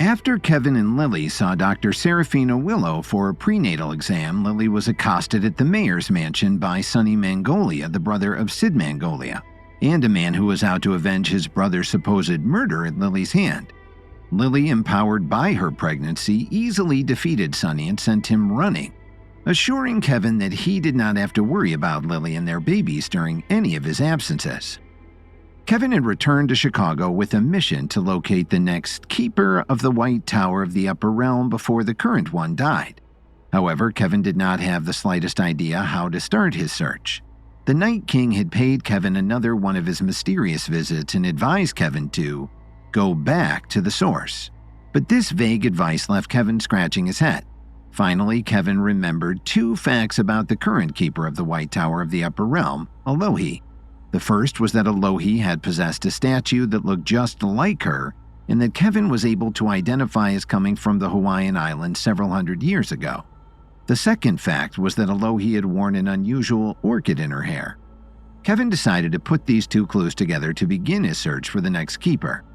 After Kevin and Lily saw Dr. Serafina Willow for a prenatal exam, Lily was accosted at the mayor's mansion by Sonny Mangolia, the brother of Sid Mangolia, and a man who was out to avenge his brother's supposed murder at Lily's hand. Lily, empowered by her pregnancy, easily defeated Sonny and sent him running, assuring Kevin that he did not have to worry about Lily and their babies during any of his absences. Kevin had returned to Chicago with a mission to locate the next keeper of the White Tower of the Upper Realm before the current one died. However, Kevin did not have the slightest idea how to start his search. The Night King had paid Kevin another one of his mysterious visits and advised Kevin to go back to the source. But this vague advice left Kevin scratching his head. Finally, Kevin remembered 2 facts about the current keeper of the White Tower of the Upper Realm, Alohi. The first was that Alohi had possessed a statue that looked just like her, and that Kevin was able to identify as coming from the Hawaiian Islands several hundred years ago. The second fact was that Alohi had worn an unusual orchid in her hair. Kevin decided to put these 2 clues together to begin his search for the next keeper.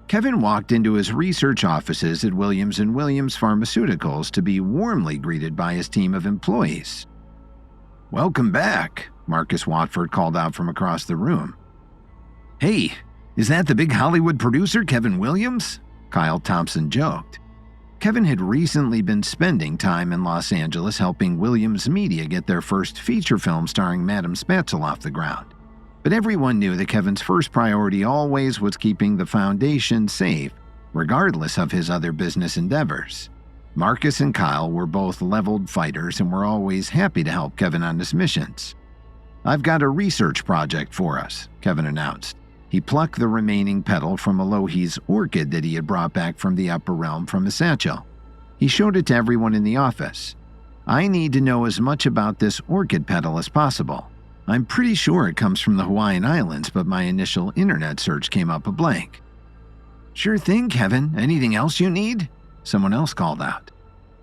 Kevin walked into his research offices at Williams & Williams Pharmaceuticals to be warmly greeted by his team of employees. "Welcome back," Marcus Watford called out from across the room. "Hey, is that the big Hollywood producer, Kevin Williams?" Kyle Thompson joked. Kevin had recently been spending time in Los Angeles helping Williams Media get their first feature film starring Madame Spatzel off the ground. But everyone knew that Kevin's first priority always was keeping the foundation safe, regardless of his other business endeavors. Marcus and Kyle were both leveled fighters and were always happy to help Kevin on his missions. "I've got a research project for us," Kevin announced. He plucked the remaining petal from Alohi's orchid that he had brought back from the Upper Realm from his satchel. He showed it to everyone in the office. "I need to know as much about this orchid petal as possible. I'm pretty sure it comes from the Hawaiian Islands, but my initial internet search came up a blank." "Sure thing, Kevin. Anything else you need?" someone else called out.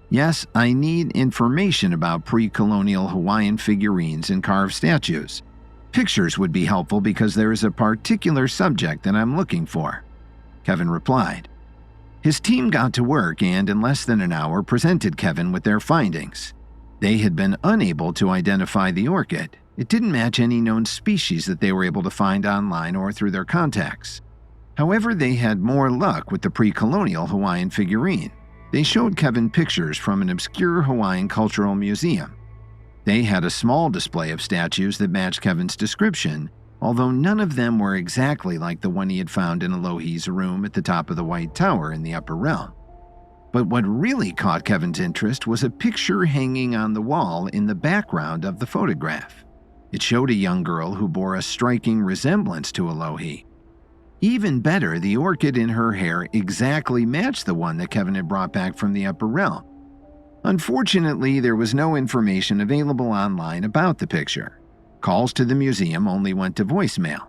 "Yes, I need information about pre-colonial Hawaiian figurines and carved statues. Pictures would be helpful because there is a particular subject that I'm looking for," Kevin replied. His team got to work and, in less than an hour, presented Kevin with their findings. They had been unable to identify the orchid. It didn't match any known species that they were able to find online or through their contacts. However, they had more luck with the pre-colonial Hawaiian figurine. They showed Kevin pictures from an obscure Hawaiian cultural museum. They had a small display of statues that matched Kevin's description, although none of them were exactly like the one he had found in Alohi's room at the top of the White Tower in the Upper Realm. But what really caught Kevin's interest was a picture hanging on the wall in the background of the photograph. It showed a young girl who bore a striking resemblance to Alohi. Even better, the orchid in her hair exactly matched the one that Kevin had brought back from the Upper Realm. Unfortunately, there was no information available online about the picture. Calls to the museum only went to voicemail.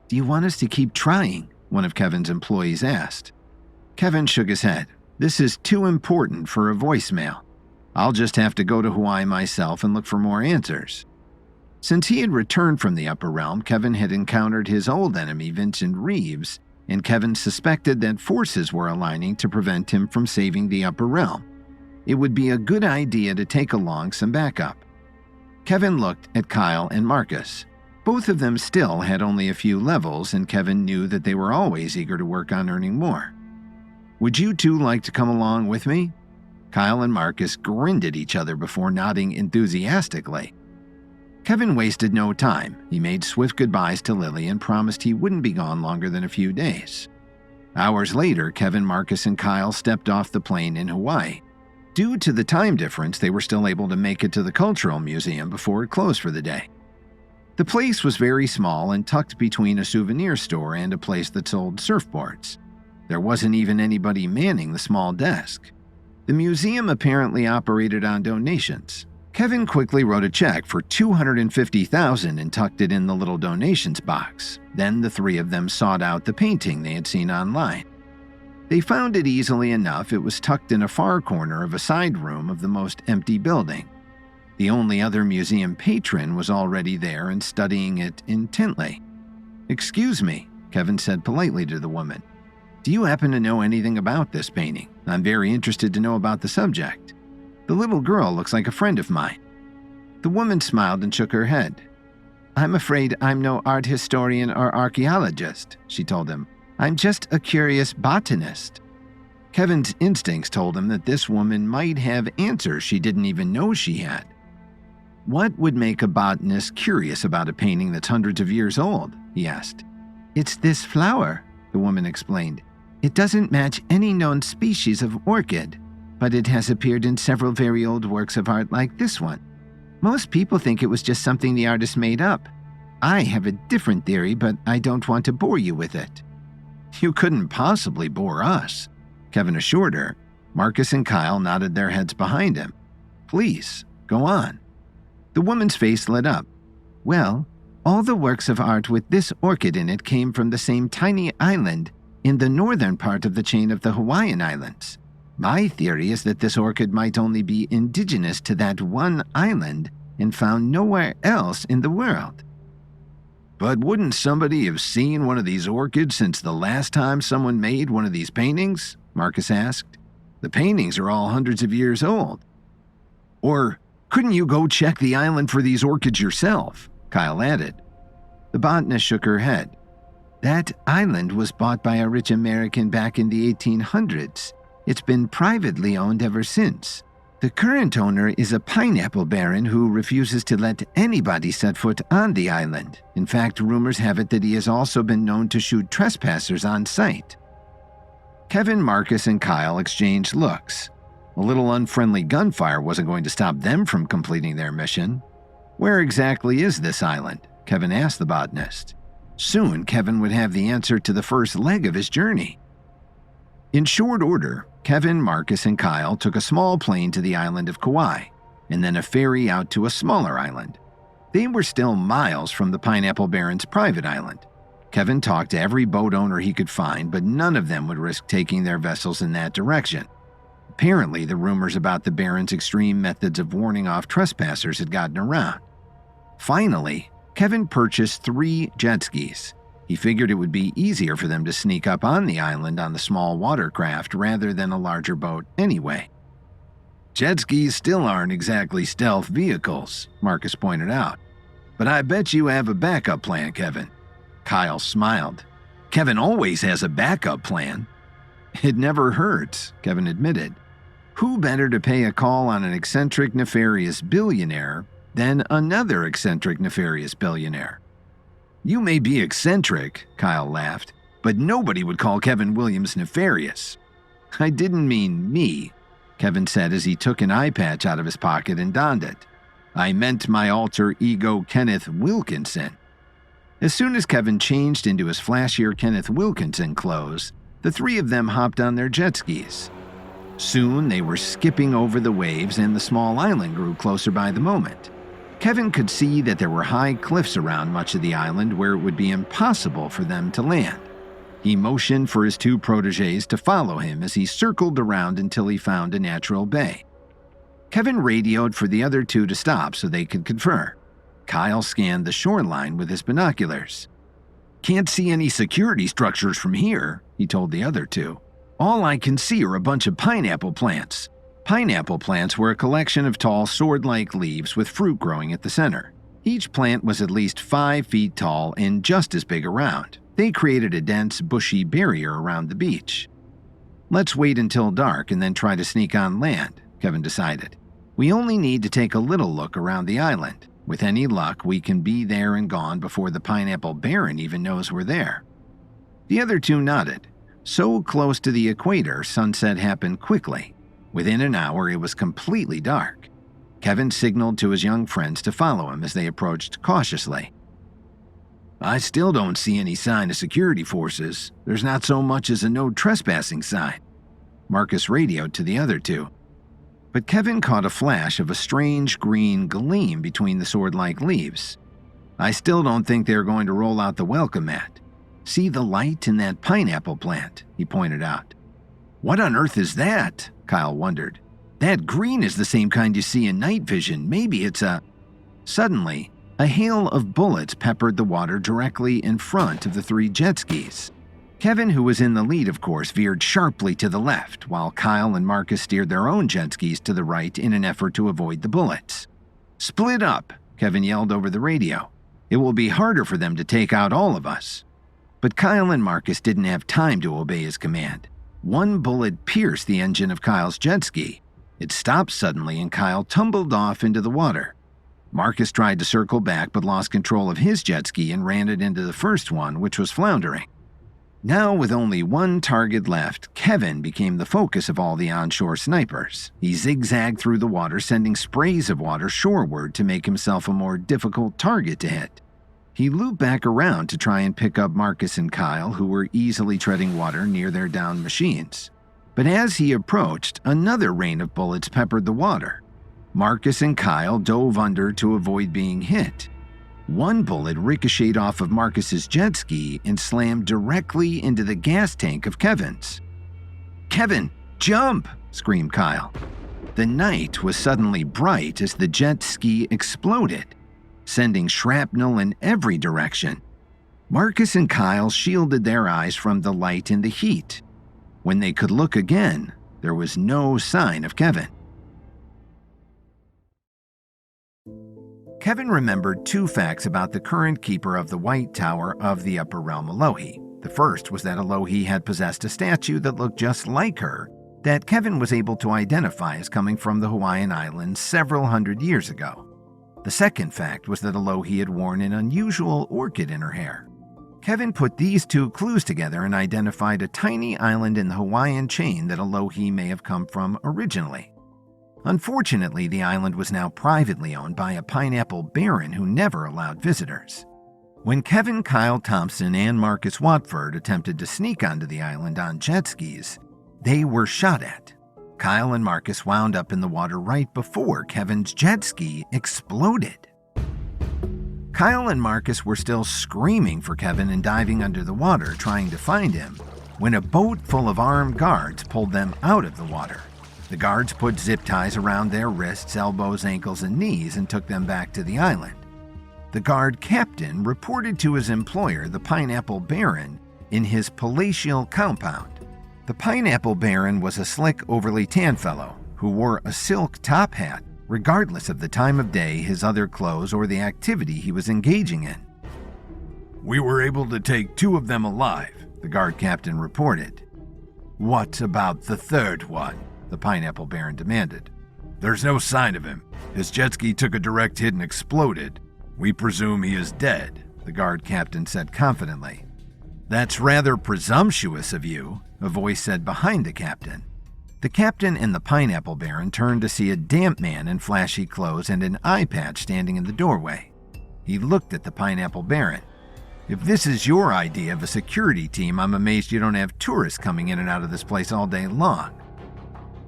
"Do you want us to keep trying?" one of Kevin's employees asked. Kevin shook his head. "This is too important for a voicemail. I'll just have to go to Hawaii myself and look for more answers." Since he had returned from the Upper Realm, Kevin had encountered his old enemy, Vincent Reeves, and Kevin suspected that forces were aligning to prevent him from saving the Upper Realm. It would be a good idea to take along some backup. Kevin looked at Kyle and Marcus. Both of them still had only a few levels, and Kevin knew that they were always eager to work on earning more. "Would you two like to come along with me?" Kyle and Marcus grinned at each other before nodding enthusiastically. Kevin wasted no time. He made swift goodbyes to Lily and promised he wouldn't be gone longer than a few days. Hours later, Kevin, Marcus, and Kyle stepped off the plane in Hawaii. Due to the time difference, they were still able to make it to the Cultural Museum before it closed for the day. The place was very small and tucked between a souvenir store and a place that sold surfboards. There wasn't even anybody manning the small desk. The museum apparently operated on donations. Kevin quickly wrote a check for $250,000 and tucked it in the little donations box. Then the 3 of them sought out the painting they had seen online. They found it easily enough. It was tucked in a far corner of a side room of the most empty building. The only other museum patron was already there and studying it intently. "Excuse me," Kevin said politely to the woman. "Do you happen to know anything about this painting? I'm very interested to know about the subject. The little girl looks like a friend of mine." The woman smiled and shook her head. "I'm afraid I'm no art historian or archaeologist," she told him. "I'm just a curious botanist." Kevin's instincts told him that this woman might have answers she didn't even know she had. "What would make a botanist curious about a painting that's hundreds of years old?" he asked. "It's this flower," the woman explained. "It doesn't match any known species of orchid, but it has appeared in several very old works of art like this one. Most people think it was just something the artist made up. I have a different theory, but I don't want to bore you with it." "You couldn't possibly bore us," Kevin assured her. Marcus and Kyle nodded their heads behind him. "Please, go on." The woman's face lit up. "Well, all the works of art with this orchid in it came from the same tiny island in the northern part of the chain of the Hawaiian Islands. My theory is that this orchid might only be indigenous to that one island and found nowhere else in the world." "But wouldn't somebody have seen one of these orchids since the last time someone made one of these paintings?" Marcus asked. "The paintings are all hundreds of years old." "Or couldn't you go check the island for these orchids yourself?" Kyle added. The botanist shook her head. "That island was bought by a rich American back in the 1800s. It's been privately owned ever since. The current owner is a pineapple baron who refuses to let anybody set foot on the island. In fact, rumors have it that he has also been known to shoot trespassers on sight." Kevin, Marcus, and Kyle exchanged looks. A little unfriendly gunfire wasn't going to stop them from completing their mission. "Where exactly is this island?" Kevin asked the botanist. Soon, Kevin would have the answer to the first leg of his journey. In short order, Kevin, Marcus, and Kyle took a small plane to the island of Kauai, and then a ferry out to a smaller island. They were still miles from the Pineapple Baron's private island. Kevin talked to every boat owner he could find, but none of them would risk taking their vessels in that direction. Apparently, the rumors about the Baron's extreme methods of warning off trespassers had gotten around. Finally, Kevin purchased 3 jet skis. He figured it would be easier for them to sneak up on the island on the small watercraft rather than a larger boat anyway. "Jet skis still aren't exactly stealth vehicles," Marcus pointed out. "But I bet you have a backup plan, Kevin." Kyle smiled. "Kevin always has a backup plan." "It never hurts," Kevin admitted. "Who better to pay a call on an eccentric, nefarious billionaire than another eccentric, nefarious billionaire?" "You may be eccentric," Kyle laughed, "but nobody would call Kevin Williams nefarious." "I didn't mean me," Kevin said as he took an eye patch out of his pocket and donned it. "I meant my alter ego Kenneth Wilkinson." As soon as Kevin changed into his flashier Kenneth Wilkinson clothes, the 3 of them hopped on their jet skis. Soon they were skipping over the waves and the small island grew closer by the moment. Kevin could see that there were high cliffs around much of the island where it would be impossible for them to land. He motioned for his 2 protégés to follow him as he circled around until he found a natural bay. Kevin radioed for the other 2 to stop so they could confer. Kyle scanned the shoreline with his binoculars. "Can't see any security structures from here," he told the other 2. "All I can see are a bunch of pineapple plants." Pineapple plants were a collection of tall sword-like leaves with fruit growing at the center. Each plant was at least 5 feet tall and just as big around. They created a dense, bushy barrier around the beach. "Let's wait until dark and then try to sneak on land," Kevin decided. "We only need to take a little look around the island. With any luck, we can be there and gone before the Pineapple Baron even knows we're there." The other 2 nodded. So close to the equator, sunset happened quickly. Within an hour, it was completely dark. Kevin signaled to his young friends to follow him as they approached cautiously. "I still don't see any sign of security forces. There's not so much as a no trespassing sign," Marcus radioed to the other 2. But Kevin caught a flash of a strange green gleam between the sword-like leaves. "I still don't think they're going to roll out the welcome mat. See the light in that pineapple plant," he pointed out. "What on earth is that?" Kyle wondered. "That green is the same kind you see in night vision. Maybe it's a..." Suddenly, a hail of bullets peppered the water directly in front of the 3 jet skis. Kevin, who was in the lead of course, veered sharply to the left, while Kyle and Marcus steered their own jet skis to the right in an effort to avoid the bullets. "Split up," Kevin yelled over the radio. "It will be harder for them to take out all of us." But Kyle and Marcus didn't have time to obey his command. One bullet pierced the engine of Kyle's jet ski. It stopped suddenly and Kyle tumbled off into the water. Marcus tried to circle back but lost control of his jet ski and ran it into the first one, which was floundering. Now, with only one target left, Kevin became the focus of all the onshore snipers. He zigzagged through the water, sending sprays of water shoreward to make himself a more difficult target to hit. He looped back around to try and pick up Marcus and Kyle, who were easily treading water near their downed machines. But as he approached, another rain of bullets peppered the water. Marcus and Kyle dove under to avoid being hit. One bullet ricocheted off of Marcus's jet ski and slammed directly into the gas tank of Kevin's. "Kevin, jump!" screamed Kyle. The night was suddenly bright as the jet ski exploded, sending shrapnel in every direction. Marcus and Kyle shielded their eyes from the light and the heat. When they could look again, there was no sign of Kevin. Kevin remembered two facts about the current keeper of the White Tower of the Upper Realm Alohi. The first was that Alohi had possessed a statue that looked just like her, that Kevin was able to identify as coming from the Hawaiian Islands several hundred years ago. The second fact was that Alohi had worn an unusual orchid in her hair. Kevin put these two clues together and identified a tiny island in the Hawaiian chain that Alohi may have come from originally. Unfortunately, the island was now privately owned by a pineapple baron who never allowed visitors. When Kevin, Kyle Thompson, and Marcus Watford attempted to sneak onto the island on jet skis, they were shot at. Kyle and Marcus wound up in the water right before Kevin's jet ski exploded. Kyle and Marcus were still screaming for Kevin and diving under the water trying to find him when a boat full of armed guards pulled them out of the water. The guards put zip ties around their wrists, elbows, ankles, and knees and took them back to the island. The guard captain reported to his employer, the Pineapple Baron, in his palatial compound. The Pineapple Baron was a slick, overly tan fellow who wore a silk top hat, regardless of the time of day, his other clothes, or the activity he was engaging in. "We were able to take 2 of them alive," the guard captain reported. "What about the third one?" the Pineapple Baron demanded. "There's no sign of him. His jet ski took a direct hit and exploded. We presume he is dead," the guard captain said confidently. "That's rather presumptuous of you," a voice said behind the captain. The captain and the Pineapple Baron turned to see a damp man in flashy clothes and an eye patch standing in the doorway. He looked at the Pineapple Baron. "If this is your idea of a security team, I'm amazed you don't have tourists coming in and out of this place all day long."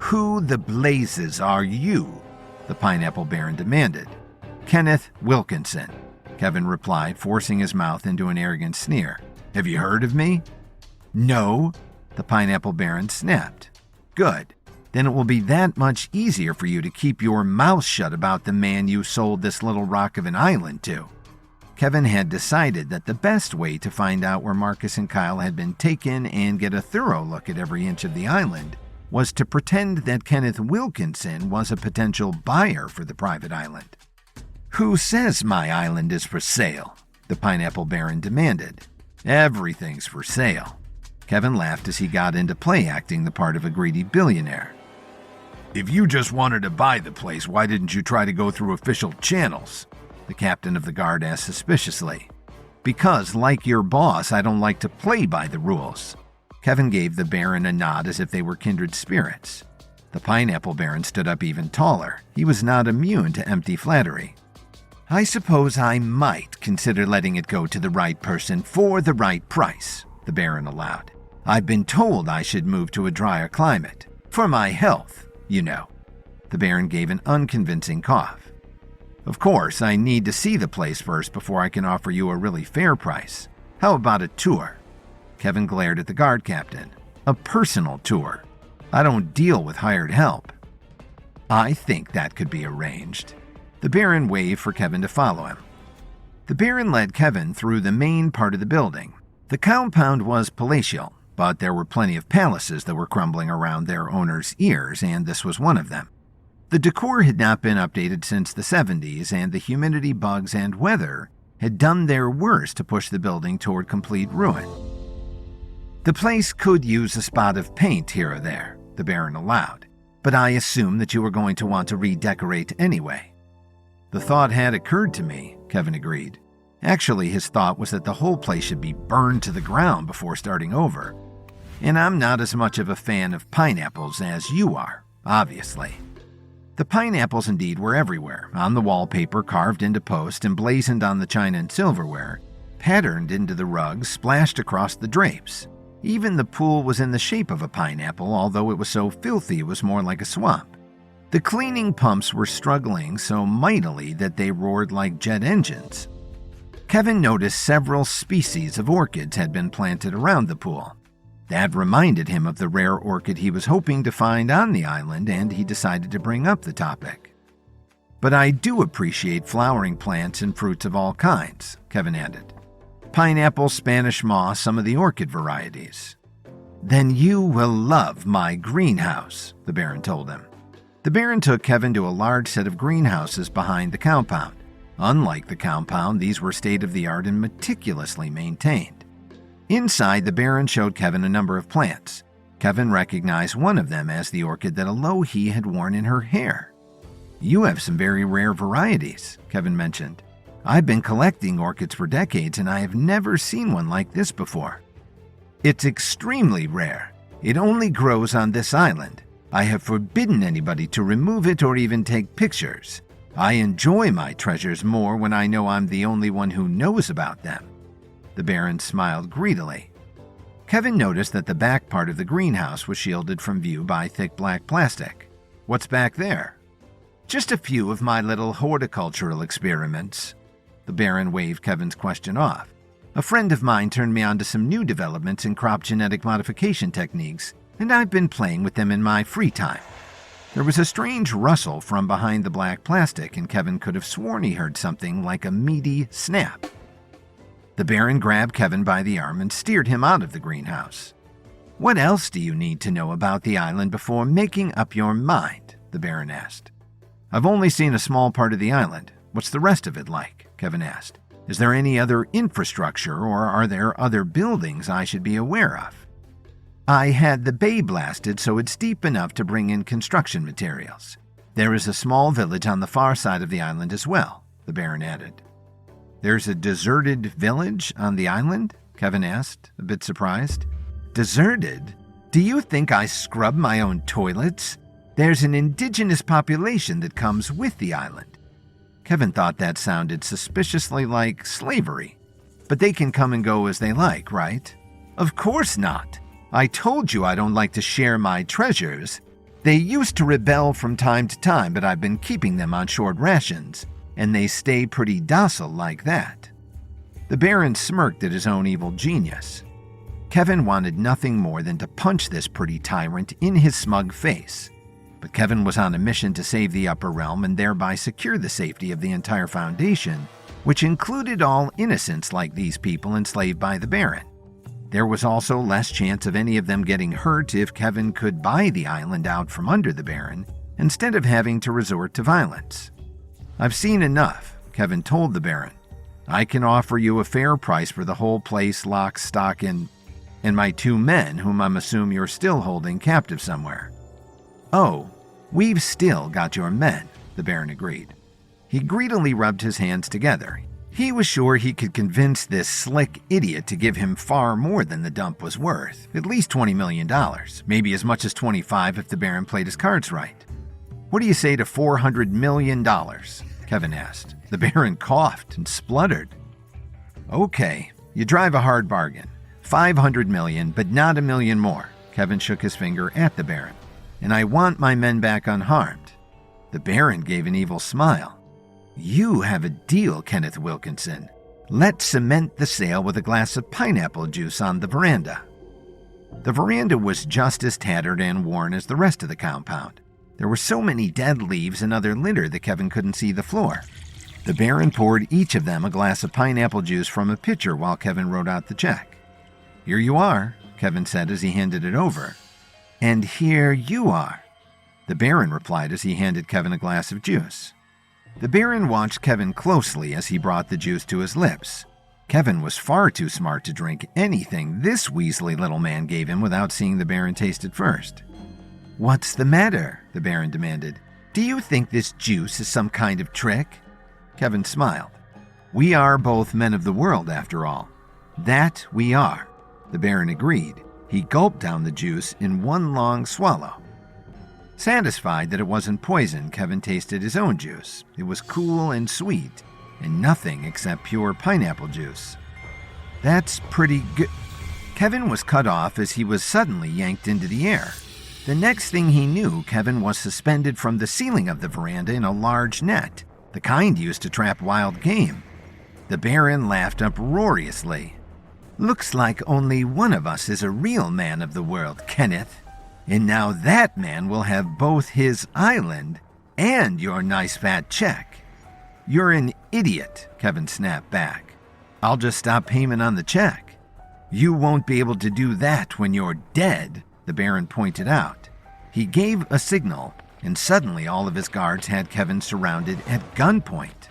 "Who the blazes are you?" the Pineapple Baron demanded. "Kenneth Wilkinson," Kevin replied, forcing his mouth into an arrogant sneer. "Have you heard of me?" "No," the Pineapple Baron snapped. "Good. Then it will be that much easier for you to keep your mouth shut about the man you sold this little rock of an island to." Kevin had decided that the best way to find out where Marcus and Kyle had been taken and get a thorough look at every inch of the island was to pretend that Kenneth Wilkinson was a potential buyer for the private island. "Who says my island is for sale?" the Pineapple Baron demanded. "Everything's for sale." Kevin laughed as he got into play acting the part of a greedy billionaire. "If you just wanted to buy the place, why didn't you try to go through official channels?" the captain of the guard asked suspiciously. "Because, like your boss, I don't like to play by the rules." Kevin gave the Baron a nod as if they were kindred spirits. The Pineapple Baron stood up even taller. He was not immune to empty flattery. "I suppose I might consider letting it go to the right person for the right price," the Baron allowed. "I've been told I should move to a drier climate. For my health, you know." The Baron gave an unconvincing cough. "Of course, I need to see the place first before I can offer you a really fair price. How about a tour?" Kevin glared at the guard captain. "A personal tour. I don't deal with hired help." "I think that could be arranged." The Baron waved for Kevin to follow him. The Baron led Kevin through the main part of the building. The compound was palatial, but there were plenty of palaces that were crumbling around their owners' ears, and this was one of them. The decor had not been updated since the 70s, and the humidity, bugs, and weather had done their worst to push the building toward complete ruin. The place could use a spot of paint here or there, the Baron allowed, but I assumed that you were going to want to redecorate anyway. The thought had occurred to me, Kevin agreed. Actually, his thought was that the whole place should be burned to the ground before starting over. And I'm not as much of a fan of pineapples as you are, obviously. The pineapples indeed were everywhere, on the wallpaper, carved into posts, emblazoned on the china and silverware, patterned into the rugs, splashed across the drapes. Even the pool was in the shape of a pineapple, although it was so filthy it was more like a swamp. The cleaning pumps were struggling so mightily that they roared like jet engines. Kevin noticed several species of orchids had been planted around the pool. That reminded him of the rare orchid he was hoping to find on the island, and he decided to bring up the topic. "But I do appreciate flowering plants and fruits of all kinds," Kevin added. "Pineapple, Spanish moss, some of the orchid varieties." "Then you will love my greenhouse," the Baron told him. The Baron took Kevin to a large set of greenhouses behind the compound. Unlike the compound, these were state-of-the-art and meticulously maintained. Inside, the Baron showed Kevin a number of plants. Kevin recognized one of them as the orchid that Alohi had worn in her hair. "You have some very rare varieties," Kevin mentioned. "I've been collecting orchids for decades, and I have never seen one like this before." "It's extremely rare. It only grows on this island. I have forbidden anybody to remove it or even take pictures. I enjoy my treasures more when I know I'm the only one who knows about them." The Baron smiled greedily. Kevin noticed that the back part of the greenhouse was shielded from view by thick black plastic. "What's back there?" "Just a few of my little horticultural experiments." The Baron waved Kevin's question off. "A friend of mine turned me on to some new developments in crop genetic modification techniques, and I've been playing with them in my free time." There was a strange rustle from behind the black plastic, and Kevin could have sworn he heard something like a meaty snap. The Baron grabbed Kevin by the arm and steered him out of the greenhouse. "What else do you need to know about the island before making up your mind?" the Baron asked. "I've only seen a small part of the island. What's the rest of it like?" Kevin asked. "Is there any other infrastructure, or are there other buildings I should be aware of?" "I had the bay blasted so it's deep enough to bring in construction materials. There is a small village on the far side of the island as well," the Baron added. "There's a deserted village on the island?" Kevin asked, a bit surprised. "Deserted? Do you think I scrub my own toilets? There's an indigenous population that comes with the island." Kevin thought that sounded suspiciously like slavery. "But they can come and go as they like, right?" "Of course not. I told you I don't like to share my treasures. They used to rebel from time to time, but I've been keeping them on short rations, and they stay pretty docile like that." The Baron smirked at his own evil genius. Kevin wanted nothing more than to punch this pretty tyrant in his smug face. But Kevin was on a mission to save the Upper Realm and thereby secure the safety of the entire Foundation, which included all innocents like these people enslaved by the Baron. There was also less chance of any of them getting hurt if Kevin could buy the island out from under the Baron instead of having to resort to violence. "I've seen enough," Kevin told the Baron. "I can offer you a fair price for the whole place, lock, stock, and my 2 men, whom I'm assuming you're still holding captive somewhere." "Oh, we've still got your men," the Baron agreed. He greedily rubbed his hands together. He was sure he could convince this slick idiot to give him far more than the dump was worth, at least $20 million, maybe as much as 25 if the Baron played his cards right. "What do you say to $400 million? Kevin asked. The Baron coughed and spluttered. "Okay, you drive a hard bargain. 500 million, but not $1 million more." Kevin shook his finger at the Baron. "And I want my men back unharmed." The Baron gave an evil smile. "You have a deal, Kenneth Wilkinson. Let's cement the sale with a glass of pineapple juice on the veranda." The veranda was just as tattered and worn as the rest of the compound. There were so many dead leaves and other litter that Kevin couldn't see the floor. The Baron poured each of them a glass of pineapple juice from a pitcher while Kevin wrote out the check. "Here you are," Kevin said as he handed it over. "And here you are," the Baron replied as he handed Kevin a glass of juice. The Baron watched Kevin closely as he brought the juice to his lips. Kevin was far too smart to drink anything this weaselly little man gave him without seeing the Baron taste it first. "What's the matter?" the Baron demanded. "Do you think this juice is some kind of trick?" Kevin smiled. "We are both men of the world, after all." "That we are," the Baron agreed. He gulped down the juice in one long swallow. Satisfied that it wasn't poison, Kevin tasted his own juice. It was cool and sweet, and nothing except pure pineapple juice. "That's pretty good." Kevin was cut off as he was suddenly yanked into the air. The next thing he knew, Kevin was suspended from the ceiling of the veranda in a large net, the kind used to trap wild game. The Baron laughed uproariously. "Looks like only one of us is a real man of the world, Kenneth. And now that man will have both his island and your nice fat check." "You're an idiot," Kevin snapped back. "I'll just stop payment on the check." "You won't be able to do that when you're dead," the Baron pointed out. He gave a signal, and suddenly all of his guards had Kevin surrounded at gunpoint.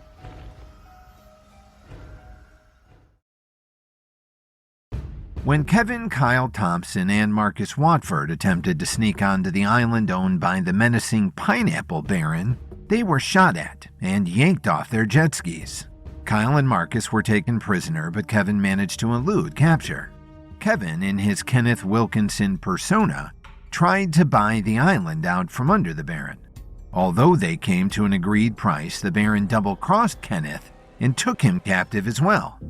When Kevin, Kyle Thompson, and Marcus Watford attempted to sneak onto the island owned by the menacing Pineapple Baron, they were shot at and yanked off their jet skis. Kyle and Marcus were taken prisoner, but Kevin managed to elude capture. Kevin, in his Kenneth Wilkinson persona, tried to buy the island out from under the Baron. Although they came to an agreed price, the Baron double-crossed Kenneth and took him captive as well.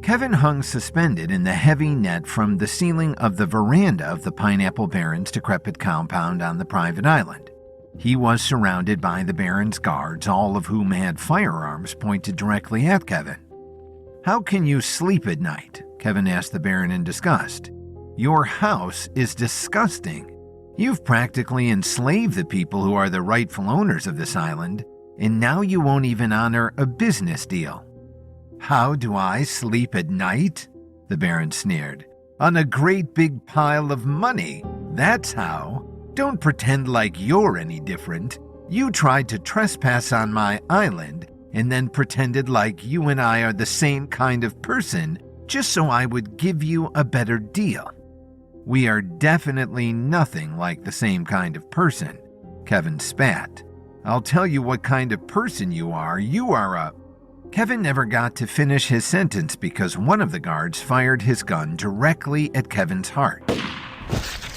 Kevin hung suspended in the heavy net from the ceiling of the veranda of the Pineapple Baron's decrepit compound on the private island. He was surrounded by the Baron's guards, all of whom had firearms pointed directly at Kevin. "How can you sleep at night?" Kevin asked the Baron in disgust. "Your house is disgusting. You've practically enslaved the people who are the rightful owners of this island, and now you won't even honor a business deal." "How do I sleep at night?" the Baron sneered. "On a great big pile of money, that's how. Don't pretend like you're any different. You tried to trespass on my island and then pretended like you and I are the same kind of person just so I would give you a better deal." "We are definitely nothing like the same kind of person," Kevin spat. "I'll tell you what kind of person you are. You are a..." Kevin never got to finish his sentence because one of the guards fired his gun directly at Kevin's heart.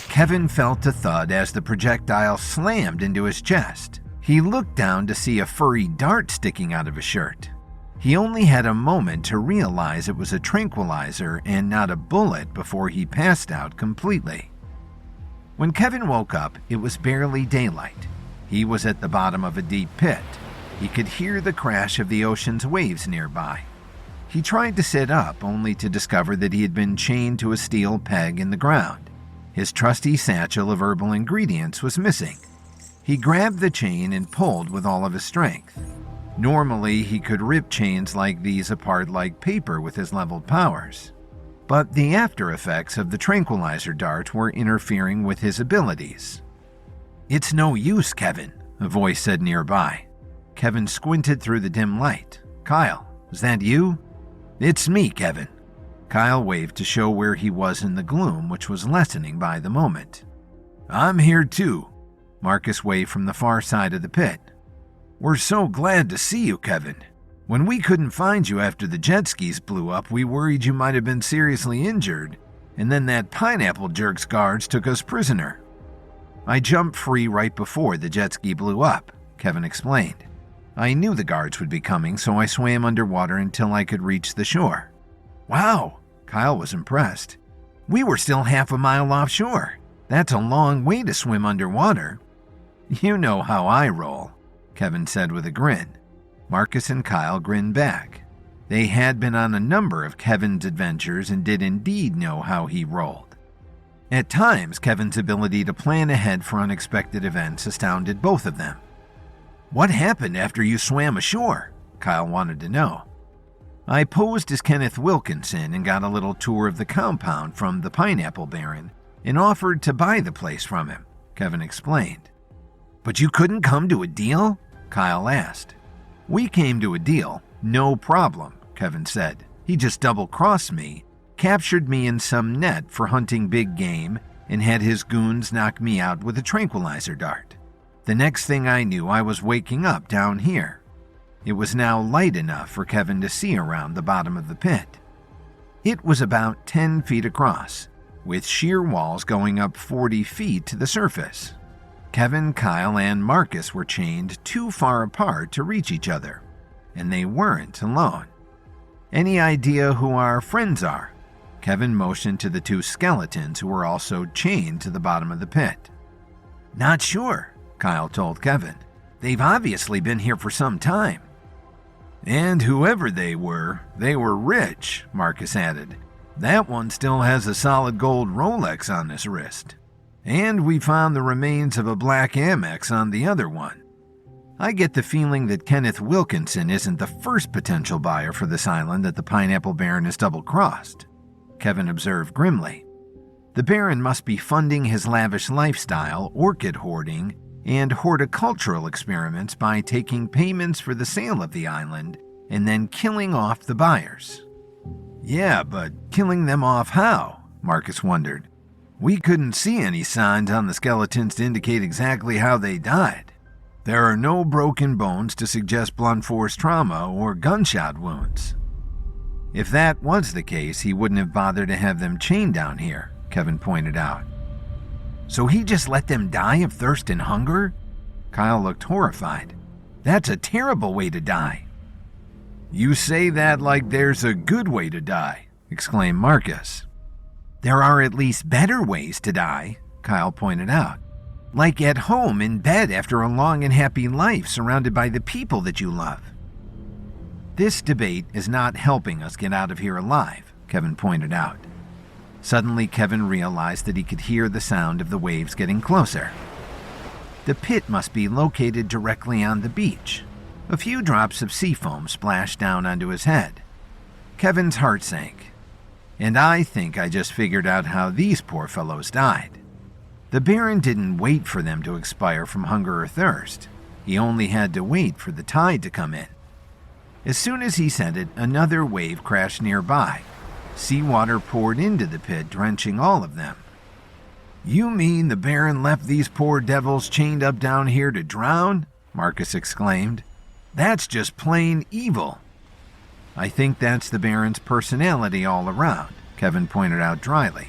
Kevin felt a thud as the projectile slammed into his chest. He looked down to see a furry dart sticking out of his shirt. He only had a moment to realize it was a tranquilizer and not a bullet before he passed out completely. When Kevin woke up, it was barely daylight. He was at the bottom of a deep pit. He could hear the crash of the ocean's waves nearby. He tried to sit up, only to discover that he had been chained to a steel peg in the ground. His trusty satchel of herbal ingredients was missing. He grabbed the chain and pulled with all of his strength. Normally, he could rip chains like these apart like paper with his leveled powers. But the after effects of the tranquilizer dart were interfering with his abilities. "It's no use, Kevin," a voice said nearby. Kevin squinted through the dim light. "Kyle, is that you?" "It's me, Kevin." Kyle waved to show where he was in the gloom, which was lessening by the moment. "I'm here too." Marcus waved from the far side of the pit. "We're so glad to see you, Kevin. When we couldn't find you after the jet skis blew up, we worried you might have been seriously injured, and then that pineapple jerk's guards took us prisoner." "I jumped free right before the jet ski blew up," Kevin explained. "I knew the guards would be coming, so I swam underwater until I could reach the shore." "Wow," Kyle was impressed. "We were still half a mile offshore. That's a long way to swim underwater." "You know how I roll," Kevin said with a grin. Marcus and Kyle grinned back. They had been on a number of Kevin's adventures and did indeed know how he rolled. At times, Kevin's ability to plan ahead for unexpected events astounded both of them. "What happened after you swam ashore?" Kyle wanted to know. I posed as Kenneth Wilkinson and got a little tour of the compound from the Pineapple Baron and offered to buy the place from him, Kevin explained. But you couldn't come to a deal? Kyle asked. We came to a deal, no problem, Kevin said. He just double-crossed me, captured me in some net for hunting big game, and had his goons knock me out with a tranquilizer dart. The next thing I knew, I was waking up down here. It was now light enough for Kevin to see around the bottom of the pit. It was about 10 feet across, with sheer walls going up 40 feet to the surface. Kevin, Kyle, and Marcus were chained too far apart to reach each other, and they weren't alone. Any idea who our friends are? Kevin motioned to the two skeletons who were also chained to the bottom of the pit. Not sure, Kyle told Kevin. They've obviously been here for some time. And whoever they were rich, Marcus added. That one still has a solid gold Rolex on his wrist. And we found the remains of a black Amex on the other one. I get the feeling that Kenneth Wilkinson isn't the first potential buyer for this island that the Pineapple Baron has double-crossed, Kevin observed grimly. The Baron must be funding his lavish lifestyle, orchid hoarding, and horticultural experiments by taking payments for the sale of the island and then killing off the buyers. Yeah, but killing them off how? Marcus wondered. We couldn't see any signs on the skeletons to indicate exactly how they died. There are no broken bones to suggest blunt force trauma or gunshot wounds. If that was the case, he wouldn't have bothered to have them chained down here, Kevin pointed out. So he just let them die of thirst and hunger? Kyle looked horrified. That's a terrible way to die. You say that like there's a good way to die, exclaimed Marcus. There are at least better ways to die, Kyle pointed out. Like at home in bed after a long and happy life surrounded by the people that you love. This debate is not helping us get out of here alive, Kevin pointed out. Suddenly, Kevin realized that he could hear the sound of the waves getting closer. The pit must be located directly on the beach. A few drops of sea foam splashed down onto his head. Kevin's heart sank. And I think I just figured out how these poor fellows died. The Baron didn't wait for them to expire from hunger or thirst. He only had to wait for the tide to come in. As soon as he said it, another wave crashed nearby. Seawater poured into the pit, drenching all of them. You mean the Baron left these poor devils chained up down here to drown? Marcus exclaimed. That's just plain evil. I think that's the Baron's personality all around, Kevin pointed out dryly.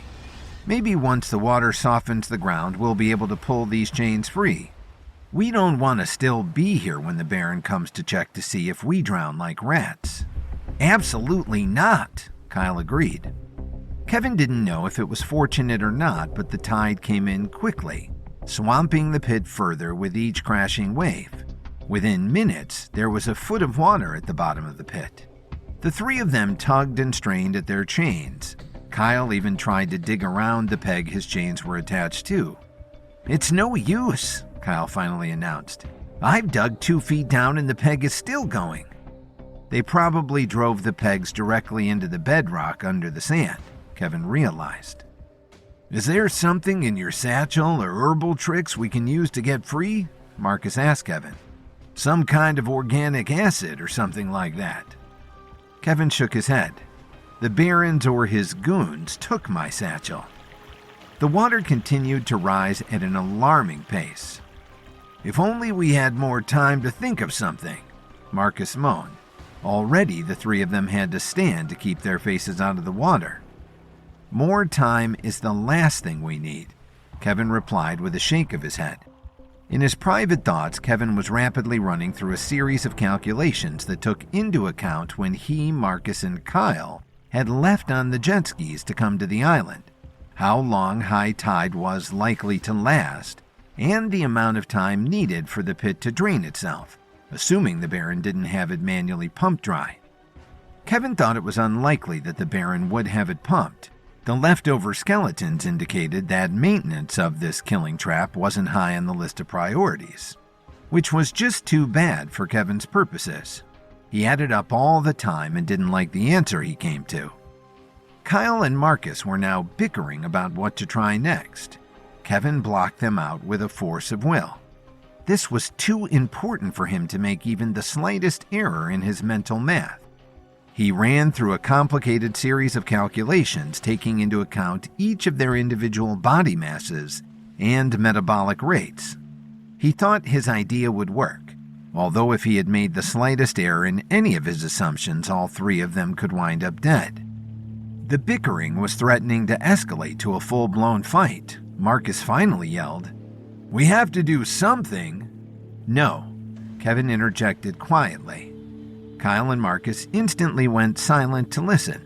Maybe once the water softens the ground, we'll be able to pull these chains free. We don't want to still be here when the Baron comes to check to see if we drown like rats. Absolutely not, Kyle agreed. Kevin didn't know if it was fortunate or not, but the tide came in quickly, swamping the pit further with each crashing wave. Within minutes, there was a foot of water at the bottom of the pit. The three of them tugged and strained at their chains. Kyle even tried to dig around the peg his chains were attached to. It's no use, Kyle finally announced. I've dug 2 feet down and the peg is still going. They probably drove the pegs directly into the bedrock under the sand, Kevin realized. Is there something in your satchel or herbal tricks we can use to get free? Marcus asked Kevin. Some kind of organic acid or something like that. Kevin shook his head. The Barons or his goons took my satchel. The water continued to rise at an alarming pace. If only we had more time to think of something, Marcus moaned. Already the three of them had to stand to keep their faces out of the water. More time is the last thing we need, Kevin replied with a shake of his head. In his private thoughts, Kevin was rapidly running through a series of calculations that took into account when he, Marcus, and Kyle had left on the jet skis to come to the island, how long high tide was likely to last, and the amount of time needed for the pit to drain itself, assuming the Baron didn't have it manually pumped dry. Kevin thought it was unlikely that the Baron would have it pumped. The leftover skeletons indicated that maintenance of this killing trap wasn't high on the list of priorities, which was just too bad for Kevin's purposes. He added up all the time and didn't like the answer he came to. Kyle and Marcus were now bickering about what to try next. Kevin blocked them out with a force of will. This was too important for him to make even the slightest error in his mental math. He ran through a complicated series of calculations taking into account each of their individual body masses and metabolic rates. He thought his idea would work, although if he had made the slightest error in any of his assumptions, all three of them could wind up dead. The bickering was threatening to escalate to a full-blown fight. Marcus finally yelled, "We have to do something." "No," Kevin interjected quietly. Kyle and Marcus instantly went silent to listen.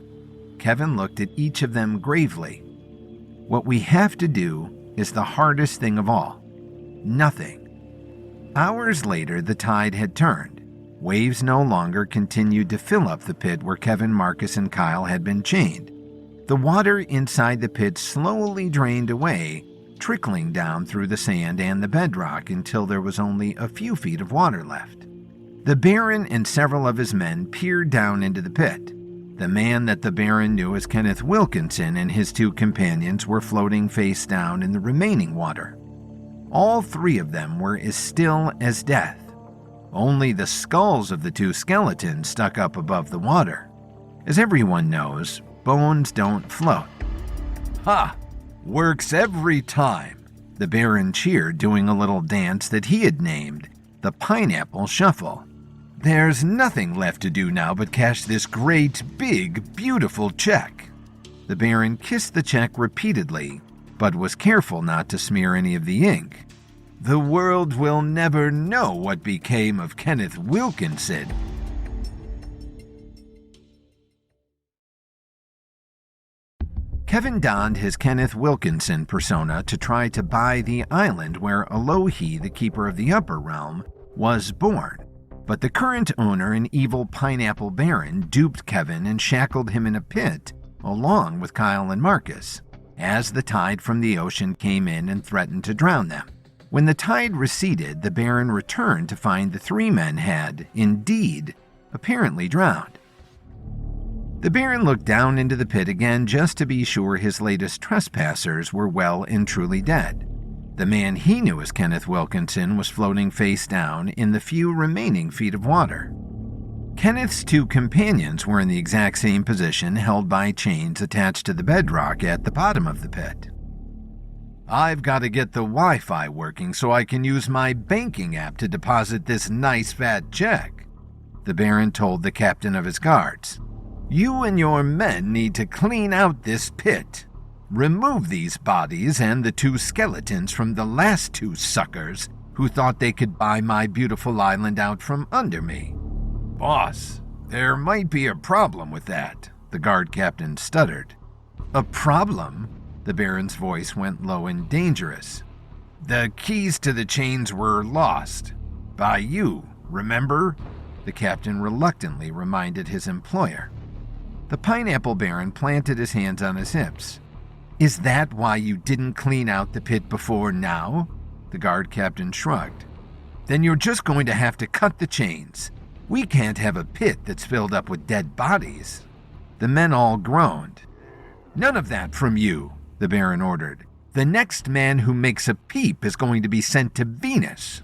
Kevin looked at each of them gravely. "What we have to do is the hardest thing of all. Nothing." Hours later, the tide had turned. Waves no longer continued to fill up the pit where Kevin, Marcus, and Kyle had been chained. The water inside the pit slowly drained away, trickling down through the sand and the bedrock until there was only a few feet of water left. The Baron and several of his men peered down into the pit. The man that the Baron knew as Kenneth Wilkinson and his two companions were floating face down in the remaining water. All three of them were as still as death. Only the skulls of the two skeletons stuck up above the water. As everyone knows, bones don't float. "Ha! Works every time," the Baron cheered, doing a little dance that he had named the Pineapple Shuffle. "There's nothing left to do now but cash this great, big, beautiful check." The Baron kissed the check repeatedly, but was careful not to smear any of the ink. "The world will never know what became of Kenneth Wilkinson." Kevin donned his Kenneth Wilkinson persona to try to buy the island where Alohi, the keeper of the Upper Realm, was born. But the current owner, an evil Pineapple Baron, duped Kevin and shackled him in a pit, along with Kyle and Marcus, as the tide from the ocean came in and threatened to drown them. When the tide receded, the Baron returned to find the three men had, indeed, apparently drowned. The Baron looked down into the pit again just to be sure his latest trespassers were well and truly dead. The man he knew as Kenneth Wilkinson was floating face down in the few remaining feet of water. Kenneth's two companions were in the exact same position, held by chains attached to the bedrock at the bottom of the pit. "I've got to get the Wi-Fi working so I can use my banking app to deposit this nice fat check," the Baron told the captain of his guards. "You and your men need to clean out this pit. Remove these bodies and the two skeletons from the last two suckers who thought they could buy my beautiful island out from under me." "Boss, there might be a problem with that," the guard captain stuttered. "A problem?" The Baron's voice went low and dangerous. "The keys to the chains were lost. By you, remember?" the captain reluctantly reminded his employer. The Pineapple Baron planted his hands on his hips. "Is that why you didn't clean out the pit before now?" The guard captain shrugged. "Then you're just going to have to cut the chains. We can't have a pit that's filled up with dead bodies." The men all groaned. "None of that from you," the Baron ordered. "The next man who makes a peep is going to be sent to Venus."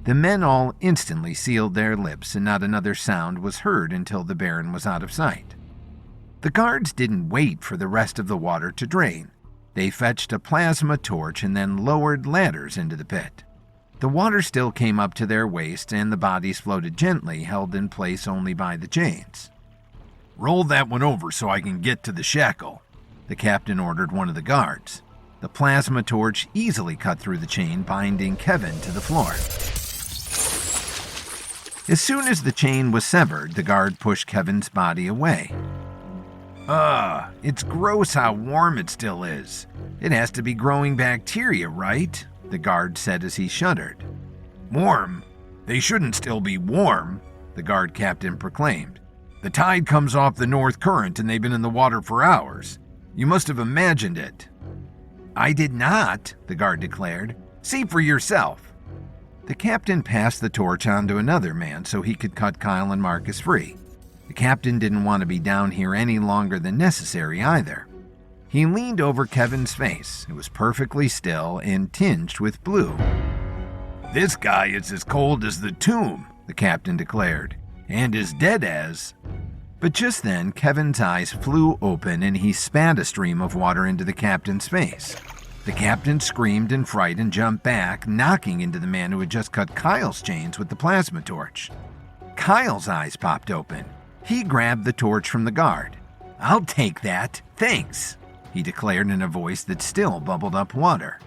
The men all instantly sealed their lips, and not another sound was heard until the Baron was out of sight. The guards didn't wait for the rest of the water to drain. They fetched a plasma torch and then lowered ladders into the pit. The water still came up to their waists, and the bodies floated gently, held in place only by the chains. "Roll that one over so I can get to the shackle," the captain ordered one of the guards. The plasma torch easily cut through the chain, binding Kevin to the floor. As soon as the chain was severed, the guard pushed Kevin's body away. It's gross how warm it still is. It has to be growing bacteria, right?" the guard said as he shuddered. "Warm? They shouldn't still be warm," the guard captain proclaimed. "The tide comes off the north current and they've been in the water for hours. You must have imagined it." "I did not," the guard declared. "See for yourself." The captain passed the torch on to another man so he could cut Kyle and Marcus free. The captain didn't want to be down here any longer than necessary either. He leaned over Kevin's face. It was perfectly still and tinged with blue. "This guy is as cold as the tomb," the captain declared, "and as dead as..." But just then, Kevin's eyes flew open and he spat a stream of water into the captain's face. The captain screamed in fright and jumped back, knocking into the man who had just cut Kyle's chains with the plasma torch. Kyle's eyes popped open. He grabbed the torch from the guard. "I'll take that, thanks," he declared in a voice that still bubbled up water.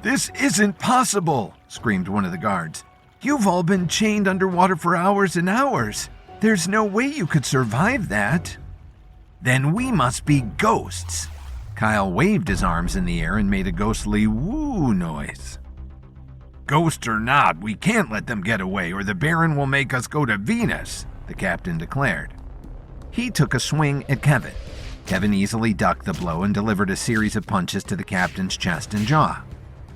"This isn't possible," screamed one of the guards. "You've all been chained underwater for hours and hours. There's no way you could survive that." "Then we must be ghosts." Kyle waved his arms in the air and made a ghostly woo noise. "Ghosts or not, we can't let them get away or the Baron will make us go to Venus," the captain declared. He took a swing at Kevin. Kevin easily ducked the blow and delivered a series of punches to the captain's chest and jaw.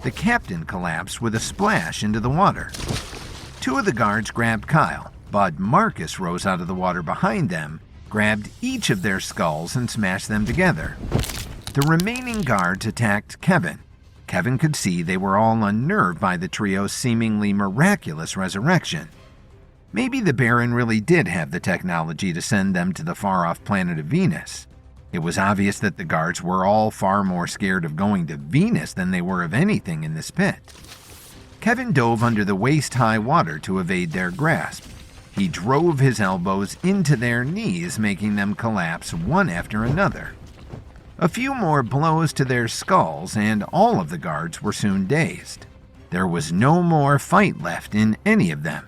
The captain collapsed with a splash into the water. Two of the guards grabbed Kyle, but Marcus rose out of the water behind them, grabbed each of their skulls and smashed them together. The remaining guards attacked Kevin. Kevin could see they were all unnerved by the trio's seemingly miraculous resurrection. Maybe the Baron really did have the technology to send them to the far-off planet of Venus. It was obvious that the guards were all far more scared of going to Venus than they were of anything in this pit. Kevin dove under the waist-high water to evade their grasp. He drove his elbows into their knees, making them collapse one after another. A few more blows to their skulls, and all of the guards were soon dazed. There was no more fight left in any of them.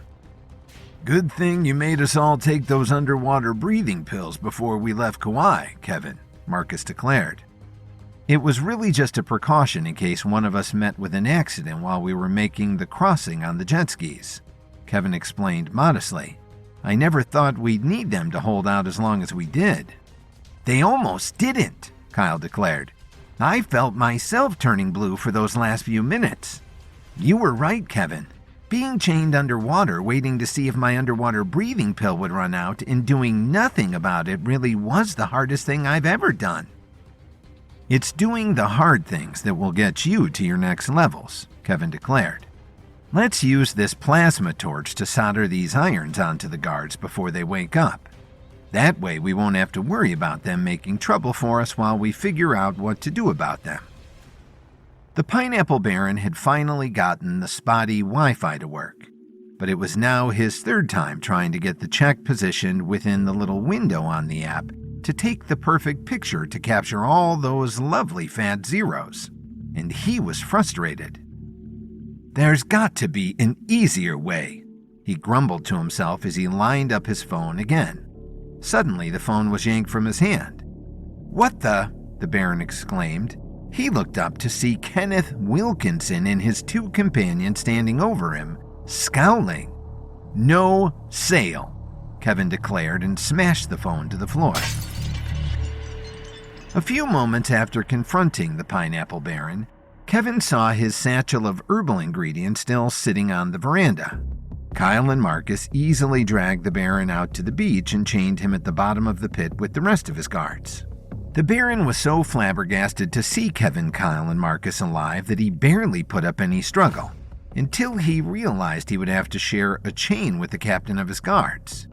"Good thing you made us all take those underwater breathing pills before we left Kauai, Kevin," Marcus declared. "It was really just a precaution in case one of us met with an accident while we were making the crossing on the jet skis," Kevin explained modestly. "I never thought we'd need them to hold out as long as we did." "They almost didn't," Kyle declared. "I felt myself turning blue for those last few minutes." "You were right, Kevin. Being chained underwater, waiting to see if my underwater breathing pill would run out, and doing nothing about it really was the hardest thing I've ever done." "It's doing the hard things that will get you to your next levels," Kevin declared. "Let's use this plasma torch to solder these irons onto the guards before they wake up. That way we won't have to worry about them making trouble for us while we figure out what to do about them." The Pineapple Baron had finally gotten the spotty Wi-Fi to work, but it was now his third time trying to get the check positioned within the little window on the app to take the perfect picture to capture all those lovely fat zeros, and he was frustrated. "There's got to be an easier way," he grumbled to himself as he lined up his phone again. Suddenly, the phone was yanked from his hand. "What the?" the Baron exclaimed. He looked up to see Kenneth Wilkinson and his two companions standing over him, scowling. "No sail," Kevin declared and smashed the phone to the floor. A few moments after confronting the Pineapple Baron, Kevin saw his satchel of herbal ingredients still sitting on the veranda. Kyle and Marcus easily dragged the Baron out to the beach and chained him at the bottom of the pit with the rest of his guards. The Baron was so flabbergasted to see Kevin, Kyle, and Marcus alive that he barely put up any struggle, until he realized he would have to share a chain with the captain of his guards.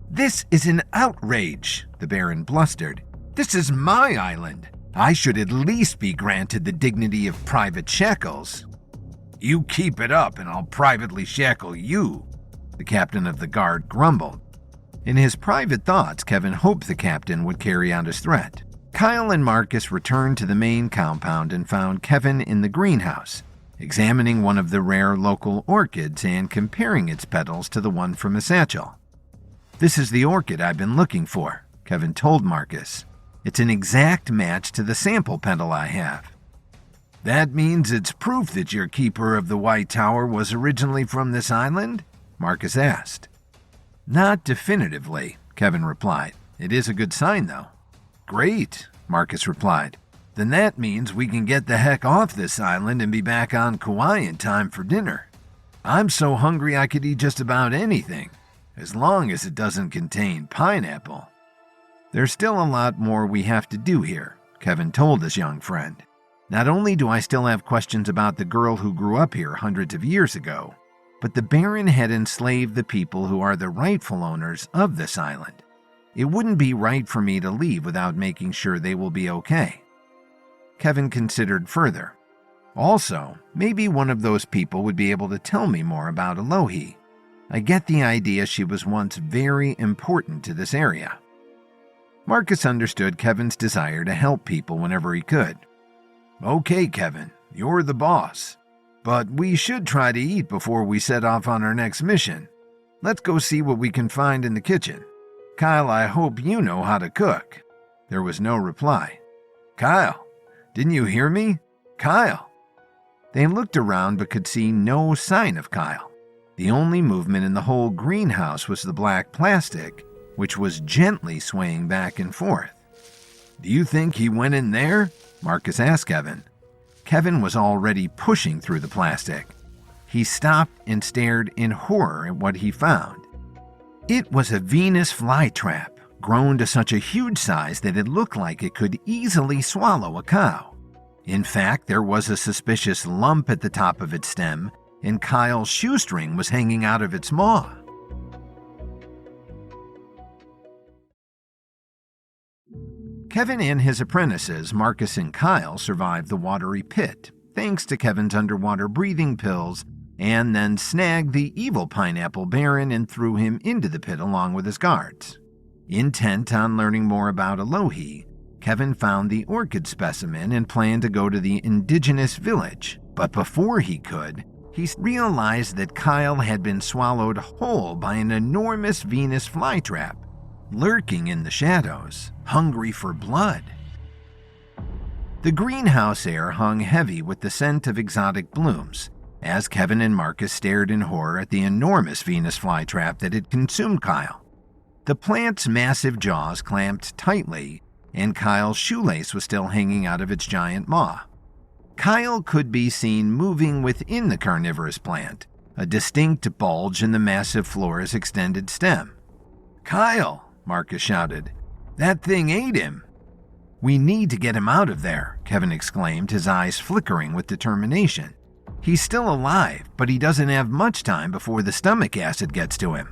"This is an outrage," the Baron blustered. "This is my island. I should at least be granted the dignity of private shackles." "You keep it up and I'll privately shackle you," the captain of the guard grumbled. In his private thoughts, Kevin hoped the captain would carry out his threat. Kyle and Marcus returned to the main compound and found Kevin in the greenhouse, examining one of the rare local orchids and comparing its petals to the one from his satchel. "This is the orchid I've been looking for," Kevin told Marcus. "It's an exact match to the sample petal I have." "That means it's proof that your keeper of the White Tower was originally from this island?" Marcus asked. "Not definitively," Kevin replied. "It is a good sign, though." "Great," Marcus replied. "Then that means we can get the heck off this island and be back on Kauai in time for dinner." I'm so hungry I could eat just about anything, as long as it doesn't contain pineapple. There's still a lot more we have to do here, Kevin told his young friend. Not only do I still have questions about the girl who grew up here hundreds of years ago, but the Baron had enslaved the people who are the rightful owners of this island. It wouldn't be right for me to leave without making sure they will be okay. Kevin considered further. Also, maybe one of those people would be able to tell me more about Alohi. I get the idea she was once very important to this area. Marcus understood Kevin's desire to help people whenever he could. Okay, Kevin, you're the boss. But we should try to eat before we set off on our next mission. Let's go see what we can find in the kitchen. Kyle, I hope you know how to cook. There was no reply. Kyle, didn't you hear me? Kyle. They looked around but could see no sign of Kyle. The only movement in the whole greenhouse was the black plastic, which was gently swaying back and forth. Do you think he went in there? Marcus asked Kevin. Kevin was already pushing through the plastic. He stopped and stared in horror at what he found. It was a Venus flytrap, grown to such a huge size that it looked like it could easily swallow a cow. In fact, there was a suspicious lump at the top of its stem, and Kyle's shoestring was hanging out of its maw. Kevin and his apprentices, Marcus and Kyle, survived the watery pit, thanks to Kevin's underwater breathing pills, and then snagged the evil Pineapple Baron and threw him into the pit along with his guards. Intent on learning more about Alohi, Kevin found the orchid specimen and planned to go to the indigenous village, but before he could, he realized that Kyle had been swallowed whole by an enormous Venus flytrap, lurking in the shadows, hungry for blood. The greenhouse air hung heavy with the scent of exotic blooms, as Kevin and Marcus stared in horror at the enormous Venus flytrap that had consumed Kyle. The plant's massive jaws clamped tightly, and Kyle's shoelace was still hanging out of its giant maw. Kyle could be seen moving within the carnivorous plant, a distinct bulge in the massive flora's extended stem. "Kyle!" Marcus shouted. "That thing ate him!" "We need to get him out of there," Kevin exclaimed, his eyes flickering with determination. "He's still alive, but he doesn't have much time before the stomach acid gets to him."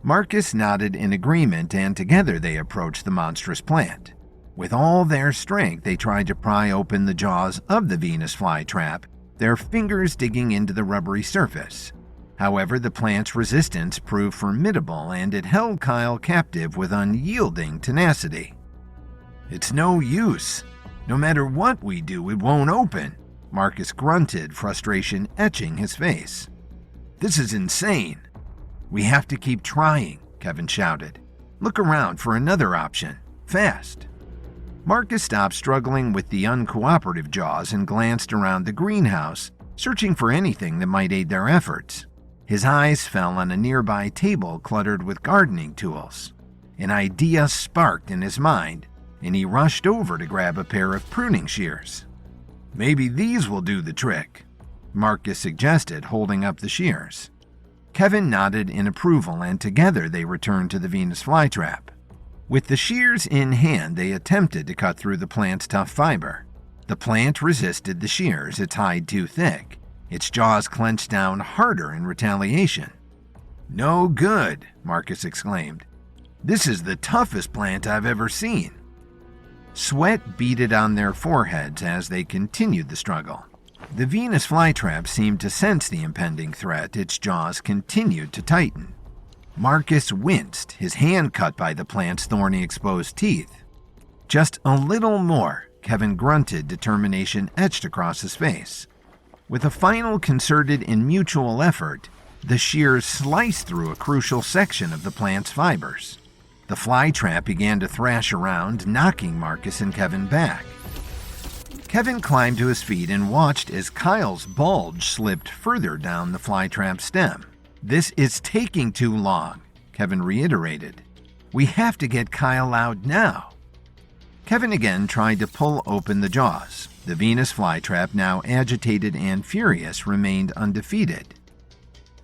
Marcus nodded in agreement, and together they approached the monstrous plant. With all their strength, they tried to pry open the jaws of the Venus flytrap, their fingers digging into the rubbery surface. However, the plant's resistance proved formidable, and it held Kyle captive with unyielding tenacity. "It's no use. No matter what we do, it won't open," Marcus grunted, frustration etching his face. "This is insane." "We have to keep trying," Kevin shouted. "Look around for another option. Fast." Marcus stopped struggling with the uncooperative jaws and glanced around the greenhouse, searching for anything that might aid their efforts. His eyes fell on a nearby table cluttered with gardening tools. An idea sparked in his mind, and he rushed over to grab a pair of pruning shears. "Maybe these will do the trick," Marcus suggested, holding up the shears. Kevin nodded in approval, and together they returned to the Venus flytrap. With the shears in hand, they attempted to cut through the plant's tough fiber. The plant resisted the shears, its hide too thick. Its jaws clenched down harder in retaliation. "No good," Marcus exclaimed. "This is the toughest plant I've ever seen." Sweat beaded on their foreheads as they continued the struggle. The Venus flytrap seemed to sense the impending threat. Its jaws continued to tighten. Marcus winced, his hand cut by the plant's thorny exposed teeth. "Just a little more," Kevin grunted, determination etched across his face. With a final concerted and mutual effort, the shears sliced through a crucial section of the plant's fibers. The flytrap began to thrash around, knocking Marcus and Kevin back. Kevin climbed to his feet and watched as Kyle's bulge slipped further down the flytrap stem. "This is taking too long," Kevin reiterated. "We have to get Kyle out now." Kevin again tried to pull open the jaws. The Venus flytrap, now agitated and furious, remained undefeated.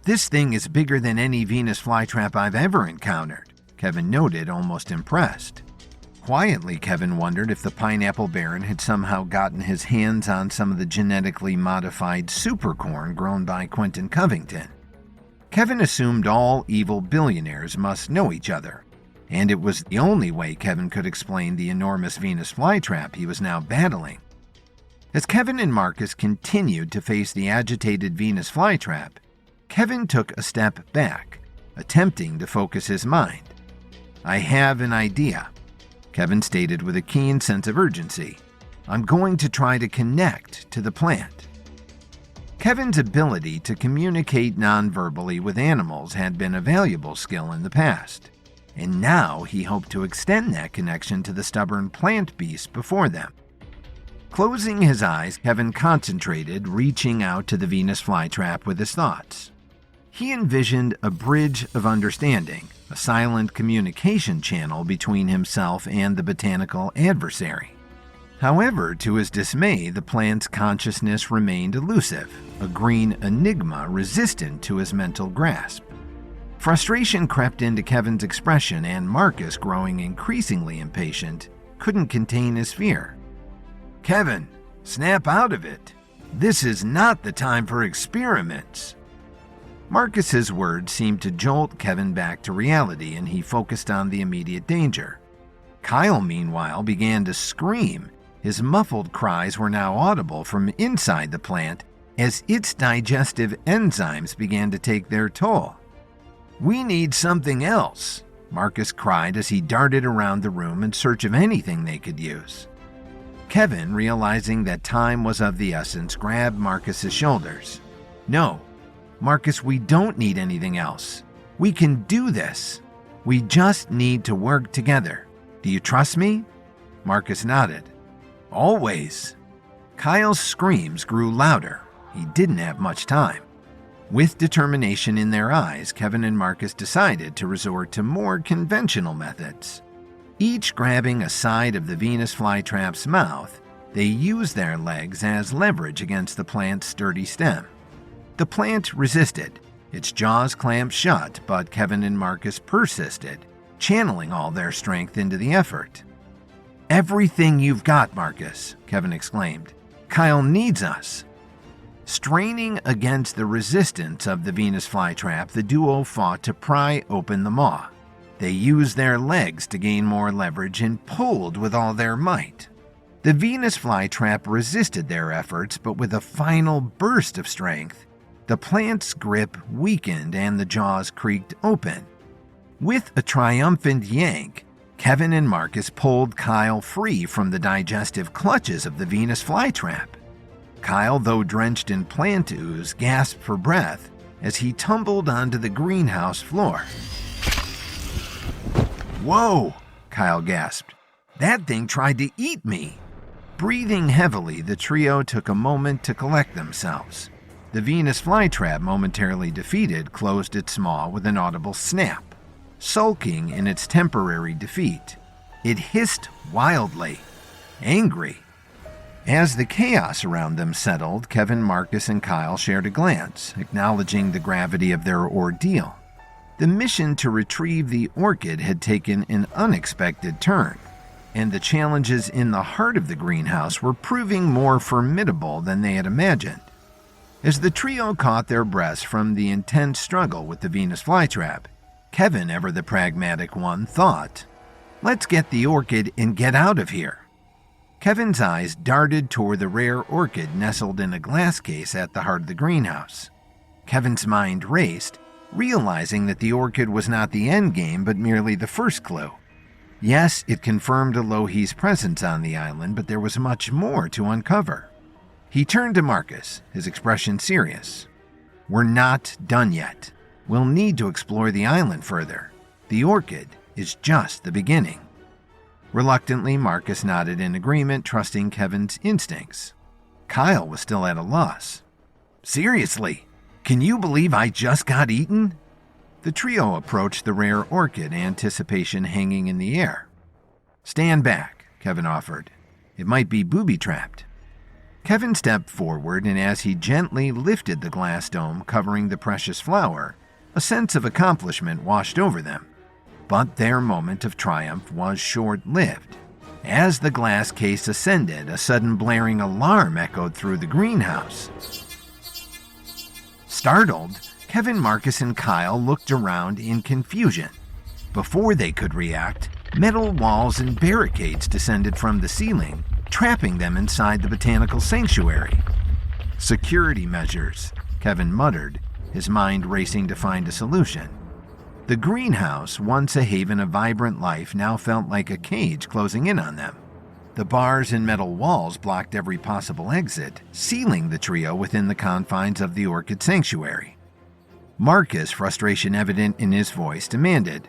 "This thing is bigger than any Venus flytrap I've ever encountered," Kevin noted, almost impressed. Quietly, Kevin wondered if the Pineapple Baron had somehow gotten his hands on some of the genetically modified supercorn grown by Quentin Covington. Kevin assumed all evil billionaires must know each other, and it was the only way Kevin could explain the enormous Venus flytrap he was now battling. As Kevin and Marcus continued to face the agitated Venus flytrap, Kevin took a step back, attempting to focus his mind. "I have an idea," Kevin stated with a keen sense of urgency. "I'm going to try to connect to the plant." Kevin's ability to communicate non-verbally with animals had been a valuable skill in the past, and now he hoped to extend that connection to the stubborn plant beast before them. Closing his eyes, Kevin concentrated, reaching out to the Venus flytrap with his thoughts. He envisioned a bridge of understanding, a silent communication channel between himself and the botanical adversary. However, to his dismay, the plant's consciousness remained elusive, a green enigma resistant to his mental grasp. Frustration crept into Kevin's expression, and Marcus, growing increasingly impatient, couldn't contain his fear. "Kevin, snap out of it. This is not the time for experiments." Marcus's words seemed to jolt Kevin back to reality, and he focused on the immediate danger. Kyle, meanwhile, began to scream. His muffled cries were now audible from inside the plant as its digestive enzymes began to take their toll. "We need something else," Marcus cried as he darted around the room in search of anything they could use. Kevin, realizing that time was of the essence, grabbed Marcus's shoulders. "No, Marcus, we don't need anything else. We can do this. We just need to work together. Do you trust me?" Marcus nodded. "Always." Kyle's screams grew louder. He didn't have much time. With determination in their eyes, Kevin and Marcus decided to resort to more conventional methods. Each grabbing a side of the Venus flytrap's mouth, they used their legs as leverage against the plant's sturdy stem. The plant resisted. Its jaws clamped shut, but Kevin and Marcus persisted, channeling all their strength into the effort. "Everything you've got, Marcus," Kevin exclaimed. "Kyle needs us." Straining against the resistance of the Venus flytrap, the duo fought to pry open the maw. They used their legs to gain more leverage and pulled with all their might. The Venus flytrap resisted their efforts, but with a final burst of strength, the plant's grip weakened and the jaws creaked open. With a triumphant yank, Kevin and Marcus pulled Kyle free from the digestive clutches of the Venus flytrap. Kyle, though drenched in plant ooze, gasped for breath as he tumbled onto the greenhouse floor. "Whoa!" Kyle gasped. "That thing tried to eat me!" Breathing heavily, the trio took a moment to collect themselves. The Venus flytrap, momentarily defeated, closed its maw with an audible snap. Sulking in its temporary defeat, it hissed wildly, angry. As the chaos around them settled, Kevin, Marcus, and Kyle shared a glance, acknowledging the gravity of their ordeal. The mission to retrieve the orchid had taken an unexpected turn, and the challenges in the heart of the greenhouse were proving more formidable than they had imagined. As the trio caught their breaths from the intense struggle with the Venus flytrap, Kevin, ever the pragmatic one, thought, "Let's get the orchid and get out of here." Kevin's eyes darted toward the rare orchid nestled in a glass case at the heart of the greenhouse. Kevin's mind raced, realizing that the orchid was not the end game but merely the first clue. Yes, it confirmed Elohie's presence on the island, but there was much more to uncover. He turned to Marcus, his expression serious. "We're not done yet. We'll need to explore the island further. The orchid is just the beginning." Reluctantly, Marcus nodded in agreement, trusting Kevin's instincts. Kyle was still at a loss. "Seriously, can you believe I just got eaten?" The trio approached the rare orchid, anticipation hanging in the air. "Stand back," Kevin offered. "It might be booby-trapped." Kevin stepped forward, and as he gently lifted the glass dome covering the precious flower, a sense of accomplishment washed over them. But their moment of triumph was short-lived. As the glass case ascended, a sudden blaring alarm echoed through the greenhouse. Startled, Kevin, Marcus, and Kyle looked around in confusion. Before they could react, metal walls and barricades descended from the ceiling, trapping them inside the botanical sanctuary. "Security measures," Kevin muttered, his mind racing to find a solution. The greenhouse, once a haven of vibrant life, now felt like a cage closing in on them. The bars and metal walls blocked every possible exit, sealing the trio within the confines of the orchid sanctuary. Marcus, frustration evident in his voice, demanded,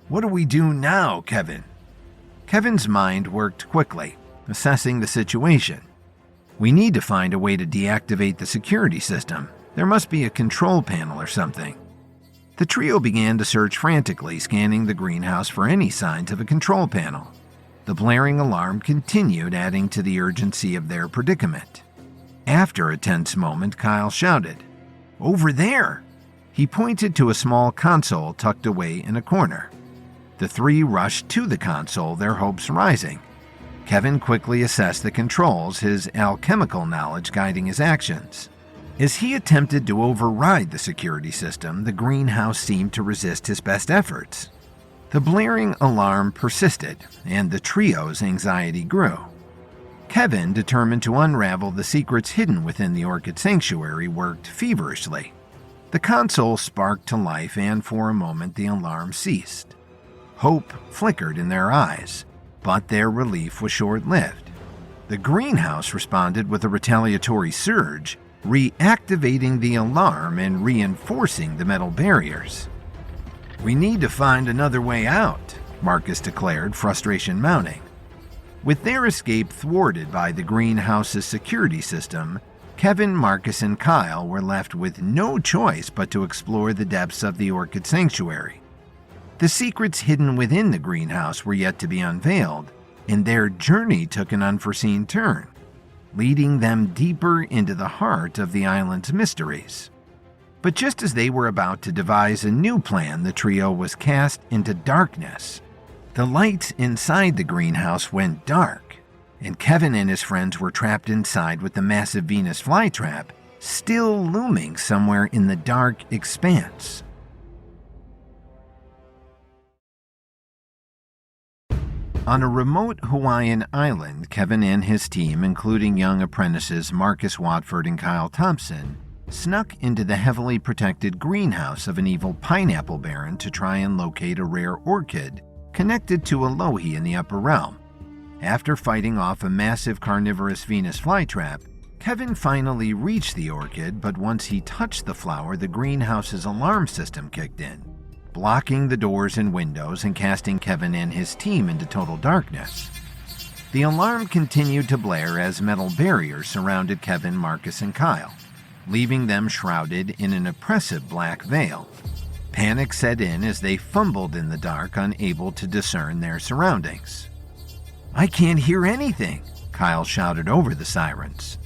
"What do we do now, Kevin?" Kevin's mind worked quickly, assessing the situation. "We need to find a way to deactivate the security system. There must be a control panel or something." The trio began to search frantically, scanning the greenhouse for any signs of a control panel. The blaring alarm continued, adding to the urgency of their predicament. After a tense moment, Kyle shouted, "Over there!" He pointed to a small console tucked away in a corner. The three rushed to the console, their hopes rising. Kevin quickly assessed the controls, his alchemical knowledge guiding his actions. As he attempted to override the security system, the greenhouse seemed to resist his best efforts. The blaring alarm persisted, and the trio's anxiety grew. Kevin, determined to unravel the secrets hidden within the orchid sanctuary, worked feverishly. The console sparked to life, and for a moment the alarm ceased. Hope flickered in their eyes, but their relief was short-lived. The greenhouse responded with a retaliatory surge, reactivating the alarm and reinforcing the metal barriers. "We need to find another way out," Marcus declared, frustration mounting. With their escape thwarted by the greenhouse's security system, Kevin, Marcus, and Kyle were left with no choice but to explore the depths of the orchid sanctuary. The secrets hidden within the greenhouse were yet to be unveiled, and their journey took an unforeseen turn, leading them deeper into the heart of the island's mysteries. But just as they were about to devise a new plan, the trio was cast into darkness. The lights inside the greenhouse went dark, and Kevin and his friends were trapped inside with the massive Venus flytrap still looming somewhere in the dark expanse. On a remote Hawaiian island, Kevin and his team, including young apprentices Marcus Watford and Kyle Thompson, snuck into the heavily protected greenhouse of an evil pineapple baron to try and locate a rare orchid connected to a lohi in the upper realm. After fighting off a massive carnivorous Venus flytrap, Kevin finally reached the orchid, but once he touched the flower, the greenhouse's alarm system kicked in, blocking the doors and windows and casting Kevin and his team into total darkness. The alarm continued to blare as metal barriers surrounded Kevin, Marcus, and Kyle, leaving them shrouded in an oppressive black veil. Panic set in as they fumbled in the dark, unable to discern their surroundings. "I can't hear anything," Kyle shouted over the sirens.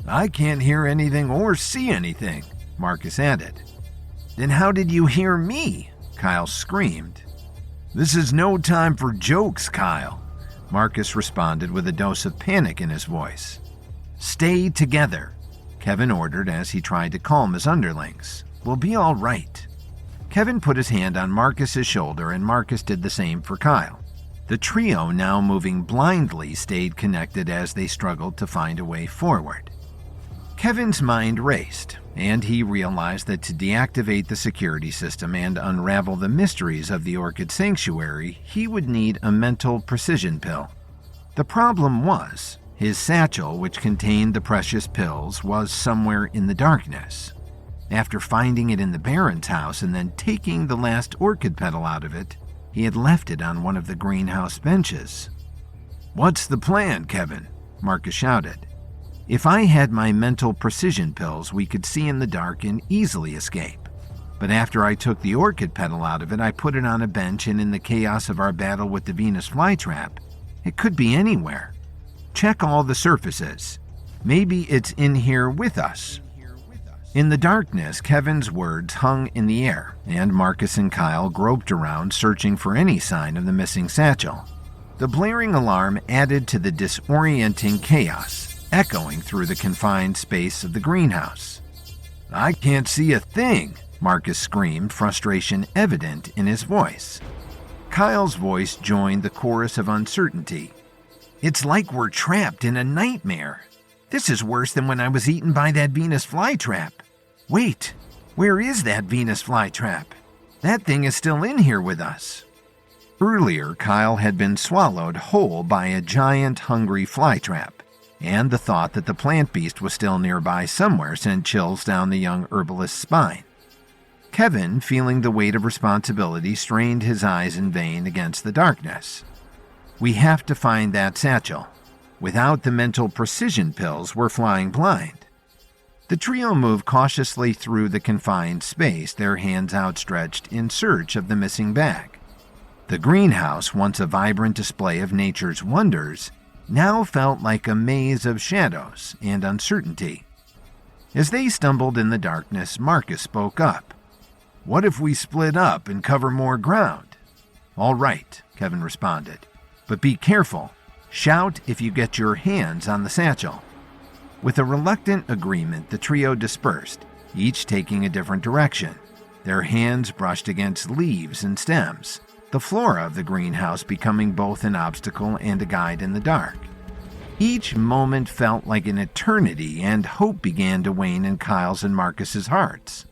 "I can't hear anything or see anything," Marcus added. "Then how did you hear me?" Kyle screamed. "This is no time for jokes, Kyle," Marcus responded with a dose of panic in his voice. "Stay together," Kevin ordered as he tried to calm his underlings. "We'll be all right." Kevin put his hand on Marcus's shoulder, and Marcus did the same for Kyle. The trio, now moving blindly, stayed connected as they struggled to find a way forward. Kevin's mind raced, and he realized that to deactivate the security system and unravel the mysteries of the orchid sanctuary, he would need a mental precision pill. The problem was, his satchel, which contained the precious pills, was somewhere in the darkness. After finding it in the Baron's house and then taking the last orchid petal out of it, he had left it on one of the greenhouse benches. "What's the plan, Kevin?" Marcus shouted. "If I had my mental precision pills, we could see in the dark and easily escape. But after I took the orchid petal out of it, I put it on a bench, and in the chaos of our battle with the Venus flytrap, it could be anywhere. Check all the surfaces. Maybe it's in here with us. In the darkness, Kevin's words hung in the air, and Marcus and Kyle groped around searching for any sign of the missing satchel. The blaring alarm added to the disorienting chaos, echoing through the confined space of the greenhouse. "I can't see a thing," Marcus screamed, frustration evident in his voice. Kyle's voice joined the chorus of uncertainty. "It's like we're trapped in a nightmare. This is worse than when I was eaten by that Venus flytrap. Wait, where is that Venus flytrap? That thing is still in here with us." Earlier, Kyle had been swallowed whole by a giant, hungry flytrap, and the thought that the plant beast was still nearby somewhere sent chills down the young herbalist's spine. Kevin, feeling the weight of responsibility, strained his eyes in vain against the darkness. "We have to find that satchel. Without the mental precision pills, we're flying blind." The trio moved cautiously through the confined space, their hands outstretched in search of the missing bag. The greenhouse, once a vibrant display of nature's wonders, now felt like a maze of shadows and uncertainty. As they stumbled in the darkness, Marcus spoke up. "What if we split up and cover more ground?" "All right," Kevin responded. "But be careful. Shout if you get your hands on the satchel." With a reluctant agreement, the trio dispersed, each taking a different direction. Their hands brushed against leaves and stems, the flora of the greenhouse becoming both an obstacle and a guide in the dark. Each moment felt like an eternity, and hope began to wane in Kyle's and Marcus's hearts.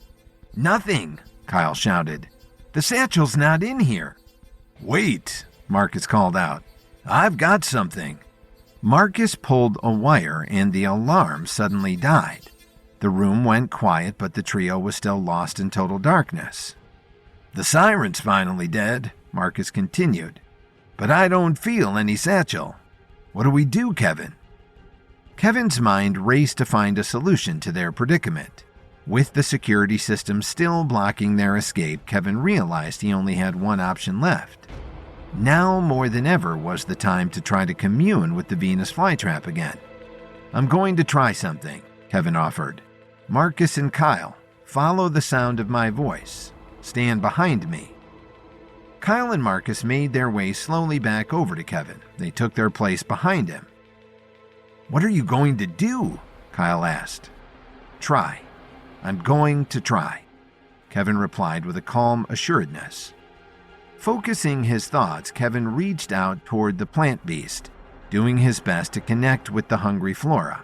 "Nothing!" Kyle shouted. "The satchel's not in here." "Wait," Marcus called out. "I've got something." Marcus pulled a wire and the alarm suddenly died. The room went quiet, but the trio was still lost in total darkness. "The siren's finally dead," Marcus continued. "But I don't feel any satchel. What do we do, Kevin?" Kevin's mind raced to find a solution to their predicament. With the security system still blocking their escape, Kevin realized he only had one option left. Now more than ever was the time to try to commune with the Venus flytrap again. "I'm going to try something," Kevin offered. "Marcus and Kyle, follow the sound of my voice. Stand behind me." Kyle and Marcus made their way slowly back over to Kevin. They took their place behind him. "What are you going to do?" Kyle asked. "Try. I'm going to try," Kevin replied with a calm assuredness. Focusing his thoughts, Kevin reached out toward the plant beast, doing his best to connect with the hungry flora.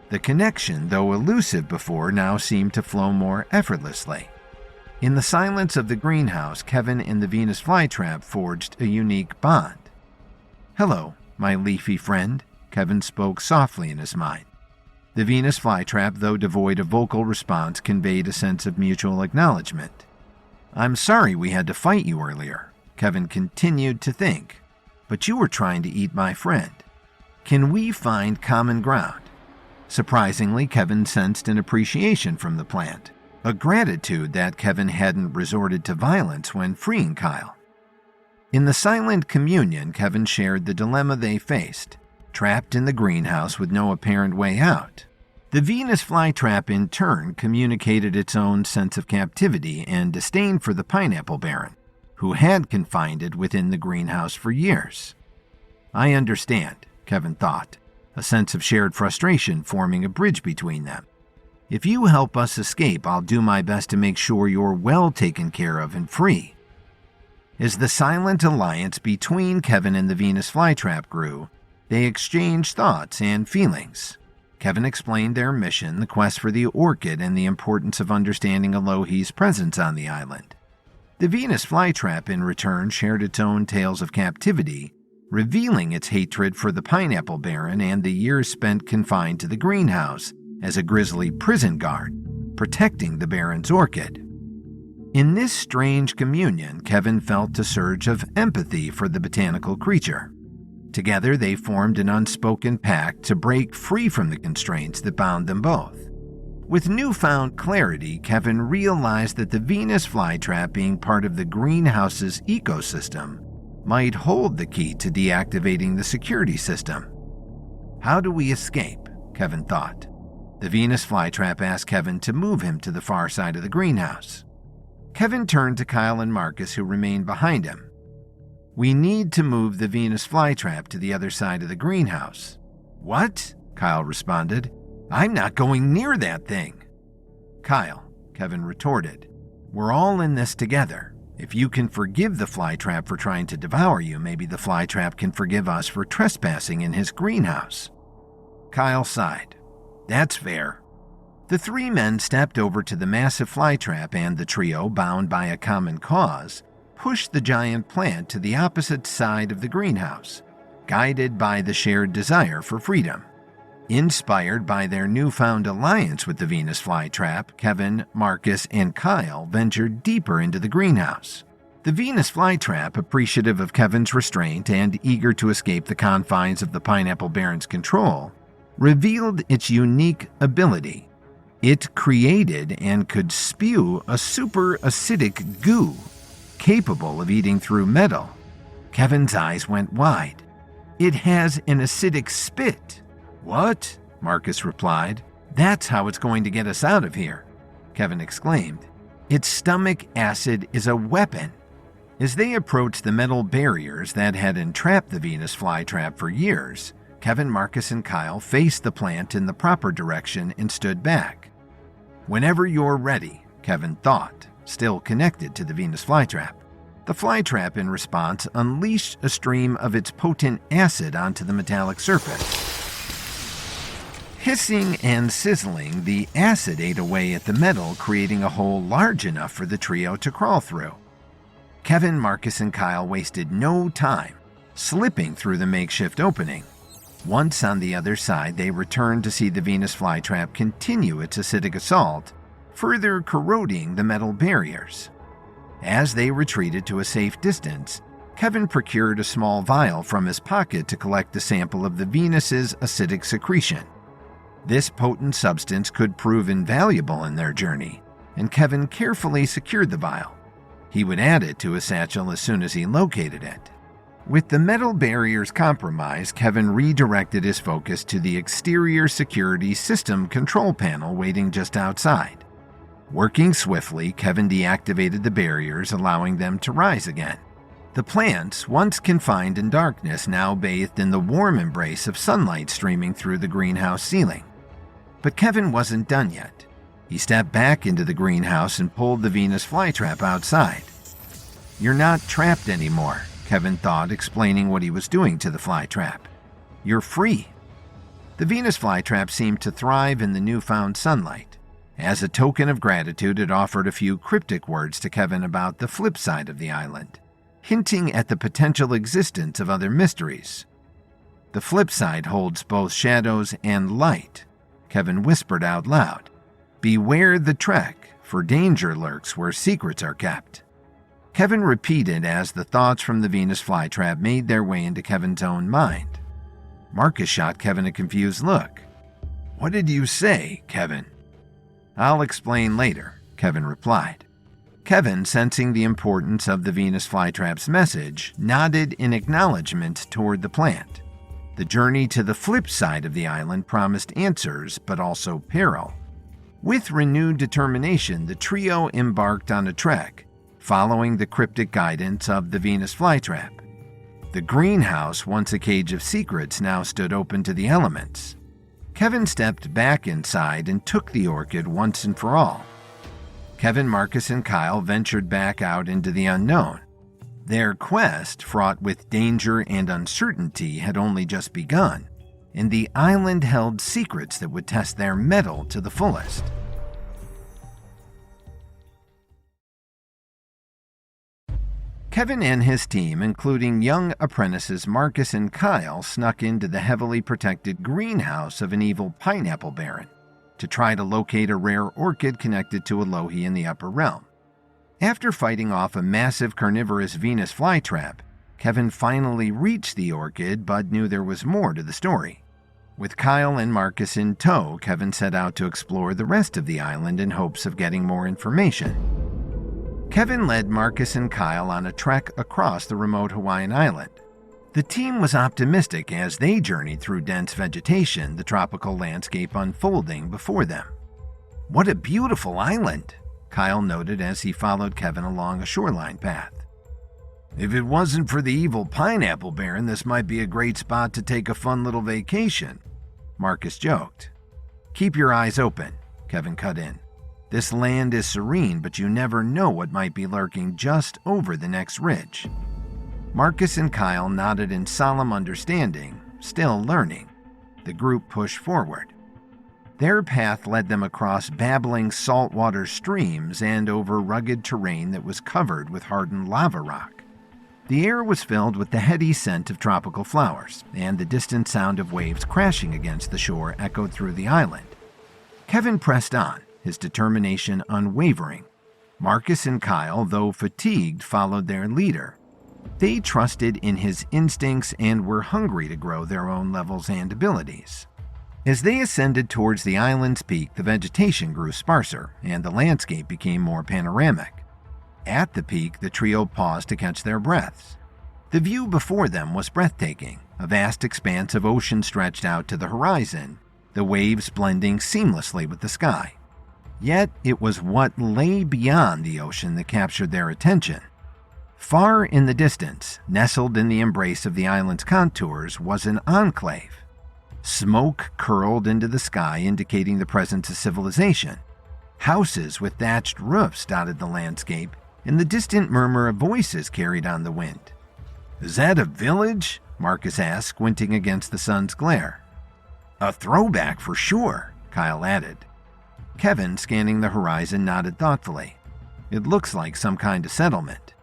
The connection, though elusive before, now seemed to flow more effortlessly. In the silence of the greenhouse, Kevin and the Venus flytrap forged a unique bond. "Hello, my leafy friend," Kevin spoke softly in his mind. The Venus flytrap, though devoid of vocal response, conveyed a sense of mutual acknowledgement. "I'm sorry we had to fight you earlier," Kevin continued to think, "but you were trying to eat my friend. Can we find common ground?" Surprisingly, Kevin sensed an appreciation from the plant, a gratitude that Kevin hadn't resorted to violence when freeing Kyle. In the silent communion, Kevin shared the dilemma they faced, trapped in the greenhouse with no apparent way out. The Venus flytrap, in turn, communicated its own sense of captivity and disdain for the pineapple baron, who had confined it within the greenhouse for years. "I understand," Kevin thought, a sense of shared frustration forming a bridge between them. "If you help us escape, I'll do my best to make sure you're well taken care of and free." As the silent alliance between Kevin and the Venus flytrap grew, they exchanged thoughts and feelings. Kevin explained their mission, the quest for the orchid, and the importance of understanding Alohi's presence on the island. The Venus flytrap, in return, shared its own tales of captivity, revealing its hatred for the pineapple baron and the years spent confined to the greenhouse as a grisly prison guard, protecting the baron's orchid. In this strange communion, Kevin felt a surge of empathy for the botanical creature. Together, they formed an unspoken pact to break free from the constraints that bound them both. With newfound clarity, Kevin realized that the Venus flytrap, being part of the greenhouse's ecosystem, might hold the key to deactivating the security system. "How do we escape?" Kevin thought. The Venus flytrap asked Kevin to move him to the far side of the greenhouse. Kevin turned to Kyle and Marcus, who remained behind him. "We need to move the Venus flytrap to the other side of the greenhouse." "What?" Kyle responded. "I'm not going near that thing." "Kyle," Kevin retorted, "we're all in this together. If you can forgive the flytrap for trying to devour you, maybe the flytrap can forgive us for trespassing in his greenhouse." Kyle sighed. "That's fair." The three men stepped over to the massive flytrap, and the trio, bound by a common cause, pushed the giant plant to the opposite side of the greenhouse, guided by the shared desire for freedom. Inspired by their newfound alliance with the Venus flytrap, Kevin, Marcus, and Kyle ventured deeper into the greenhouse. The Venus flytrap, appreciative of Kevin's restraint and eager to escape the confines of the Pineapple Baron's control, revealed its unique ability. It created and could spew a super acidic goo, capable of eating through metal. Kevin's eyes went wide. "It has an acidic spit." "What?" Marcus replied. "That's how it's going to get us out of here," Kevin exclaimed. "Its stomach acid is a weapon." As they approached the metal barriers that had entrapped the Venus flytrap for years, Kevin, Marcus, and Kyle faced the plant in the proper direction and stood back. "Whenever you're ready," Kevin thought, still connected to the Venus flytrap. The flytrap, in response, unleashed a stream of its potent acid onto the metallic surface. Hissing and sizzling, the acid ate away at the metal, creating a hole large enough for the trio to crawl through. Kevin, Marcus, and Kyle wasted no time, slipping through the makeshift opening. Once on the other side, they returned to see the Venus flytrap continue its acidic assault, further corroding the metal barriers. As they retreated to a safe distance, Kevin procured a small vial from his pocket to collect a sample of the Venus's acidic secretion. This potent substance could prove invaluable in their journey, and Kevin carefully secured the vial. He would add it to his satchel as soon as he located it. With the metal barriers compromised, Kevin redirected his focus to the exterior security system control panel waiting just outside. Working swiftly, Kevin deactivated the barriers, allowing them to rise again. The plants, once confined in darkness, now bathed in the warm embrace of sunlight streaming through the greenhouse ceiling. But Kevin wasn't done yet. He stepped back into the greenhouse and pulled the Venus flytrap outside. "You're not trapped anymore," Kevin thought, explaining what he was doing to the flytrap. "You're free." The Venus flytrap seemed to thrive in the newfound sunlight. As a token of gratitude, it offered a few cryptic words to Kevin about the flip side of the island, hinting at the potential existence of other mysteries. "The flip side holds both shadows and light," Kevin whispered out loud. "Beware the trek, for danger lurks where secrets are kept." Kevin repeated as the thoughts from the Venus flytrap made their way into Kevin's own mind. Marcus shot Kevin a confused look. "What did you say, Kevin?" "I'll explain later," Kevin replied. Kevin, sensing the importance of the Venus flytrap's message, nodded in acknowledgement toward the plant. The journey to the flip side of the island promised answers, but also peril. With renewed determination, the trio embarked on a trek, following the cryptic guidance of the Venus flytrap. The greenhouse, once a cage of secrets, now stood open to the elements. Kevin stepped back inside and took the orchid once and for all. Kevin, Marcus, and Kyle ventured back out into the unknown. Their quest, fraught with danger and uncertainty, had only just begun, and the island held secrets that would test their mettle to the fullest. Kevin and his team, including young apprentices Marcus and Kyle, snuck into the heavily protected greenhouse of an evil Pineapple Baron to try to locate a rare orchid connected to a Lohi in the upper realm. After fighting off a massive carnivorous Venus flytrap, Kevin finally reached the orchid, but knew there was more to the story. With Kyle and Marcus in tow, Kevin set out to explore the rest of the island in hopes of getting more information. Kevin led Marcus and Kyle on a trek across the remote Hawaiian island. The team was optimistic as they journeyed through dense vegetation, the tropical landscape unfolding before them. "What a beautiful island," Kyle noted as he followed Kevin along a shoreline path. "If it wasn't for the evil pineapple baron, this might be a great spot to take a fun little vacation," Marcus joked. "Keep your eyes open," Kevin cut in. "This land is serene, but you never know what might be lurking just over the next ridge." Marcus and Kyle nodded in solemn understanding, still learning. The group pushed forward. Their path led them across babbling saltwater streams and over rugged terrain that was covered with hardened lava rock. The air was filled with the heady scent of tropical flowers, and the distant sound of waves crashing against the shore echoed through the island. Kevin pressed on, his determination unwavering. Marcus and Kyle, though fatigued, followed their leader. They trusted in his instincts and were hungry to grow their own levels and abilities. As they ascended towards the island's peak, the vegetation grew sparser, and the landscape became more panoramic. At the peak, the trio paused to catch their breaths. The view before them was breathtaking. A vast expanse of ocean stretched out to the horizon, the waves blending seamlessly with the sky. Yet it was what lay beyond the ocean that captured their attention. Far in the distance, nestled in the embrace of the island's contours, was an enclave. Smoke curled into the sky, indicating the presence of civilization. Houses with thatched roofs dotted the landscape, and the distant murmur of voices carried on the wind. "Is that a village?" Marcus asked, squinting against the sun's glare. "A throwback for sure," Kyle added. Kevin, scanning the horizon, nodded thoughtfully. "It looks like some kind of settlement."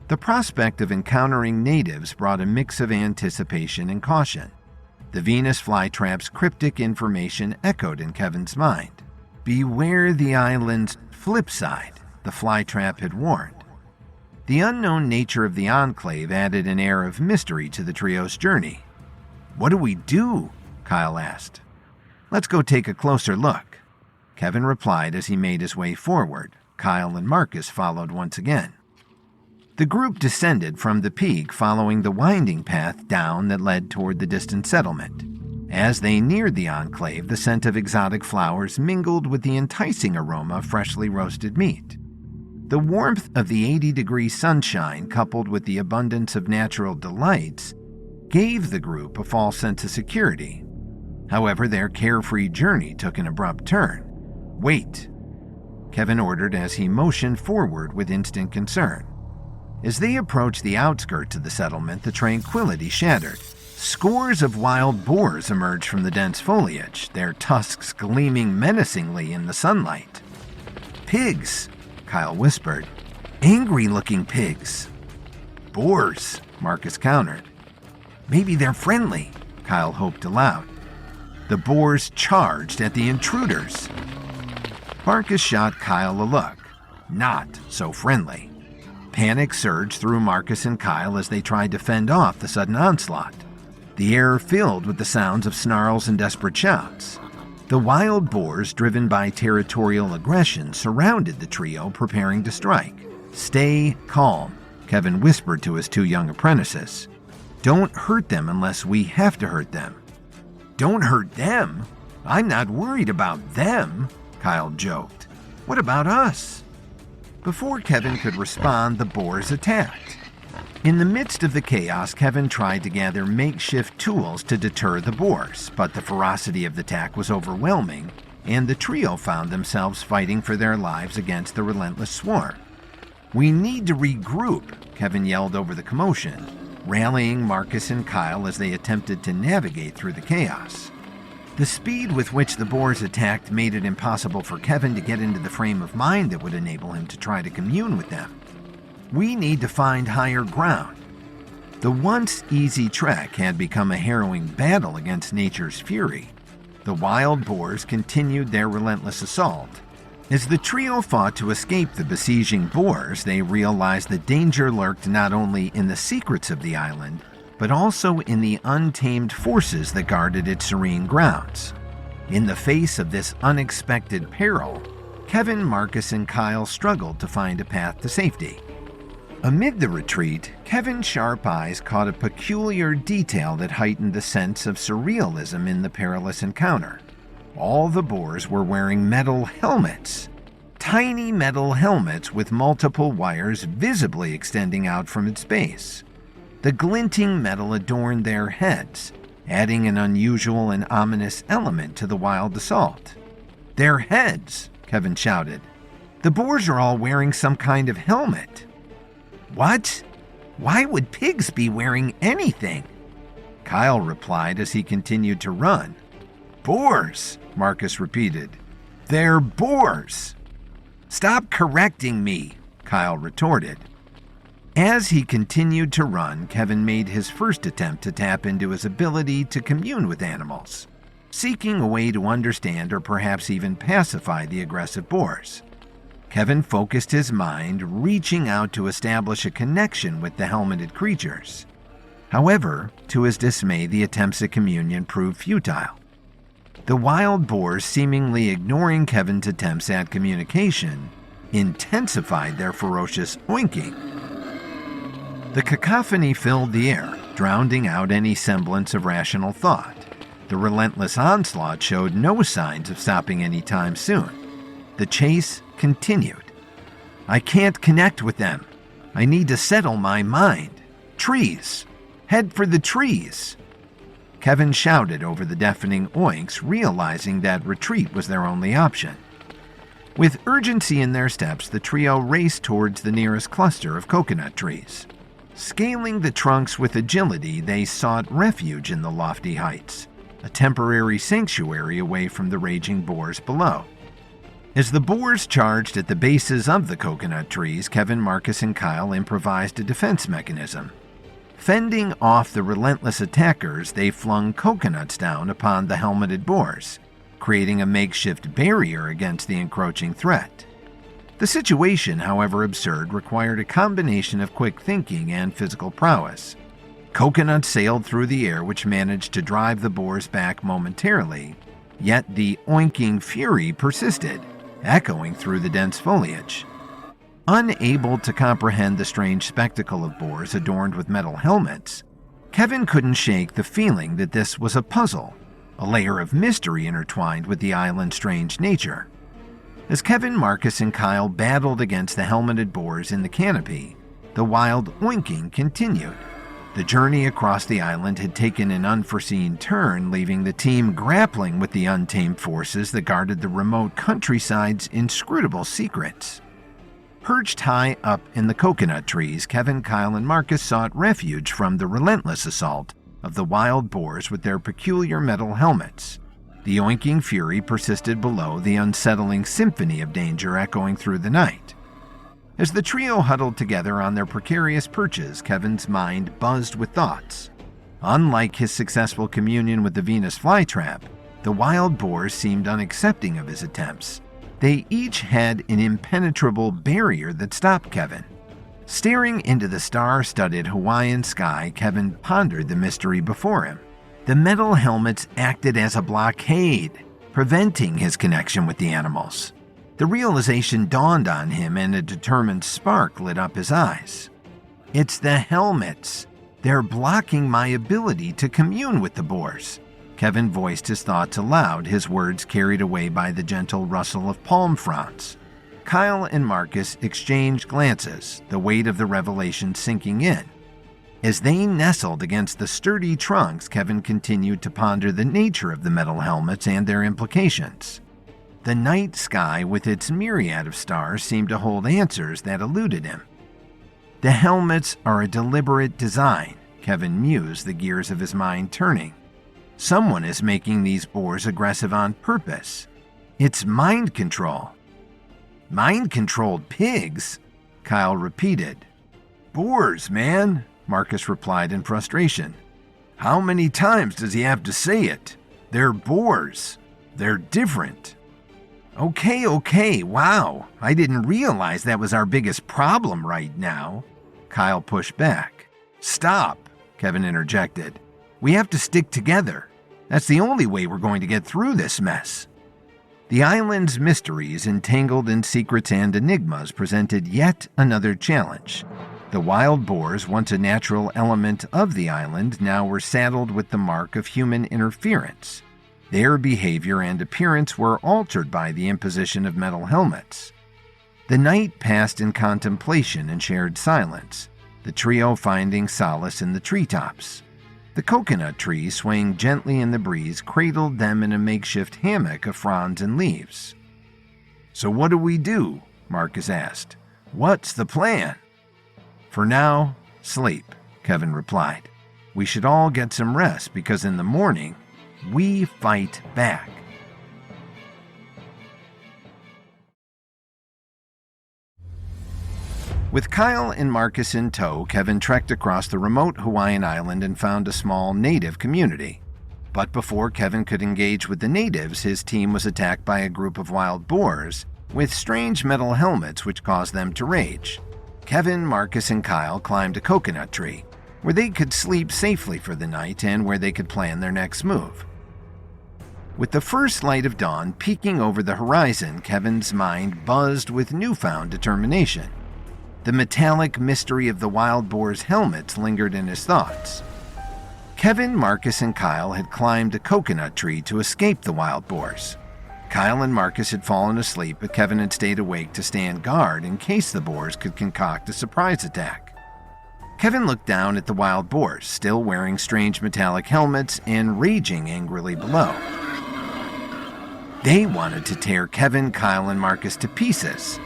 The prospect of encountering natives brought a mix of anticipation and caution. The Venus flytrap's cryptic information echoed in Kevin's mind. "Beware the island's flip side," the flytrap had warned. The unknown nature of the enclave added an air of mystery to the trio's journey. "What do we do?" Kyle asked. "Let's go take a closer look," Kevin replied as he made his way forward. Kyle and Marcus followed once again. The group descended from the peak, following the winding path down that led toward the distant settlement. As they neared the enclave, the scent of exotic flowers mingled with the enticing aroma of freshly roasted meat. The warmth of the 80-degree sunshine, coupled with the abundance of natural delights, gave the group a false sense of security. However, their carefree journey took an abrupt turn. "Wait," Kevin ordered as he motioned forward with instant concern. As they approached the outskirts of the settlement, the tranquility shattered. Scores of wild boars emerged from the dense foliage, their tusks gleaming menacingly in the sunlight. "Pigs," Kyle whispered. "Angry-looking pigs." "Boars," Marcus countered. "Maybe they're friendly," Kyle hoped aloud. The boars charged at the intruders. Marcus shot Kyle a look. Not so friendly. Panic surged through Marcus and Kyle as they tried to fend off the sudden onslaught. The air filled with the sounds of snarls and desperate shouts. The wild boars, driven by territorial aggression, surrounded the trio, preparing to strike. "Stay calm," Kevin whispered to his two young apprentices. "Don't hurt them unless we have to hurt them." "Don't hurt them? I'm not worried about them," Kyle joked. "What about us?" Before Kevin could respond, the boars attacked. In the midst of the chaos, Kevin tried to gather makeshift tools to deter the boars, but the ferocity of the attack was overwhelming, and the trio found themselves fighting for their lives against the relentless swarm. "We need to regroup," Kevin yelled over the commotion, rallying Marcus and Kyle as they attempted to navigate through the chaos. The speed with which the boars attacked made it impossible for Kevin to get into the frame of mind that would enable him to try to commune with them. "We need to find higher ground." The once easy trek had become a harrowing battle against nature's fury. The wild boars continued their relentless assault. As the trio fought to escape the besieging boars, they realized that danger lurked not only in the secrets of the island, but also in the untamed forces that guarded its serene grounds. In the face of this unexpected peril, Kevin, Marcus, and Kyle struggled to find a path to safety. Amid the retreat, Kevin's sharp eyes caught a peculiar detail that heightened the sense of surrealism in the perilous encounter. All the boars were wearing metal helmets. Tiny metal helmets with multiple wires visibly extending out from its base. The glinting metal adorned their heads, adding an unusual and ominous element to the wild assault. "Their heads!" Kevin shouted. "The boars are all wearing some kind of helmet." "What? Why would pigs be wearing anything?" Kyle replied as he continued to run. "Boars," Marcus repeated. "They're boars." "Stop correcting me," Kyle retorted. As he continued to run, Kevin made his first attempt to tap into his ability to commune with animals, seeking a way to understand or perhaps even pacify the aggressive boars. Kevin focused his mind, reaching out to establish a connection with the helmeted creatures. However, to his dismay, the attempts at communion proved futile. The wild boars, seemingly ignoring Kevin's attempts at communication, intensified their ferocious oinking. The cacophony filled the air, drowning out any semblance of rational thought. The relentless onslaught showed no signs of stopping anytime soon. The chase continued. "I can't connect with them. I need to settle my mind. Trees! Head for the trees!" Kevin shouted over the deafening oinks, realizing that retreat was their only option. With urgency in their steps, the trio raced towards the nearest cluster of coconut trees. Scaling the trunks with agility, they sought refuge in the lofty heights, a temporary sanctuary away from the raging boars below. As the boars charged at the bases of the coconut trees, Kevin, Marcus, and Kyle improvised a defense mechanism. Fending off the relentless attackers, they flung coconuts down upon the helmeted boars, creating a makeshift barrier against the encroaching threat. The situation, however absurd, required a combination of quick thinking and physical prowess. Coconuts sailed through the air, which managed to drive the boars back momentarily, yet the oinking fury persisted, echoing through the dense foliage. Unable to comprehend the strange spectacle of boars adorned with metal helmets, Kevin couldn't shake the feeling that this was a puzzle, a layer of mystery intertwined with the island's strange nature. As Kevin, Marcus, and Kyle battled against the helmeted boars in the canopy, the wild oinking continued. The journey across the island had taken an unforeseen turn, leaving the team grappling with the untamed forces that guarded the remote countryside's inscrutable secrets. Perched high up in the coconut trees, Kevin, Kyle, and Marcus sought refuge from the relentless assault of the wild boars with their peculiar metal helmets. The oinking fury persisted below, the unsettling symphony of danger echoing through the night. As the trio huddled together on their precarious perches, Kevin's mind buzzed with thoughts. Unlike his successful communion with the Venus flytrap, the wild boars seemed unaccepting of his attempts. They each had an impenetrable barrier that stopped Kevin. Staring into the star-studded Hawaiian sky, Kevin pondered the mystery before him. The metal helmets acted as a blockade, preventing his connection with the animals. The realization dawned on him, and a determined spark lit up his eyes. "It's the helmets. They're blocking my ability to commune with the boars." Kevin voiced his thoughts aloud, his words carried away by the gentle rustle of palm fronds. Kyle and Marcus exchanged glances, the weight of the revelation sinking in. As they nestled against the sturdy trunks, Kevin continued to ponder the nature of the metal helmets and their implications. The night sky, with its myriad of stars, seemed to hold answers that eluded him. "The helmets are a deliberate design," Kevin mused, the gears of his mind turning. "Someone is making these boars aggressive on purpose. It's mind control." "Mind-controlled pigs?" Kyle repeated. "Boars, man," Marcus replied in frustration. "How many times does he have to say it? They're boars. They're different." Okay, wow. I didn't realize that was our biggest problem right now." Kyle pushed back. "Stop," Kevin interjected. "We have to stick together. That's the only way we're going to get through this mess." The island's mysteries, entangled in secrets and enigmas, presented yet another challenge. The wild boars, once a natural element of the island, now were saddled with the mark of human interference. Their behavior and appearance were altered by the imposition of metal helmets. The night passed in contemplation and shared silence, the trio finding solace in the treetops. The coconut tree, swaying gently in the breeze, cradled them in a makeshift hammock of fronds and leaves. "So what do we do?" Marcus asked. "What's the plan?" "For now, sleep," Kevin replied. "We should all get some rest because in the morning, we fight back." With Kyle and Marcus in tow, Kevin trekked across the remote Hawaiian island and found a small native community. But before Kevin could engage with the natives, his team was attacked by a group of wild boars with strange metal helmets which caused them to rage. Kevin, Marcus, and Kyle climbed a coconut tree, where they could sleep safely for the night and where they could plan their next move. With the first light of dawn peeking over the horizon, Kevin's mind buzzed with newfound determination. The metallic mystery of the wild boar's helmets lingered in his thoughts. Kevin, Marcus, and Kyle had climbed a coconut tree to escape the wild boars. Kyle and Marcus had fallen asleep, but Kevin had stayed awake to stand guard in case the boars could concoct a surprise attack. Kevin looked down at the wild boars, still wearing strange metallic helmets and raging angrily below. They wanted to tear Kevin, Kyle, and Marcus to pieces.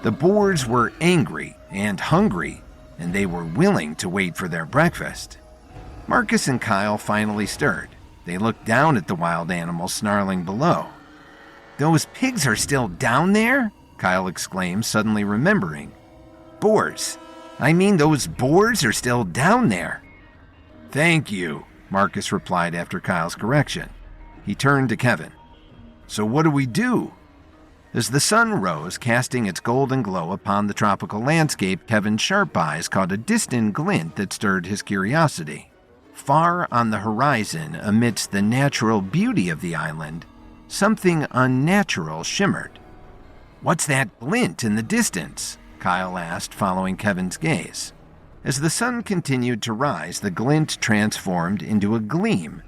The boars were angry and hungry, and they were willing to wait for their breakfast. Marcus and Kyle finally stirred. They looked down at the wild animals snarling below. "Those pigs are still down there?" Kyle exclaimed, suddenly remembering. "Boars. I mean, those boars are still down there." "Thank you," Marcus replied after Kyle's correction. He turned to Kevin. "So what do we do?" As the sun rose, casting its golden glow upon the tropical landscape, Kevin's sharp eyes caught a distant glint that stirred his curiosity. Far on the horizon, amidst the natural beauty of the island, something unnatural shimmered. "What's that glint in the distance?" Kyle asked, following Kevin's gaze. As the sun continued to rise, the glint transformed into a gleam,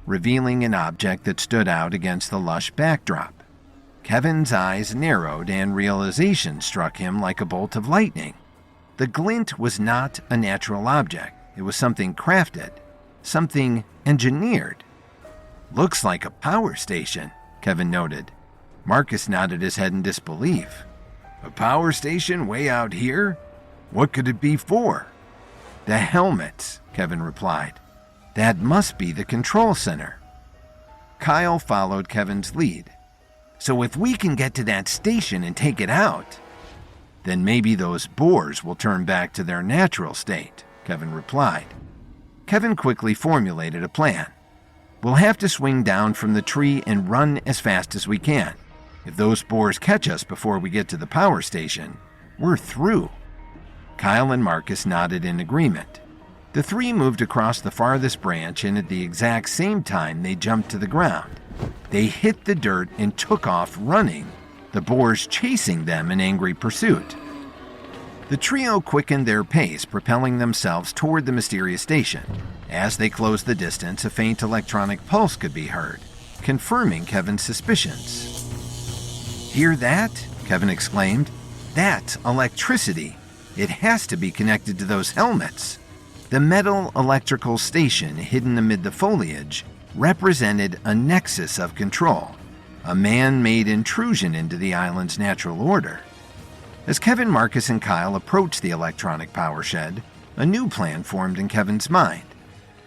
revealing an object that stood out against the lush backdrop. Kevin's eyes narrowed and realization struck him like a bolt of lightning. The glint was not a natural object. It was something crafted, something engineered. "Looks like a power station," Kevin noted. Marcus nodded his head in disbelief. "A power station way out here? What could it be for?" "The helmets," Kevin replied. "That must be the control center." Kyle followed Kevin's lead. "So if we can get to that station and take it out, then maybe those boars will turn back to their natural state," Kevin replied. Kevin quickly formulated a plan. "We'll have to swing down from the tree and run as fast as we can. If those boars catch us before we get to the power station, we're through." Kyle and Marcus nodded in agreement. The three moved across the farthest branch, and at the exact same time they jumped to the ground. They hit the dirt and took off running, the boars chasing them in angry pursuit. The trio quickened their pace, propelling themselves toward the mysterious station. As they closed the distance, a faint electronic pulse could be heard, confirming Kevin's suspicions. "Hear that?" Kevin exclaimed. "That's electricity. It has to be connected to those helmets." The metal electrical station, hidden amid the foliage, represented a nexus of control, a man-made intrusion into the island's natural order. As Kevin, Marcus, and Kyle approached the electronic power shed, a new plan formed in Kevin's mind.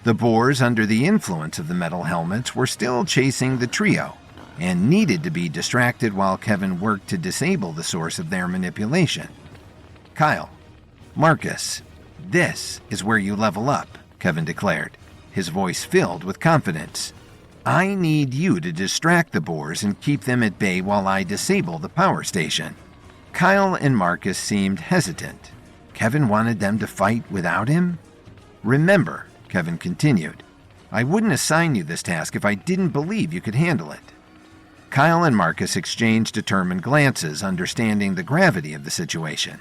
The boars, under the influence of the metal helmets, were still chasing the trio and needed to be distracted while Kevin worked to disable the source of their manipulation. "Kyle, Marcus, this is where you level up," Kevin declared, his voice filled with confidence. "I need you to distract the boars and keep them at bay while I disable the power station." Kyle and Marcus seemed hesitant. Kevin wanted them to fight without him? "Remember," Kevin continued, "I wouldn't assign you this task if I didn't believe you could handle it." Kyle and Marcus exchanged determined glances, understanding the gravity of the situation.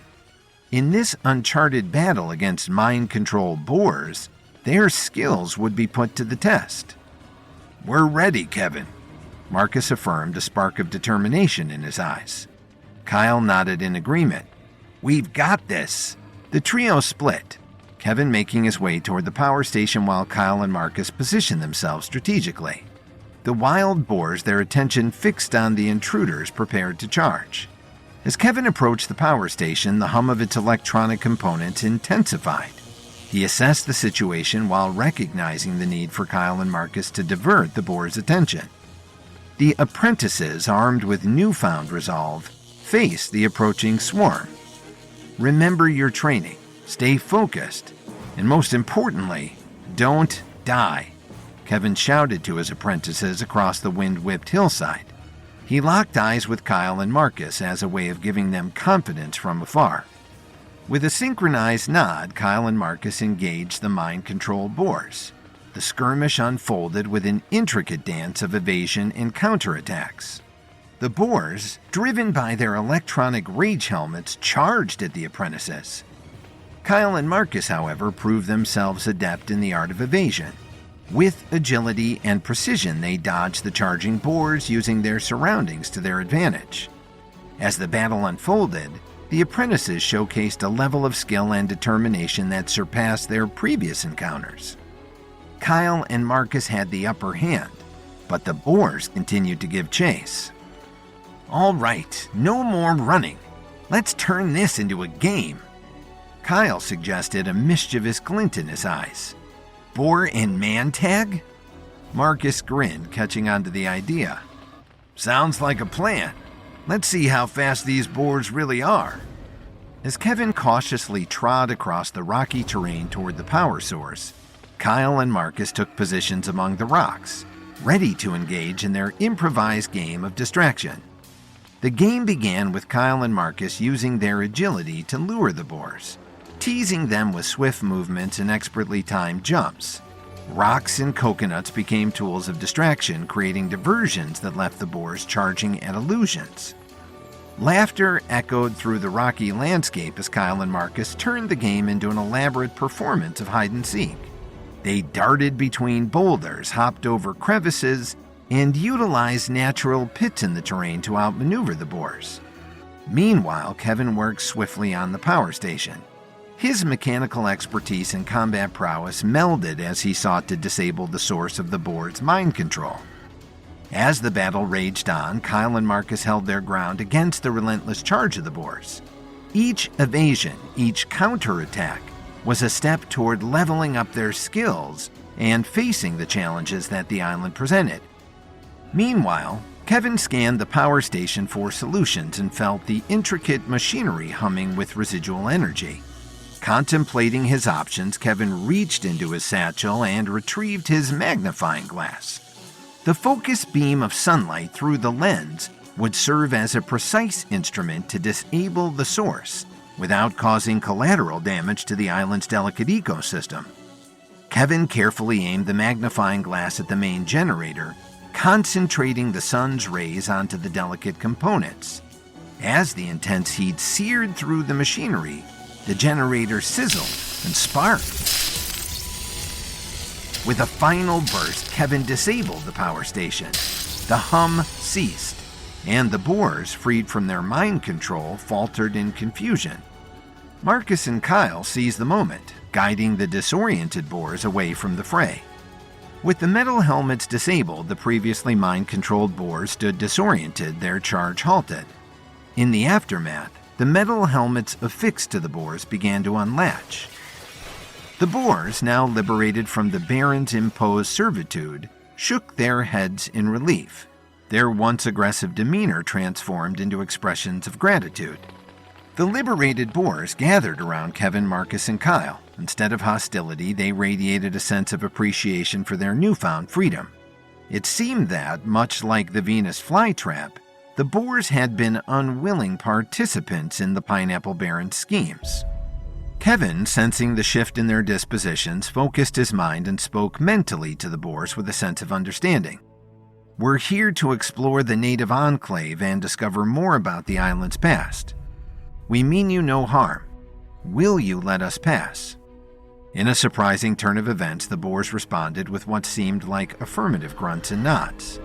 In this uncharted battle against mind-controlled boars, their skills would be put to the test. "We're ready, Kevin," Marcus affirmed, a spark of determination in his eyes. Kyle nodded in agreement. "We've got this." The trio split, Kevin making his way toward the power station while Kyle and Marcus positioned themselves strategically. The wild boars, their attention fixed on the intruders prepared to charge. As Kevin approached the power station, the hum of its electronic components intensified. He assessed the situation while recognizing the need for Kyle and Marcus to divert the boars' attention. The apprentices, armed with newfound resolve, faced the approaching swarm. Remember your training, stay focused, and most importantly, don't die, Kevin shouted to his apprentices across the wind-whipped hillside. He locked eyes with Kyle and Marcus as a way of giving them confidence from afar. With a synchronized nod, Kyle and Marcus engaged the mind-controlled boars. The skirmish unfolded with an intricate dance of evasion and counterattacks. The boars, driven by their electronic rage helmets, charged at the apprentices. Kyle and Marcus, however, proved themselves adept in the art of evasion. With agility and precision, they dodged the charging boars, using their surroundings to their advantage. As the battle unfolded, the apprentices showcased a level of skill and determination that surpassed their previous encounters. Kyle and Marcus had the upper hand, but the boars continued to give chase. "All right, no more running. Let's turn this into a game," Kyle suggested, a mischievous glint in his eyes. "Boar and man tag?" Marcus grinned, catching on to the idea. "Sounds like a plan. Let's see how fast these boars really are." As Kevin cautiously trod across the rocky terrain toward the power source, Kyle and Marcus took positions among the rocks, ready to engage in their improvised game of distraction. The game began with Kyle and Marcus using their agility to lure the boars, teasing them with swift movements and expertly timed jumps. Rocks and coconuts became tools of distraction, creating diversions that left the boars charging at illusions. Laughter echoed through the rocky landscape as Kyle and Marcus turned the game into an elaborate performance of hide-and-seek. They darted between boulders, hopped over crevices, and utilized natural pits in the terrain to outmaneuver the boars. Meanwhile, Kevin worked swiftly on the power station. His mechanical expertise and combat prowess melded as he sought to disable the source of the board's mind control. As the battle raged on, Kyle and Marcus held their ground against the relentless charge of the boars. Each evasion, each counterattack, was a step toward leveling up their skills and facing the challenges that the island presented. Meanwhile, Kevin scanned the power station for solutions and felt the intricate machinery humming with residual energy. Contemplating his options, Kevin reached into his satchel and retrieved his magnifying glass. The focused beam of sunlight through the lens would serve as a precise instrument to disable the source without causing collateral damage to the island's delicate ecosystem. Kevin carefully aimed the magnifying glass at the main generator, concentrating the sun's rays onto the delicate components. As the intense heat seared through the machinery, the generator sizzled and sparked. With a final burst, Kevin disabled the power station. The hum ceased, and the boars, freed from their mind control, faltered in confusion. Marcus and Kyle seized the moment, guiding the disoriented boars away from the fray. With the metal helmets disabled, the previously mind-controlled boars stood disoriented, their charge halted. In the aftermath, the metal helmets affixed to the boars began to unlatch. The boars, now liberated from the Baron's imposed servitude, shook their heads in relief, their once aggressive demeanor transformed into expressions of gratitude. The liberated boars gathered around Kevin, Marcus, and Kyle. Instead of hostility, they radiated a sense of appreciation for their newfound freedom. It seemed that, much like the Venus flytrap, the boars had been unwilling participants in the Pineapple Baron's schemes. Kevin, sensing the shift in their dispositions, focused his mind and spoke mentally to the boars with a sense of understanding. "We're here to explore the native enclave and discover more about the island's past. We mean you no harm. "Will you let us pass?" In a surprising turn of events, the Boers responded with what seemed like affirmative grunts and nods.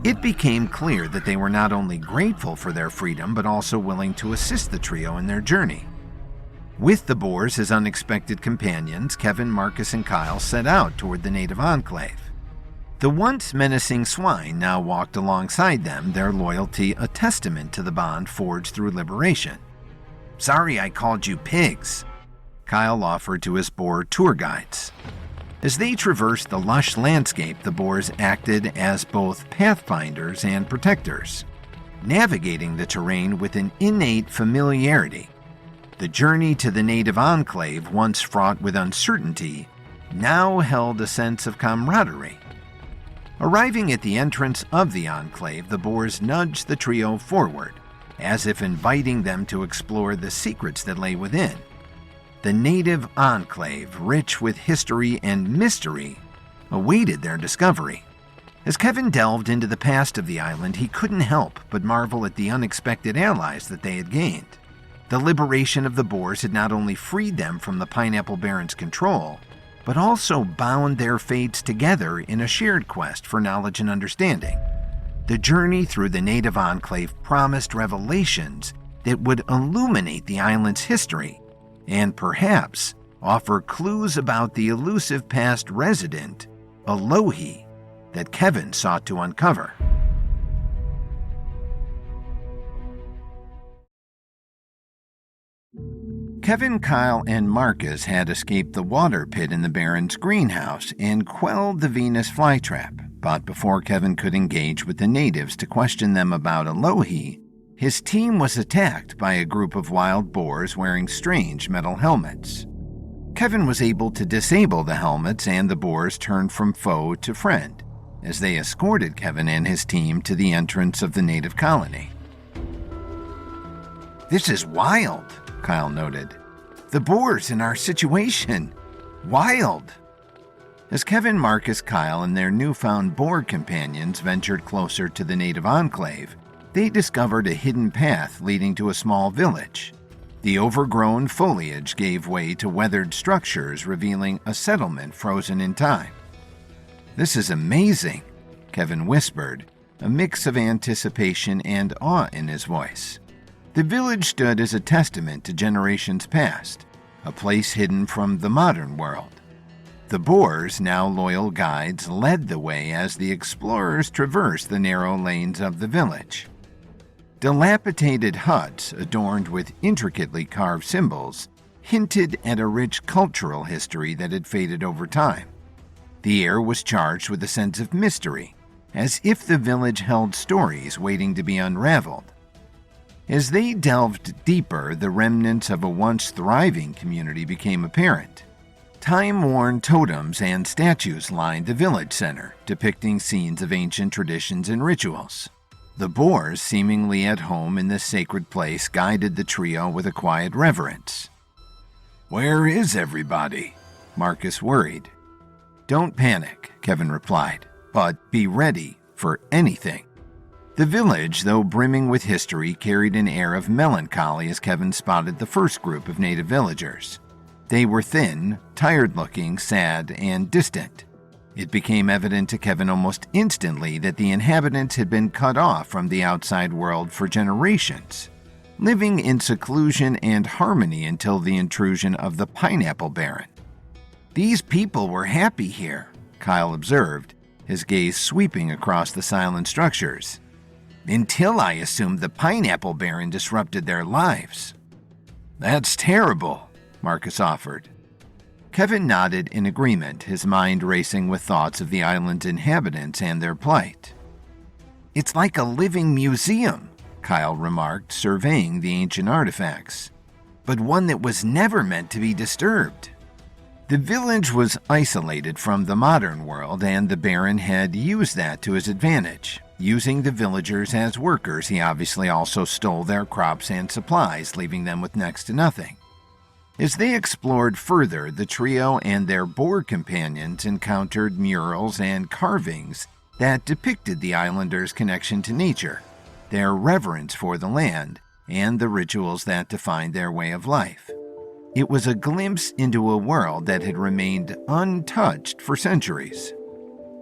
It became clear that they were not only grateful for their freedom, but also willing to assist the trio in their journey. With the Boers as unexpected companions, Kevin, Marcus, and Kyle set out toward the native enclave. The once menacing swine now walked alongside them, their loyalty a testament to the bond forged through liberation. "Sorry I called you pigs," Kyle offered to his Boer tour guides. As they traversed the lush landscape, the Boers acted as both pathfinders and protectors, navigating the terrain with an innate familiarity. The journey to the native enclave, once fraught with uncertainty, now held a sense of camaraderie. Arriving at the entrance of the enclave, the Boers nudged the trio forward, as if inviting them to explore the secrets that lay within. The native enclave, rich with history and mystery, awaited their discovery. As Kevin delved into the past of the island, he couldn't help but marvel at the unexpected allies that they had gained. The liberation of the Boers had not only freed them from the Pineapple Baron's control, but also bound their fates together in a shared quest for knowledge and understanding. The journey through the native enclave promised revelations that would illuminate the island's history and perhaps offer clues about the elusive past resident, Alohi, that Kevin sought to uncover. Kevin, Kyle, and Marcus had escaped the water pit in the Baron's greenhouse and quelled the Venus flytrap, but before Kevin could engage with the natives to question them about Alohi, his team was attacked by a group of wild boars wearing strange metal helmets. Kevin was able to disable the helmets, and the boars turned from foe to friend as they escorted Kevin and his team to the entrance of the native colony. "This is wild," Kyle noted. "The boars in our situation. Wild." As Kevin, Marcus, Kyle, and their newfound boar companions ventured closer to the native enclave, they discovered a hidden path leading to a small village. The overgrown foliage gave way to weathered structures, revealing a settlement frozen in time. "This is amazing," Kevin whispered, a mix of anticipation and awe in his voice. The village stood as a testament to generations past, a place hidden from the modern world. The Boers, now loyal guides, led the way as the explorers traversed the narrow lanes of the village. Dilapidated huts adorned with intricately carved symbols hinted at a rich cultural history that had faded over time. The air was charged with a sense of mystery, as if the village held stories waiting to be unraveled. As they delved deeper, the remnants of a once thriving community became apparent. Time-worn totems and statues lined the village center, depicting scenes of ancient traditions and rituals. The Boers, seemingly at home in this sacred place, guided the trio with a quiet reverence. "Where is everybody?" Marcus worried. "Don't panic," Kevin replied, "but be ready for anything." The village, though brimming with history, carried an air of melancholy as Kevin spotted the first group of native villagers. They were thin, tired-looking, sad, and distant. It became evident to Kevin almost instantly that the inhabitants had been cut off from the outside world for generations, living in seclusion and harmony until the intrusion of the Pineapple Baron. "These people were happy here," Kyle observed, his gaze sweeping across the silent structures. "Until I assumed the Pineapple Baron disrupted their lives." "That's terrible," Marcus offered. Kevin nodded in agreement, his mind racing with thoughts of the island's inhabitants and their plight. "It's like a living museum," Kyle remarked, surveying the ancient artifacts, "but one that was never meant to be disturbed." The village was isolated from the modern world, and the Baron had used that to his advantage. Using the villagers as workers, he obviously also stole their crops and supplies, leaving them with next to nothing. As they explored further, the trio and their Boer companions encountered murals and carvings that depicted the islanders' connection to nature, their reverence for the land, and the rituals that defined their way of life. It was a glimpse into a world that had remained untouched for centuries.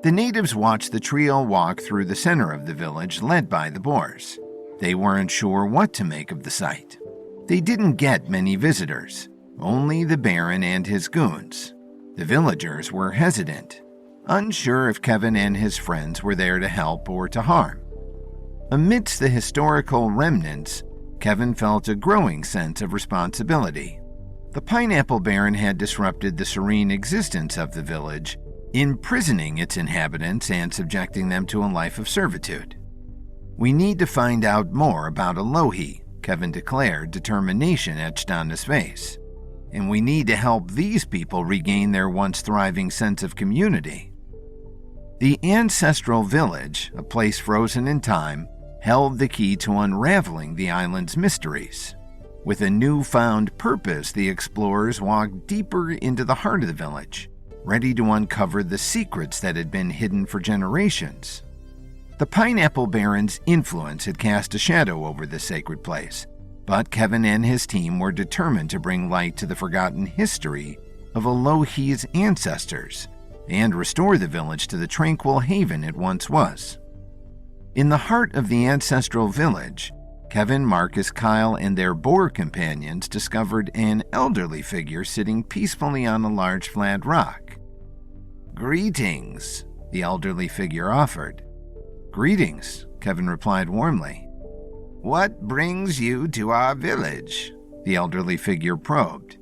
The natives watched the trio walk through the center of the village, led by the Boers. They weren't sure what to make of the sight. They didn't get many visitors, only the Baron and his goons. The villagers were hesitant, unsure if Kevin and his friends were there to help or to harm. Amidst the historical remnants, Kevin felt a growing sense of responsibility. The Pineapple Baron had disrupted the serene existence of the village, imprisoning its inhabitants and subjecting them to a life of servitude. "We need to find out more about Alohi," Kevin declared, determination etched on his face. "And we need to help these people regain their once thriving sense of community." The ancestral village, a place frozen in time, held the key to unraveling the island's mysteries. With a newfound purpose, the explorers walked deeper into the heart of the village, ready to uncover the secrets that had been hidden for generations. The Pineapple Baron's influence had cast a shadow over the sacred place, but Kevin and his team were determined to bring light to the forgotten history of Alohi's ancestors and restore the village to the tranquil haven it once was. In the heart of the ancestral village, Kevin, Marcus, Kyle, and their Boer companions discovered an elderly figure sitting peacefully on a large flat rock. "Greetings," the elderly figure offered. "Greetings," Kevin replied warmly. "What brings you to our village?" the elderly figure probed.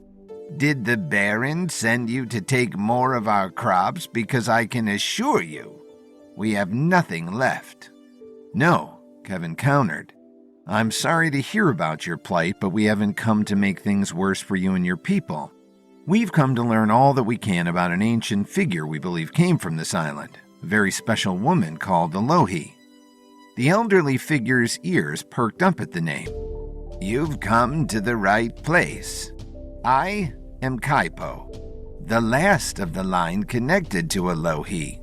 "Did the Baron send you to take more of our crops? Because I can assure you, we have nothing left." "No," Kevin countered. "I'm sorry to hear about your plight, but we haven't come to make things worse for you and your people. We've come to learn all that we can about an ancient figure we believe came from this island, a very special woman called Alohi." The elderly figure's ears perked up at the name. "You've come to the right place. I am Kaipo, the last of the line connected to Alohi,"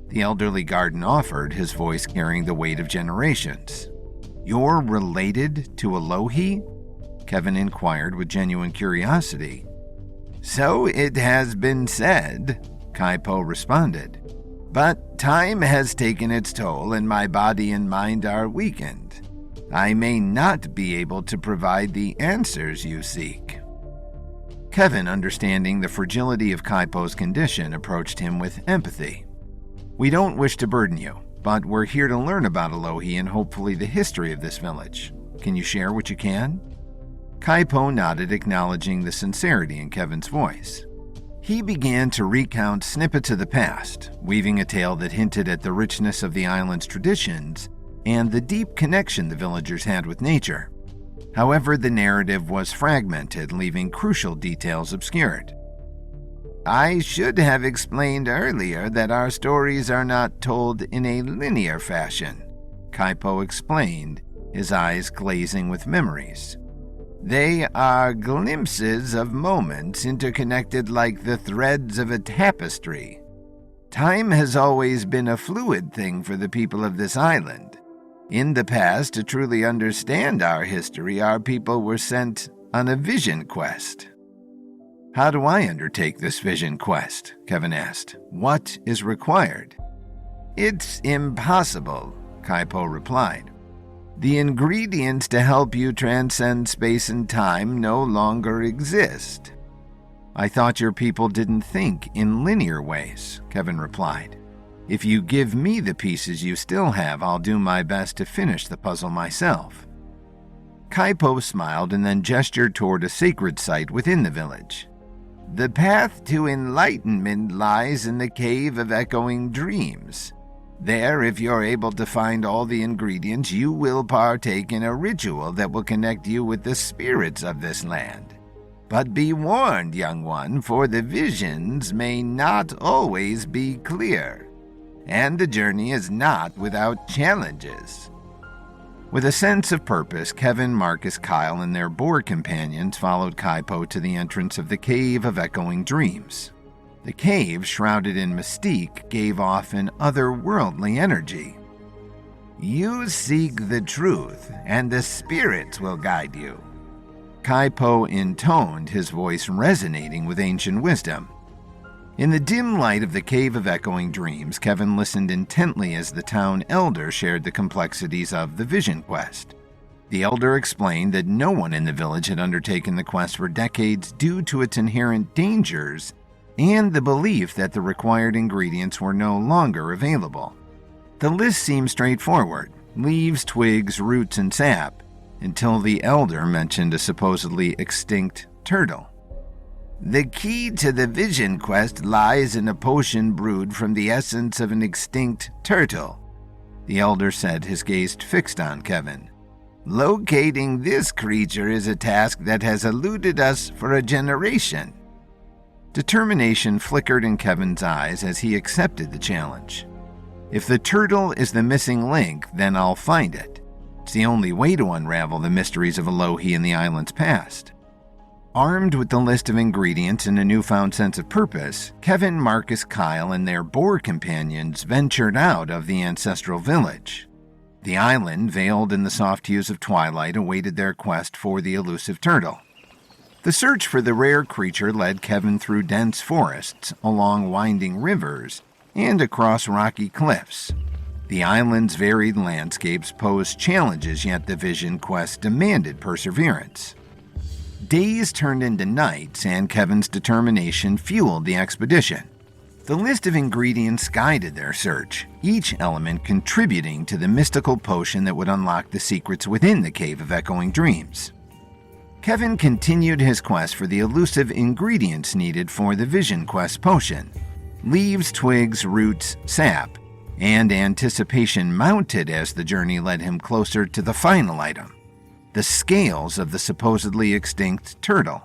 the elderly garden offered, his voice carrying the weight of generations. "You're related to Alohi?" Kevin inquired with genuine curiosity. "So it has been said," Kaipo responded. "But time has taken its toll and my body and mind are weakened. I may not be able to provide the answers you seek." Kevin, understanding the fragility of Kaipo's condition, approached him with empathy. "We don't wish to burden you, but we're here to learn about Alohi and hopefully the history of this village. Can you share what you can?" Kaipo nodded, acknowledging the sincerity in Kevin's voice. He began to recount snippets of the past, weaving a tale that hinted at the richness of the island's traditions and the deep connection the villagers had with nature. However, the narrative was fragmented, leaving crucial details obscured. "I should have explained earlier that our stories are not told in a linear fashion," Kaipo explained, his eyes glazing with memories. "They are glimpses of moments interconnected like the threads of a tapestry. Time has always been a fluid thing for the people of this island. In the past, to truly understand our history, our people were sent on a vision quest." "How do I undertake this vision quest?" Kevin asked. "What is required?" "It's impossible," Kaipo replied. "The ingredients to help you transcend space and time no longer exist." "I thought your people didn't think in linear ways," Kevin replied. "If you give me the pieces you still have, I'll do my best to finish the puzzle myself." Kaipo smiled and then gestured toward a sacred site within the village. "The path to enlightenment lies in the Cave of Echoing Dreams. There, if you're able to find all the ingredients, you will partake in a ritual that will connect you with the spirits of this land. But be warned, young one, for the visions may not always be clear, and the journey is not without challenges." With a sense of purpose, Kevin, Marcus, Kyle, and their Boer companions followed Kaipo to the entrance of the Cave of Echoing Dreams. The cave, shrouded in mystique, gave off an otherworldly energy. You seek the truth, and the spirits will guide you. Kai Po intoned, his voice resonating with ancient wisdom. In the dim light of the Cave of Echoing Dreams, Kevin listened intently as the town elder shared the complexities of the Vision Quest. The elder explained that no one in the village had undertaken the quest for decades due to its inherent dangers and the belief that the required ingredients were no longer available. The list seemed straightforward: leaves, twigs, roots, and sap, until the elder mentioned a supposedly extinct turtle. The key to the Vision Quest lies in a potion brewed from the essence of an extinct turtle, the elder said, his gaze fixed on Kevin. Locating this creature is a task that has eluded us for a generation. Determination flickered in Kevin's eyes as he accepted the challenge. If the turtle is the missing link, then I'll find it. It's the only way to unravel the mysteries of Alohi and the island's past. Armed with the list of ingredients and a newfound sense of purpose, Kevin, Marcus, Kyle, and their boar companions ventured out of the ancestral village. The island, veiled in the soft hues of twilight, awaited their quest for the elusive turtle. The search for the rare creature led Kevin through dense forests, along winding rivers, and across rocky cliffs. The island's varied landscapes posed challenges, yet the Vision Quest demanded perseverance. Days turned into nights, and Kevin's determination fueled the expedition. The list of ingredients guided their search, each element contributing to the mystical potion that would unlock the secrets within the Cave of Echoing Dreams. Kevin continued his quest for the elusive ingredients needed for the Vision Quest potion: leaves, twigs, roots, sap, and anticipation mounted as the journey led him closer to the final item: the scales of the supposedly extinct turtle.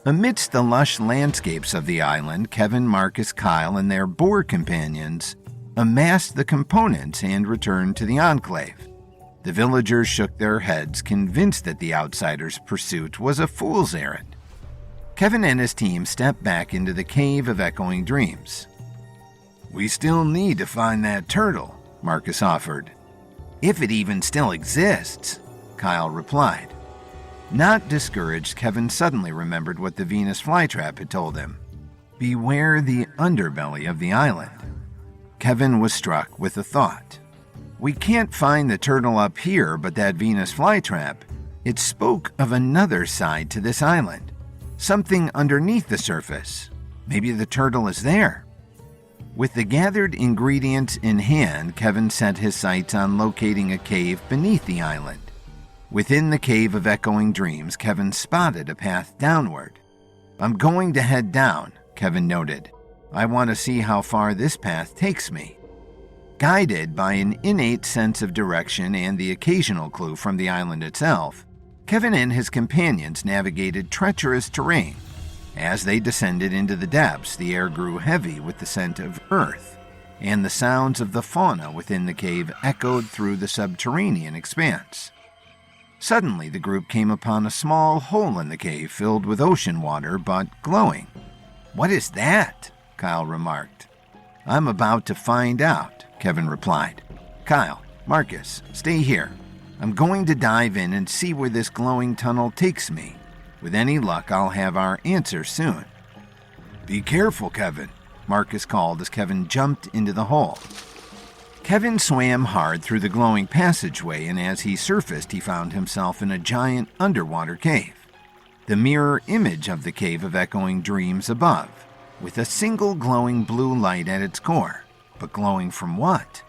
Amidst the lush landscapes of the island, Kevin, Marcus, Kyle, and their boar companions amassed the components and returned to the Enclave. The villagers shook their heads, convinced that the outsiders' pursuit was a fool's errand. Kevin and his team stepped back into the Cave of Echoing Dreams. We still need to find that turtle, Marcus offered. If it even still exists, Kyle replied. Not discouraged, Kevin suddenly remembered what the Venus flytrap had told him. Beware the underbelly of the island. Kevin was struck with the thought. We can't find the turtle up here, but that Venus flytrap, it spoke of another side to this island. Something underneath the surface. Maybe the turtle is there. With the gathered ingredients in hand, Kevin set his sights on locating a cave beneath the island. Within the Cave of Echoing Dreams, Kevin spotted a path downward. I'm going to head down, Kevin noted. I want to see how far this path takes me. Guided by an innate sense of direction and the occasional clue from the island itself, Kevin and his companions navigated treacherous terrain. As they descended into the depths, the air grew heavy with the scent of earth, and the sounds of the fauna within the cave echoed through the subterranean expanse. Suddenly, the group came upon a small hole in the cave filled with ocean water, but glowing. What is that? Kyle remarked. I'm about to find out, Kevin replied. Kyle, Marcus, stay here. I'm going to dive in and see where this glowing tunnel takes me. With any luck, I'll have our answer soon. Be careful, Kevin, Marcus called as Kevin jumped into the hole. Kevin swam hard through the glowing passageway, and as he surfaced, he found himself in a giant underwater cave. The mirror image of the Cave of Echoing Dreams above, with a single glowing blue light at its core. But glowing from what?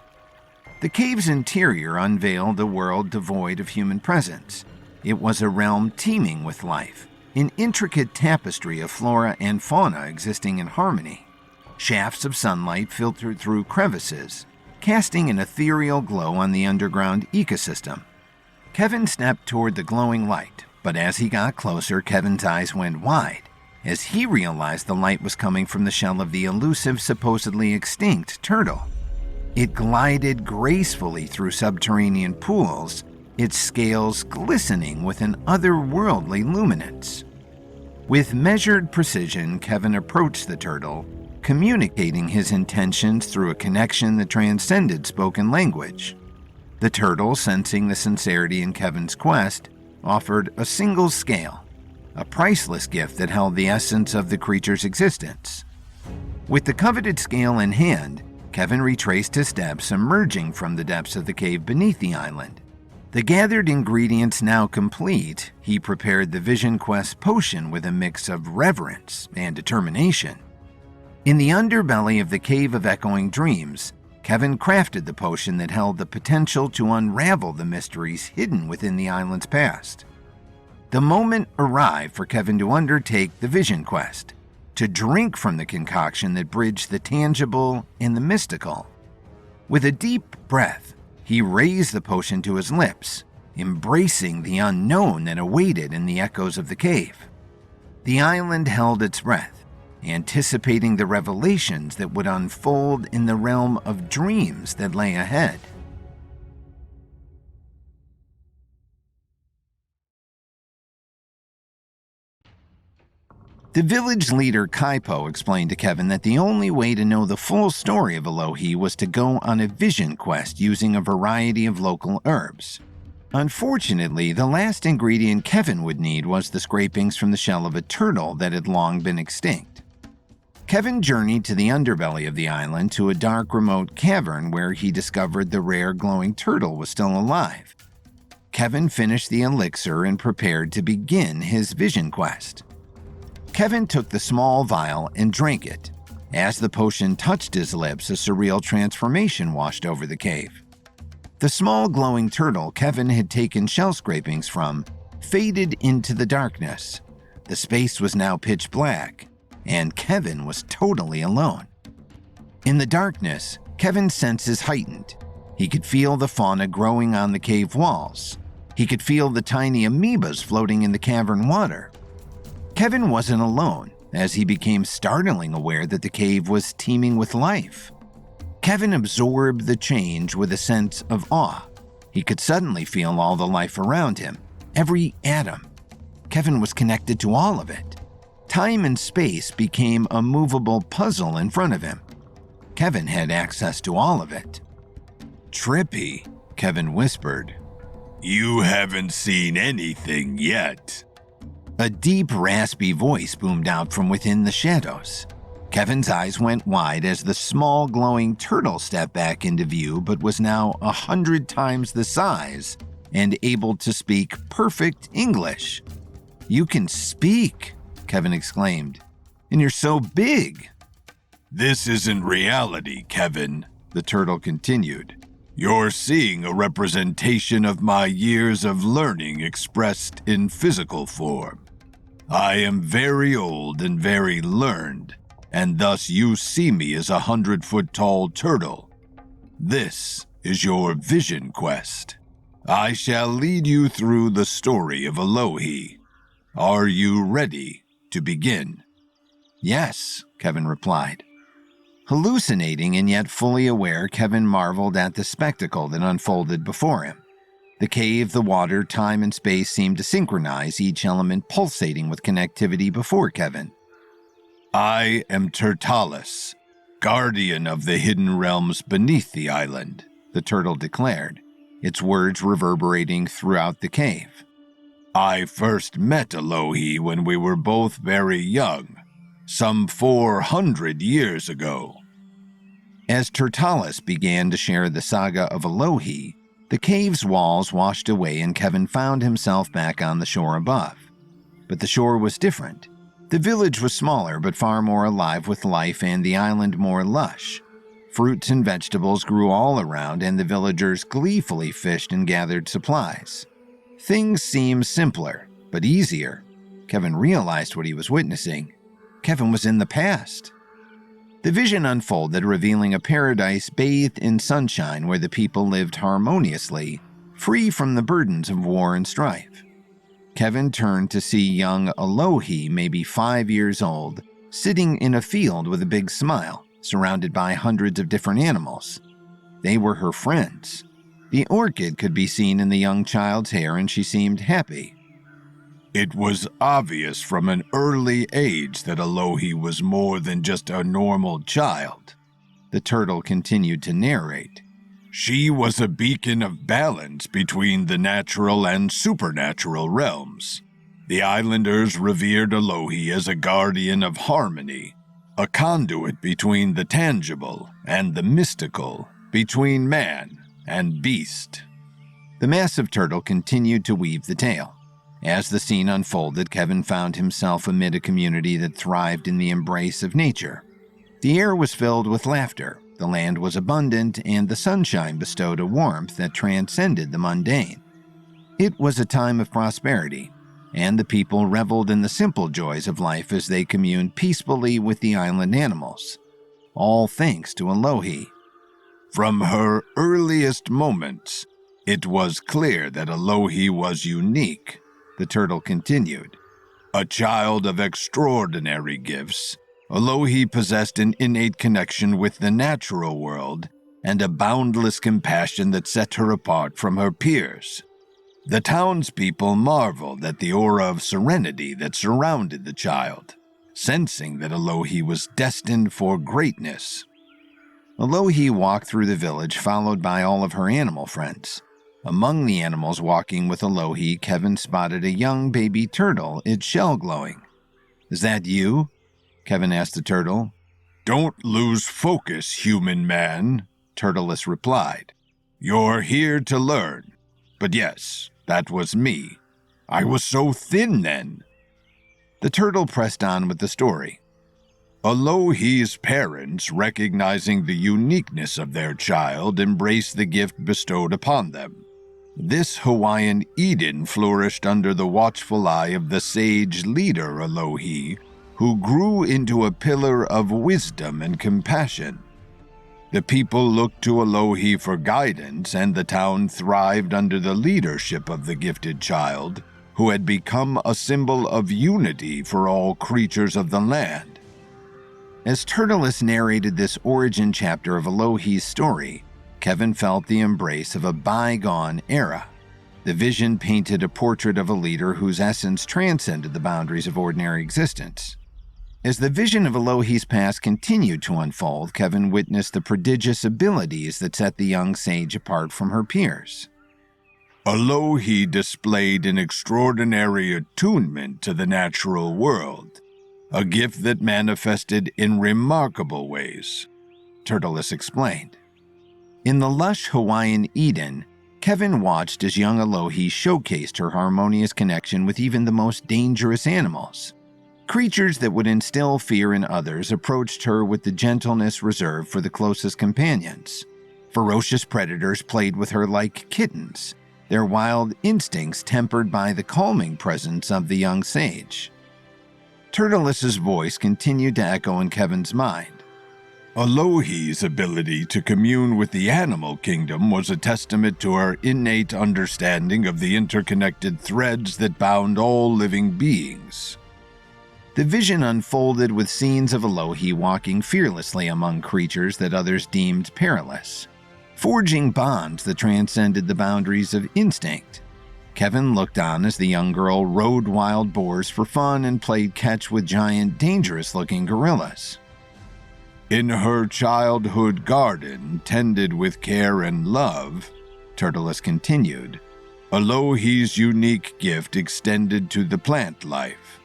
The cave's interior unveiled a world devoid of human presence. It was a realm teeming with life, an intricate tapestry of flora and fauna existing in harmony. Shafts of sunlight filtered through crevices, casting an ethereal glow on the underground ecosystem. Kevin stepped toward the glowing light, but as he got closer, Kevin's eyes went wide, as he realized the light was coming from the shell of the elusive, supposedly extinct turtle. It glided gracefully through subterranean pools, its scales glistening with an otherworldly luminance. With measured precision, Kevin approached the turtle, communicating his intentions through a connection that transcended spoken language. The turtle, sensing the sincerity in Kevin's quest, offered a single scale, a priceless gift that held the essence of the creature's existence. With the coveted scale in hand, Kevin retraced his steps, emerging from the depths of the cave beneath the island. The gathered ingredients now complete, he prepared the Vision Quest potion with a mix of reverence and determination. In the underbelly of the Cave of Echoing Dreams, Kevin crafted the potion that held the potential to unravel the mysteries hidden within the island's past. The moment arrived for Kevin to undertake the Vision Quest, to drink from the concoction that bridged the tangible and the mystical. With a deep breath, he raised the potion to his lips, embracing the unknown that awaited in the echoes of the cave. The island held its breath, anticipating the revelations that would unfold in the realm of dreams that lay ahead. The village leader Kaipo explained to Kevin that the only way to know the full story of Alohi was to go on a vision quest using a variety of local herbs. Unfortunately, the last ingredient Kevin would need was the scrapings from the shell of a turtle that had long been extinct. Kevin journeyed to the underbelly of the island to a dark, remote cavern where he discovered the rare glowing turtle was still alive. Kevin finished the elixir and prepared to begin his vision quest. Kevin took the small vial and drank it. As the potion touched his lips, a surreal transformation washed over the cave. The small glowing turtle Kevin had taken shell scrapings from faded into the darkness. The space was now pitch black, and Kevin was totally alone. In the darkness, Kevin's senses heightened. He could feel the fauna growing on the cave walls. He could feel the tiny amoebas floating in the cavern water. Kevin wasn't alone, as he became startlingly aware that the cave was teeming with life. Kevin absorbed the change with a sense of awe. He could suddenly feel all the life around him, every atom. Kevin was connected to all of it. Time and space became a movable puzzle in front of him. Kevin had access to all of it. "Trippy," Kevin whispered. "You haven't seen anything yet." A deep, raspy voice boomed out from within the shadows. Kevin's eyes went wide as the small, glowing turtle stepped back into view, but was now 100 times the size and able to speak perfect English. "You can speak," Kevin exclaimed, "and you're so big." "This isn't reality, Kevin," the turtle continued. "You're seeing a representation of my years of learning expressed in physical form. I am very old and very learned, and thus you see me as 100-foot-tall turtle. This is your vision quest. I shall lead you through the story of Alohi. Are you ready to begin?" "Yes," Kevin replied. Hallucinating and yet fully aware, Kevin marveled at the spectacle that unfolded before him. The cave, the water, time, and space seemed to synchronize, each element pulsating with connectivity before Kevin. "I am Turtalis, guardian of the hidden realms beneath the island," the turtle declared, its words reverberating throughout the cave. "I first met Alohi when we were both very young, some 400 years ago." As Turtalis began to share the saga of Alohi, the cave's walls washed away and Kevin found himself back on the shore above. But the shore was different. The village was smaller but far more alive with life and the island more lush. Fruits and vegetables grew all around and the villagers gleefully fished and gathered supplies. Things seemed simpler, but easier. Kevin realized what he was witnessing. Kevin was in the past. The vision unfolded, revealing a paradise bathed in sunshine where the people lived harmoniously, free from the burdens of war and strife. Kevin turned to see young Alohi, maybe 5 years old, sitting in a field with a big smile, surrounded by hundreds of different animals. They were her friends. The orchid could be seen in the young child's hair, and she seemed happy. "It was obvious from an early age that Alohi was more than just a normal child," the turtle continued to narrate. She was a beacon of balance between the natural and supernatural realms. The islanders revered Alohi as a guardian of harmony, a conduit between the tangible and the mystical, between man and beast. The massive turtle continued to weave the tale. As the scene unfolded, Kevin found himself amid a community that thrived in the embrace of nature. The air was filled with laughter, the land was abundant, and the sunshine bestowed a warmth that transcended the mundane. It was a time of prosperity, and the people reveled in the simple joys of life as they communed peacefully with the island animals. All thanks to Alohi. From her earliest moments, it was clear that Alohi was unique, the turtle continued. A child of extraordinary gifts, Alohi possessed an innate connection with the natural world and a boundless compassion that set her apart from her peers. The townspeople marveled at the aura of serenity that surrounded the child, sensing that Alohi was destined for greatness. Alohi walked through the village, followed by all of her animal friends. Among the animals walking with Alohi, Kevin spotted a young baby turtle, its shell glowing. "Is that you?" Kevin asked the turtle. "Don't lose focus, human man," Turtleus replied. "You're here to learn. But yes, that was me. I was so thin then." The turtle pressed on with the story. Alohi's parents, recognizing the uniqueness of their child, embraced the gift bestowed upon them. This Hawaiian Eden flourished under the watchful eye of the sage leader Alohi, who grew into a pillar of wisdom and compassion. The people looked to Alohi for guidance, and the town thrived under the leadership of the gifted child, who had become a symbol of unity for all creatures of the land. As Turtleus narrated this origin chapter of Alohi's story, Kevin felt the embrace of a bygone era. The vision painted a portrait of a leader whose essence transcended the boundaries of ordinary existence. As the vision of Alohi's past continued to unfold, Kevin witnessed the prodigious abilities that set the young sage apart from her peers. Alohi displayed an extraordinary attunement to the natural world, a gift that manifested in remarkable ways, Turtleus explained. In the lush Hawaiian Eden, Kevin watched as young Alohi showcased her harmonious connection with even the most dangerous animals. Creatures that would instill fear in others approached her with the gentleness reserved for the closest companions. Ferocious predators played with her like kittens, their wild instincts tempered by the calming presence of the young sage. Turtleus's voice continued to echo in Kevin's mind. Alohi's ability to commune with the animal kingdom was a testament to her innate understanding of the interconnected threads that bound all living beings. The vision unfolded with scenes of Alohi walking fearlessly among creatures that others deemed perilous, forging bonds that transcended the boundaries of instinct. Kevin looked on as the young girl rode wild boars for fun and played catch with giant, dangerous-looking gorillas. In her childhood garden, tended with care and love, Turtleus continued, Alohi's unique gift extended to the plant life.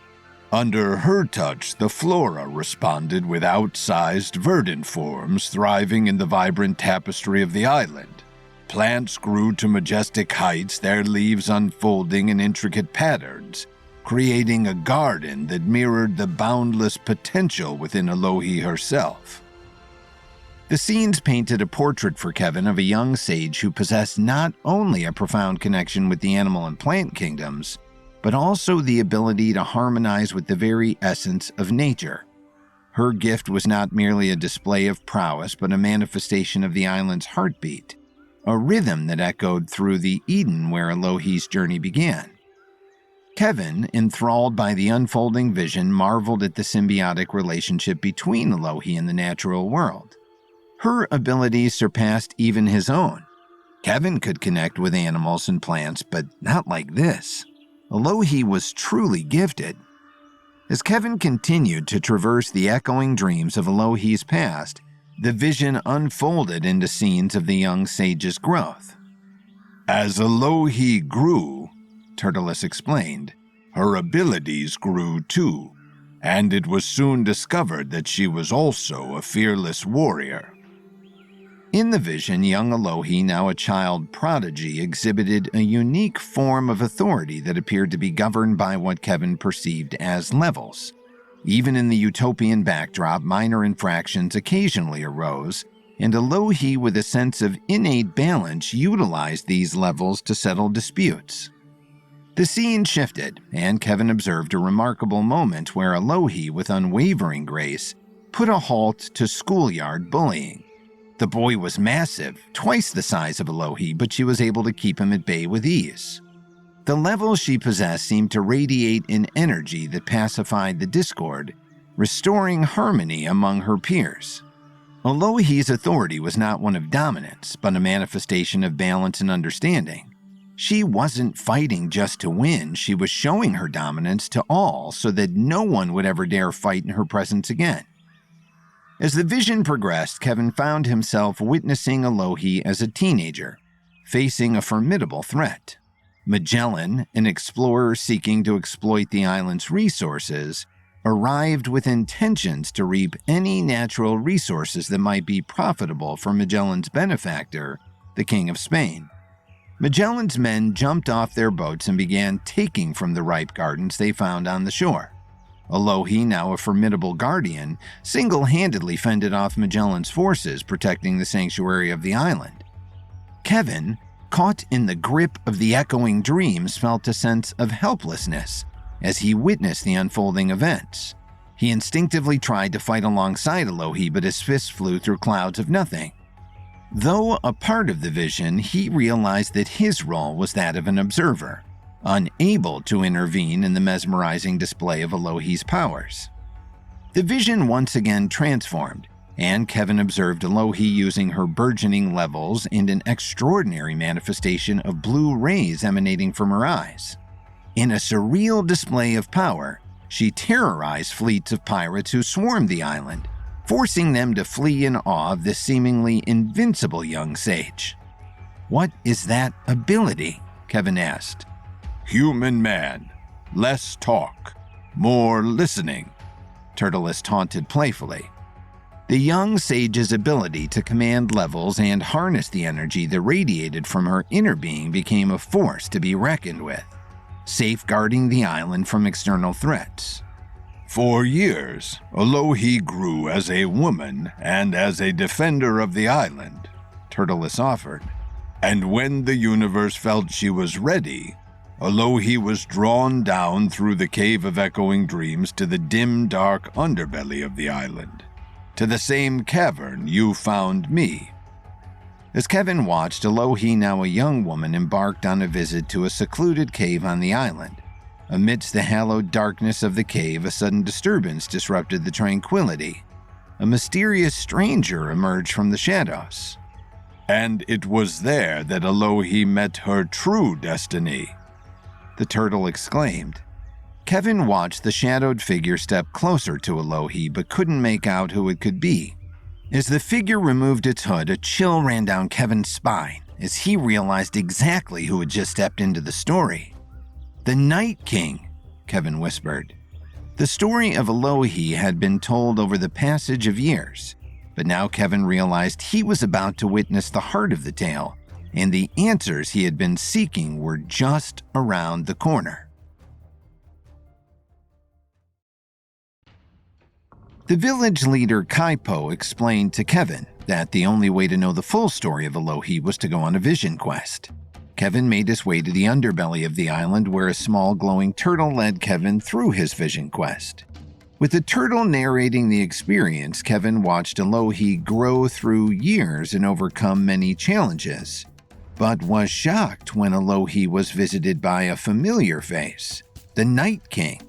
Under her touch, the flora responded with outsized verdant forms thriving in the vibrant tapestry of the island. Plants grew to majestic heights, their leaves unfolding in intricate patterns, creating a garden that mirrored the boundless potential within Alohi herself. The scenes painted a portrait for Kevin of a young sage who possessed not only a profound connection with the animal and plant kingdoms, but also the ability to harmonize with the very essence of nature. Her gift was not merely a display of prowess, but a manifestation of the island's heartbeat, a rhythm that echoed through the Eden where Alohi's journey began. Kevin, enthralled by the unfolding vision, marveled at the symbiotic relationship between Alohi and the natural world. Her abilities surpassed even his own. Kevin could connect with animals and plants, but not like this. Alohi was truly gifted. As Kevin continued to traverse the echoing dreams of Alohi's past, The vision unfolded into scenes of the young sage's growth. As Alohi grew, Turtles explained, her abilities grew too, and it was soon discovered that she was also a fearless warrior. In the vision, young Alohi, now a child prodigy, exhibited a unique form of authority that appeared to be governed by what Kevin perceived as levels. Even in the utopian backdrop, minor infractions occasionally arose, and Alohi, with a sense of innate balance, utilized these levels to settle disputes. The scene shifted, and Kevin observed a remarkable moment where Alohi, with unwavering grace, put a halt to schoolyard bullying. The boy was massive, twice the size of Alohi, but she was able to keep him at bay with ease. The levels she possessed seemed to radiate an energy that pacified the discord, restoring harmony among her peers. Alohi's authority was not one of dominance, but a manifestation of balance and understanding. She wasn't fighting just to win, she was showing her dominance to all so that no one would ever dare fight in her presence again. As the vision progressed, Kevin found himself witnessing Alohi as a teenager, facing a formidable threat. Magellan, an explorer seeking to exploit the island's resources, arrived with intentions to reap any natural resources that might be profitable for Magellan's benefactor, the King of Spain. Magellan's men jumped off their boats and began taking from the ripe gardens they found on the shore. Alohi, now a formidable guardian, single-handedly fended off Magellan's forces, protecting the sanctuary of the island. Kevin, caught in the grip of the echoing dreams, felt a sense of helplessness as he witnessed the unfolding events. He instinctively tried to fight alongside Alohi, but his fists flew through clouds of nothing. Though a part of the vision, he realized that his role was that of an observer, unable to intervene in the mesmerizing display of Alohi's powers. The vision once again transformed, and Kevin observed Alohi using her burgeoning levels and an extraordinary manifestation of blue rays emanating from her eyes. In a surreal display of power, she terrorized fleets of pirates who swarmed the island, forcing them to flee in awe of this seemingly invincible young sage. "What is that ability?" Kevin asked. Human man, less talk, more listening, Turtles taunted playfully. The young sage's ability to command levels and harness the energy that radiated from her inner being became a force to be reckoned with, safeguarding the island from external threats. For years, Alohi grew as a woman and as a defender of the island, Turtles offered. And when the universe felt she was ready, Alohi was drawn down through the Cave of Echoing Dreams to the dim, dark underbelly of the island. To the same cavern you found me. As Kevin watched, Alohi, now a young woman, embarked on a visit to a secluded cave on the island. Amidst the hallowed darkness of the cave, a sudden disturbance disrupted the tranquility. A mysterious stranger emerged from the shadows. And it was there that Alohi met her true destiny, the turtle exclaimed. Kevin watched the shadowed figure step closer to Alohi, but couldn't make out who it could be. As the figure removed its hood, a chill ran down Kevin's spine as he realized exactly who had just stepped into the story. "The Night King," Kevin whispered. The story of Alohi had been told over the passage of years, but now Kevin realized he was about to witness the heart of the tale, and the answers he had been seeking were just around the corner. The village leader Kaipo explained to Kevin that the only way to know the full story of Alohi was to go on a vision quest. Kevin made his way to the underbelly of the island, where a small glowing turtle led Kevin through his vision quest. With the turtle narrating the experience, Kevin watched Alohi grow through years and overcome many challenges, but was shocked when Alohi was visited by a familiar face, the Night King.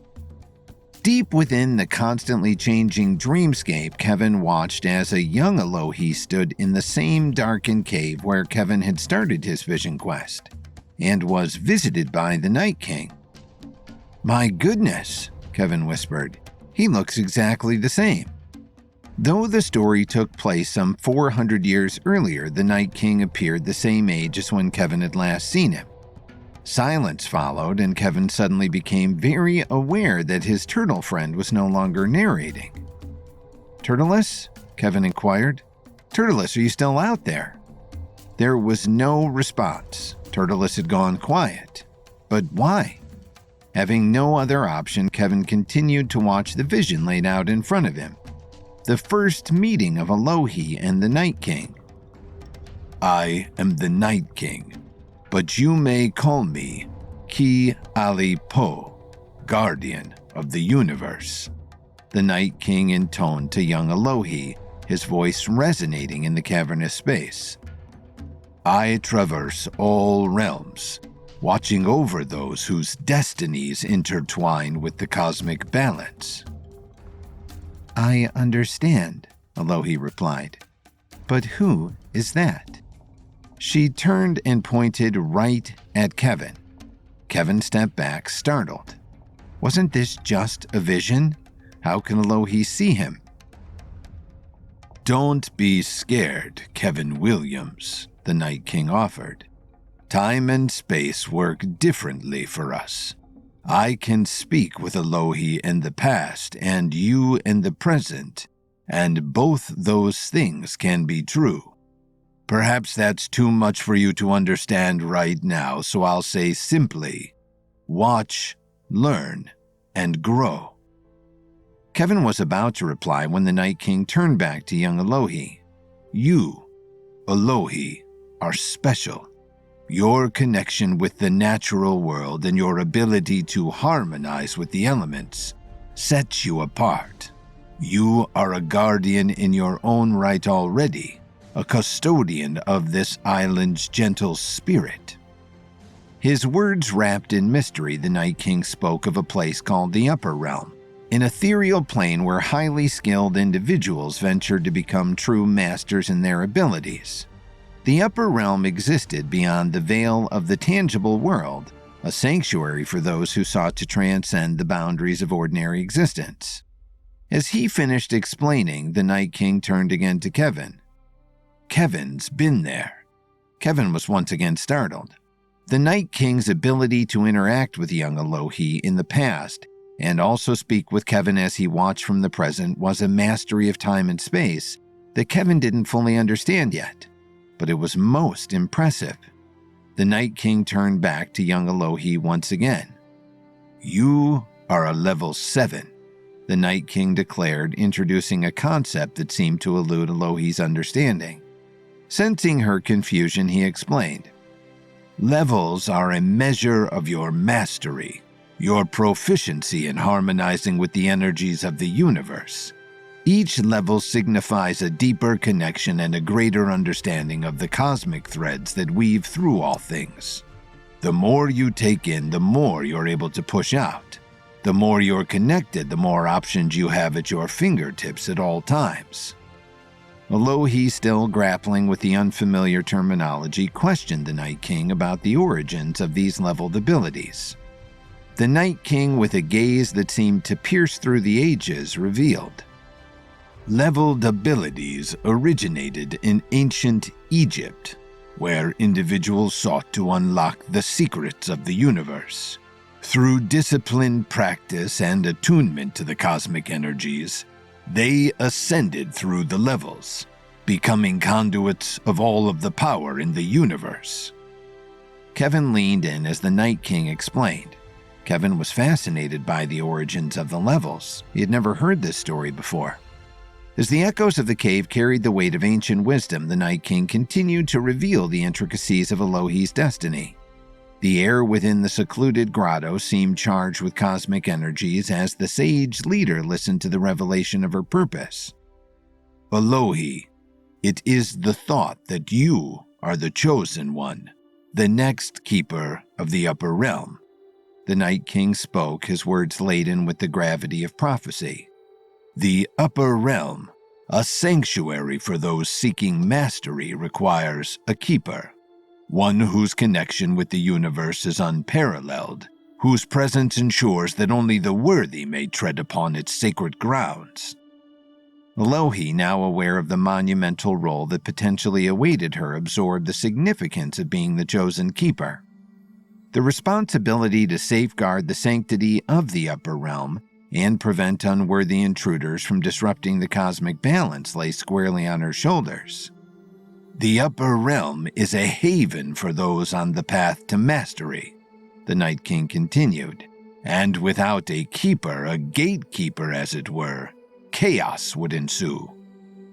Deep within the constantly changing dreamscape, Kevin watched as a young Alohi stood in the same darkened cave where Kevin had started his vision quest, and was visited by the Night King. "My goodness," Kevin whispered. "He looks exactly the same." Though the story took place some 400 years earlier, the Night King appeared the same age as when Kevin had last seen him. Silence followed, and Kevin suddenly became very aware that his turtle friend was no longer narrating. "Turtleus?" Kevin inquired. "Turtleus, are you still out there?" There was no response. Turtleus had gone quiet. But why? Having no other option, Kevin continued to watch the vision laid out in front of him. The first meeting of Alohi and the Night King. "I am the Night King, but you may call me Ki Ali Po, Guardian of the Universe," the Night King intoned to young Alohi, his voice resonating in the cavernous space. "I traverse all realms, watching over those whose destinies intertwine with the cosmic balance." "I understand," Alohi replied. "But who is that?" She turned and pointed right at Kevin. Kevin stepped back, startled. Wasn't this just a vision? How can Alohi see him? "Don't be scared, Kevin Williams," the Night King offered. "Time and space work differently for us. I can speak with Alohi in the past and you in the present, and both those things can be true. Perhaps that's too much for you to understand right now, so I'll say simply, watch, learn, and grow." Kevin was about to reply when the Night King turned back to young Alohi. "You, Alohi, are special. Your connection with the natural world and your ability to harmonize with the elements sets you apart. You are a guardian in your own right already, a custodian of this island's gentle spirit." His words wrapped in mystery, the Night King spoke of a place called the Upper Realm, an ethereal plane where highly skilled individuals ventured to become true masters in their abilities. The Upper Realm existed beyond the veil of the tangible world, a sanctuary for those who sought to transcend the boundaries of ordinary existence. As he finished explaining, the Night King turned again to Kevin. "Kevin's been there." Kevin was once again startled. The Night King's ability to interact with young Alohi in the past and also speak with Kevin as he watched from the present was a mastery of time and space that Kevin didn't fully understand yet. But it was most impressive. The Night King turned back to young Alohi once again. "You are a level 7, the Night King declared, introducing a concept that seemed to elude Alohi's understanding. Sensing her confusion, he explained. "Levels are a measure of your mastery, your proficiency in harmonizing with the energies of the universe. Each level signifies a deeper connection and a greater understanding of the cosmic threads that weave through all things. The more you take in, the more you're able to push out. The more you're connected, the more options you have at your fingertips at all times." Alohi, still grappling with the unfamiliar terminology, questioned the Night King about the origins of these leveled abilities. The Night King, with a gaze that seemed to pierce through the ages, revealed. "Leveled abilities originated in ancient Egypt, where individuals sought to unlock the secrets of the universe. Through disciplined practice and attunement to the cosmic energies, they ascended through the levels, becoming conduits of all of the power in the universe." Kevin leaned in as the Night King explained. Kevin was fascinated by the origins of the levels. He had never heard this story before. As the echoes of the cave carried the weight of ancient wisdom, the Night King continued to reveal the intricacies of Alohi's destiny. The air within the secluded grotto seemed charged with cosmic energies as the sage leader listened to the revelation of her purpose. "Alohi, it is the thought that you are the chosen one, the next keeper of the Upper Realm." The Night King spoke, his words laden with the gravity of prophecy. "The Upper Realm, a sanctuary for those seeking mastery, requires a keeper. One whose connection with the universe is unparalleled, whose presence ensures that only the worthy may tread upon its sacred grounds." Alohi, now aware of the monumental role that potentially awaited her, absorbed the significance of being the chosen keeper. The responsibility to safeguard the sanctity of the upper realm and prevent unworthy intruders from disrupting the cosmic balance lay squarely on her shoulders. The upper realm is a haven for those on the path to mastery, the Night King continued, and without a keeper, a gatekeeper as it were, chaos would ensue.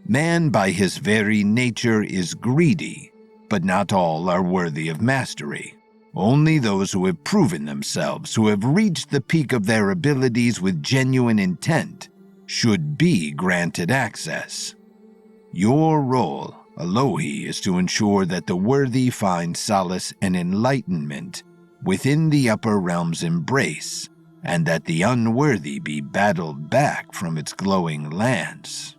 Man by his very nature is greedy, but not all are worthy of mastery. Only those who have proven themselves, who have reached the peak of their abilities with genuine intent, should be granted access. Your role, Alohi, is to ensure that the worthy find solace and enlightenment within the upper realm's embrace, and that the unworthy be battled back from its glowing lands.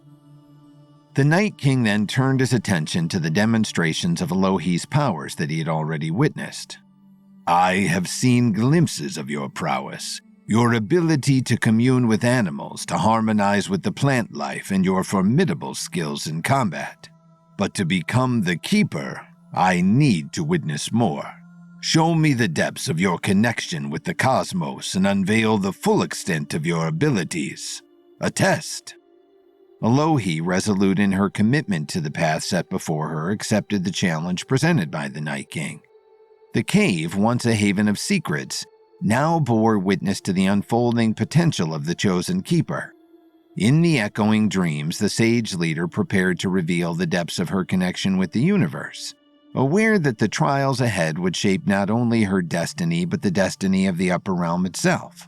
The Night King then turned his attention to the demonstrations of Alohi's powers that he had already witnessed. I have seen glimpses of your prowess, your ability to commune with animals, to harmonize with the plant life, and your formidable skills in combat. But to become the keeper, I need to witness more. Show me the depths of your connection with the cosmos and unveil the full extent of your abilities. A test. Alohi, resolute in her commitment to the path set before her, accepted the challenge presented by the Night King. The cave, once a haven of secrets, now bore witness to the unfolding potential of the chosen keeper. In the echoing dreams, the sage leader prepared to reveal the depths of her connection with the universe, aware that the trials ahead would shape not only her destiny but the destiny of the upper realm itself.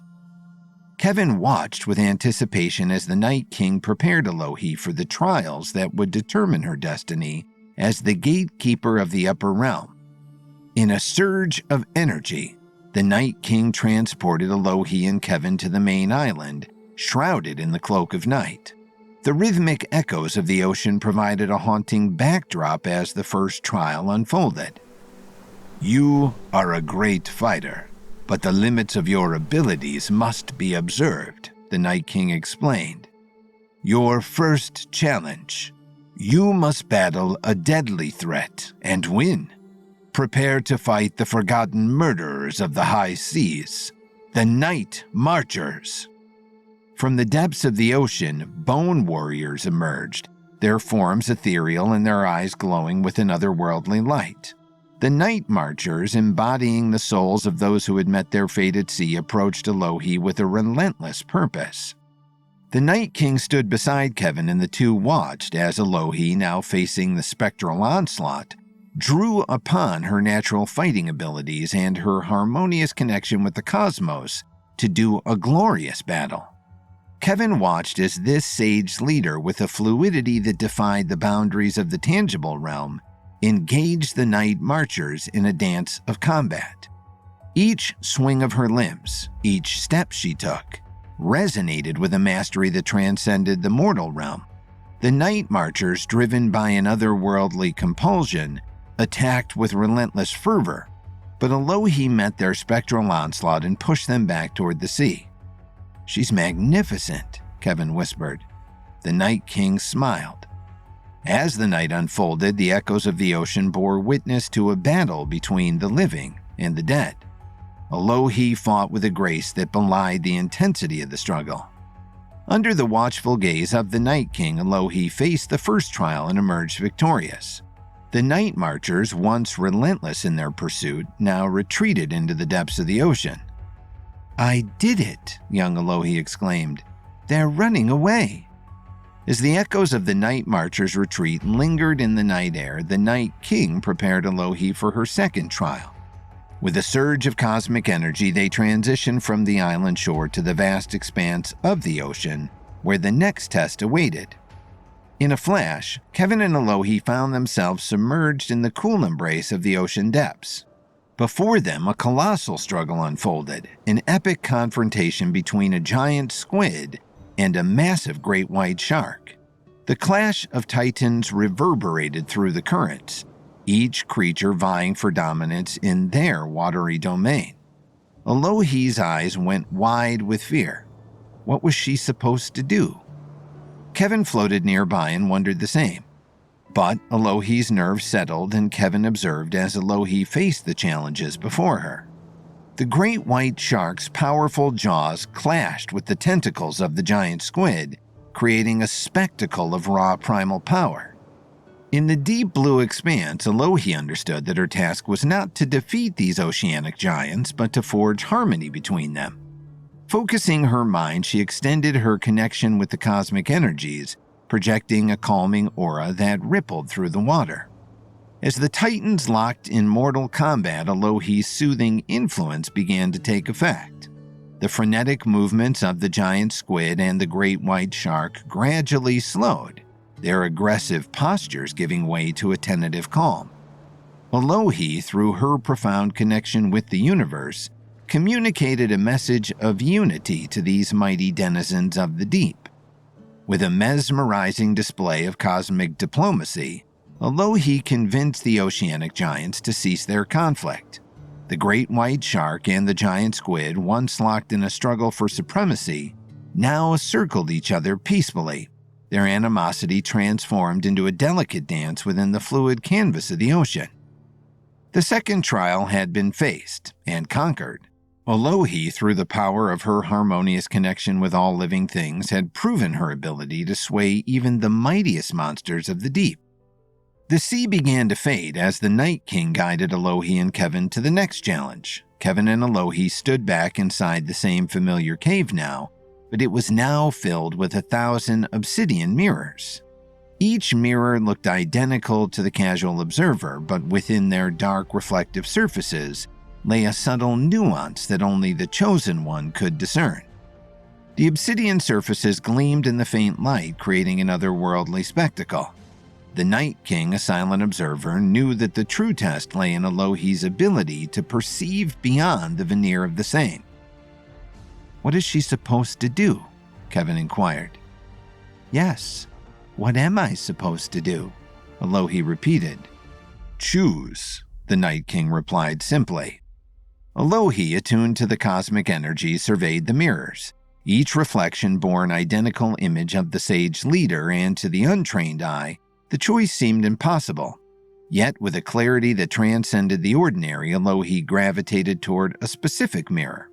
Kevin watched with anticipation as the Night King prepared Alohi for the trials that would determine her destiny as the gatekeeper of the upper realm. In a surge of energy, the Night King transported Alohi and Kevin to the main island, shrouded in the cloak of night. The rhythmic echoes of the ocean provided a haunting backdrop as the first trial unfolded. You are a great fighter, but the limits of your abilities must be observed, the Night King explained. Your first challenge. You must battle a deadly threat and win. Prepare to fight the forgotten murderers of the high seas, the Night Marchers. From the depths of the ocean, bone warriors emerged, their forms ethereal and their eyes glowing with an otherworldly light. The Night Marchers, embodying the souls of those who had met their fate at sea, approached Alohi with a relentless purpose. The Night King stood beside Kevin and the two watched as Alohi, now facing the spectral onslaught, drew upon her natural fighting abilities and her harmonious connection with the cosmos to do a glorious battle. Kevin watched as this sage leader, with a fluidity that defied the boundaries of the tangible realm, engaged the Night Marchers in a dance of combat. Each swing of her limbs, each step she took, resonated with a mastery that transcended the mortal realm. The Night Marchers, driven by an otherworldly compulsion, attacked with relentless fervor, but Alohi met their spectral onslaught and pushed them back toward the sea. "She's magnificent," Kevin whispered. The Night King smiled. As the night unfolded, the echoes of the ocean bore witness to a battle between the living and the dead. Alohi fought with a grace that belied the intensity of the struggle. Under the watchful gaze of the Night King, Alohi faced the first trial and emerged victorious. The Night Marchers, once relentless in their pursuit, now retreated into the depths of the ocean. "I did it," young Alohi exclaimed. "They're running away." As the echoes of the Night Marchers' retreat lingered in the night air, the Night King prepared Alohi for her second trial. With a surge of cosmic energy, they transitioned from the island shore to the vast expanse of the ocean, where the next test awaited. In a flash, Kevin and Alohi found themselves submerged in the cool embrace of the ocean depths. Before them, a colossal struggle unfolded, an epic confrontation between a giant squid and a massive great white shark. The clash of titans reverberated through the currents, each creature vying for dominance in their watery domain. Alohi's eyes went wide with fear. What was she supposed to do? Kevin floated nearby and wondered the same. But Alohi's nerves settled, and Kevin observed as Alohi faced the challenges before her. The great white shark's powerful jaws clashed with the tentacles of the giant squid, creating a spectacle of raw primal power. In the deep blue expanse, Alohi understood that her task was not to defeat these oceanic giants, but to forge harmony between them. Focusing her mind, she extended her connection with the cosmic energies, projecting a calming aura that rippled through the water. As the titans locked in mortal combat, Alohi's soothing influence began to take effect. The frenetic movements of the giant squid and the great white shark gradually slowed, their aggressive postures giving way to a tentative calm. Alohi, through her profound connection with the universe, communicated a message of unity to these mighty denizens of the deep. With a mesmerizing display of cosmic diplomacy, Alohi convinced the oceanic giants to cease their conflict. The great white shark and the giant squid, once locked in a struggle for supremacy, now circled each other peacefully, their animosity transformed into a delicate dance within the fluid canvas of the ocean. The second trial had been faced and conquered. Alohi, through the power of her harmonious connection with all living things, had proven her ability to sway even the mightiest monsters of the deep. The sea began to fade as the Night King guided Alohi and Kevin to the next challenge. Kevin and Alohi stood back inside the same familiar cave now, but it was now filled with 1,000 obsidian mirrors. Each mirror looked identical to the casual observer, but within their dark reflective surfaces lay a subtle nuance that only the chosen one could discern. The obsidian surfaces gleamed in the faint light, creating an otherworldly spectacle. The Night King, a silent observer, knew that the true test lay in Alohi's ability to perceive beyond the veneer of the same. "What is she supposed to do?" Kevin inquired. "Yes, what am I supposed to do?" Alohi repeated. "Choose," the Night King replied simply. Alohi, attuned to the cosmic energy, surveyed the mirrors. Each reflection bore an identical image of the sage leader, and to the untrained eye, the choice seemed impossible. Yet, with a clarity that transcended the ordinary, Alohi gravitated toward a specific mirror.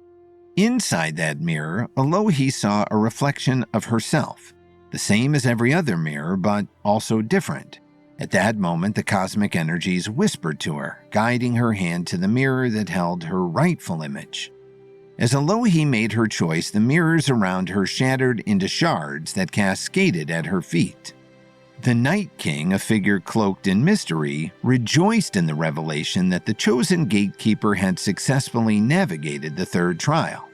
Inside that mirror, Alohi saw a reflection of herself, the same as every other mirror, but also different. At that moment, the cosmic energies whispered to her, guiding her hand to the mirror that held her rightful image. As Alohi made her choice, the mirrors around her shattered into shards that cascaded at her feet. The Night King, a figure cloaked in mystery, rejoiced in the revelation that the chosen gatekeeper had successfully navigated the third trial.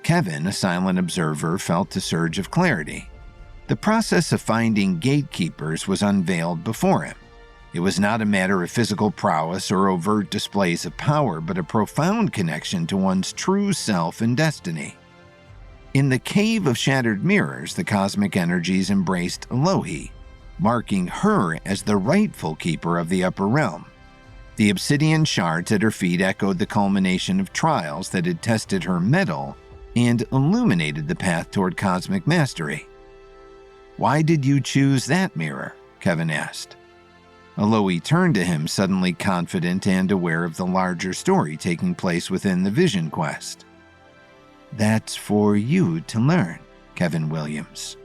Kevin, a silent observer, felt a surge of clarity. The process of finding gatekeepers was unveiled before him. It was not a matter of physical prowess or overt displays of power, but a profound connection to one's true self and destiny. In the Cave of Shattered Mirrors, the cosmic energies embraced Alohi, marking her as the rightful keeper of the upper realm. The obsidian shards at her feet echoed the culmination of trials that had tested her mettle and illuminated the path toward cosmic mastery. "Why did you choose that mirror?" Kevin asked. Alohi turned to him, suddenly confident and aware of the larger story taking place within the Vision Quest. "That's for you to learn, Kevin Williams,"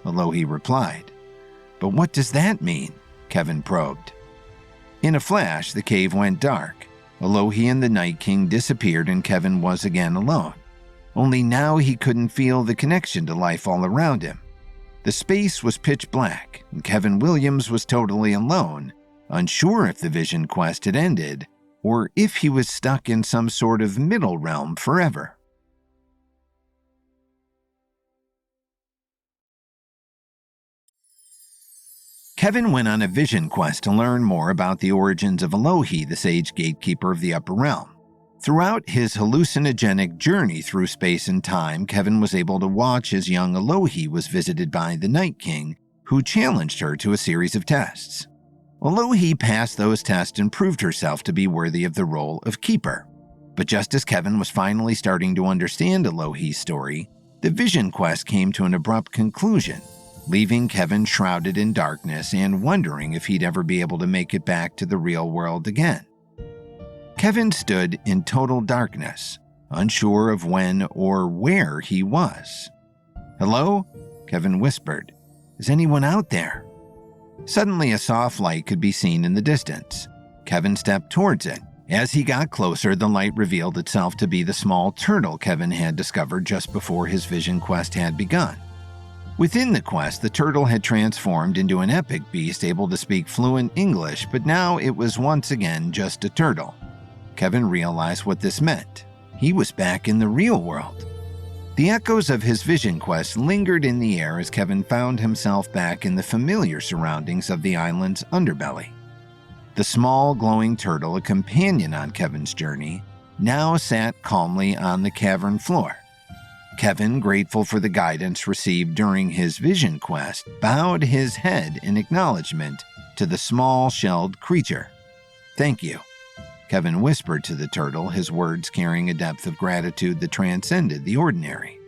Alohi replied. "But what does that mean?" Kevin probed. In a flash, the cave went dark. Alohi and the Night King disappeared, and Kevin was again alone. Only now he couldn't feel the connection to life all around him. The space was pitch black, and Kevin Williams was totally alone, unsure if the Vision Quest had ended, or if he was stuck in some sort of middle realm forever. Kevin went on a Vision Quest to learn more about the origins of Alohi, the sage gatekeeper of the upper realm. Throughout his hallucinogenic journey through space and time, Kevin was able to watch as young Alohi was visited by the Night King, who challenged her to a series of tests. Alohi passed those tests and proved herself to be worthy of the role of keeper. But just as Kevin was finally starting to understand Alohi's story, the Vision Quest came to an abrupt conclusion. leaving Kevin shrouded in darkness and wondering if he'd ever be able to make it back to the real world again. Kevin stood in total darkness, unsure of when or where he was. "Hello?" Kevin whispered. "Is anyone out there?" Suddenly, a soft light could be seen in the distance. Kevin stepped towards it. As he got closer, the light revealed itself to be the small turtle Kevin had discovered just before his vision quest had begun. Within the quest, the turtle had transformed into an epic beast able to speak fluent English, but now it was once again just a turtle. Kevin realized what this meant. He was back in the real world. The echoes of his vision quest lingered in the air as Kevin found himself back in the familiar surroundings of the island's underbelly. The small, glowing turtle, a companion on Kevin's journey, now sat calmly on the cavern floor. Kevin, grateful for the guidance received during his vision quest, bowed his head in acknowledgement to the small, shelled creature. "Thank you," Kevin whispered to the turtle, his words carrying a depth of gratitude that transcended the ordinary.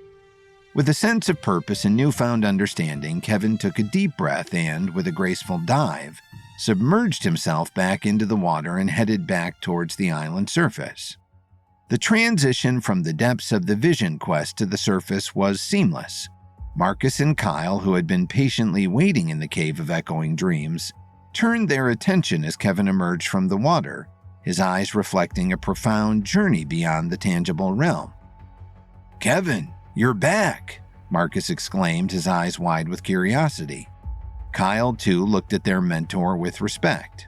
With a sense of purpose and newfound understanding, Kevin took a deep breath and, with a graceful dive, submerged himself back into the water and headed back towards the island surface. The transition from the depths of the vision quest to the surface was seamless. Marcus and Kyle, who had been patiently waiting in the Cave of Echoing Dreams, turned their attention as Kevin emerged from the water, his eyes reflecting a profound journey beyond the tangible realm. "Kevin, you're back!" Marcus exclaimed, his eyes wide with curiosity. Kyle, too, looked at their mentor with respect.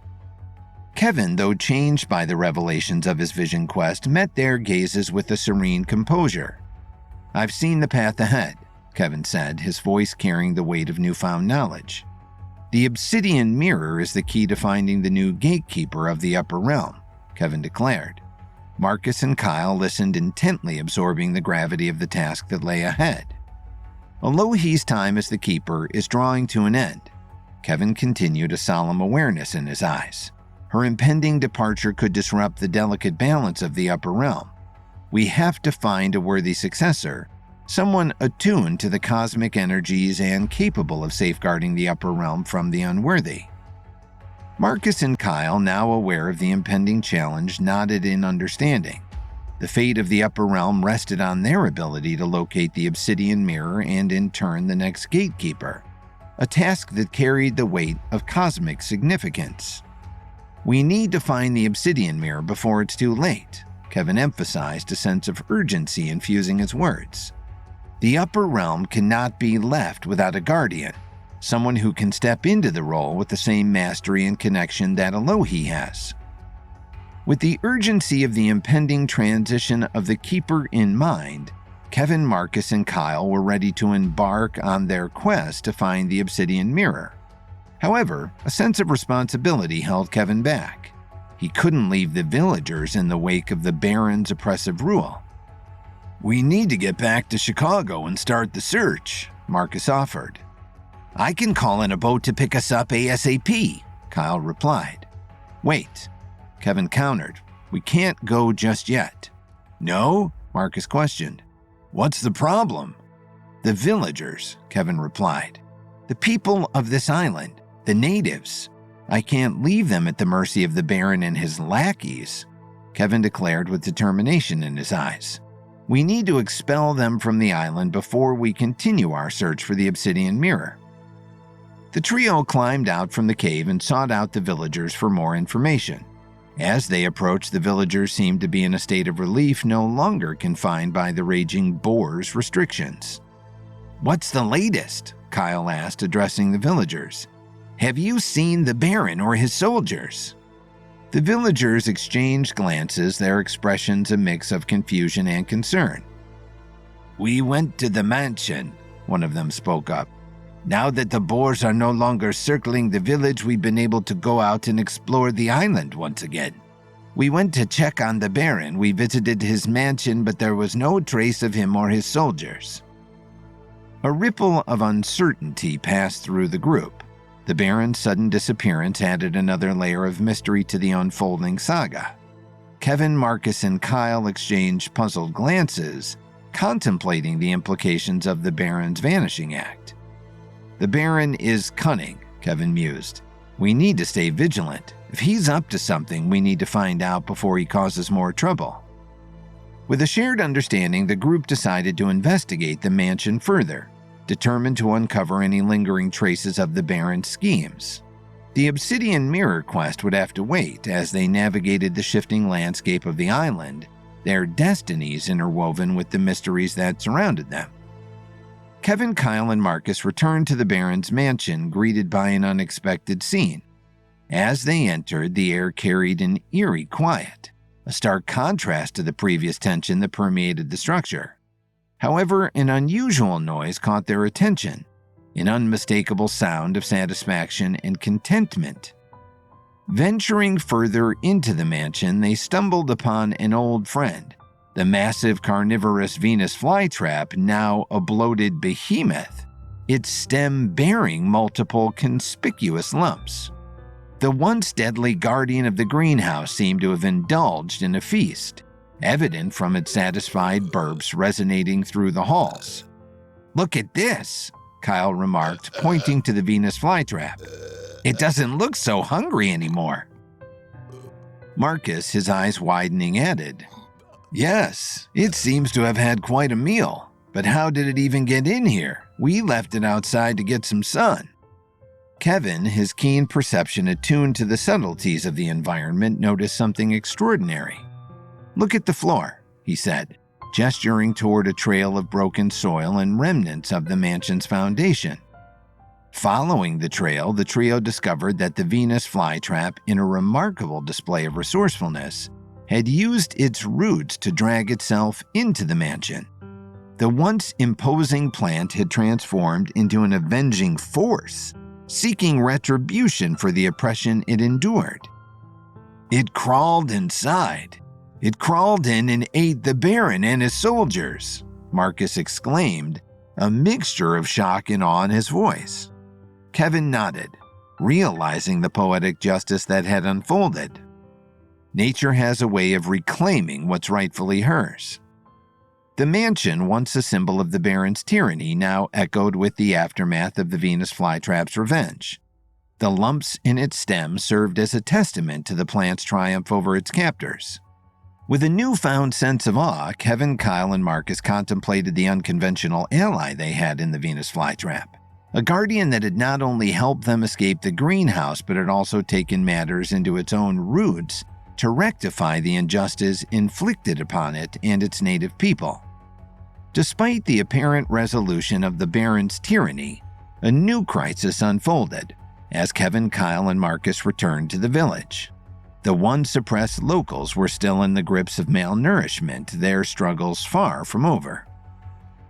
Kevin, though changed by the revelations of his vision quest, met their gazes with a serene composure. "I've seen the path ahead," Kevin said, his voice carrying the weight of newfound knowledge. "The obsidian mirror is the key to finding the new gatekeeper of the upper realm," Kevin declared. Marcus and Kyle listened intently, absorbing the gravity of the task that lay ahead. "Alohi's time as the keeper is drawing to an end," Kevin continued, a solemn awareness in his eyes. "Her impending departure could disrupt the delicate balance of the upper realm. We have to find a worthy successor, someone attuned to the cosmic energies and capable of safeguarding the upper realm from the unworthy." Marcus and Kyle, now aware of the impending challenge, nodded in understanding. The fate of the upper realm rested on their ability to locate the obsidian mirror and in turn the next gatekeeper, a task that carried the weight of cosmic significance. "We need to find the obsidian mirror before it's too late," Kevin emphasized, a sense of urgency infusing his words. "The upper realm cannot be left without a guardian, someone who can step into the role with the same mastery and connection that Alohi has." With the urgency of the impending transition of the Keeper in mind, Kevin, Marcus, and Kyle were ready to embark on their quest to find the obsidian mirror. However, a sense of responsibility held Kevin back. He couldn't leave the villagers in the wake of the Baron's oppressive rule. "We need to get back to Chicago and start the search," Marcus offered. "I can call in a boat to pick us up ASAP," Kyle replied. "Wait," Kevin countered. "We can't go just yet." "No?" Marcus questioned. "What's the problem?" "The villagers," Kevin replied. "The people of this island, the natives. I can't leave them at the mercy of the Baron and his lackeys," Kevin declared with determination in his eyes. "We need to expel them from the island before we continue our search for the obsidian mirror." The trio climbed out from the cave and sought out the villagers for more information. As they approached, the villagers seemed to be in a state of relief, no longer confined by the raging boar's restrictions. "What's the latest?" Kyle asked, addressing the villagers. "Have you seen the Baron or his soldiers?" The villagers exchanged glances, their expressions a mix of confusion and concern. "We went to the mansion," one of them spoke up. "Now that the boars are no longer circling the village, we've been able to go out and explore the island once again. We went to check on the Baron. We visited his mansion, but there was no trace of him or his soldiers." A ripple of uncertainty passed through the group. The Baron's sudden disappearance added another layer of mystery to the unfolding saga. Kevin, Marcus, and Kyle exchanged puzzled glances, contemplating the implications of the Baron's vanishing act. The Baron is cunning, Kevin mused. We need to stay vigilant. If he's up to something, we need to find out before he causes more trouble. With a shared understanding, the group decided to investigate the mansion further, determined to uncover any lingering traces of the Baron's schemes. The Obsidian Mirror quest would have to wait as they navigated the shifting landscape of the island, their destinies interwoven with the mysteries that surrounded them. Kevin, Kyle, and Marcus returned to the Baron's mansion, greeted by an unexpected scene. As they entered, the air carried an eerie quiet, a stark contrast to the previous tension that permeated the structure. However, an unusual noise caught their attention, an unmistakable sound of satisfaction and contentment. Venturing further into the mansion, they stumbled upon an old friend, the massive carnivorous Venus flytrap, now a bloated behemoth, its stem bearing multiple conspicuous lumps. The once deadly guardian of the greenhouse seemed to have indulged in a feast, evident from its satisfied burps resonating through the halls. "Look at this," Kyle remarked, pointing to the Venus flytrap. "It doesn't look so hungry anymore." Marcus, his eyes widening, added, "Yes, it seems to have had quite a meal. But how did it even get in here? We left it outside to get some sun." Kevin, his keen perception attuned to the subtleties of the environment, noticed something extraordinary. "Look at the floor," he said, gesturing toward a trail of broken soil and remnants of the mansion's foundation. Following the trail, the trio discovered that the Venus flytrap, in a remarkable display of resourcefulness, had used its roots to drag itself into the mansion. The once imposing plant had transformed into an avenging force, seeking retribution for the oppression it endured. "It crawled inside. It crawled in and ate the Baron and his soldiers," Marcus exclaimed, a mixture of shock and awe in his voice. Kevin nodded, realizing the poetic justice that had unfolded. Nature has a way of reclaiming what's rightfully hers. The mansion, once a symbol of the Baron's tyranny, now echoed with the aftermath of the Venus flytrap's revenge. The lumps in its stem served as a testament to the plant's triumph over its captors. With a newfound sense of awe, Kevin, Kyle, and Marcus contemplated the unconventional ally they had in the Venus flytrap, a guardian that had not only helped them escape the greenhouse, but had also taken matters into its own roots to rectify the injustice inflicted upon it and its native people. Despite the apparent resolution of the Baron's tyranny, a new crisis unfolded as Kevin, Kyle, and Marcus returned to the village. The once suppressed locals were still in the grips of malnourishment, their struggles far from over.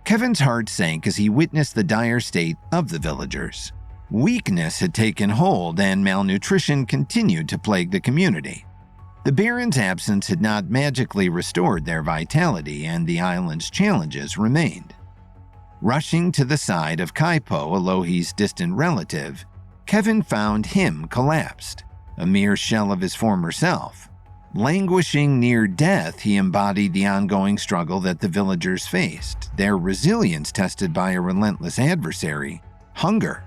Kevin's heart sank as he witnessed the dire state of the villagers. Weakness had taken hold and malnutrition continued to plague the community. The Baron's absence had not magically restored their vitality, and the island's challenges remained. Rushing to the side of Kaipo, Alohi's distant relative, Kevin found him collapsed, a mere shell of his former self. Languishing near death, he embodied the ongoing struggle that the villagers faced, their resilience tested by a relentless adversary, hunger.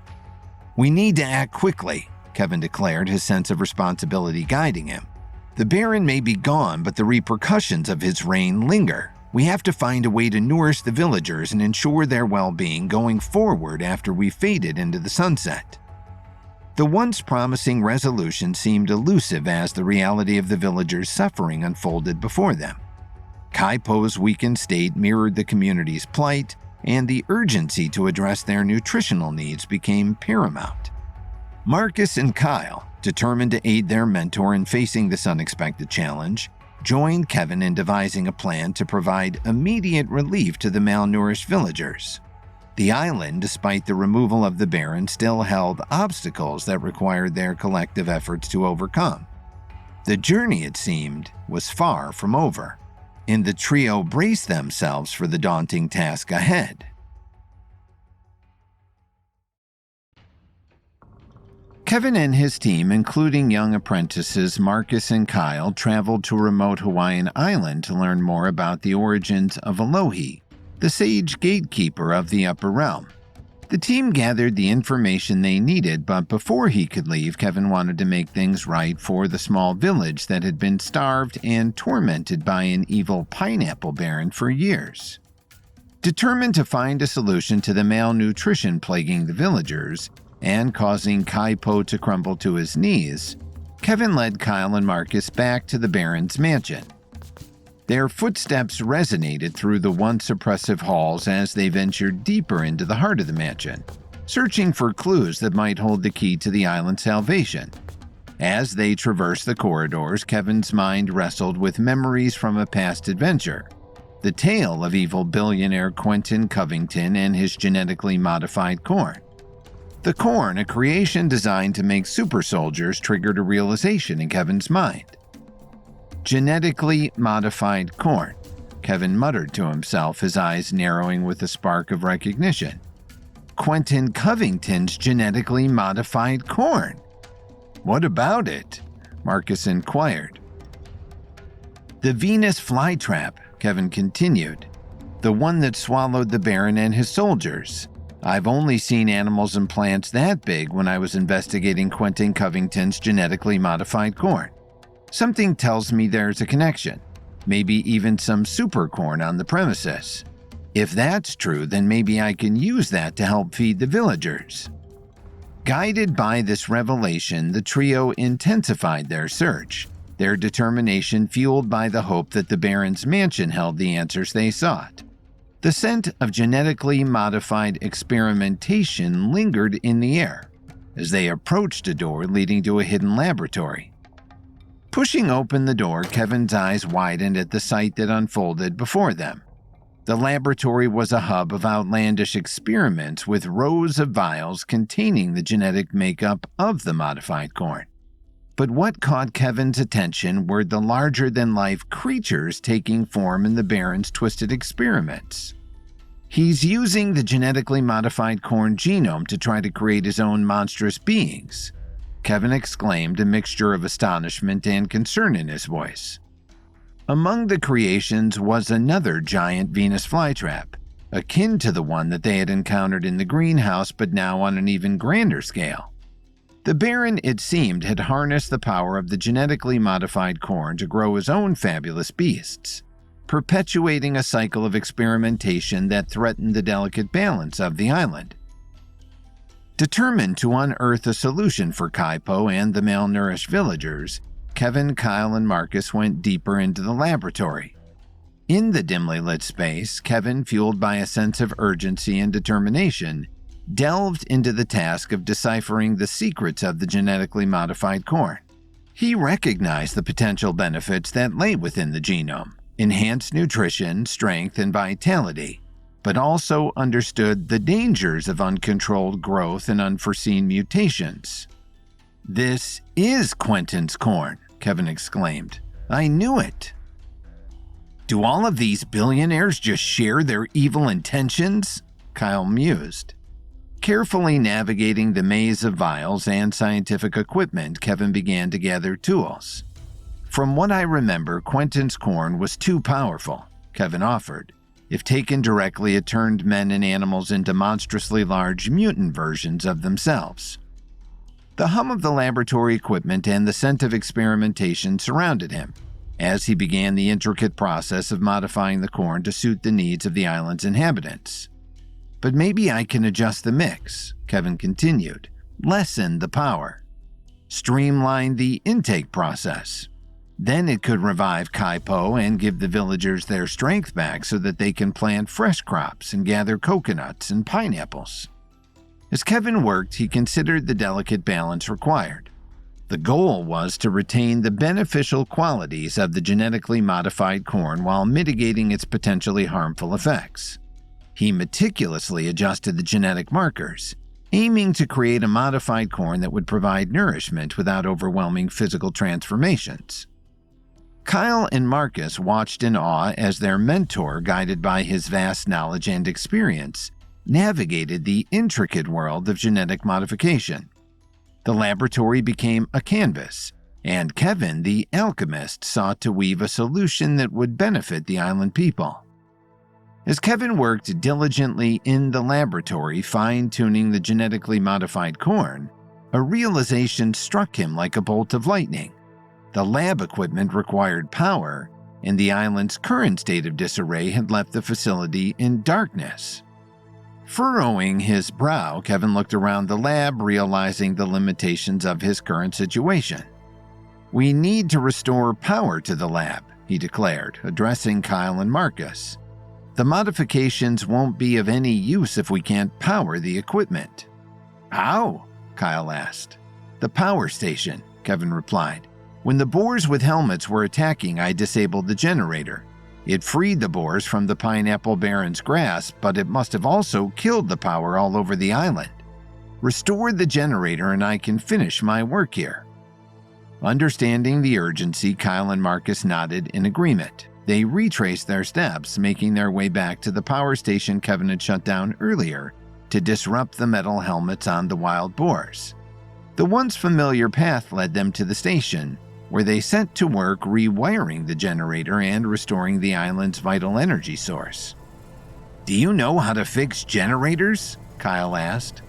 "We need to act quickly," Kevin declared, his sense of responsibility guiding him. "The Baron may be gone, but the repercussions of his reign linger. We have to find a way to nourish the villagers and ensure their well-being going forward after we faded into the sunset." The once promising resolution seemed elusive as the reality of the villagers' suffering unfolded before them. Kaipo's weakened state mirrored the community's plight, and the urgency to address their nutritional needs became paramount. Marcus and Kyle, determined to aid their mentor in facing this unexpected challenge, joined Kevin in devising a plan to provide immediate relief to the malnourished villagers. The island, despite the removal of the Baron, still held obstacles that required their collective efforts to overcome. The journey, it seemed, was far from over, and the trio braced themselves for the daunting task ahead. Kevin and his team, including young apprentices Marcus and Kyle, traveled to a remote Hawaiian island to learn more about the origins of Alohi, the sage gatekeeper of the upper realm. The team gathered the information they needed, but before he could leave, Kevin wanted to make things right for the small village that had been starved and tormented by an evil pineapple baron for years. Determined to find a solution to the malnutrition plaguing the villagers and causing Kai Po to crumble to his knees, Kevin led Kyle and Marcus back to the Baron's mansion. Their footsteps resonated through the once oppressive halls as they ventured deeper into the heart of the mansion, searching for clues that might hold the key to the island's salvation. As they traversed the corridors, Kevin's mind wrestled with memories from a past adventure, the tale of evil billionaire Quentin Covington and his genetically modified corn. The corn, a creation designed to make super soldiers, triggered a realization in Kevin's mind. Genetically modified corn, Kevin muttered to himself, his eyes narrowing with a spark of recognition. Quentin Covington's genetically modified corn. What about it? Marcus inquired. The Venus flytrap, Kevin continued. The one that swallowed the Baron and his soldiers. I've only seen animals and plants that big when I was investigating Quentin Covington's genetically modified corn. Something tells me there's a connection, maybe even some super corn on the premises. If that's true, then maybe I can use that to help feed the villagers. Guided by this revelation, the trio intensified their search, their determination fueled by the hope that the Baron's mansion held the answers they sought. The scent of genetically modified experimentation lingered in the air as they approached a door leading to a hidden laboratory. Pushing open the door, Kevin's eyes widened at the sight that unfolded before them. The laboratory was a hub of outlandish experiments with rows of vials containing the genetic makeup of the modified corn. But what caught Kevin's attention were the larger-than-life creatures taking form in the Baron's twisted experiments. He's using the genetically modified corn genome to try to create his own monstrous beings, Kevin exclaimed, a mixture of astonishment and concern in his voice. Among the creations was another giant Venus flytrap, akin to the one that they had encountered in the greenhouse, but now on an even grander scale. The Baron, it seemed, had harnessed the power of the genetically modified corn to grow his own fabulous beasts, perpetuating a cycle of experimentation that threatened the delicate balance of the island. Determined to unearth a solution for Kai Po and the malnourished villagers, Kevin, Kyle, and Marcus went deeper into the laboratory. In the dimly lit space, Kevin, fueled by a sense of urgency and determination, delved into the task of deciphering the secrets of the genetically modified corn. He recognized the potential benefits that lay within the genome, enhanced nutrition, strength, and vitality, but also understood the dangers of uncontrolled growth and unforeseen mutations. "This is Quentin's corn," Kevin exclaimed. "I knew it." "Do all of these billionaires just share their evil intentions?" Kyle mused. Carefully navigating the maze of vials and scientific equipment, Kevin began to gather tools. "From what I remember, Quentin's corn was too powerful," Kevin offered. "If taken directly, it turned men and animals into monstrously large mutant versions of themselves." The hum of the laboratory equipment and the scent of experimentation surrounded him as he began the intricate process of modifying the corn to suit the needs of the island's inhabitants. "But maybe I can adjust the mix," Kevin continued, "lessen the power, streamline the intake process. Then it could revive Kai Po and give the villagers their strength back so that they can plant fresh crops and gather coconuts and pineapples." As Kevin worked, he considered the delicate balance required. The goal was to retain the beneficial qualities of the genetically modified corn while mitigating its potentially harmful effects. He meticulously adjusted the genetic markers, aiming to create a modified corn that would provide nourishment without overwhelming physical transformations. Kyle and Marcus watched in awe as their mentor, guided by his vast knowledge and experience, navigated the intricate world of genetic modification. The laboratory became a canvas, and Kevin, the alchemist, sought to weave a solution that would benefit the island people. As Kevin worked diligently in the laboratory fine-tuning the genetically modified corn, a realization struck him like a bolt of lightning. The lab equipment required power, and the island's current state of disarray had left the facility in darkness. Furrowing his brow, Kevin looked around the lab, realizing the limitations of his current situation. "We need to restore power to the lab," he declared, addressing Kyle and Marcus. "The modifications won't be of any use if we can't power the equipment." "How?" Kyle asked. "The power station," Kevin replied. "When the boars with helmets were attacking, I disabled the generator. It freed the boars from the Pineapple Baron's grasp, but it must have also killed the power all over the island. Restore the generator and I can finish my work here." Understanding the urgency, Kyle and Marcus nodded in agreement. They retraced their steps, making their way back to the power station Kevin had shut down earlier to disrupt the metal helmets on the wild boars. The once familiar path led them to the station, where they set to work rewiring the generator and restoring the island's vital energy source. "Do you know how to fix generators?" Kyle asked.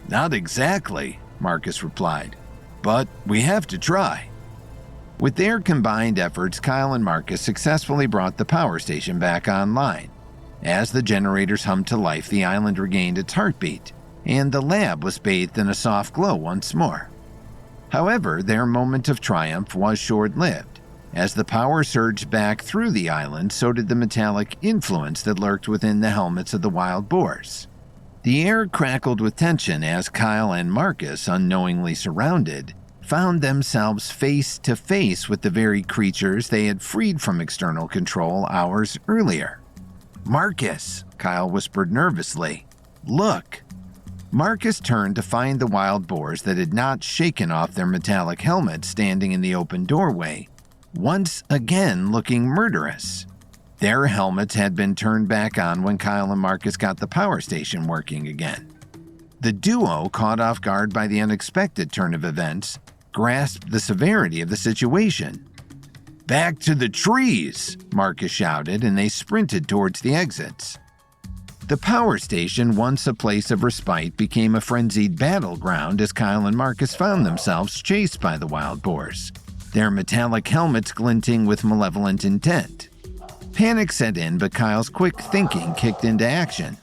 "Not exactly," Marcus replied, "but we have to try." With their combined efforts, Kyle and Marcus successfully brought the power station back online. As the generators hummed to life, the island regained its heartbeat, and the lab was bathed in a soft glow once more. However, their moment of triumph was short-lived. As the power surged back through the island, so did the metallic influence that lurked within the helmets of the wild boars. The air crackled with tension as Kyle and Marcus, unknowingly surrounded, found themselves face to face with the very creatures they had freed from external control hours earlier. "Marcus," Kyle whispered nervously, "look." Marcus turned to find the wild boars that had not shaken off their metallic helmets standing in the open doorway, once again looking murderous. Their helmets had been turned back on when Kyle and Marcus got the power station working again. The duo, caught off guard by the unexpected turn of events, grasped the severity of the situation. "Back to the trees!" Marcus shouted, and they sprinted towards the exits. The power station, once a place of respite, became a frenzied battleground as Kyle and Marcus found themselves chased by the wild boars, their metallic helmets glinting with malevolent intent. Panic set in, but Kyle's quick thinking kicked into action.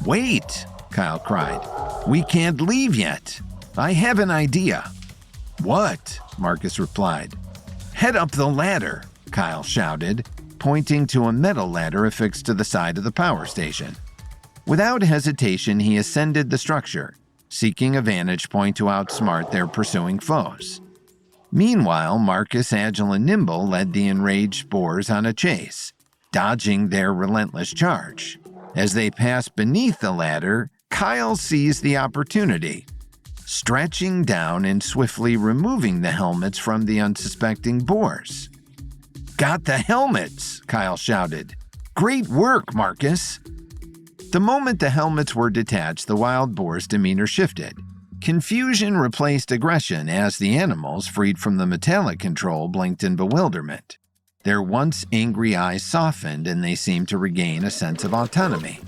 "Wait!" Kyle cried. "We can't leave yet. I have an idea." "What?" Marcus replied. "Head up the ladder," Kyle shouted, pointing to a metal ladder affixed to the side of the power station. Without hesitation, he ascended the structure, seeking a vantage point to outsmart their pursuing foes. Meanwhile, Marcus, agile and nimble, led the enraged boars on a chase, dodging their relentless charge. As they passed beneath the ladder, Kyle seized the opportunity, stretching down and swiftly removing the helmets from the unsuspecting boars. "Got the helmets!" Kyle shouted. "Great work, Marcus!" The moment the helmets were detached, the wild boar's demeanor shifted. Confusion replaced aggression as the animals, freed from the metallic control, blinked in bewilderment. Their once angry eyes softened and they seemed to regain a sense of autonomy.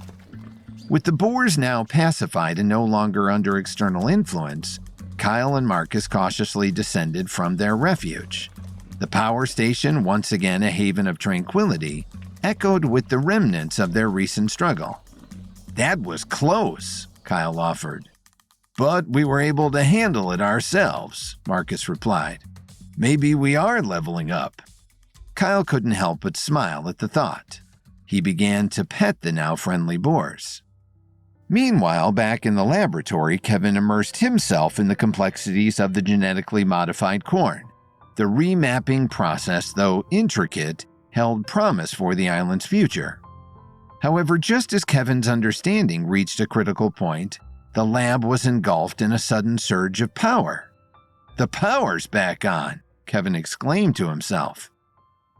With the boars now pacified and no longer under external influence, Kyle and Marcus cautiously descended from their refuge. The power station, once again a haven of tranquility, echoed with the remnants of their recent struggle. "That was close," Kyle offered. "But we were able to handle it ourselves," Marcus replied. "Maybe we are leveling up." Kyle couldn't help but smile at the thought. He began to pet the now friendly boars. Meanwhile, back in the laboratory, Kevin immersed himself in the complexities of the genetically modified corn. The remapping process, though intricate, held promise for the island's future. However, just as Kevin's understanding reached a critical point, the lab was engulfed in a sudden surge of power. "The power's back on!" Kevin exclaimed to himself.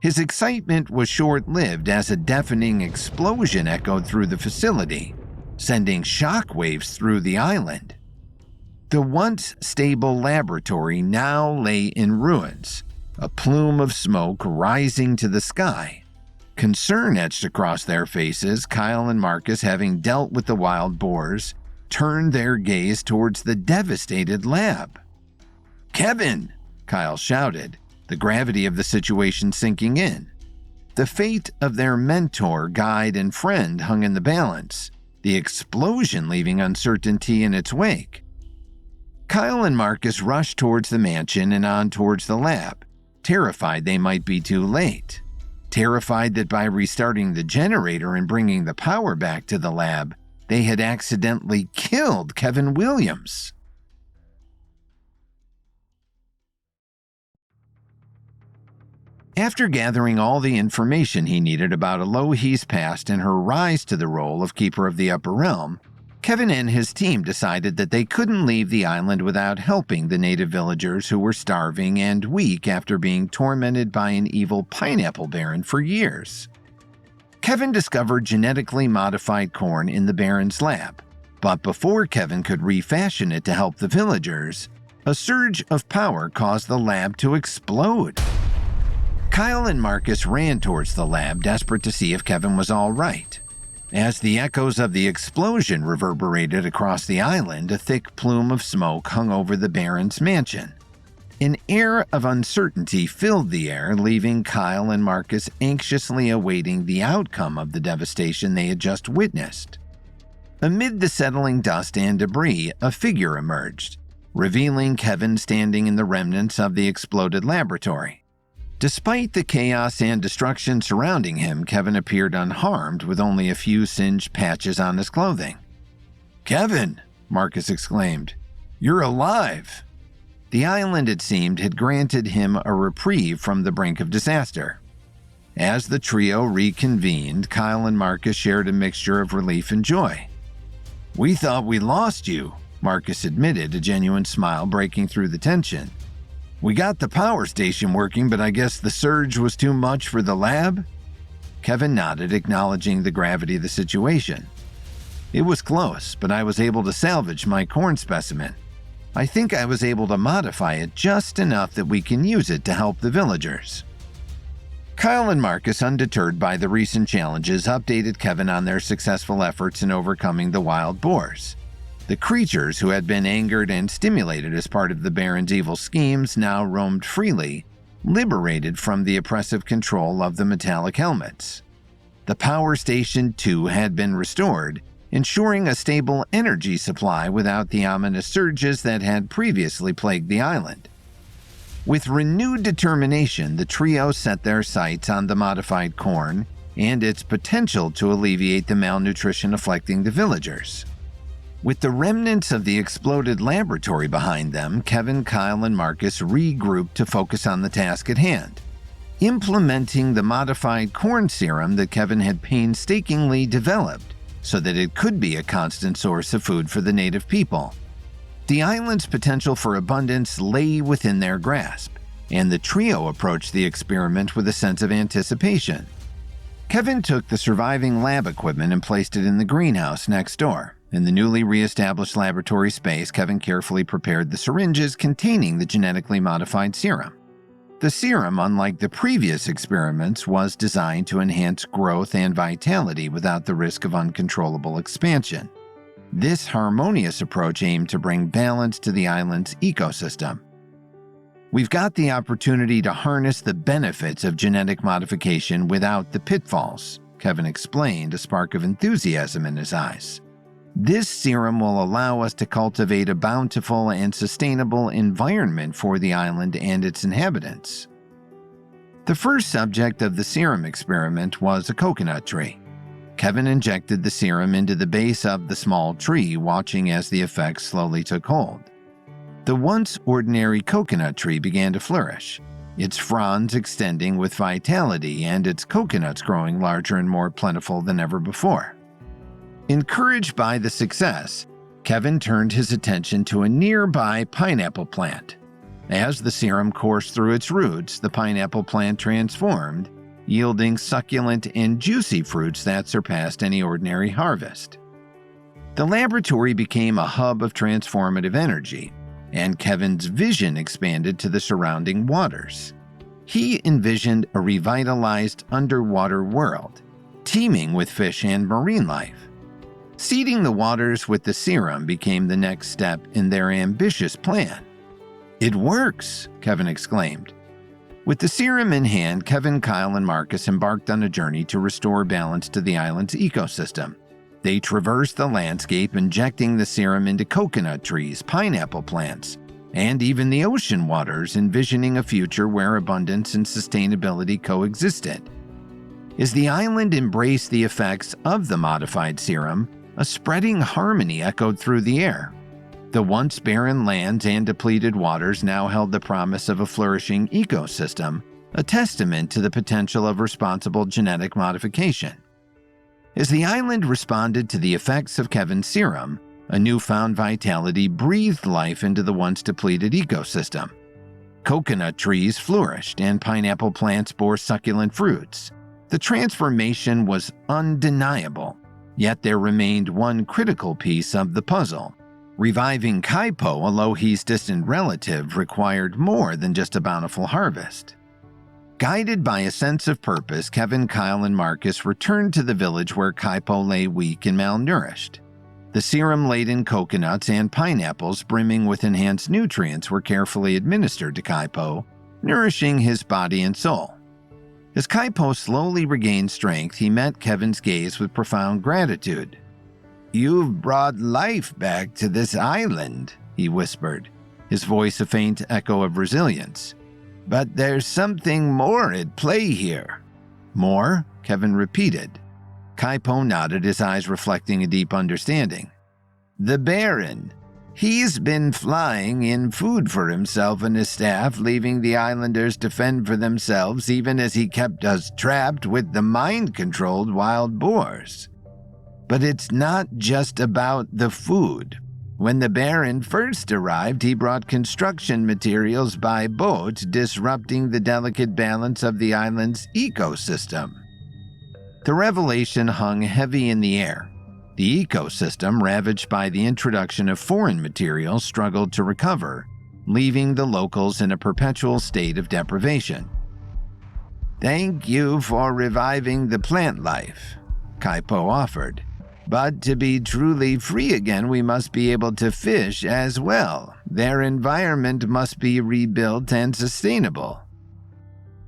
His excitement was short-lived as a deafening explosion echoed through the facility, sending shockwaves through the island. The once stable laboratory now lay in ruins, a plume of smoke rising to the sky. Concern etched across their faces. Kyle and Marcus, having dealt with the wild boars, turned their gaze towards the devastated lab. "Kevin!" Kyle shouted, the gravity of the situation sinking in. The fate of their mentor, guide, and friend hung in the balance, the explosion leaving uncertainty in its wake. Kyle and Marcus rushed towards the mansion and on towards the lab, terrified they might be too late. Terrified that by restarting the generator and bringing the power back to the lab, they had accidentally killed Kevin Williams. After gathering all the information he needed about Elohe's past and her rise to the role of Keeper of the Upper Realm, Kevin and his team decided that they couldn't leave the island without helping the native villagers who were starving and weak after being tormented by an evil pineapple baron for years. Kevin discovered genetically modified corn in the baron's lab, but before Kevin could refashion it to help the villagers, a surge of power caused the lab to explode. Kyle and Marcus ran towards the lab, desperate to see if Kevin was all right. As the echoes of the explosion reverberated across the island, a thick plume of smoke hung over the Baron's mansion. An air of uncertainty filled the air, leaving Kyle and Marcus anxiously awaiting the outcome of the devastation they had just witnessed. Amid the settling dust and debris, a figure emerged, revealing Kevin standing in the remnants of the exploded laboratory. Despite the chaos and destruction surrounding him, Kevin appeared unharmed with only a few singed patches on his clothing. "Kevin!" Marcus exclaimed. "You're alive!" The island, it seemed, had granted him a reprieve from the brink of disaster. As the trio reconvened, Kyle and Marcus shared a mixture of relief and joy. "We thought we lost you," Marcus admitted, a genuine smile breaking through the tension. "We got the power station working, but I guess the surge was too much for the lab?" Kevin nodded, acknowledging the gravity of the situation. "It was close, but I was able to salvage my corn specimen. I think I was able to modify it just enough that we can use it to help the villagers." Kyle and Marcus, undeterred by the recent challenges, updated Kevin on their successful efforts in overcoming the wild boars. The creatures who had been angered and stimulated as part of the Baron's evil schemes now roamed freely, liberated from the oppressive control of the metallic helmets. The power station, too, had been restored, ensuring a stable energy supply without the ominous surges that had previously plagued the island. With renewed determination, the trio set their sights on the modified corn and its potential to alleviate the malnutrition afflicting the villagers. With the remnants of the exploded laboratory behind them, Kevin, Kyle, and Marcus regrouped to focus on the task at hand, implementing the modified corn serum that Kevin had painstakingly developed so that it could be a constant source of food for the native people. The island's potential for abundance lay within their grasp, and the trio approached the experiment with a sense of anticipation. Kevin took the surviving lab equipment and placed it in the greenhouse next door. In the newly re-established laboratory space, Kevin carefully prepared the syringes containing the genetically modified serum. The serum, unlike the previous experiments, was designed to enhance growth and vitality without the risk of uncontrollable expansion. This harmonious approach aimed to bring balance to the island's ecosystem. "We've got the opportunity to harness the benefits of genetic modification without the pitfalls," Kevin explained, a spark of enthusiasm in his eyes. "This serum will allow us to cultivate a bountiful and sustainable environment for the island and its inhabitants." The first subject of the serum experiment was a coconut tree. Kevin injected the serum into the base of the small tree, watching as the effects slowly took hold. The once ordinary coconut tree began to flourish, its fronds extending with vitality and its coconuts growing larger and more plentiful than ever before. Encouraged by the success, Kevin turned his attention to a nearby pineapple plant. As the serum coursed through its roots, the pineapple plant transformed, yielding succulent and juicy fruits that surpassed any ordinary harvest. The laboratory became a hub of transformative energy, and Kevin's vision expanded to the surrounding waters. He envisioned a revitalized underwater world, teeming with fish and marine life. Seeding the waters with the serum became the next step in their ambitious plan. "It works!" Kevin exclaimed. With the serum in hand, Kevin, Kyle, and Marcus embarked on a journey to restore balance to the island's ecosystem. They traversed the landscape, injecting the serum into coconut trees, pineapple plants, and even the ocean waters, envisioning a future where abundance and sustainability coexisted. As the island embraced the effects of the modified serum, a spreading harmony echoed through the air. The once barren lands and depleted waters now held the promise of a flourishing ecosystem, a testament to the potential of responsible genetic modification. As the island responded to the effects of Kevin's serum, a newfound vitality breathed life into the once depleted ecosystem. Coconut trees flourished and pineapple plants bore succulent fruits. The transformation was undeniable, yet there remained one critical piece of the puzzle. Reviving Kaipo, Alohi's distant relative, required more than just a bountiful harvest. Guided by a sense of purpose, Kevin, Kyle, and Marcus returned to the village where Kaipo lay weak and malnourished. The serum-laden coconuts and pineapples brimming with enhanced nutrients were carefully administered to Kaipo, nourishing his body and soul. As Kaipo slowly regained strength, he met Kevin's gaze with profound gratitude. "You've brought life back to this island," he whispered, his voice a faint echo of resilience. "But there's something more at play here." "More?" Kevin repeated. Kaipo nodded, his eyes reflecting a deep understanding. "The Baron. He's been flying in food for himself and his staff, leaving the islanders to fend for themselves even as he kept us trapped with the mind-controlled wild boars. But it's not just about the food. When the Baron first arrived, he brought construction materials by boat, disrupting the delicate balance of the island's ecosystem." The revelation hung heavy in the air. The ecosystem, ravaged by the introduction of foreign materials, struggled to recover, leaving the locals in a perpetual state of deprivation. "Thank you for reviving the plant life," Kaipo offered. "But to be truly free again, we must be able to fish as well. Their environment must be rebuilt and sustainable."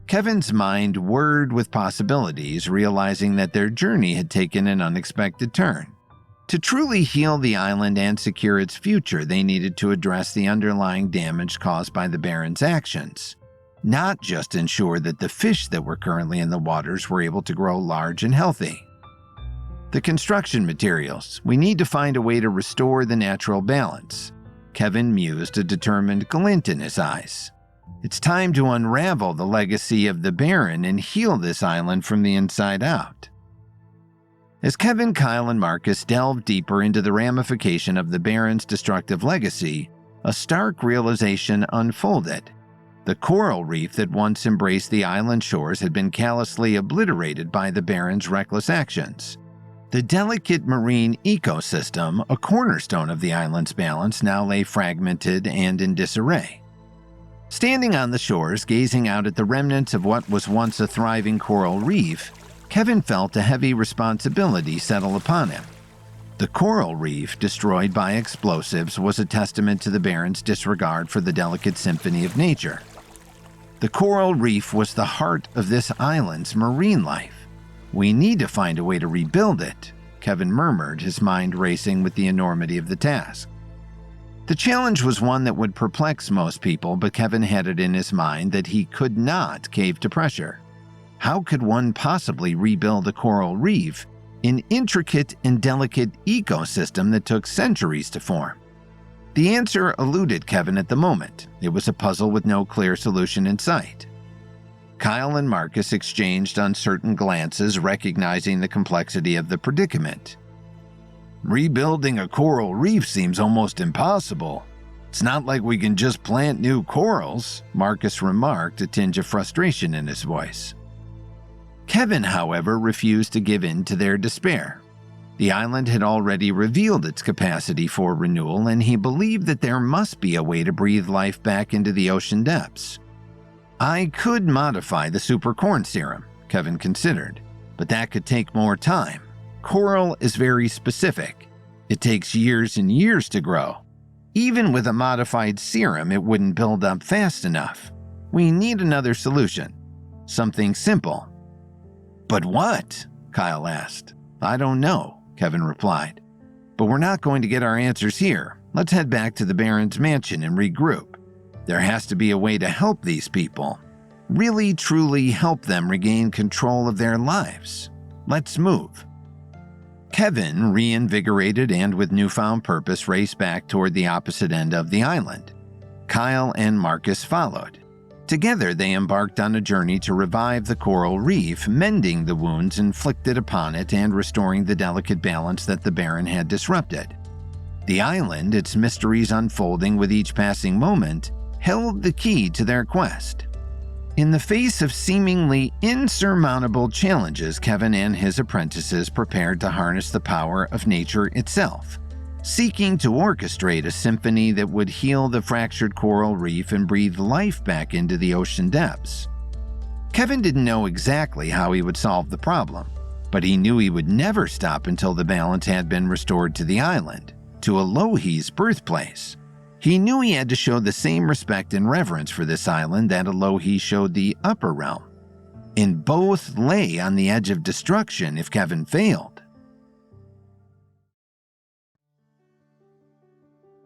Kevin's mind whirred with possibilities, realizing that their journey had taken an unexpected turn. To truly heal the island and secure its future, they needed to address the underlying damage caused by the Baron's actions, not just ensure that the fish that were currently in the waters were able to grow large and healthy. "The construction materials. We need to find a way to restore the natural balance." Kevin mused, a determined glint in his eyes. "It's time to unravel the legacy of the Baron and heal this island from the inside out." As Kevin, Kyle, and Marcus delved deeper into the ramification of the Baron's destructive legacy, a stark realization unfolded. The coral reef that once embraced the island shores had been callously obliterated by the Baron's reckless actions. The delicate marine ecosystem, a cornerstone of the island's balance, now lay fragmented and in disarray. Standing on the shores, gazing out at the remnants of what was once a thriving coral reef, Kevin felt a heavy responsibility settle upon him. The coral reef, destroyed by explosives, was a testament to the Baron's disregard for the delicate symphony of nature. The coral reef was the heart of this island's marine life. "We need to find a way to rebuild it," Kevin murmured, his mind racing with the enormity of the task. The challenge was one that would perplex most people, but Kevin had it in his mind that he could not cave to pressure. How could one possibly rebuild a coral reef, an intricate and delicate ecosystem that took centuries to form? The answer eluded Kevin at the moment. It was a puzzle with no clear solution in sight. Kyle and Marcus exchanged uncertain glances, recognizing the complexity of the predicament. "Rebuilding a coral reef seems almost impossible. It's not like we can just plant new corals," Marcus remarked, a tinge of frustration in his voice. Kevin, however, refused to give in to their despair. The island had already revealed its capacity for renewal, and he believed that there must be a way to breathe life back into the ocean depths. I could modify the super corn serum, Kevin considered, but that could take more time. Coral is very specific. It takes years and years to grow. Even with a modified serum, it wouldn't build up fast enough. We need another solution. Something simple. But what? Kyle asked. I don't know, Kevin replied. But we're not going to get our answers here. Let's head back to the Baron's mansion and regroup. There has to be a way to help these people. Really, truly help them regain control of their lives. Let's move. Kevin, reinvigorated and with newfound purpose, raced back toward the opposite end of the island. Kyle and Marcus followed. Together, they embarked on a journey to revive the coral reef, mending the wounds inflicted upon it and restoring the delicate balance that the Baron had disrupted. The island, its mysteries unfolding with each passing moment, held the key to their quest. In the face of seemingly insurmountable challenges, Kevin and his apprentices prepared to harness the power of nature itself, seeking to orchestrate a symphony that would heal the fractured coral reef and breathe life back into the ocean depths. Kevin didn't know exactly how he would solve the problem, but he knew he would never stop until the balance had been restored to the island, to Elohi's birthplace. He knew he had to show the same respect and reverence for this island that Elohi showed the upper realm, and both lay on the edge of destruction if Kevin failed.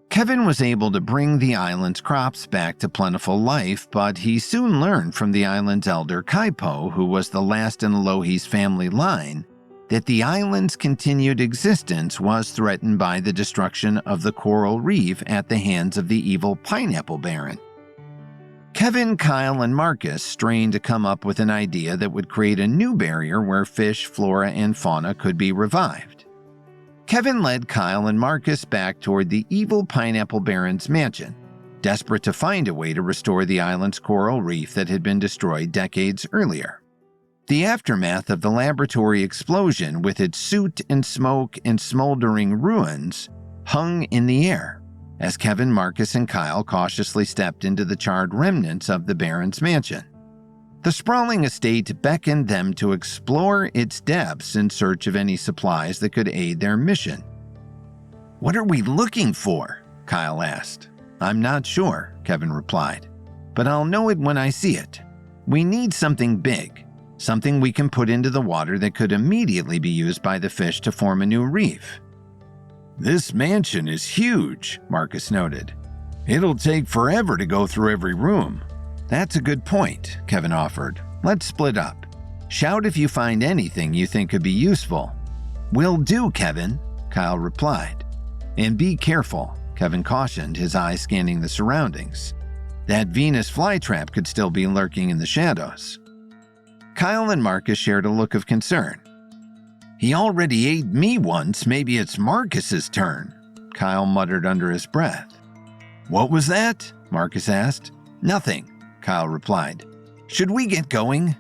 Kevin was able to bring the island's crops back to plentiful life, but he soon learned from the island's elder Kaipo, who was the last in Elohi's family line, that the island's continued existence was threatened by the destruction of the coral reef at the hands of the evil Pineapple Baron. Kevin, Kyle, and Marcus strained to come up with an idea that would create a new barrier where fish, flora, and fauna could be revived. Kevin led Kyle and Marcus back toward the evil Pineapple Baron's mansion, desperate to find a way to restore the island's coral reef that had been destroyed decades earlier. The aftermath of the laboratory explosion, with its soot and smoke and smoldering ruins, hung in the air as Kevin, Marcus, and Kyle cautiously stepped into the charred remnants of the Baron's mansion. The sprawling estate beckoned them to explore its depths in search of any supplies that could aid their mission. "What are we looking for?" Kyle asked. "I'm not sure," Kevin replied, "but I'll know it when I see it. We need something big. Something we can put into the water that could immediately be used by the fish to form a new reef." "This mansion is huge," Marcus noted. "It'll take forever to go through every room." "That's a good point," Kevin offered. "Let's split up. Shout if you find anything you think could be useful." "Will do, Kevin," Kyle replied. "And be careful," Kevin cautioned, his eyes scanning the surroundings. "That Venus flytrap could still be lurking in the shadows." Kyle and Marcus shared a look of concern. "He already ate me once, maybe it's Marcus's turn," Kyle muttered under his breath. "What was that?" Marcus asked. "Nothing," Kyle replied. "Should we get going?"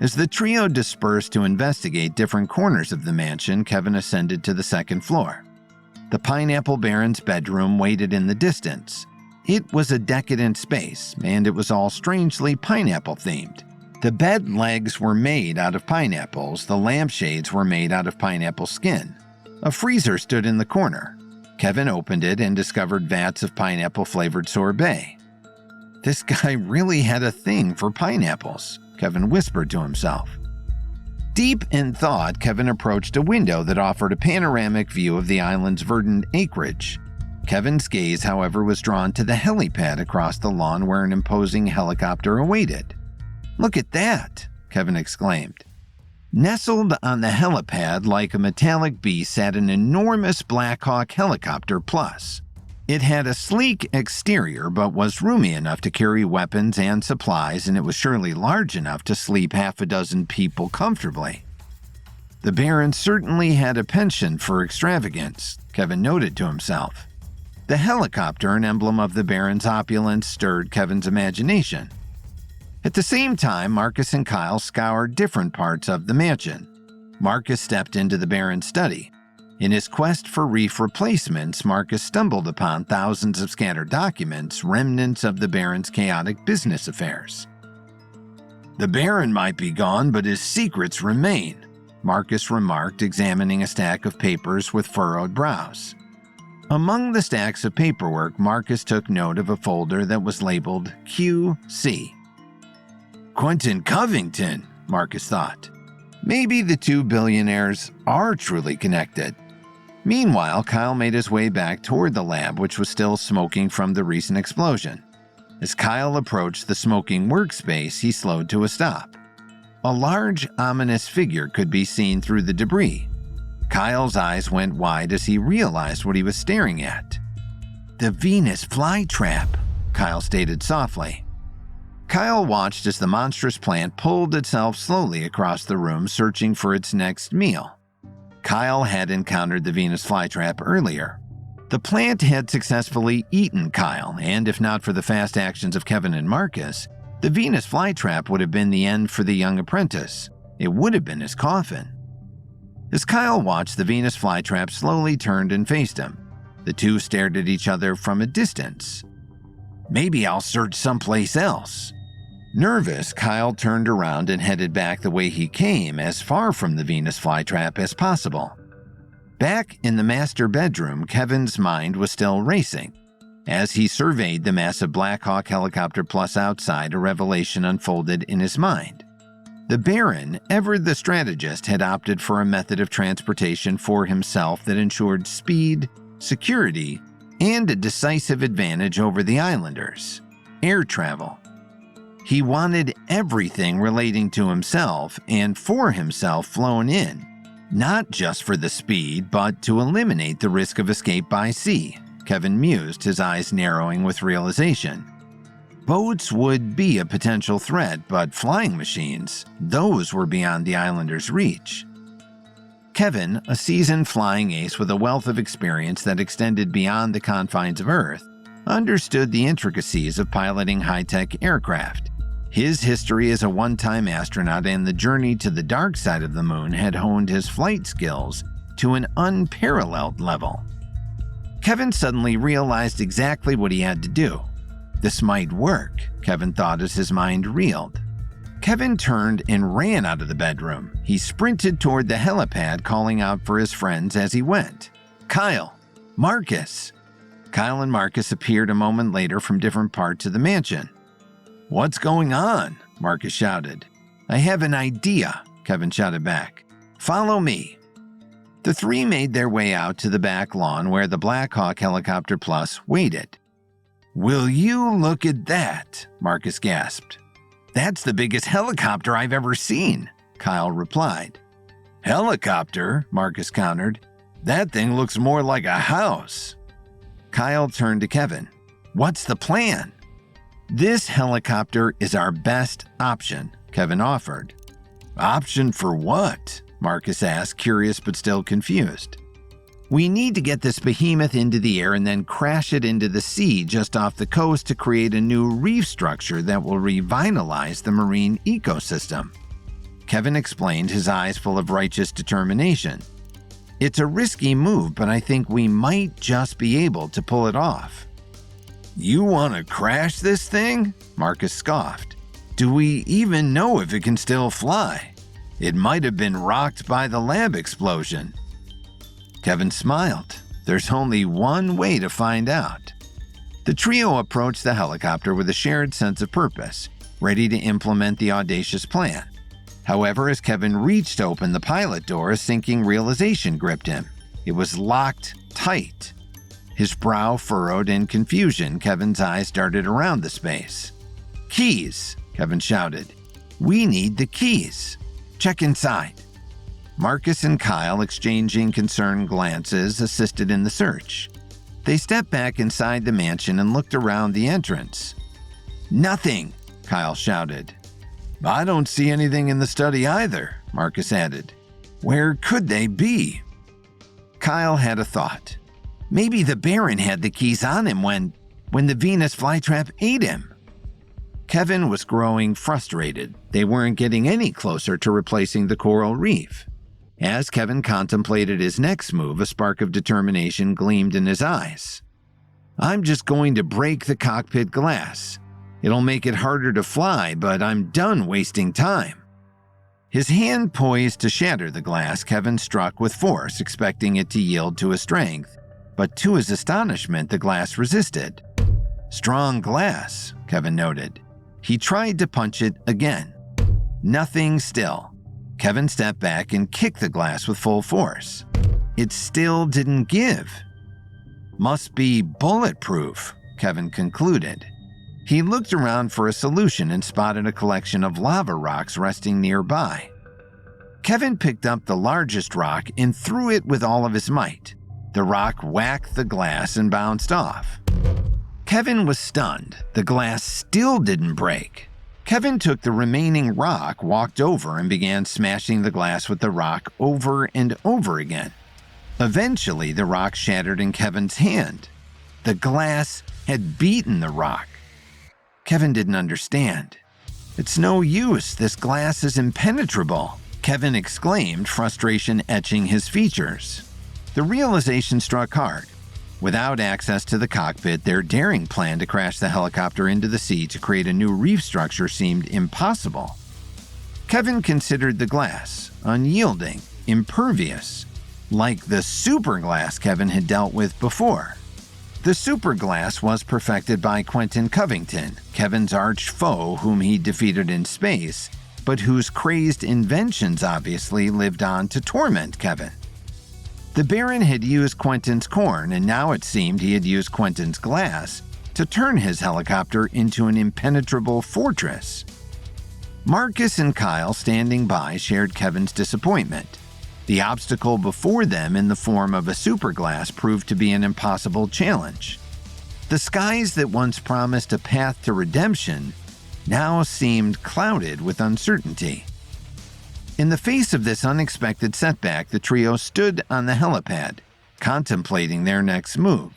As the trio dispersed to investigate different corners of the mansion, Kevin ascended to the second floor. The Pineapple Baron's bedroom waited in the distance. It was a decadent space, and it was all strangely pineapple-themed. The bed legs were made out of pineapples, the lampshades were made out of pineapple skin. A freezer stood in the corner. Kevin opened it and discovered vats of pineapple-flavored sorbet. This guy really had a thing for pineapples, Kevin whispered to himself. Deep in thought, Kevin approached a window that offered a panoramic view of the island's verdant acreage. Kevin's gaze, however, was drawn to the helipad across the lawn where an imposing helicopter awaited. "Look at that!" Kevin exclaimed. Nestled on the helipad like a metallic beast sat an enormous Black Hawk Helicopter Plus. It had a sleek exterior but was roomy enough to carry weapons and supplies, and it was surely large enough to sleep half a dozen people comfortably. The Baron certainly had a penchant for extravagance, Kevin noted to himself. The helicopter, an emblem of the Baron's opulence, stirred Kevin's imagination. At the same time, Marcus and Kyle scoured different parts of the mansion. Marcus stepped into the Baron's study. In his quest for reef replacements, Marcus stumbled upon thousands of scattered documents, remnants of the Baron's chaotic business affairs. The Baron might be gone, but his secrets remain, Marcus remarked, examining a stack of papers with furrowed brows. Among the stacks of paperwork, Marcus took note of a folder that was labeled QC. Quentin Covington, Marcus thought. Maybe the two billionaires are truly connected. Meanwhile, Kyle made his way back toward the lab, which was still smoking from the recent explosion. As Kyle approached the smoking workspace, he slowed to a stop. A large, ominous figure could be seen through the debris. Kyle's eyes went wide as he realized what he was staring at. The Venus flytrap, Kyle stated softly. Kyle watched as the monstrous plant pulled itself slowly across the room, searching for its next meal. Kyle had encountered the Venus flytrap earlier. The plant had successfully eaten Kyle, and if not for the fast actions of Kevin and Marcus, the Venus flytrap would have been the end for the young apprentice. It would have been his coffin. As Kyle watched, the Venus flytrap slowly turned and faced him. The two stared at each other from a distance. Maybe I'll search someplace else. Nervous, Kyle turned around and headed back the way he came, as far from the Venus flytrap as possible. Back in the master bedroom, Kevin's mind was still racing. As he surveyed the massive Black Hawk Helicopter Plus outside, a revelation unfolded in his mind. The Baron, ever the strategist, had opted for a method of transportation for himself that ensured speed, security, and a decisive advantage over the islanders: air travel. He wanted everything relating to himself and for himself flown in, not just for the speed, but to eliminate the risk of escape by sea, Kevin mused, his eyes narrowing with realization. Boats would be a potential threat, but flying machines, those were beyond the islanders' reach. Kevin, a seasoned flying ace with a wealth of experience that extended beyond the confines of Earth, understood the intricacies of piloting high-tech aircraft. His history as a one-time astronaut and the journey to the dark side of the moon had honed his flight skills to an unparalleled level. Kevin suddenly realized exactly what he had to do. This might work, Kevin thought as his mind reeled. Kevin turned and ran out of the bedroom. He sprinted toward the helipad, calling out for his friends as he went. Kyle! Marcus! Kyle and Marcus appeared a moment later from different parts of the mansion. What's going on? Marcus shouted. I have an idea, Kevin shouted back. Follow me. The three made their way out to the back lawn where the Black Hawk Helicopter Plus waited. Will you look at that? Marcus gasped. That's the biggest helicopter I've ever seen, Kyle replied. Helicopter? Marcus countered. That thing looks more like a house. Kyle turned to Kevin. What's the plan? This helicopter is our best option, Kevin offered. Option for what? Marcus asked, curious but still confused. We need to get this behemoth into the air and then crash it into the sea just off the coast to create a new reef structure that will revitalize the marine ecosystem. Kevin explained, his eyes full of righteous determination. It's a risky move, but I think we might just be able to pull it off. You want to crash this thing? Marcus scoffed. Do we even know if it can still fly? It might have been rocked by the lab explosion. Kevin smiled. There's only one way to find out. The trio approached the helicopter with a shared sense of purpose, ready to implement the audacious plan. However, as Kevin reached to open the pilot door, a sinking realization gripped him. It was locked tight. His brow furrowed in confusion, Kevin's eyes darted around the space. Keys, Kevin shouted. We need the keys. Check inside. Marcus and Kyle, exchanging concerned glances, assisted in the search. They stepped back inside the mansion and looked around the entrance. Nothing, Kyle shouted. I don't see anything in the study either, Marcus added. Where could they be? Kyle had a thought. Maybe the Baron had the keys on him when the Venus flytrap ate him. Kevin was growing frustrated. They weren't getting any closer to replacing the coral reef. As Kevin contemplated his next move, a spark of determination gleamed in his eyes. I'm just going to break the cockpit glass. It'll make it harder to fly, but I'm done wasting time." His hand poised to shatter the glass, Kevin struck with force, expecting it to yield to his strength, but to his astonishment, the glass resisted. "Strong glass," Kevin noted. He tried to punch it again. Nothing still. Kevin stepped back and kicked the glass with full force. It still didn't give. "Must be bulletproof," Kevin concluded. He looked around for a solution and spotted a collection of lava rocks resting nearby. Kevin picked up the largest rock and threw it with all of his might. The rock whacked the glass and bounced off. Kevin was stunned. The glass still didn't break. Kevin took the remaining rock, walked over, and began smashing the glass with the rock over and over again. Eventually, the rock shattered in Kevin's hand. The glass had beaten the rock. Kevin didn't understand. "It's no use, this glass is impenetrable," Kevin exclaimed, frustration etching his features. The realization struck hard. Without access to the cockpit, their daring plan to crash the helicopter into the sea to create a new reef structure seemed impossible. Kevin considered the glass unyielding, impervious, like the super glass Kevin had dealt with before. The super glass was perfected by Quentin Covington, Kevin's arch foe whom he defeated in space, but whose crazed inventions obviously lived on to torment Kevin. The Baron had used Quentin's corn, and now it seemed he had used Quentin's glass to turn his helicopter into an impenetrable fortress. Marcus and Kyle, standing by, shared Kevin's disappointment. The obstacle before them in the form of a superglass proved to be an impossible challenge. The skies that once promised a path to redemption now seemed clouded with uncertainty. In the face of this unexpected setback, the trio stood on the helipad, contemplating their next move.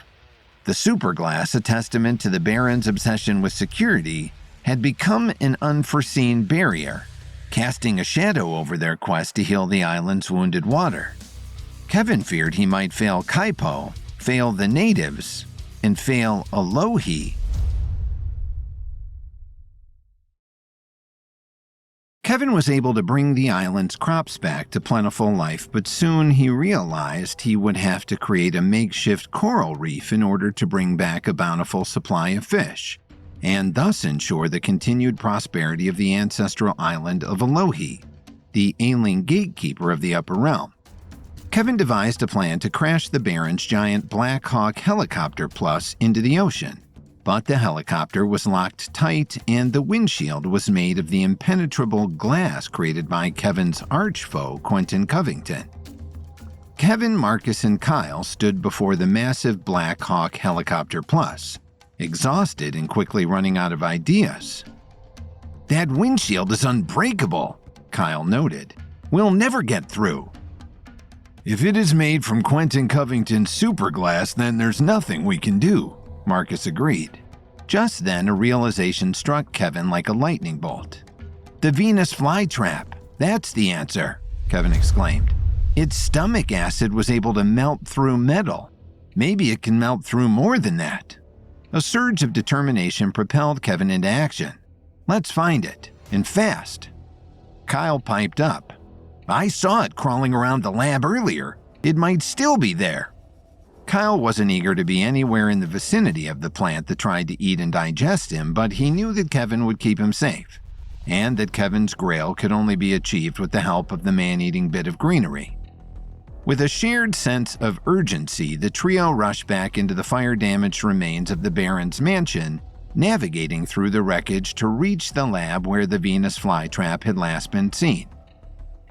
The superglass, a testament to the Baron's obsession with security, had become an unforeseen barrier, casting a shadow over their quest to heal the island's wounded water. Kevin feared he might fail Kaipo, fail the natives, and fail Alohi. Kevin was able to bring the island's crops back to plentiful life, but soon he realized he would have to create a makeshift coral reef in order to bring back a bountiful supply of fish, and thus ensure the continued prosperity of the ancestral island of Alohi, the ailing gatekeeper of the Upper Realm. Kevin devised a plan to crash the Baron's giant Black Hawk helicopter plus into the ocean, but the helicopter was locked tight and the windshield was made of the impenetrable glass created by Kevin's arch-foe, Quentin Covington. Kevin, Marcus, and Kyle stood before the massive Black Hawk helicopter plus, exhausted and quickly running out of ideas. "That windshield is unbreakable," Kyle noted. "We'll never get through." "If it is made from Quentin Covington's superglass, then there's nothing we can do," Marcus agreed. Just then, a realization struck Kevin like a lightning bolt. "The Venus flytrap, that's the answer," Kevin exclaimed. "Its stomach acid was able to melt through metal. Maybe it can melt through more than that." A surge of determination propelled Kevin into action. "Let's find it, and fast." Kyle piped up. "I saw it crawling around the lab earlier. It might still be there." Kyle wasn't eager to be anywhere in the vicinity of the plant that tried to eat and digest him, but he knew that Kevin would keep him safe, and that Kevin's grail could only be achieved with the help of the man-eating bit of greenery. With a shared sense of urgency, the trio rushed back into the fire-damaged remains of the Baron's mansion, navigating through the wreckage to reach the lab where the Venus flytrap had last been seen.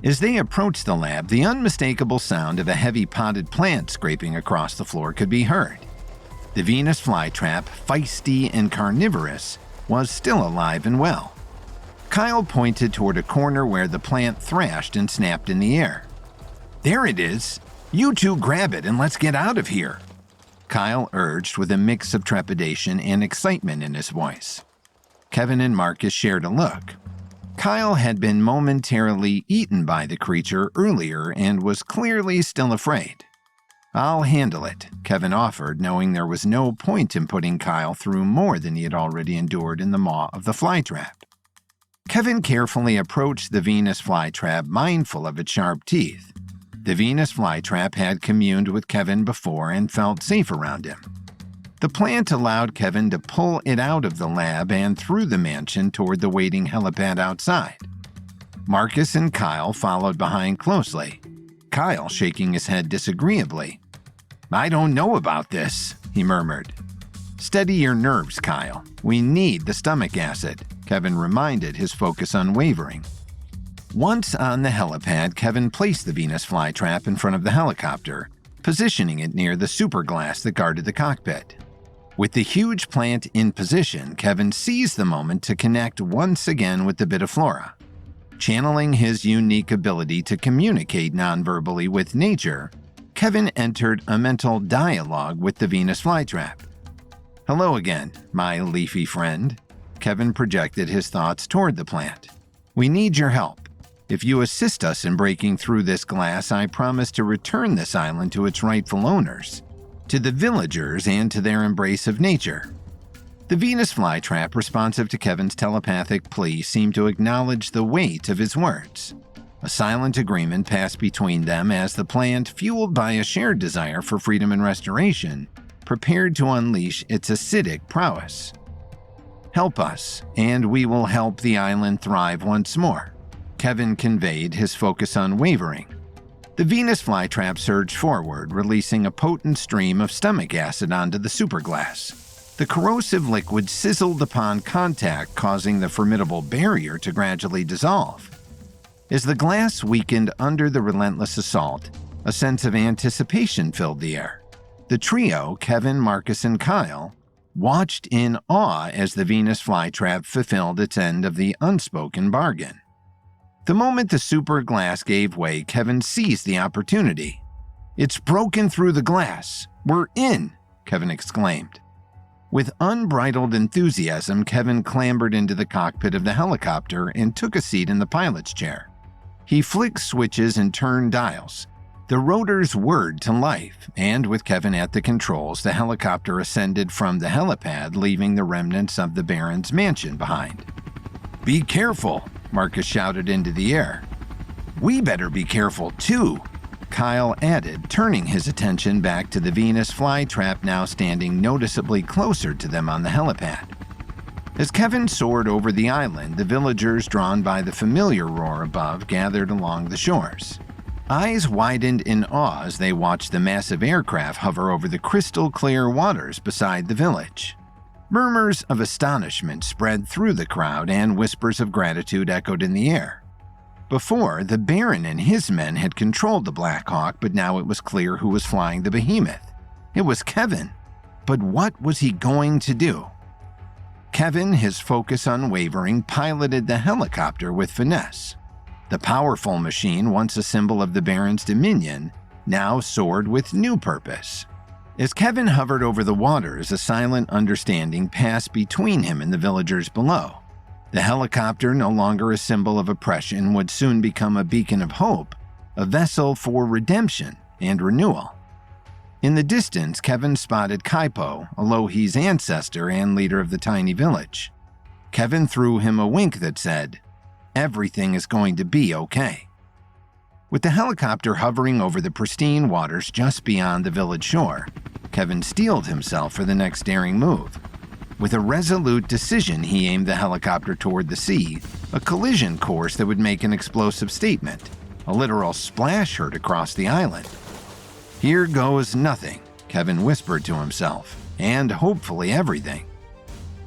As they approached the lab, the unmistakable sound of a heavy potted plant scraping across the floor could be heard. The Venus flytrap, feisty and carnivorous, was still alive and well. Kyle pointed toward a corner where the plant thrashed and snapped in the air. "There it is! You two grab it and let's get out of here!" Kyle urged with a mix of trepidation and excitement in his voice. Kevin and Marcus shared a look. Kyle had been momentarily eaten by the creature earlier and was clearly still afraid. "I'll handle it," Kevin offered, knowing there was no point in putting Kyle through more than he had already endured in the maw of the flytrap. Kevin carefully approached the Venus flytrap, mindful of its sharp teeth. The Venus flytrap had communed with Kevin before and felt safe around him. The plant allowed Kevin to pull it out of the lab and through the mansion toward the waiting helipad outside. Marcus and Kyle followed behind closely, Kyle shaking his head disagreeably. "I don't know about this," he murmured. "Steady your nerves, Kyle. We need the stomach acid," Kevin reminded, his focus unwavering. Once on the helipad, Kevin placed the Venus flytrap in front of the helicopter, positioning it near the superglass that guarded the cockpit. With the huge plant in position, Kevin seized the moment to connect once again with the bit of flora. Channeling his unique ability to communicate nonverbally with nature, Kevin entered a mental dialogue with the Venus flytrap. "Hello again, my leafy friend." Kevin projected his thoughts toward the plant. "We need your help. If you assist us in breaking through this glass, I promise to return this island to its rightful owners, to the villagers and to their embrace of nature." The Venus flytrap, responsive to Kevin's telepathic plea, seemed to acknowledge the weight of his words. A silent agreement passed between them as the plant, fueled by a shared desire for freedom and restoration, prepared to unleash its acidic prowess. "Help us, and we will help the island thrive once more," Kevin conveyed, his focus unwavering. The Venus flytrap surged forward, releasing a potent stream of stomach acid onto the superglass. The corrosive liquid sizzled upon contact, causing the formidable barrier to gradually dissolve. As the glass weakened under the relentless assault, a sense of anticipation filled the air. The trio, Kevin, Marcus, and Kyle, watched in awe as the Venus flytrap fulfilled its end of the unspoken bargain. The moment the super glass gave way, Kevin seized the opportunity. "It's broken through the glass. We're in!" Kevin exclaimed. With unbridled enthusiasm, Kevin clambered into the cockpit of the helicopter and took a seat in the pilot's chair. He flicked switches and turned dials. The rotors whirred to life, and with Kevin at the controls, the helicopter ascended from the helipad, leaving the remnants of the Baron's mansion behind. "Be careful," Marcus shouted into the air. "We better be careful too," Kyle added, turning his attention back to the Venus flytrap, now standing noticeably closer to them on the helipad. As Kevin soared over the island, the villagers, drawn by the familiar roar above, gathered along the shores. Eyes widened in awe as they watched the massive aircraft hover over the crystal-clear waters beside the village. Murmurs of astonishment spread through the crowd, and whispers of gratitude echoed in the air. Before, the Baron and his men had controlled the Black Hawk, but now it was clear who was flying the behemoth. It was Kevin. But what was he going to do? Kevin, his focus unwavering, piloted the helicopter with finesse. The powerful machine, once a symbol of the Baron's dominion, now soared with new purpose. As Kevin hovered over the waters, a silent understanding passed between him and the villagers below. The helicopter, no longer a symbol of oppression, would soon become a beacon of hope, a vessel for redemption and renewal. In the distance, Kevin spotted Kaipo, Alohi's ancestor and leader of the tiny village. Kevin threw him a wink that said, "Everything is going to be okay." With the helicopter hovering over the pristine waters just beyond the village shore, Kevin steeled himself for the next daring move. With a resolute decision, he aimed the helicopter toward the sea, a collision course that would make an explosive statement. A literal splash heard across the island. "Here goes nothing," Kevin whispered to himself, "and hopefully everything."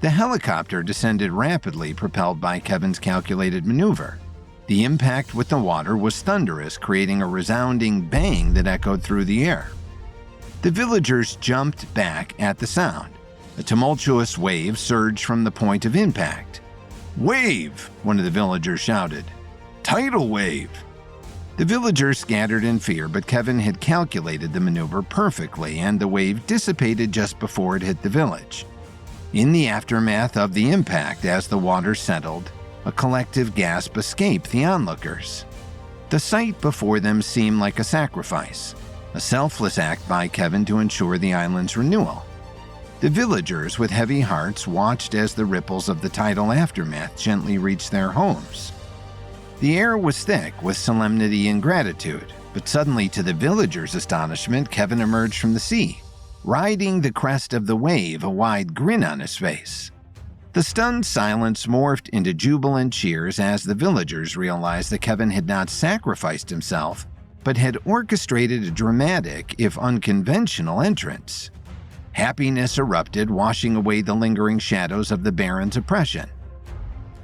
The helicopter descended rapidly, propelled by Kevin's calculated maneuver. The impact with the water was thunderous, creating a resounding bang that echoed through the air. The villagers jumped back at the sound. A tumultuous wave surged from the point of impact. "Wave!" one of the villagers shouted. "Tidal wave!" The villagers scattered in fear, but Kevin had calculated the maneuver perfectly, and the wave dissipated just before it hit the village. In the aftermath of the impact, as the water settled, a collective gasp escaped the onlookers. The sight before them seemed like a sacrifice. a selfless act by Kevin to ensure the island's renewal. The villagers with heavy hearts watched as the ripples of the tidal aftermath gently reached their homes. The air was thick with solemnity and gratitude, but suddenly, to the villagers' astonishment, Kevin emerged from the sea, riding the crest of the wave, a wide grin on his face. The stunned silence morphed into jubilant cheers as the villagers realized that Kevin had not sacrificed himself, but had orchestrated a dramatic, if unconventional, entrance. Happiness erupted, washing away the lingering shadows of the Baron's oppression.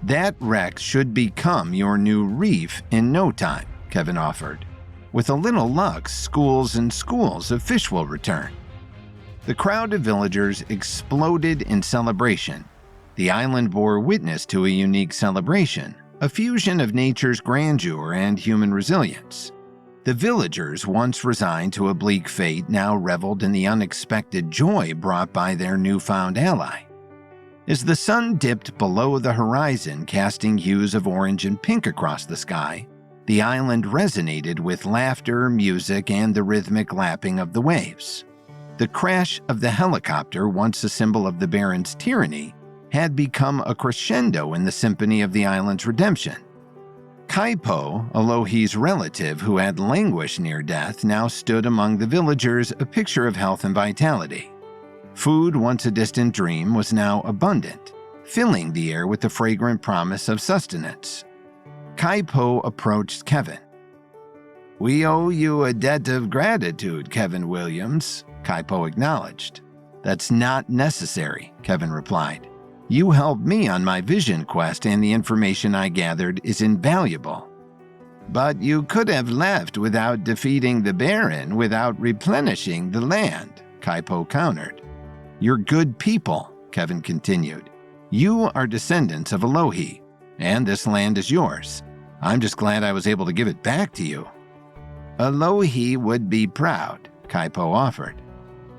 "That wreck should become your new reef in no time," Kevin offered. "With a little luck, schools and schools of fish will return." The crowd of villagers exploded in celebration. The island bore witness to a unique celebration, a fusion of nature's grandeur and human resilience. The villagers, once resigned to a bleak fate, now reveled in the unexpected joy brought by their newfound ally. As the sun dipped below the horizon, casting hues of orange and pink across the sky, the island resonated with laughter, music, and the rhythmic lapping of the waves. The crash of the helicopter, once a symbol of the Baron's tyranny, had become a crescendo in the symphony of the island's redemption. Kaipo, Alohi's relative who had languished near death, now stood among the villagers, a picture of health and vitality. Food, once a distant dream, was now abundant, filling the air with the fragrant promise of sustenance. Kaipo approached Kevin. "We owe you a debt of gratitude, Kevin Williams," Kaipo acknowledged. "That's not necessary," Kevin replied. "You helped me on my vision quest, and the information I gathered is invaluable." "But you could have left without defeating the Baron, without replenishing the land," Kaipo countered. "You're good people," Kevin continued. "You are descendants of Alohi, and this land is yours. I'm just glad I was able to give it back to you." "Alohi would be proud," Kaipo offered.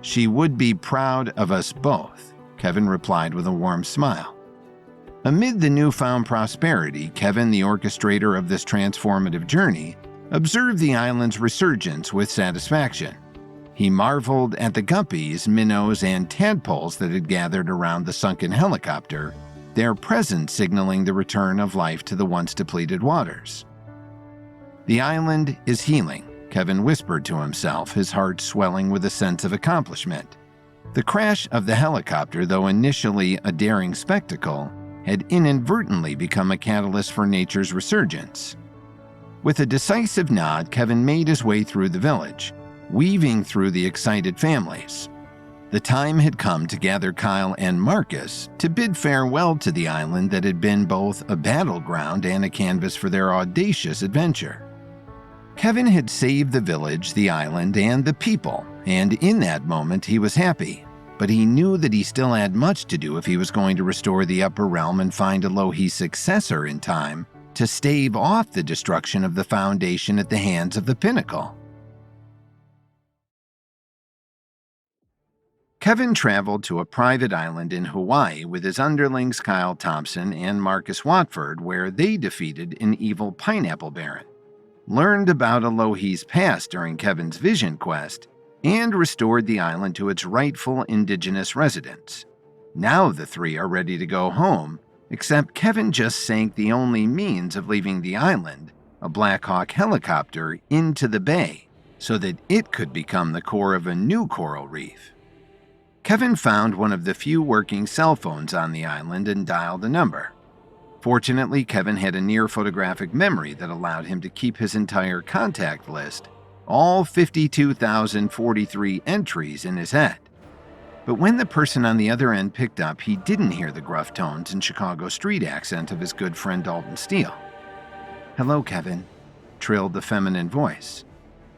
"She would be proud of us both," Kevin replied with a warm smile. Amid the newfound prosperity, Kevin, the orchestrator of this transformative journey, observed the island's resurgence with satisfaction. He marveled at the guppies, minnows, and tadpoles that had gathered around the sunken helicopter, their presence signaling the return of life to the once depleted waters. "The island is healing," Kevin whispered to himself, his heart swelling with a sense of accomplishment. The crash of the helicopter, though initially a daring spectacle, had inadvertently become a catalyst for nature's resurgence. With a decisive nod, Kevin made his way through the village, weaving through the excited families. The time had come to gather Kyle and Marcus to bid farewell to the island that had been both a battleground and a canvas for their audacious adventure. Kevin had saved the village, the island, and the people, and in that moment he was happy. But he knew that he still had much to do if he was going to restore the upper realm and find Alohi's successor in time to stave off the destruction of the Foundation at the hands of the Pinnacle. Kevin traveled to a private island in Hawaii with his underlings Kyle Thompson and Marcus Watford, where they defeated an evil pineapple baron, learned about Alohi's past during Kevin's vision quest, and restored the island to its rightful indigenous residents. Now the three are ready to go home, except Kevin just sank the only means of leaving the island, a Black Hawk helicopter, into the bay so that it could become the core of a new coral reef. Kevin found one of the few working cell phones on the island and dialed a number. Fortunately, Kevin had a near photographic memory that allowed him to keep his entire contact list, all 52,043 entries, in his head. But when the person on the other end picked up, he didn't hear the gruff tones and Chicago street accent of his good friend Dalton Steele. "Hello, Kevin," trilled the feminine voice.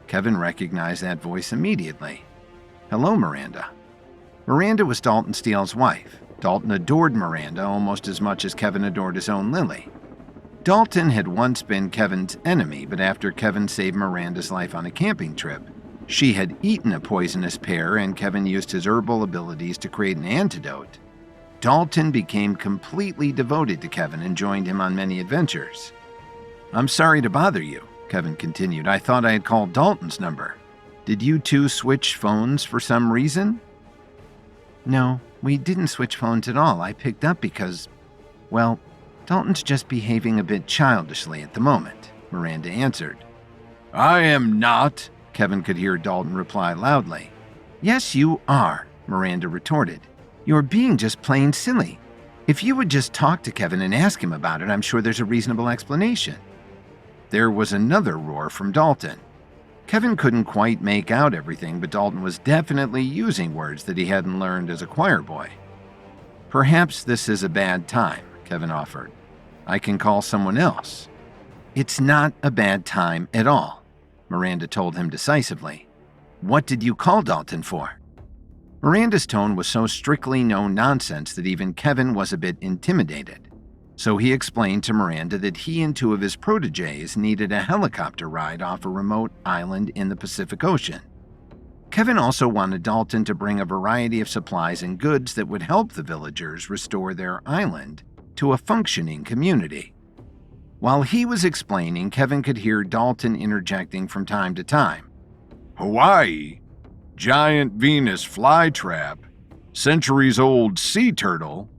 Kevin recognized that voice immediately. "Hello, Miranda." Miranda was Dalton Steele's wife. Dalton adored Miranda almost as much as Kevin adored his own Lily. Dalton had once been Kevin's enemy, but after Kevin saved Miranda's life on a camping trip, she had eaten a poisonous pear and Kevin used his herbal abilities to create an antidote. Dalton became completely devoted to Kevin and joined him on many adventures. "I'm sorry to bother you," Kevin continued. "I thought I had called Dalton's number." Did you two switch phones for some reason? No, we didn't switch phones at all. I picked up because, well, Dalton's just behaving a bit childishly at the moment, Miranda answered. I am not, Kevin could hear Dalton reply loudly. Yes, you are, Miranda retorted. You're being just plain silly. If you would just talk to Kevin and ask him about it, I'm sure there's a reasonable explanation. There was another roar from Dalton. Kevin couldn't quite make out everything, but Dalton was definitely using words that he hadn't learned as a choir boy. Perhaps this is a bad time, Kevin offered. I can call someone else. It's not a bad time at all, Miranda told him decisively. What did you call Dalton for? Miranda's tone was so strictly no nonsense that even Kevin was a bit intimidated. So he explained to Miranda that he and two of his protégés needed a helicopter ride off a remote island in the Pacific Ocean. Kevin also wanted Dalton to bring a variety of supplies and goods that would help the villagers restore their island to a functioning community. While he was explaining, Kevin could hear Dalton interjecting from time to time. Hawaii, giant Venus flytrap, centuries-old sea turtle.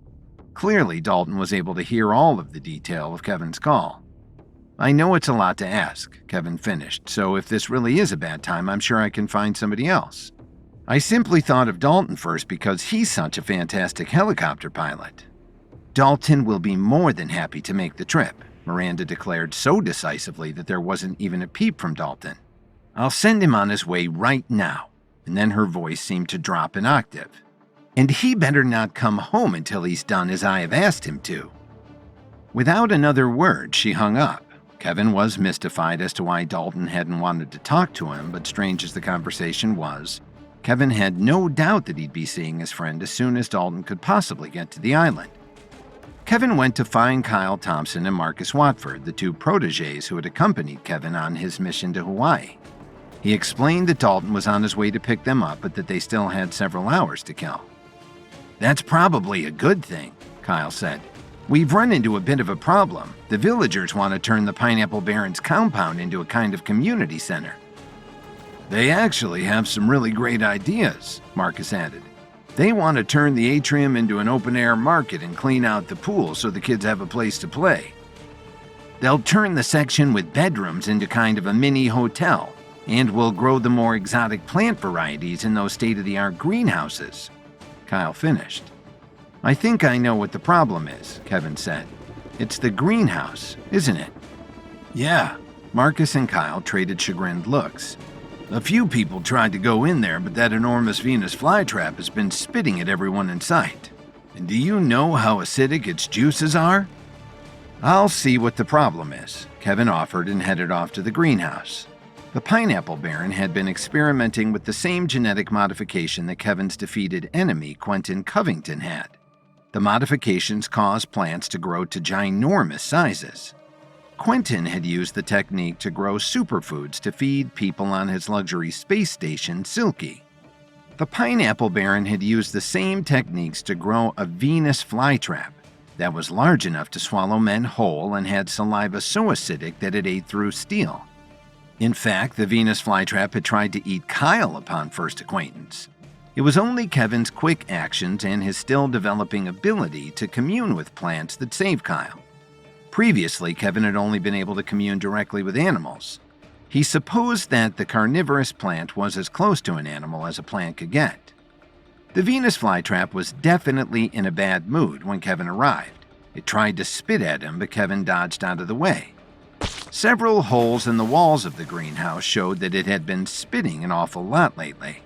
Clearly, Dalton was able to hear all of the detail of Kevin's call. I know it's a lot to ask, Kevin finished, so if this really is a bad time, I'm sure I can find somebody else. I simply thought of Dalton first because he's such a fantastic helicopter pilot. Dalton will be more than happy to make the trip, Miranda declared so decisively that there wasn't even a peep from Dalton. I'll send him on his way right now, and then her voice seemed to drop an octave. And he better not come home until he's done as I have asked him to. Without another word, she hung up. Kevin was mystified as to why Dalton hadn't wanted to talk to him, but strange as the conversation was, Kevin had no doubt that he'd be seeing his friend as soon as Dalton could possibly get to the island. Kevin went to find Kyle Thompson and Marcus Watford, the two protégés who had accompanied Kevin on his mission to Hawaii. He explained that Dalton was on his way to pick them up, but that they still had several hours to kill. That's probably a good thing, Kyle said. We've run into a bit of a problem. The villagers want to turn the Pineapple Barrens compound into a kind of community center. They actually have some really great ideas, Marcus added. They want to turn the atrium into an open-air market and clean out the pool so the kids have a place to play. They'll turn the section with bedrooms into kind of a mini hotel, and we'll grow the more exotic plant varieties in those state-of-the-art greenhouses. Kyle finished. I think I know what the problem is, Kevin said. It's the greenhouse, isn't it? Yeah. Marcus and Kyle traded chagrined looks. A few people tried to go in there, but that enormous Venus flytrap has been spitting at everyone in sight. And do you know how acidic its juices are? I'll see what the problem is, Kevin offered and headed off to the greenhouse. The Pineapple Baron had been experimenting with the same genetic modification that Kevin's defeated enemy, Quentin Covington, had. The modifications caused plants to grow to ginormous sizes. Quentin had used the technique to grow superfoods to feed people on his luxury space station, Silky. The Pineapple Baron had used the same techniques to grow a Venus flytrap that was large enough to swallow men whole and had saliva so acidic that it ate through steel. In fact, the Venus flytrap had tried to eat Kyle upon first acquaintance. It was only Kevin's quick actions and his still developing ability to commune with plants that saved Kyle. Previously, Kevin had only been able to commune directly with animals. He supposed that the carnivorous plant was as close to an animal as a plant could get. The Venus flytrap was definitely in a bad mood when Kevin arrived. It tried to spit at him, but Kevin dodged out of the way. Several holes in the walls of the greenhouse showed that it had been spitting an awful lot lately.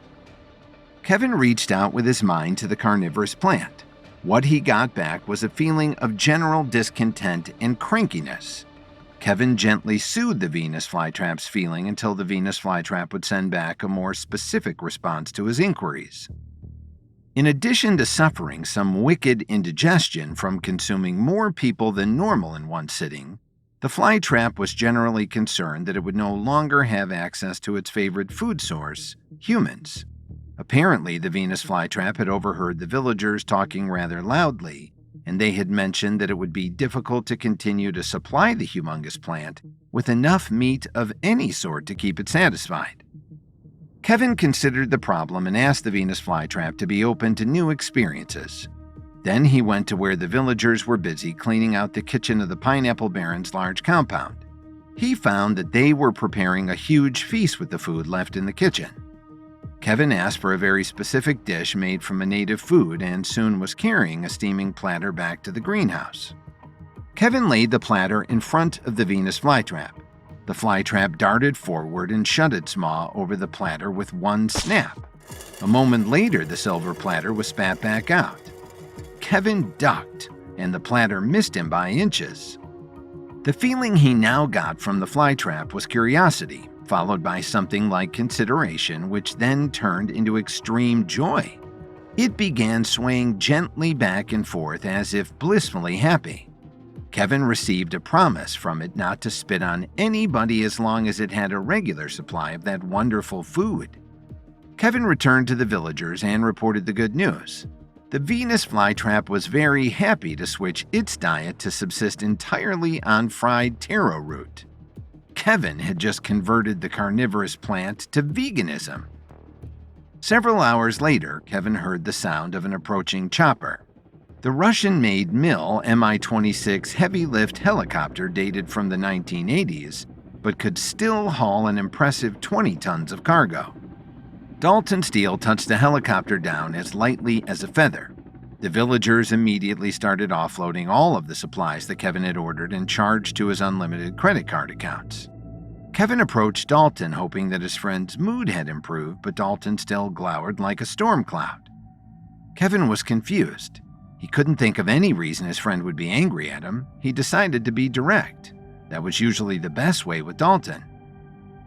Kevin reached out with his mind to the carnivorous plant. What he got back was a feeling of general discontent and crankiness. Kevin gently soothed the Venus flytrap's feeling until the Venus flytrap would send back a more specific response to his inquiries. In addition to suffering some wicked indigestion from consuming more people than normal in one sitting, the flytrap was generally concerned that it would no longer have access to its favorite food source, humans. Apparently, the Venus flytrap had overheard the villagers talking rather loudly, and they had mentioned that it would be difficult to continue to supply the humongous plant with enough meat of any sort to keep it satisfied. Kevin considered the problem and asked the Venus flytrap to be open to new experiences. Then he went to where the villagers were busy cleaning out the kitchen of the Pineapple Baron's large compound. He found that they were preparing a huge feast with the food left in the kitchen. Kevin asked for a very specific dish made from a native food and soon was carrying a steaming platter back to the greenhouse. Kevin laid the platter in front of the Venus flytrap. The flytrap darted forward and shut its maw over the platter with one snap. A moment later, the silver platter was spat back out. Kevin ducked, and the platter missed him by inches. The feeling he now got from the flytrap was curiosity, followed by something like consideration, which then turned into extreme joy. It began swaying gently back and forth as if blissfully happy. Kevin received a promise from it not to spit on anybody as long as it had a regular supply of that wonderful food. Kevin returned to the villagers and reported the good news. The Venus flytrap was very happy to switch its diet to subsist entirely on fried taro root. Kevin had just converted the carnivorous plant to veganism. Several hours later, Kevin heard the sound of an approaching chopper. The Russian-made MiL Mi-26 heavy-lift helicopter dated from the 1980s, but could still haul an impressive 20 tons of cargo. Dalton Steele touched the helicopter down as lightly as a feather. The villagers immediately started offloading all of the supplies that Kevin had ordered and charged to his unlimited credit card accounts. Kevin approached Dalton, hoping that his friend's mood had improved, but Dalton still glowered like a storm cloud. Kevin was confused. He couldn't think of any reason his friend would be angry at him. He decided to be direct. That was usually the best way with Dalton.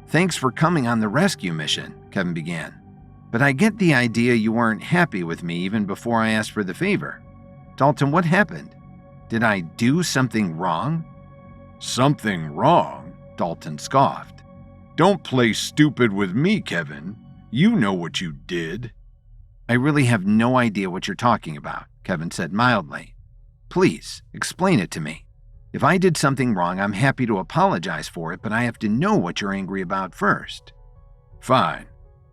"Thanks for coming on the rescue mission," Kevin began. "But I get the idea you weren't happy with me even before I asked for the favor. Dalton, what happened? Did I do something wrong?" "Something wrong?" Dalton scoffed. "Don't play stupid with me, Kevin. You know what you did." "I really have no idea what you're talking about," Kevin said mildly. "Please, explain it to me. If I did something wrong, I'm happy to apologize for it, but I have to know what you're angry about first." "Fine.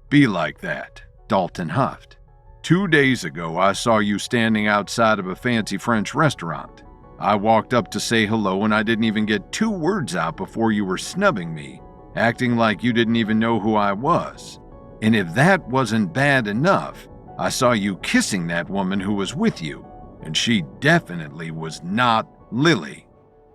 Be like that," Dalton huffed. 2 days ago, I saw you standing outside of a fancy French restaurant. I walked up to say hello and I didn't even get 2 words out before you were snubbing me, acting like you didn't even know who I was. And if that wasn't bad enough, I saw you kissing that woman who was with you, and she definitely was not Lily.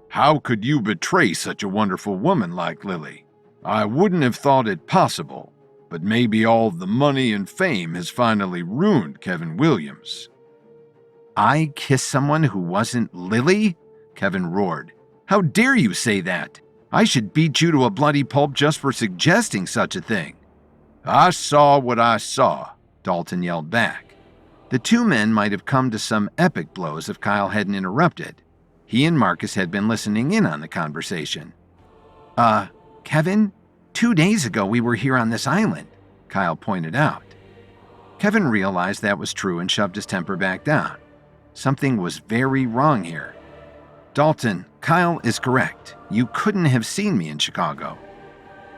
How could you betray such a wonderful woman like Lily? I wouldn't have thought it possible. But maybe all the money and fame has finally ruined Kevin Williams." "I kissed someone who wasn't Lily?" Kevin roared. "How dare you say that? I should beat you to a bloody pulp just for suggesting such a thing." "I saw what I saw," Dalton yelled back. The two men might have come to some epic blows if Kyle hadn't interrupted. He and Marcus had been listening in on the conversation. Kevin? 2 days ago we were here on this island," Kyle pointed out. Kevin realized that was true and shoved his temper back down. Something was very wrong here. "Dalton, Kyle is correct. You couldn't have seen me in Chicago."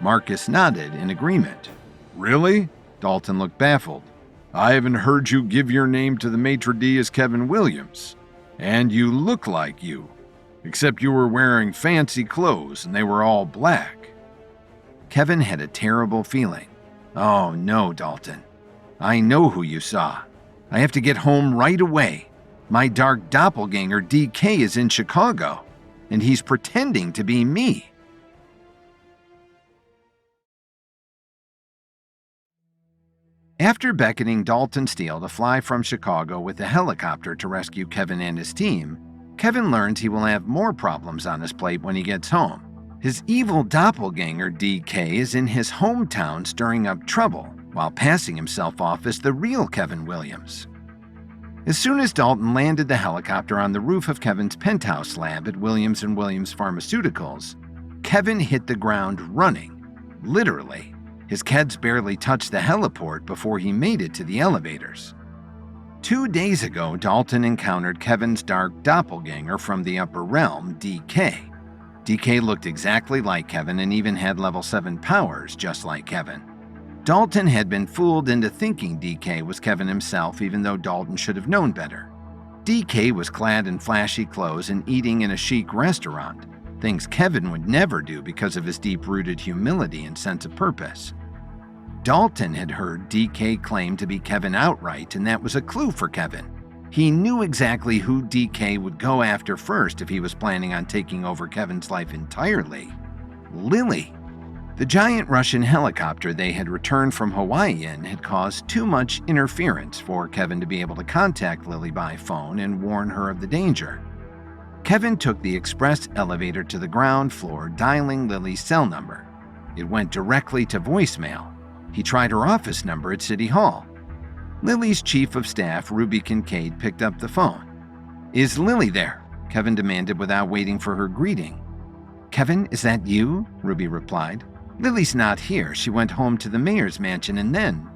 Marcus nodded in agreement. "Really?" Dalton looked baffled. "I haven't heard you give your name to the maitre d' as Kevin Williams. And you look like you. Except you were wearing fancy clothes and they were all black." Kevin had a terrible feeling. "Oh no, Dalton. I know who you saw. I have to get home right away. My dark doppelganger DK is in Chicago, and he's pretending to be me." After beckoning Dalton Steele to fly from Chicago with a helicopter to rescue Kevin and his team, Kevin learns he will have more problems on his plate when he gets home. His evil doppelganger DK is in his hometown stirring up trouble while passing himself off as the real Kevin Williams. As soon as Dalton landed the helicopter on the roof of Kevin's penthouse lab at Williams & Williams Pharmaceuticals, Kevin hit the ground running, literally. His Keds barely touched the heliport before he made it to the elevators. 2 days ago, Dalton encountered Kevin's dark doppelganger from the upper realm, DK. DK looked exactly like Kevin and even had level 7 powers just like Kevin. Dalton had been fooled into thinking DK was Kevin himself, even though Dalton should have known better. DK was clad in flashy clothes and eating in a chic restaurant, things Kevin would never do because of his deep-rooted humility and sense of purpose. Dalton had heard DK claim to be Kevin outright, and that was a clue for Kevin. He knew exactly who DK would go after first if he was planning on taking over Kevin's life entirely. Lily. The giant Russian helicopter they had returned from Hawaii in had caused too much interference for Kevin to be able to contact Lily by phone and warn her of the danger. Kevin took the express elevator to the ground floor, dialing Lily's cell number. It went directly to voicemail. He tried her office number at City Hall. Lily's chief of staff, Ruby Kincaid, picked up the phone. "Is Lily there?" Kevin demanded without waiting for her greeting. "Kevin, is that you?" Ruby replied. "Lily's not here. She went home to the mayor's mansion and then..."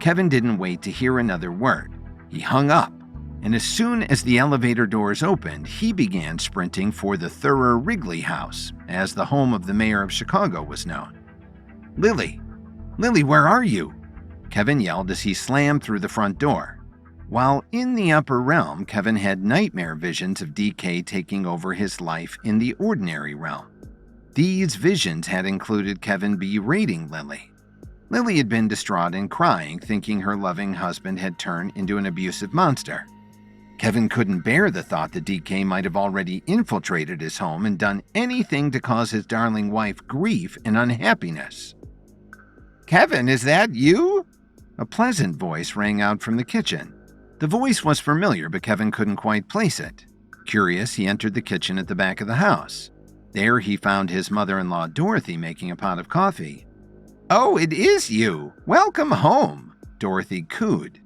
Kevin didn't wait to hear another word. He hung up, and as soon as the elevator doors opened, he began sprinting for the Thurrer Wrigley House, as the home of the mayor of Chicago was known. "Lily! Lily, where are you?" Kevin yelled as he slammed through the front door. While in the upper realm, Kevin had nightmare visions of DK taking over his life in the ordinary realm. These visions had included Kevin berating Lily. Lily had been distraught and crying, thinking her loving husband had turned into an abusive monster. Kevin couldn't bear the thought that DK might have already infiltrated his home and done anything to cause his darling wife grief and unhappiness. "Kevin, is that you?" A pleasant voice rang out from the kitchen. The voice was familiar, but Kevin couldn't quite place it. Curious, he entered the kitchen at the back of the house. There he found his mother-in-law Dorothy making a pot of coffee. "Oh, it is you! Welcome home!" Dorothy cooed.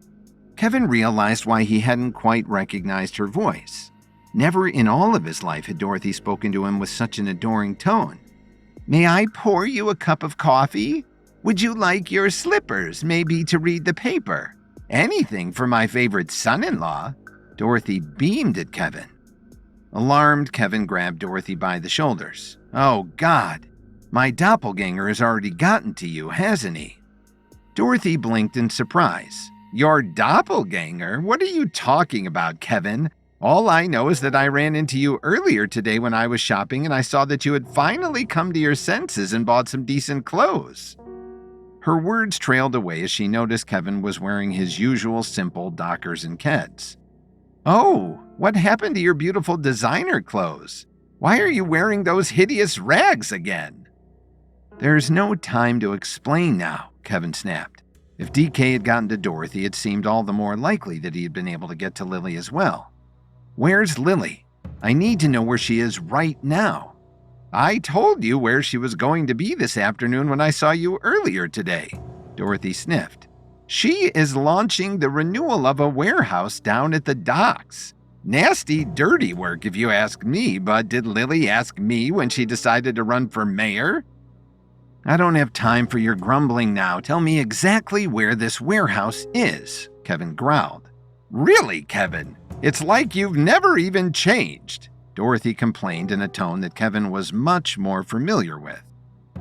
Kevin realized why he hadn't quite recognized her voice. Never in all of his life had Dorothy spoken to him with such an adoring tone. "May I pour you a cup of coffee? Would you like your slippers, maybe to read the paper? Anything for my favorite son-in-law." Dorothy beamed at Kevin. Alarmed, Kevin grabbed Dorothy by the shoulders. "Oh, God! My doppelganger has already gotten to you, hasn't he?" Dorothy blinked in surprise. "Your doppelganger? What are you talking about, Kevin? All I know is that I ran into you earlier today when I was shopping and I saw that you had finally come to your senses and bought some decent clothes." Her words trailed away as she noticed Kevin was wearing his usual simple Dockers and Keds. "Oh, what happened to your beautiful designer clothes? Why are you wearing those hideous rags again?" "There's no time to explain now," Kevin snapped. If DK had gotten to Dorothy, it seemed all the more likely that he had been able to get to Lily as well. "Where's Lily? I need to know where she is right now." "I told you where she was going to be this afternoon when I saw you earlier today," Dorothy sniffed. "She is launching the renewal of a warehouse down at the docks. Nasty, dirty work if you ask me, but did Lily ask me when she decided to run for mayor?" "I don't have time for your grumbling now. Tell me exactly where this warehouse is," Kevin growled. "Really, Kevin? It's like you've never even changed," Dorothy complained in a tone that Kevin was much more familiar with.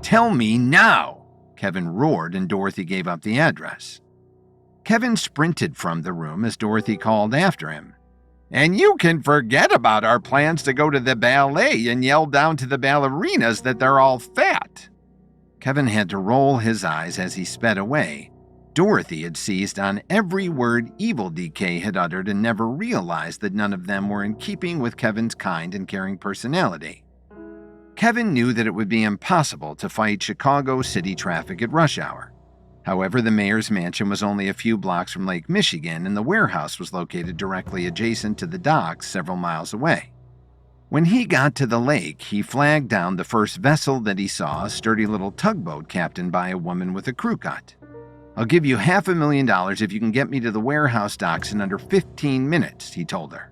"Tell me now!" Kevin roared, and Dorothy gave up the address. Kevin sprinted from the room as Dorothy called after him. "And you can forget about our plans to go to the ballet and yell down to the ballerinas that they're all fat." Kevin had to roll his eyes as he sped away. Dorothy had seized on every word evil DK had uttered and never realized that none of them were in keeping with Kevin's kind and caring personality. Kevin knew that it would be impossible to fight Chicago city traffic at rush hour. However, the mayor's mansion was only a few blocks from Lake Michigan, and the warehouse was located directly adjacent to the docks several miles away. When he got to the lake, he flagged down the first vessel that he saw, a sturdy little tugboat captained by a woman with a crew cut. "I'll give you $500,000 if you can get me to the warehouse docks in under 15 minutes, he told her.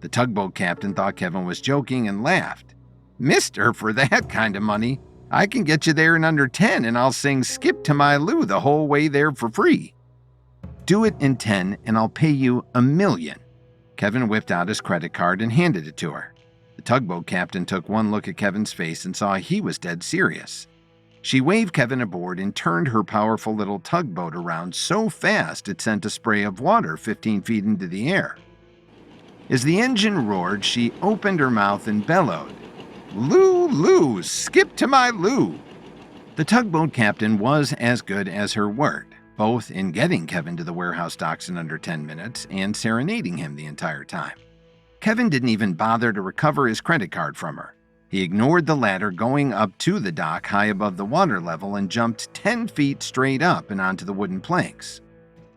The tugboat captain thought Kevin was joking and laughed. "Mister, for that kind of money, I can get you there in under 10 and I'll sing Skip to My Lou the whole way there for free." "Do it in 10 and I'll pay you $1 million. Kevin whipped out his credit card and handed it to her. The tugboat captain took one look at Kevin's face and saw he was dead serious. She waved Kevin aboard and turned her powerful little tugboat around so fast it sent a spray of water 15 feet into the air. As the engine roared, she opened her mouth and bellowed, "Loo, Loo, skip to my Loo!" The tugboat captain was as good as her word, both in getting Kevin to the warehouse docks in under 10 minutes and serenading him the entire time. Kevin didn't even bother to recover his credit card from her. He ignored the ladder going up to the dock high above the water level and jumped 10 feet straight up and onto the wooden planks.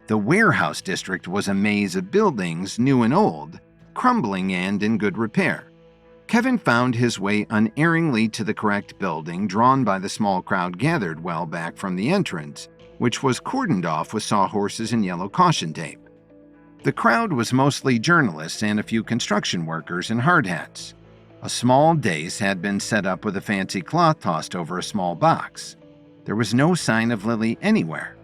The warehouse district was a maze of buildings, new and old, crumbling and in good repair. Kevin found his way unerringly to the correct building, drawn by the small crowd gathered well back from the entrance, which was cordoned off with sawhorses and yellow caution tape. The crowd was mostly journalists and a few construction workers in hard hats. A small dais had been set up with a fancy cloth tossed over a small box. There was no sign of Lily anywhere.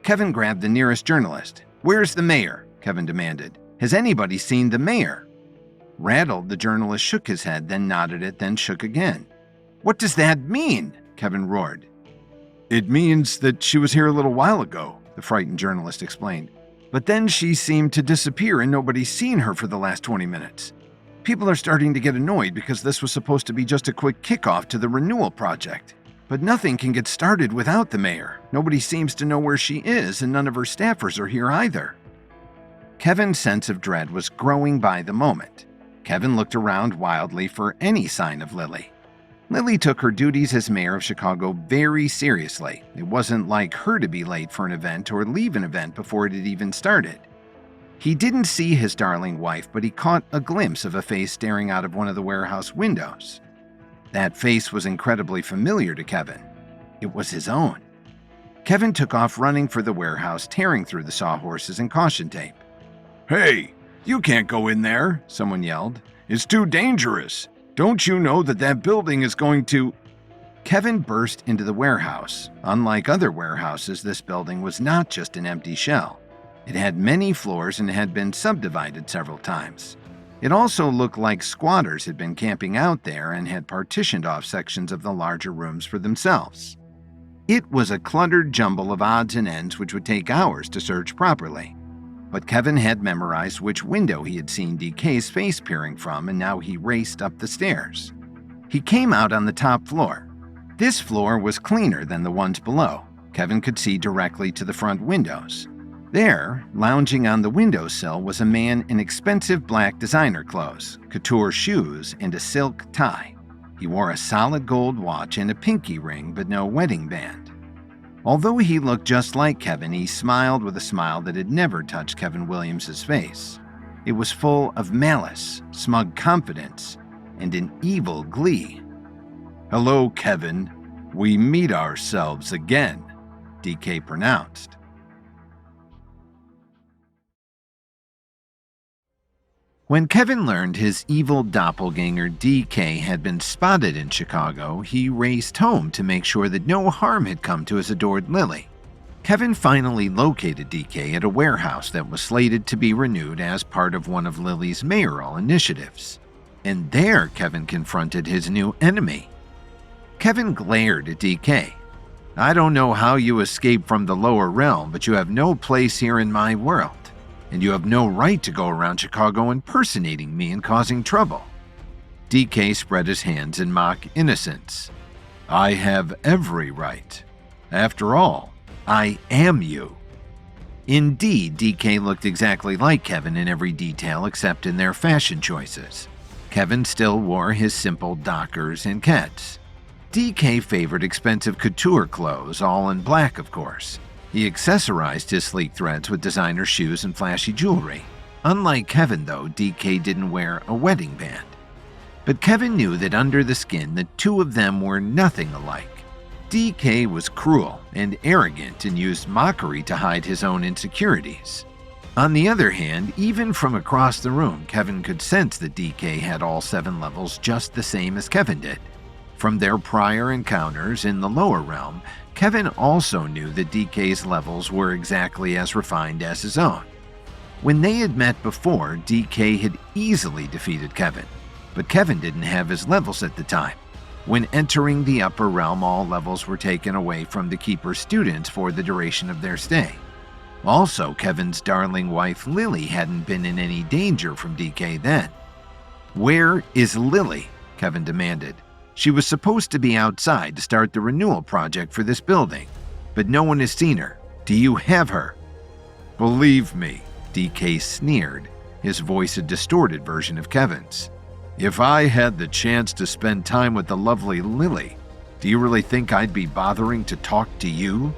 Kevin grabbed the nearest journalist. "Where's the mayor?" Kevin demanded. "Has anybody seen the mayor?" Rattled, the journalist shook his head, then nodded it, then shook again. "What does that mean?" Kevin roared. "It means that she was here a little while ago," the frightened journalist explained. "But then she seemed to disappear and nobody's seen her for the last 20 minutes. People are starting to get annoyed because this was supposed to be just a quick kickoff to the renewal project. But nothing can get started without the mayor. Nobody seems to know where she is, and none of her staffers are here either." Kevin's sense of dread was growing by the moment. Kevin looked around wildly for any sign of Lily. Lily took her duties as mayor of Chicago very seriously. It wasn't like her to be late for an event or leave an event before it had even started. He didn't see his darling wife, but he caught a glimpse of a face staring out of one of the warehouse windows. That face was incredibly familiar to Kevin. It was his own. Kevin took off running for the warehouse, tearing through the sawhorses and caution tape. "Hey, you can't go in there," someone yelled. "It's too dangerous. Don't you know that building is going to—" Kevin burst into the warehouse. Unlike other warehouses, this building was not just an empty shell. It had many floors and had been subdivided several times. It also looked like squatters had been camping out there and had partitioned off sections of the larger rooms for themselves. It was a cluttered jumble of odds and ends which would take hours to search properly. But Kevin had memorized which window he had seen DK's face peering from, and now he raced up the stairs. He came out on the top floor. This floor was cleaner than the ones below. Kevin could see directly to the front windows. There, lounging on the windowsill, was a man in expensive black designer clothes, couture shoes, and a silk tie. He wore a solid gold watch and a pinky ring, but no wedding band. Although he looked just like Kevin, he smiled with a smile that had never touched Kevin Williams's face. It was full of malice, smug confidence, and an evil glee. "Hello, Kevin. We meet ourselves again," DK pronounced. When Kevin learned his evil doppelganger DK had been spotted in Chicago, he raced home to make sure that no harm had come to his adored Lily. Kevin finally located DK at a warehouse that was slated to be renewed as part of one of Lily's mayoral initiatives. And there Kevin confronted his new enemy. Kevin glared at DK. "I don't know how you escaped from the lower realm, but you have no place here in my world. And you have no right to go around Chicago impersonating me and causing trouble." DK spread his hands in mock innocence. "I have every right. After all, I am you." Indeed, DK looked exactly like Kevin in every detail except in their fashion choices. Kevin still wore his simple Dockers and Keds. DK favored expensive couture clothes, all in black, of course. He accessorized his sleek threads with designer shoes and flashy jewelry. Unlike Kevin, though, DK didn't wear a wedding band. But Kevin knew that under the skin, the two of them were nothing alike. DK was cruel and arrogant and used mockery to hide his own insecurities. On the other hand, even from across the room, Kevin could sense that DK had all 7 levels just the same as Kevin did. From their prior encounters in the lower realm, Kevin also knew that DK's levels were exactly as refined as his own. When they had met before, DK had easily defeated Kevin, but Kevin didn't have his levels at the time. When entering the upper realm, all levels were taken away from the Keeper's students for the duration of their stay. Also, Kevin's darling wife Lily hadn't been in any danger from DK then. "Where is Lily?" Kevin demanded. "She was supposed to be outside to start the renewal project for this building, but no one has seen her. Do you have her?" "Believe me," DK sneered, his voice a distorted version of Kevin's. "if I had the chance to spend time with the lovely Lily, do you really think I'd be bothering to talk to you?"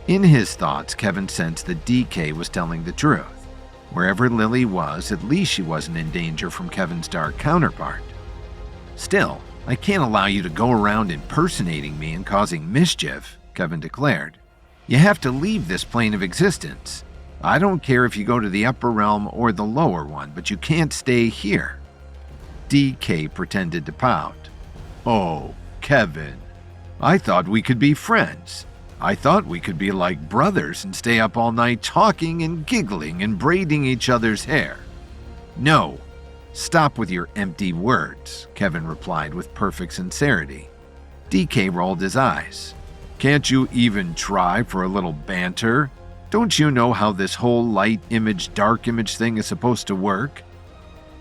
In his thoughts, Kevin sensed that DK was telling the truth. Wherever Lily was, at least she wasn't in danger from Kevin's dark counterpart. "Still, I can't allow you to go around impersonating me and causing mischief," Kevin declared. "You have to leave this plane of existence. I don't care if you go to the upper realm or the lower one, but you can't stay here." DK pretended to pout. "Oh, Kevin, I thought we could be friends. I thought we could be like brothers and stay up all night talking and giggling and braiding each other's hair." "No, stop with your empty words," Kevin replied with perfect sincerity. DK rolled his eyes. "Can't you even try for a little banter? Don't you know how this whole light image, dark image thing is supposed to work?"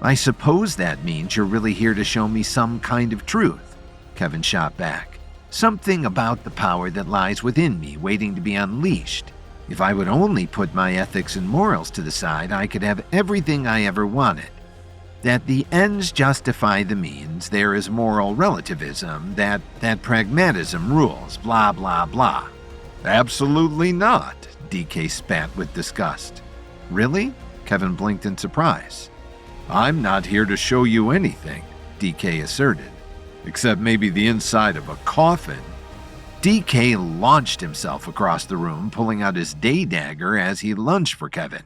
"I suppose that means you're really here to show me some kind of truth," Kevin shot back. "Something about the power that lies within me waiting to be unleashed. If I would only put my ethics and morals to the side, I could have everything I ever wanted. That the ends justify the means, there is moral relativism, that pragmatism rules, blah blah blah." "Absolutely not," DK spat with disgust. "Really?" Kevin blinked in surprise. "I'm not here to show you anything," DK asserted. "Except maybe the inside of a coffin." DK launched himself across the room, pulling out his day dagger as he lunged for Kevin.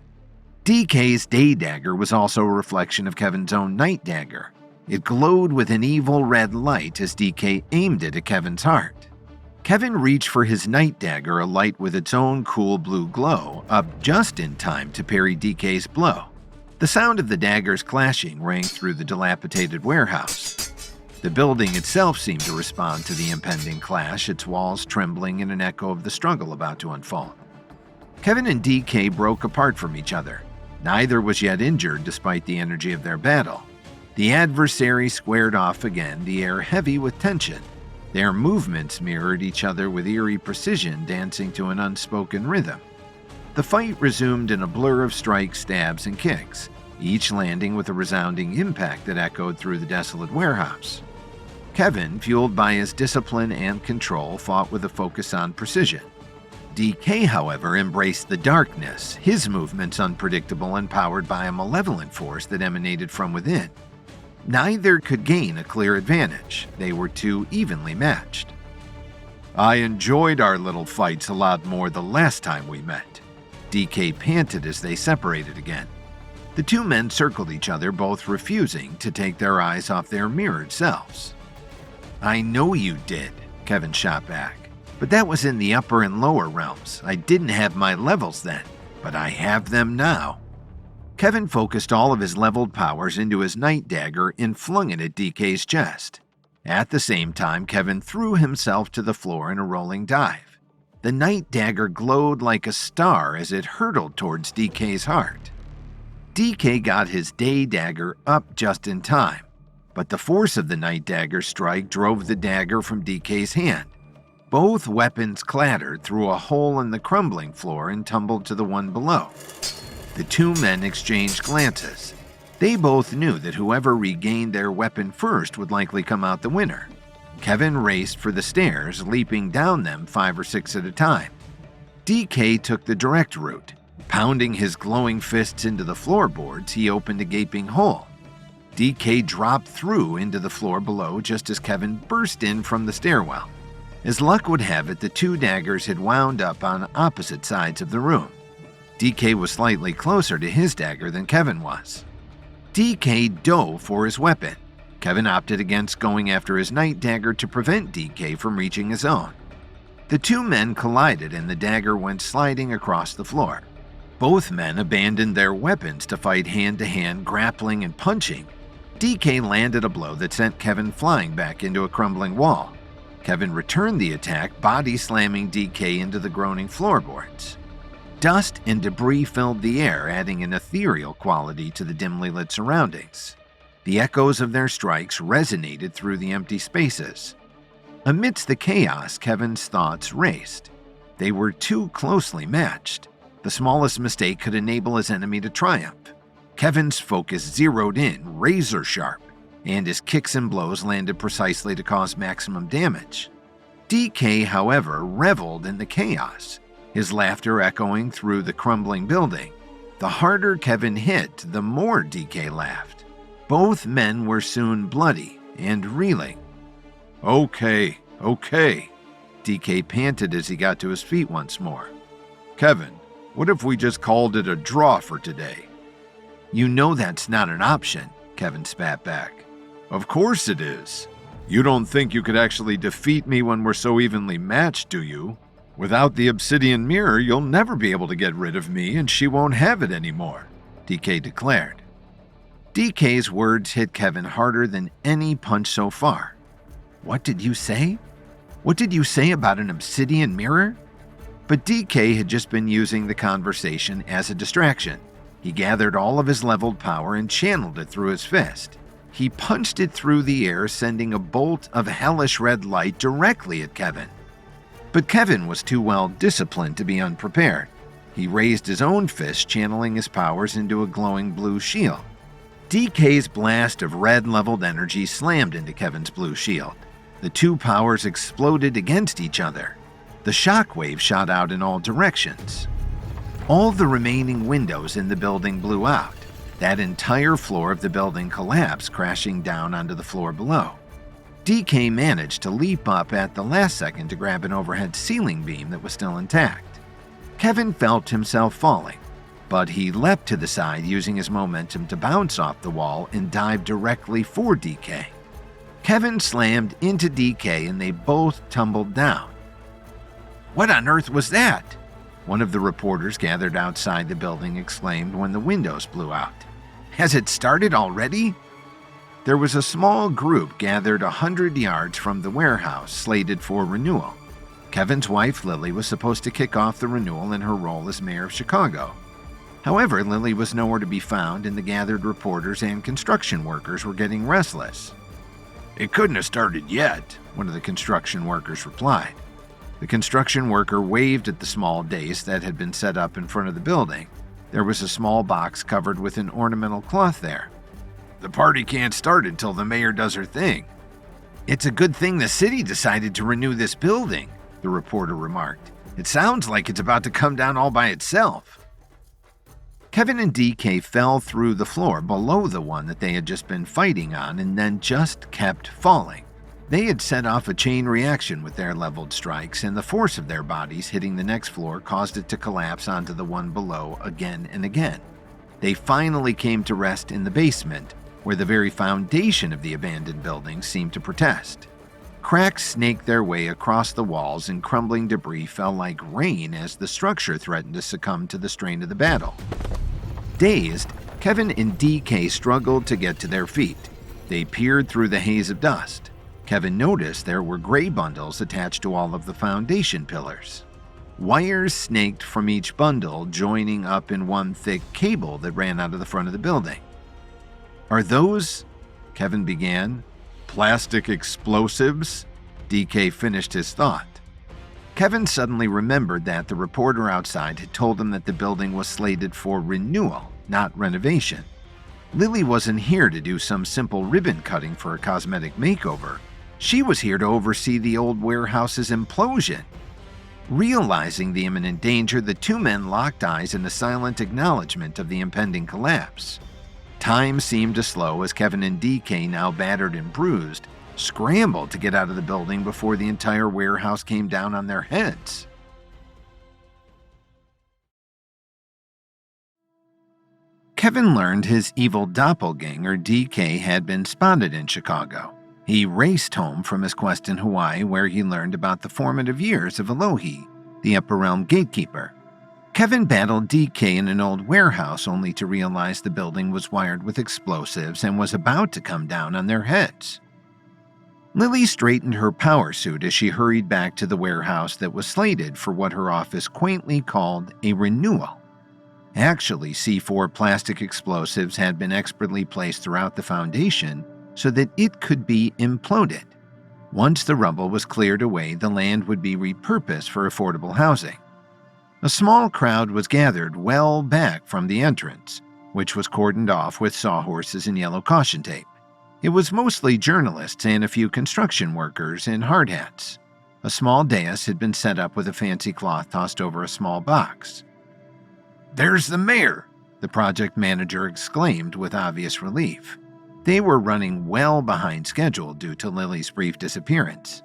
DK's day dagger was also a reflection of Kevin's own night dagger. It glowed with an evil red light as DK aimed it at Kevin's heart. Kevin reached for his night dagger, a light with its own cool blue glow, up just in time to parry DK's blow. The sound of the daggers clashing rang through the dilapidated warehouse. The building itself seemed to respond to the impending clash, its walls trembling in an echo of the struggle about to unfold. Kevin and DK broke apart from each other. Neither was yet injured despite the energy of their battle. The adversaries squared off again, the air heavy with tension. Their movements mirrored each other with eerie precision, dancing to an unspoken rhythm. The fight resumed in a blur of strikes, stabs, and kicks, each landing with a resounding impact that echoed through the desolate warehouse. Kevin, fueled by his discipline and control, fought with a focus on precision. DK, however, embraced the darkness, his movements unpredictable and powered by a malevolent force that emanated from within. Neither could gain a clear advantage. They were too evenly matched. "I enjoyed our little fights a lot more the last time we met," DK panted as they separated again. The two men circled each other, both refusing to take their eyes off their mirrored selves. "I know you did," Kevin shot back. "But that was in the upper and lower realms. I didn't have my levels then, but I have them now." Kevin focused all of his leveled powers into his night dagger and flung it at DK's chest. At the same time, Kevin threw himself to the floor in a rolling dive. The night dagger glowed like a star as it hurtled towards DK's heart. DK got his day dagger up just in time, but the force of the night dagger strike drove the dagger from DK's hand. Both weapons clattered through a hole in the crumbling floor and tumbled to the one below. The two men exchanged glances. They both knew that whoever regained their weapon first would likely come out the winner. Kevin raced for the stairs, leaping down them 5 or 6 at a time. DK took the direct route. Pounding his glowing fists into the floorboards, he opened a gaping hole. DK dropped through into the floor below just as Kevin burst in from the stairwell. As luck would have it, the two daggers had wound up on opposite sides of the room. DK was slightly closer to his dagger than Kevin was. DK dove for his weapon. Kevin opted against going after his night dagger to prevent DK from reaching his own. The two men collided and the dagger went sliding across the floor. Both men abandoned their weapons to fight hand-to-hand, grappling and punching. DK landed a blow that sent Kevin flying back into a crumbling wall. Kevin returned the attack, body slamming DK into the groaning floorboards. Dust and debris filled the air, adding an ethereal quality to the dimly lit surroundings. The echoes of their strikes resonated through the empty spaces. Amidst the chaos, Kevin's thoughts raced. They were too closely matched. The smallest mistake could enable his enemy to triumph. Kevin's focus zeroed in, razor sharp, and his kicks and blows landed precisely to cause maximum damage. DK, however, reveled in the chaos, his laughter echoing through the crumbling building. The harder Kevin hit, the more DK laughed. Both men were soon bloody and reeling. Okay, DK panted as he got to his feet once more. Kevin, what if we just called it a draw for today? You know that's not an option, Kevin spat back. Of course it is. You don't think you could actually defeat me when we're so evenly matched, do you? Without the obsidian mirror, you'll never be able to get rid of me, and she won't have it anymore, DK declared. DK's words hit Kevin harder than any punch so far. What did you say? What did you say about an obsidian mirror? But DK had just been using the conversation as a distraction. He gathered all of his leveled power and channeled it through his fist. He punched it through the air, sending a bolt of hellish red light directly at Kevin. But Kevin was too well disciplined to be unprepared. He raised his own fist, channeling his powers into a glowing blue shield. DK's blast of red-leveled energy slammed into Kevin's blue shield. The two powers exploded against each other. The shockwave shot out in all directions. All the remaining windows in the building blew out. That entire floor of the building collapsed, crashing down onto the floor below. DK managed to leap up at the last second to grab an overhead ceiling beam that was still intact. Kevin felt himself falling, but he leapt to the side using his momentum to bounce off the wall and dive directly for DK. Kevin slammed into DK and they both tumbled down. "What on earth was that?" one of the reporters gathered outside the building exclaimed when the windows blew out. "Has it started already?" There was a small group gathered 100 yards from the warehouse slated for renewal. Kevin's wife, Lily, was supposed to kick off the renewal in her role as mayor of Chicago. However, Lily was nowhere to be found, and the gathered reporters and construction workers were getting restless. "It couldn't have started yet," one of the construction workers replied. The construction worker waved at the small dais that had been set up in front of the building. There was a small box covered with an ornamental cloth there. "The party can't start until the mayor does her thing." "It's a good thing the city decided to renew this building," the reporter remarked. "It sounds like it's about to come down all by itself." Kevin and DK fell through the floor below the one that they had just been fighting on and then just kept falling. They had set off a chain reaction with their leveled strikes, and the force of their bodies hitting the next floor caused it to collapse onto the one below again and again. They finally came to rest in the basement, where the very foundation of the abandoned building seemed to protest. Cracks snaked their way across the walls and crumbling debris fell like rain as the structure threatened to succumb to the strain of the battle. Dazed, Kevin and DK struggled to get to their feet. They peered through the haze of dust. Kevin noticed there were gray bundles attached to all of the foundation pillars. Wires snaked from each bundle, joining up in one thick cable that ran out of the front of the building. "Are those," Kevin began. "Plastic explosives?" DK finished his thought. Kevin suddenly remembered that the reporter outside had told him that the building was slated for renewal, not renovation. Lily wasn't here to do some simple ribbon cutting for a cosmetic makeover. She was here to oversee the old warehouse's implosion. Realizing the imminent danger, the two men locked eyes in a silent acknowledgement of the impending collapse. Time seemed to slow as Kevin and DK, now battered and bruised, scrambled to get out of the building before the entire warehouse came down on their heads. Kevin learned his evil doppelganger DK had been spotted in Chicago. He raced home from his quest in Hawaii, where he learned about the formative years of Alohi, the Upper Realm gatekeeper. Kevin battled DK in an old warehouse only to realize the building was wired with explosives and was about to come down on their heads. Lily straightened her power suit as she hurried back to the warehouse that was slated for what her office quaintly called a renewal. Actually, C4 plastic explosives had been expertly placed throughout the foundation so that it could be imploded. Once the rubble was cleared away, the land would be repurposed for affordable housing. A small crowd was gathered well back from the entrance, which was cordoned off with sawhorses and yellow caution tape. It was mostly journalists and a few construction workers in hard hats. A small dais had been set up with a fancy cloth tossed over a small box. "There's the mayor!" the project manager exclaimed with obvious relief. They were running well behind schedule due to Lily's brief disappearance.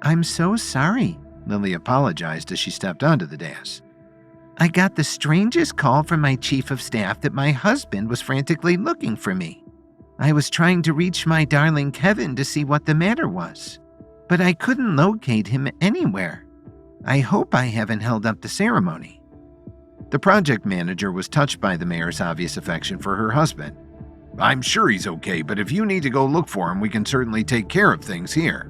"I'm so sorry," Lily apologized as she stepped onto the dais. "I got the strangest call from my chief of staff that my husband was frantically looking for me. I was trying to reach my darling Kevin to see what the matter was, but I couldn't locate him anywhere. I hope I haven't held up the ceremony." The project manager was touched by the mayor's obvious affection for her husband. "I'm sure he's okay, but if you need to go look for him, we can certainly take care of things here."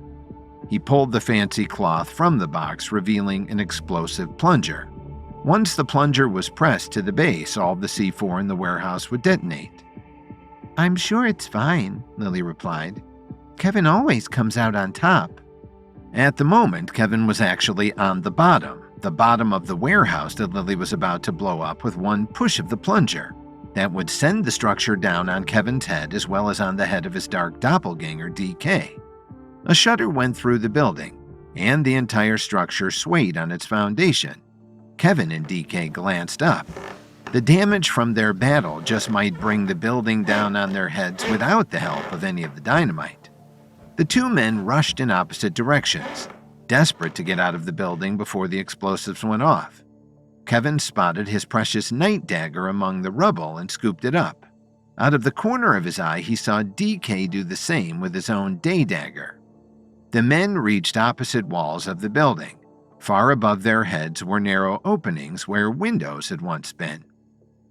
He pulled the fancy cloth from the box, revealing an explosive plunger. Once the plunger was pressed to the base, all the C4 in the warehouse would detonate. "I'm sure it's fine," Lily replied. "Kevin always comes out on top." At the moment, Kevin was actually on the bottom of the warehouse that Lily was about to blow up with one push of the plunger. That would send the structure down on Kevin's head as well as on the head of his dark doppelganger, DK. A shudder went through the building, and the entire structure swayed on its foundation. Kevin and DK glanced up. The damage from their battle just might bring the building down on their heads without the help of any of the dynamite. The two men rushed in opposite directions, desperate to get out of the building before the explosives went off. Kevin spotted his precious night dagger among the rubble and scooped it up. Out of the corner of his eye, he saw DK do the same with his own day dagger. The men reached opposite walls of the building. Far above their heads were narrow openings where windows had once been.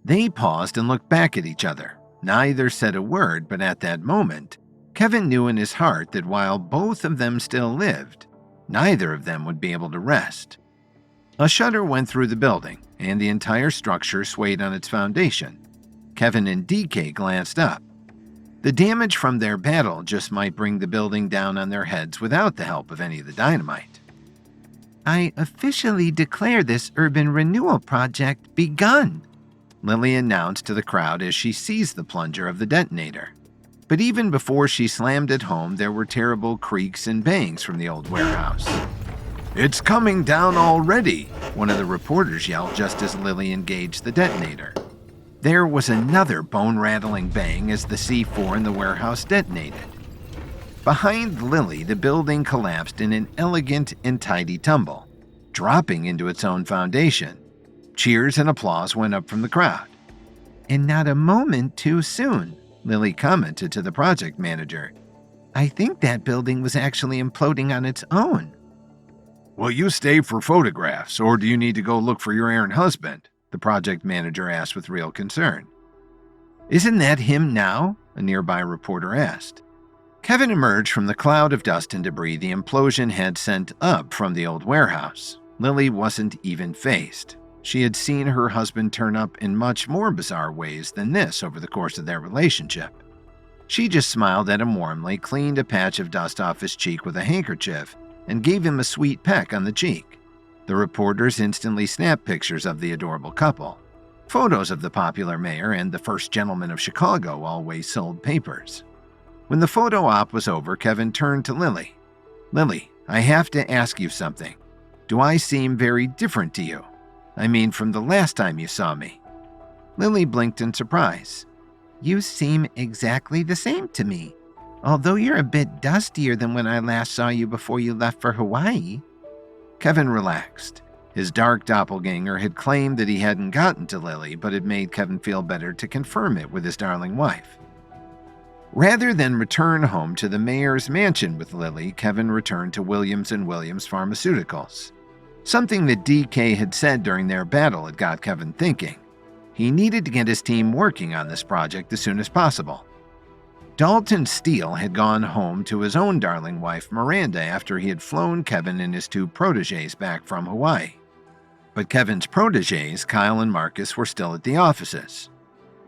They paused and looked back at each other. Neither said a word, but at that moment, Kevin knew in his heart that while both of them still lived, neither of them would be able to rest. A shudder went through the building, and the entire structure swayed on its foundation. Kevin and DK glanced up. The damage from their battle just might bring the building down on their heads without the help of any of the dynamite. "I officially declare this urban renewal project begun," Lily announced to the crowd as she seized the plunger of the detonator. But even before she slammed it home, there were terrible creaks and bangs from the old warehouse. "It's coming down already," one of the reporters yelled just as Lily engaged the detonator. There was another bone-rattling bang as the C4 in the warehouse detonated. Behind Lily, the building collapsed in an elegant and tidy tumble, dropping into its own foundation. Cheers and applause went up from the crowd. "And not a moment too soon," Lily commented to the project manager. "I think that building was actually imploding on its own." "Will you stay for photographs, or do you need to go look for your errant husband?" the project manager asked with real concern. "Isn't that him now?" a nearby reporter asked. Kevin emerged from the cloud of dust and debris the implosion had sent up from the old warehouse. Lily wasn't even phased. She had seen her husband turn up in much more bizarre ways than this over the course of their relationship. She just smiled at him warmly, cleaned a patch of dust off his cheek with a handkerchief, and gave him a sweet peck on the cheek. The reporters instantly snapped pictures of the adorable couple. Photos of the popular mayor and the first gentleman of Chicago always sold papers. When the photo op was over, Kevin turned to Lily. "Lily, I have to ask you something. Do I seem very different to you? I mean, from the last time you saw me?" Lily blinked in surprise. "You seem exactly the same to me, although you're a bit dustier than when I last saw you before you left for Hawaii." Kevin relaxed. His dark doppelganger had claimed that he hadn't gotten to Lily, but it made Kevin feel better to confirm it with his darling wife. Rather than return home to the mayor's mansion with Lily, Kevin returned to Williams & Williams Pharmaceuticals. Something that DK had said during their battle had got Kevin thinking. He needed to get his team working on this project as soon as possible. Dalton Steele had gone home to his own darling wife, Miranda, after he had flown Kevin and his two protégés back from Hawaii. But Kevin's protégés, Kyle and Marcus, were still at the offices.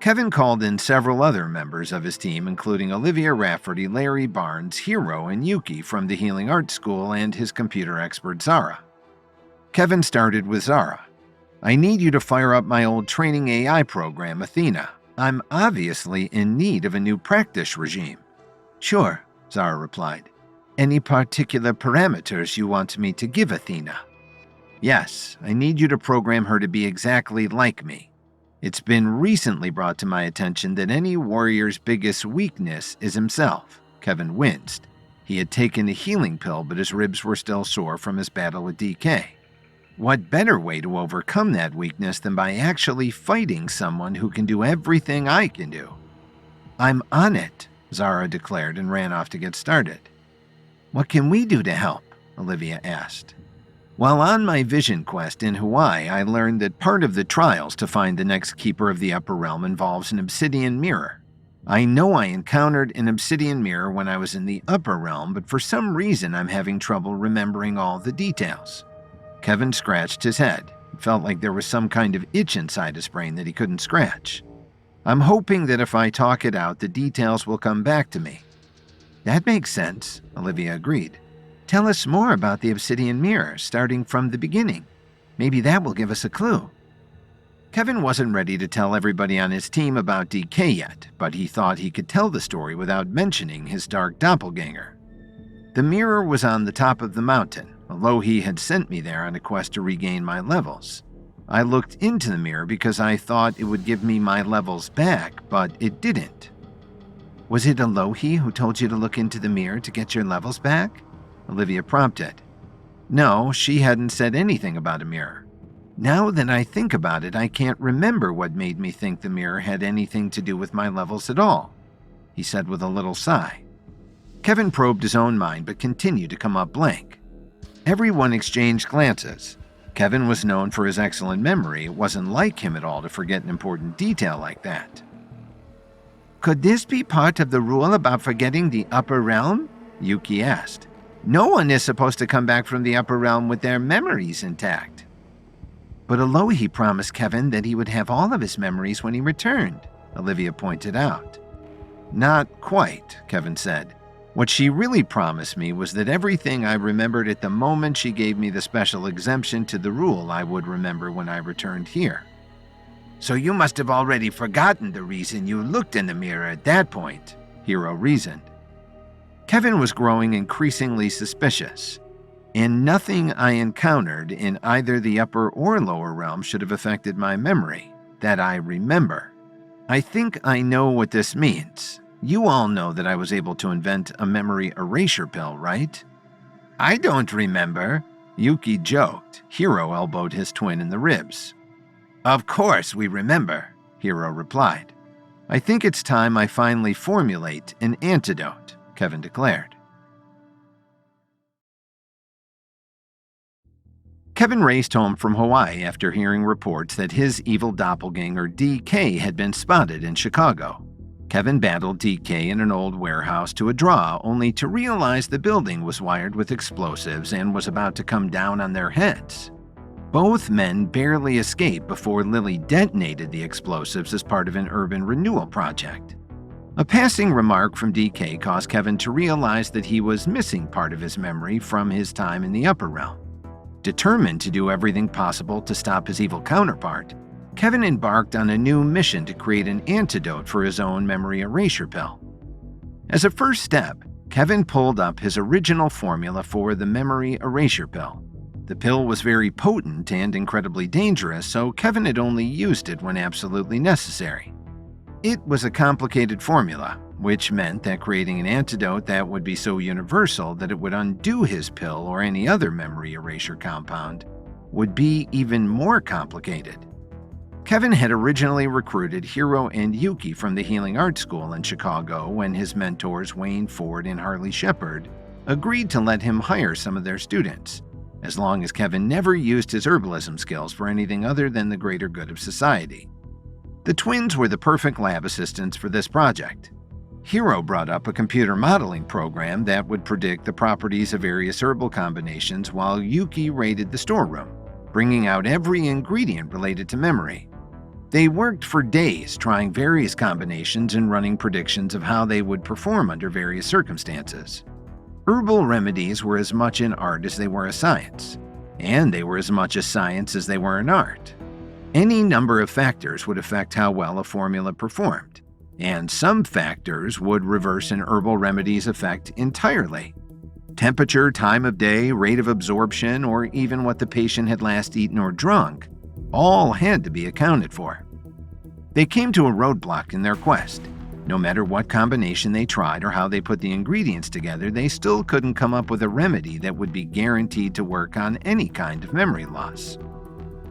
Kevin called in several other members of his team, including Olivia Rafferty, Larry Barnes, Hiro, and Yuki from the Healing Arts School, and his computer expert, Zara. Kevin started with Zara. "I need you to fire up my old training AI program, Athena. I'm obviously in need of a new practice regime." "Sure," Zara replied. "Any particular parameters you want me to give Athena?" "Yes, I need you to program her to be exactly like me. It's been recently brought to my attention that any warrior's biggest weakness is himself." Kevin winced. He had taken a healing pill, but his ribs were still sore from his battle with DK. What better way to overcome that weakness than by actually fighting someone who can do everything I can do? "I'm on it," Zara declared and ran off to get started. "What can we do to help?" Olivia asked. "While on my vision quest in Hawaii, I learned that part of the trials to find the next keeper of the upper realm involves an obsidian mirror. I know I encountered an obsidian mirror when I was in the upper realm, but for some reason I'm having trouble remembering all the details." Kevin scratched his head. It felt like there was some kind of itch inside his brain that he couldn't scratch. "I'm hoping that if I talk it out, the details will come back to me." "That makes sense," Olivia agreed. "Tell us more about the obsidian mirror, starting from the beginning. Maybe that will give us a clue." Kevin wasn't ready to tell everybody on his team about DK yet, but he thought he could tell the story without mentioning his dark doppelganger. "The mirror was on the top of the mountain. Alohi had sent me there on a quest to regain my levels. I looked into the mirror because I thought it would give me my levels back, but it didn't." "Was it Alohi who told you to look into the mirror to get your levels back?" Olivia prompted. "No, she hadn't said anything about a mirror. Now that I think about it, I can't remember what made me think the mirror had anything to do with my levels at all," he said with a little sigh. Kevin probed his own mind but continued to come up blank. Everyone exchanged glances. Kevin was known for his excellent memory. It wasn't like him at all to forget an important detail like that. "Could this be part of the rule about forgetting the upper realm?" Yuki asked. "No one is supposed to come back from the upper realm with their memories intact." "But Alohi promised Kevin that he would have all of his memories when he returned," Olivia pointed out. "Not quite," Kevin said. "What she really promised me was that everything I remembered at the moment she gave me the special exemption to the rule I would remember when I returned here." "So you must have already forgotten the reason you looked in the mirror at that point," Hiro reasoned. Kevin was growing increasingly suspicious, and nothing I encountered in either the upper or lower realm should have affected my memory, that I remember. "I think I know what this means. You all know that I was able to invent a memory erasure pill, right?" "I don't remember," Yuki joked. Hiro elbowed his twin in the ribs. "Of course we remember," Hiro replied. "I think it's time I finally formulate an antidote," Kevin declared. Kevin raced home from Hawaii after hearing reports that his evil doppelganger DK had been spotted in Chicago. Kevin battled DK in an old warehouse to a draw, only to realize the building was wired with explosives and was about to come down on their heads. Both men barely escaped before Lily detonated the explosives as part of an urban renewal project. A passing remark from DK caused Kevin to realize that he was missing part of his memory from his time in the upper realm. Determined to do everything possible to stop his evil counterpart, Kevin embarked on a new mission to create an antidote for his own memory erasure pill. As a first step, Kevin pulled up his original formula for the memory erasure pill. The pill was very potent and incredibly dangerous, so Kevin had only used it when absolutely necessary. It was a complicated formula, which meant that creating an antidote that would be so universal that it would undo his pill or any other memory erasure compound would be even more complicated. Kevin had originally recruited Hiro and Yuki from the Healing Arts School in Chicago when his mentors Wayne Ford and Harley Shepard agreed to let him hire some of their students. as long as Kevin never used his herbalism skills for anything other than the greater good of society. The twins were the perfect lab assistants for this project. Hiro brought up a computer modeling program that would predict the properties of various herbal combinations while Yuki raided the storeroom, bringing out every ingredient related to memory. They worked for days trying various combinations and running predictions of how they would perform under various circumstances. Herbal remedies were as much an art as they were a science, and they were as much a science as they were an art. Any number of factors would affect how well a formula performed, and some factors would reverse an herbal remedy's effect entirely. Temperature, time of day, rate of absorption, or even what the patient had last eaten or drunk, all had to be accounted for. They came to a roadblock in their quest. No matter what combination they tried or how they put the ingredients together, they still couldn't come up with a remedy that would be guaranteed to work on any kind of memory loss.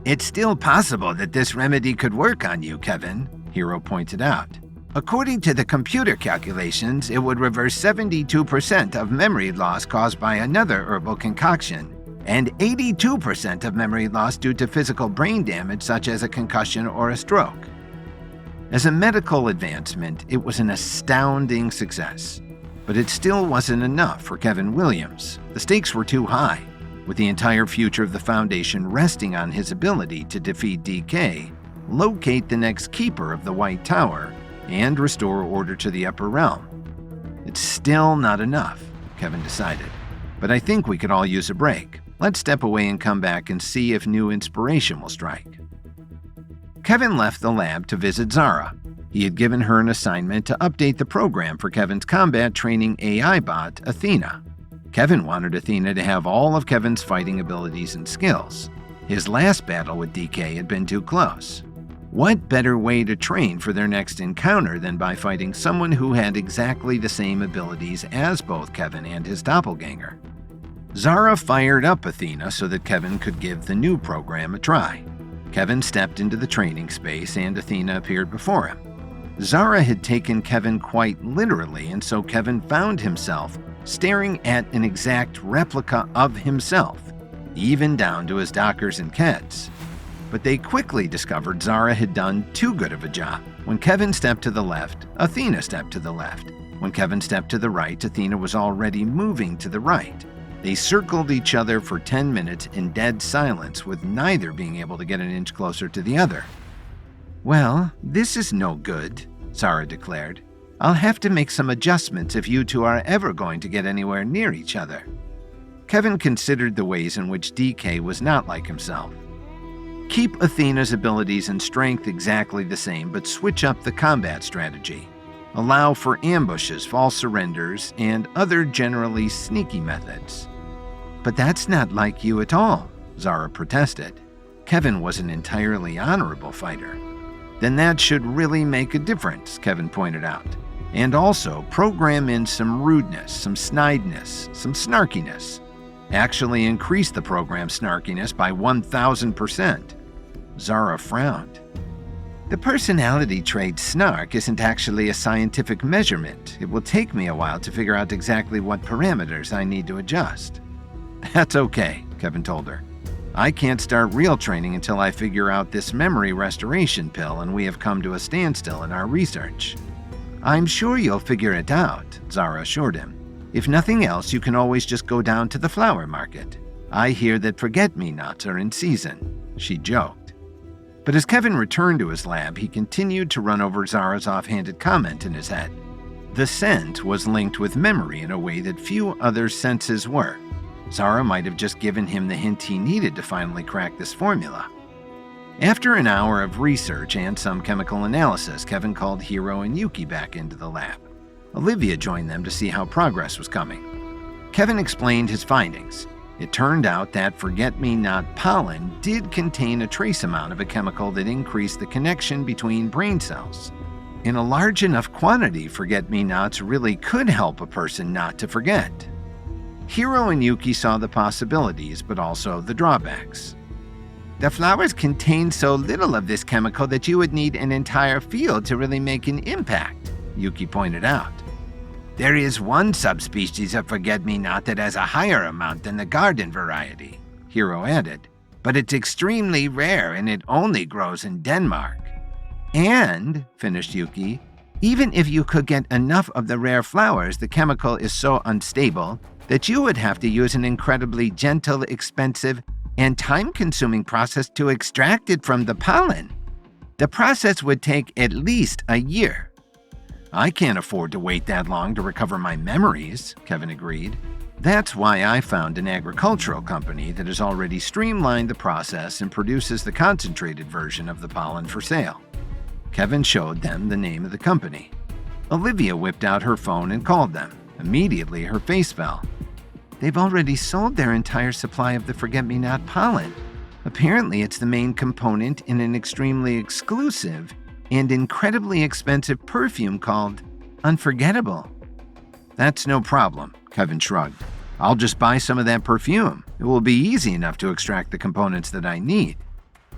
It's still possible that this remedy could work on you, Kevin, Hiro pointed out. According to the computer calculations, it would reverse 72% of memory loss caused by another herbal concoction, and 82% of memory loss due to physical brain damage such as a concussion or a stroke. As a medical advancement, it was an astounding success. But it still wasn't enough for Kevin Williams. The stakes were too high, with the entire future of the Foundation resting on his ability to defeat DK, locate the next keeper of the White Tower, and restore order to the Upper Realm. It's still not enough, Kevin decided. But I think we could all use a break. Let's step away and come back and see if new inspiration will strike. Kevin left the lab to visit Zara. He had given her an assignment to update the program for Kevin's combat training AI bot, Athena. Kevin wanted Athena to have all of Kevin's fighting abilities and skills. His last battle with DK had been too close. What better way to train for their next encounter than by fighting someone who had exactly the same abilities as both Kevin and his doppelganger? Zara fired up Athena so that Kevin could give the new program a try. Kevin stepped into the training space and Athena appeared before him. Zara had taken Kevin quite literally, and so Kevin found himself staring at an exact replica of himself, even down to his dockers and keds. But they quickly discovered Zara had done too good of a job. When Kevin stepped to the left, Athena stepped to the left. When Kevin stepped to the right, Athena was already moving to the right. They circled each other for 10 minutes in dead silence, with neither being able to get an inch closer to the other. "Well, this is no good," Zara declared. "I'll have to make some adjustments if you two are ever going to get anywhere near each other." Kevin considered the ways in which DK was not like himself. Keep Athena's abilities and strength exactly the same, but switch up the combat strategy. Allow for ambushes, false surrenders, and other generally sneaky methods. "But that's not like you at all," Zara protested. Kevin was an entirely honorable fighter. "Then that should really make a difference," Kevin pointed out. "And also program in some rudeness, some snideness, some snarkiness. Actually increase the program's snarkiness by 1,000%. Zara frowned. "The personality trait snark isn't actually a scientific measurement. It will take me a while to figure out exactly what parameters I need to adjust." "That's okay," Kevin told her. "I can't start real training until I figure out this memory restoration pill, and we have come to a standstill in our research." "I'm sure you'll figure it out," Zara assured him. "If nothing else, you can always just go down to the flower market. I hear that forget-me-nots are in season," she joked. But as Kevin returned to his lab, he continued to run over Zara's offhanded comment in his head. The scent was linked with memory in a way that few other senses were. Zara might have just given him the hint he needed to finally crack this formula. After an hour of research and some chemical analysis, Kevin called Hiro and Yuki back into the lab. Olivia joined them to see how progress was coming. Kevin explained his findings. It turned out that forget-me-not pollen did contain a trace amount of a chemical that increased the connection between brain cells. In a large enough quantity, forget-me-nots really could help a person not to forget. Hiro and Yuki saw the possibilities, but also the drawbacks. "The flowers contain so little of this chemical that you would need an entire field to really make an impact," Yuki pointed out. "There is one subspecies of forget-me-not that has a higher amount than the garden variety," Hero added. But it's extremely rare and it only grows in Denmark. And, finished Yuki, even if you could get enough of the rare flowers, the chemical is so unstable that you would have to use an incredibly gentle, expensive, and time-consuming process to extract it from the pollen. The process would take at least a year. I can't afford to wait that long to recover my memories, Kevin agreed. That's why I found an agricultural company that has already streamlined the process and produces the concentrated version of the pollen for sale. Kevin showed them the name of the company. Olivia whipped out her phone and called them. Immediately, her face fell. They've already sold their entire supply of the forget-me-not pollen. Apparently, it's the main component in an extremely exclusive and incredibly expensive perfume called Unforgettable. That's no problem, Kevin shrugged. I'll just buy some of that perfume. It will be easy enough to extract the components that I need.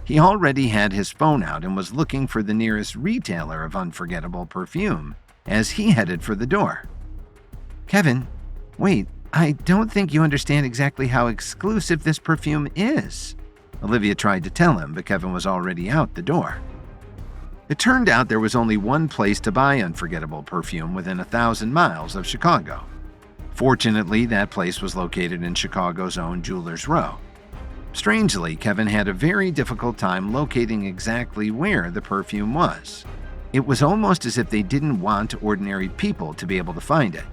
He already had his phone out and was looking for the nearest retailer of Unforgettable perfume as he headed for the door. Kevin, wait, I don't think you understand exactly how exclusive this perfume is. Olivia tried to tell him, but Kevin was already out the door. It turned out there was only one place to buy Unforgettable perfume within 1,000 miles of Chicago. Fortunately, that place was located in Chicago's own Jewelers Row. Strangely, Kevin had a very difficult time locating exactly where the perfume was. It was almost as if they didn't want ordinary people to be able to find it.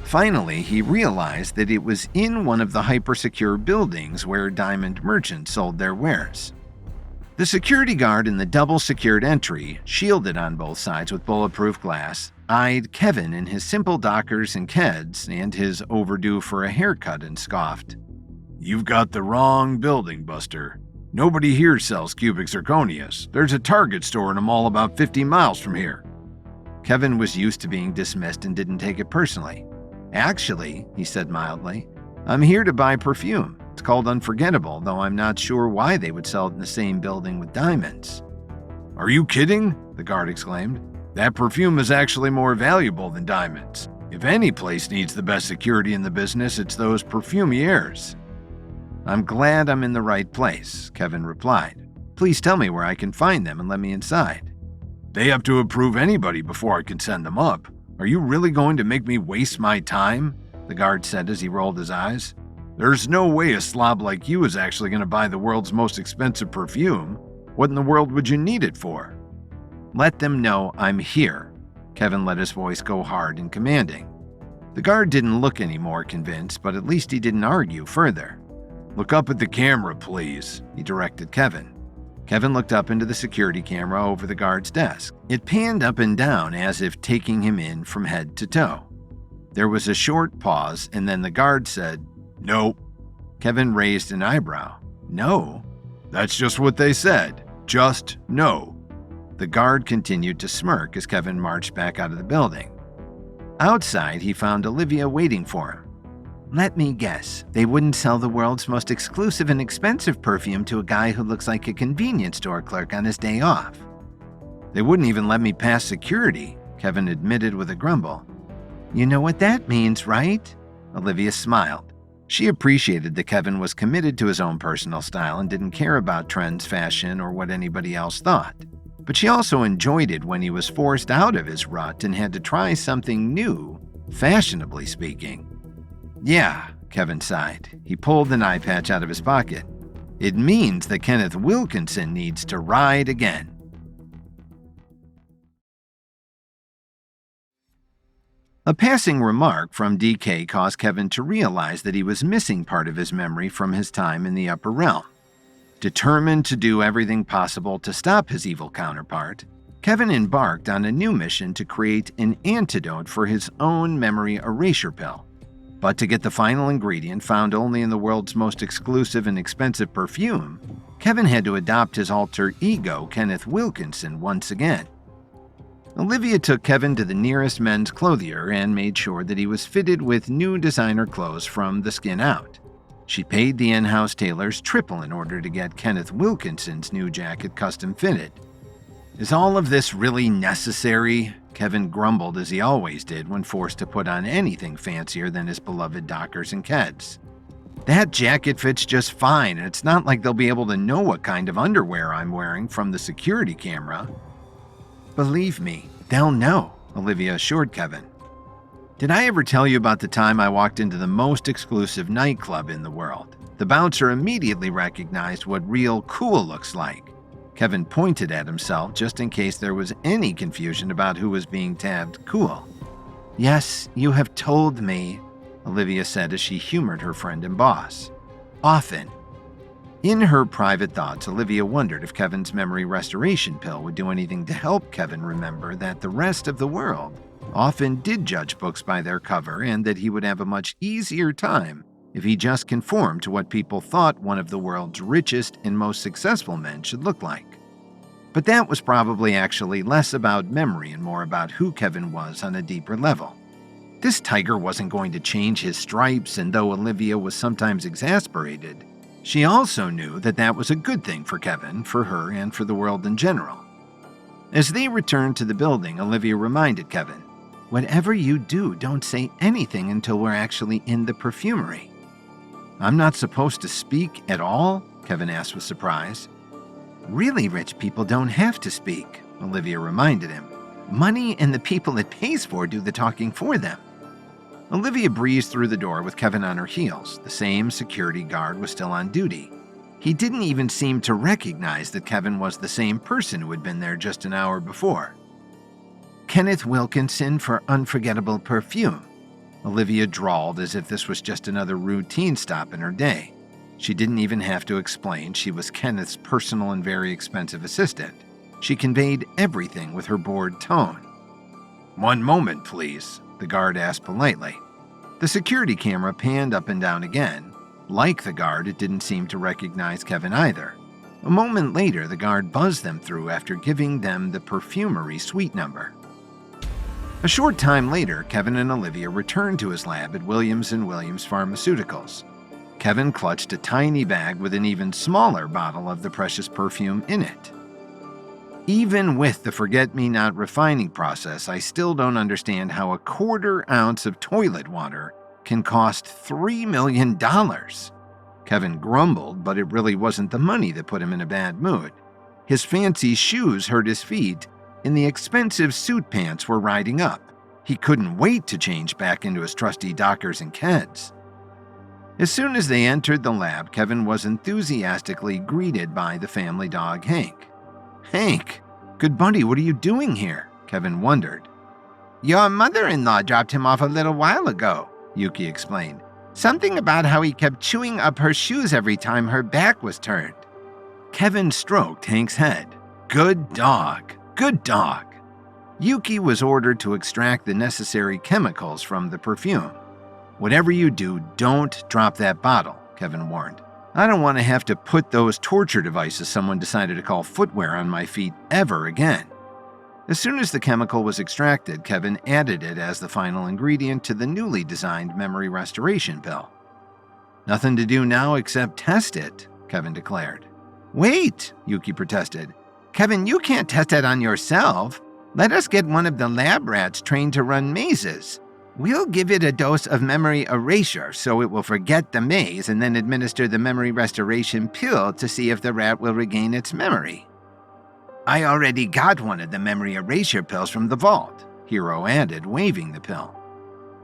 Finally, he realized that it was in one of the hyper-secure buildings where diamond merchants sold their wares. The security guard in the double-secured entry, shielded on both sides with bulletproof glass, eyed Kevin in his simple Dockers and Keds and his overdue for a haircut and scoffed. You've got the wrong building, Buster. Nobody here sells cubic zirconias. There's a Target store in a mall about 50 miles from here. Kevin was used to being dismissed and didn't take it personally. Actually, he said mildly, I'm here to buy perfume. It's called Unforgettable, though I'm not sure why they would sell it in the same building with diamonds. Are you kidding? The guard exclaimed. That perfume is actually more valuable than diamonds. If any place needs the best security in the business, it's those perfumiers. I'm glad I'm in the right place, Kevin replied. Please tell me where I can find them and let me inside. They have to approve anybody before I can send them up. Are you really going to make me waste my time? The guard said as he rolled his eyes. There's no way a slob like you is actually going to buy the world's most expensive perfume. What in the world would you need it for? Let them know I'm here. Kevin let his voice go hard and commanding. The guard didn't look any more convinced, but at least he didn't argue further. Look up at the camera, please, he directed Kevin. Kevin looked up into the security camera over the guard's desk. It panned up and down as if taking him in from head to toe. There was a short pause, and then the guard said, No. Kevin raised an eyebrow. No? That's just what they said. Just no. The guard continued to smirk as Kevin marched back out of the building. Outside, he found Olivia waiting for him. Let me guess, they wouldn't sell the world's most exclusive and expensive perfume to a guy who looks like a convenience store clerk on his day off. They wouldn't even let me pass security, Kevin admitted with a grumble. You know what that means, right? Olivia smiled. She appreciated that Kevin was committed to his own personal style and didn't care about trends, fashion, or what anybody else thought. But she also enjoyed it when he was forced out of his rut and had to try something new, fashionably speaking. Yeah, Kevin sighed. He pulled an eye patch out of his pocket. It means that Kenneth Wilkinson needs to ride again. A passing remark from DK caused Kevin to realize that he was missing part of his memory from his time in the upper realm. Determined to do everything possible to stop his evil counterpart, Kevin embarked on a new mission to create an antidote for his own memory erasure pill. But to get the final ingredient found only in the world's most exclusive and expensive perfume, Kevin had to adopt his alter ego, Kenneth Wilkinson, once again. Olivia took Kevin to the nearest men's clothier and made sure that he was fitted with new designer clothes from the skin out. She paid the in-house tailors triple in order to get Kenneth Wilkinson's new jacket custom fitted. Is all of this really necessary? Kevin grumbled as he always did when forced to put on anything fancier than his beloved Dockers and Keds. That jacket fits just fine, and it's not like they'll be able to know what kind of underwear I'm wearing from the security camera. Believe me, they'll know, Olivia assured Kevin. Did I ever tell you about the time I walked into the most exclusive nightclub in the world? The bouncer immediately recognized what real cool looks like. Kevin pointed at himself just in case there was any confusion about who was being tabbed cool. Yes, you have told me, Olivia said as she humored her friend and boss. Often. In her private thoughts, Olivia wondered if Kevin's memory restoration pill would do anything to help Kevin remember that the rest of the world often did judge books by their cover and that he would have a much easier time if he just conformed to what people thought one of the world's richest and most successful men should look like. But that was probably actually less about memory and more about who Kevin was on a deeper level. This tiger wasn't going to change his stripes, and though Olivia was sometimes exasperated, she also knew that that was a good thing for Kevin, for her, and for the world in general. As they returned to the building, Olivia reminded Kevin, "Whatever you do, don't say anything until we're actually in the perfumery." "I'm not supposed to speak at all?" Kevin asked with surprise. "Really rich people don't have to speak," Olivia reminded him. "Money and the people it pays for do the talking for them." Olivia breezed through the door with Kevin on her heels. The same security guard was still on duty. He didn't even seem to recognize that Kevin was the same person who had been there just an hour before. "Kenneth Wilkinson for Unforgettable Perfume," Olivia drawled as if this was just another routine stop in her day. She didn't even have to explain she was Kenneth's personal and very expensive assistant. She conveyed everything with her bored tone. "One moment, please," the guard asked politely. The security camera panned up and down again. Like the guard, it didn't seem to recognize Kevin either. A moment later, the guard buzzed them through after giving them the perfumery suite number. A short time later, Kevin and Olivia returned to his lab at Williams & Williams Pharmaceuticals. Kevin clutched a tiny bag with an even smaller bottle of the precious perfume in it. "Even with the forget-me-not refining process, I still don't understand how a 1/4 ounce of toilet water can cost $3 million. Kevin grumbled, but it really wasn't the money that put him in a bad mood. His fancy shoes hurt his feet, and the expensive suit pants were riding up. He couldn't wait to change back into his trusty Dockers and Keds. As soon as they entered the lab, Kevin was enthusiastically greeted by the family dog, Hank. "Hank, good buddy, what are you doing here?" Kevin wondered. "Your mother-in-law dropped him off a little while ago," Yuki explained. "Something about how he kept chewing up her shoes every time her back was turned." Kevin stroked Hank's head. "Good dog, good dog." Yuki was ordered to extract the necessary chemicals from the perfume. "Whatever you do, don't drop that bottle," Kevin warned. "I don't want to have to put those torture devices someone decided to call footwear on my feet ever again." As soon as the chemical was extracted, Kevin added it as the final ingredient to the newly designed memory restoration pill. "Nothing to do now except test it," Kevin declared. "Wait," Yuki protested. "Kevin, you can't test it on yourself. Let us get one of the lab rats trained to run mazes. We'll give it a dose of memory erasure so it will forget the maze and then administer the memory restoration pill to see if the rat will regain its memory." "I already got one of the memory erasure pills from the vault," Hiro added, waving the pill.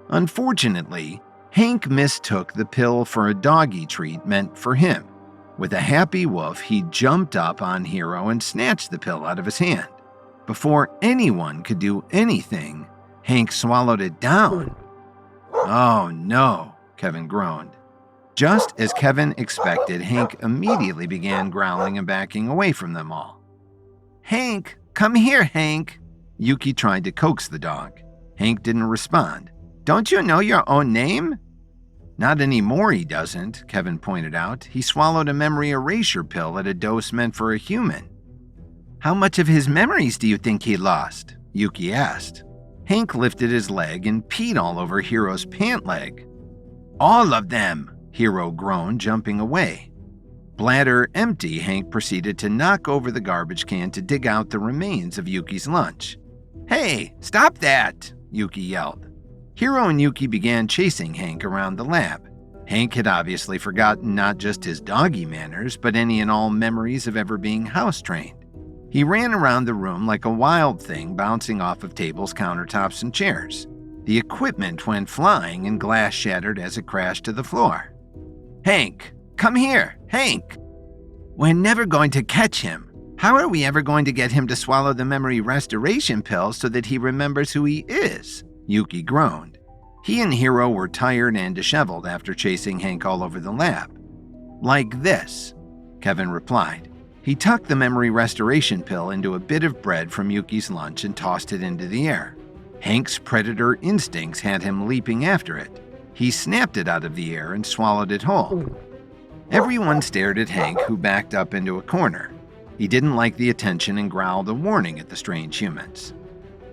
Unfortunately, Hank mistook the pill for a doggy treat meant for him. With a happy woof, he jumped up on Hiro and snatched the pill out of his hand. Before anyone could do anything, Hank swallowed it down. "Oh no," Kevin groaned. Just as Kevin expected, Hank immediately began growling and backing away from them all. "Hank, come here, Hank." Yuki tried to coax the dog. Hank didn't respond. "Don't you know your own name?" "Not anymore, he doesn't," Kevin pointed out. "He swallowed a memory erasure pill at a dose meant for a human." "How much of his memories do you think he lost?" Yuki asked. Hank lifted his leg and peed all over Hiro's pant leg. "All of them," Hiro groaned, jumping away. Bladder empty, Hank proceeded to knock over the garbage can to dig out the remains of Yuki's lunch. "Hey, stop that!" Yuki yelled. Hiro and Yuki began chasing Hank around the lab. Hank had obviously forgotten not just his doggy manners, but any and all memories of ever being house-trained. He ran around the room like a wild thing, bouncing off of tables, countertops, and chairs. The equipment went flying and glass shattered as it crashed to the floor. "Hank, come here, Hank! We're never going to catch him. How are we ever going to get him to swallow the memory restoration pill so that he remembers who he is?" Yuki groaned. He and Hiro were tired and disheveled after chasing Hank all over the lab. "Like this," Kevin replied. He tucked the memory restoration pill into a bit of bread from Yuki's lunch and tossed it into the air. Hank's predator instincts had him leaping after it. He snapped it out of the air and swallowed it whole. Everyone stared at Hank, who backed up into a corner. He didn't like the attention and growled a warning at the strange humans.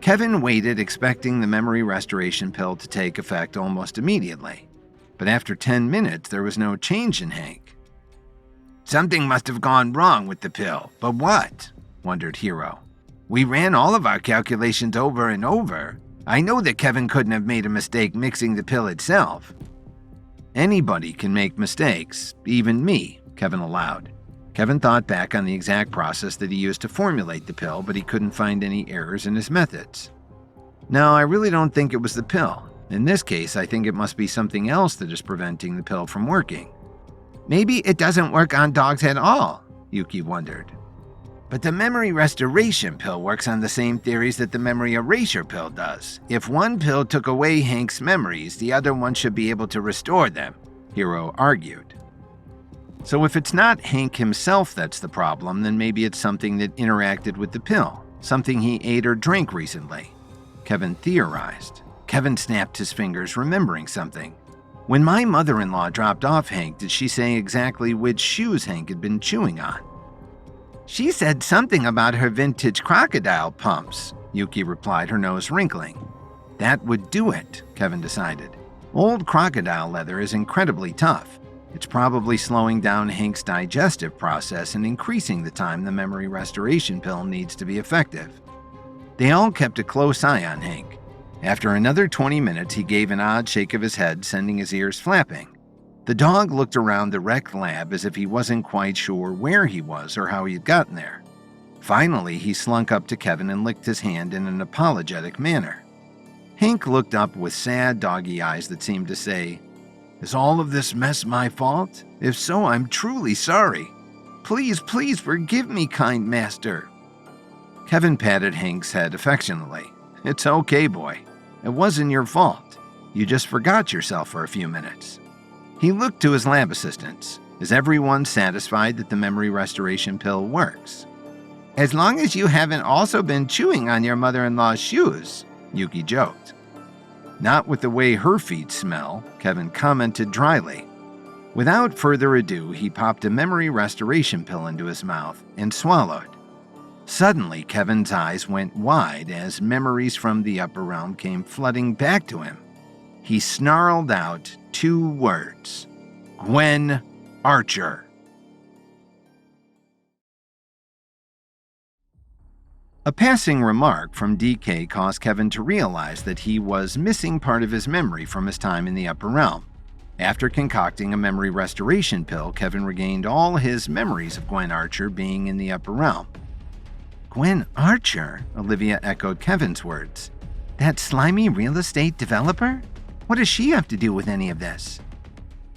Kevin waited, expecting the memory restoration pill to take effect almost immediately. But after 10 minutes, there was no change in Hank. "Something must have gone wrong with the pill, but what?" wondered Hiro. "We ran all of our calculations over and over. I know that Kevin couldn't have made a mistake mixing the pill itself." "Anybody can make mistakes, even me," Kevin allowed. Kevin thought back on the exact process that he used to formulate the pill, but he couldn't find any errors in his methods. "No, I really don't think it was the pill. In this case, I think it must be something else that is preventing the pill from working." "Maybe it doesn't work on dogs at all," Yuki wondered. "But the memory restoration pill works on the same theories that the memory erasure pill does. If one pill took away Hank's memories, the other one should be able to restore them," Hiro argued. "So if it's not Hank himself that's the problem, then maybe it's something that interacted with the pill, something he ate or drank recently," Kevin theorized. Kevin snapped his fingers, remembering something. "When my mother-in-law dropped off Hank, did she say exactly which shoes Hank had been chewing on?" "She said something about her vintage crocodile pumps," Yuki replied, her nose wrinkling. "That would do it," Kevin decided. "Old crocodile leather is incredibly tough. It's probably slowing down Hank's digestive process and increasing the time the memory restoration pill needs to be effective." They all kept a close eye on Hank. After another 20 minutes, he gave an odd shake of his head, sending his ears flapping. The dog looked around the wrecked lab as if he wasn't quite sure where he was or how he had gotten there. Finally, he slunk up to Kevin and licked his hand in an apologetic manner. Hank looked up with sad doggy eyes that seemed to say, "Is all of this mess my fault? If so, I'm truly sorry. Please, please forgive me, kind master." Kevin patted Hank's head affectionately. "It's okay, boy. It wasn't your fault. You just forgot yourself for a few minutes." He looked to his lab assistants. Is everyone satisfied that the memory restoration pill works? "As long as you haven't also been chewing on your mother-in-law's shoes," Yuki joked. "Not with the way her feet smell," Kevin commented dryly. Without further ado, he popped a memory restoration pill into his mouth and swallowed. Suddenly, Kevin's eyes went wide as memories from the upper realm came flooding back to him. He snarled out 2 words: "Gwen Archer." A passing remark from DK caused Kevin to realize that he was missing part of his memory from his time in the upper realm. After concocting a memory restoration pill, Kevin regained all his memories of Gwen Archer being in the upper realm. "Gwen Archer?" Olivia echoed Kevin's words. "That slimy real estate developer? What does she have to do with any of this?"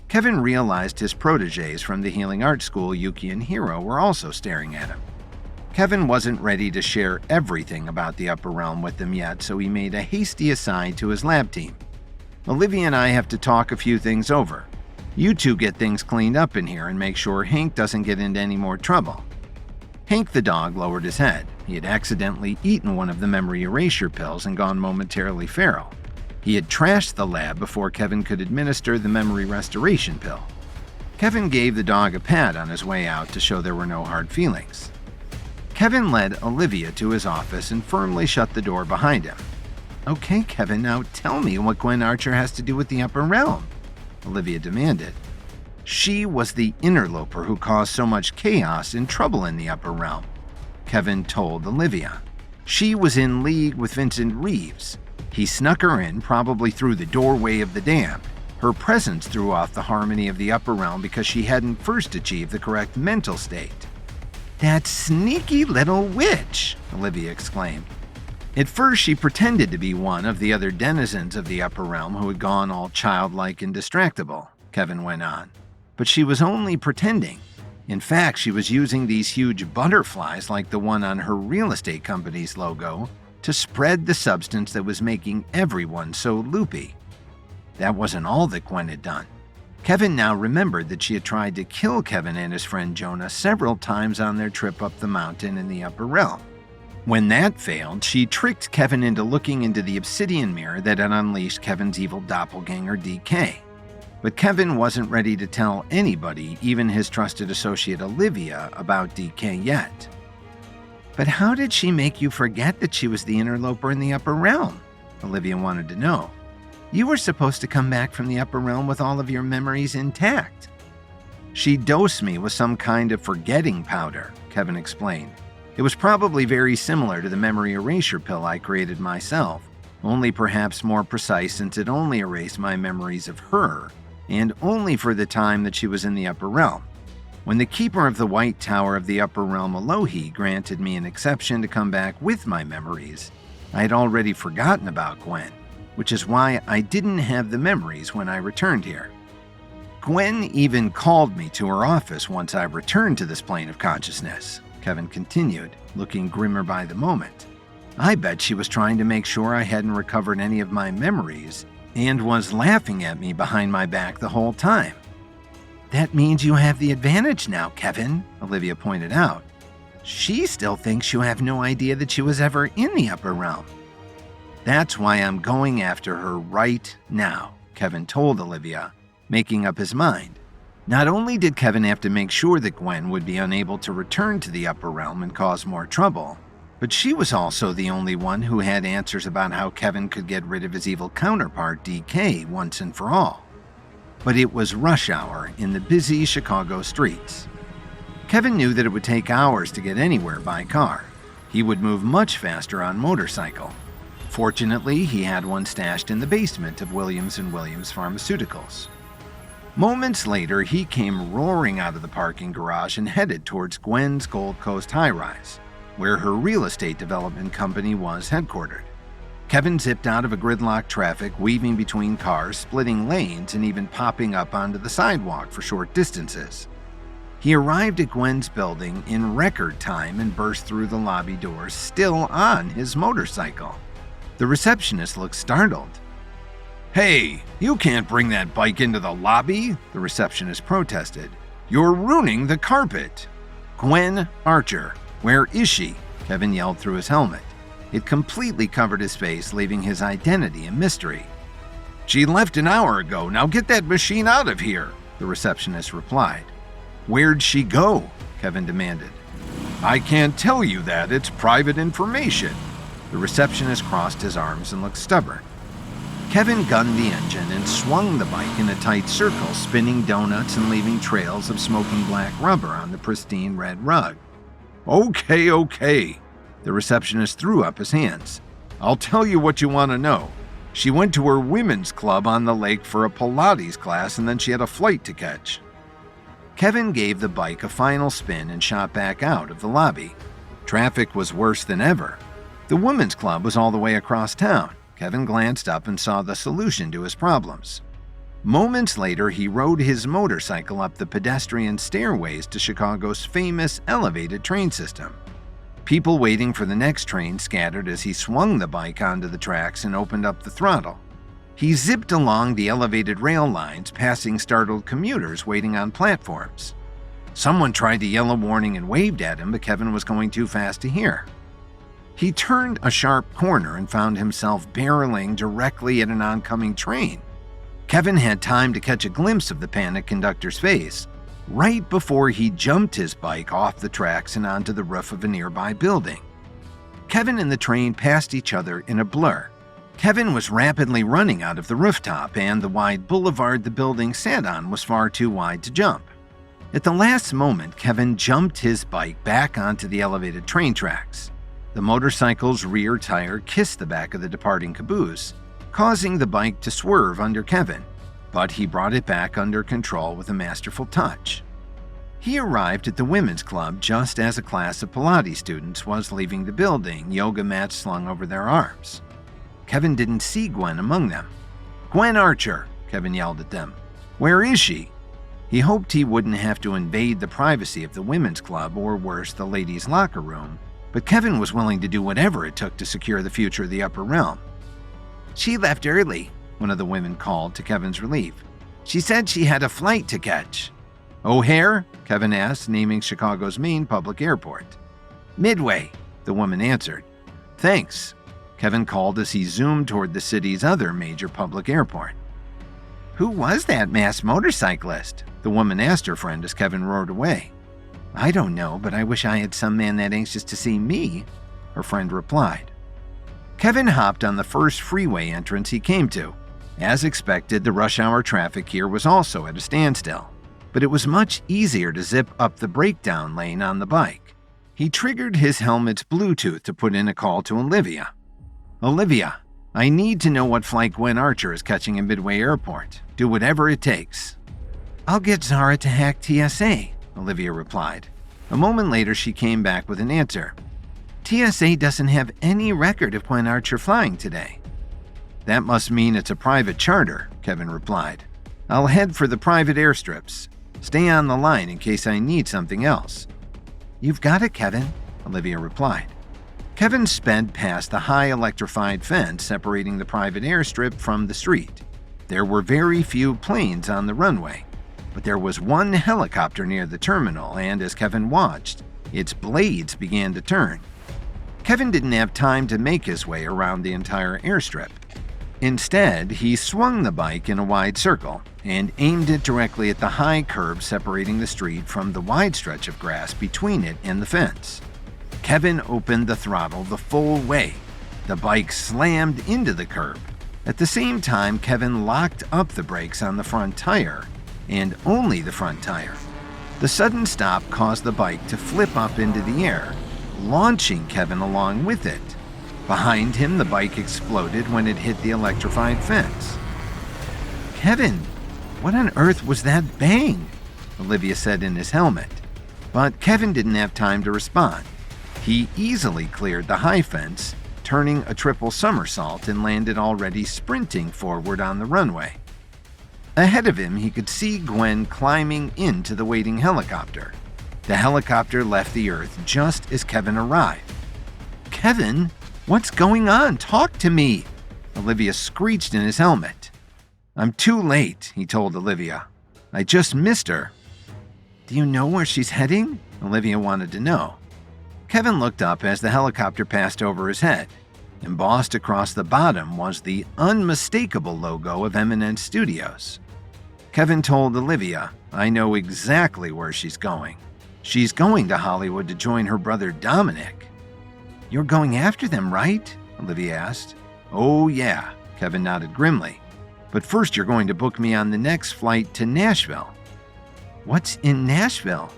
Kevin realized his protégés from the Healing Art School, Yuki and Hiro, were also staring at him. Kevin wasn't ready to share everything about the upper realm with them yet, so he made a hasty aside to his lab team. "Olivia and I have to talk a few things over. You two get things cleaned up in here and make sure Hank doesn't get into any more trouble." Hank the dog lowered his head. He had accidentally eaten one of the memory erasure pills and gone momentarily feral. He had trashed the lab before Kevin could administer the memory restoration pill. Kevin gave the dog a pat on his way out to show there were no hard feelings. Kevin led Olivia to his office and firmly shut the door behind him. "Okay, Kevin, now tell me what Gwen Archer has to do with the upper realm," Olivia demanded. "She was the interloper who caused so much chaos and trouble in the upper realm," Kevin told Olivia. "She was in league with Vincent Reeves. He snuck her in, probably through the doorway of the dam. Her presence threw off the harmony of the upper realm because she hadn't first achieved the correct mental state. "That sneaky little witch!" Olivia exclaimed. At first, she pretended to be one of the other denizens of the upper realm who had gone all childlike and distractible, Kevin went on. But she was only pretending. In fact, she was using these huge butterflies like the one on her real estate company's logo to spread the substance that was making everyone so loopy. That wasn't all that Gwen had done. Kevin now remembered that she had tried to kill Kevin and his friend Jonah several times on their trip up the mountain in the upper realm. When that failed, she tricked Kevin into looking into the obsidian mirror that had unleashed Kevin's evil doppelganger DK. But Kevin wasn't ready to tell anybody, even his trusted associate Olivia, about DK yet. "But how did she make you forget that she was the interloper in the upper realm?" Olivia wanted to know. "You were supposed to come back from the upper realm with all of your memories intact." "She dosed me with some kind of forgetting powder," Kevin explained. "It was probably very similar to the memory erasure pill I created myself, only perhaps more precise since it only erased my memories of her, and only for the time that she was in the upper realm. When the keeper of the White Tower of the upper realm, Elohi, granted me an exception to come back with my memories, I had already forgotten about Gwen, which is why I didn't have the memories when I returned here. Gwen even called me to her office once I returned to this plane of consciousness," Kevin continued, looking grimmer by the moment. "I bet she was trying to make sure I hadn't recovered any of my memories and was laughing at me behind my back the whole time." "That means you have the advantage now, Kevin," Olivia pointed out. "She still thinks you have no idea that she was ever in the upper realm." "That's why I'm going after her right now," Kevin told Olivia, making up his mind. Not only did Kevin have to make sure that Gwen would be unable to return to the upper realm and cause more trouble, but she was also the only one who had answers about how Kevin could get rid of his evil counterpart DK once and for all. But it was rush hour in the busy Chicago streets. Kevin knew that it would take hours to get anywhere by car. He would move much faster on motorcycle. Fortunately, he had one stashed in the basement of Williams & Williams Pharmaceuticals. Moments later, he came roaring out of the parking garage and headed towards Gwen's Gold Coast high-rise, where her real estate development company was headquartered. Kevin zipped out of a gridlocked traffic, weaving between cars, splitting lanes, and even popping up onto the sidewalk for short distances. He arrived at Gwen's building in record time and burst through the lobby doors, still on his motorcycle. The receptionist looked startled. "Hey, you can't bring that bike into the lobby," the receptionist protested. "You're ruining the carpet." "Gwen Archer, where is she?" Kevin yelled through his helmet. It completely covered his face, leaving his identity a mystery. "She left an hour ago. Now get that machine out of here," the receptionist replied. "Where'd she go?" Kevin demanded. "I can't tell you that. It's private information." The receptionist crossed his arms and looked stubborn. Kevin gunned the engine and swung the bike in a tight circle, spinning donuts and leaving trails of smoking black rubber on the pristine red rug. Okay. The receptionist threw up his hands. "I'll tell you what you want to know. She went to her women's club on the lake for a Pilates class, and then she had a flight to catch." Kevin gave the bike a final spin and shot back out of the lobby. Traffic was worse than ever. The women's club was all the way across town. Kevin glanced up and saw the solution to his problems. Moments later, he rode his motorcycle up the pedestrian stairways to Chicago's famous elevated train system. People waiting for the next train scattered as he swung the bike onto the tracks and opened up the throttle. He zipped along the elevated rail lines, passing startled commuters waiting on platforms. Someone tried to yell a warning and waved at him, but Kevin was going too fast to hear. He turned a sharp corner and found himself barreling directly at an oncoming train. Kevin had time to catch a glimpse of the panicked conductor's face right before he jumped his bike off the tracks and onto the roof of a nearby building. Kevin and the train passed each other in a blur. Kevin was rapidly running out of the rooftop, and the wide boulevard the building sat on was far too wide to jump. At the last moment, Kevin jumped his bike back onto the elevated train tracks. The motorcycle's rear tire kissed the back of the departing caboose, causing the bike to swerve under Kevin. but he brought it back under control with a masterful touch. He arrived at the women's club just as a class of Pilates students was leaving the building, yoga mats slung over their arms. Kevin didn't see Gwen among them. "Gwen Archer!" Kevin yelled at them. "Where is she?" He hoped he wouldn't have to invade the privacy of the women's club or worse, the ladies' locker room, but Kevin was willing to do whatever it took to secure the future of the upper realm. "She left early," one of the women called to Kevin's relief. "She said she had a flight to catch." "O'Hare?" Kevin asked, naming Chicago's main public airport. "Midway," the woman answered. "Thanks," Kevin called as he zoomed toward the city's other major public airport. "Who was that masked motorcyclist?" the woman asked her friend as Kevin roared away. "I don't know, but I wish I had some man that anxious to see me," her friend replied. Kevin hopped on the first freeway entrance he came to. As expected, the rush hour traffic here was also at a standstill, but it was much easier to zip up the breakdown lane on the bike. He triggered his helmet's Bluetooth to put in a call to Olivia. "Olivia, I need to know what flight Gwen Archer is catching in Midway Airport. Do whatever it takes." "I'll get Zara to hack TSA," Olivia replied. A moment later, she came back with an answer. "TSA doesn't have any record of Gwen Archer flying today." "That must mean it's a private charter," Kevin replied. "I'll head for the private airstrips. Stay on the line in case I need something else." "You've got it, Kevin," Olivia replied. Kevin sped past the high electrified fence separating the private airstrip from the street. There were very few planes on the runway, but there was one helicopter near the terminal, and as Kevin watched, its blades began to turn. Kevin didn't have time to make his way around the entire airstrip. Instead, he swung the bike in a wide circle and aimed it directly at the high curb separating the street from the wide stretch of grass between it and the fence. Kevin opened the throttle the full way. The bike slammed into the curb. At the same time, Kevin locked up the brakes on the front tire, and only the front tire. The sudden stop caused the bike to flip up into the air, launching Kevin along with it. Behind him, the bike exploded when it hit the electrified fence. "Kevin, what on earth was that bang?" Olivia said in his helmet. But Kevin didn't have time to respond. He easily cleared the high fence, turning a triple somersault and landed already sprinting forward on the runway. Ahead of him, he could see Gwen climbing into the waiting helicopter. The helicopter left the earth just as Kevin arrived. "Kevin, what's going on? Talk to me!" Olivia screeched in his helmet. "I'm too late," he told Olivia. "I just missed her." "Do you know where she's heading?" Olivia wanted to know. Kevin looked up as the helicopter passed over his head. Embossed across the bottom was the unmistakable logo of Eminence Studios. Kevin told Olivia, "I know exactly where she's going. She's going to Hollywood to join her brother Dominic." "You're going after them, right?" Olivia asked. "Oh yeah," Kevin nodded grimly. "But first you're going to book me on the next flight to Nashville." "What's in Nashville?"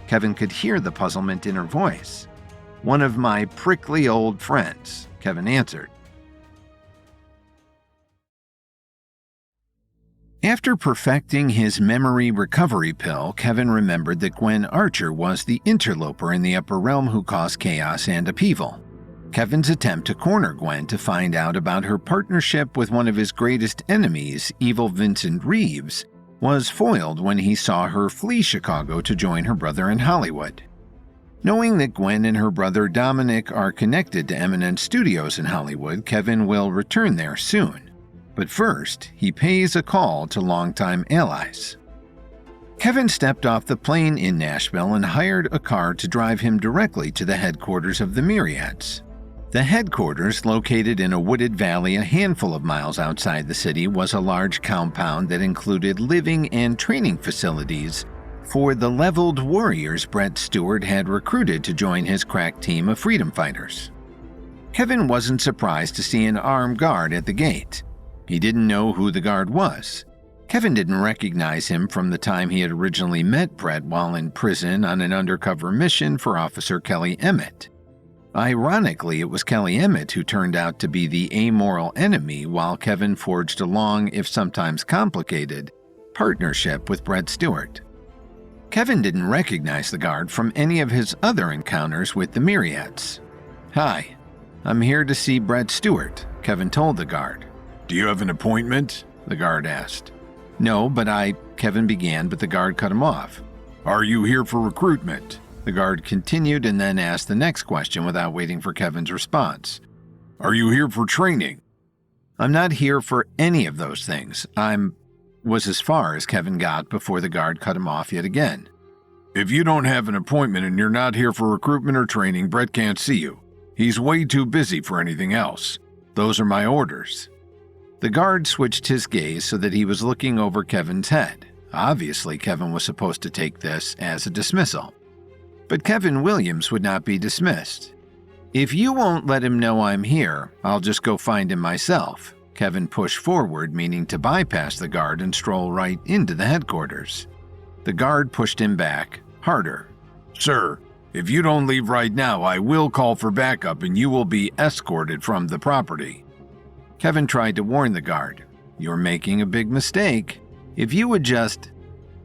Kevin could hear the puzzlement in her voice. "One of my prickly old friends," Kevin answered. After perfecting his memory recovery pill, Kevin remembered that Gwen Archer was the interloper in the upper realm who caused chaos and upheaval. Kevin's attempt to corner Gwen to find out about her partnership with one of his greatest enemies, evil Vincent Reeves, was foiled when he saw her flee Chicago to join her brother in Hollywood. Knowing that Gwen and her brother Dominic are connected to Eminence Studios in Hollywood, Kevin will return there soon. But first, he pays a call to longtime allies. Kevin stepped off the plane in Nashville and hired a car to drive him directly to the headquarters of the Myriads. The headquarters, located in a wooded valley a handful of miles outside the city, was a large compound that included living and training facilities for the leveled warriors Brett Stewart had recruited to join his crack team of freedom fighters. Kevin wasn't surprised to see an armed guard at the gate. He didn't know who the guard was. Kevin didn't recognize him from the time he had originally met Brett while in prison on an undercover mission for Officer Kelly Emmett. Ironically, it was Kelly Emmett who turned out to be the amoral enemy while Kevin forged a long, if sometimes complicated, partnership with Brett Stewart. Kevin didn't recognize the guard from any of his other encounters with the Myriads. "Hi, I'm here to see Brett Stewart," Kevin told the guard. Do you have an appointment? The guard asked. "No, but Kevin began, but the guard cut him off. Are you here for recruitment? The guard continued and then asked the next question without waiting for Kevin's response. Are you here for training? "I'm not here for any of those things. was as far as Kevin got before the guard cut him off yet again. If you don't have an appointment and you're not here for recruitment or training, Brett can't see you. He's way too busy for anything else. Those are my orders." The guard switched his gaze so that he was looking over Kevin's head. Obviously, Kevin was supposed to take this as a dismissal. But Kevin Williams would not be dismissed. "If you won't let him know I'm here, I'll just go find him myself." Kevin pushed forward, meaning to bypass the guard and stroll right into the headquarters. The guard pushed him back, harder. "Sir, if you don't leave right now, I will call for backup and you will be escorted from the property." Kevin tried to warn the guard. "You're making a big mistake. If you would just..."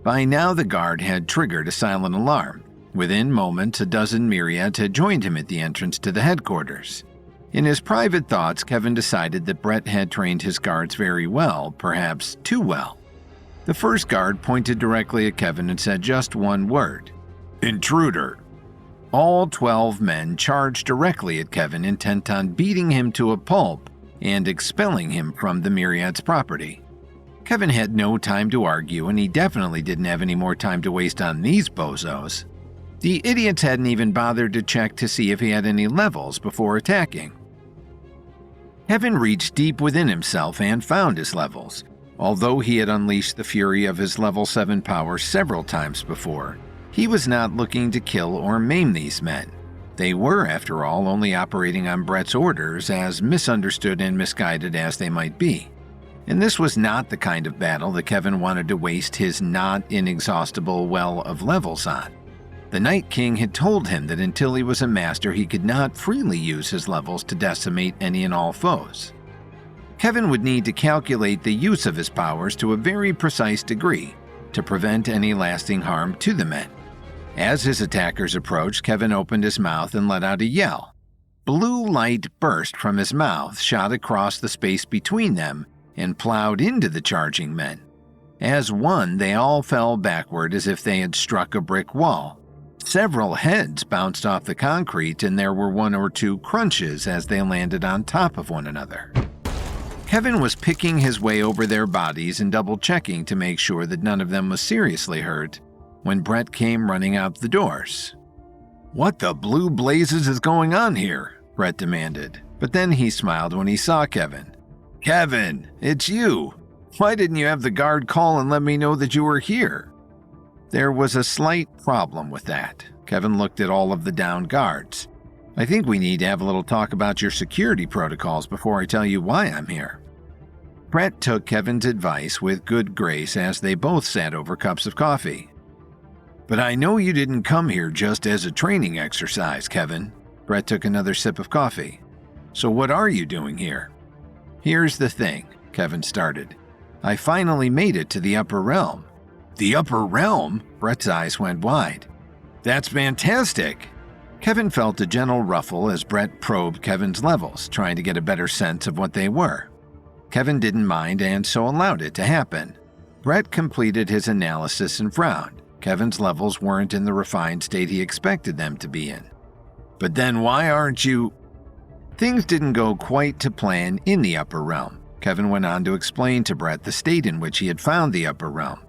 By now the guard had triggered a silent alarm. Within moments, a dozen Myriads had joined him at the entrance to the headquarters. In his private thoughts, Kevin decided that Brett had trained his guards very well, perhaps too well. The first guard pointed directly at Kevin and said just one word: "Intruder." All 12 men charged directly at Kevin, intent on beating him to a pulp and expelling him from the Myriad's property. Kevin had no time to argue, and he definitely didn't have any more time to waste on these bozos. The idiots hadn't even bothered to check to see if he had any levels before attacking. Kevin reached deep within himself and found his levels. Although he had unleashed the fury of his level 7 power several times before, he was not looking to kill or maim these men. They were, after all, only operating on Brett's orders, as misunderstood and misguided as they might be. And this was not the kind of battle that Kevin wanted to waste his not inexhaustible well of levels on. The Night King had told him that until he was a master, he could not freely use his levels to decimate any and all foes. Kevin would need to calculate the use of his powers to a very precise degree to prevent any lasting harm to the men. As his attackers approached, Kevin opened his mouth and let out a yell. Blue light burst from his mouth, shot across the space between them, and plowed into the charging men. As one, they all fell backward as if they had struck a brick wall. Several heads bounced off the concrete, and there were one or two crunches as they landed on top of one another. Kevin was picking his way over their bodies and double-checking to make sure that none of them was seriously hurt when Brett came running out the doors. "What the blue blazes is going on here?" Brett demanded, but then he smiled when he saw Kevin. "Kevin, it's you. Why didn't you have the guard call and let me know that you were here?" There was a slight problem with that. Kevin looked at all of the downed guards. "I think we need to have a little talk about your security protocols before I tell you why I'm here." Brett took Kevin's advice with good grace as they both sat over cups of coffee. "But I know you didn't come here just as a training exercise, Kevin." Brett took another sip of coffee. "So what are you doing here?" "Here's the thing," Kevin started. "I finally made it to the upper realm." "The upper realm?" Brett's eyes went wide. "That's fantastic." Kevin felt a gentle ruffle as Brett probed Kevin's levels, trying to get a better sense of what they were. Kevin didn't mind and so allowed it to happen. Brett completed his analysis and frowned. Kevin's levels weren't in the refined state he expected them to be in. "But then why aren't you—" Things didn't go quite to plan in the upper realm. Kevin went on to explain to Brett the state in which he had found the upper realm.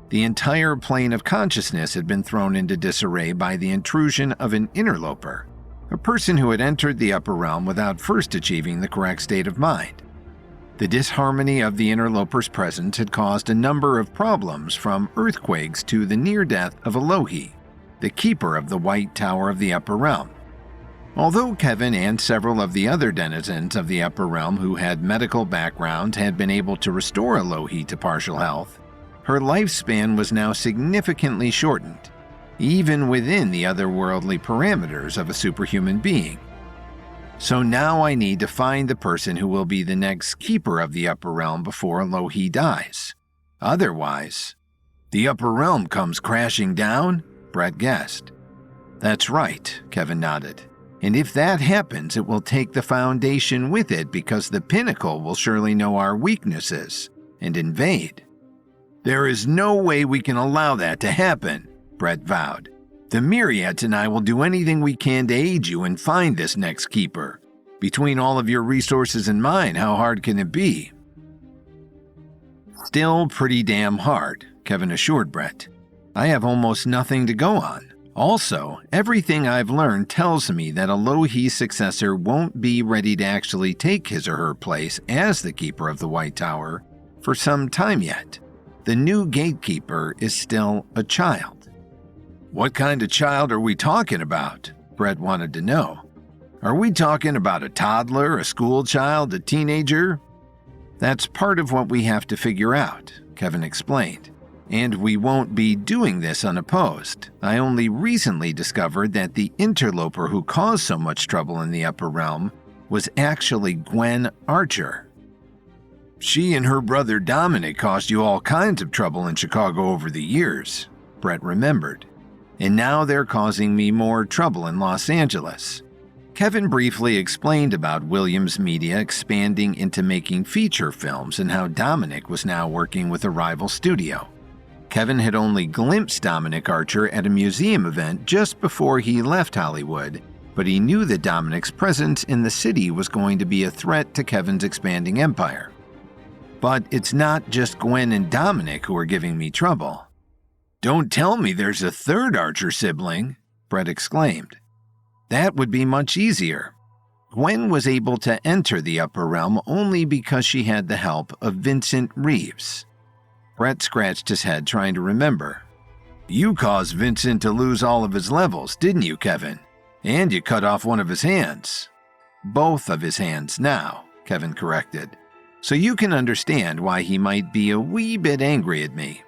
The entire plane of consciousness had been thrown into disarray by the intrusion of an interloper, a person who had entered the upper realm without first achieving the correct state of mind. The disharmony of the interloper's presence had caused a number of problems, from earthquakes to the near death of Elohi, the keeper of the White Tower of the upper realm. Although Kevin and several of the other denizens of the upper realm who had medical backgrounds had been able to restore Elohi to partial health, her lifespan was now significantly shortened, even within the otherworldly parameters of a superhuman being. So now I need to find the person who will be the next keeper of the Upper Realm before Lohi dies. Otherwise, the Upper Realm comes crashing down? Brett guessed. That's right, Kevin nodded. And if that happens, it will take the Foundation with it because the Pinnacle will surely know our weaknesses and invade. There is no way we can allow that to happen, Brett vowed. The Myriads and I will do anything we can to aid you and find this next keeper. Between all of your resources and mine, how hard can it be? Still pretty damn hard, Kevin assured Brett. I have almost nothing to go on. Also, everything I've learned tells me that a Lohi successor won't be ready to actually take his or her place as the keeper of the White Tower for some time yet. The new gatekeeper is still a child. What kind of child are we talking about? Brett wanted to know. Are we talking about a toddler, a school child, a teenager? That's part of what we have to figure out, Kevin explained. And we won't be doing this unopposed. I only recently discovered that the interloper who caused so much trouble in the Upper Realm was actually Gwen Archer. She and her brother Dominic caused you all kinds of trouble in Chicago over the years, Brett remembered. And now they're causing me more trouble in Los Angeles. Kevin briefly explained about Williams Media expanding into making feature films and how Dominic was now working with a rival studio. Kevin had only glimpsed Dominic Archer at a museum event just before he left Hollywood, but he knew that Dominic's presence in the city was going to be a threat to Kevin's expanding empire. But it's not just Gwen and Dominic who are giving me trouble. Don't tell me there's a third Archer sibling, Brett exclaimed. That would be much easier. Gwen was able to enter the Upper Realm only because she had the help of Vincent Reeves. Brett scratched his head trying to remember. You caused Vincent to lose all of his levels, didn't you, Kevin? And you cut off one of his hands. Both of his hands now, Kevin corrected. So you can understand why he might be a wee bit angry at me.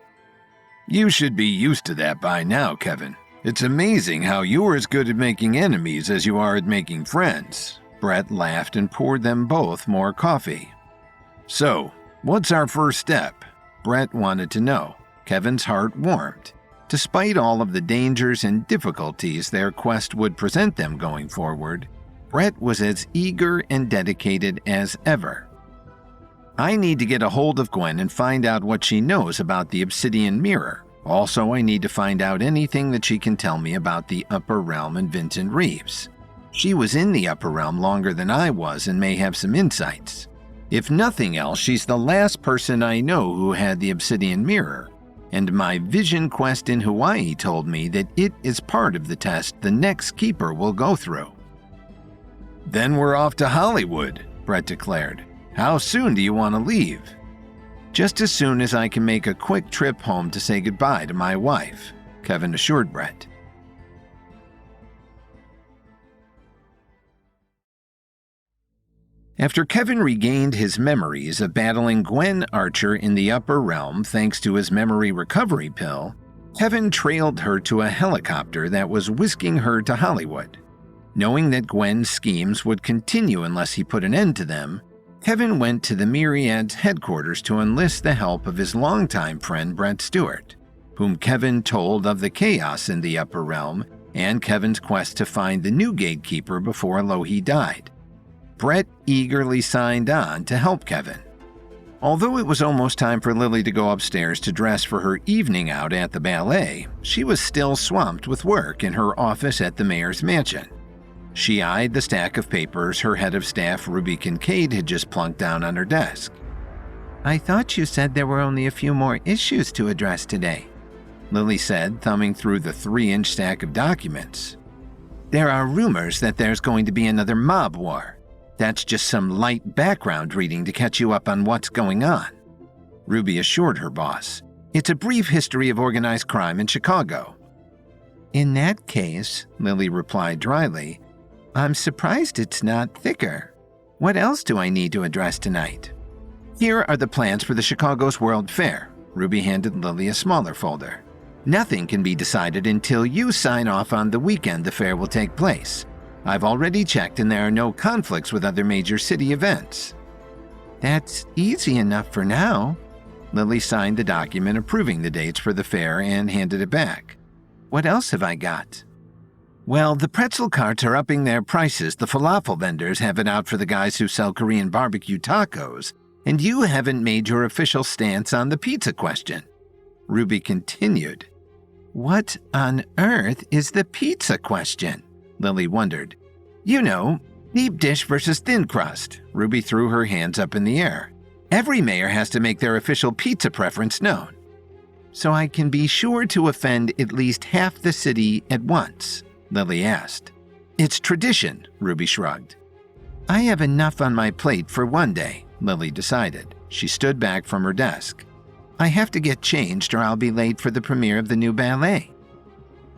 You should be used to that by now, Kevin. It's amazing how you're as good at making enemies as you are at making friends. Brett laughed and poured them both more coffee. So, what's our first step? Brett wanted to know. Kevin's heart warmed. Despite all of the dangers and difficulties their quest would present them going forward, Brett was as eager and dedicated as ever. I need to get a hold of Gwen and find out what she knows about the Obsidian Mirror. Also, I need to find out anything that she can tell me about the Upper Realm and Vincent Reeves. She was in the Upper Realm longer than I was and may have some insights. If nothing else, she's the last person I know who had the Obsidian Mirror, and my vision quest in Hawaii told me that it is part of the test the next keeper will go through. Then we're off to Hollywood, Brett declared. How soon do you want to leave? Just as soon as I can make a quick trip home to say goodbye to my wife, Kevin assured Brett. After Kevin regained his memories of battling Gwen Archer in the Upper Realm thanks to his memory recovery pill, Kevin trailed her to a helicopter that was whisking her to Hollywood. Knowing that Gwen's schemes would continue unless he put an end to them, Kevin went to the Myriad's headquarters to enlist the help of his longtime friend Brett Stewart, whom Kevin told of the chaos in the Upper Realm and Kevin's quest to find the new gatekeeper before Lohi died. Brett eagerly signed on to help Kevin. Although it was almost time for Lily to go upstairs to dress for her evening out at the ballet, she was still swamped with work in her office at the mayor's mansion. She eyed the stack of papers her head of staff Ruby Kincaid had just plunked down on her desk. I thought you said there were only a few more issues to address today, Lily said, thumbing through the 3-inch stack of documents. There are rumors that there's going to be another mob war. That's just some light background reading to catch you up on what's going on, Ruby assured her boss. It's a brief history of organized crime in Chicago. In that case, Lily replied dryly, I'm surprised it's not thicker. What else do I need to address tonight? Here are the plans for the Chicago's World Fair. Ruby handed Lily a smaller folder. Nothing can be decided until you sign off on the weekend the fair will take place. I've already checked and there are no conflicts with other major city events." "That's easy enough for now." Lily signed the document approving the dates for the fair and handed it back. "What else have I got?" "Well, the pretzel carts are upping their prices. The falafel vendors have it out for the guys who sell Korean barbecue tacos, and you haven't made your official stance on the pizza question." Ruby continued. "What on earth is the pizza question?" Lily wondered. "You know, deep dish versus thin crust." Ruby threw her hands up in the air. "Every mayor has to make their official pizza preference known. So I can be sure to offend at least half the city at once?" Lily asked. "It's tradition," Ruby shrugged. "I have enough on my plate for one day," Lily decided. She stood back from her desk. "I have to get changed or I'll be late for the premiere of the new ballet."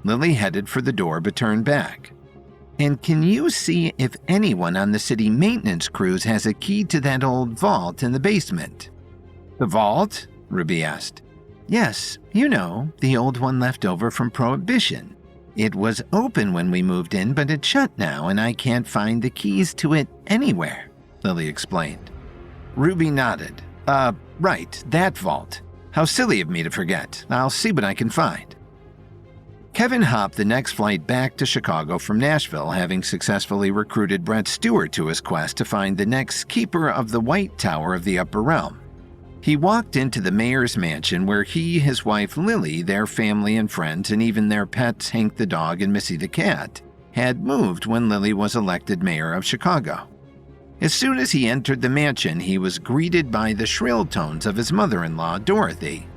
Lily headed for the door but turned back. "And can you see if anyone on the city maintenance crews has a key to that old vault in the basement?" "The vault?" Ruby asked. "Yes, you know, the old one left over from Prohibition. It was open when we moved in, but it's shut now, and I can't find the keys to it anywhere," Lily explained. Ruby nodded. Right, that vault. How silly of me to forget. I'll see what I can find." Kevin hopped the next flight back to Chicago from Nashville, having successfully recruited Brett Stewart to his quest to find the next keeper of the White Tower of the Upper Realm. He walked into the mayor's mansion where he, his wife Lily, their family and friends, and even their pets Hank the dog and Missy the cat, had moved when Lily was elected mayor of Chicago. As soon as he entered the mansion, he was greeted by the shrill tones of his mother-in-law, Dorothy.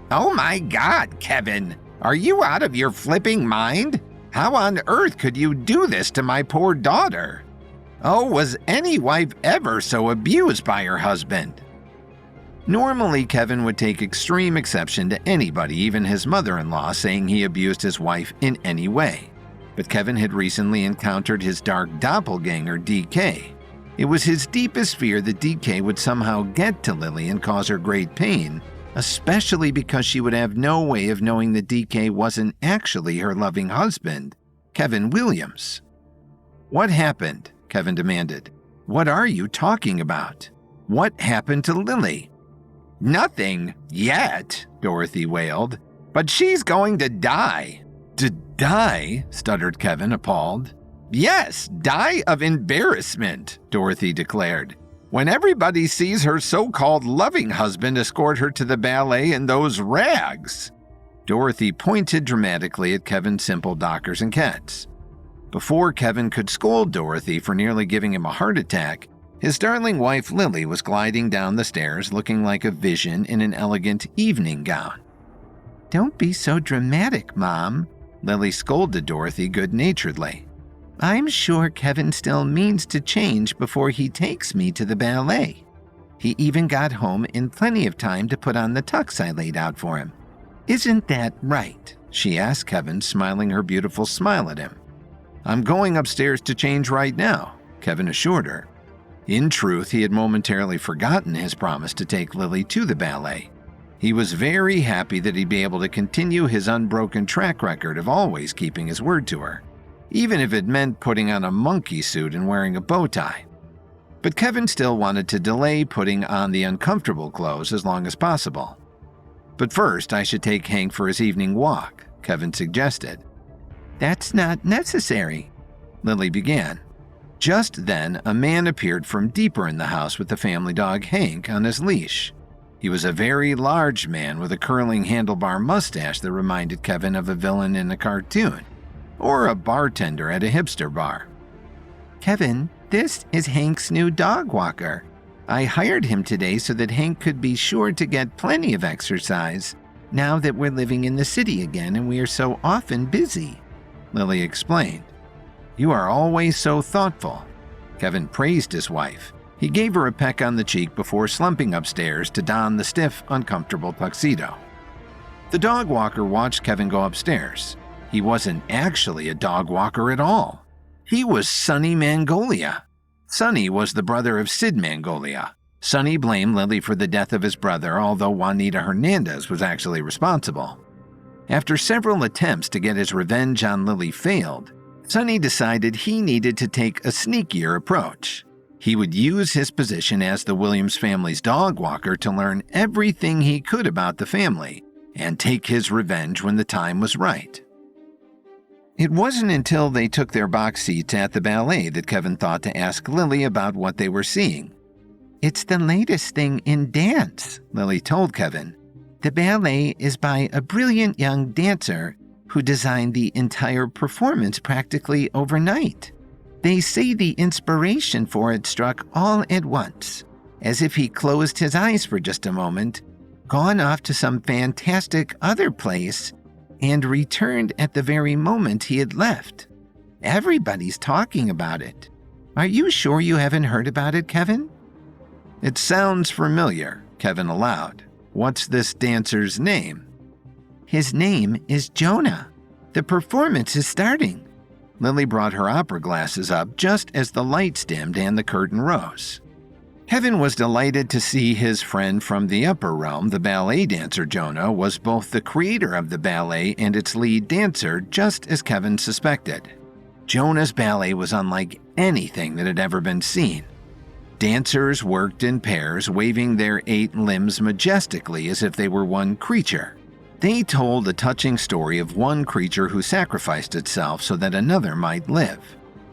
"Oh my God, Kevin! Are you out of your flipping mind? How on earth could you do this to my poor daughter? Oh, was any wife ever so abused by her husband?" Normally, Kevin would take extreme exception to anybody, even his mother-in-law, saying he abused his wife in any way. But Kevin had recently encountered his dark doppelganger, DK. It was his deepest fear that DK would somehow get to Lily and cause her great pain, especially because she would have no way of knowing that DK wasn't actually her loving husband, Kevin Williams. "What happened?" Kevin demanded. "What are you talking about? What happened to Lily?" "Nothing yet," Dorothy wailed. "But she's going to die." Die?" stuttered Kevin, appalled. "Yes, die of embarrassment," Dorothy declared, "when everybody sees her so-called loving husband escort her to the ballet in those rags." Dorothy pointed dramatically at Kevin's simple Dockers and Kets. Before Kevin could scold Dorothy for nearly giving him a heart attack, his darling wife Lily was gliding down the stairs looking like a vision in an elegant evening gown. "Don't be so dramatic, Mom," Lily scolded Dorothy good-naturedly. "I'm sure Kevin still means to change before he takes me to the ballet. He even got home in plenty of time to put on the tux I laid out for him. Isn't that right?" she asked Kevin, smiling her beautiful smile at him. "I'm going upstairs to change right now," Kevin assured her. In truth, he had momentarily forgotten his promise to take Lily to the ballet. He was very happy that he'd be able to continue his unbroken track record of always keeping his word to her, even if it meant putting on a monkey suit and wearing a bow tie. But Kevin still wanted to delay putting on the uncomfortable clothes as long as possible. "But first, I should take Hank for his evening walk," Kevin suggested. "That's not necessary," Lily began. Just then, a man appeared from deeper in the house with the family dog Hank on his leash. He was a very large man with a curling handlebar mustache that reminded Kevin of a villain in a cartoon, or a bartender at a hipster bar. "Kevin, this is Hank's new dog walker. I hired him today so that Hank could be sure to get plenty of exercise, now that we're living in the city again and we are so often busy," Lily explained. "You are always so thoughtful." Kevin praised his wife. He gave her a peck on the cheek before slumping upstairs to don the stiff, uncomfortable tuxedo. The dog walker watched Kevin go upstairs. He wasn't actually a dog walker at all. He was Sonny Mangolia. Sonny was the brother of Sid Mangolia. Sonny blamed Lily for the death of his brother, although Juanita Hernandez was actually responsible. After several attempts to get his revenge on Lily failed, Sonny decided he needed to take a sneakier approach. He would use his position as the Williams family's dog walker to learn everything he could about the family and take his revenge when the time was right. It wasn't until they took their box seats at the ballet that Kevin thought to ask Lily about what they were seeing. "It's the latest thing in dance," Lily told Kevin. "The ballet is by a brilliant young dancer who designed the entire performance practically overnight. They say the inspiration for it struck all at once, as if he closed his eyes for just a moment, gone off to some fantastic other place, and returned at the very moment he had left. Everybody's talking about it. Are you sure you haven't heard about it, Kevin?" "It sounds familiar," Kevin allowed. "What's this dancer's name?" "His name is Jonah. The performance is starting." Lily brought her opera glasses up just as the lights dimmed and the curtain rose. Kevin was delighted to see his friend from the upper realm, the ballet dancer Jonah, was both the creator of the ballet and its lead dancer, just as Kevin suspected. Jonah's ballet was unlike anything that had ever been seen. Dancers worked in pairs, waving their 8 limbs majestically as if they were one creature. They told a touching story of one creature who sacrificed itself so that another might live.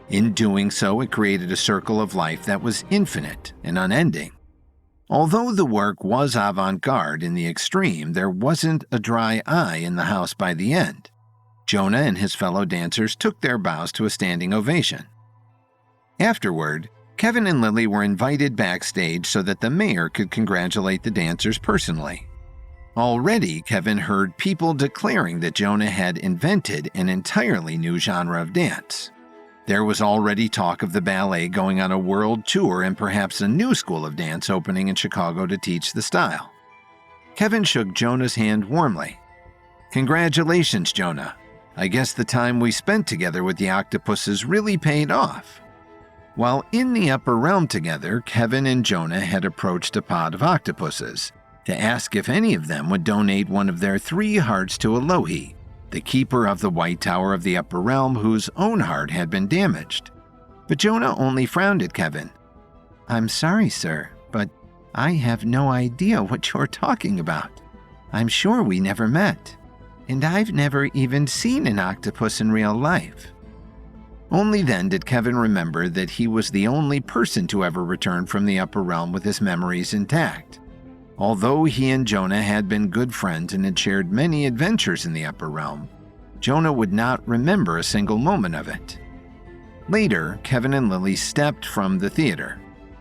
In doing so, it created a circle of life that was infinite and unending. Although the work was avant-garde in the extreme, there wasn't a dry eye in the house by the end. Jonah and his fellow dancers took their bows to a standing ovation. Afterward, Kevin and Lily were invited backstage so that the mayor could congratulate the dancers personally. Already, Kevin heard people declaring that Jonah had invented an entirely new genre of dance. There was already talk of the ballet going on a world tour and perhaps a new school of dance opening in Chicago to teach the style. Kevin shook Jonah's hand warmly. "Congratulations, Jonah. I guess the time we spent together with the octopuses really paid off." While in the upper realm together, Kevin and Jonah had approached a pod of octopuses to ask if any of them would donate one of their 3 hearts to Alohi, the keeper of the White Tower of the Upper Realm whose own heart had been damaged. But Jonah only frowned at Kevin. "I'm sorry, sir, but I have no idea what you're talking about. I'm sure we never met, and I've never even seen an octopus in real life." Only then did Kevin remember that he was the only person to ever return from the Upper Realm with his memories intact. Although he and Jonah had been good friends and had shared many adventures in the Upper Realm, Jonah would not remember a single moment of it. Later, Kevin and Lily stepped from the theater.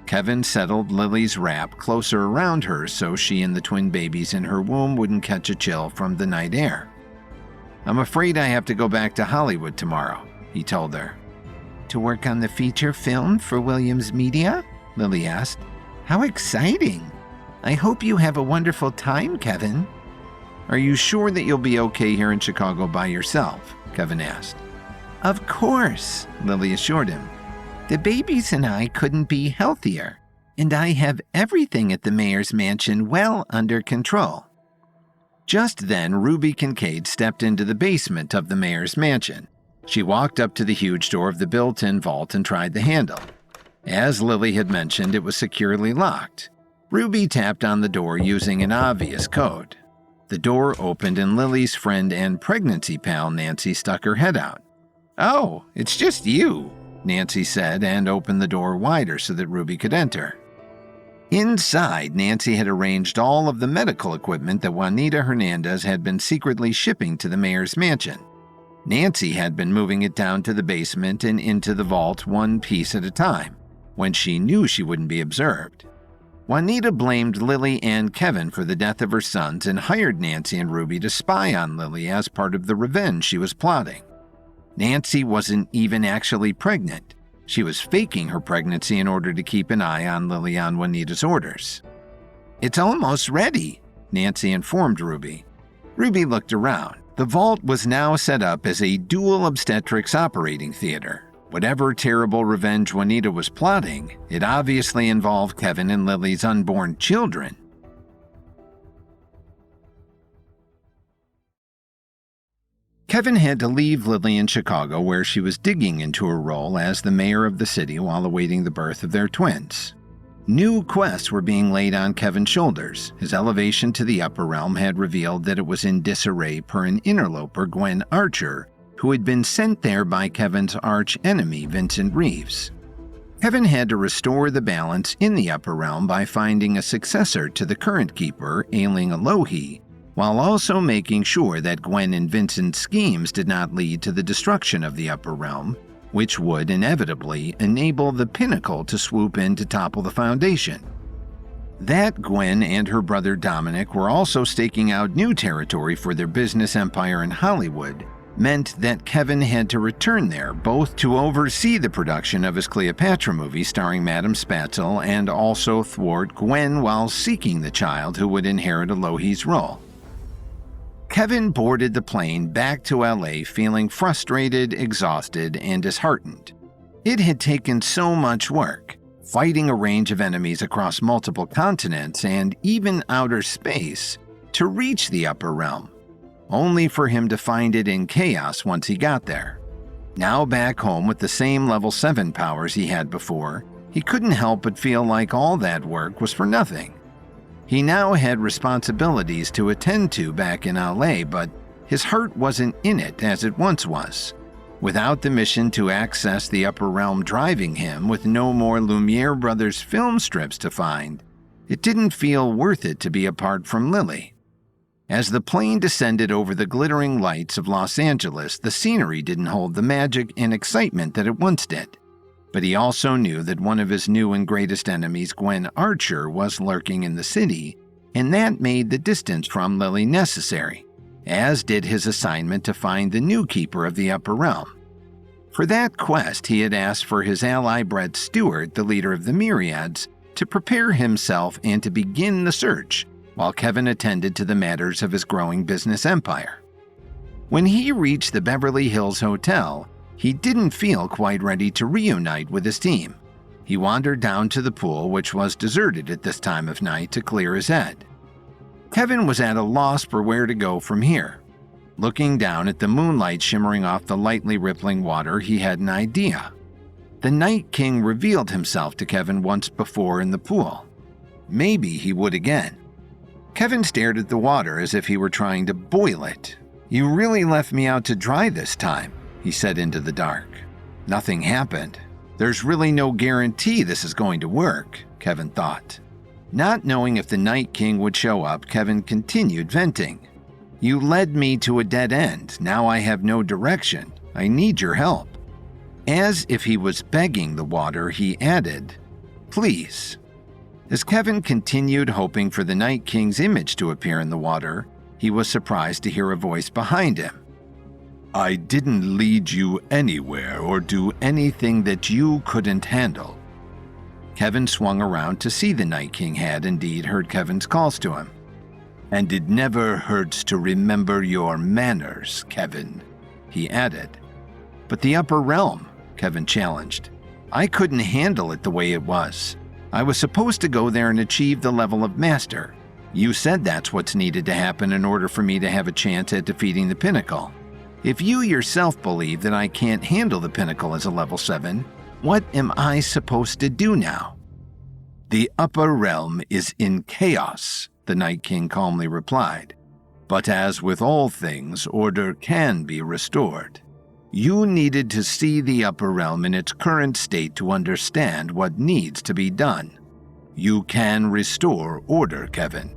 Kevin settled Lily's wrap closer around her so she and the twin babies in her womb wouldn't catch a chill from the night air. "I'm afraid I have to go back to Hollywood tomorrow," he told her. "To work on the feature film for Williams Media?" Lily asked. "How exciting! I hope you have a wonderful time, Kevin." "Are you sure that you'll be okay here in Chicago by yourself?" Kevin asked. "Of course," Lily assured him. "The babies and I couldn't be healthier, and I have everything at the mayor's mansion well under control." Just then, Ruby Kincaid stepped into the basement of the mayor's mansion. She walked up to the huge door of the built-in vault and tried the handle. As Lily had mentioned, it was securely locked. Ruby tapped on the door using an obvious code. The door opened and Lily's friend and pregnancy pal Nancy stuck her head out. "Oh, it's just you," Nancy said and opened the door wider so that Ruby could enter. Inside, Nancy had arranged all of the medical equipment that Juanita Hernandez had been secretly shipping to the mayor's mansion. Nancy had been moving it down to the basement and into the vault one piece at a time, when she knew she wouldn't be observed. Juanita blamed Lily and Kevin for the death of her sons and hired Nancy and Ruby to spy on Lily as part of the revenge she was plotting. Nancy wasn't even actually pregnant. She was faking her pregnancy in order to keep an eye on Lily on Juanita's orders. "It's almost ready," Nancy informed Ruby. Ruby looked around. The vault was now set up as a dual obstetrics operating theater. Whatever terrible revenge Juanita was plotting, it obviously involved Kevin and Lily's unborn children. Kevin had to leave Lily in Chicago, where she was digging into her role as the mayor of the city while awaiting the birth of their twins. New quests were being laid on Kevin's shoulders. His elevation to the upper realm had revealed that it was in disarray per an interloper, Gwen Archer, who had been sent there by Kevin's arch-enemy, Vincent Reeves. Kevin had to restore the balance in the upper realm by finding a successor to the current keeper, Ailing Alohi, while also making sure that Gwen and Vincent's schemes did not lead to the destruction of the upper realm, which would inevitably enable the Pinnacle to swoop in to topple the Foundation. That Gwen and her brother Dominic were also staking out new territory for their business empire in Hollywood meant that Kevin had to return there, both to oversee the production of his Cleopatra movie starring Madame Spatzel and also thwart Gwen while seeking the child who would inherit Alohi's role. Kevin boarded the plane back to LA feeling frustrated, exhausted, and disheartened. It had taken so much work, fighting a range of enemies across multiple continents and even outer space, to reach the upper realm, only for him to find it in chaos once he got there. Now back home with the same level 7 powers he had before, he couldn't help but feel like all that work was for nothing. He now had responsibilities to attend to back in LA, but his heart wasn't in it as it once was. Without the mission to access the upper realm driving him, with no more Lumiere Brothers film strips to find, it didn't feel worth it to be apart from Lily. As the plane descended over the glittering lights of Los Angeles, the scenery didn't hold the magic and excitement that it once did. But he also knew that one of his new and greatest enemies, Gwen Archer, was lurking in the city, and that made the distance from Lily necessary, as did his assignment to find the new keeper of the upper realm. For that quest, he had asked for his ally Brett Stewart, the leader of the Myriads, to prepare himself and to begin the search, while Kevin attended to the matters of his growing business empire. When he reached the Beverly Hills Hotel, he didn't feel quite ready to reunite with his team. He wandered down to the pool, which was deserted at this time of night, to clear his head. Kevin was at a loss for where to go from here. Looking down at the moonlight shimmering off the lightly rippling water, he had an idea. The Night King revealed himself to Kevin once before in the pool. Maybe he would again. Kevin stared at the water as if he were trying to boil it. "You really left me out to dry this time," he said into the dark. Nothing happened. There's really no guarantee this is going to work, Kevin thought. Not knowing if the Night King would show up, Kevin continued venting. "You led me to a dead end. Now I have no direction. I need your help." As if he was begging the water, he added, "Please." As Kevin continued hoping for the Night King's image to appear in the water, he was surprised to hear a voice behind him. "I didn't lead you anywhere or do anything that you couldn't handle." Kevin swung around to see the Night King had indeed heard Kevin's calls to him. "And it never hurts to remember your manners, Kevin," he added. "But the upper realm," Kevin challenged. "I couldn't handle it the way it was. I was supposed to go there and achieve the level of master. You said that's what's needed to happen in order for me to have a chance at defeating the Pinnacle. If you yourself believe that I can't handle the Pinnacle as a level 7, what am I supposed to do now?" "The upper realm is in chaos," the Night King calmly replied. "But as with all things, order can be restored. You needed to see the upper realm in its current state to understand what needs to be done. You can restore order, Kevin."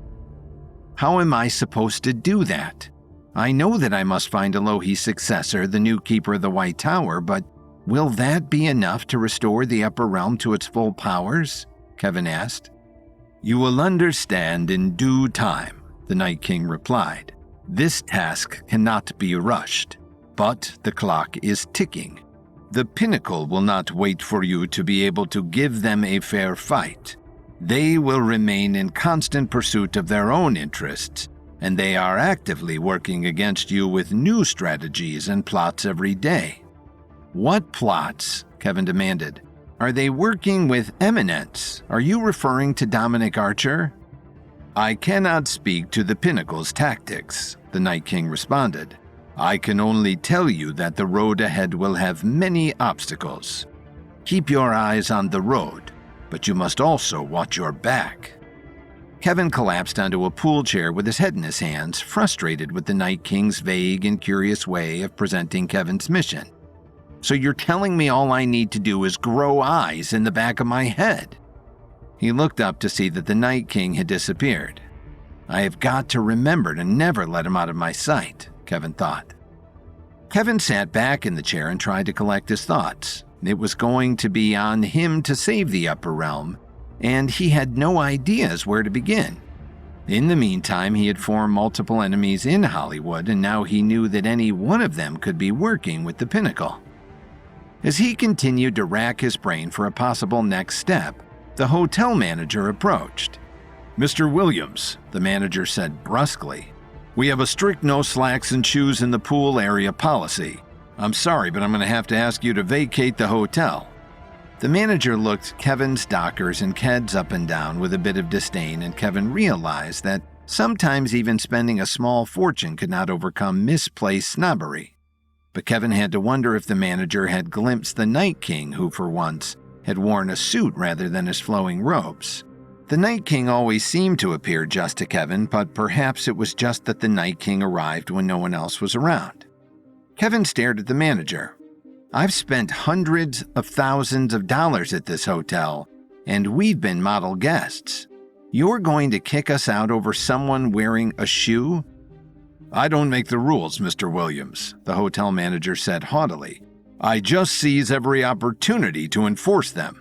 "How am I supposed to do that? I know that I must find Alohi's successor, the new keeper of the White Tower, but will that be enough to restore the upper realm to its full powers?" Kevin asked. "You will understand in due time," the Night King replied. "This task cannot be rushed, but the clock is ticking. The Pinnacle will not wait for you to be able to give them a fair fight. They will remain in constant pursuit of their own interests, and they are actively working against you with new strategies and plots every day." "What plots?" Kevin demanded. "Are they working with Eminence? Are you referring to Dominic Archer?" "I cannot speak to the Pinnacle's tactics," the Night King responded. I can only tell you that the road ahead will have many obstacles. Keep your eyes on the road, but you must also watch your back." Kevin collapsed onto a pool chair with his head in his hands, frustrated with the Night King's vague and curious way of presenting Kevin's mission. "So you're telling me all I need to do is grow eyes in the back of my head?" He looked up to see that the Night King had disappeared. "I have got to remember to never let him out of my sight," Kevin thought. Kevin sat back in the chair and tried to collect his thoughts. It was going to be on him to save the Upper Realm, and he had no ideas where to begin. In the meantime, he had formed multiple enemies in Hollywood, and now he knew that any one of them could be working with the Pinnacle. As he continued to rack his brain for a possible next step, the hotel manager approached. "Mr. Williams," the manager said brusquely, "we have a strict no slacks and shoes in the pool area policy. I'm sorry, but I'm going to have to ask you to vacate the hotel." The manager looked Kevin's dockers and Keds up and down with a bit of disdain, and Kevin realized that sometimes even spending a small fortune could not overcome misplaced snobbery. But Kevin had to wonder if the manager had glimpsed the Night King, who for once had worn a suit rather than his flowing robes. The Night King always seemed to appear just to Kevin, but perhaps it was just that the Night King arrived when no one else was around. Kevin stared at the manager. "I've spent hundreds of thousands of dollars at this hotel, and we've been model guests. You're going to kick us out over someone wearing a shoe?" "I don't make the rules, Mr. Williams," the hotel manager said haughtily. "I just seize every opportunity to enforce them."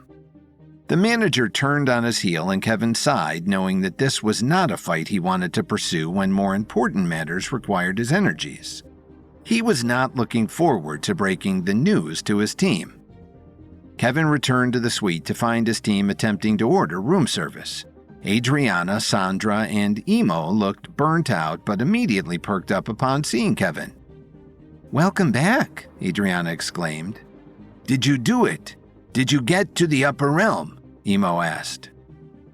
The manager turned on his heel, and Kevin sighed, knowing that this was not a fight he wanted to pursue when more important matters required his energies. He was not looking forward to breaking the news to his team. Kevin returned to the suite to find his team attempting to order room service. Adriana, Sandra, and Emo looked burnt out but immediately perked up upon seeing Kevin. "Welcome back," Adriana exclaimed. "Did you do it? Did you get to the Upper Realm?" Emo asked.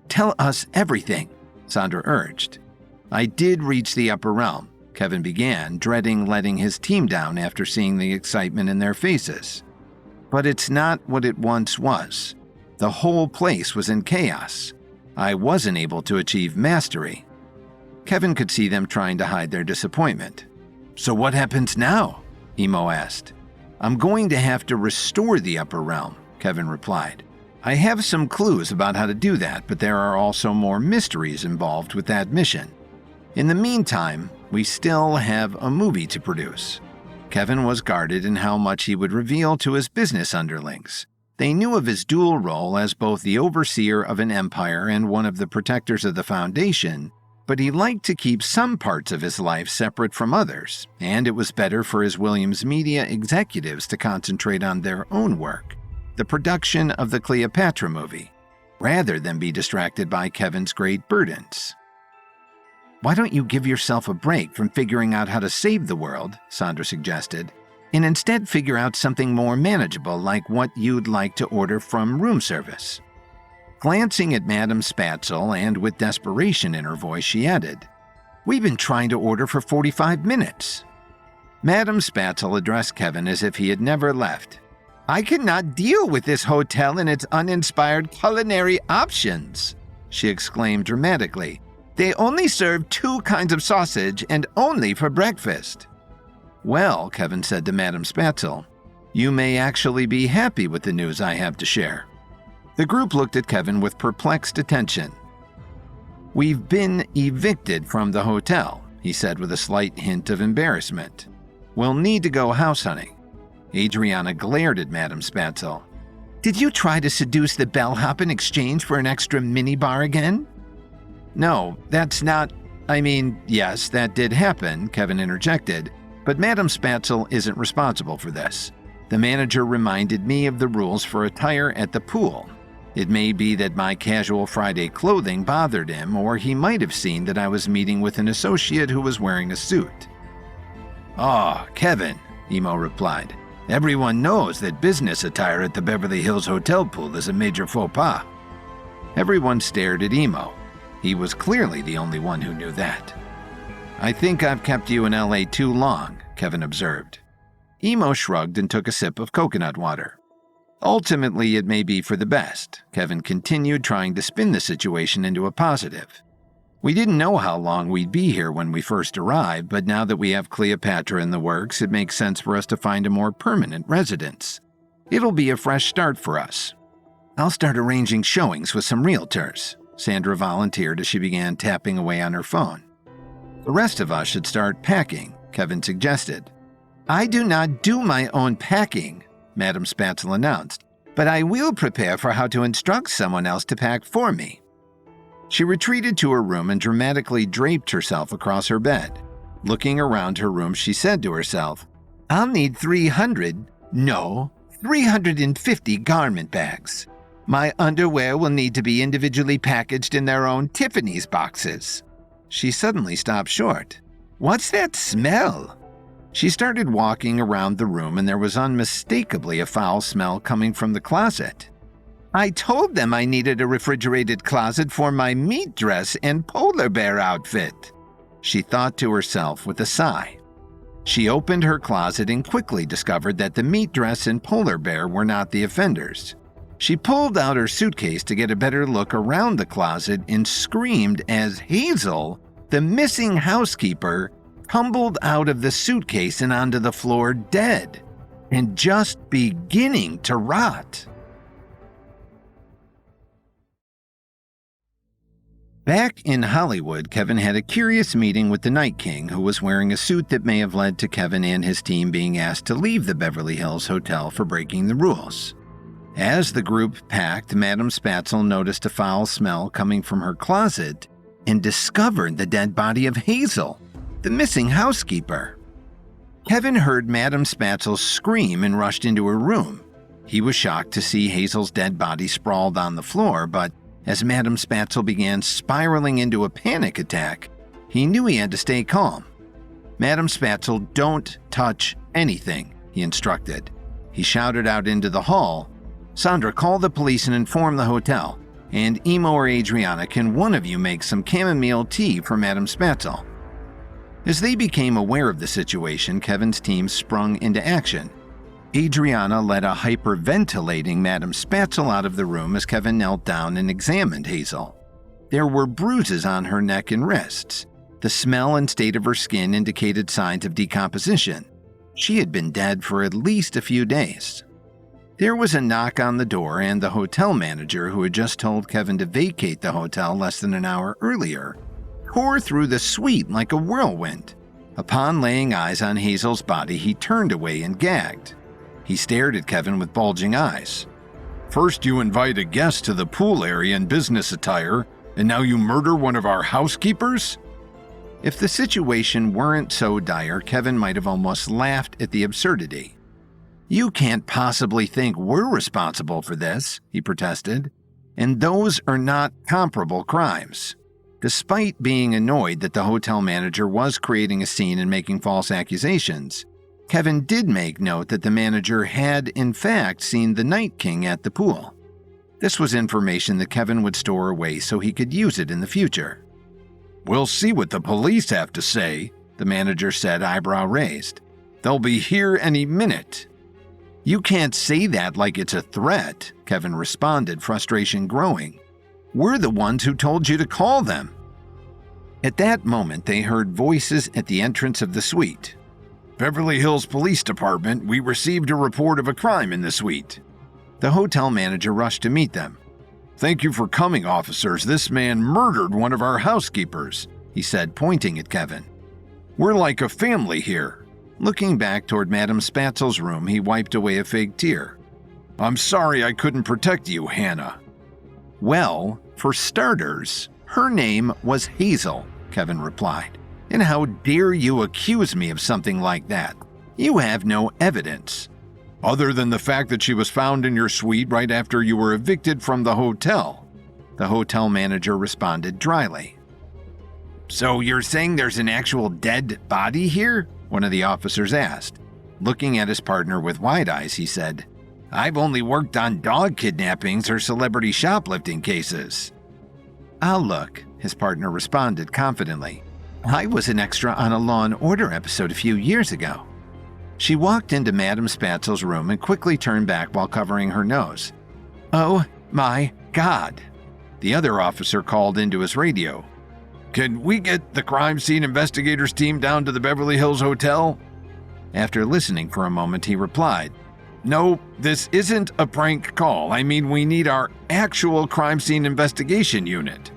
"Tell us everything," Sandra urged. "I did reach the Upper Realm," Kevin began, dreading letting his team down after seeing the excitement in their faces. "But it's not what it once was. The whole place was in chaos. I wasn't able to achieve mastery." Kevin could see them trying to hide their disappointment. "So what happens now?" Emo asked. "I'm going to have to restore the Upper Realm," Kevin replied. "I have some clues about how to do that, but there are also more mysteries involved with that mission. In the meantime, we still have a movie to produce." Kevin was guarded in how much he would reveal to his business underlings. They knew of his dual role as both the overseer of an empire and one of the protectors of the Foundation, but he liked to keep some parts of his life separate from others, and it was better for his Williams Media executives to concentrate on their own work, the production of the Cleopatra movie, rather than be distracted by Kevin's great burdens. "Why don't you give yourself a break from figuring out how to save the world," Sandra suggested, "and instead figure out something more manageable like what you'd like to order from room service?" Glancing at Madame Spatzel and with desperation in her voice, she added, "We've been trying to order for 45 minutes." Madame Spatzel addressed Kevin as if he had never left. "I cannot deal with this hotel and its uninspired culinary options," she exclaimed dramatically. "They only serve 2 kinds of sausage and only for breakfast." "Well," Kevin said to Madame Spatzel, "you may actually be happy with the news I have to share." The group looked at Kevin with perplexed attention. "We've been evicted from the hotel," he said with a slight hint of embarrassment. "We'll need to go house hunting." Adriana glared at Madame Spatzel. "Did you try to seduce the bellhop in exchange for an extra minibar again?" "No, that's not... yes, that did happen," Kevin interjected, "but Madame Spatzel isn't responsible for this. The manager reminded me of the rules for attire at the pool. It may be that my casual Friday clothing bothered him, or he might have seen that I was meeting with an associate who was wearing a suit." "Oh, Kevin," Emo replied. "Everyone knows that business attire at the Beverly Hills Hotel pool is a major faux pas." Everyone stared at Emo. He was clearly the only one who knew that. I think I've kept you in LA too long, Kevin observed. Emo shrugged and took a sip of coconut water. Ultimately, it may be for the best, Kevin continued, trying to spin the situation into a positive. We didn't know how long we'd be here when we first arrived, but now that we have Cleopatra in the works, it makes sense for us to find a more permanent residence. It'll be a fresh start for us. I'll start arranging showings with some realtors, Sandra volunteered as she began tapping away on her phone. The rest of us should start packing, Kevin suggested. I do not do my own packing, Madam Spatzel announced, but I will prepare for how to instruct someone else to pack for me. She retreated to her room and dramatically draped herself across her bed. Looking around her room, she said to herself, I'll need 350 garment bags. My underwear will need to be individually packaged in their own Tiffany's boxes. She suddenly stopped short. What's that smell? She started walking around the room, and there was unmistakably a foul smell coming from the closet. I told them I needed a refrigerated closet for my meat dress and polar bear outfit, she thought to herself with a sigh. She opened her closet and quickly discovered that the meat dress and polar bear were not the offenders. She pulled out her suitcase to get a better look around the closet and screamed as Hazel, the missing housekeeper, tumbled out of the suitcase and onto the floor dead, and just beginning to rot. Back in Hollywood, Kevin had a curious meeting with the Night King, who was wearing a suit that may have led to Kevin and his team being asked to leave the Beverly Hills Hotel for breaking the rules. As the group packed, Madam Spatzel noticed a foul smell coming from her closet and discovered the dead body of Hazel, the missing housekeeper. Kevin heard Madam Spatzel scream and rushed into her room. He was shocked to see Hazel's dead body sprawled on the floor, but as Madam Spatzel began spiraling into a panic attack, he knew he had to stay calm. Madam Spatzel, don't touch anything, he instructed. He shouted out into the hall, Sandra, call the police and inform the hotel, and Emo or Adriana, can one of you make some chamomile tea for Madam Spatzel? As they became aware of the situation, Kevin's team sprung into action. Adriana led a hyperventilating Madam Spatzel out of the room as Kevin knelt down and examined Hazel. There were bruises on her neck and wrists. The smell and state of her skin indicated signs of decomposition. She had been dead for at least a few days. There was a knock on the door, and the hotel manager, who had just told Kevin to vacate the hotel less than an hour earlier, tore through the suite like a whirlwind. Upon laying eyes on Hazel's body, he turned away and gagged. He stared at Kevin with bulging eyes. First you invite a guest to the pool area in business attire, and now you murder one of our housekeepers? If the situation weren't so dire, Kevin might have almost laughed at the absurdity. You can't possibly think we're responsible for this, he protested, and those are not comparable crimes. Despite being annoyed that the hotel manager was creating a scene and making false accusations, Kevin did make note that the manager had, in fact, seen the Night King at the pool. This was information that Kevin would store away so he could use it in the future. We'll see what the police have to say, the manager said, eyebrow raised. They'll be here any minute. You can't say that like it's a threat, Kevin responded, frustration growing. We're the ones who told you to call them. At that moment, they heard voices at the entrance of the suite. Beverly Hills Police Department, we received a report of a crime in the suite. The hotel manager rushed to meet them. Thank you for coming, officers. This man murdered one of our housekeepers, he said, pointing at Kevin. We're like a family here. Looking back toward Madam Spatzel's room, he wiped away a fake tear. I'm sorry I couldn't protect you, Hannah. Well, for starters, her name was Hazel, Kevin replied. And how dare you accuse me of something like that? You have no evidence. Other than the fact that she was found in your suite right after you were evicted from the hotel, the hotel manager responded dryly. So you're saying there's an actual dead body here? One of the officers asked. Looking at his partner with wide eyes, he said, I've only worked on dog kidnappings or celebrity shoplifting cases. I'll look, his partner responded confidently. I was an extra on a Law & Order episode a few years ago." She walked into Madame Spatzel's room and quickly turned back while covering her nose. "Oh my God," the other officer called into his radio. "Can we get the crime scene investigators team down to the Beverly Hills Hotel?" After listening for a moment, he replied, "No, this isn't a prank call. I mean, we need our actual crime scene investigation unit."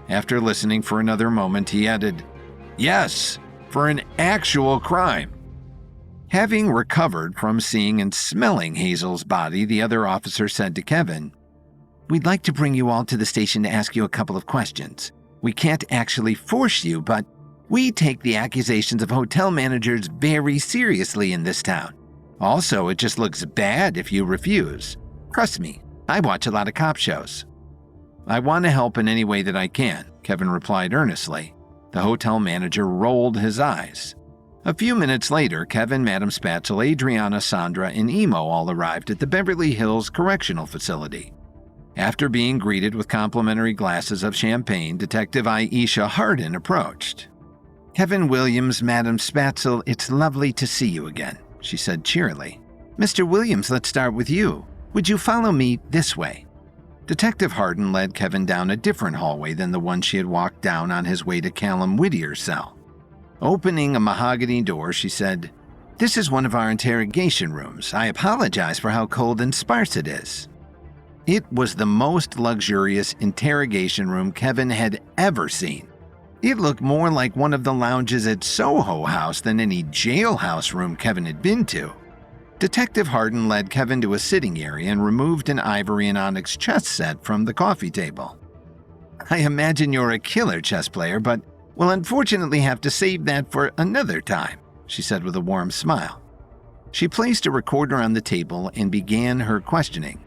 After listening for another moment, he added, "Yes, for an actual crime." Having recovered from seeing and smelling Hazel's body, the other officer said to Kevin, "We'd like to bring you all to the station to ask you a couple of questions. We can't actually force you, but we take the accusations of hotel managers very seriously in this town. Also, it just looks bad if you refuse. Trust me, I watch a lot of cop shows." "I want to help in any way that I can," Kevin replied earnestly. The hotel manager rolled his eyes. A few minutes later, Kevin, Madame Spatzel, Adriana, Sandra, and Emo all arrived at the Beverly Hills Correctional Facility. After being greeted with complimentary glasses of champagne, Detective Aisha Hardin approached. "Kevin Williams, Madame Spatzel, it's lovely to see you again," she said cheerily. "Mr. Williams, let's start with you. Would you follow me this way?" Detective Hardin led Kevin down a different hallway than the one she had walked down on his way to Callum Whittier's cell. Opening a mahogany door, she said, "This is one of our interrogation rooms. I apologize for how cold and sparse it is." It was the most luxurious interrogation room Kevin had ever seen. It looked more like one of the lounges at Soho House than any jailhouse room Kevin had been to. Detective Hardin led Kevin to a sitting area and removed an ivory and onyx chess set from the coffee table. "I imagine you're a killer chess player, but we'll unfortunately have to save that for another time," she said with a warm smile. She placed a recorder on the table and began her questioning.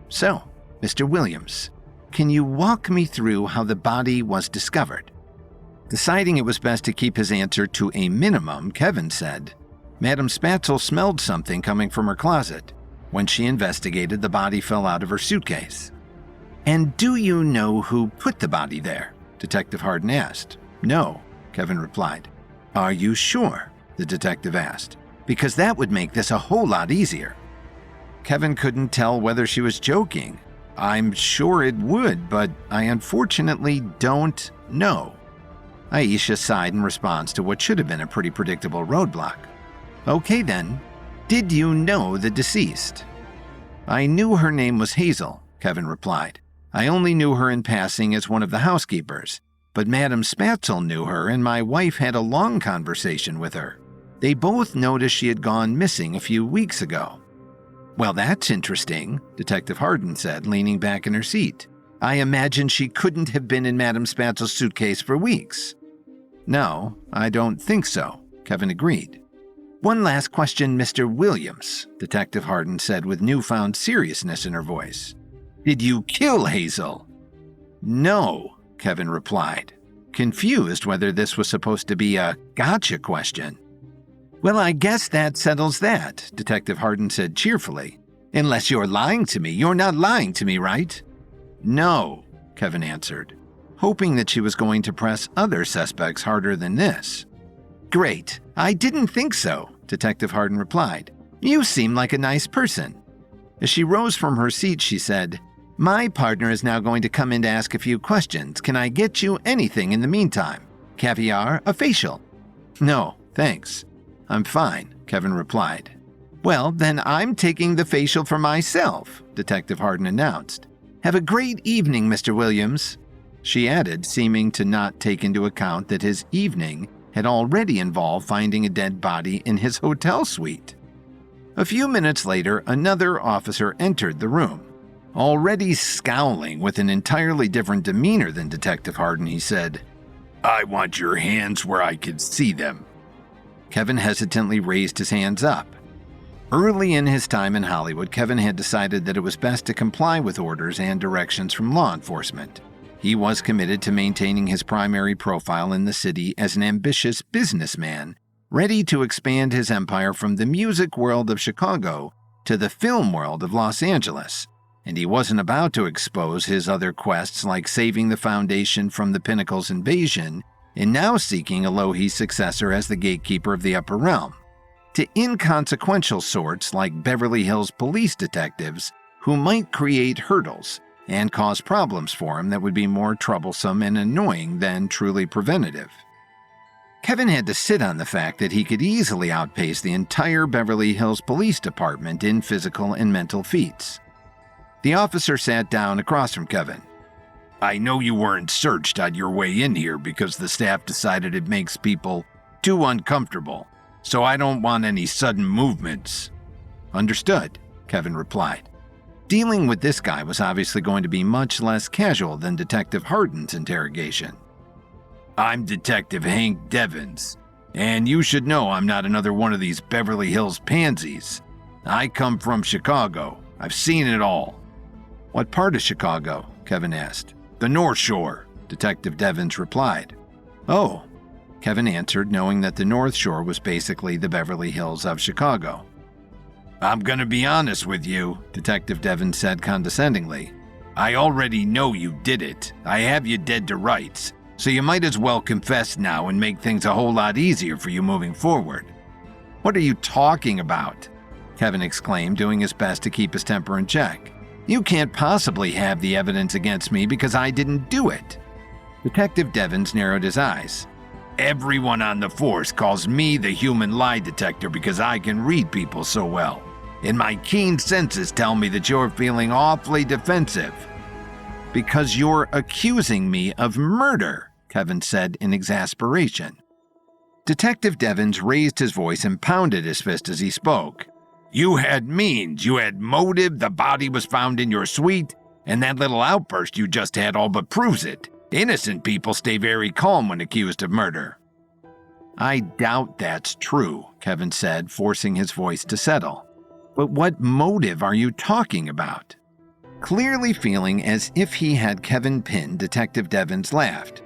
"So, Mr. Williams, can you walk me through how the body was discovered?" Deciding it was best to keep his answer to a minimum, Kevin said, "Madame Spatzel smelled something coming from her closet. When she investigated, the body fell out of her suitcase." "And do you know who put the body there?" Detective Hardin asked. "No," Kevin replied. "Are you sure?" the detective asked. "Because that would make this a whole lot easier." Kevin couldn't tell whether she was joking. "I'm sure it would, but I unfortunately don't know." Aisha sighed in response to what should have been a pretty predictable roadblock. "Okay then, did you know the deceased?" "I knew her name was Hazel," Kevin replied. "I only knew her in passing as one of the housekeepers, but Madame Spatzel knew her and my wife had a long conversation with her. They both noticed she had gone missing a few weeks ago." "Well, that's interesting," Detective Hardin said, leaning back in her seat. "I imagine she couldn't have been in Madame Spatzel's suitcase for weeks." "No, I don't think so," Kevin agreed. "One last question, Mr. Williams," Detective Hardin said with newfound seriousness in her voice. "Did you kill Hazel?" "No," Kevin replied, confused whether this was supposed to be a gotcha question. "Well, I guess that settles that," Detective Hardin said cheerfully. "Unless you're lying to me. You're not lying to me, right?" "No," Kevin answered, hoping that she was going to press other suspects harder than this. "Great. I didn't think so," Detective Hardin replied. "You seem like a nice person." As she rose from her seat, she said, "My partner is now going to come in to ask a few questions. Can I get you anything in the meantime? Caviar? A facial?" "No, thanks. I'm fine," Kevin replied. "Well, then I'm taking the facial for myself," Detective Hardin announced. "Have a great evening, Mr. Williams," she added, seeming to not take into account that his evening had already involved finding a dead body in his hotel suite. A few minutes later, another officer entered the room. Already scowling with an entirely different demeanor than Detective Hardin, he said, "I want your hands where I can see them." Kevin hesitantly raised his hands up. Early in his time in Hollywood, Kevin had decided that it was best to comply with orders and directions from law enforcement. He was committed to maintaining his primary profile in the city as an ambitious businessman, ready to expand his empire from the music world of Chicago to the film world of Los Angeles. And he wasn't about to expose his other quests like saving the Foundation from the Pinnacle's invasion and now seeking Elohei's successor as the gatekeeper of the upper realm, to inconsequential sorts like Beverly Hills police detectives who might create hurdles and cause problems for him that would be more troublesome and annoying than truly preventative. Kevin had to sit on the fact that he could easily outpace the entire Beverly Hills Police Department in physical and mental feats. The officer sat down across from Kevin. I know you weren't searched on your way in here because the staff decided it makes people too uncomfortable, so I don't want any sudden movements. Understood, Kevin replied. Dealing with this guy was obviously going to be much less casual than Detective Hardin's interrogation. I'm Detective Hank Devins, and you should know I'm not another one of these Beverly Hills pansies. I come from Chicago. I've seen it all. What part of Chicago? Kevin asked. The North Shore, Detective Devins replied. Oh, Kevin answered, knowing that the North Shore was basically the Beverly Hills of Chicago. I'm gonna be honest with you, Detective Devins said condescendingly. I already know you did it. I have you dead to rights. So you might as well confess now and make things a whole lot easier for you moving forward. What are you talking about? Kevin exclaimed, doing his best to keep his temper in check. You can't possibly have the evidence against me because I didn't do it. Detective Devins narrowed his eyes. Everyone on the force calls me the human lie detector because I can read people so well. And my keen senses tell me that you're feeling awfully defensive. Because you're accusing me of murder, Kevin said in exasperation. Detective Devins raised his voice and pounded his fist as he spoke. You had means, you had motive, the body was found in your suite, and that little outburst you just had all but proves it. Innocent people stay very calm when accused of murder. I doubt that's true, Kevin said, forcing his voice to settle. But what motive are you talking about? Clearly feeling as if he had Kevin pinned, Detective Devins laughed.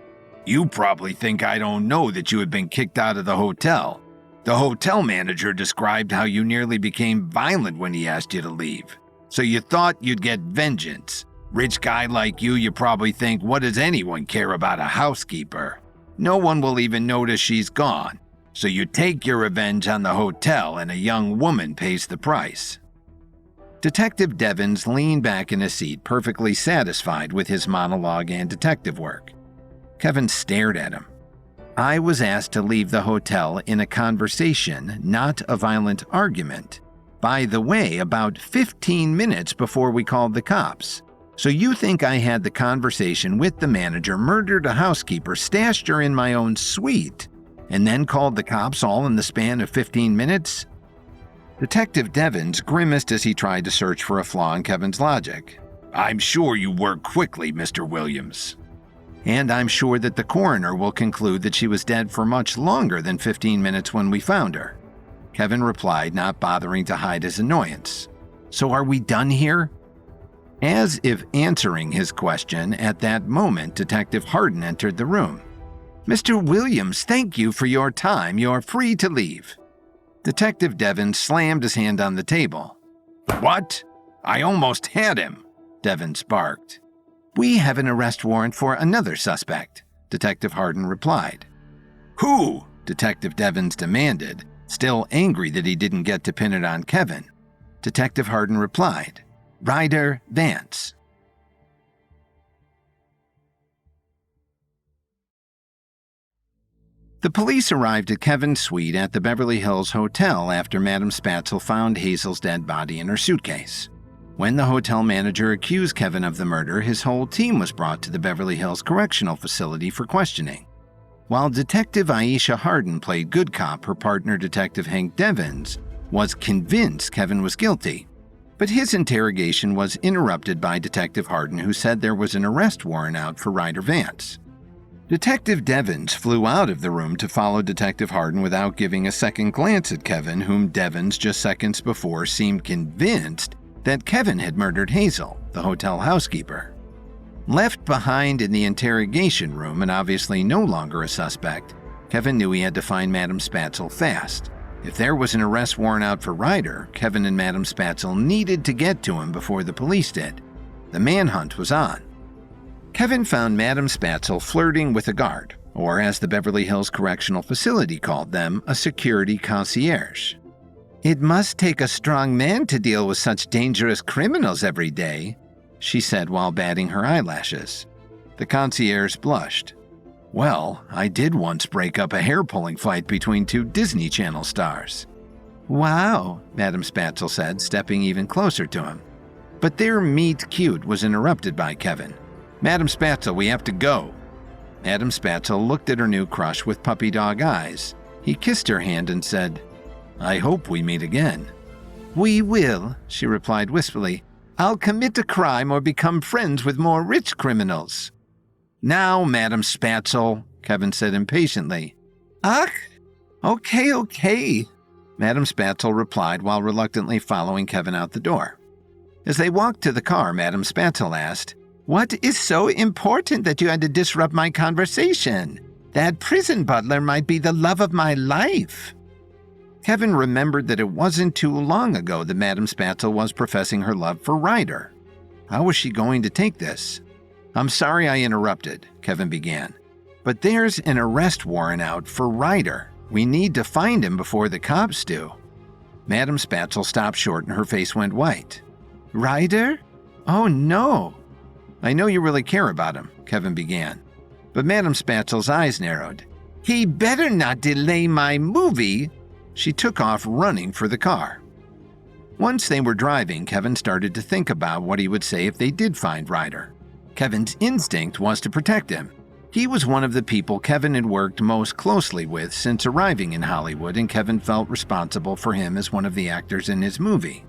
You probably think I don't know that you had been kicked out of the hotel. The hotel manager described how you nearly became violent when he asked you to leave. So you thought you'd get vengeance. Rich guy like you probably think, what does anyone care about a housekeeper? No one will even notice she's gone. So you take your revenge on the hotel and a young woman pays the price. Detective Devins leaned back in his seat, perfectly satisfied with his monologue and detective work. Kevin stared at him. I was asked to leave the hotel in a conversation, not a violent argument. By the way, about 15 minutes before we called the cops. So you think I had the conversation with the manager, murdered a housekeeper, stashed her in my own suite, and then called the cops all in the span of 15 minutes? Detective Devins grimaced as he tried to search for a flaw in Kevin's logic. I'm sure you work quickly, Mr. Williams. And I'm sure that the coroner will conclude that she was dead for much longer than 15 minutes when we found her. Kevin replied, not bothering to hide his annoyance. So are we done here? As if answering his question, at that moment, Detective Hardin entered the room. Mr. Williams, thank you for your time. You're free to leave. Detective Devins slammed his hand on the table. What? I almost had him, Devins barked. We have an arrest warrant for another suspect, Detective Hardin replied. Who? Detective Devins demanded, still angry that he didn't get to pin it on Kevin. Detective Hardin replied, Ryder Vance. The police arrived at Kevin's suite at the Beverly Hills Hotel after Madame Spatzel found Hazel's dead body in her suitcase. When the hotel manager accused Kevin of the murder, his whole team was brought to the Beverly Hills Correctional Facility for questioning. While Detective Aisha Hardin played good cop, her partner Detective Hank Devins was convinced Kevin was guilty. But his interrogation was interrupted by Detective Hardin, who said there was an arrest warrant out for Ryder Vance. Detective Devins flew out of the room to follow Detective Hardin without giving a second glance at Kevin, whom Devins just seconds before seemed convinced that Kevin had murdered Hazel, the hotel housekeeper. Left behind in the interrogation room and obviously no longer a suspect, Kevin knew he had to find Madame Spatzel fast. If there was an arrest warrant out for Ryder, Kevin and Madame Spatzel needed to get to him before the police did. The manhunt was on. Kevin found Madame Spatzel flirting with a guard, or as the Beverly Hills Correctional Facility called them, a security concierge. "It must take a strong man to deal with such dangerous criminals every day," she said while batting her eyelashes. The concierge blushed. "Well, I did once break up a hair-pulling fight between two Disney Channel stars." "Wow," Madam Spatzel said, stepping even closer to him. But their meet cute was interrupted by Kevin. "Madam Spatzel, we have to go." Madam Spatzel looked at her new crush with puppy dog eyes. He kissed her hand and said, "I hope we meet again." "We will," she replied wistfully. "I'll commit a crime or become friends with more rich criminals." "Now, Madam Spatzel," Kevin said impatiently. "Ach, okay," Madam Spatzel replied while reluctantly following Kevin out the door. As they walked to the car, Madam Spatzel asked, "What is so important that you had to disrupt my conversation? That prison butler might be the love of my life." Kevin remembered that it wasn't too long ago that Madam Spatzel was professing her love for Ryder. How was she going to take this? "I'm sorry I interrupted," Kevin began, "but there's an arrest warrant out for Ryder. We need to find him before the cops do." Madam Spatzel stopped short and her face went white. "Ryder? Oh no." "I know you really care about him," Kevin began. But Madam Spatzel's eyes narrowed. "He better not delay my movie." She took off running for the car. Once they were driving, Kevin started to think about what he would say if they did find Ryder. Kevin's instinct was to protect him. He was one of the people Kevin had worked most closely with since arriving in Hollywood, and Kevin felt responsible for him as one of the actors in his movie.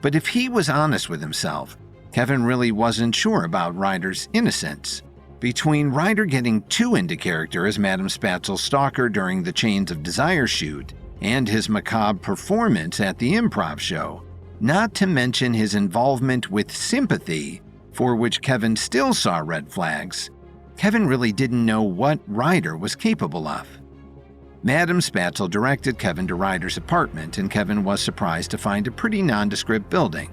But if he was honest with himself, Kevin really wasn't sure about Ryder's innocence. Between Ryder getting too into character as Madam Spatzel's stalker during the Chains of Desire shoot and his macabre performance at the improv show, not to mention his involvement with Sympathy, for which Kevin still saw red flags, Kevin really didn't know what Ryder was capable of. Madam Spatzel directed Kevin to Ryder's apartment, and Kevin was surprised to find a pretty nondescript building.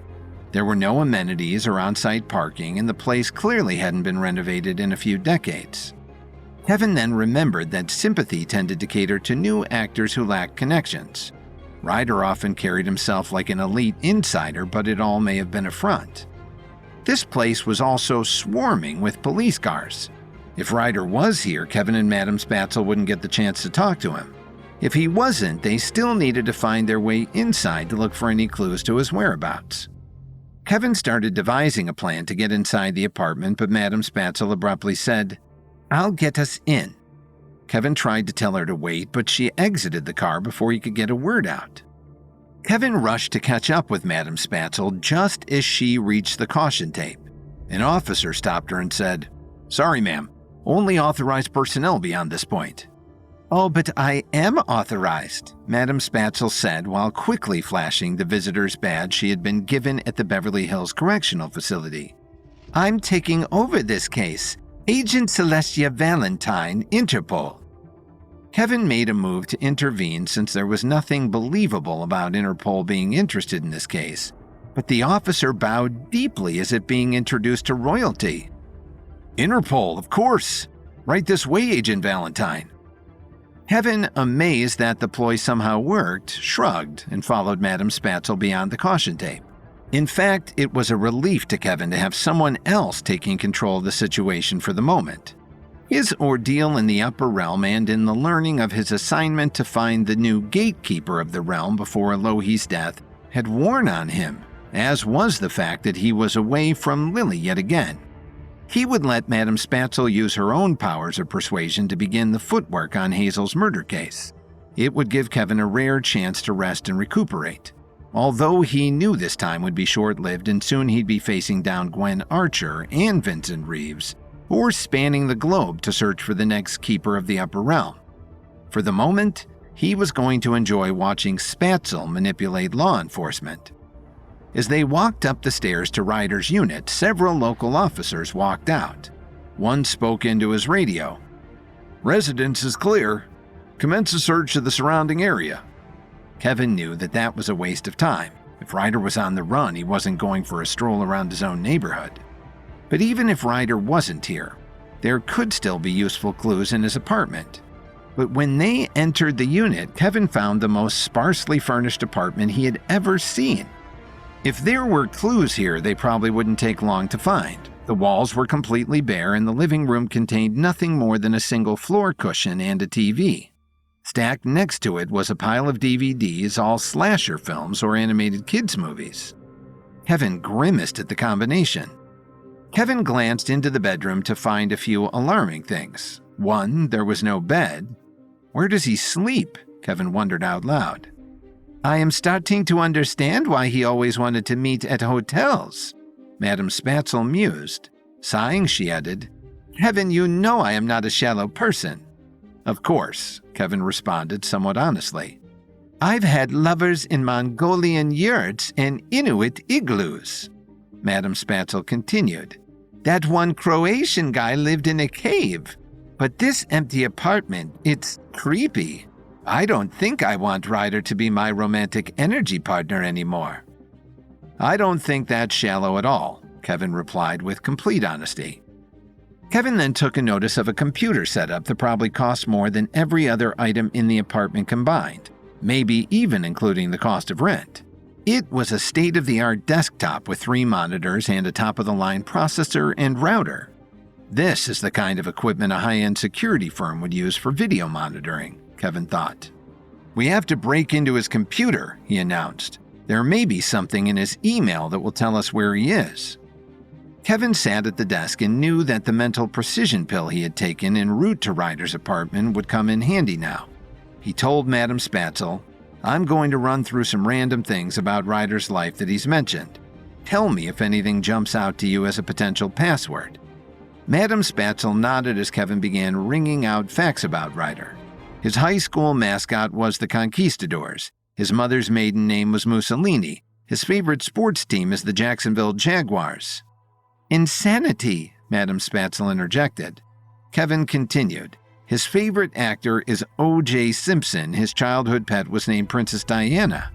There were no amenities or on-site parking, and the place clearly hadn't been renovated in a few decades. Kevin then remembered that Sympathy tended to cater to new actors who lacked connections. Ryder often carried himself like an elite insider, but it all may have been a front. This place was also swarming with police cars. If Ryder was here, Kevin and Madam Spatzel wouldn't get the chance to talk to him. If he wasn't, they still needed to find their way inside to look for any clues to his whereabouts. Kevin started devising a plan to get inside the apartment, but Madam Spatzel abruptly said, "I'll get us in." Kevin tried to tell her to wait, but she exited the car before he could get a word out. Kevin rushed to catch up with Madam Spatzel just as she reached the caution tape. An officer stopped her and said, "Sorry, ma'am. Only authorized personnel beyond this point." "Oh, but I am authorized," Madam Spatzel said while quickly flashing the visitor's badge she had been given at the Beverly Hills Correctional Facility. "I'm taking over this case. Agent Celestia Valentine, Interpol." Kevin made a move to intervene since there was nothing believable about Interpol being interested in this case, but the officer bowed deeply as if being introduced to royalty. "Interpol, of course. Right this way, Agent Valentine." Kevin, amazed that the ploy somehow worked, shrugged and followed Madam Spatzel beyond the caution tape. In fact, it was a relief to Kevin to have someone else taking control of the situation for the moment. His ordeal in the upper realm and in the learning of his assignment to find the new gatekeeper of the realm before Elohi's death had worn on him, as was the fact that he was away from Lily yet again. He would let Madam Spatzel use her own powers of persuasion to begin the footwork on Hazel's murder case. It would give Kevin a rare chance to rest and recuperate. Although he knew this time would be short-lived and soon he'd be facing down Gwen Archer and Vincent Reeves, or spanning the globe to search for the next keeper of the upper realm. For the moment, he was going to enjoy watching Spatzel manipulate law enforcement. As they walked up the stairs to Ryder's unit, several local officers walked out. One spoke into his radio. "Residence is clear. Commence a search of the surrounding area." Kevin knew that that was a waste of time. If Ryder was on the run, he wasn't going for a stroll around his own neighborhood. But even if Ryder wasn't here, There could still be useful clues in his apartment. But when they entered the unit, Kevin found the most sparsely furnished apartment he had ever seen. If there were clues here, they probably wouldn't take long to find. The walls were completely bare, and the living room contained nothing more than a single floor cushion and a TV. Stacked next to it was a pile of DVDs, all slasher films or animated kids' movies. Kevin grimaced at the combination. Kevin glanced into the bedroom to find a few alarming things. One, there was no bed. Where does he sleep? Kevin wondered out loud. I am starting to understand why he always wanted to meet at hotels, Madame Spatzel mused. Sighing, she added, Kevin, you know I am not a shallow person. Of course, Kevin responded somewhat honestly. I've had lovers in Mongolian yurts and Inuit igloos, Madame Spatzel continued. That one Croatian guy lived in a cave. But this empty apartment, it's creepy. I don't think I want Ryder to be my romantic energy partner anymore. I don't think that's shallow at all, Kevin replied with complete honesty. Kevin then took a notice of a computer setup that probably cost more than every other item in the apartment combined, maybe even including the cost of rent. It was a state-of-the-art desktop with 3 monitors and a top-of-the-line processor and router. This is the kind of equipment a high-end security firm would use for video monitoring, Kevin thought. We have to break into his computer, he announced. There may be something in his email that will tell us where he is. Kevin sat at the desk and knew that the mental precision pill he had taken en route to Ryder's apartment would come in handy now. He told Madame Spatzel, I'm going to run through some random things about Ryder's life that he's mentioned. Tell me if anything jumps out to you as a potential password. Madame Spatzel nodded as Kevin began ringing out facts about Ryder. His high school mascot was the Conquistadors. His mother's maiden name was Mussolini. His favorite sports team is the Jacksonville Jaguars. Insanity, Madame Spatzel interjected. Kevin continued. His favorite actor is O.J. Simpson. His childhood pet was named Princess Diana.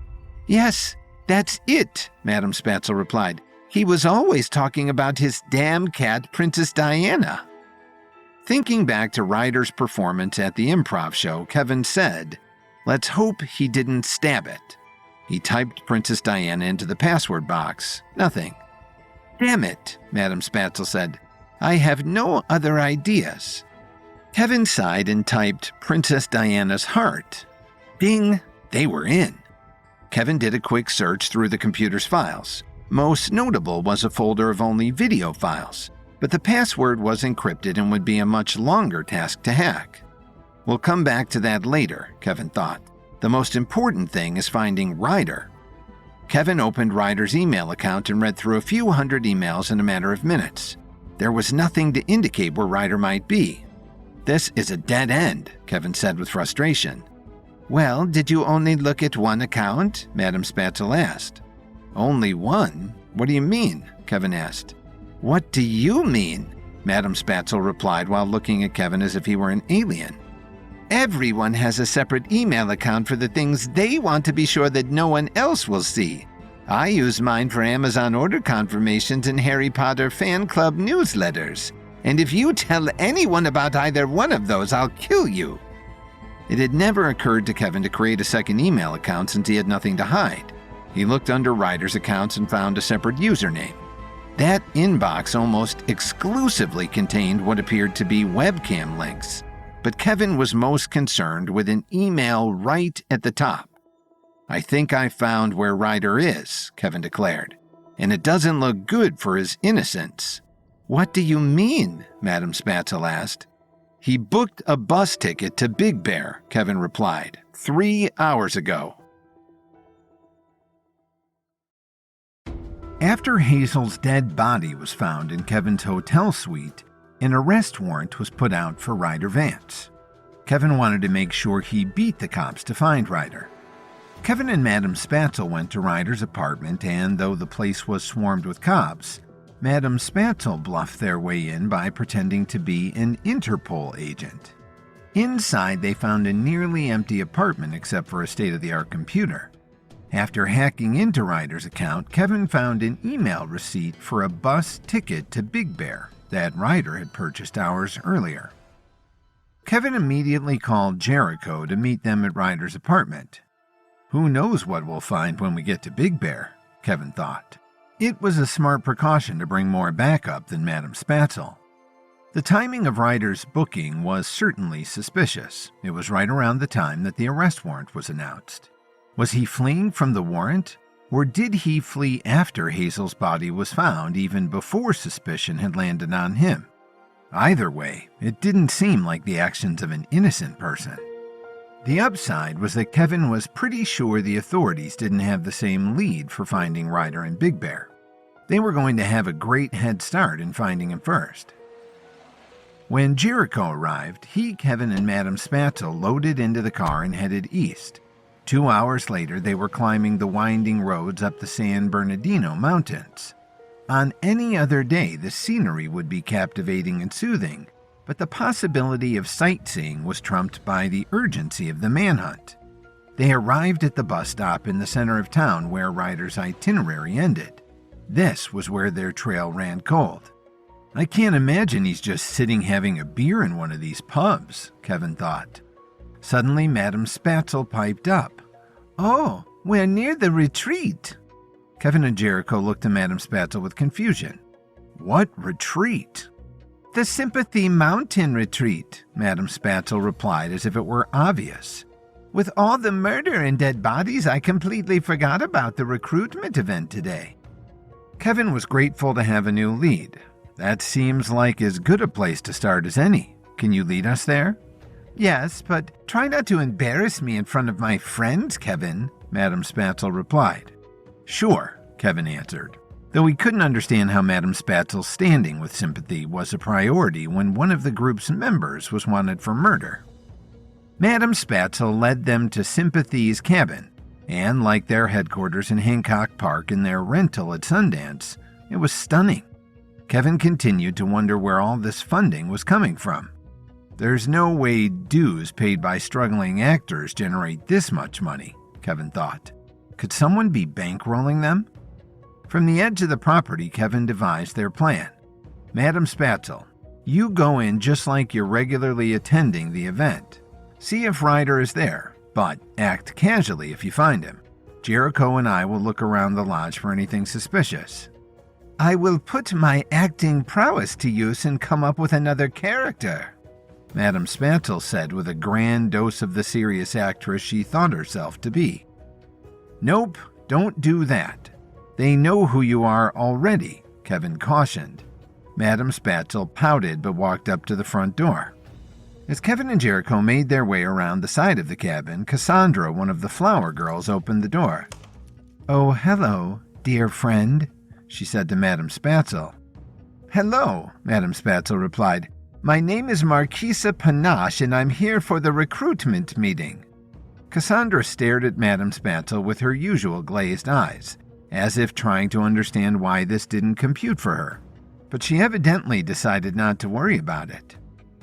Yes, that's it, Madame Spatzel replied. He was always talking about his damn cat, Princess Diana. Thinking back to Ryder's performance at the improv show, Kevin said, Let's hope he didn't stab it. He typed Princess Diana into the password box. Nothing. Damn it, Madame Spatzel said. I have no other ideas. Kevin sighed and typed Princess Diana's heart. Ding, they were in. Kevin did a quick search through the computer's files. Most notable was a folder of only video files, but the password was encrypted and would be a much longer task to hack. We'll come back to that later, Kevin thought. The most important thing is finding Ryder. Kevin opened Ryder's email account and read through a few hundred emails in a matter of minutes. There was nothing to indicate where Ryder might be. This is a dead end, Kevin said with frustration. Well, did you only look at one account? Madame Spatzel asked. Only one? What do you mean? Kevin asked. What do you mean? Madame Spatzel replied while looking at Kevin as if he were an alien. Everyone has a separate email account for the things they want to be sure that no one else will see. I use mine for Amazon order confirmations and Harry Potter fan club newsletters. And if you tell anyone about either one of those, I'll kill you. It had never occurred to Kevin to create a second email account since he had nothing to hide. He looked under Ryder's accounts and found a separate username. That inbox almost exclusively contained what appeared to be webcam links, but Kevin was most concerned with an email right at the top. I think I found where Ryder is, Kevin declared, and it doesn't look good for his innocence. What do you mean? Madame Spatzel asked. He booked a bus ticket to Big Bear, Kevin replied, 3 hours ago. After Hazel's dead body was found in Kevin's hotel suite, an arrest warrant was put out for Ryder Vance. Kevin wanted to make sure he beat the cops to find Ryder. Kevin and Madame Spatzel went to Ryder's apartment, and though the place was swarmed with cops, Madame Spatzel bluffed their way in by pretending to be an Interpol agent. Inside, they found a nearly empty apartment except for a state-of-the-art computer. After hacking into Ryder's account, Kevin found an email receipt for a bus ticket to Big Bear, that Ryder had purchased hours earlier. Kevin immediately called Jericho to meet them at Ryder's apartment. Who knows what we'll find when we get to Big Bear, Kevin thought. It was a smart precaution to bring more backup than Madame Spatzel. The timing of Ryder's booking was certainly suspicious. It was right around the time that the arrest warrant was announced. Was he fleeing from the warrant? Or did he flee after Hazel's body was found, even before suspicion had landed on him? Either way, it didn't seem like the actions of an innocent person. The upside was that Kevin was pretty sure the authorities didn't have the same lead for finding Ryder and Big Bear. They were going to have a great head start in finding him first. When Jericho arrived, he, Kevin, and Madame Spatzel loaded into the car and headed east. 2 hours later, they were climbing the winding roads up the San Bernardino Mountains. On any other day, the scenery would be captivating and soothing, but the possibility of sightseeing was trumped by the urgency of the manhunt. They arrived at the bus stop in the center of town where Ryder's itinerary ended. This was where their trail ran cold. I can't imagine he's just sitting having a beer in one of these pubs, Kevin thought. Suddenly, Madame Spatzel piped up. "Oh, we're near the retreat." Kevin and Jericho looked at Madame Spatzel with confusion. "What retreat?" "The Sympathy Mountain retreat," Madame Spatzel replied as if it were obvious. "With all the murder and dead bodies, I completely forgot about the recruitment event today." Kevin was grateful to have a new lead. "That seems like as good a place to start as any. Can you lead us there?" "Yes, but try not to embarrass me in front of my friends, Kevin," Madame Spatzel replied. "Sure," Kevin answered, though he couldn't understand how Madame Spatzel's standing with Sympathy was a priority when one of the group's members was wanted for murder. Madame Spatzel led them to Sympathy's cabin, and like their headquarters in Hancock Park and their rental at Sundance, it was stunning. Kevin continued to wonder where all this funding was coming from. There's no way dues paid by struggling actors generate this much money, Kevin thought. Could someone be bankrolling them? From the edge of the property, Kevin devised their plan. "Madame Spatzel, you go in just like you're regularly attending the event. See if Ryder is there, but act casually if you find him. Jericho and I will look around the lodge for anything suspicious." "I will put my acting prowess to use and come up with another character," Madame Spatzel said with a grand dose of the serious actress she thought herself to be. "Nope, don't do that. They know who you are already," Kevin cautioned. Madame Spatzel pouted but walked up to the front door. As Kevin and Jericho made their way around the side of the cabin, Cassandra, one of the flower girls, opened the door. "Oh, hello, dear friend," she said to Madame Spatzel. "Hello," Madame Spatzel replied. "My name is Marquisa Panache, and I'm here for the recruitment meeting." Cassandra stared at Madame Spatzel with her usual glazed eyes, as if trying to understand why this didn't compute for her. But she evidently decided not to worry about it.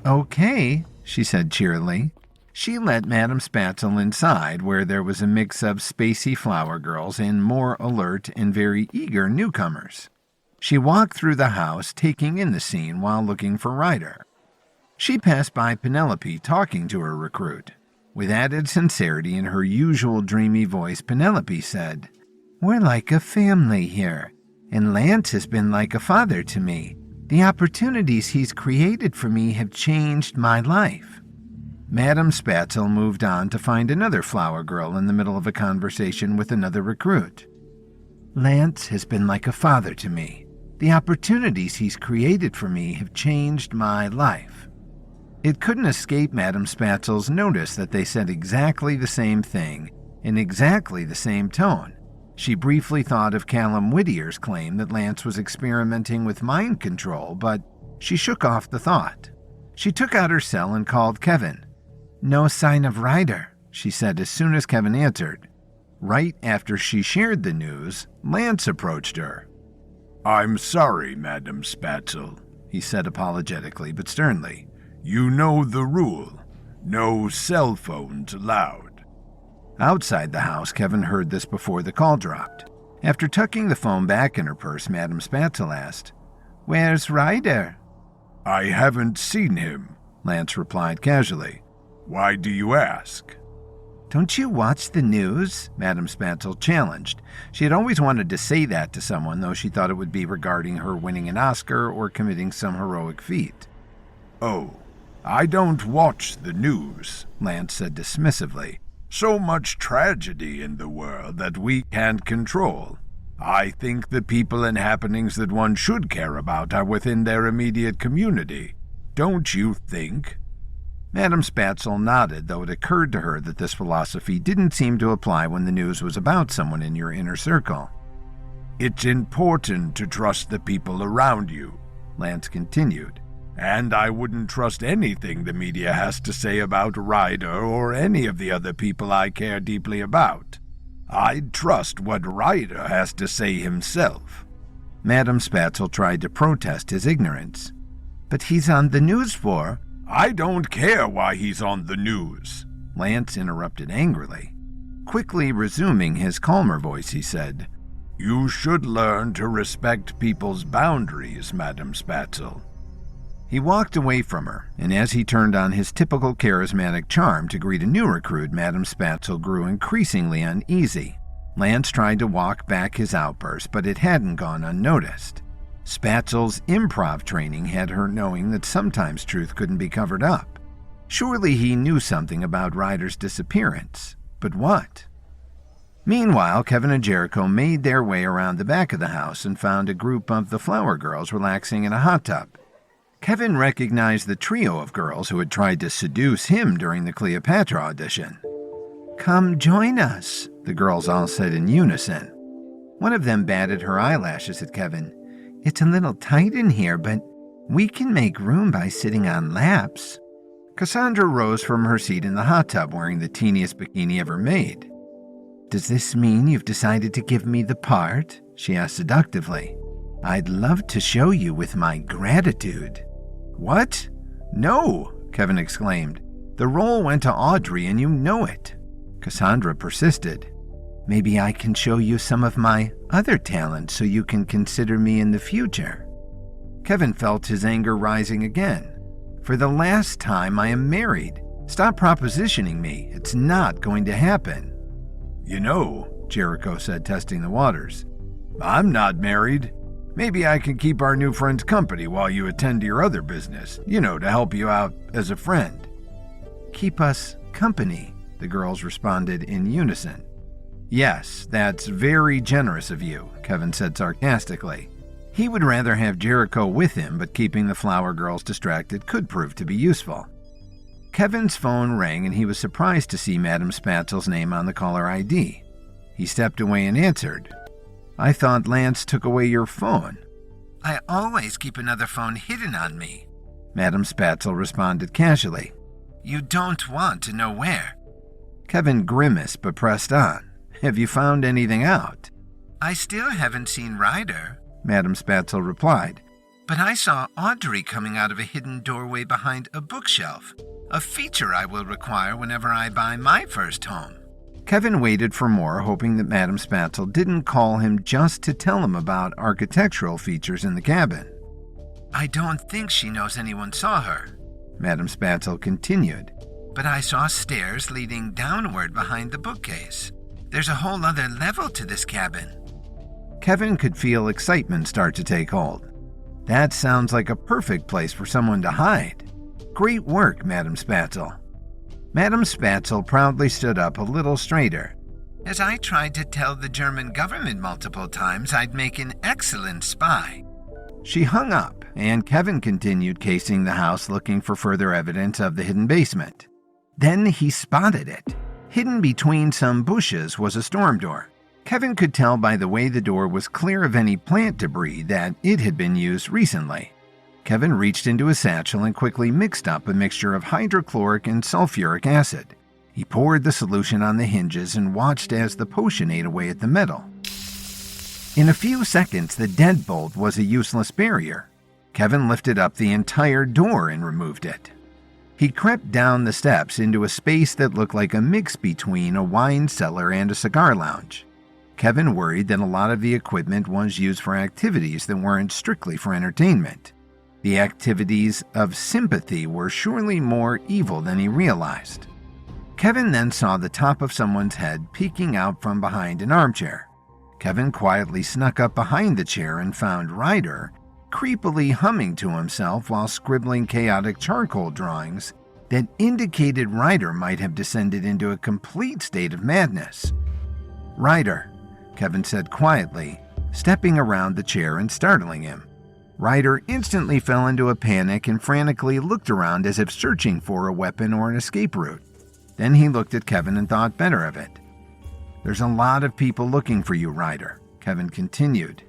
"Okay," she said cheerily. She let Madame Spatzel inside, where there was a mix of spacey flower girls and more alert and very eager newcomers. She walked through the house, taking in the scene while looking for Ryder. She passed by Penelope talking to her recruit. With added sincerity in her usual dreamy voice, Penelope said, "We're like a family here, and Lance has been like a father to me. The opportunities he's created for me have changed my life." Madame Spatzel moved on to find another flower girl in the middle of a conversation with another recruit. "Lance has been like a father to me. The opportunities he's created for me have changed my life." It couldn't escape Madame Spatzel's notice that they said exactly the same thing in exactly the same tone. She briefly thought of Callum Whittier's claim that Lance was experimenting with mind control, but she shook off the thought. She took out her cell and called Kevin. "No sign of Ryder," she said as soon as Kevin answered. Right after she shared the news, Lance approached her. "I'm sorry, Madame Spatzel," he said apologetically but sternly. "You know the rule. No cell phones allowed." Outside the house, Kevin heard this before the call dropped. After tucking the phone back in her purse, Madame Spatzel asked, "Where's Ryder?" I haven't seen him, Lance replied casually. Why do you ask? Don't you watch the news? Madame Spatzel challenged. She had always wanted to say that to someone, though she thought it would be regarding her winning an Oscar or committing some heroic feat. Oh, I don't watch the news, Lance said dismissively. So much tragedy in the world that we can't control. I think the people and happenings that one should care about are within their immediate community. Don't you think? Madame Spatzel nodded, though it occurred to her that this philosophy didn't seem to apply when the news was about someone in your inner circle. It's important to trust the people around you, Lance continued, and I wouldn't trust anything the media has to say about Ryder or any of the other people I care deeply about. I'd trust what Ryder has to say himself. Madame Spatzel tried to protest his ignorance. But he's on the news for... I don't care why he's on the news, Lance interrupted angrily. Quickly resuming his calmer voice, he said, You should learn to respect people's boundaries, Madame Spatzel. He walked away from her, and as he turned on his typical charismatic charm to greet a new recruit, Madame Spatzel grew increasingly uneasy. Lance tried to walk back his outburst, but it hadn't gone unnoticed. Spatzel's improv training had her knowing that sometimes truth couldn't be covered up. Surely he knew something about Ryder's disappearance, but what? Meanwhile, Kevin and Jericho made their way around the back of the house and found a group of the Flower Girls relaxing in a hot tub. Kevin recognized the trio of girls who had tried to seduce him during the Cleopatra audition. "Come join us," the girls all said in unison. One of them batted her eyelashes at Kevin. "It's a little tight in here, but we can make room by sitting on laps." Cassandra rose from her seat in the hot tub wearing the teeniest bikini ever made. "Does this mean you've decided to give me the part?" she asked seductively. "I'd love to show you with my gratitude." "What? No," Kevin exclaimed. "The role went to Audrey and you know it." Cassandra persisted. "Maybe I can show you some of my other talents so you can consider me in the future." Kevin felt his anger rising again. "For the last time, I am married. Stop propositioning me. It's not going to happen." "You know," Jericho said, testing the waters, "I'm not married. Maybe I can keep our new friends company while you attend to your other business, to help you out as a friend." "Keep us company," the girls responded in unison. "Yes, that's very generous of you," Kevin said sarcastically. He would rather have Jericho with him, but keeping the Flower Girls distracted could prove to be useful. Kevin's phone rang and he was surprised to see Madame Spatzel's name on the caller ID. He stepped away and answered. "I thought Lance took away your phone." "I always keep another phone hidden on me," Madame Spatzel responded casually. "You don't want to know where." Kevin grimaced but pressed on. "Have you found anything out?" "I still haven't seen Ryder," Madame Spatzel replied. "But I saw Audrey coming out of a hidden doorway behind a bookshelf, a feature I will require whenever I buy my first home." Kevin waited for more, hoping that Madame Spatzel didn't call him just to tell him about architectural features in the cabin. "I don't think she knows anyone saw her," Madame Spatzel continued. "But I saw stairs leading downward behind the bookcase. There's a whole other level to this cabin." Kevin could feel excitement start to take hold. "That sounds like a perfect place for someone to hide. Great work, Madame Spatzel." Madame Spatzel proudly stood up a little straighter. "As I tried to tell the German government multiple times, I'd make an excellent spy." She hung up, and Kevin continued casing the house looking for further evidence of the hidden basement. Then he spotted it. Hidden between some bushes was a storm door. Kevin could tell by the way the door was clear of any plant debris that it had been used recently. Kevin reached into his satchel and quickly mixed up a mixture of hydrochloric and sulfuric acid. He poured the solution on the hinges and watched as the potion ate away at the metal. In a few seconds, the deadbolt was a useless barrier. Kevin lifted up the entire door and removed it. He crept down the steps into a space that looked like a mix between a wine cellar and a cigar lounge. Kevin worried that a lot of the equipment was used for activities that weren't strictly for entertainment. The activities of sympathy were surely more evil than he realized. Kevin then saw the top of someone's head peeking out from behind an armchair. Kevin quietly snuck up behind the chair and found Ryder creepily humming to himself while scribbling chaotic charcoal drawings that indicated Ryder might have descended into a complete state of madness. "Ryder," Kevin said quietly, stepping around the chair and startling him. Ryder instantly fell into a panic and frantically looked around as if searching for a weapon or an escape route. Then he looked at Kevin and thought better of it. "There's a lot of people looking for you, Ryder," Kevin continued.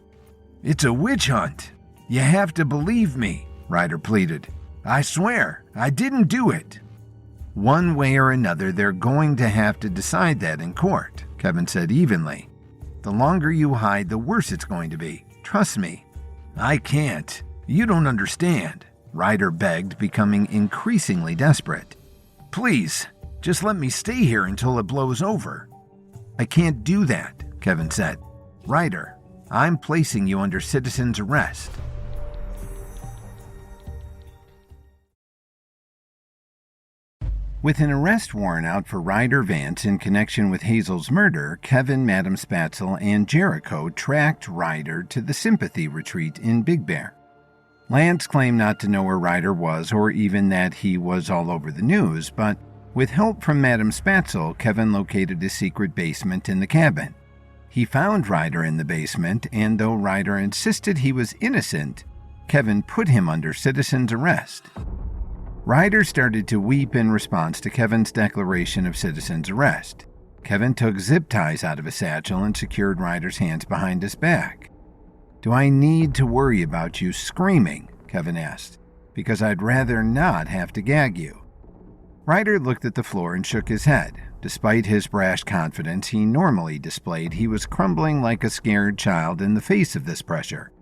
"It's a witch hunt. You have to believe me," Ryder pleaded. "I swear, I didn't do it." "One way or another, they're going to have to decide that in court," Kevin said evenly. "The longer you hide, the worse it's going to be. Trust me." "I can't. You don't understand," Ryder begged, becoming increasingly desperate. "Please, just let me stay here until it blows over." "I can't do that," Kevin said. "Ryder, I'm placing you under citizen's arrest." With an arrest warrant out for Ryder Vance in connection with Hazel's murder, Kevin, Madam Spatzel, and Jericho tracked Ryder to the sympathy retreat in Big Bear. Lance claimed not to know where Ryder was or even that he was all over the news, but with help from Madam Spatzel, Kevin located a secret basement in the cabin. He found Ryder in the basement, and though Ryder insisted he was innocent, Kevin put him under citizen's arrest. Ryder started to weep in response to Kevin's declaration of citizen's arrest. Kevin took zip ties out of his satchel and secured Ryder's hands behind his back. "Do I need to worry about you screaming?" Kevin asked. "Because I'd rather not have to gag you." Ryder looked at the floor and shook his head. Despite his brash confidence he normally displayed, he was crumbling like a scared child in the face of this pressure.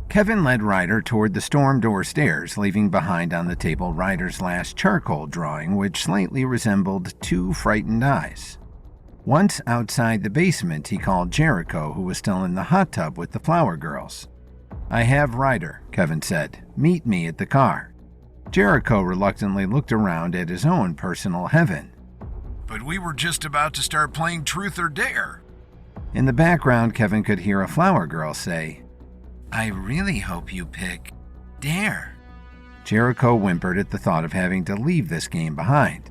Kevin led Ryder toward the storm door stairs, leaving behind on the table Ryder's last charcoal drawing, which slightly resembled two frightened eyes. Once outside the basement, he called Jericho, who was still in the hot tub with the flower girls. "I have Ryder," Kevin said. "Meet me at the car." Jericho reluctantly looked around at his own personal heaven. "But we were just about to start playing Truth or Dare." In the background, Kevin could hear a flower girl say, "I really hope you pick Dare." Jericho whimpered at the thought of having to leave this game behind.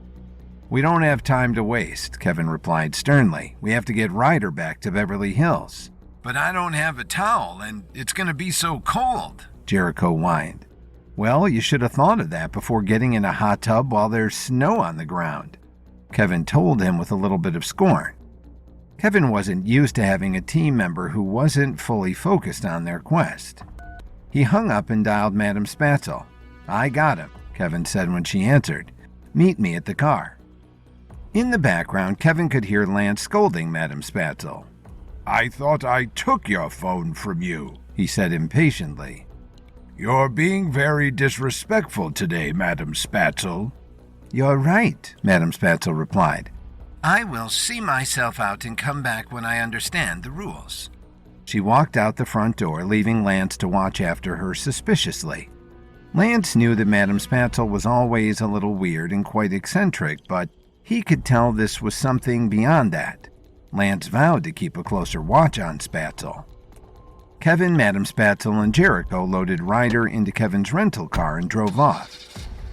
"We don't have time to waste," Kevin replied sternly. "We have to get Ryder back to Beverly Hills." "But I don't have a towel, and it's going to be so cold," Jericho whined. "Well, you should have thought of that before getting in a hot tub while there's snow on the ground," Kevin told him with a little bit of scorn. Kevin wasn't used to having a team member who wasn't fully focused on their quest. He hung up and dialed Madam Spatzel. "I got him," Kevin said when she answered. "Meet me at the car." In the background, Kevin could hear Lance scolding Madam Spatzel. "I thought I took your phone from you," he said impatiently. "You're being very disrespectful today, Madam Spatzel." "You're right," Madam Spatzel replied. "I will see myself out and come back when I understand the rules." She walked out the front door, leaving Lance to watch after her suspiciously. Lance knew that Madam Spatzel was always a little weird and quite eccentric, but he could tell this was something beyond that. Lance vowed to keep a closer watch on Spatzel. Kevin, Madam Spatzel, and Jericho loaded Ryder into Kevin's rental car and drove off.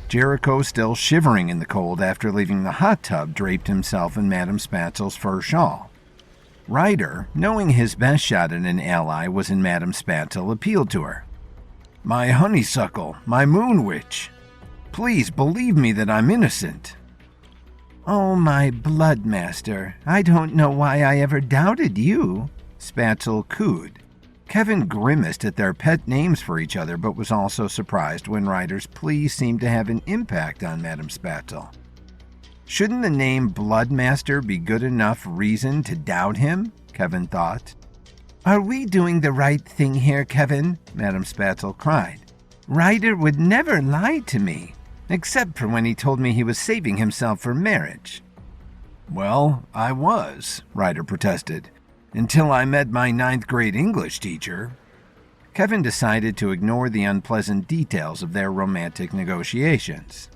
Jericho, still shivering in the cold after leaving the hot tub, draped himself in Madam Spatzel's fur shawl. Ryder, knowing his best shot at an ally was in Madam Spatzel, appealed to her. "My honeysuckle, my moon witch. Please believe me that I'm innocent." "Oh, my blood master, I don't know why I ever doubted you," Spatzel cooed. Kevin grimaced at their pet names for each other, but was also surprised when Ryder's plea seemed to have an impact on Madam Spatzel. Shouldn't the name Bloodmaster be good enough reason to doubt him? Kevin thought. "Are we doing the right thing here, Kevin?" Madam Spatzel cried. "Ryder would never lie to me, except for when he told me he was saving himself for marriage." "Well, I was," Ryder protested, "until I met my 9th grade English teacher." Kevin decided to ignore the unpleasant details of their romantic negotiations.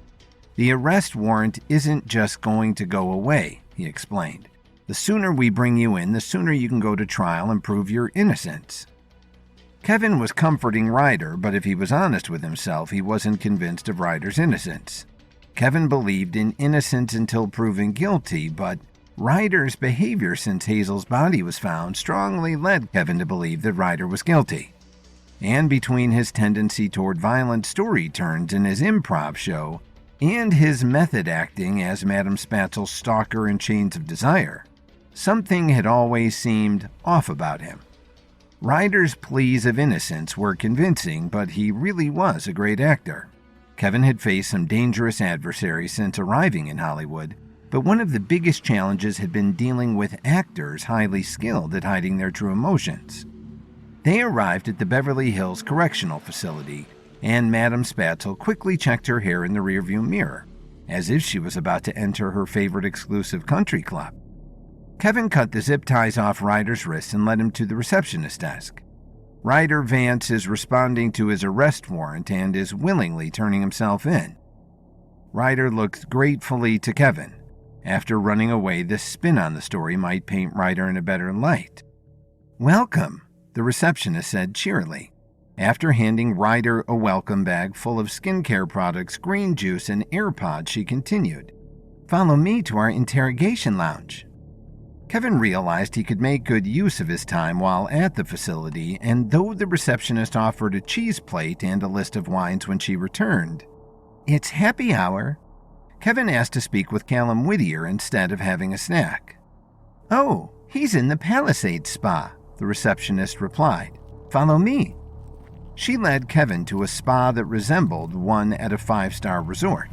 The arrest warrant isn't just going to go away, he explained. The sooner we bring you in, the sooner you can go to trial and prove your innocence. Kevin was comforting Ryder, but if he was honest with himself, he wasn't convinced of Ryder's innocence. Kevin believed in innocence until proven guilty, but Ryder's behavior since Hazel's body was found strongly led Kevin to believe that Ryder was guilty. And between his tendency toward violent story turns in his improv show and his method acting as Madame Spatzel's stalker in Chains of Desire, something had always seemed off about him. Ryder's pleas of innocence were convincing, but he really was a great actor. Kevin had faced some dangerous adversaries since arriving in Hollywood, but one of the biggest challenges had been dealing with actors highly skilled at hiding their true emotions. They arrived at the Beverly Hills Correctional Facility, and Madame Spatzel quickly checked her hair in the rearview mirror, as if she was about to enter her favorite exclusive country club. Kevin cut the zip ties off Ryder's wrists and led him to the receptionist desk. Ryder Vance is responding to his arrest warrant and is willingly turning himself in. Ryder looked gratefully to Kevin. After running away, this spin on the story might paint Ryder in a better light. "Welcome," the receptionist said cheerily. After handing Ryder a welcome bag full of skincare products, green juice, and AirPods, she continued, "Follow me to our interrogation lounge." Kevin realized he could make good use of his time while at the facility, and though the receptionist offered a cheese plate and a list of wines when she returned, "It's happy hour," Kevin asked to speak with Callum Whittier instead of having a snack. "Oh, he's in the Palisades Spa," the receptionist replied. "Follow me." She led Kevin to a spa that resembled one at a 5-star resort.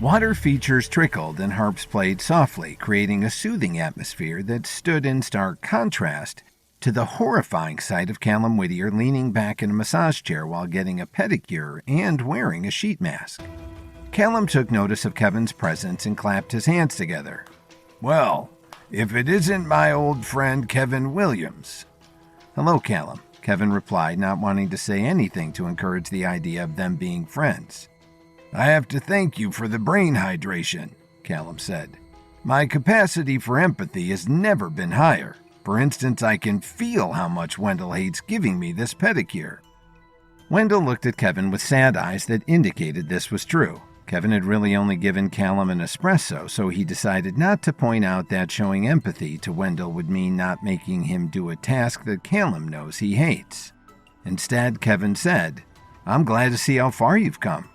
Water features trickled and harps played softly, creating a soothing atmosphere that stood in stark contrast to the horrifying sight of Callum Whittier leaning back in a massage chair while getting a pedicure and wearing a sheet mask. Callum took notice of Kevin's presence and clapped his hands together. "Well, if it isn't my old friend Kevin Williams." "Hello, Callum," Kevin replied, not wanting to say anything to encourage the idea of them being friends. "I have to thank you for the brain hydration," Callum said. "My capacity for empathy has never been higher. For instance, I can feel how much Wendell hates giving me this pedicure." Wendell looked at Kevin with sad eyes that indicated this was true. Kevin had really only given Callum an espresso, so he decided not to point out that showing empathy to Wendell would mean not making him do a task that Callum knows he hates. Instead, Kevin said, "I'm glad to see how far you've come."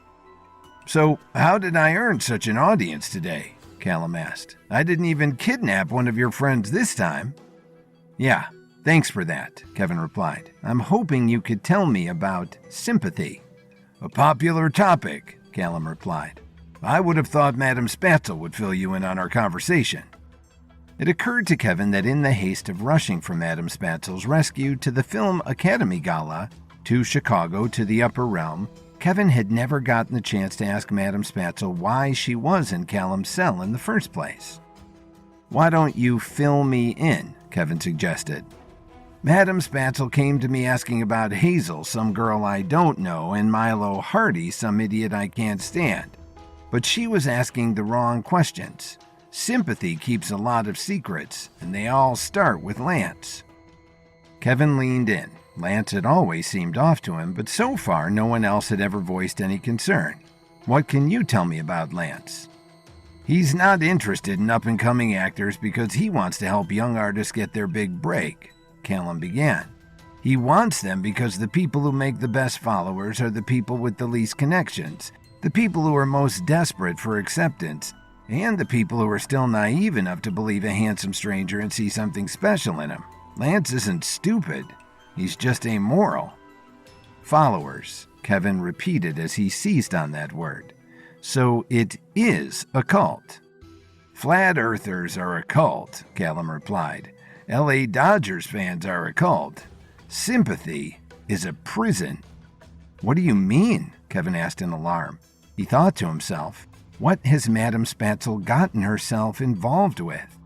"So, how did I earn such an audience today?" Callum asked. "I didn't even kidnap one of your friends this time." "Yeah, thanks for that," Kevin replied. "I'm hoping you could tell me about sympathy." "A popular topic," Callum replied. "I would have thought Madame Spatzel would fill you in on our conversation." It occurred to Kevin that in the haste of rushing from Madame Spatzel's rescue to the Film Academy Gala, to Chicago, to the Upper Realm, Kevin had never gotten the chance to ask Madame Spatzel why she was in Callum's cell in the first place. "Why don't you fill me in?" Kevin suggested. "Madame Spatzel came to me asking about Hazel, some girl I don't know, and Milo Hardy, some idiot I can't stand. But she was asking the wrong questions. Sympathy keeps a lot of secrets, and they all start with Lance." Kevin leaned in. Lance had always seemed off to him, but so far no one else had ever voiced any concern. "What can you tell me about Lance?" "He's not interested in up-and-coming actors because he wants to help young artists get their big break," Callum began. "He wants them because the people who make the best followers are the people with the least connections, the people who are most desperate for acceptance, and the people who are still naive enough to believe a handsome stranger and see something special in him. Lance isn't stupid. He's just amoral." "Followers," Kevin repeated as he seized on that word. "So it is a cult." "Flat earthers are a cult," Callum replied. "LA Dodgers fans are a cult. Sympathy is a prison." "What do you mean?" Kevin asked in alarm. He thought to himself, what has Madame Spatzel gotten herself involved with?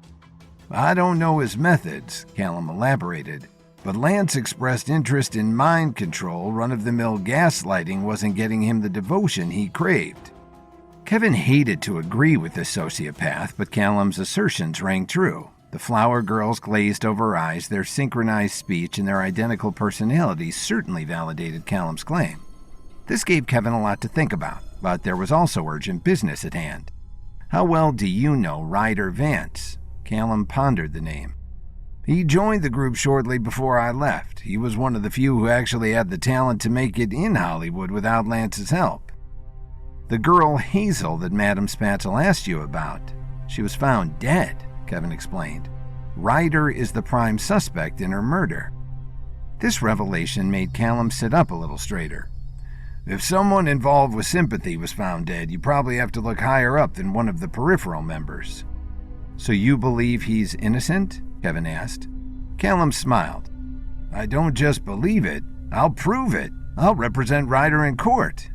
"I don't know his methods," Callum elaborated, But Lance expressed interest in mind control. Run-of-the-mill gaslighting wasn't getting him the devotion he craved. Kevin hated to agree with the sociopath, but Callum's assertions rang true. The flower girls' glazed over eyes, their synchronized speech, and their identical personalities certainly validated Callum's claim. This gave Kevin a lot to think about, but there was also urgent business at hand. How well do you know Ryder Vance? Callum pondered the name. He joined the group shortly before I left. He was one of the few who actually had the talent to make it in Hollywood without Lance's help. The girl Hazel that Madam Spatzel asked you about, she was found dead, Kevin explained. Ryder is the prime suspect in her murder. This revelation made Callum sit up a little straighter. If someone involved with Sympathy was found dead, you probably have to look higher up than one of the peripheral members. So you believe he's innocent? Kevin asked. Callum smiled. I don't just believe it, I'll prove it. I'll represent Ryder in court.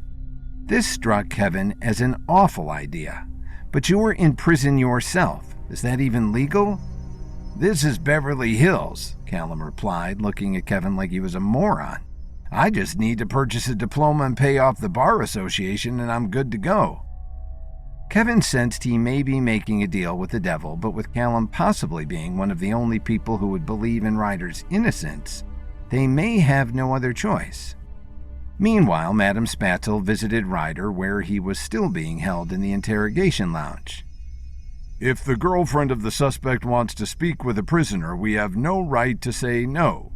This struck Kevin as an awful idea. But you're in prison yourself. Is that even legal? This is Beverly Hills, Callum replied, looking at Kevin like he was a moron. I just need to purchase a diploma and pay off the Bar Association and I'm good to go. Kevin sensed he may be making a deal with the devil, but with Callum possibly being one of the only people who would believe in Ryder's innocence, they may have no other choice. Meanwhile, Madam Spatzel visited Ryder where he was still being held in the interrogation lounge. If the girlfriend of the suspect wants to speak with a prisoner, we have no right to say no,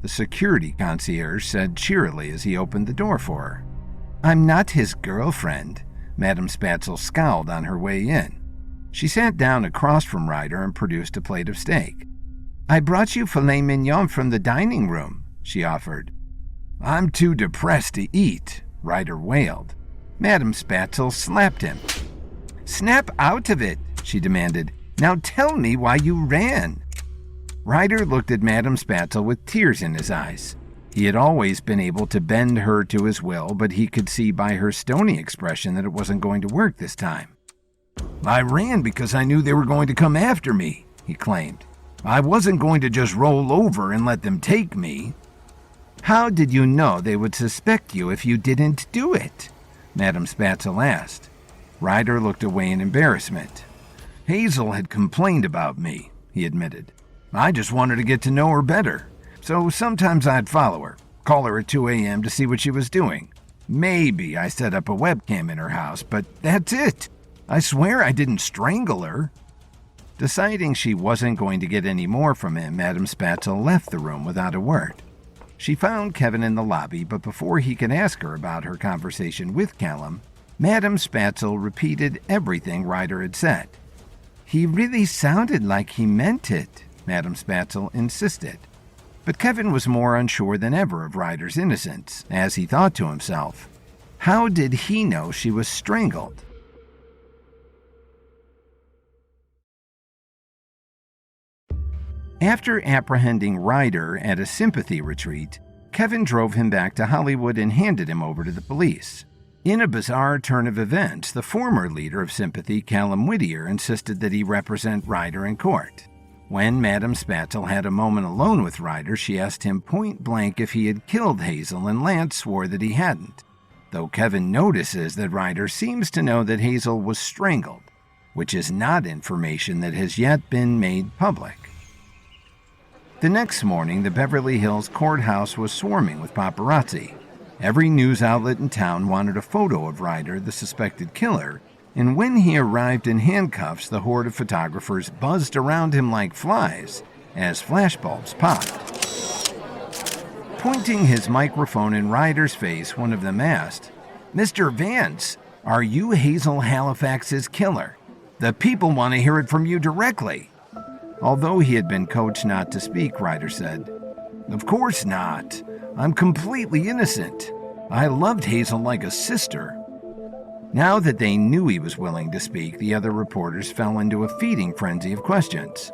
the security concierge said cheerily as he opened the door for her. I'm not his girlfriend, Madam Spatzel scowled on her way in. She sat down across from Ryder and produced a plate of steak. I brought you filet mignon from the dining room, she offered. I'm too depressed to eat, Ryder wailed. Madam Spatzel slapped him. Snap out of it, she demanded. Now tell me why you ran. Ryder looked at Madam Spatzel with tears in his eyes. He had always been able to bend her to his will, but he could see by her stony expression that it wasn't going to work this time. I ran because I knew they were going to come after me, he claimed. I wasn't going to just roll over and let them take me. How did you know they would suspect you if you didn't do it? Madam Spatzel asked. Ryder looked away in embarrassment. Hazel had complained about me, he admitted. I just wanted to get to know her better. So sometimes I'd follow her, call her at 2 a.m. to see what she was doing. Maybe I set up a webcam in her house, but that's it. I swear I didn't strangle her. Deciding she wasn't going to get any more from him, Madam Spatzel left the room without a word. She found Kevin in the lobby, but before he could ask her about her conversation with Callum, Madam Spatzel repeated everything Ryder had said. He really sounded like he meant it, Madam Spatzel insisted. But Kevin was more unsure than ever of Ryder's innocence, as he thought to himself, how did he know she was strangled? After apprehending Ryder at a sympathy retreat, Kevin drove him back to Hollywood and handed him over to the police. In a bizarre turn of events, the former leader of Sympathy, Callum Whittier, insisted that he represent Ryder in court. When Madam Spatzel had a moment alone with Ryder, she asked him point blank if he had killed Hazel, and Lance swore that he hadn't, though Kevin notices that Ryder seems to know that Hazel was strangled, which is not information that has yet been made public. The next morning, the Beverly Hills courthouse was swarming with paparazzi. Every news outlet in town wanted a photo of Ryder, the suspected killer, and when he arrived in handcuffs, the horde of photographers buzzed around him like flies as flashbulbs popped. Pointing his microphone in Ryder's face, one of them asked, Mr. Vance, are you Hazel Halifax's killer? The people want to hear it from you directly. Although he had been coached not to speak, Ryder said, Of course not. I'm completely innocent. I loved Hazel like a sister. Now that they knew he was willing to speak, the other reporters fell into a feeding frenzy of questions.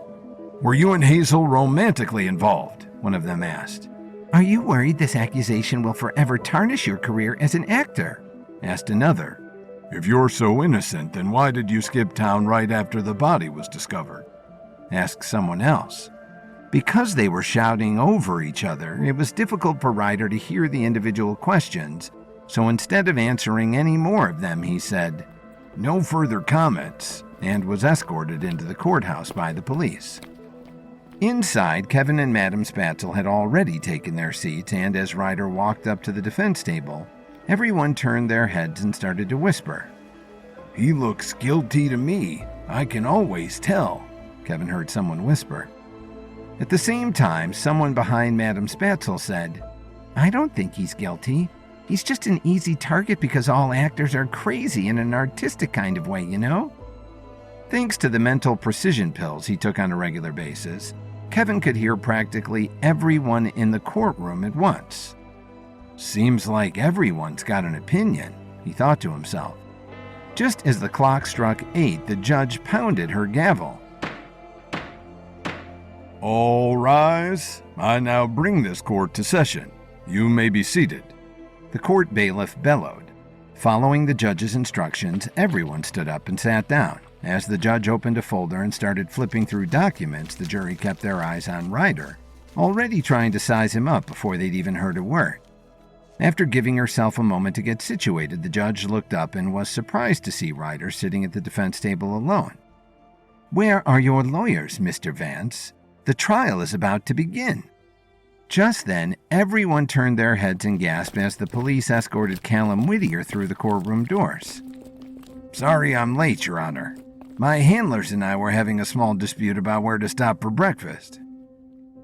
Were you and Hazel romantically involved? One of them asked. Are you worried this accusation will forever tarnish your career as an actor? Asked another. If you're so innocent, then why did you skip town right after the body was discovered? Asked someone else. Because they were shouting over each other, it was difficult for Ryder to hear the individual questions, so instead of answering any more of them, he said, "No further comments," and was escorted into the courthouse by the police. Inside, Kevin and Madam Spatzel had already taken their seats, and as Ryder walked up to the defense table, everyone turned their heads and started to whisper. "He looks guilty to me. I can always tell," Kevin heard someone whisper. At the same time, someone behind Madam Spatzel said, "I don't think he's guilty. He's just an easy target because all actors are crazy in an artistic kind of way, you know?" Thanks to the mental precision pills he took on a regular basis, Kevin could hear practically everyone in the courtroom at once. "Seems like everyone's got an opinion," he thought to himself. Just as the clock struck 8, the judge pounded her gavel. "All rise. I now bring this court to session. You may be seated." The court bailiff bellowed. Following the judge's instructions, everyone stood up and sat down. As the judge opened a folder and started flipping through documents, the jury kept their eyes on Ryder, already trying to size him up before they'd even heard a word. After giving herself a moment to get situated, the judge looked up and was surprised to see Ryder sitting at the defense table alone. "Where are your lawyers, Mr. Vance? The trial is about to begin." Just then, everyone turned their heads and gasped as the police escorted Callum Whittier through the courtroom doors. "Sorry I'm late, Your Honor. My handlers and I were having a small dispute about where to stop for breakfast."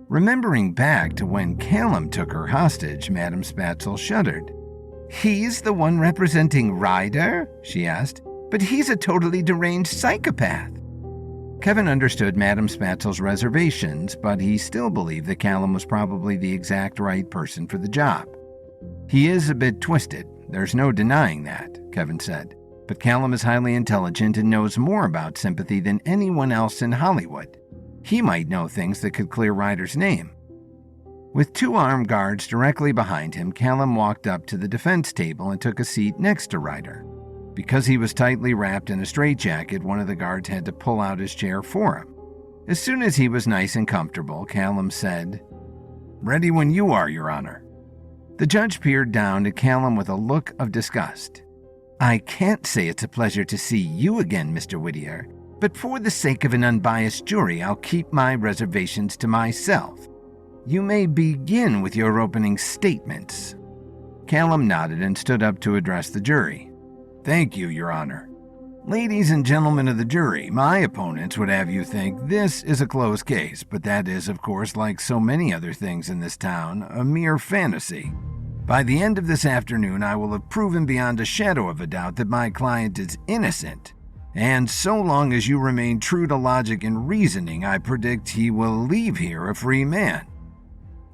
Remembering back to when Callum took her hostage, Madam Spatzel shuddered. "He's the one representing Ryder?" she asked. "But he's a totally deranged psychopath." Kevin understood Madam Spatzel's reservations, but he still believed that Callum was probably the exact right person for the job. "He is a bit twisted, there's no denying that," Kevin said. "But Callum is highly intelligent and knows more about sympathy than anyone else in Hollywood. He might know things that could clear Ryder's name." With 2 armed guards directly behind him, Callum walked up to the defense table and took a seat next to Ryder. Because he was tightly wrapped in a straitjacket, one of the guards had to pull out his chair for him. As soon as he was nice and comfortable, Callum said, "Ready when you are, Your Honor." The judge peered down at Callum with a look of disgust. "I can't say it's a pleasure to see you again, Mr. Whittier, but for the sake of an unbiased jury, I'll keep my reservations to myself. You may begin with your opening statements." Callum nodded and stood up to address the jury. "Thank you, Your Honor. Ladies and gentlemen of the jury, my opponents would have you think this is a closed case, but that is, of course, like so many other things in this town, a mere fantasy. By the end of this afternoon, I will have proven beyond a shadow of a doubt that my client is innocent. And so long as you remain true to logic and reasoning, I predict he will leave here a free man."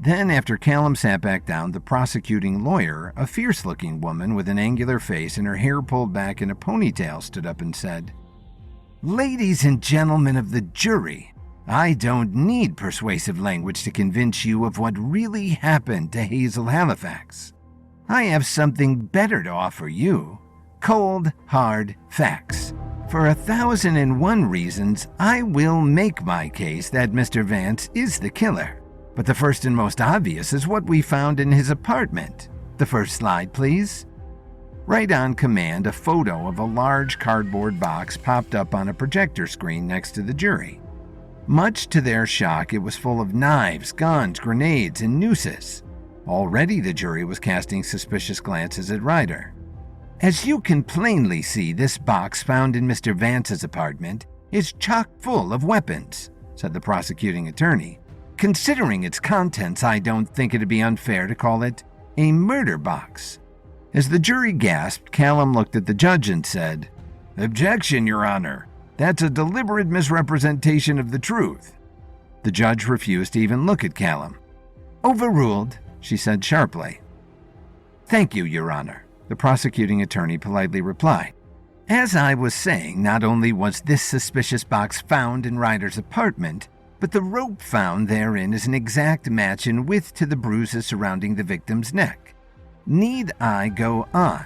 Then, after Callum sat back down, the prosecuting lawyer, a fierce-looking woman with an angular face and her hair pulled back in a ponytail, stood up and said, "Ladies and gentlemen of the jury, I don't need persuasive language to convince you of what really happened to Hazel Halifax. I have something better to offer you. Cold, hard facts. For 1,001 reasons, I will make my case that Mr. Vance is the killer. But the first and most obvious is what we found in his apartment. The first slide, please." Right on command, a photo of a large cardboard box popped up on a projector screen next to the jury. Much to their shock, it was full of knives, guns, grenades, and nooses. Already the jury was casting suspicious glances at Ryder. "As you can plainly see, this box found in Mr. Vance's apartment is chock full of weapons," said the prosecuting attorney. "Considering its contents, I don't think it'd be unfair to call it a murder box." As the jury gasped, Callum looked at the judge and said, "Objection, Your Honor. That's a deliberate misrepresentation of the truth." The judge refused to even look at Callum. "Overruled," she said sharply. "Thank you, Your Honor," the prosecuting attorney politely replied. "As I was saying, not only was this suspicious box found in Ryder's apartment, but the rope found therein is an exact match in width to the bruises surrounding the victim's neck. Need I go on?"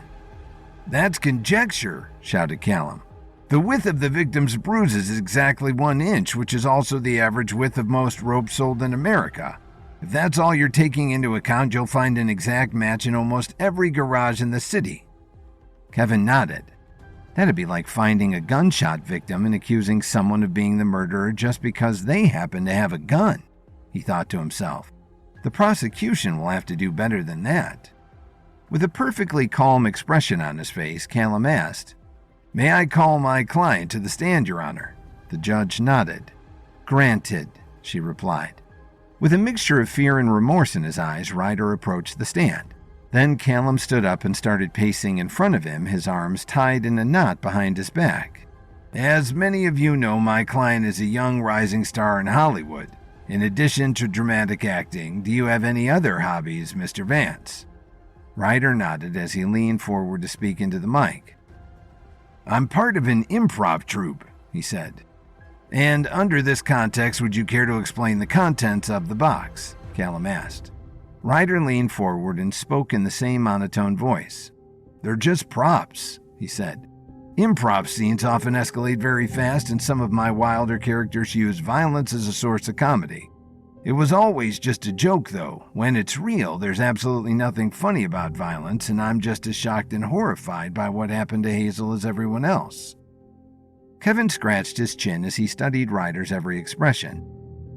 "That's conjecture," shouted Callum. The width of the victim's bruises is exactly 1 inch, which is also the average width of most ropes sold in America. If that's all you're taking into account, you'll find an exact match in almost every garage in the city. Kevin nodded. That'd be like finding a gunshot victim and accusing someone of being the murderer just because they happen to have a gun, he thought to himself. The prosecution will have to do better than that. With a perfectly calm expression on his face, Callum asked, "May I call my client to the stand, Your Honor?" The judge nodded. "Granted," she replied. With a mixture of fear and remorse in his eyes, Ryder approached the stand. Then Callum stood up and started pacing in front of him, his arms tied in a knot behind his back. "As many of you know, my client is a young rising star in Hollywood. In addition to dramatic acting, do you have any other hobbies, Mr. Vance?" Ryder nodded as he leaned forward to speak into the mic. "I'm part of an improv troupe," he said. "And under this context, would you care to explain the contents of the box?" Callum asked. Ryder leaned forward and spoke in the same monotone voice. "They're just props," he said. "Improv scenes often escalate very fast, and some of my wilder characters use violence as a source of comedy. It was always just a joke, though. When it's real, there's absolutely nothing funny about violence, and I'm just as shocked and horrified by what happened to Hazel as everyone else." Kevin scratched his chin as he studied Ryder's every expression.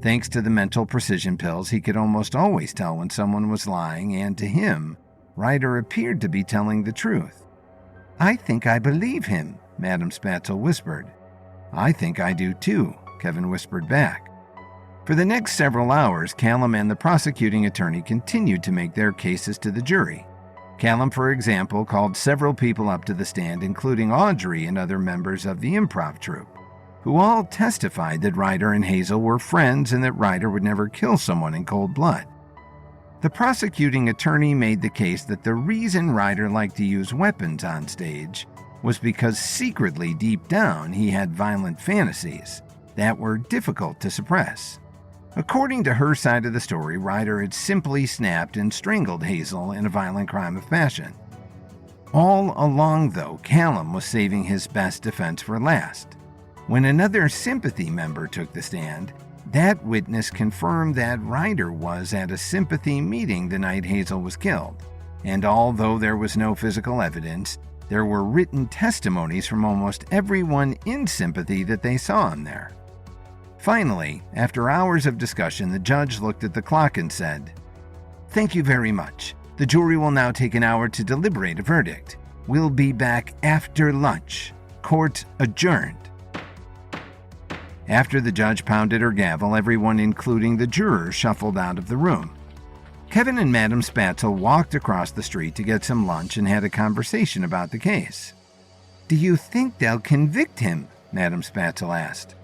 Thanks to the mental precision pills, he could almost always tell when someone was lying, and to him, Ryder appeared to be telling the truth. "I think I believe him," Madame Spatzel whispered. "I think I do too," Kevin whispered back. For the next several hours, Callum and the prosecuting attorney continued to make their cases to the jury. Callum, for example, called several people up to the stand, including Audrey and other members of the improv troupe, who all testified that Ryder and Hazel were friends and that Ryder would never kill someone in cold blood. The prosecuting attorney made the case that the reason Ryder liked to use weapons on stage was because secretly deep down he had violent fantasies that were difficult to suppress. According to her side of the story, Ryder had simply snapped and strangled Hazel in a violent crime of passion. All along, though, Callum was saving his best defense for last. When another sympathy member took the stand, that witness confirmed that Ryder was at a sympathy meeting the night Hazel was killed, and although there was no physical evidence, there were written testimonies from almost everyone in sympathy that they saw him there. Finally, after hours of discussion, the judge looked at the clock and said, "Thank you very much. The jury will now take an hour to deliberate a verdict. We'll be back after lunch. Court adjourned." After the judge pounded her gavel, everyone, including the jurors, shuffled out of the room. Kevin and Madame Spatzel walked across the street to get some lunch and had a conversation about the case. "Do you think they'll convict him?" Madame Spatzel asked.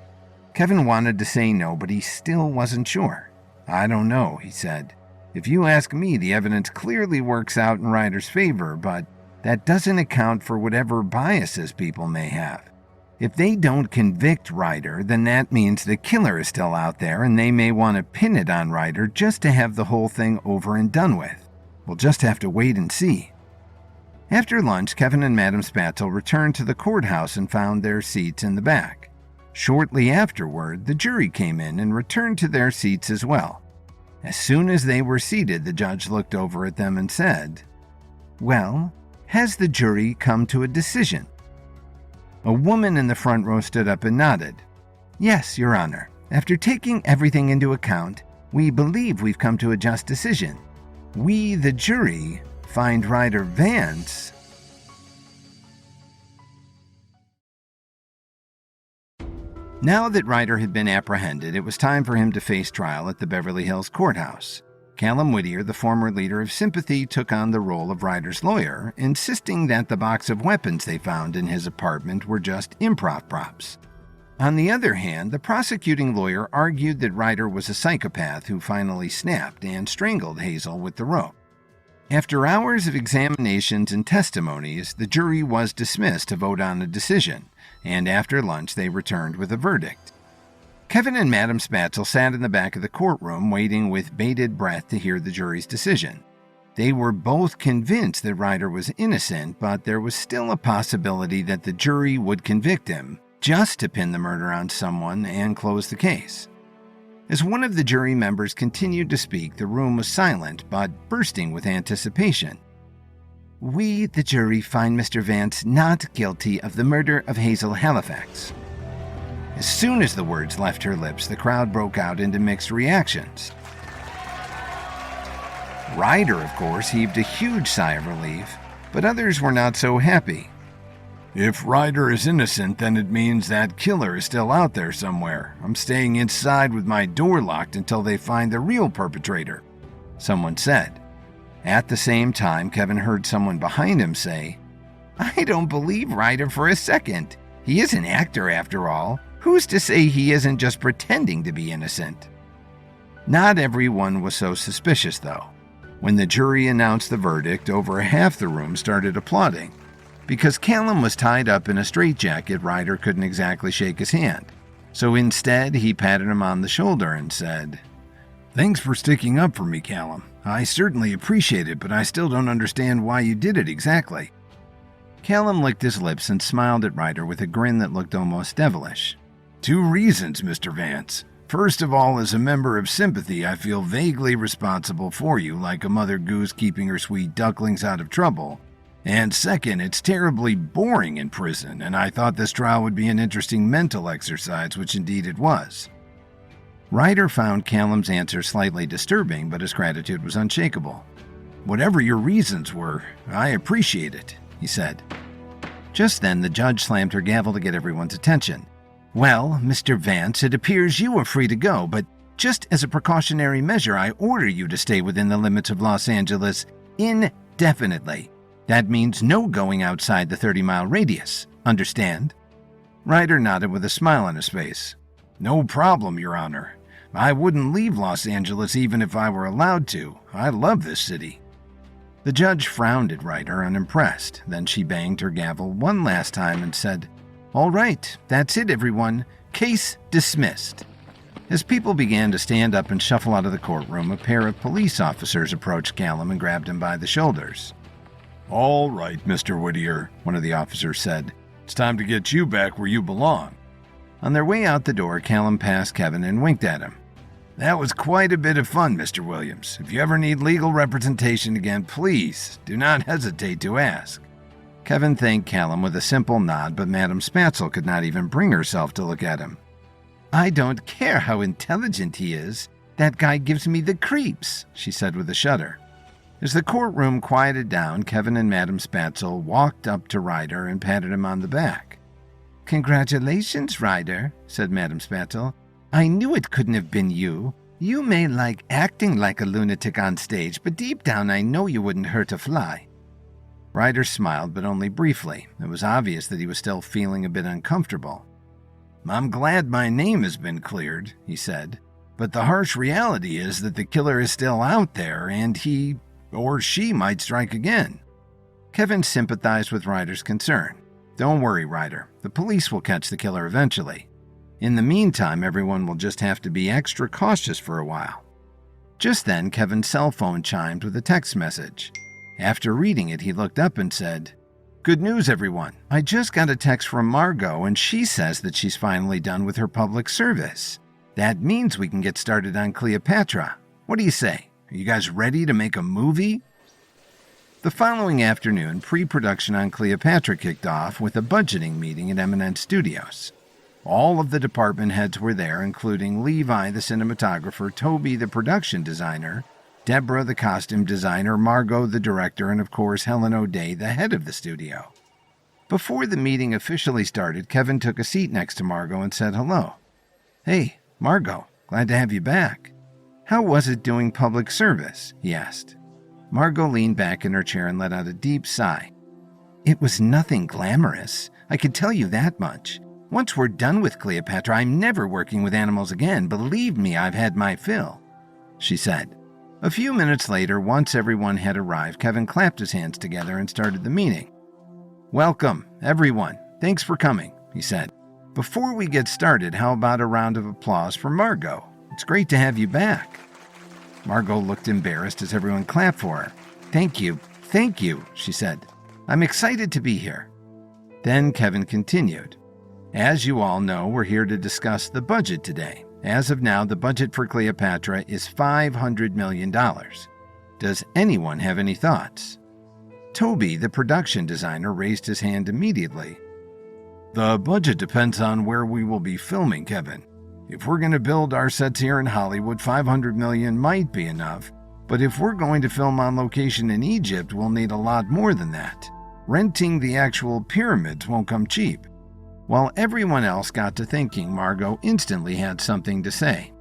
Kevin wanted to say no, but he still wasn't sure. "I don't know," he said. "If you ask me, the evidence clearly works out in Ryder's favor, but that doesn't account for whatever biases people may have. If they don't convict Ryder, then that means the killer is still out there and they may want to pin it on Ryder just to have the whole thing over and done with. We'll just have to wait and see." After lunch, Kevin and Madame Spatzel returned to the courthouse and found their seats in the back. Shortly afterward, the jury came in and returned to their seats as well. As soon as they were seated, the judge looked over at them and said, "Well, has the jury come to a decision?" A woman in the front row stood up and nodded. "Yes, Your Honor. After taking everything into account, we believe we've come to a just decision. We, the jury, find Ryder Vance..." Now that Ryder had been apprehended, it was time for him to face trial at the Beverly Hills courthouse. Callum Whittier, the former leader of Sympathy, took on the role of Ryder's lawyer, insisting that the box of weapons they found in his apartment were just improv props. On the other hand, the prosecuting lawyer argued that Ryder was a psychopath who finally snapped and strangled Hazel with the rope. After hours of examinations and testimonies, the jury was dismissed to vote on a decision, and after lunch they returned with a verdict. Kevin and Madame Spatzel sat in the back of the courtroom waiting with bated breath to hear the jury's decision. They were both convinced that Ryder was innocent, but there was still a possibility that the jury would convict him, just to pin the murder on someone and close the case. As one of the jury members continued to speak, the room was silent, but bursting with anticipation. "We, the jury, find Mr. Vance not guilty of the murder of Hazel Halifax." As soon as the words left her lips, the crowd broke out into mixed reactions. Ryder, of course, heaved a huge sigh of relief, but others were not so happy. If Ryder is innocent, then it means that killer is still out there somewhere. I'm staying inside with my door locked until they find the real perpetrator, someone said. At the same time, Kevin heard someone behind him say, "I don't believe Ryder for a second. He is an actor after all. Who's to say he isn't just pretending to be innocent?" Not everyone was so suspicious, though. When the jury announced the verdict, over half the room started applauding. Because Callum was tied up in a straitjacket, Ryder couldn't exactly shake his hand. So instead, he patted him on the shoulder and said, "Thanks for sticking up for me, Callum. I certainly appreciate it, but I still don't understand why you did it exactly." Callum licked his lips and smiled at Ryder with a grin that looked almost devilish. "2 reasons, Mr. Vance. First of all, as a member of sympathy, I feel vaguely responsible for you, like a mother goose keeping her sweet ducklings out of trouble. And second, it's terribly boring in prison, and I thought this trial would be an interesting mental exercise, which indeed it was." Ryder found Callum's answer slightly disturbing, but his gratitude was unshakable. "Whatever your reasons were, I appreciate it," he said. Just then, the judge slammed her gavel to get everyone's attention. "Well, Mr. Vance, it appears you are free to go, but just as a precautionary measure, I order you to stay within the limits of Los Angeles indefinitely. That means no going outside the 30-mile radius. Understand?" Ryder nodded with a smile on his face. "No problem, Your Honor. I wouldn't leave Los Angeles even if I were allowed to. I love this city." The judge frowned at Ryder, unimpressed. Then she banged her gavel one last time and said, "All right, that's it, everyone. Case dismissed." As people began to stand up and shuffle out of the courtroom, a pair of police officers approached Callum and grabbed him by the shoulders. "All right, Mr. Whittier," one of the officers said. "It's time to get you back where you belong." On their way out the door, Callum passed Kevin and winked at him. "That was quite a bit of fun, Mr. Williams. If you ever need legal representation again, please do not hesitate to ask." Kevin thanked Callum with a simple nod, but Madame Spatzel could not even bring herself to look at him. "I don't care how intelligent he is. That guy gives me the creeps," she said with a shudder. As the courtroom quieted down, Kevin and Madame Spatzel walked up to Ryder and patted him on the back. "Congratulations, Ryder," said Madame Spatzel. "I knew it couldn't have been you. You may like acting like a lunatic on stage, but deep down I know you wouldn't hurt a fly." Ryder smiled, but only briefly. It was obvious that he was still feeling a bit uncomfortable. "I'm glad my name has been cleared," he said. "But the harsh reality is that the killer is still out there, and he or she might strike again." Kevin sympathized with Ryder's concern. "Don't worry, Ryder. The police will catch the killer eventually. In the meantime, everyone will just have to be extra cautious for a while." Just then, Kevin's cell phone chimed with a text message. After reading it, he looked up and said, "Good news, everyone. I just got a text from Margot, and she says that she's finally done with her public service. That means we can get started on Cleopatra. What do you say? Are you guys ready to make a movie?" The following afternoon, pre-production on Cleopatra kicked off with a budgeting meeting at Eminence Studios. All of the department heads were there, including Levi, the cinematographer, Toby, the production designer, Deborah, the costume designer, Margot, the director, and of course Helen O'Day, the head of the studio. Before the meeting officially started, Kevin took a seat next to Margot and said hello. "Hey, Margot, glad to have you back. How was it doing public service?" he asked. Margot leaned back in her chair and let out a deep sigh. "It was nothing glamorous. I can tell you that much. Once we're done with Cleopatra, I'm never working with animals again. Believe me, I've had my fill," she said. A few minutes later, once everyone had arrived, Kevin clapped his hands together and started the meeting. "Welcome, everyone. Thanks for coming," he said. "Before we get started, how about a round of applause for Margot? It's great to have you back." Margot looked embarrassed as everyone clapped for her. Thank you, she said. I'm excited to be here. Then Kevin continued. As you all know, we're here to discuss the budget today. As of now, the budget for Cleopatra is $500 million. Does anyone have any thoughts? Toby, the production designer, raised his hand immediately. The budget depends on where we will be filming, Kevin. If we're going to build our sets here in Hollywood, $500 million might be enough. But if we're going to film on location in Egypt, we'll need a lot more than that. Renting the actual pyramids won't come cheap. While everyone else got to thinking, Margot instantly had something to say.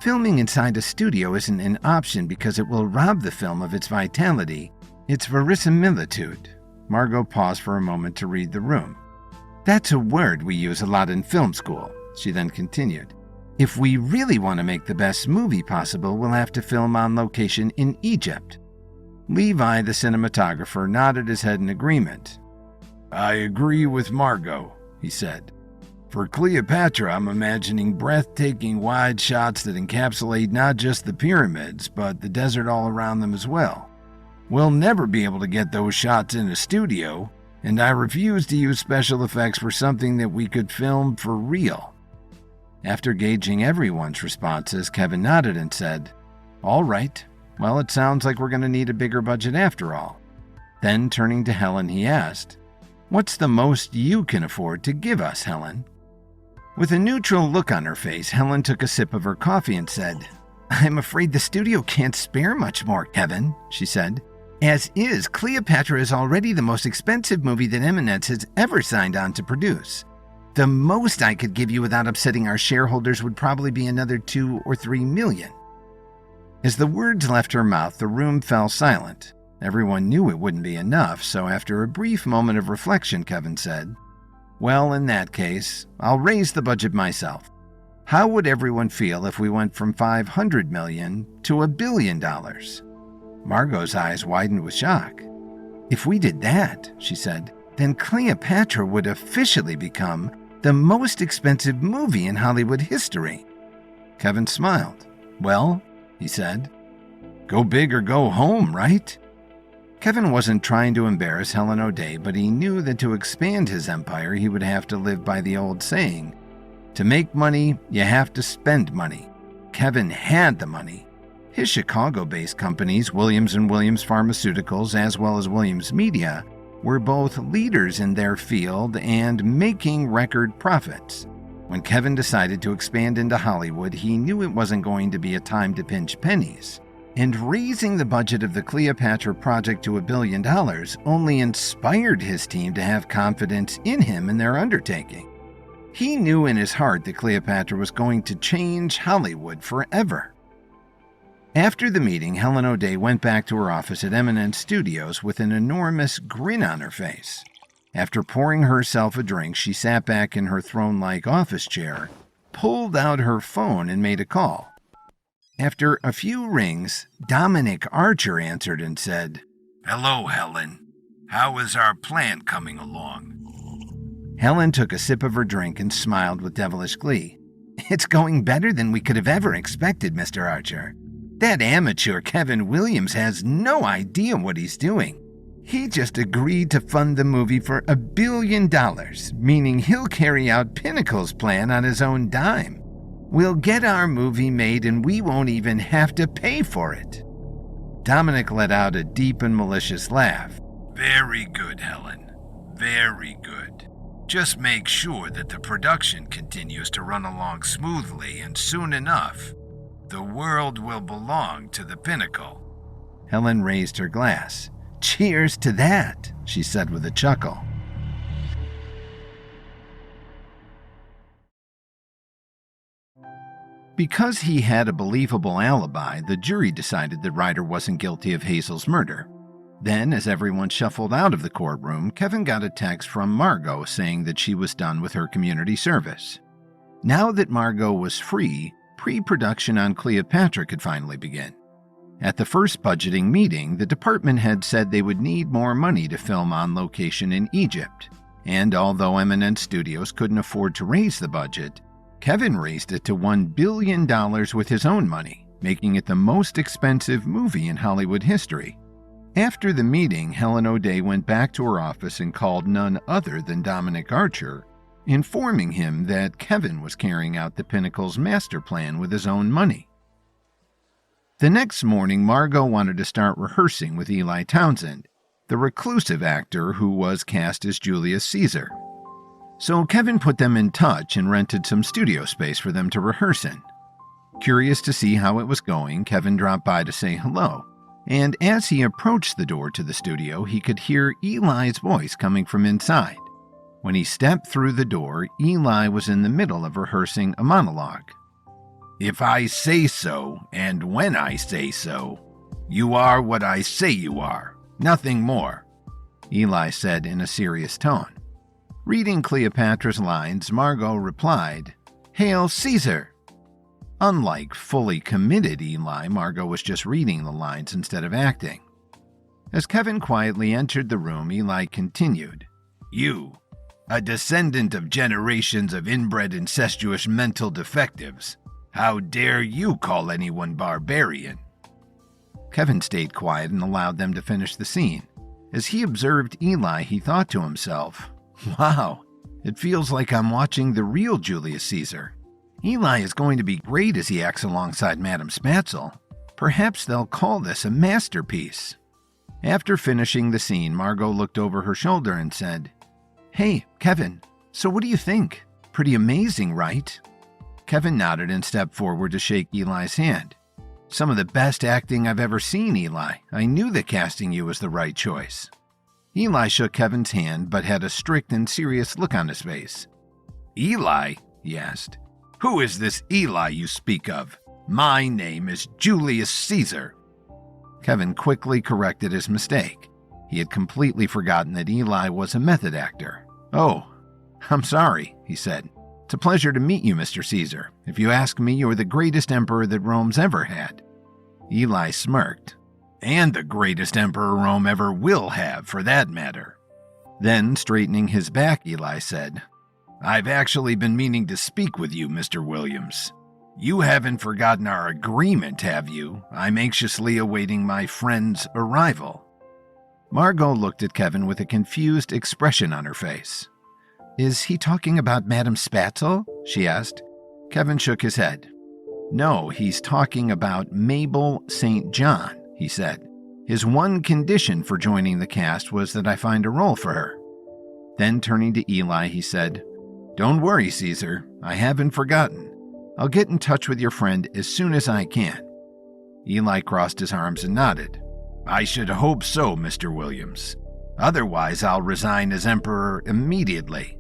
Filming inside a studio isn't an option because it will rob the film of its vitality, its verisimilitude. Margot paused for a moment to read the room. That's a word we use a lot in film school, she then continued. If we really want to make the best movie possible, we'll have to film on location in Egypt. Levi, the cinematographer, nodded his head in agreement. I agree with Margot, he said. For Cleopatra, I'm imagining breathtaking wide shots that encapsulate not just the pyramids, but the desert all around them as well. We'll never be able to get those shots in a studio, and I refuse to use special effects for something that we could film for real. After gauging everyone's responses, Kevin nodded and said, All right. Well, it sounds like we're going to need a bigger budget after all. Then, turning to Helen, he asked, What's the most you can afford to give us, Helen? With a neutral look on her face, Helen took a sip of her coffee and said, I'm afraid the studio can't spare much more, Kevin, she said. As is, Cleopatra is already the most expensive movie that Eminence has ever signed on to produce. The most I could give you without upsetting our shareholders would probably be another $2 or $3 million. As the words left her mouth, the room fell silent. Everyone knew it wouldn't be enough, so after a brief moment of reflection, Kevin said, Well, in that case, I'll raise the budget myself. How would everyone feel if we went from $500 million to $1 billion? Margot's eyes widened with shock. If we did that, she said, then Cleopatra would officially become the most expensive movie in Hollywood history. Kevin smiled. Well, he said, go big or go home, right? Kevin wasn't trying to embarrass Helen O'Day, but he knew that to expand his empire, he would have to live by the old saying, to make money, you have to spend money. Kevin had the money. His Chicago-based companies, Williams & Williams Pharmaceuticals as well as Williams Media, were both leaders in their field and making record profits. When Kevin decided to expand into Hollywood, he knew it wasn't going to be a time to pinch pennies. And raising the budget of the Cleopatra project to $1 billion only inspired his team to have confidence in him and their undertaking. He knew in his heart that Cleopatra was going to change Hollywood forever. After the meeting, Helen O'Day went back to her office at Eminence Studios with an enormous grin on her face. After pouring herself a drink, she sat back in her throne-like office chair, pulled out her phone, and made a call. After a few rings, Dominic Archer answered and said, Hello, Helen. How is our plan coming along? Helen took a sip of her drink and smiled with devilish glee. It's going better than we could have ever expected, Mr. Archer. That amateur Kevin Williams has no idea what he's doing. He just agreed to fund the movie for $1 billion, meaning he'll carry out Pinnacle's plan on his own dime. We'll get our movie made and we won't even have to pay for it. Dominic let out a deep and malicious laugh. Very good, Helen. Very good. Just make sure that the production continues to run along smoothly, and soon enough, the world will belong to the Pinnacle. Helen raised her glass. Cheers to that, she said with a chuckle. Because he had a believable alibi, the jury decided that Ryder wasn't guilty of Hazel's murder. Then, as everyone shuffled out of the courtroom, Kevin got a text from Margot saying that she was done with her community service. Now that Margot was free, pre-production on Cleopatra could finally begin. At the first budgeting meeting, the department had said they would need more money to film on location in Egypt. And although Eminence Studios couldn't afford to raise the budget, Kevin raised it to $1 billion with his own money, making it the most expensive movie in Hollywood history. After the meeting, Helen O'Day went back to her office and called none other than Dominic Archer, informing him that Kevin was carrying out the Pinnacle's master plan with his own money. The next morning, Margot wanted to start rehearsing with Eli Townsend, the reclusive actor who was cast as Julius Caesar. So Kevin put them in touch and rented some studio space for them to rehearse in. Curious to see how it was going, Kevin dropped by to say hello, and as he approached the door to the studio, he could hear Eli's voice coming from inside. When he stepped through the door, Eli was in the middle of rehearsing a monologue. "If I say so, and when I say so, you are what I say you are, nothing more," Eli said in a serious tone. Reading Cleopatra's lines, Margot replied, "Hail Caesar!" Unlike fully committed Eli, Margot was just reading the lines instead of acting. As Kevin quietly entered the room, Eli continued, "You, a descendant of generations of inbred incestuous mental defectives, how dare you call anyone barbarian?" Kevin stayed quiet and allowed them to finish the scene. As he observed Eli, he thought to himself, "Wow, it feels like I'm watching the real Julius Caesar. Eli is going to be great as he acts alongside Madame Spatzel. Perhaps they'll call this a masterpiece." After finishing the scene, Margot looked over her shoulder and said, "Hey, Kevin, so what do you think? Pretty amazing, right?" Kevin nodded and stepped forward to shake Eli's hand. "Some of the best acting I've ever seen, Eli. I knew that casting you was the right choice." Eli shook Kevin's hand, but had a strict and serious look on his face. "Eli?" he asked. "Who is this Eli you speak of? My name is Julius Caesar." Kevin quickly corrected his mistake. He had completely forgotten that Eli was a method actor. "Oh, I'm sorry," he said. "It's a pleasure to meet you, Mr. Caesar. If you ask me, you're the greatest emperor that Rome's ever had." Eli smirked. "And the greatest emperor Rome ever will have, for that matter." Then, straightening his back, Eli said, "I've actually been meaning to speak with you, Mr. Williams. You haven't forgotten our agreement, have you? I'm anxiously awaiting my friend's arrival." Margot looked at Kevin with a confused expression on her face. "Is he talking about Madame Spatzel?" she asked. Kevin shook his head. "No, he's talking about Mabel St. John," he said. "His one condition for joining the cast was that I find a role for her." Then turning to Eli, he said, "Don't worry, Caesar. I haven't forgotten. I'll get in touch with your friend as soon as I can." Eli crossed his arms and nodded. "I should hope so, Mr. Williams. Otherwise, I'll resign as emperor immediately."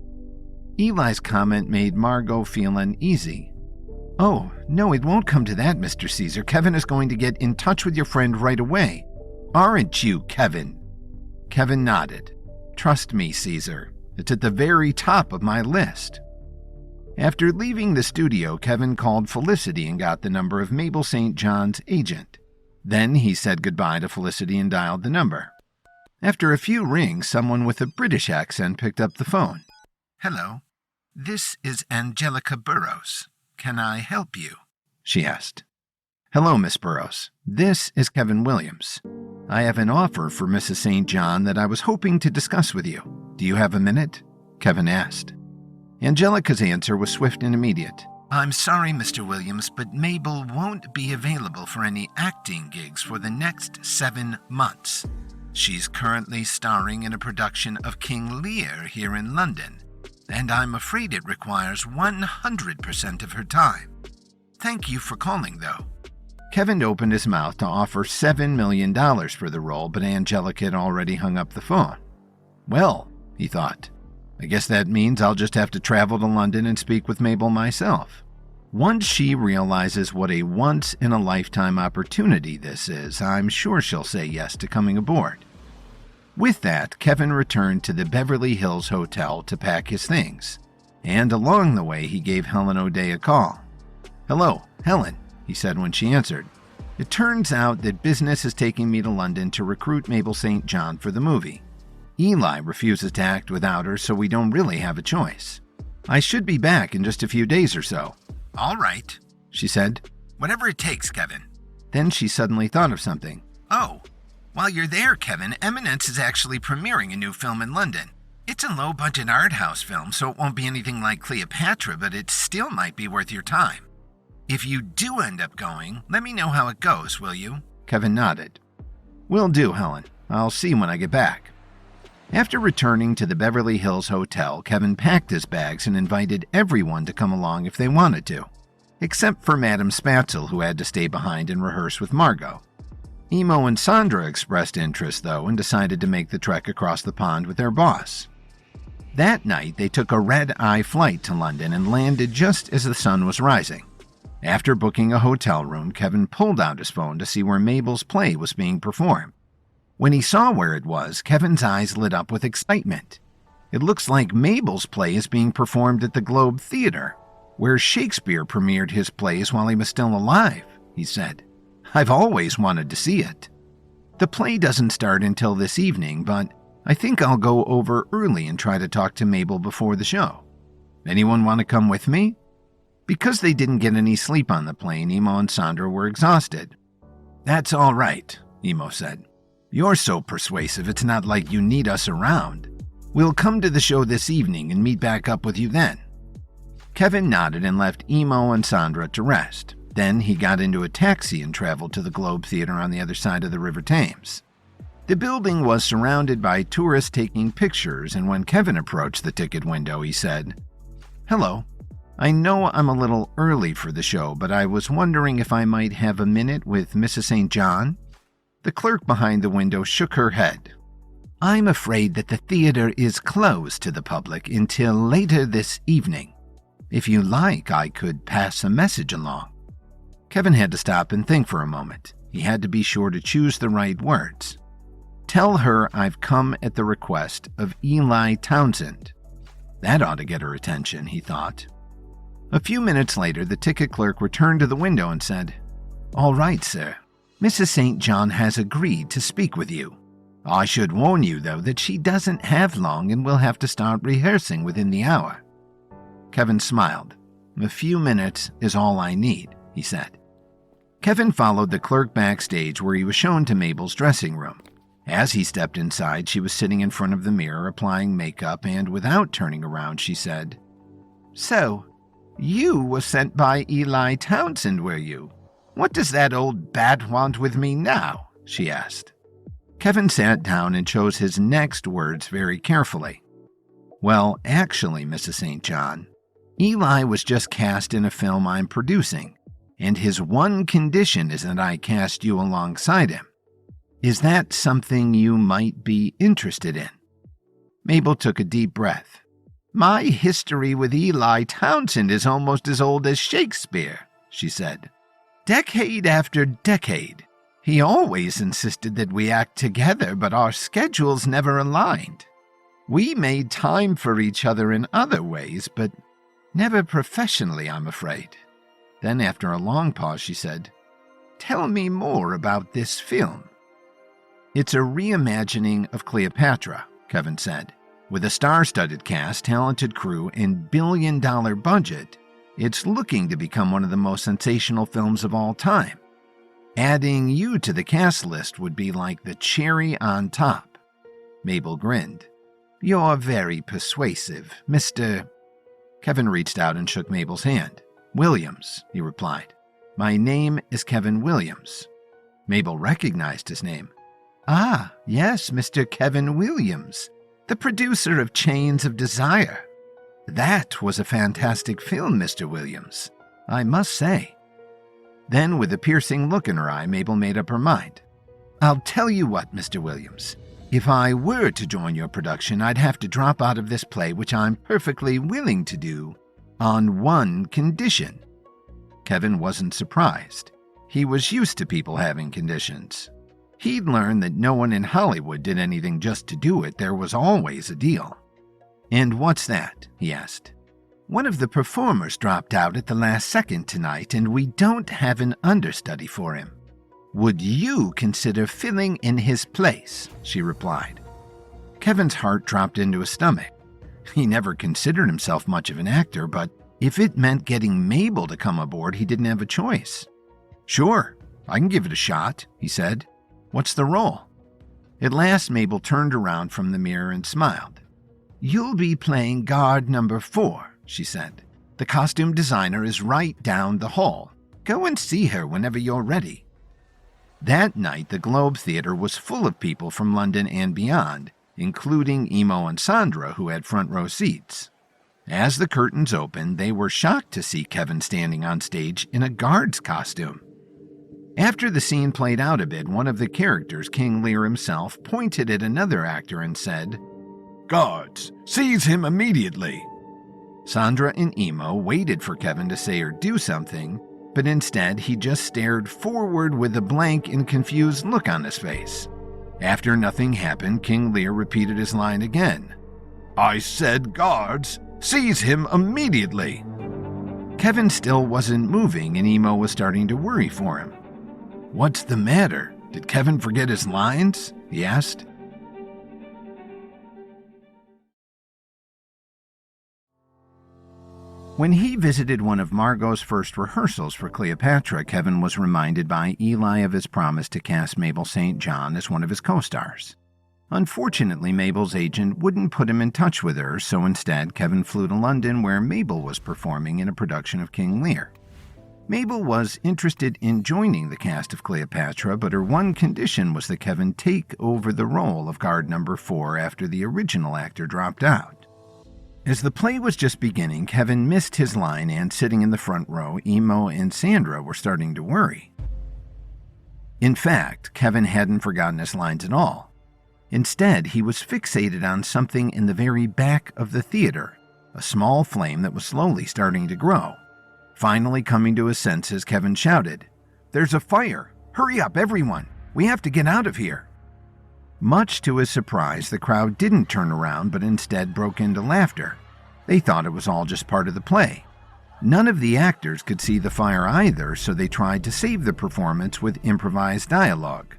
Eli's comment made Margot feel uneasy. "Oh, no, it won't come to that, Mr. Caesar. Kevin is going to get in touch with your friend right away. Aren't you, Kevin?" Kevin nodded. "Trust me, Caesar. It's at the very top of my list." After leaving the studio, Kevin called Felicity and got the number of Mabel St. John's agent. Then he said goodbye to Felicity and dialed the number. After a few rings, someone with a British accent picked up the phone. "Hello, this is Angelica Burrows. Can I help you?" she asked. "Hello, Miss Burrows. This is Kevin Williams. I have an offer for Mrs. St. John that I was hoping to discuss with you. Do you have a minute?" Kevin asked. Angelica's answer was swift and immediate. "I'm sorry, Mr. Williams, but Mabel won't be available for any acting gigs for the next 7 months. She's currently starring in a production of King Lear here in London, and I'm afraid it requires 100% of her time. Thank you for calling, though." Kevin opened his mouth to offer $7 million for the role, but Angelica had already hung up the phone. "Well," he thought, "I guess that means I'll just have to travel to London and speak with Mabel myself. Once she realizes what a once-in-a-lifetime opportunity this is, I'm sure she'll say yes to coming aboard." With that, Kevin returned to the Beverly Hills Hotel to pack his things, and along the way he gave Helen O'Day a call. "Hello, Helen," he said when she answered. "It turns out that business is taking me to London to recruit Mabel St. John for the movie. Eli refuses to act without her, so we don't really have a choice. I should be back in just a few days or so." "All right," she said. "Whatever it takes, Kevin." Then she suddenly thought of something. "Oh, While you're there, Kevin, Eminence is actually premiering a new film in London. It's a low-budget art house film, so it won't be anything like Cleopatra, but it still might be worth your time. If you do end up going, let me know how it goes, will you?" Kevin nodded. "Will do, Helen. I'll see when I get back." After returning to the Beverly Hills Hotel, Kevin packed his bags and invited everyone to come along if they wanted to, except for Madame Spatzel, who had to stay behind and rehearse with Margot. Emo and Sandra expressed interest, though, and decided to make the trek across the pond with their boss. That night, they took a red-eye flight to London and landed just as the sun was rising. After booking a hotel room, Kevin pulled out his phone to see where Mabel's play was being performed. When he saw where it was, Kevin's eyes lit up with excitement. "It looks like Mabel's play is being performed at the Globe Theatre, where Shakespeare premiered his plays while he was still alive," he said. "I've always wanted to see it. The play doesn't start until this evening, but I think I'll go over early and try to talk to Mabel before the show. Anyone want to come with me?" Because they didn't get any sleep on the plane, Emo and Sandra were exhausted. "That's all right," Emo said. "You're so persuasive, it's not like you need us around. We'll come to the show this evening and meet back up with you then." Kevin nodded and left Emo and Sandra to rest. Then he got into a taxi and traveled to the Globe Theatre on the other side of the River Thames. The building was surrounded by tourists taking pictures, and when Kevin approached the ticket window, he said, "Hello. I know I'm a little early for the show, but I was wondering if I might have a minute with Mrs. St. John?" The clerk behind the window shook her head. "I'm afraid that the theater is closed to the public until later this evening. If you like, I could pass a message along." Kevin had to stop and think for a moment. He had to be sure to choose the right words. "Tell her I've come at the request of Eli Townsend." That ought to get her attention, he thought. A few minutes later, the ticket clerk returned to the window and said, "All right, sir. Mrs. St. John has agreed to speak with you. I should warn you, though, that she doesn't have long and will have to start rehearsing within the hour." Kevin smiled. "A few minutes is all I need," he said. Kevin followed the clerk backstage where he was shown to Mabel's dressing room. As he stepped inside, she was sitting in front of the mirror applying makeup, and without turning around, she said, "So, you were sent by Eli Townsend, were you? What does that old bat want with me now?" she asked. Kevin sat down and chose his next words very carefully. "Well, actually, Mrs. St. John, Eli was just cast in a film I'm producing, and his one condition is that I cast you alongside him. Is that something you might be interested in?" Mabel took a deep breath. "My history with Eli Townsend is almost as old as Shakespeare," she said. "Decade after decade. He always insisted that we act together, but our schedules never aligned. We made time for each other in other ways, but never professionally, I'm afraid." Then, after a long pause, she said, "Tell me more about this film." "It's a reimagining of Cleopatra," Kevin said. "With a star-studded cast, talented crew, and billion-dollar budget, it's looking to become one of the most sensational films of all time. Adding you to the cast list would be like the cherry on top." Mabel grinned. "You're very persuasive, Mr." Kevin reached out and shook Mabel's hand. "Williams," he replied. "My name is Kevin Williams." Mabel recognized his name. "Ah, yes, Mr. Kevin Williams, the producer of Chains of Desire. That was a fantastic film, Mr. Williams, I must say." Then, with a piercing look in her eye, Mabel made up her mind. "I'll tell you what, Mr. Williams. If I were to join your production, I'd have to drop out of this play, which I'm perfectly willing to do, on one condition." Kevin wasn't surprised. He was used to people having conditions. He'd learned that no one in Hollywood did anything just to do it. There was always a deal. "And what's that?" he asked. "One of the performers dropped out at the last second tonight, and we don't have an understudy for him. Would you consider filling in his place?" she replied. Kevin's heart dropped into his stomach. He never considered himself much of an actor, but if it meant getting Mabel to come aboard, he didn't have a choice. "Sure, I can give it a shot," he said. "What's the role?" At last, Mabel turned around from the mirror and smiled. "You'll be playing guard number 4, she said. "The costume designer is right down the hall. Go and see her whenever you're ready." That night, the Globe Theatre was full of people from London and beyond, including Emo and Sandra, who had front row seats. As the curtains opened, they were shocked to see Kevin standing on stage in a guard's costume. After the scene played out a bit, one of the characters, King Lear himself, pointed at another actor and said, "Guards, seize him immediately." Sandra and Emo waited for Kevin to say or do something, but instead he just stared forward with a blank and confused look on his face. After nothing happened, King Lear repeated his line again. "I said, guards, seize him immediately." Kevin still wasn't moving, and Emo was starting to worry for him. "What's the matter? Did Kevin forget his lines?" he asked. When he visited one of Margot's first rehearsals for Cleopatra, Kevin was reminded by Eli of his promise to cast Mabel St. John as one of his co-stars. Unfortunately, Mabel's agent wouldn't put him in touch with her, so instead Kevin flew to London where Mabel was performing in a production of King Lear. Mabel was interested in joining the cast of Cleopatra, but her one condition was that Kevin take over the role of guard number 4 after the original actor dropped out. As the play was just beginning, Kevin missed his line, and sitting in the front row, Emo and Sandra were starting to worry. In fact, Kevin hadn't forgotten his lines at all. Instead, he was fixated on something in the very back of the theater, a small flame that was slowly starting to grow. Finally coming to his senses, Kevin shouted, "There's a fire! Hurry up, everyone! We have to get out of here!" Much to his surprise, the crowd didn't turn around, but instead broke into laughter. They thought it was all just part of the play. None of the actors could see the fire either, so they tried to save the performance with improvised dialogue.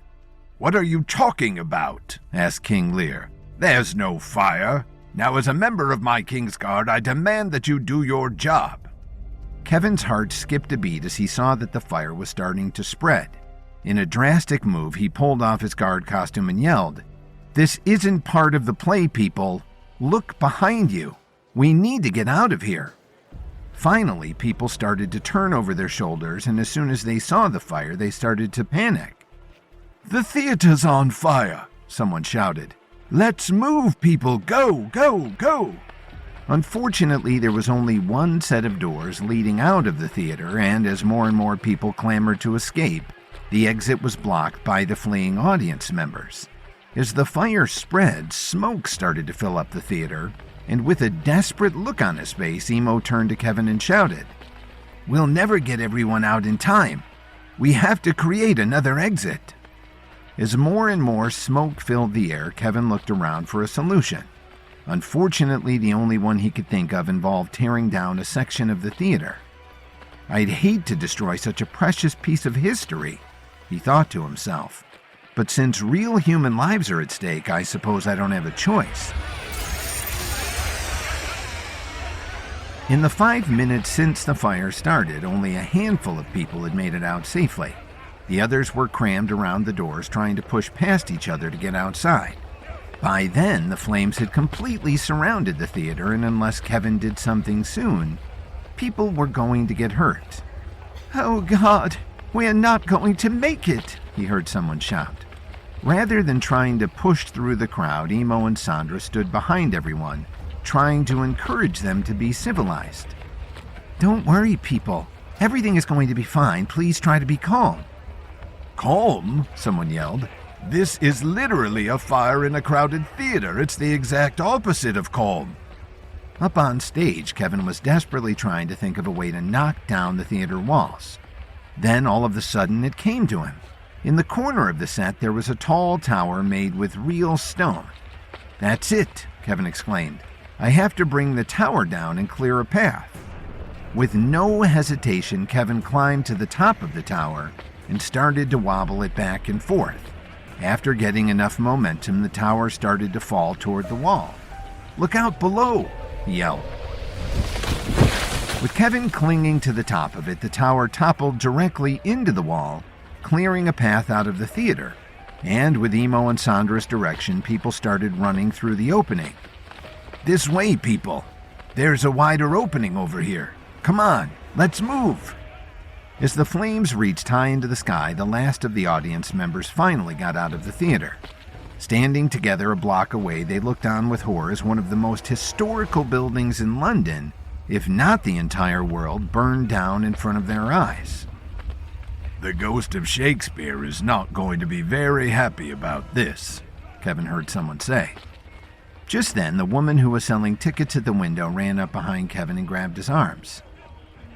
"What are you talking about?" asked King Lear. "There's no fire. Now, as a member of my King's Guard, I demand that you do your job." Kevin's heart skipped a beat as he saw that the fire was starting to spread. In a drastic move, he pulled off his guard costume and yelled, "This isn't part of the play, people. Look behind you. We need to get out of here." Finally, people started to turn over their shoulders, and as soon as they saw the fire, they started to panic. "The theater's on fire," someone shouted. "Let's move, people. Go, go, go." Unfortunately, there was only one set of doors leading out of the theater, and as more and more people clamored to escape, the exit was blocked by the fleeing audience members. As the fire spread, smoke started to fill up the theater, and with a desperate look on his face, Emo turned to Kevin and shouted, "We'll never get everyone out in time. We have to create another exit." As more and more smoke filled the air, Kevin looked around for a solution. Unfortunately, the only one he could think of involved tearing down a section of the theater. "I'd hate to destroy such a precious piece of history," he thought to himself. "But since real human lives are at stake, I suppose I don't have a choice." In the 5 minutes since the fire started, only a handful of people had made it out safely. The others were crammed around the doors, trying to push past each other to get outside. By then, the flames had completely surrounded the theater, and unless Kevin did something soon, people were going to get hurt. "Oh God, we're not going to make it," he heard someone shout. Rather than trying to push through the crowd, Emo and Sandra stood behind everyone, trying to encourage them to be civilized. "Don't worry, people. Everything is going to be fine. Please try to be calm." "Calm?" someone yelled. "This is literally a fire in a crowded theater. It's the exact opposite of calm." Up on stage, Kevin was desperately trying to think of a way to knock down the theater walls. Then, all of a sudden, it came to him. In the corner of the set, there was a tall tower made with real stone. "That's it," Kevin exclaimed. "I have to bring the tower down and clear a path." With no hesitation, Kevin climbed to the top of the tower and started to wobble it back and forth. After getting enough momentum, the tower started to fall toward the wall. "Look out below!" he yelled. With Kevin clinging to the top of it, the tower toppled directly into the wall, clearing a path out of the theater. And with Emo and Sandra's direction, people started running through the opening. "This way, people! There's a wider opening over here. Come on, let's move!" As the flames reached high into the sky, the last of the audience members finally got out of the theater. Standing together a block away, they looked on with horror as one of the most historical buildings in London, if not the entire world, burned down in front of their eyes. "The ghost of Shakespeare is not going to be very happy about this," Kevin heard someone say. Just then, the woman who was selling tickets at the window ran up behind Kevin and grabbed his arms.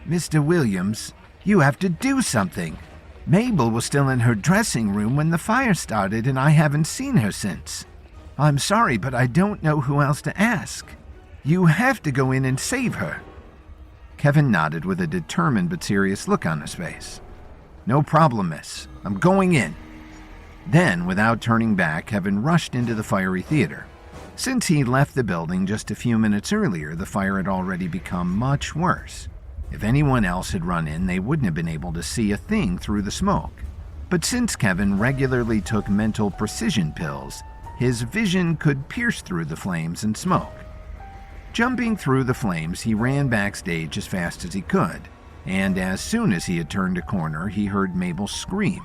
"Mr. Williams, you have to do something. Mabel was still in her dressing room when the fire started, and I haven't seen her since. I'm sorry, but I don't know who else to ask. You have to go in and save her." Kevin nodded with a determined but serious look on his face. "No problem, miss. I'm going in." Then, without turning back, Kevin rushed into the fiery theater. Since he left the building just a few minutes earlier, the fire had already become much worse. If anyone else had run in, they wouldn't have been able to see a thing through the smoke. But since Kevin regularly took mental precision pills, his vision could pierce through the flames and smoke. Jumping through the flames, he ran backstage as fast as he could, and as soon as he had turned a corner, he heard Mabel scream.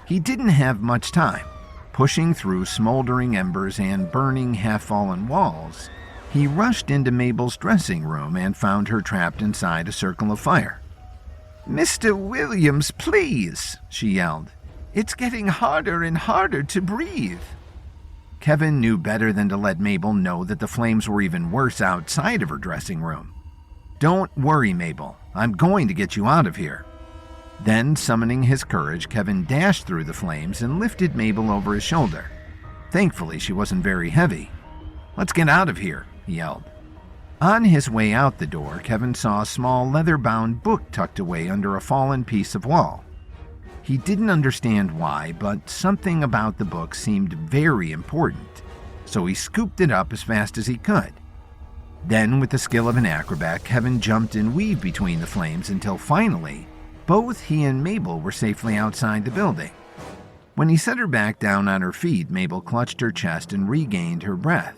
He didn't have much time. Pushing through smoldering embers and burning half-fallen walls, he rushed into Mabel's dressing room and found her trapped inside a circle of fire. "Mr. Williams, please," she yelled. "It's getting harder and harder to breathe." Kevin knew better than to let Mabel know that the flames were even worse outside of her dressing room. "Don't worry, Mabel. I'm going to get you out of here." Then, summoning his courage, Kevin dashed through the flames and lifted Mabel over his shoulder. Thankfully, she wasn't very heavy. "Let's get out of here," he yelled. On his way out the door, Kevin saw a small leather-bound book tucked away under a fallen piece of wall. He didn't understand why, but something about the book seemed very important, so he scooped it up as fast as he could. Then, with the skill of an acrobat, Kevin jumped and weaved between the flames until finally, both he and Mabel were safely outside the building. When he set her back down on her feet, Mabel clutched her chest and regained her breath.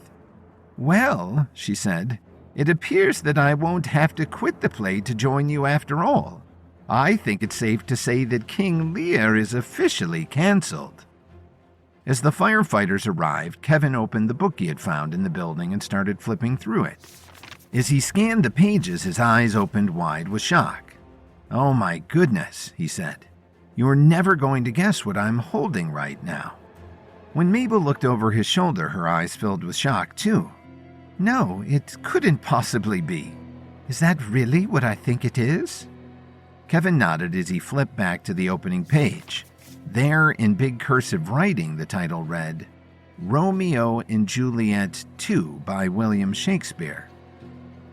"Well," she said, "it appears that I won't have to quit the play to join you after all. I think it's safe to say that King Lear is officially cancelled." As the firefighters arrived, Kevin opened the book he had found in the building and started flipping through it. As he scanned the pages, his eyes opened wide with shock. "Oh my goodness," he said. "You're never going to guess what I'm holding right now." When Mabel looked over his shoulder, her eyes filled with shock too. "No, it couldn't possibly be. Is that really what I think it is?" Kevin nodded as he flipped back to the opening page. There, in big cursive writing, the title read, "Romeo and Juliet 2 by William Shakespeare."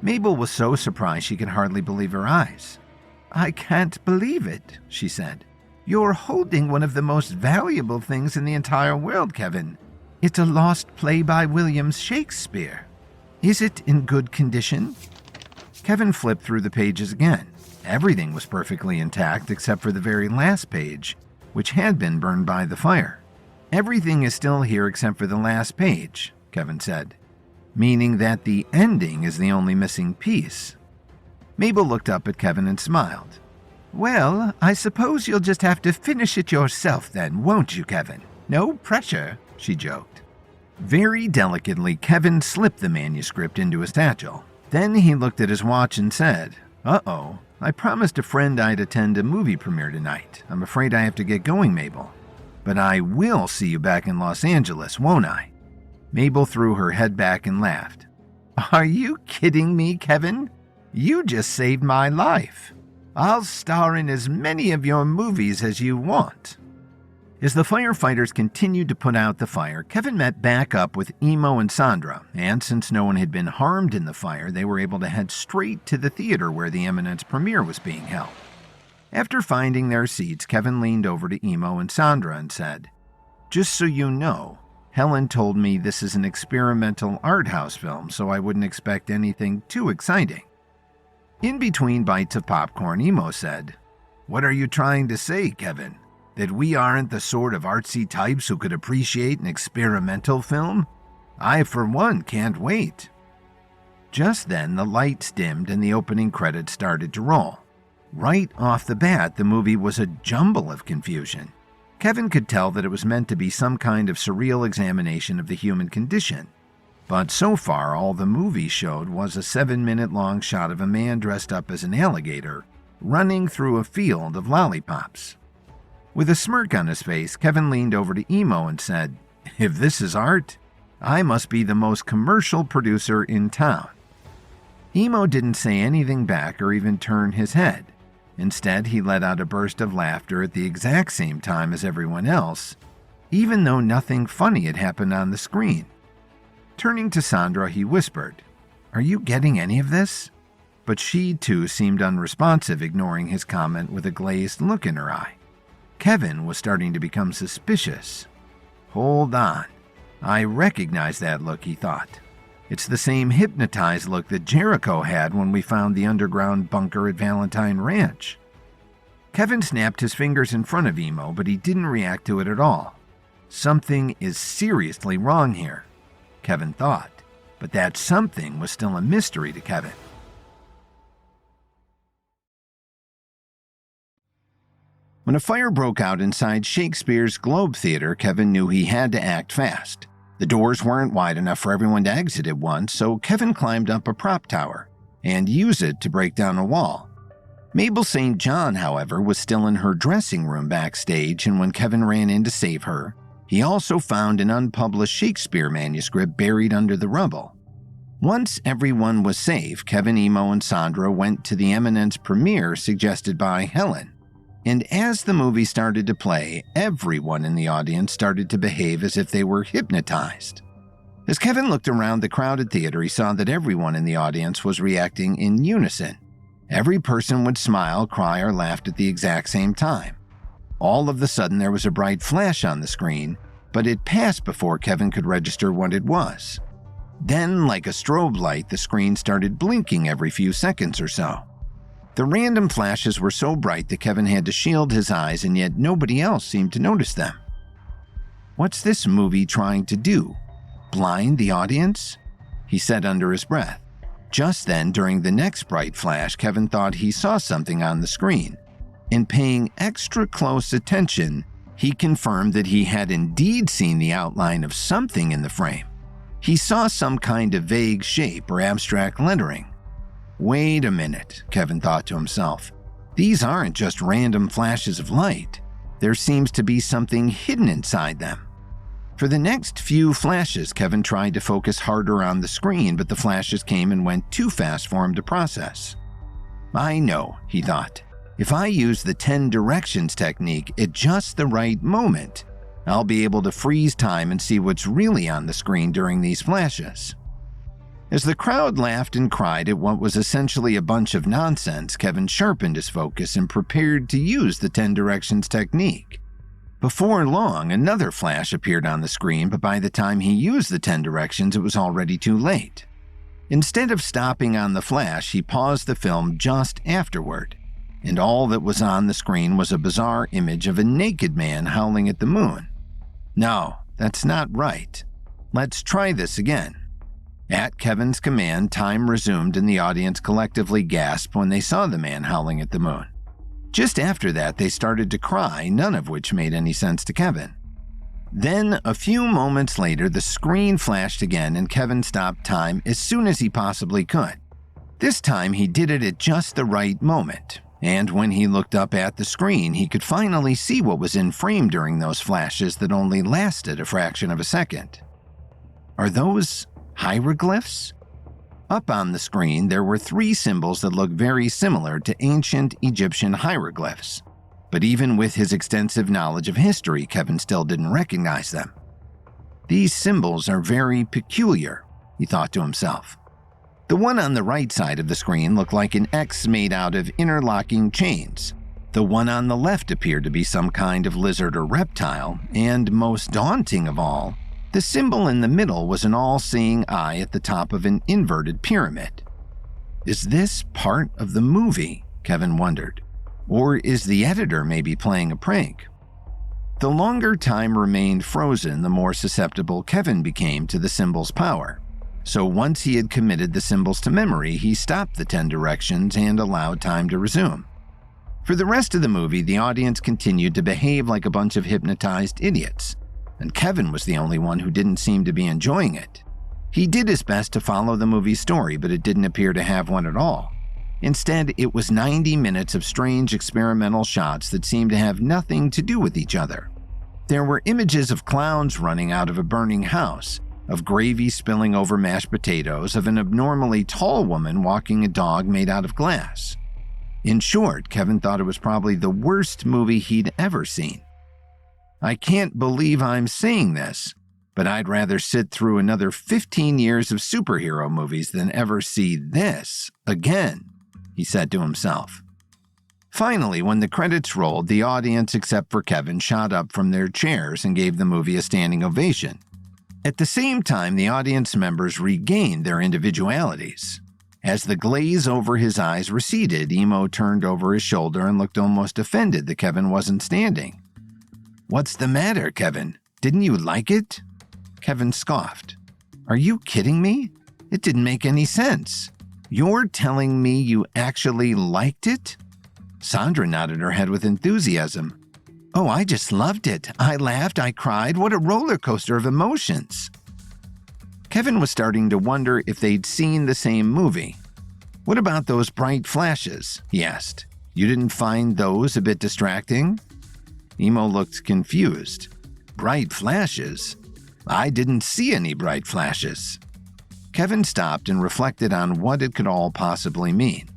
Mabel was so surprised she could hardly believe her eyes. "I can't believe it," she said. "You're holding one of the most valuable things in the entire world, Kevin. It's a lost play by William Shakespeare. Is it in good condition?" Kevin flipped through the pages again. Everything was perfectly intact except for the very last page, which had been burned by the fire. "Everything is still here except for the last page," Kevin said, "meaning that the ending is the only missing piece." Mabel looked up at Kevin and smiled. "Well, I suppose you'll just have to finish it yourself then, won't you, Kevin? No pressure," she joked. Very delicately, Kevin slipped the manuscript into his satchel. Then he looked at his watch and said, "Uh-oh, I promised a friend I'd attend a movie premiere tonight. I'm afraid I have to get going, Mabel. But I will see you back in Los Angeles, won't I?" Mabel threw her head back and laughed. "Are you kidding me, Kevin? You just saved my life. I'll star in as many of your movies as you want." As the firefighters continued to put out the fire, Kevin met back up with Emo and Sandra, and since no one had been harmed in the fire, they were able to head straight to the theater where the Eminence premiere was being held. After finding their seats, Kevin leaned over to Emo and Sandra and said, "Just so you know, Helen told me this is an experimental art house film, so I wouldn't expect anything too exciting." In between bites of popcorn, Emo said, "What are you trying to say, Kevin? That we aren't the sort of artsy types who could appreciate an experimental film? I, for one, can't wait." Just then, the lights dimmed and the opening credits started to roll. Right off the bat, the movie was a jumble of confusion. Kevin could tell that it was meant to be some kind of surreal examination of the human condition. But so far, all the movie showed was a 7-minute-long shot of a man dressed up as an alligator running through a field of lollipops. With a smirk on his face, Kevin leaned over to Emo and said, "If this is art, I must be the most commercial producer in town." Emo didn't say anything back or even turn his head. Instead, he let out a burst of laughter at the exact same time as everyone else, even though nothing funny had happened on the screen. Turning to Sandra, he whispered, "Are you getting any of this?" But she, too, seemed unresponsive, ignoring his comment with a glazed look in her eye. Kevin was starting to become suspicious. "Hold on. I recognize that look," he thought. "It's the same hypnotized look that Jericho had when we found the underground bunker at Valentine Ranch." Kevin snapped his fingers in front of Emo, but he didn't react to it at all. Something is seriously wrong here, Kevin thought, but that something was still a mystery to Kevin. When a fire broke out inside Shakespeare's Globe Theatre, Kevin knew he had to act fast. The doors weren't wide enough for everyone to exit at once, so Kevin climbed up a prop tower and used it to break down a wall. Mabel St. John, however, was still in her dressing room backstage, and when Kevin ran in to save her, he also found an unpublished Shakespeare manuscript buried under the rubble. Once everyone was safe, Kevin, Emo, and Sandra went to the Eminence premiere suggested by Helen. And as the movie started to play, everyone in the audience started to behave as if they were hypnotized. As Kevin looked around the crowded theater, he saw that everyone in the audience was reacting in unison. Every person would smile, cry, or laugh at the exact same time. All of a sudden, there was a bright flash on the screen, but it passed before Kevin could register what it was. Then, like a strobe light, the screen started blinking every few seconds or so. The random flashes were so bright that Kevin had to shield his eyes, and yet nobody else seemed to notice them. What's this movie trying to do? Blind the audience? He said under his breath. Just then, during the next bright flash, Kevin thought he saw something on the screen. In paying extra close attention, he confirmed that he had indeed seen the outline of something in the frame. He saw some kind of vague shape or abstract lettering. Wait a minute, Kevin thought to himself. These aren't just random flashes of light. There seems to be something hidden inside them. For the next few flashes, Kevin tried to focus harder on the screen, but the flashes came and went too fast for him to process. I know, he thought. If I use the 10 directions technique at just the right moment, I'll be able to freeze time and see what's really on the screen during these flashes. As the crowd laughed and cried at what was essentially a bunch of nonsense, Kevin sharpened his focus and prepared to use the 10 directions technique. Before long, another flash appeared on the screen, but by the time he used the 10 directions, it was already too late. Instead of stopping on the flash, he paused the film just afterward, and all that was on the screen was a bizarre image of a naked man howling at the moon. No, that's not right. Let's try this again. At Kevin's command, time resumed and the audience collectively gasped when they saw the man howling at the moon. Just after that, they started to cry, none of which made any sense to Kevin. Then, a few moments later, the screen flashed again and Kevin stopped time as soon as he possibly could. This time, he did it at just the right moment, and when he looked up at the screen, he could finally see what was in frame during those flashes that only lasted a fraction of a second. Are those hieroglyphs? Up on the screen, there were 3 symbols that looked very similar to ancient Egyptian hieroglyphs. But even with his extensive knowledge of history, Kevin still didn't recognize them. These symbols are very peculiar, he thought to himself. The one on the right side of the screen looked like an X made out of interlocking chains. The one on the left appeared to be some kind of lizard or reptile, and most daunting of all, the symbol in the middle was an all-seeing eye at the top of an inverted pyramid. Is this part of the movie? Kevin wondered. Or is the editor maybe playing a prank? The longer time remained frozen, the more susceptible Kevin became to the symbol's power. So once he had committed the symbols to memory, he stopped the 10 directions and allowed time to resume. For the rest of the movie, the audience continued to behave like a bunch of hypnotized idiots, and Kevin was the only one who didn't seem to be enjoying it. He did his best to follow the movie's story, but it didn't appear to have one at all. Instead, it was 90 minutes of strange experimental shots that seemed to have nothing to do with each other. There were images of clowns running out of a burning house, of gravy spilling over mashed potatoes, of an abnormally tall woman walking a dog made out of glass. In short, Kevin thought it was probably the worst movie he'd ever seen. I can't believe I'm saying this, but I'd rather sit through another 15 years of superhero movies than ever see this again, he said to himself. Finally, when the credits rolled, the audience, except for Kevin, shot up from their chairs and gave the movie a standing ovation. At the same time, the audience members regained their individualities. As the glaze over his eyes receded, Emo turned over his shoulder and looked almost offended that Kevin wasn't standing. "What's the matter, Kevin? Didn't you like it?" Kevin scoffed. "Are you kidding me? It didn't make any sense. You're telling me you actually liked it?" Sandra nodded her head with enthusiasm. "Oh, I just loved it. I laughed, I cried. What a roller coaster of emotions." Kevin was starting to wonder if they'd seen the same movie. "What about those bright flashes?" he asked. "You didn't find those a bit distracting?" Emo looked confused. "Bright flashes? I didn't see any bright flashes." Kevin stopped and reflected on what it could all possibly mean.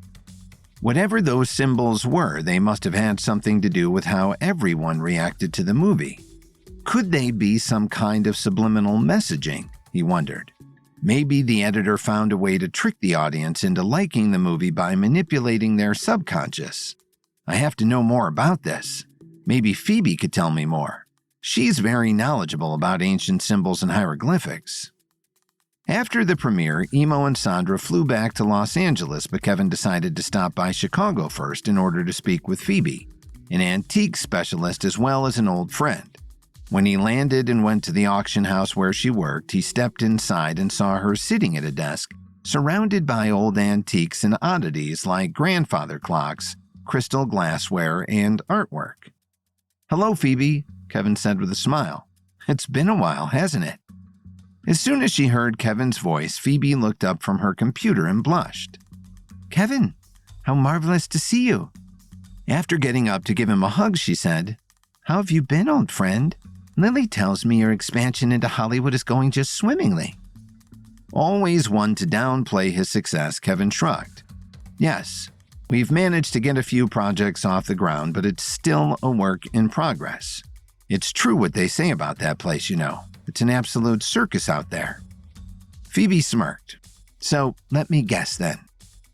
Whatever those symbols were, they must have had something to do with how everyone reacted to the movie. Could they be some kind of subliminal messaging, he wondered. Maybe the editor found a way to trick the audience into liking the movie by manipulating their subconscious. I have to know more about this. Maybe Phoebe could tell me more. She's very knowledgeable about ancient symbols and hieroglyphics. After the premiere, Emo and Sandra flew back to Los Angeles, but Kevin decided to stop by Chicago first in order to speak with Phoebe, an antique specialist as well as an old friend. When he landed and went to the auction house where she worked, he stepped inside and saw her sitting at a desk, surrounded by old antiques and oddities like grandfather clocks, crystal glassware, and artwork. "Hello, Phoebe," Kevin said with a smile. "It's been a while, hasn't it?" As soon as she heard Kevin's voice, Phoebe looked up from her computer and blushed. "Kevin, how marvelous to see you." After getting up to give him a hug, she said, "How have you been, old friend? Lily tells me your expansion into Hollywood is going just swimmingly." Always one to downplay his success, Kevin shrugged. "Yes, we've managed to get a few projects off the ground, but it's still a work in progress. It's true what they say about that place, you know. It's an absolute circus out there." Phoebe smirked. "So, let me guess then.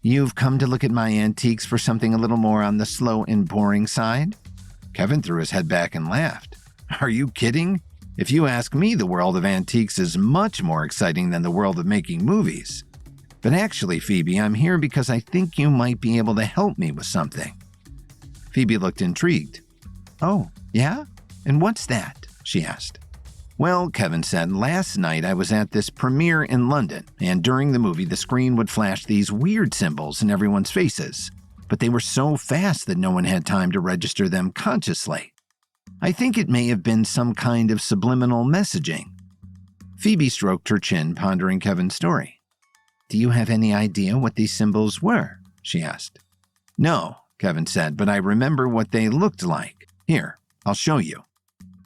You've come to look at my antiques for something a little more on the slow and boring side?" Kevin threw his head back and laughed. "Are you kidding? If you ask me, the world of antiques is much more exciting than the world of making movies. But actually, Phoebe, I'm here because I think you might be able to help me with something." Phoebe looked intrigued. "Oh, yeah? And what's that?" she asked. "Well," Kevin said, "last night I was at this premiere in London, and during the movie the screen would flash these weird symbols in everyone's faces, but they were so fast that no one had time to register them consciously. I think it may have been some kind of subliminal messaging." Phoebe stroked her chin, pondering Kevin's story. "Do you have any idea what these symbols were?" she asked. "No," Kevin said, "but I remember what they looked like. Here, I'll show you."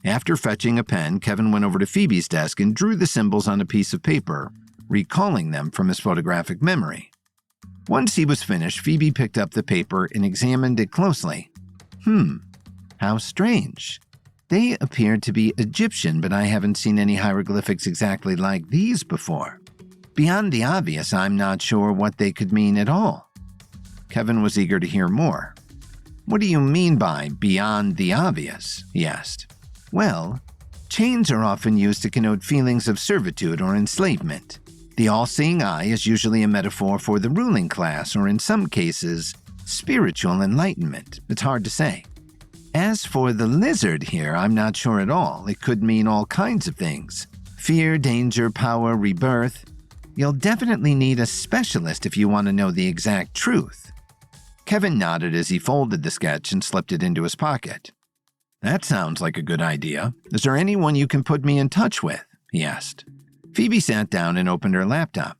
After fetching a pen, Kevin went over to Phoebe's desk and drew the symbols on a piece of paper, recalling them from his photographic memory. Once he was finished, Phoebe picked up the paper and examined it closely. How strange. They appear to be Egyptian, but I haven't seen any hieroglyphics exactly like these before. Beyond the obvious, I'm not sure what they could mean at all." Kevin was eager to hear more. "What do you mean by beyond the obvious?" he asked. "Well, chains are often used to connote feelings of servitude or enslavement. The all-seeing eye is usually a metaphor for the ruling class, or in some cases, spiritual enlightenment. It's hard to say. As for the lizard here, I'm not sure at all. It could mean all kinds of things. Fear, danger, power, rebirth. You'll definitely need a specialist if you want to know the exact truth. Kevin nodded as he folded the sketch and slipped it into his pocket. That sounds like a good idea. Is there anyone you can put me in touch with? He asked. Phoebe sat down and opened her laptop.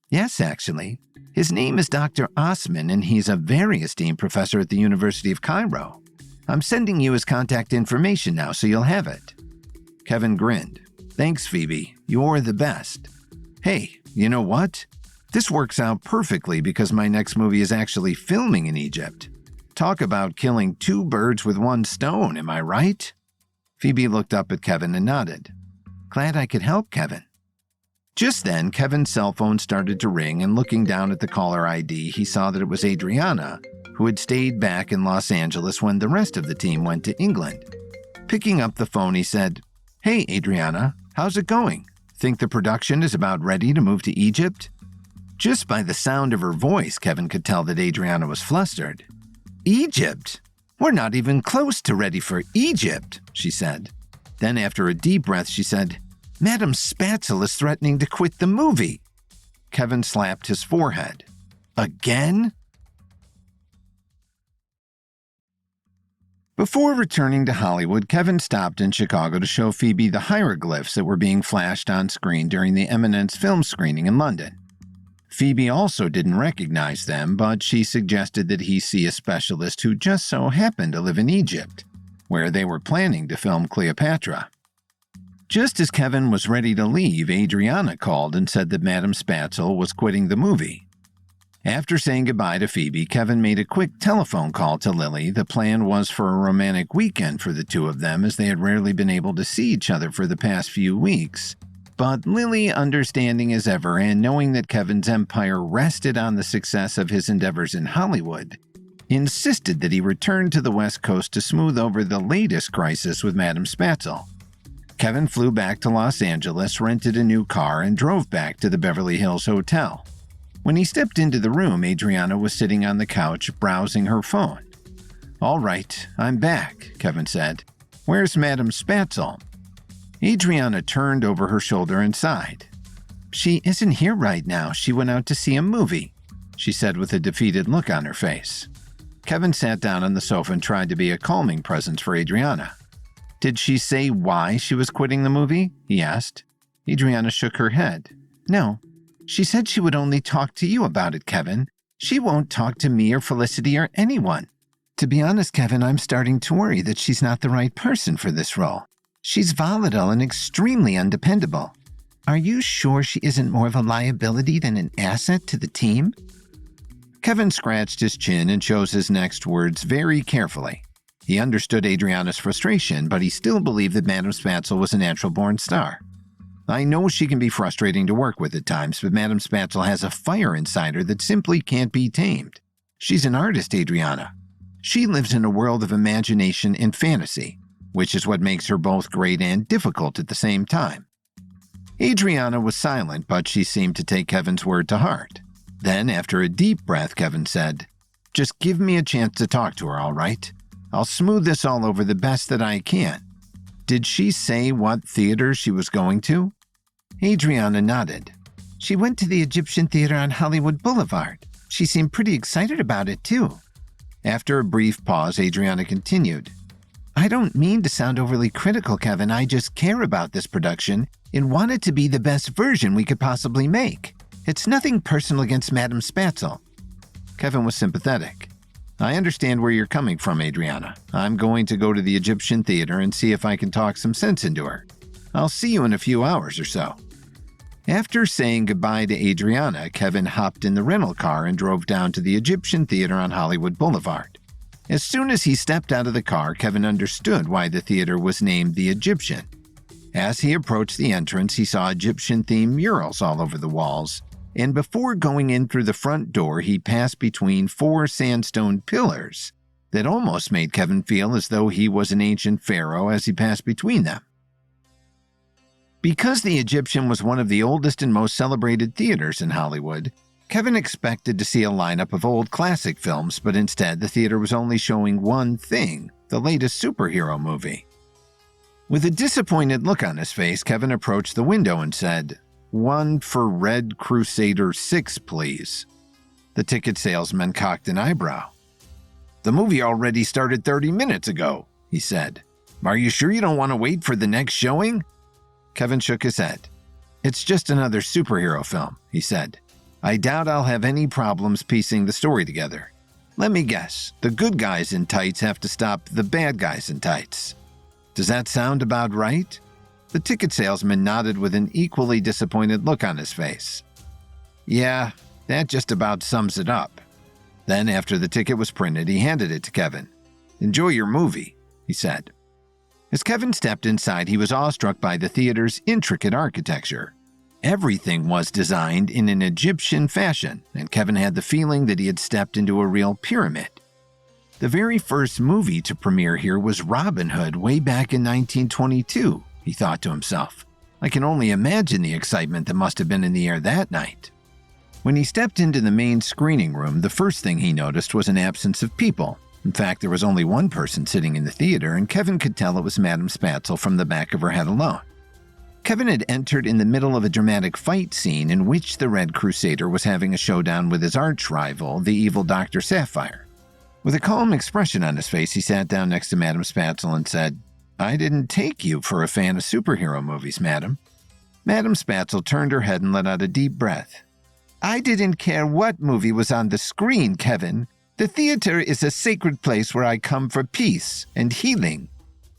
Yes, actually. His name is Dr. Osman, and he's a very esteemed professor at the University of Cairo. I'm sending you his contact information now, so you'll have it. Kevin grinned. Thanks, Phoebe. You're the best. Hey, you know what? This works out perfectly because my next movie is actually filming in Egypt. Talk about killing two birds with one stone, am I right? Phoebe looked up at Kevin and nodded. Glad I could help, Kevin. Just then, Kevin's cell phone started to ring, and looking down at the caller ID, he saw that it was Adriana, who had stayed back in Los Angeles when the rest of the team went to England. Picking up the phone, he said, Hey, Adriana, how's it going? Think the production is about ready to move to Egypt? Just by the sound of her voice, Kevin could tell that Adriana was flustered. Egypt? We're not even close to ready for Egypt, she said. Then after a deep breath, she said, Madam Spatzel is threatening to quit the movie. Kevin slapped his forehead. Again? Before returning to Hollywood, Kevin stopped in Chicago to show Phoebe the hieroglyphs that were being flashed on screen during the Eminence film screening in London. Phoebe also didn't recognize them, but she suggested that he see a specialist who just so happened to live in Egypt, where they were planning to film Cleopatra. Just as Kevin was ready to leave, Adriana called and said that Madam Spatzel was quitting the movie. After saying goodbye to Phoebe, Kevin made a quick telephone call to Lily. The plan was for a romantic weekend for the two of them, as they had rarely been able to see each other for the past few weeks. But Lily, understanding as ever and knowing that Kevin's empire rested on the success of his endeavors in Hollywood, insisted that he return to the West Coast to smooth over the latest crisis with Madam Spatzel. Kevin flew back to Los Angeles, rented a new car, and drove back to the Beverly Hills Hotel. When he stepped into the room, Adriana was sitting on the couch, browsing her phone. All right, I'm back, Kevin said. Where's Madam Spatzel? Adriana turned over her shoulder and sighed. She isn't here right now. She went out to see a movie, she said with a defeated look on her face. Kevin sat down on the sofa and tried to be a calming presence for Adriana. Did she say why she was quitting the movie? He asked. Adriana shook her head. No. She said she would only talk to you about it, Kevin. She won't talk to me or Felicity or anyone. To be honest, Kevin, I'm starting to worry that she's not the right person for this role. She's volatile and extremely undependable. Are you sure she isn't more of a liability than an asset to the team? Kevin scratched his chin and chose his next words very carefully. He understood Adriana's frustration, but he still believed that Madam Spatzel was a natural-born star. I know she can be frustrating to work with at times, but Madam Spatzel has a fire inside her that simply can't be tamed. She's an artist, Adriana. She lives in a world of imagination and fantasy, which is what makes her both great and difficult at the same time. Adriana was silent, but she seemed to take Kevin's word to heart. Then, after a deep breath, Kevin said, Just give me a chance to talk to her, all right? I'll smooth this all over the best that I can. Did she say what theater she was going to? Adriana nodded. She went to the Egyptian Theater on Hollywood Boulevard. She seemed pretty excited about it, too. After a brief pause, Adriana continued. I don't mean to sound overly critical, Kevin. I just care about this production and want it to be the best version we could possibly make. It's nothing personal against Madam Spatzel. Kevin was sympathetic. I understand where you're coming from, Adriana. I'm going to go to the Egyptian Theater and see if I can talk some sense into her. I'll see you in a few hours or so. After saying goodbye to Adriana, Kevin hopped in the rental car and drove down to the Egyptian Theater on Hollywood Boulevard. As soon as he stepped out of the car, Kevin understood why the theater was named the Egyptian. As he approached the entrance, he saw Egyptian-themed murals all over the walls, and before going in through the front door, he passed between 4 sandstone pillars that almost made Kevin feel as though he was an ancient pharaoh as he passed between them. Because the Egyptian was one of the oldest and most celebrated theaters in Hollywood, Kevin expected to see a lineup of old classic films, but instead the theater was only showing one thing, the latest superhero movie. With a disappointed look on his face, Kevin approached the window and said, "One for Red Crusader 6, please." The ticket salesman cocked an eyebrow. "The movie already started 30 minutes ago," he said. "Are you sure you don't want to wait for the next showing?" Kevin shook his head. "It's just another superhero film," he said. "I doubt I'll have any problems piecing the story together. Let me guess, the good guys in tights have to stop the bad guys in tights. Does that sound about right?" The ticket salesman nodded with an equally disappointed look on his face. "Yeah, that just about sums it up." Then, after the ticket was printed, he handed it to Kevin. "Enjoy your movie," he said. As Kevin stepped inside, he was awestruck by the theater's intricate architecture. Everything was designed in an Egyptian fashion, and Kevin had the feeling that he had stepped into a real pyramid. The very first movie to premiere here was Robin Hood way back in 1922, he thought to himself. I can only imagine the excitement that must have been in the air that night. When he stepped into the main screening room, the first thing he noticed was an absence of people. In fact, there was only one person sitting in the theater, and Kevin could tell it was Madame Spatzel from the back of her head alone. Kevin had entered in the middle of a dramatic fight scene in which the Red Crusader was having a showdown with his arch-rival, the evil Dr. Sapphire. With a calm expression on his face, he sat down next to Madame Spatzel and said, "I didn't take you for a fan of superhero movies, madam." Madame Spatzel turned her head and let out a deep breath. "I didn't care what movie was on the screen, Kevin. The theater is a sacred place where I come for peace and healing.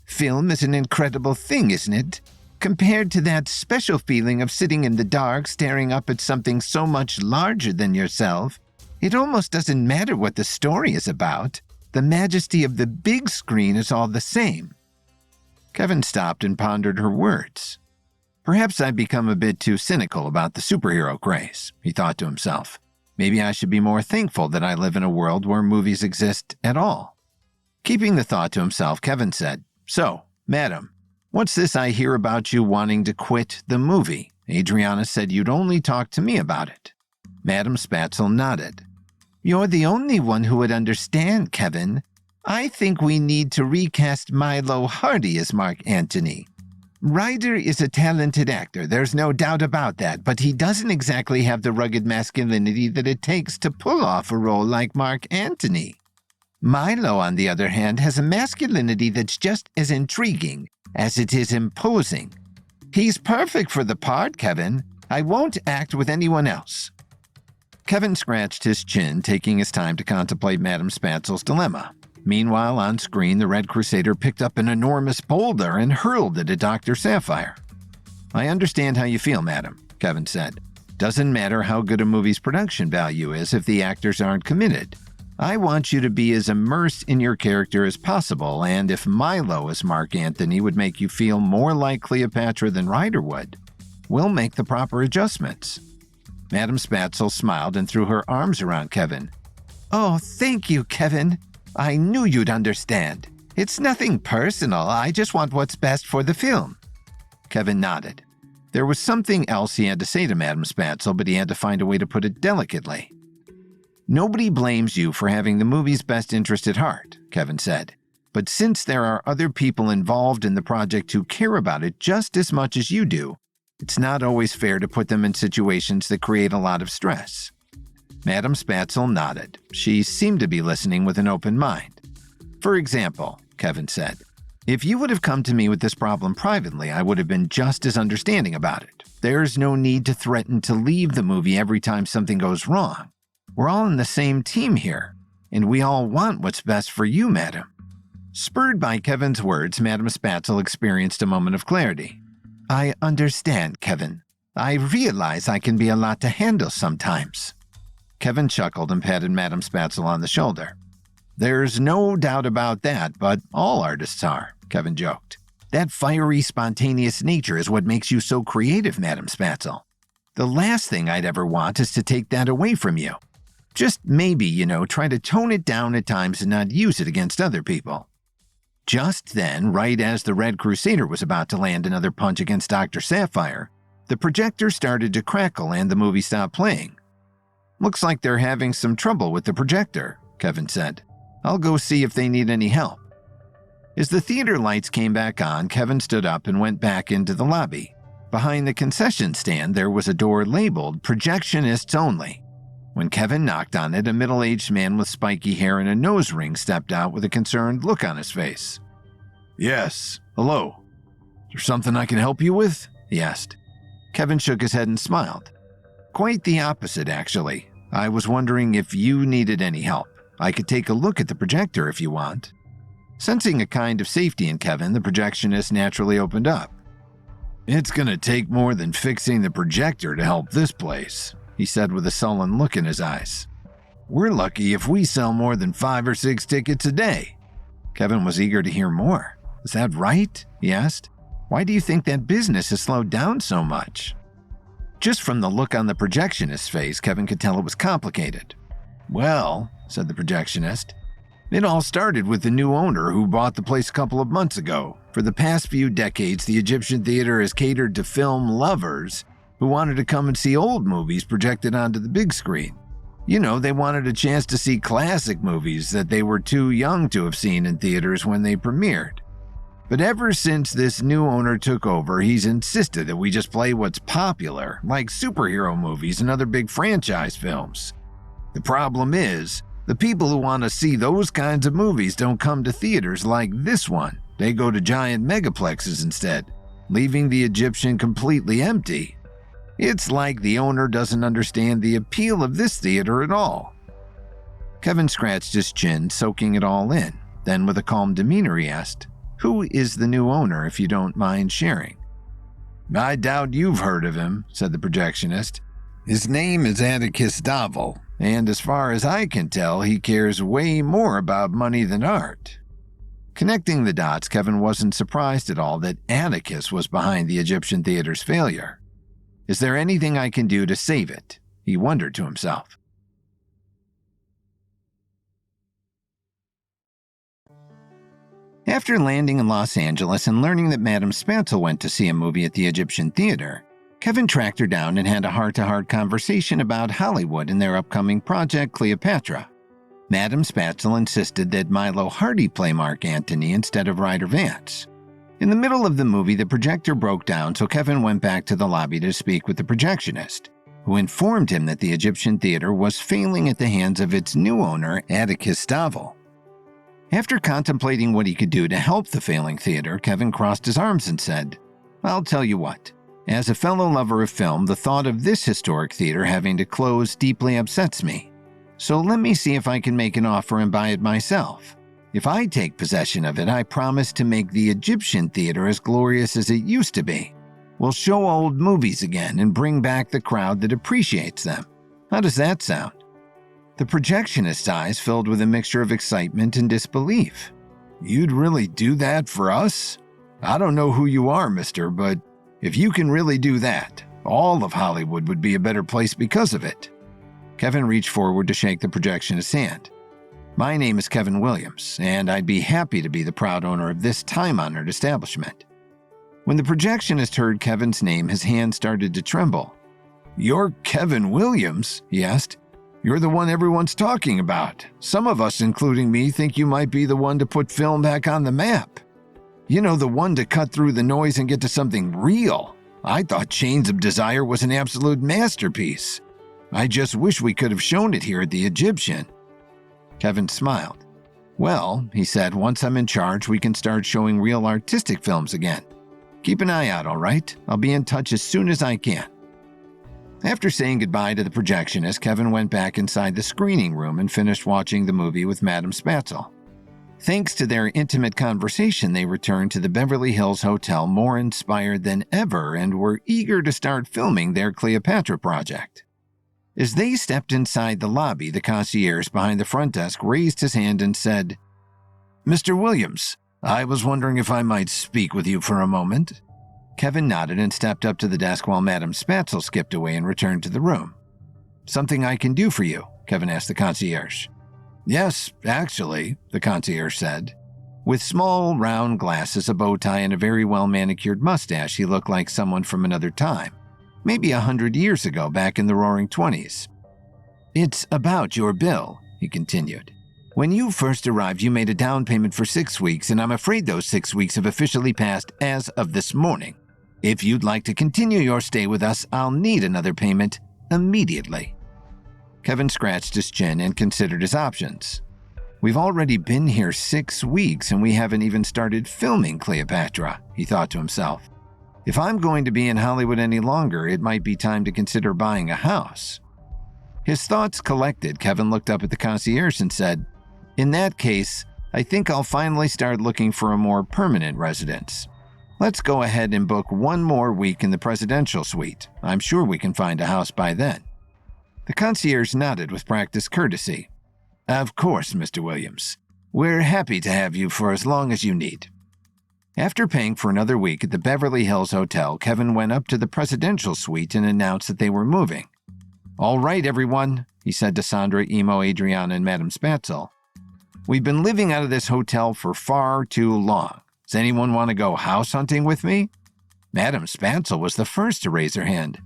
Film is an incredible thing, isn't it? Compared to that special feeling of sitting in the dark staring up at something so much larger than yourself, it almost doesn't matter what the story is about. The majesty of the big screen is all the same." Kevin stopped and pondered her words. Perhaps I've become a bit too cynical about the superhero craze, he thought to himself. Maybe I should be more thankful that I live in a world where movies exist at all. Keeping the thought to himself, Kevin said, "So, madam, what's this I hear about you wanting to quit the movie? Adriana said you'd only talk to me about it." Madame Spatzel nodded. "You're the only one who would understand, Kevin. I think we need to recast Milo Hardy as Mark Antony. Ryder is a talented actor, there's no doubt about that, but he doesn't exactly have the rugged masculinity that it takes to pull off a role like Mark Antony. Milo, on the other hand, has a masculinity that's just as intriguing as it is imposing. He's perfect for the part, Kevin. I won't act with anyone else." Kevin scratched his chin, taking his time to contemplate Madame Spatzel's dilemma. Meanwhile, on screen, the Red Crusader picked up an enormous boulder and hurled it at Dr. Sapphire. "I understand how you feel, madam," Kevin said. "Doesn't matter how good a movie's production value is if the actors aren't committed. I want you to be as immersed in your character as possible, and if Milo as Mark Antony would make you feel more like Cleopatra than Ryder would, we'll make the proper adjustments." Madame Spatzel smiled and threw her arms around Kevin. "Oh, thank you, Kevin. I knew you'd understand. It's nothing personal. I just want what's best for the film." Kevin nodded. There was something else he had to say to Madame Spatzel, but he had to find a way to put it delicately. "Nobody blames you for having the movie's best interest at heart," Kevin said. "But since there are other people involved in the project who care about it just as much as you do, it's not always fair to put them in situations that create a lot of stress." Madame Spatzel nodded. She seemed to be listening with an open mind. "For example," Kevin said, "if you would have come to me with this problem privately, I would have been just as understanding about it. There's no need to threaten to leave the movie every time something goes wrong. We're all in the same team here, and we all want what's best for you, madam." Spurred by Kevin's words, Madame Spatzel experienced a moment of clarity. "I understand, Kevin. I realize I can be a lot to handle sometimes." Kevin chuckled and patted Madame Spatzel on the shoulder. "There's no doubt about that, but all artists are," Kevin joked. "That fiery, spontaneous nature is what makes you so creative, Madame Spatzel. The last thing I'd ever want is to take that away from you. Just maybe, try to tone it down at times and not use it against other people." Just then, right as the Red Crusader was about to land another punch against Dr. Sapphire, the projector started to crackle and the movie stopped playing. "Looks like they're having some trouble with the projector," Kevin said. "I'll go see if they need any help." As the theater lights came back on, Kevin stood up and went back into the lobby. Behind the concession stand, there was a door labeled Projectionists Only. When Kevin knocked on it, a middle-aged man with spiky hair and a nose ring stepped out with a concerned look on his face. Yes, hello. Is there something I can help you with? He asked. Kevin shook his head and smiled. Quite the opposite, actually. I was wondering if you needed any help. I could take a look at the projector if you want. Sensing a kind of safety in Kevin, the projectionist naturally opened up. It's gonna take more than fixing the projector to help this place, he said with a sullen look in his eyes. We're lucky if we sell more than 5 or 6 tickets a day. Kevin was eager to hear more. Is that right? He asked. Why do you think that business has slowed down so much? Just from the look on the projectionist's face, Kevin could tell it was complicated. Well, said the projectionist, it all started with the new owner who bought the place a couple of months ago. For the past few decades, the Egyptian Theater has catered to film lovers who wanted to come and see old movies projected onto the big screen. You know, they wanted a chance to see classic movies that they were too young to have seen in theaters when they premiered. But ever since this new owner took over, he's insisted that we just play what's popular, like superhero movies and other big franchise films. The problem is, the people who want to see those kinds of movies don't come to theaters like this one. They go to giant megaplexes instead, leaving the Egyptian completely empty. It's like the owner doesn't understand the appeal of this theater at all. Kevin scratched his chin, soaking it all in. Then with a calm demeanor he asked, "Who is the new owner, if you don't mind sharing?" "I doubt you've heard of him," said the projectionist. "His name is Atticus Davel, and as far as I can tell, he cares way more about money than art." Connecting the dots, Kevin wasn't surprised at all that Atticus was behind the Egyptian theater's failure. Is there anything I can do to save it? He wondered to himself. After landing in Los Angeles and learning that Madame Spatzel went to see a movie at the Egyptian Theater, Kevin tracked her down and had a heart-to-heart conversation about Hollywood and their upcoming project, Cleopatra. Madame Spatzel insisted that Milo Hardy play Mark Antony instead of Ryder Vance. In the middle of the movie, the projector broke down, so Kevin went back to the lobby to speak with the projectionist, who informed him that the Egyptian Theater was failing at the hands of its new owner, Atticus Davel. After contemplating what he could do to help the failing theater, Kevin crossed his arms and said, "I'll tell you what. As a fellow lover of film, the thought of this historic theater having to close deeply upsets me. So let me see if I can make an offer and buy it myself. If I take possession of it, I promise to make the Egyptian Theater as glorious as it used to be. We'll show old movies again and bring back the crowd that appreciates them. How does that sound?" The projectionist's eyes filled with a mixture of excitement and disbelief. "You'd really do that for us? I don't know who you are, mister, but if you can really do that, all of Hollywood would be a better place because of it." Kevin reached forward to shake the projectionist's hand. "My name is Kevin Williams, and I'd be happy to be the proud owner of this time-honored establishment." When the projectionist heard Kevin's name, his hand started to tremble. "You're Kevin Williams?" he asked. "You're the one everyone's talking about. Some of us, including me, think you might be the one to put film back on the map. You know, the one to cut through the noise and get to something real. I thought Chains of Desire was an absolute masterpiece. I just wish we could have shown it here at the Egyptian." Kevin smiled. "Well," he said, "once I'm in charge, we can start showing real artistic films again. Keep an eye out, all right? I'll be in touch as soon as I can." After saying goodbye to the projectionist, Kevin went back inside the screening room and finished watching the movie with Madame Spatzel. Thanks to their intimate conversation, they returned to the Beverly Hills Hotel more inspired than ever and were eager to start filming their Cleopatra project. As they stepped inside the lobby, the concierge behind the front desk raised his hand and said, "Mr. Williams, I was wondering if I might speak with you for a moment." Kevin nodded and stepped up to the desk while Madame Spatzel skipped away and returned to the room. "Something I can do for you?" Kevin asked the concierge. "Yes, actually," the concierge said. With small, round glasses, a bow tie, and a very well-manicured mustache, he looked like someone from another time. Maybe 100 years ago, back in the Roaring '20s. "It's about your bill," he continued. When you first arrived, you made a down payment for 6 weeks, and I'm afraid those 6 weeks have officially passed as of this morning. If you'd like to continue your stay with us, I'll need another payment immediately." Kevin scratched his chin and considered his options. "We've already been here 6 weeks and we haven't even started filming Cleopatra," he thought to himself. "If I'm going to be in Hollywood any longer, it might be time to consider buying a house." His thoughts collected, Kevin looked up at the concierge and said, "In that case, I think I'll finally start looking for a more permanent residence. Let's go ahead and book 1 more week in the presidential suite. I'm sure we can find a house by then." The concierge nodded with practiced courtesy. "Of course, Mr. Williams. We're happy to have you for as long as you need." After paying for another week at the Beverly Hills Hotel, Kevin went up to the presidential suite and announced that they were moving. "All right, everyone," he said to Sandra, Emo, Adriana, and Madame Spatzel. "We've been living out of this hotel for far too long. Does anyone want to go house hunting with me?" Madame Spatzel was the first to raise her hand.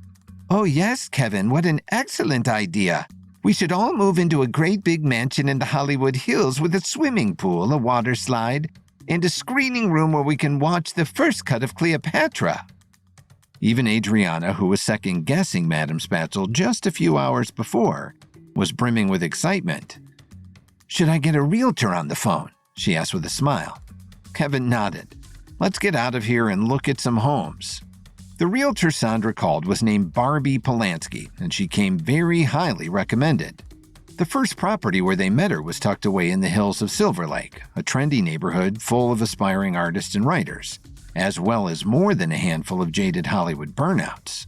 "Oh yes, Kevin, what an excellent idea. We should all move into a great big mansion in the Hollywood Hills with a swimming pool, a water slide, and a screening room where we can watch the first cut of Cleopatra." Even Adriana, who was second-guessing Madame Spatzel just a few hours before, was brimming with excitement. "Should I get a realtor on the phone?" she asked with a smile. Kevin nodded. "Let's get out of here and look at some homes." The realtor Sandra called was named Barbie Polanski, and she came very highly recommended. The first property where they met her was tucked away in the hills of Silver Lake, a trendy neighborhood full of aspiring artists and writers, as well as more than a handful of jaded Hollywood burnouts.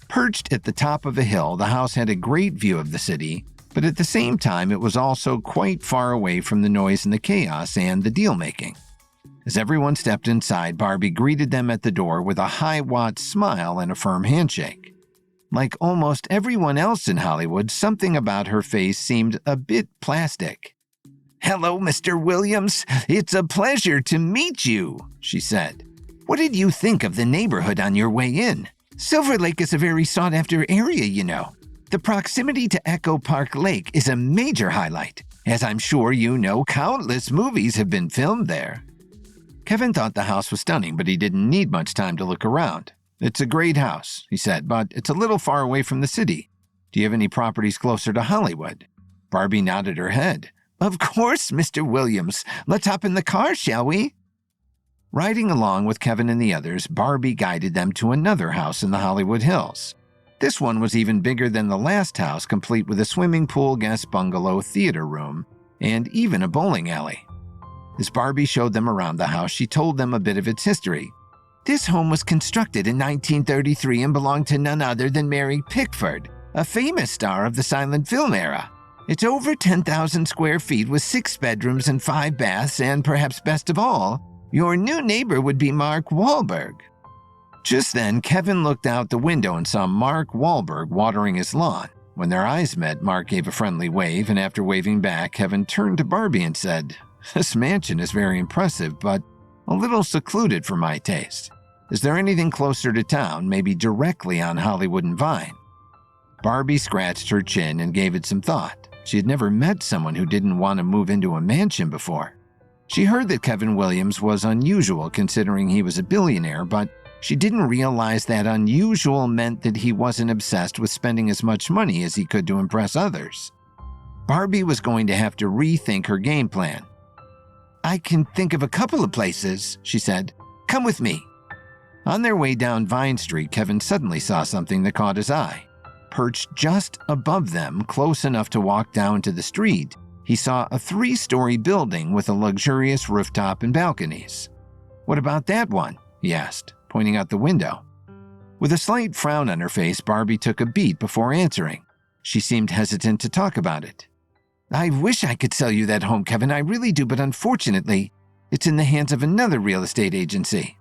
Perched at the top of a hill, the house had a great view of the city, but at the same time it was also quite far away from the noise and the chaos and the deal-making. As everyone stepped inside, Barbie greeted them at the door with a high-watt smile and a firm handshake. Like almost everyone else in Hollywood, something about her face seemed a bit plastic. "Hello, Mr. Williams. It's a pleasure to meet you," she said. "What did you think of the neighborhood on your way in? Silver Lake is a very sought-after area, you know. The proximity to Echo Park Lake is a major highlight. As I'm sure you know, countless movies have been filmed there." Kevin thought the house was stunning, but he didn't need much time to look around. "It's a great house," he said, "but it's a little far away from the city. Do you have any properties closer to Hollywood?" Barbie nodded her head. "Of course, Mr. Williams. Let's hop in the car, shall we?" Riding along with Kevin and the others, Barbie guided them to another house in the Hollywood Hills. This one was even bigger than the last house, complete with a swimming pool, guest bungalow, theater room, and even a bowling alley. As Barbie showed them around the house, she told them a bit of its history. "This home was constructed in 1933 and belonged to none other than Mary Pickford, a famous star of the silent film era. It's over 10,000 square feet with 6 bedrooms and 5 baths, and perhaps best of all, your new neighbor would be Mark Wahlberg." Just then, Kevin looked out the window and saw Mark Wahlberg watering his lawn. When their eyes met, Mark gave a friendly wave, and after waving back, Kevin turned to Barbie and said, "This mansion is very impressive, but a little secluded for my taste. Is there anything closer to town, maybe directly on Hollywood and Vine?" Barbie scratched her chin and gave it some thought. She had never met someone who didn't want to move into a mansion before. She heard that Kevin Williams was unusual considering he was a billionaire, but she didn't realize that unusual meant that he wasn't obsessed with spending as much money as he could to impress others. Barbie was going to have to rethink her game plan. "I can think of a couple of places," she said. "Come with me." On their way down Vine Street, Kevin suddenly saw something that caught his eye. Perched just above them, close enough to walk down to the street, he saw a 3-story building with a luxurious rooftop and balconies. "What about that one?" he asked, pointing out the window. With a slight frown on her face, Barbie took a beat before answering. She seemed hesitant to talk about it. "I wish I could sell you that home, Kevin, I really do, but unfortunately, it's in the hands of another real estate agency."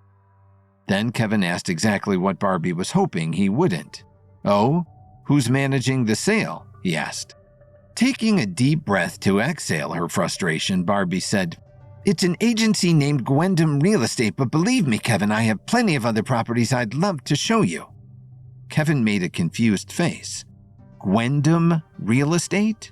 Then Kevin asked exactly what Barbie was hoping he wouldn't. "Oh, who's managing the sale?" he asked. Taking a deep breath to exhale her frustration, Barbie said, "It's an agency named Gwendom Real Estate, but believe me, Kevin, I have plenty of other properties I'd love to show you." Kevin made a confused face. "Gwendom Real Estate?"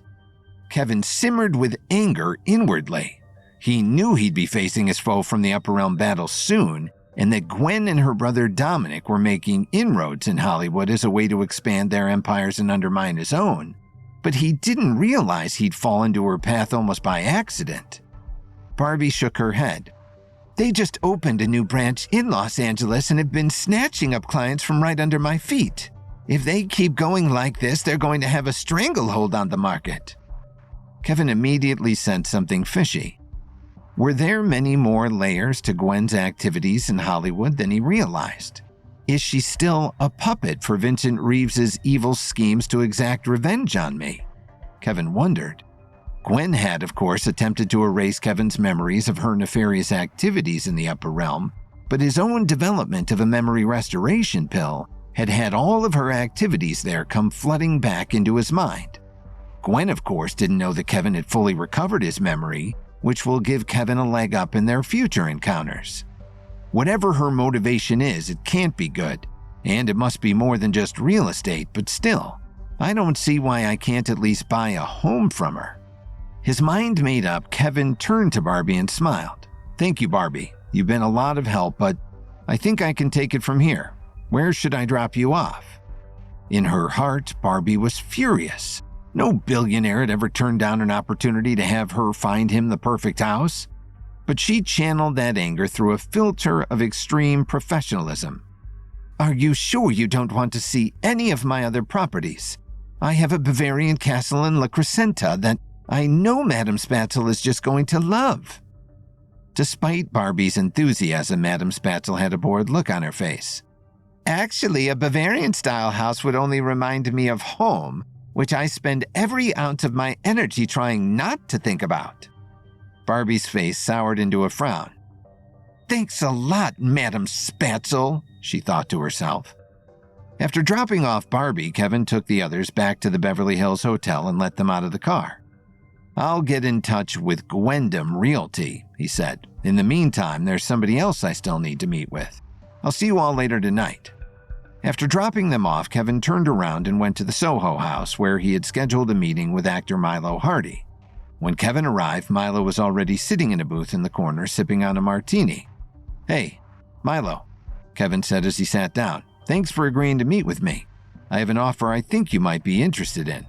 Kevin simmered with anger inwardly. He knew he'd be facing his foe from the Upper Realm battle soon, and that Gwen and her brother Dominic were making inroads in Hollywood as a way to expand their empires and undermine his own. But he didn't realize he'd fall into her path almost by accident. Barbie shook her head. They just opened a new branch in Los Angeles and have been snatching up clients from right under my feet. If they keep going like this, they're going to have a stranglehold on the market. Kevin immediately sensed something fishy. Were there many more layers to Gwen's activities in Hollywood than he realized? Is she still a puppet for Vincent Reeves's evil schemes to exact revenge on me? Kevin wondered. Gwen had, of course, attempted to erase Kevin's memories of her nefarious activities in the Upper Realm, but his own development of a memory restoration pill had had all of her activities there come flooding back into his mind. Gwen, of course, didn't know that Kevin had fully recovered his memory, which will give Kevin a leg up in their future encounters. Whatever her motivation is, it can't be good, and it must be more than just real estate, but still, I don't see why I can't at least buy a home from her. His mind made up, Kevin turned to Barbie and smiled. Thank you, Barbie. You've been a lot of help, but I think I can take it from here. Where should I drop you off? In her heart, Barbie was furious. No billionaire had ever turned down an opportunity to have her find him the perfect house. But she channeled that anger through a filter of extreme professionalism. Are you sure you don't want to see any of my other properties? I have a Bavarian castle in La Crescenta that I know Madame Spatzel is just going to love. Despite Barbie's enthusiasm, Madame Spatzel had a bored look on her face. Actually, a Bavarian-style house would only remind me of home, which I spend every ounce of my energy trying not to think about. Barbie's face soured into a frown. Thanks a lot, Madame Spatzel, she thought to herself. After dropping off Barbie, Kevin took the others back to the Beverly Hills Hotel and let them out of the car. I'll get in touch with Gwendom Realty, he said. In the meantime, there's somebody else I still need to meet with. I'll see you all later tonight. After dropping them off, Kevin turned around and went to the Soho House, where he had scheduled a meeting with actor Milo Hardy. When Kevin arrived, Milo was already sitting in a booth in the corner, sipping on a martini. Hey, Milo, Kevin said as he sat down. Thanks for agreeing to meet with me. I have an offer I think you might be interested in.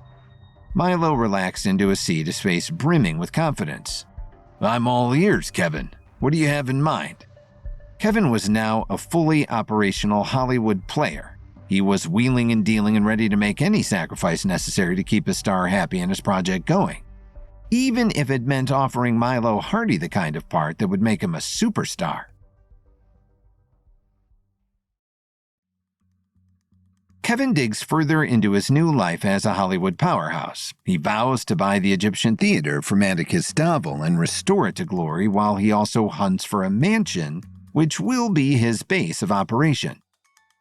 Milo relaxed into a seat, his face brimming with confidence. I'm all ears, Kevin. What do you have in mind? Kevin was now a fully operational Hollywood player. He was wheeling and dealing and ready to make any sacrifice necessary to keep his star happy and his project going, even if it meant offering Milo Hardy the kind of part that would make him a superstar. Kevin digs further into his new life as a Hollywood powerhouse. He vows to buy the Egyptian theater from Atticus Davel and restore it to glory, while he also hunts for a mansion which will be his base of operation.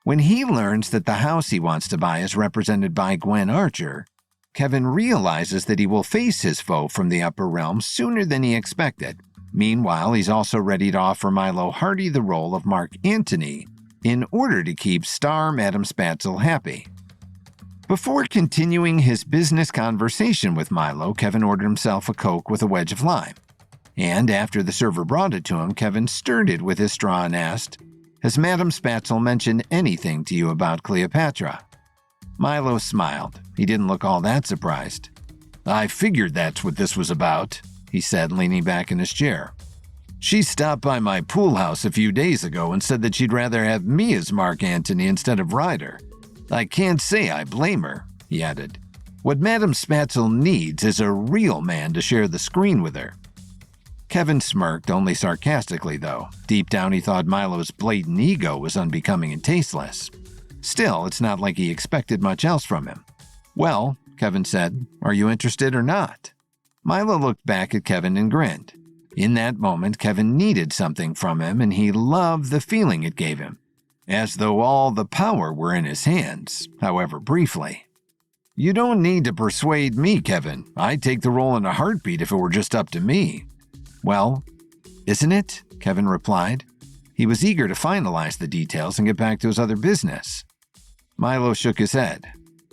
When he learns that the house he wants to buy is represented by Gwen Archer, Kevin realizes that he will face his foe from the Upper Realm sooner than he expected. Meanwhile, he's also ready to offer Milo Hardy the role of Mark Antony in order to keep star Madame Spatzel happy. Before continuing his business conversation with Milo, Kevin ordered himself a Coke with a wedge of lime. And after the server brought it to him, Kevin stirred it with his straw and asked, Has Madame Spatzel mentioned anything to you about Cleopatra? Milo smiled. He didn't look all that surprised. I figured that's what this was about, he said, leaning back in his chair. She stopped by my pool house a few days ago and said that she'd rather have me as Mark Antony instead of Ryder. I can't say I blame her, he added. What Madame Spatzel needs is a real man to share the screen with her. Kevin smirked, only sarcastically though. Deep down he thought Milo's blatant ego was unbecoming and tasteless. Still, it's not like he expected much else from him. Well, Kevin said, are you interested or not? Milo looked back at Kevin and grinned. In that moment, Kevin needed something from him, and he loved the feeling it gave him, as though all the power were in his hands, however briefly. You don't need to persuade me, Kevin. I'd take the role in a heartbeat if it were just up to me. Well, isn't it? Kevin replied. He was eager to finalize the details and get back to his other business. Milo shook his head.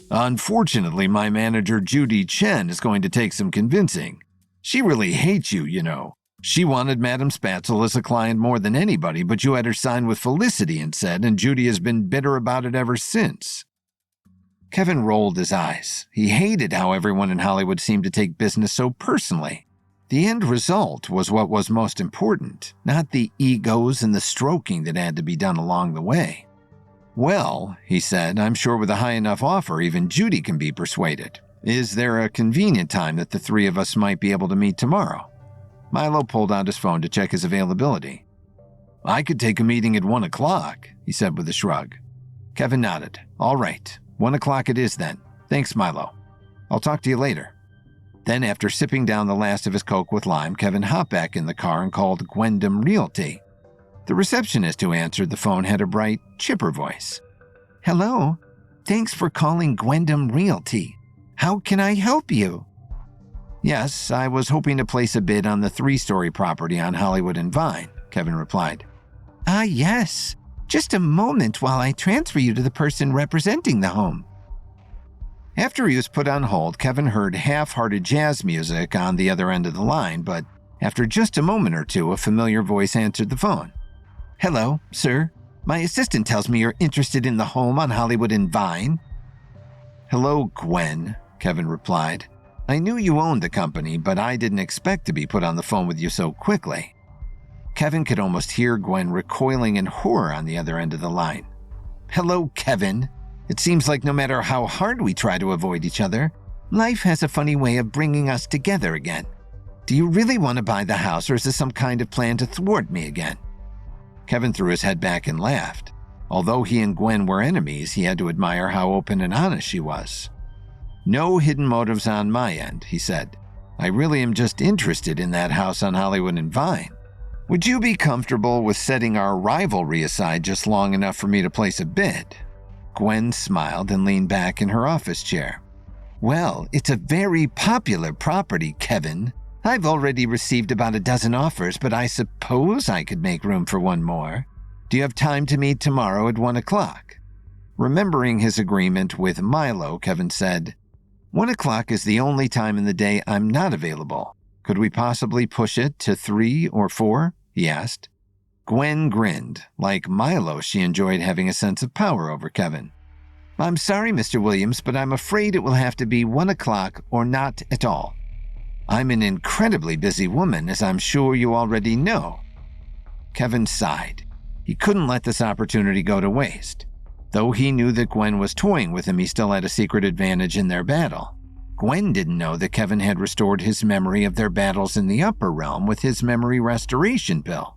Unfortunately, my manager Judy Chen is going to take some convincing. She really hates you, you know. She wanted Madame Spatzel as a client more than anybody, but you had her sign with Felicity instead, and Judy has been bitter about it ever since." Kevin rolled his eyes. He hated how everyone in Hollywood seemed to take business so personally. The end result was what was most important, not the egos and the stroking that had to be done along the way. "Well," he said, "I'm sure with a high enough offer, even Judy can be persuaded. Is there a convenient time that the three of us might be able to meet tomorrow?" Milo pulled out his phone to check his availability. "I could take a meeting at 1 o'clock, he said with a shrug. Kevin nodded. "All right, 1 o'clock it is then. Thanks, Milo. I'll talk to you later." Then, after sipping down the last of his Coke with lime, Kevin hopped back in the car and called Gwendom Realty. The receptionist who answered the phone had a bright, chipper voice. "Hello. Thanks for calling Gwendom Realty. How can I help you?" "Yes, I was hoping to place a bid on the 3-story property on Hollywood and Vine," Kevin replied. "Ah, yes. Just a moment while I transfer you to the person representing the home." After he was put on hold, Kevin heard half-hearted jazz music on the other end of the line, but after just a moment or two, a familiar voice answered the phone. "Hello, sir. My assistant tells me you're interested in the home on Hollywood and Vine." "Hello, Gwen," Kevin replied. "I knew you owned the company, but I didn't expect to be put on the phone with you so quickly." Kevin could almost hear Gwen recoiling in horror on the other end of the line. "Hello, Kevin. It seems like no matter how hard we try to avoid each other, life has a funny way of bringing us together again. Do you really want to buy the house, or is this some kind of plan to thwart me again?" Kevin threw his head back and laughed. Although he and Gwen were enemies, he had to admire how open and honest she was. "No hidden motives on my end," he said. "I really am just interested in that house on Hollywood and Vine. Would you be comfortable with setting our rivalry aside just long enough for me to place a bid?" Gwen smiled and leaned back in her office chair. "Well, it's a very popular property, Kevin. I've already received about a dozen offers, but I suppose I could make room for one more. Do you have time to meet tomorrow at 1 o'clock? Remembering his agreement with Milo, Kevin said, 1 o'clock is the only time in the day I'm not available. Could we possibly push it to 3 or 4? He asked. Gwen grinned. Like Milo, she enjoyed having a sense of power over Kevin. I'm sorry, Mr. Williams, but I'm afraid it will have to be 1 o'clock or not at all. I'm an incredibly busy woman, as I'm sure you already know. Kevin sighed. He couldn't let this opportunity go to waste. Though he knew that Gwen was toying with him, he still had a secret advantage in their battle. Gwen didn't know that Kevin had restored his memory of their battles in the upper realm with his memory restoration pill.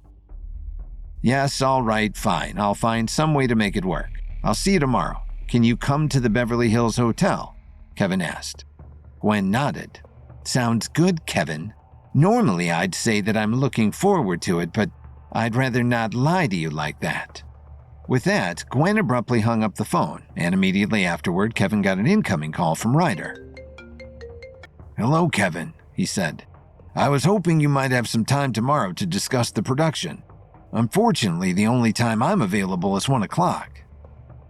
Yes, all right, fine. I'll find some way to make it work. I'll see you tomorrow. Can you come to the Beverly Hills Hotel? Kevin asked. Gwen nodded. Sounds good, Kevin. Normally I'd say that I'm looking forward to it, but I'd rather not lie to you like that. With that, Gwen abruptly hung up the phone, and immediately afterward, Kevin got an incoming call from Ryder. Hello, Kevin, he said. I was hoping you might have some time tomorrow to discuss the production. Unfortunately, the only time I'm available is 1 o'clock.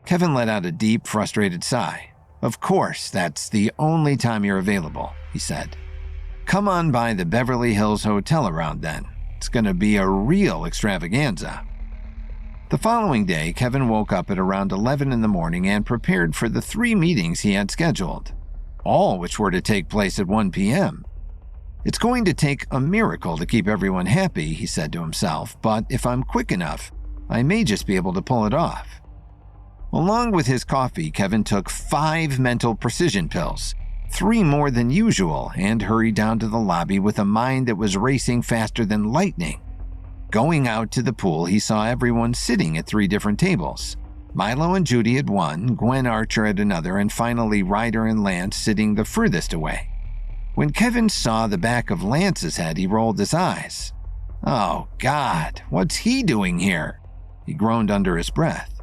Kevin let out a deep, frustrated sigh. Of course, that's the only time you're available, he said. Come on by the Beverly Hills Hotel around then. It's going to be a real extravaganza. The following day, Kevin woke up at around 11 in the morning and prepared for the 3 meetings he had scheduled, all which were to take place at 1 p.m. It's going to take a miracle to keep everyone happy, he said to himself, but if I'm quick enough, I may just be able to pull it off. Along with his coffee, Kevin took 5 mental precision pills, 3 more than usual, and hurried down to the lobby with a mind that was racing faster than lightning. Going out to the pool, he saw everyone sitting at 3 different tables. Milo and Judy at one, Gwen Archer at another, and finally Ryder and Lance sitting the furthest away. When Kevin saw the back of Lance's head, he rolled his eyes. Oh, God, what's he doing here? He groaned under his breath.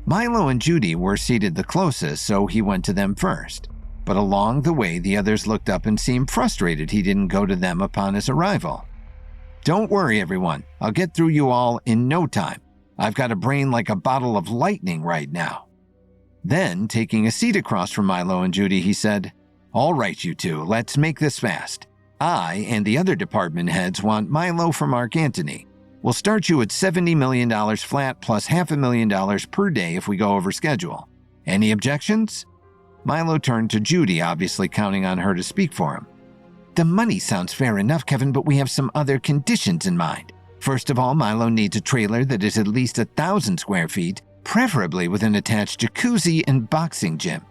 Milo and Judy were seated the closest, so he went to them first. But along the way, the others looked up and seemed frustrated he didn't go to them upon his arrival. Don't worry, everyone. I'll get through you all in no time. I've got a brain like a bottle of lightning right now. Then, taking a seat across from Milo and Judy, he said, "All right, you two, let's make this fast. I and the other department heads want Milo for Mark Antony. We'll start you at $70 million flat plus $500,000 per day if we go over schedule. Any objections?" Milo turned to Judy, obviously counting on her to speak for him. "The money sounds fair enough, Kevin, but we have some other conditions in mind. First of all, Milo needs a trailer that is at least 1,000 square feet, preferably with an attached jacuzzi and boxing gym."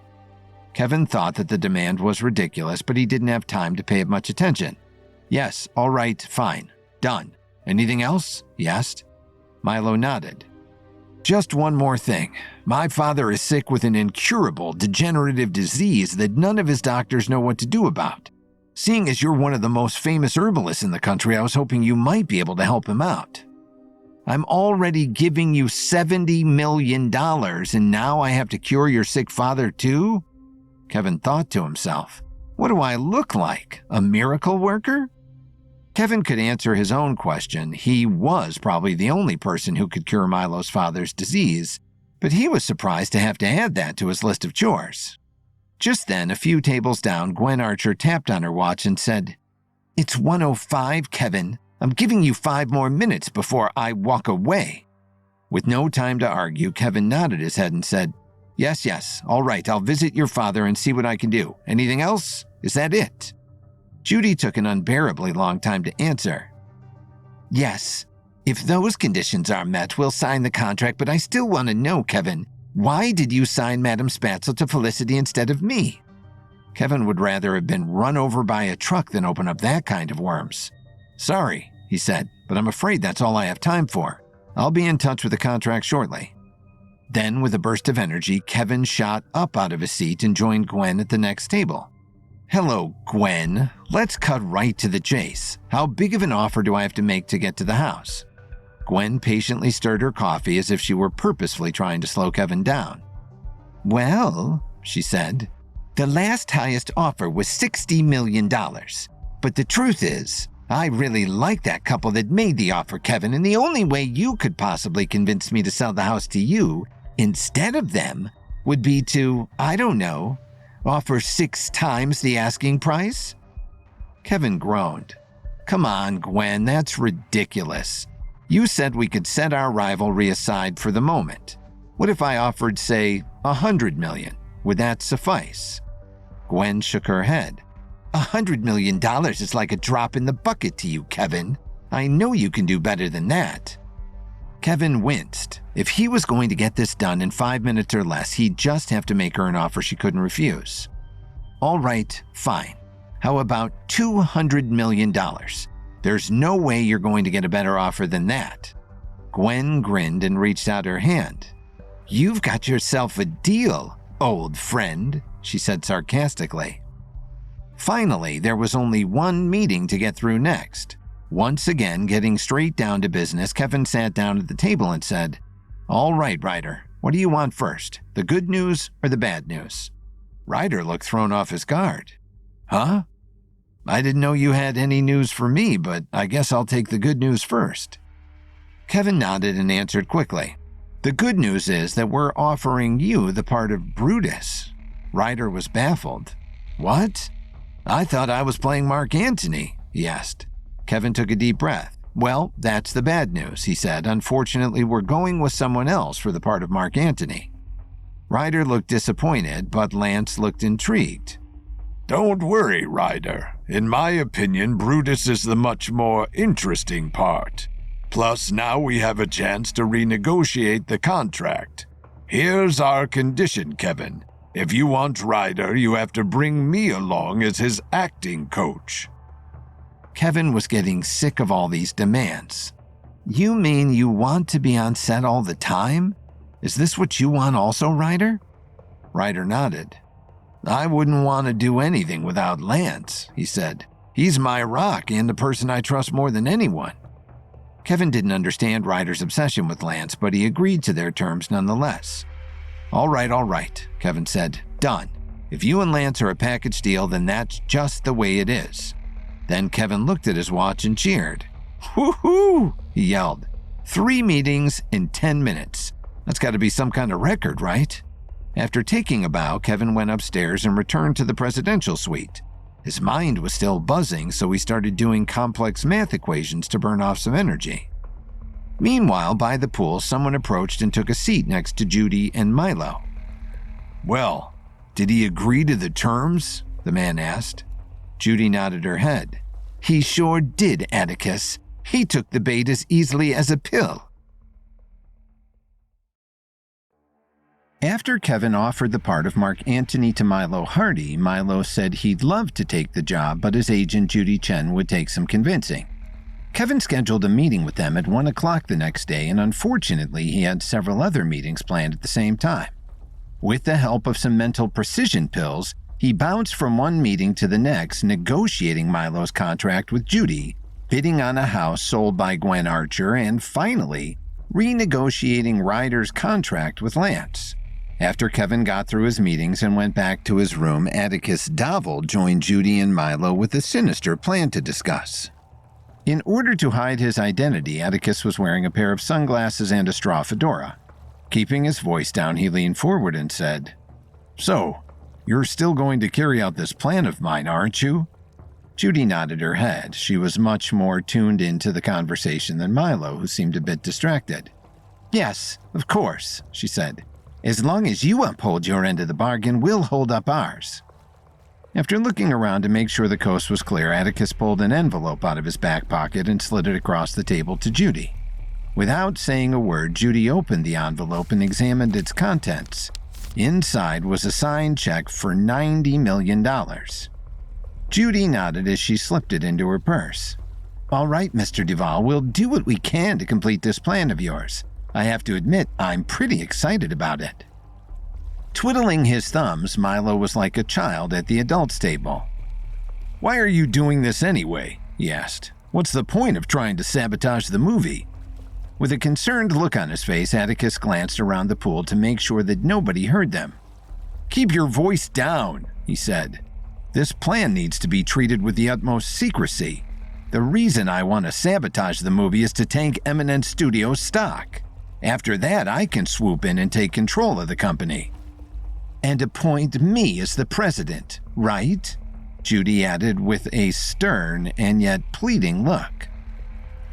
Kevin thought that the demand was ridiculous, but he didn't have time to pay it much attention. "Yes, all right, fine. Done. Anything else?" he asked. Milo nodded. "Just one more thing. My father is sick with an incurable degenerative disease that none of his doctors know what to do about. Seeing as you're one of the most famous herbalists in the country, I was hoping you might be able to help him out." "I'm already giving you $70 million, and now I have to cure your sick father too?" Kevin thought to himself, "What do I look like, a miracle worker?" Kevin could answer his own question. He was probably the only person who could cure Milo's father's disease, but he was surprised to have to add that to his list of chores. Just then, a few tables down, Gwen Archer tapped on her watch and said, "It's 1:05, Kevin. I'm giving you 5 more minutes before I walk away." With no time to argue, Kevin nodded his head and said, Yes, all right, I'll visit your father and see what I can do. Anything else? Is that it?" Judy took an unbearably long time to answer. "Yes. If those conditions are met, we'll sign the contract, but I still want to know, Kevin, why did you sign Madame Spatzel to Felicity instead of me?" Kevin would rather have been run over by a truck than open up that kind of worms. "Sorry," he said, "but I'm afraid that's all I have time for. I'll be in touch with the contract shortly." Then, with a burst of energy, Kevin shot up out of his seat and joined Gwen at the next table. "Hello, Gwen. Let's cut right to the chase. How big of an offer do I have to make to get to the house?" Gwen patiently stirred her coffee as if she were purposefully trying to slow Kevin down. "Well," she said, "the last highest offer was $60 million. But the truth is, I really like that couple that made the offer, Kevin, and the only way you could possibly convince me to sell the house to you instead of them would be to, I don't know, offer 6 times the asking price?" Kevin groaned. "Come on, Gwen, that's ridiculous. You said we could set our rivalry aside for the moment. What if I offered, say, $100 million? Would that suffice?" Gwen shook her head. $100 million is like a drop in the bucket to you, Kevin. I know you can do better than that." Kevin winced. If he was going to get this done in 5 minutes or less, he'd just have to make her an offer she couldn't refuse. "All right, fine. How about $200 million? There's no way you're going to get a better offer than that." Gwen grinned and reached out her hand. "You've got yourself a deal, old friend," she said sarcastically. Finally, there was only one meeting to get through next. Once again, getting straight down to business, Kevin sat down at the table and said, "All right, Ryder, what do you want first, the good news or the bad news?" Ryder looked thrown off his guard. "Huh? I didn't know you had any news for me, but I guess I'll take the good news first." Kevin nodded and answered quickly. "The good news is that we're offering you the part of Brutus." Ryder was baffled. "What? I thought I was playing Mark Antony," he asked. Kevin took a deep breath. "Well, that's the bad news," he said. "Unfortunately, we're going with someone else for the part of Mark Antony." Ryder looked disappointed, but Lance looked intrigued. "Don't worry, Ryder. In my opinion, Brutus is the much more interesting part. Plus, now we have a chance to renegotiate the contract. Here's our condition, Kevin. If you want Ryder, you have to bring me along as his acting coach." Kevin was getting sick of all these demands. "You mean you want to be on set all the time? Is this what you want also, Ryder?" Ryder nodded. "I wouldn't want to do anything without Lance," he said. "He's my rock and the person I trust more than anyone." Kevin didn't understand Ryder's obsession with Lance, but he agreed to their terms nonetheless. All right, Kevin said. "Done. If you and Lance are a package deal, then that's just the way it is." Then Kevin looked at his watch and cheered. "Woohoo!" he yelled. 3 meetings in 10 minutes. That's got to be some kind of record, right? After taking a bow, Kevin went upstairs and returned to the presidential suite. His mind was still buzzing, so he started doing complex math equations to burn off some energy. Meanwhile, by the pool, someone approached and took a seat next to Judy and Milo. "Well, did he agree to the terms?" the man asked. Judy nodded her head. "He sure did, Atticus. He took the bait as easily as a pill." After Kevin offered the part of Mark Antony to Milo Hardy, Milo said he'd love to take the job, but his agent Judy Chen would take some convincing. Kevin scheduled a meeting with them at 1 o'clock the next day, and unfortunately he had several other meetings planned at the same time. With the help of some mental precision pills, he bounced from one meeting to the next, negotiating Milo's contract with Judy, bidding on a house sold by Gwen Archer, and finally renegotiating Ryder's contract with Lance. After Kevin got through his meetings and went back to his room, Atticus Davel joined Judy and Milo with a sinister plan to discuss. In order to hide his identity, Atticus was wearing a pair of sunglasses and a straw fedora. Keeping his voice down, he leaned forward and said, "So, you're still going to carry out this plan of mine, aren't you?" Judy nodded her head. She was much more tuned into the conversation than Milo, who seemed a bit distracted. "Yes, of course," she said. "As long as you uphold your end of the bargain, we'll hold up ours." After looking around to make sure the coast was clear, Atticus pulled an envelope out of his back pocket and slid it across the table to Judy. Without saying a word, Judy opened the envelope and examined its contents. Inside was a signed check for $90 million. Judy nodded as she slipped it into her purse. "All right, Mr. Duvall, we'll do what we can to complete this plan of yours. I have to admit, I'm pretty excited about it." Twiddling his thumbs, Milo was like a child at the adults' table. "Why are you doing this anyway?" he asked. "What's the point of trying to sabotage the movie?" With a concerned look on his face, Atticus glanced around the pool to make sure that nobody heard them. "Keep your voice down," he said. "This plan needs to be treated with the utmost secrecy. The reason I want to sabotage the movie is to tank Eminence Studios' stock. After that, I can swoop in and take control of the company." "And appoint me as the president, right?" Judy added with a stern and yet pleading look.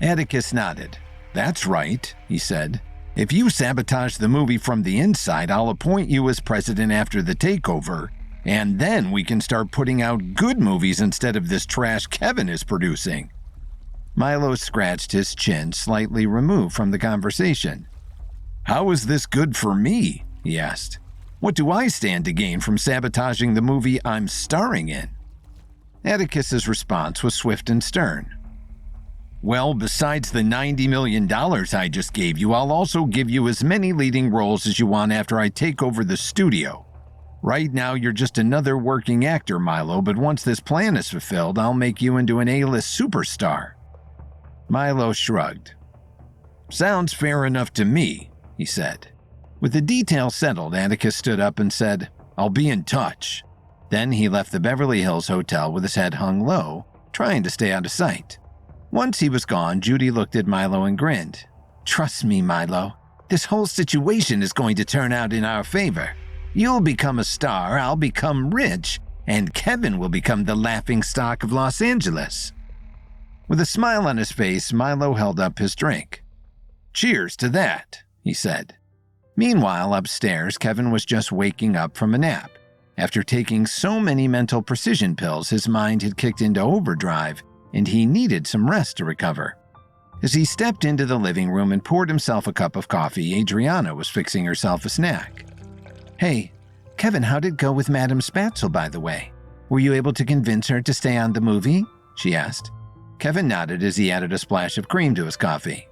Atticus nodded. "That's right," he said. "If you sabotage the movie from the inside, I'll appoint you as president after the takeover, and then we can start putting out good movies instead of this trash Kevin is producing." Milo scratched his chin, slightly removed from the conversation. "How is this good for me?" he asked. "What do I stand to gain from sabotaging the movie I'm starring in?" Atticus's response was swift and stern. "Well, besides the $90 million I just gave you, I'll also give you as many leading roles as you want after I take over the studio. Right now, you're just another working actor, Milo, but once this plan is fulfilled, I'll make you into an A-list superstar." Milo shrugged. "Sounds fair enough to me," he said. With the details settled, Atticus stood up and said, "I'll be in touch." Then he left the Beverly Hills Hotel with his head hung low, trying to stay out of sight. Once he was gone, Judy looked at Milo and grinned. "Trust me, Milo. This whole situation is going to turn out in our favor. You'll become a star, I'll become rich, and Kevin will become the laughingstock of Los Angeles." With a smile on his face, Milo held up his drink. "Cheers to that," he said. Meanwhile, upstairs, Kevin was just waking up from a nap. After taking so many mental precision pills, his mind had kicked into overdrive, and he needed some rest to recover. As he stepped into the living room and poured himself a cup of coffee, Adriana was fixing herself a snack. "Hey, Kevin, how'd it go with Madame Spatzel, by the way? Were you able to convince her to stay on the movie?" she asked. Kevin nodded as he added a splash of cream to his coffee.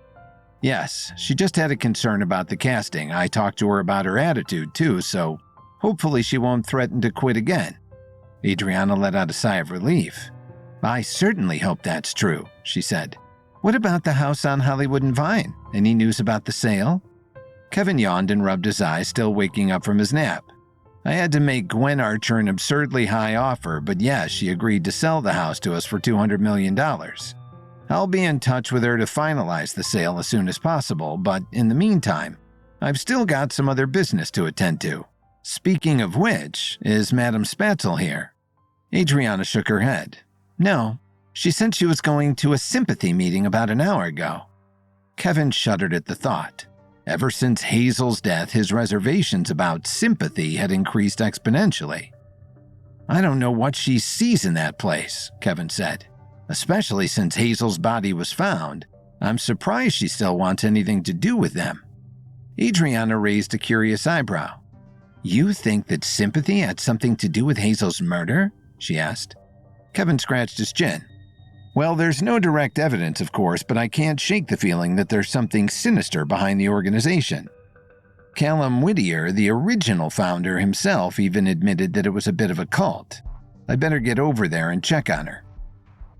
"Yes, she just had a concern about the casting. I talked to her about her attitude, too, so hopefully she won't threaten to quit again." Adriana let out a sigh of relief. "I certainly hope that's true," she said. "What about the house on Hollywood and Vine? Any news about the sale?" Kevin yawned and rubbed his eyes, still waking up from his nap. "I had to make Gwen Archer an absurdly high offer, but yes, she agreed to sell the house to us for $200 million. I'll be in touch with her to finalize the sale as soon as possible, but in the meantime, I've still got some other business to attend to. Speaking of which, is Madame Spatzel here? Adriana shook her head. No, she said she was going to a sympathy meeting about an hour ago. Kevin shuddered at the thought. Ever since Hazel's death, his reservations about sympathy had increased exponentially. I don't know what she sees in that place, Kevin said. Especially since Hazel's body was found. I'm surprised she still wants anything to do with them. Adriana raised a curious eyebrow. You think that sympathy had something to do with Hazel's murder? She asked. Kevin scratched his chin. Well, there's no direct evidence, of course, but I can't shake the feeling that there's something sinister behind the organization. Callum Whittier, the original founder himself, even admitted that it was a bit of a cult. I'd better get over there and check on her.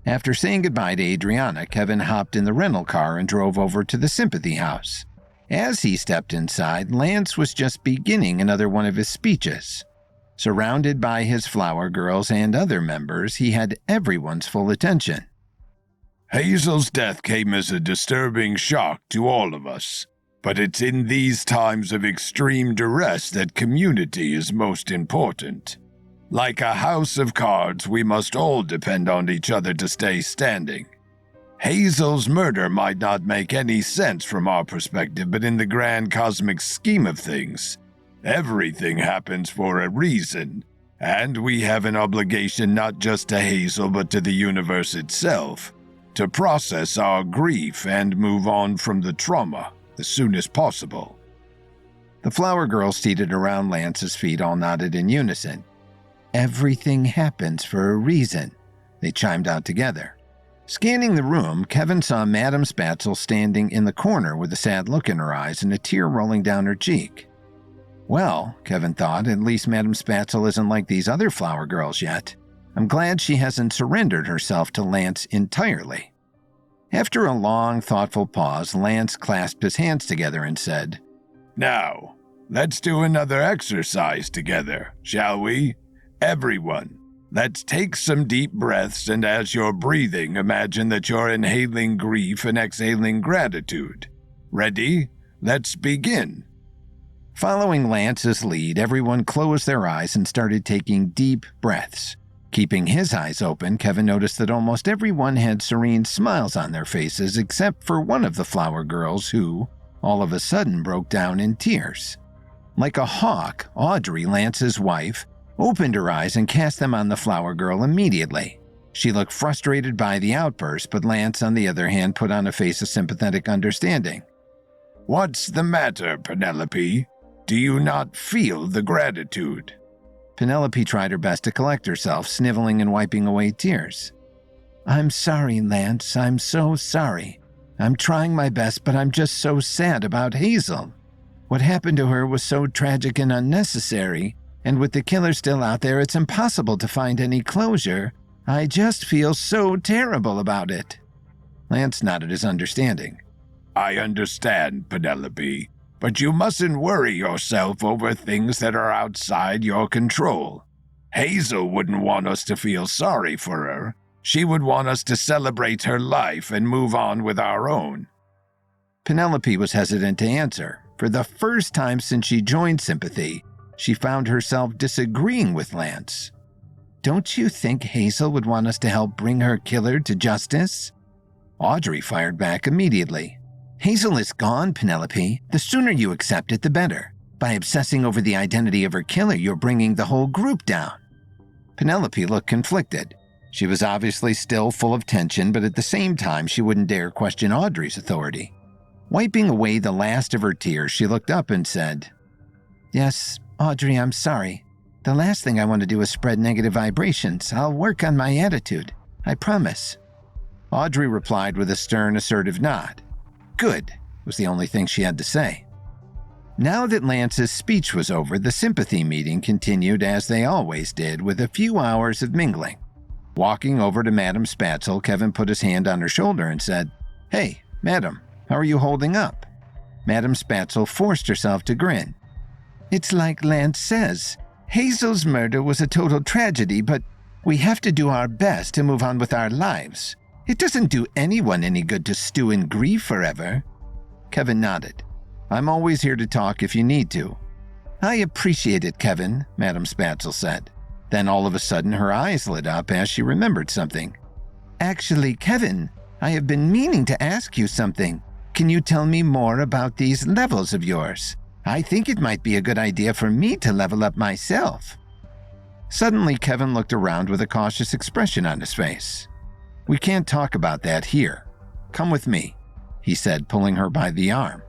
After saying goodbye to Adriana, Kevin hopped in the rental car and drove over to the sympathy house. As he stepped inside, Lance was just beginning another one of his speeches. Surrounded by his flower girls and other members, he had everyone's full attention. Hazel's death came as a disturbing shock to all of us, but it's in these times of extreme duress that community is most important. Like a house of cards, we must all depend on each other to stay standing. Hazel's murder might not make any sense from our perspective, but in the grand cosmic scheme of things, everything happens for a reason, and we have an obligation not just to Hazel but to the universe itself, to process our grief and move on from the trauma as soon as possible. The flower girls seated around Lance's feet all nodded in unison. Everything happens for a reason, they chimed out together. Scanning the room, Kevin saw Madame Spatzel standing in the corner with a sad look in her eyes and a tear rolling down her cheek. Well, Kevin thought, at least Madame Spatzel isn't like these other flower girls yet. I'm glad she hasn't surrendered herself to Lance entirely. After a long, thoughtful pause, Lance clasped his hands together and said, Now, let's do another exercise together, shall we? Everyone, let's take some deep breaths, and as you're breathing, imagine that you're inhaling grief and exhaling gratitude. Ready? Let's begin. Following Lance's lead, everyone closed their eyes and started taking deep breaths. Keeping his eyes open, Kevin noticed that almost everyone had serene smiles on their faces except for one of the flower girls who, all of a sudden, broke down in tears. Like a hawk, Audrey, Lance's wife, opened her eyes and cast them on the flower girl immediately. She looked frustrated by the outburst, but Lance, on the other hand, put on a face of sympathetic understanding. What's the matter, Penelope? Do you not feel the gratitude? Penelope tried her best to collect herself, sniveling and wiping away tears. I'm sorry, Lance. I'm so sorry. I'm trying my best, but I'm just so sad about Hazel. What happened to her was so tragic and unnecessary, and with the killer still out there, it's impossible to find any closure. I just feel so terrible about it. Lance nodded his understanding. I understand, Penelope. But you mustn't worry yourself over things that are outside your control. Hazel wouldn't want us to feel sorry for her. She would want us to celebrate her life and move on with our own. Penelope was hesitant to answer. For the first time since she joined Sympathy, she found herself disagreeing with Lance. Don't you think Hazel would want us to help bring her killer to justice? Audrey fired back immediately. Hazel is gone, Penelope. The sooner you accept it, the better. By obsessing over the identity of her killer, you're bringing the whole group down. Penelope looked conflicted. She was obviously still full of tension, but at the same time, she wouldn't dare question Audrey's authority. Wiping away the last of her tears, she looked up and said, Yes, Audrey, I'm sorry. The last thing I want to do is spread negative vibrations. I'll work on my attitude. I promise. Audrey replied with a stern, assertive nod. Good, was the only thing she had to say. Now that Lance's speech was over, the sympathy meeting continued as they always did, with a few hours of mingling. Walking over to Madame Spatzel, Kevin put his hand on her shoulder and said, Hey, Madam, how are you holding up? Madame Spatzel forced herself to grin. It's like Lance says. Hazel's murder was a total tragedy, but we have to do our best to move on with our lives. It doesn't do anyone any good to stew in grief forever. Kevin nodded. I'm always here to talk if you need to. I appreciate it, Kevin, Madame Spatzel said. Then all of a sudden her eyes lit up as she remembered something. Actually, Kevin, I have been meaning to ask you something. Can you tell me more about these levels of yours? I think it might be a good idea for me to level up myself. Suddenly, Kevin looked around with a cautious expression on his face. We can't talk about that here. Come with me, he said, pulling her by the arm.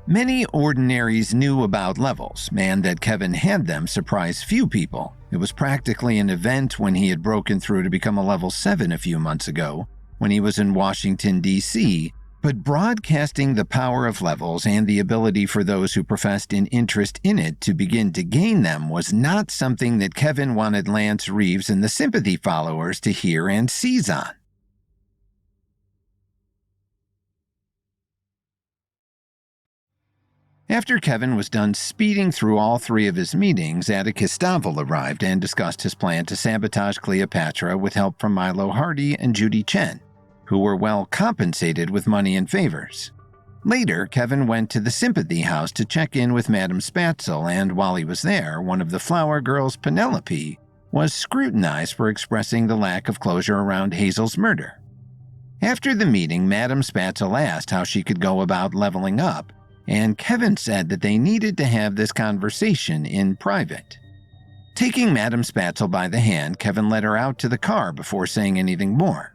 Many ordinaries knew about levels, and that Kevin had them surprised few people. It was practically an event when he had broken through to become a level 7 a few months ago, when he was in Washington, D.C., but broadcasting the power of levels and the ability for those who professed an interest in it to begin to gain them was not something that Kevin wanted Lance Reeves and the sympathy followers to hear and seize on. After Kevin was done speeding through all 3 of his meetings, Atticus Stavel arrived and discussed his plan to sabotage Cleopatra with help from Milo Hardy and Judy Chen, who were well compensated with money and favors. Later, Kevin went to the Sympathy House to check in with Madame Spatzel, and while he was there, one of the flower girls, Penelope, was scrutinized for expressing the lack of closure around Hazel's murder. After the meeting, Madame Spatzel asked how she could go about leveling up, and Kevin said that they needed to have this conversation in private. Taking Madame Spatzel by the hand, Kevin led her out to the car before saying anything more.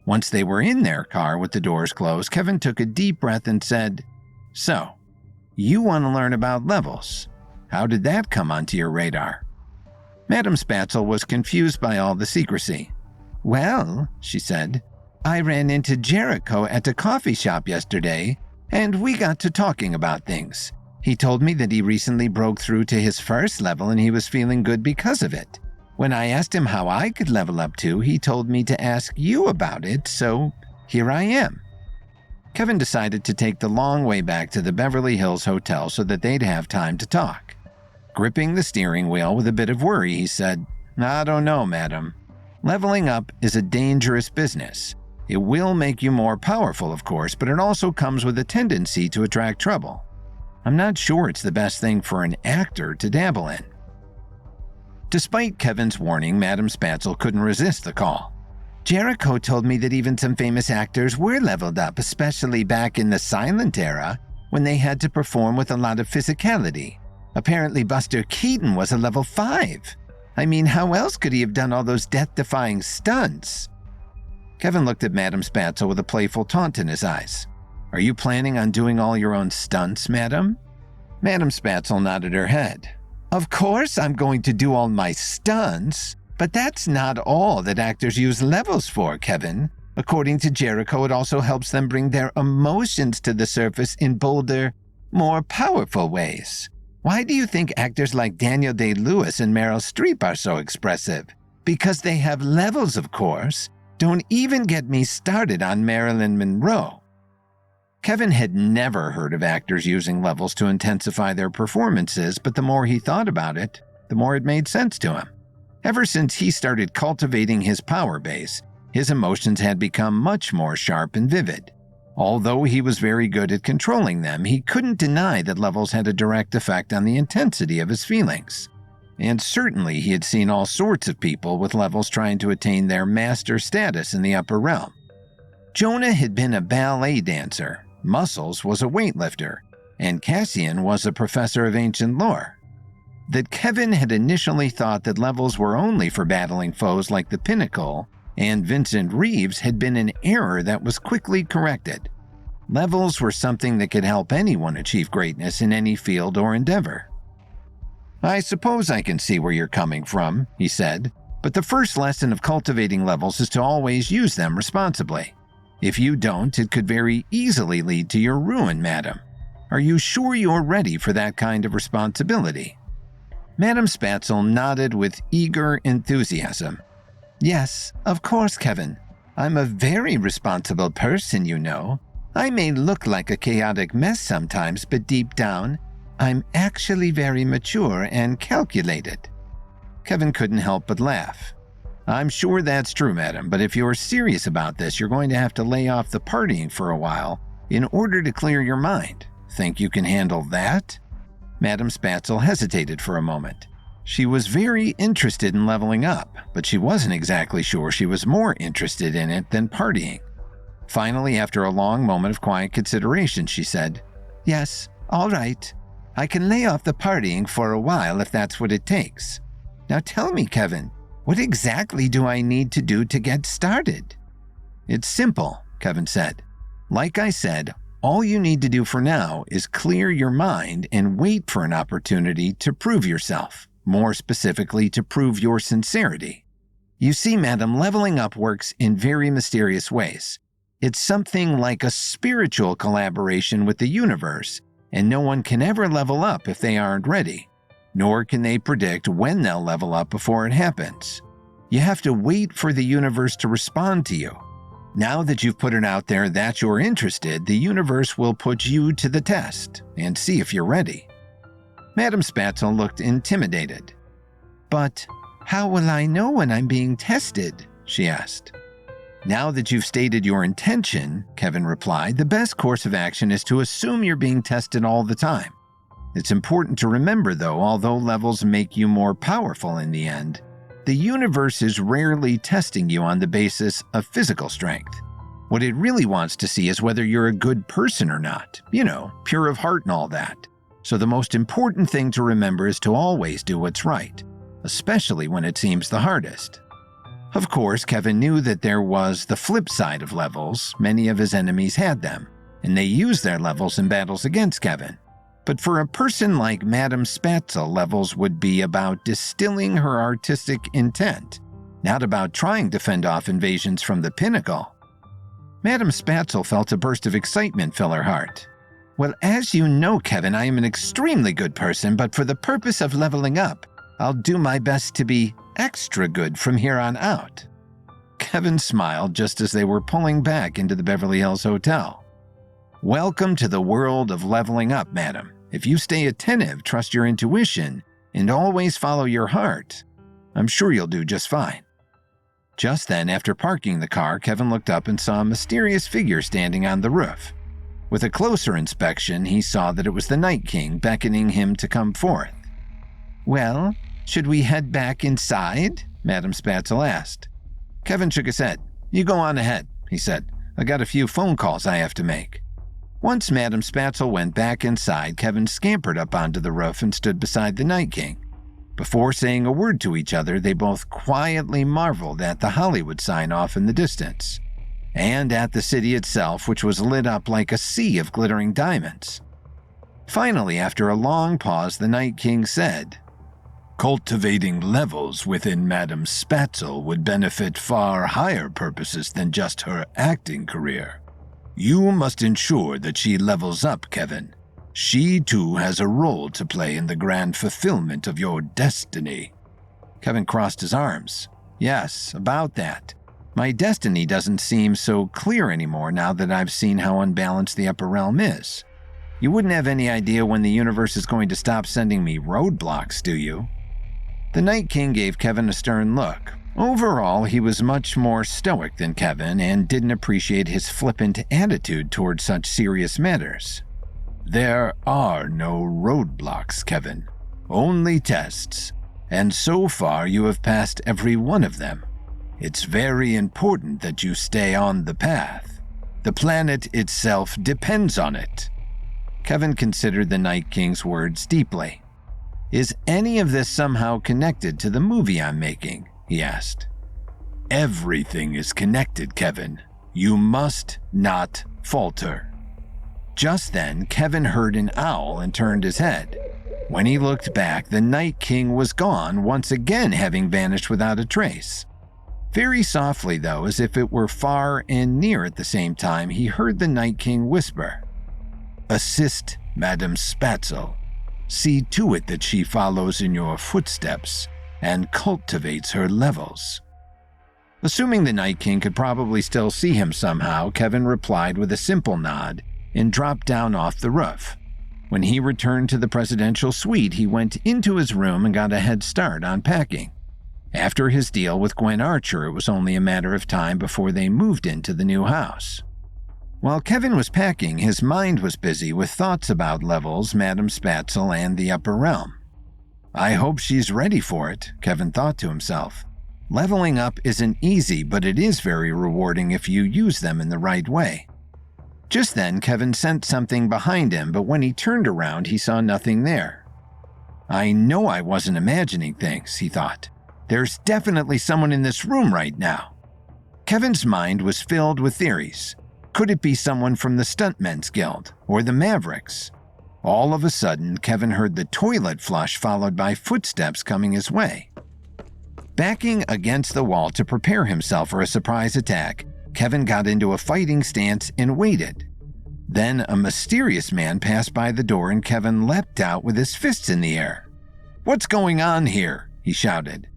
Once they were in their car with the doors closed, Kevin took a deep breath and said, "So, you want to learn about levels. How did that come onto your radar?" Madame Spatzel was confused by all the secrecy. "Well," she said, "I ran into Jericho at a coffee shop yesterday, and we got to talking about things. He told me that he recently broke through to his first level and he was feeling good because of it. When I asked him how I could level up to, he told me to ask you about it, so here I am." Kevin decided to take the long way back to the Beverly Hills Hotel so that they'd have time to talk. Gripping the steering wheel with a bit of worry, he said, "I don't know, madam. Leveling up is a dangerous business. It will make you more powerful, of course, but it also comes with a tendency to attract trouble. I'm not sure it's the best thing for an actor to dabble in." Despite Kevin's warning, Madame Spatzel couldn't resist the call. "Jericho told me that even some famous actors were leveled up, especially back in the silent era, when they had to perform with a lot of physicality. Apparently Buster Keaton was a level 5. I mean, how else could he have done all those death-defying stunts?" Kevin looked at Madame Spatzel with a playful taunt in his eyes. "Are you planning on doing all your own stunts, madam?" Madame Spatzel nodded her head. "Of course I'm going to do all my stunts, but that's not all that actors use levels for, Kevin. According to Jericho, it also helps them bring their emotions to the surface in bolder, more powerful ways. Why do you think actors like Daniel Day-Lewis and Meryl Streep are so expressive? Because they have levels, of course. Don't even get me started on Marilyn Monroe." Kevin had never heard of actors using levels to intensify their performances, but the more he thought about it, the more it made sense to him. Ever since he started cultivating his power base, his emotions had become much more sharp and vivid. Although he was very good at controlling them, he couldn't deny that levels had a direct effect on the intensity of his feelings. And certainly he had seen all sorts of people with levels trying to attain their master status in the upper realm. Jonah had been a ballet dancer, Muscles was a weightlifter, and Cassian was a professor of ancient lore. That Kevin had initially thought that levels were only for battling foes like the Pinnacle and Vincent Reeves had been an error that was quickly corrected. Levels were something that could help anyone achieve greatness in any field or endeavor. "I suppose I can see where you're coming from," he said, "but the first lesson of cultivating levels is to always use them responsibly. If you don't, it could very easily lead to your ruin, madam. Are you sure you're ready for that kind of responsibility?" Madame Spatzel nodded with eager enthusiasm. "Yes, of course, Kevin. I'm a very responsible person, you know. I may look like a chaotic mess sometimes, but deep down, I'm actually very mature and calculated." Kevin couldn't help but laugh. "I'm sure that's true, madam, but if you're serious about this, you're going to have to lay off the partying for a while in order to clear your mind. Think you can handle that?" Madame Spatzel hesitated for a moment. She was very interested in leveling up, but she wasn't exactly sure she was more interested in it than partying. Finally, after a long moment of quiet consideration, she said, "Yes, all right. I can lay off the partying for a while if that's what it takes. Now tell me, Kevin, what exactly do I need to do to get started?" "It's simple," Kevin said. "Like I said, all you need to do for now is clear your mind and wait for an opportunity to prove yourself, more specifically to prove your sincerity. You see, madam, leveling up works in very mysterious ways. It's something like a spiritual collaboration with the universe, and no one can ever level up if they aren't ready, nor can they predict when they'll level up before it happens. You have to wait for the universe to respond to you. Now that you've put it out there that you're interested, the universe will put you to the test and see if you're ready." Madame Spatzel looked intimidated. "But how will I know when I'm being tested?" she asked. "Now that you've stated your intention," Kevin replied, "the best course of action is to assume you're being tested all the time. It's important to remember, though, although levels make you more powerful in the end, the universe is rarely testing you on the basis of physical strength. What it really wants to see is whether you're a good person or not, pure of heart and all that. So the most important thing to remember is to always do what's right, especially when it seems the hardest." Of course, Kevin knew that there was the flip side of levels. Many of his enemies had them, and they used their levels in battles against Kevin. But for a person like Madame Spatzel, levels would be about distilling her artistic intent, not about trying to fend off invasions from the pinnacle. Madame Spatzel felt a burst of excitement fill her heart. "Well, as you know, Kevin, I am an extremely good person, but for the purpose of leveling up, I'll do my best to be extra good from here on out." Kevin smiled just as they were pulling back into the Beverly Hills Hotel. "Welcome to the world of leveling up, madam. If you stay attentive, trust your intuition, and always follow your heart, I'm sure you'll do just fine." Just then, after parking the car, Kevin looked up and saw a mysterious figure standing on the roof. With a closer inspection, he saw that it was the Night King beckoning him to come forth. "Well, should we head back inside?" Madame Spatzel asked. Kevin shook his head. "You go on ahead," he said. "I got a few phone calls I have to make." Once Madame Spatzel went back inside, Kevin scampered up onto the roof and stood beside the Night King. Before saying a word to each other, they both quietly marveled at the Hollywood sign off in the distance, and at the city itself, which was lit up like a sea of glittering diamonds. Finally, after a long pause, the Night King said, "Cultivating levels within Madame Spatzel would benefit far higher purposes than just her acting career. You must ensure that she levels up, Kevin. She too has a role to play in the grand fulfillment of your destiny." Kevin crossed his arms. "Yes, about that. My destiny doesn't seem so clear anymore now that I've seen how unbalanced the upper realm is. You wouldn't have any idea when the universe is going to stop sending me roadblocks, do you?" The Night King gave Kevin a stern look. Overall, he was much more stoic than Kevin and didn't appreciate his flippant attitude toward such serious matters. "There are no roadblocks, Kevin. Only tests. And so far you have passed every one of them. It's very important that you stay on the path. The planet itself depends on it." Kevin considered the Night King's words deeply. "Is any of this somehow connected to the movie I'm making?" he asked. "Everything is connected, Kevin. You must not falter." Just then, Kevin heard an owl and turned his head. When he looked back, the Night King was gone, once again having vanished without a trace. Very softly, though, as if it were far and near at the same time, he heard the Night King whisper, "Assist Madame Spatzel. See to it that she follows in your footsteps and cultivates her levels." Assuming the Night King could probably still see him somehow, Kevin replied with a simple nod and dropped down off the roof. When he returned to the presidential suite, he went into his room and got a head start on packing. After his deal with Gwen Archer, it was only a matter of time before they moved into the new house. While Kevin was packing, his mind was busy with thoughts about Levels, Madame Spatzel, and the Upper Realm. I hope she's ready for it, Kevin thought to himself. Leveling up isn't easy, but it is very rewarding if you use them in the right way. Just then, Kevin sensed something behind him, but when he turned around, he saw nothing there. I know I wasn't imagining things, he thought. There's definitely someone in this room right now. Kevin's mind was filled with theories. Could it be someone from the Stuntmen's Guild or the Mavericks? All of a sudden, Kevin heard the toilet flush followed by footsteps coming his way. Backing against the wall to prepare himself for a surprise attack, Kevin got into a fighting stance and waited. Then a mysterious man passed by the door and Kevin leapt out with his fists in the air. "What's going on here?" he shouted.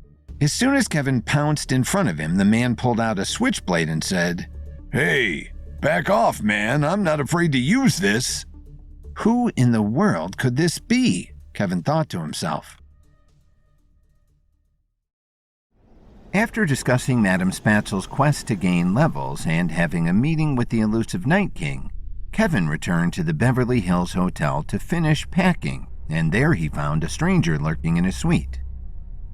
As soon as Kevin pounced in front of him, the man pulled out a switchblade and said, "Hey, back off, man. I'm not afraid to use this." Who in the world could this be? Kevin thought to himself. After discussing Madame Spatzel's quest to gain levels and having a meeting with the elusive Night King, Kevin returned to the Beverly Hills Hotel to finish packing, and there he found a stranger lurking in his suite.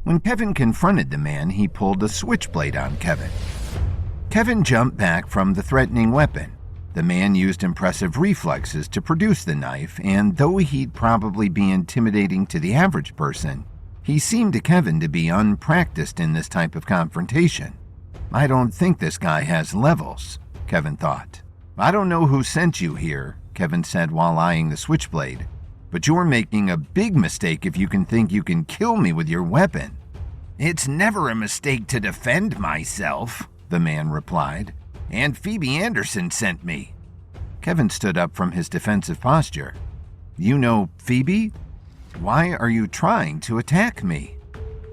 When Kevin confronted the man, he pulled a switchblade on Kevin. Kevin jumped back from the threatening weapon. The man used impressive reflexes to produce the knife, and though he'd probably be intimidating to the average person, he seemed to Kevin to be unpracticed in this type of confrontation. I don't think this guy has levels, Kevin thought. I don't know who sent you here, Kevin said while eyeing the switchblade, but you're making a big mistake if you can think you can kill me with your weapon. It's never a mistake to defend myself, the man replied, and Phoebe Anderson sent me. Kevin stood up from his defensive posture. You know Phoebe? Why are you trying to attack me?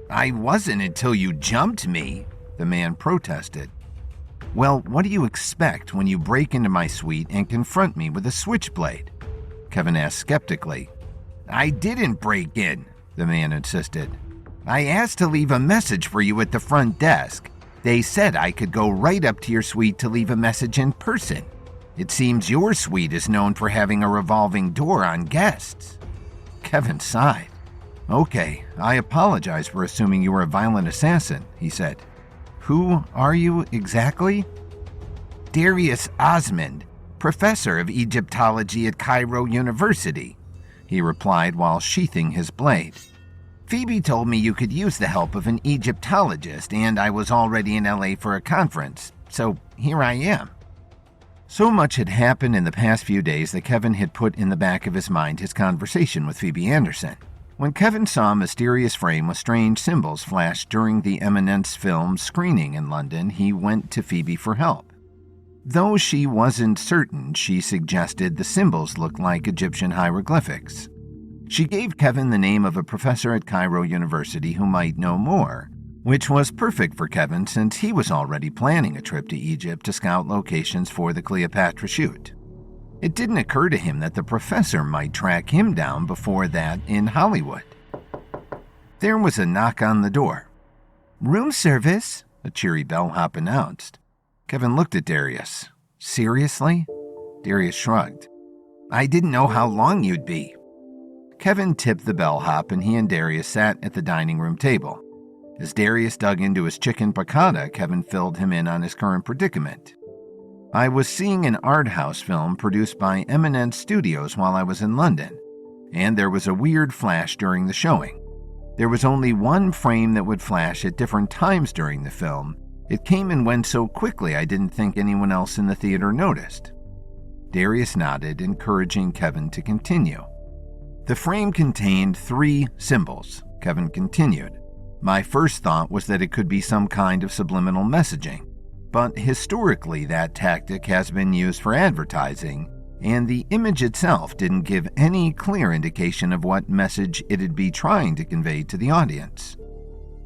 I wasn't until you jumped me, the man protested. Well, what do you expect when you break into my suite and confront me with a switchblade? Kevin asked skeptically. I didn't break in, the man insisted. I asked to leave a message for you at the front desk. They said I could go right up to your suite to leave a message in person. It seems your suite is known for having a revolving door on guests. Kevin sighed. Okay, I apologize for assuming you were a violent assassin, he said. Who are you exactly? Darius Osmond, professor of Egyptology at Cairo University, he replied while sheathing his blade. Phoebe told me you could use the help of an Egyptologist, and I was already in LA for a conference, so here I am. So much had happened in the past few days that Kevin had put in the back of his mind his conversation with Phoebe Anderson. When Kevin saw a mysterious frame with strange symbols flash during the Eminence film screening in London, he went to Phoebe for help. Though she wasn't certain, she suggested the symbols looked like Egyptian hieroglyphics. She gave Kevin the name of a professor at Cairo University who might know more, which was perfect for Kevin since he was already planning a trip to Egypt to scout locations for the Cleopatra shoot. It didn't occur to him that the professor might track him down before that in Hollywood. There was a knock on the door. Room service, a cheery bellhop announced. Kevin looked at Darius. Seriously? Darius shrugged. I didn't know how long you'd be. Kevin tipped the bellhop and he and Darius sat at the dining room table. As Darius dug into his chicken piccata, Kevin filled him in on his current predicament. I was seeing an art house film produced by Eminence Studios while I was in London, and there was a weird flash during the showing. There was only one frame that would flash at different times during the film. It came and went so quickly I didn't think anyone else in the theater noticed. Darius nodded, encouraging Kevin to continue. The frame contained 3 symbols, Kevin continued. My first thought was that it could be some kind of subliminal messaging, but historically that tactic has been used for advertising, and the image itself didn't give any clear indication of what message it'd be trying to convey to the audience.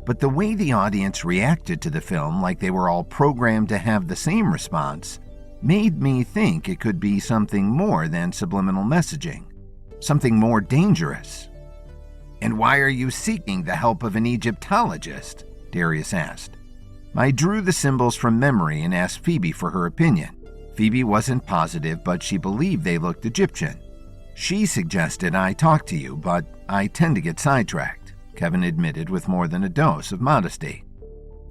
But the way the audience reacted to the film, like they were all programmed to have the same response, made me think it could be something more than subliminal messaging, something more dangerous. And why are you seeking the help of an Egyptologist? Darius asked. I drew the symbols from memory and asked Phoebe for her opinion. Phoebe wasn't positive, but she believed they looked Egyptian. She suggested I talk to you, but I tend to get sidetracked, Kevin admitted with more than a dose of modesty.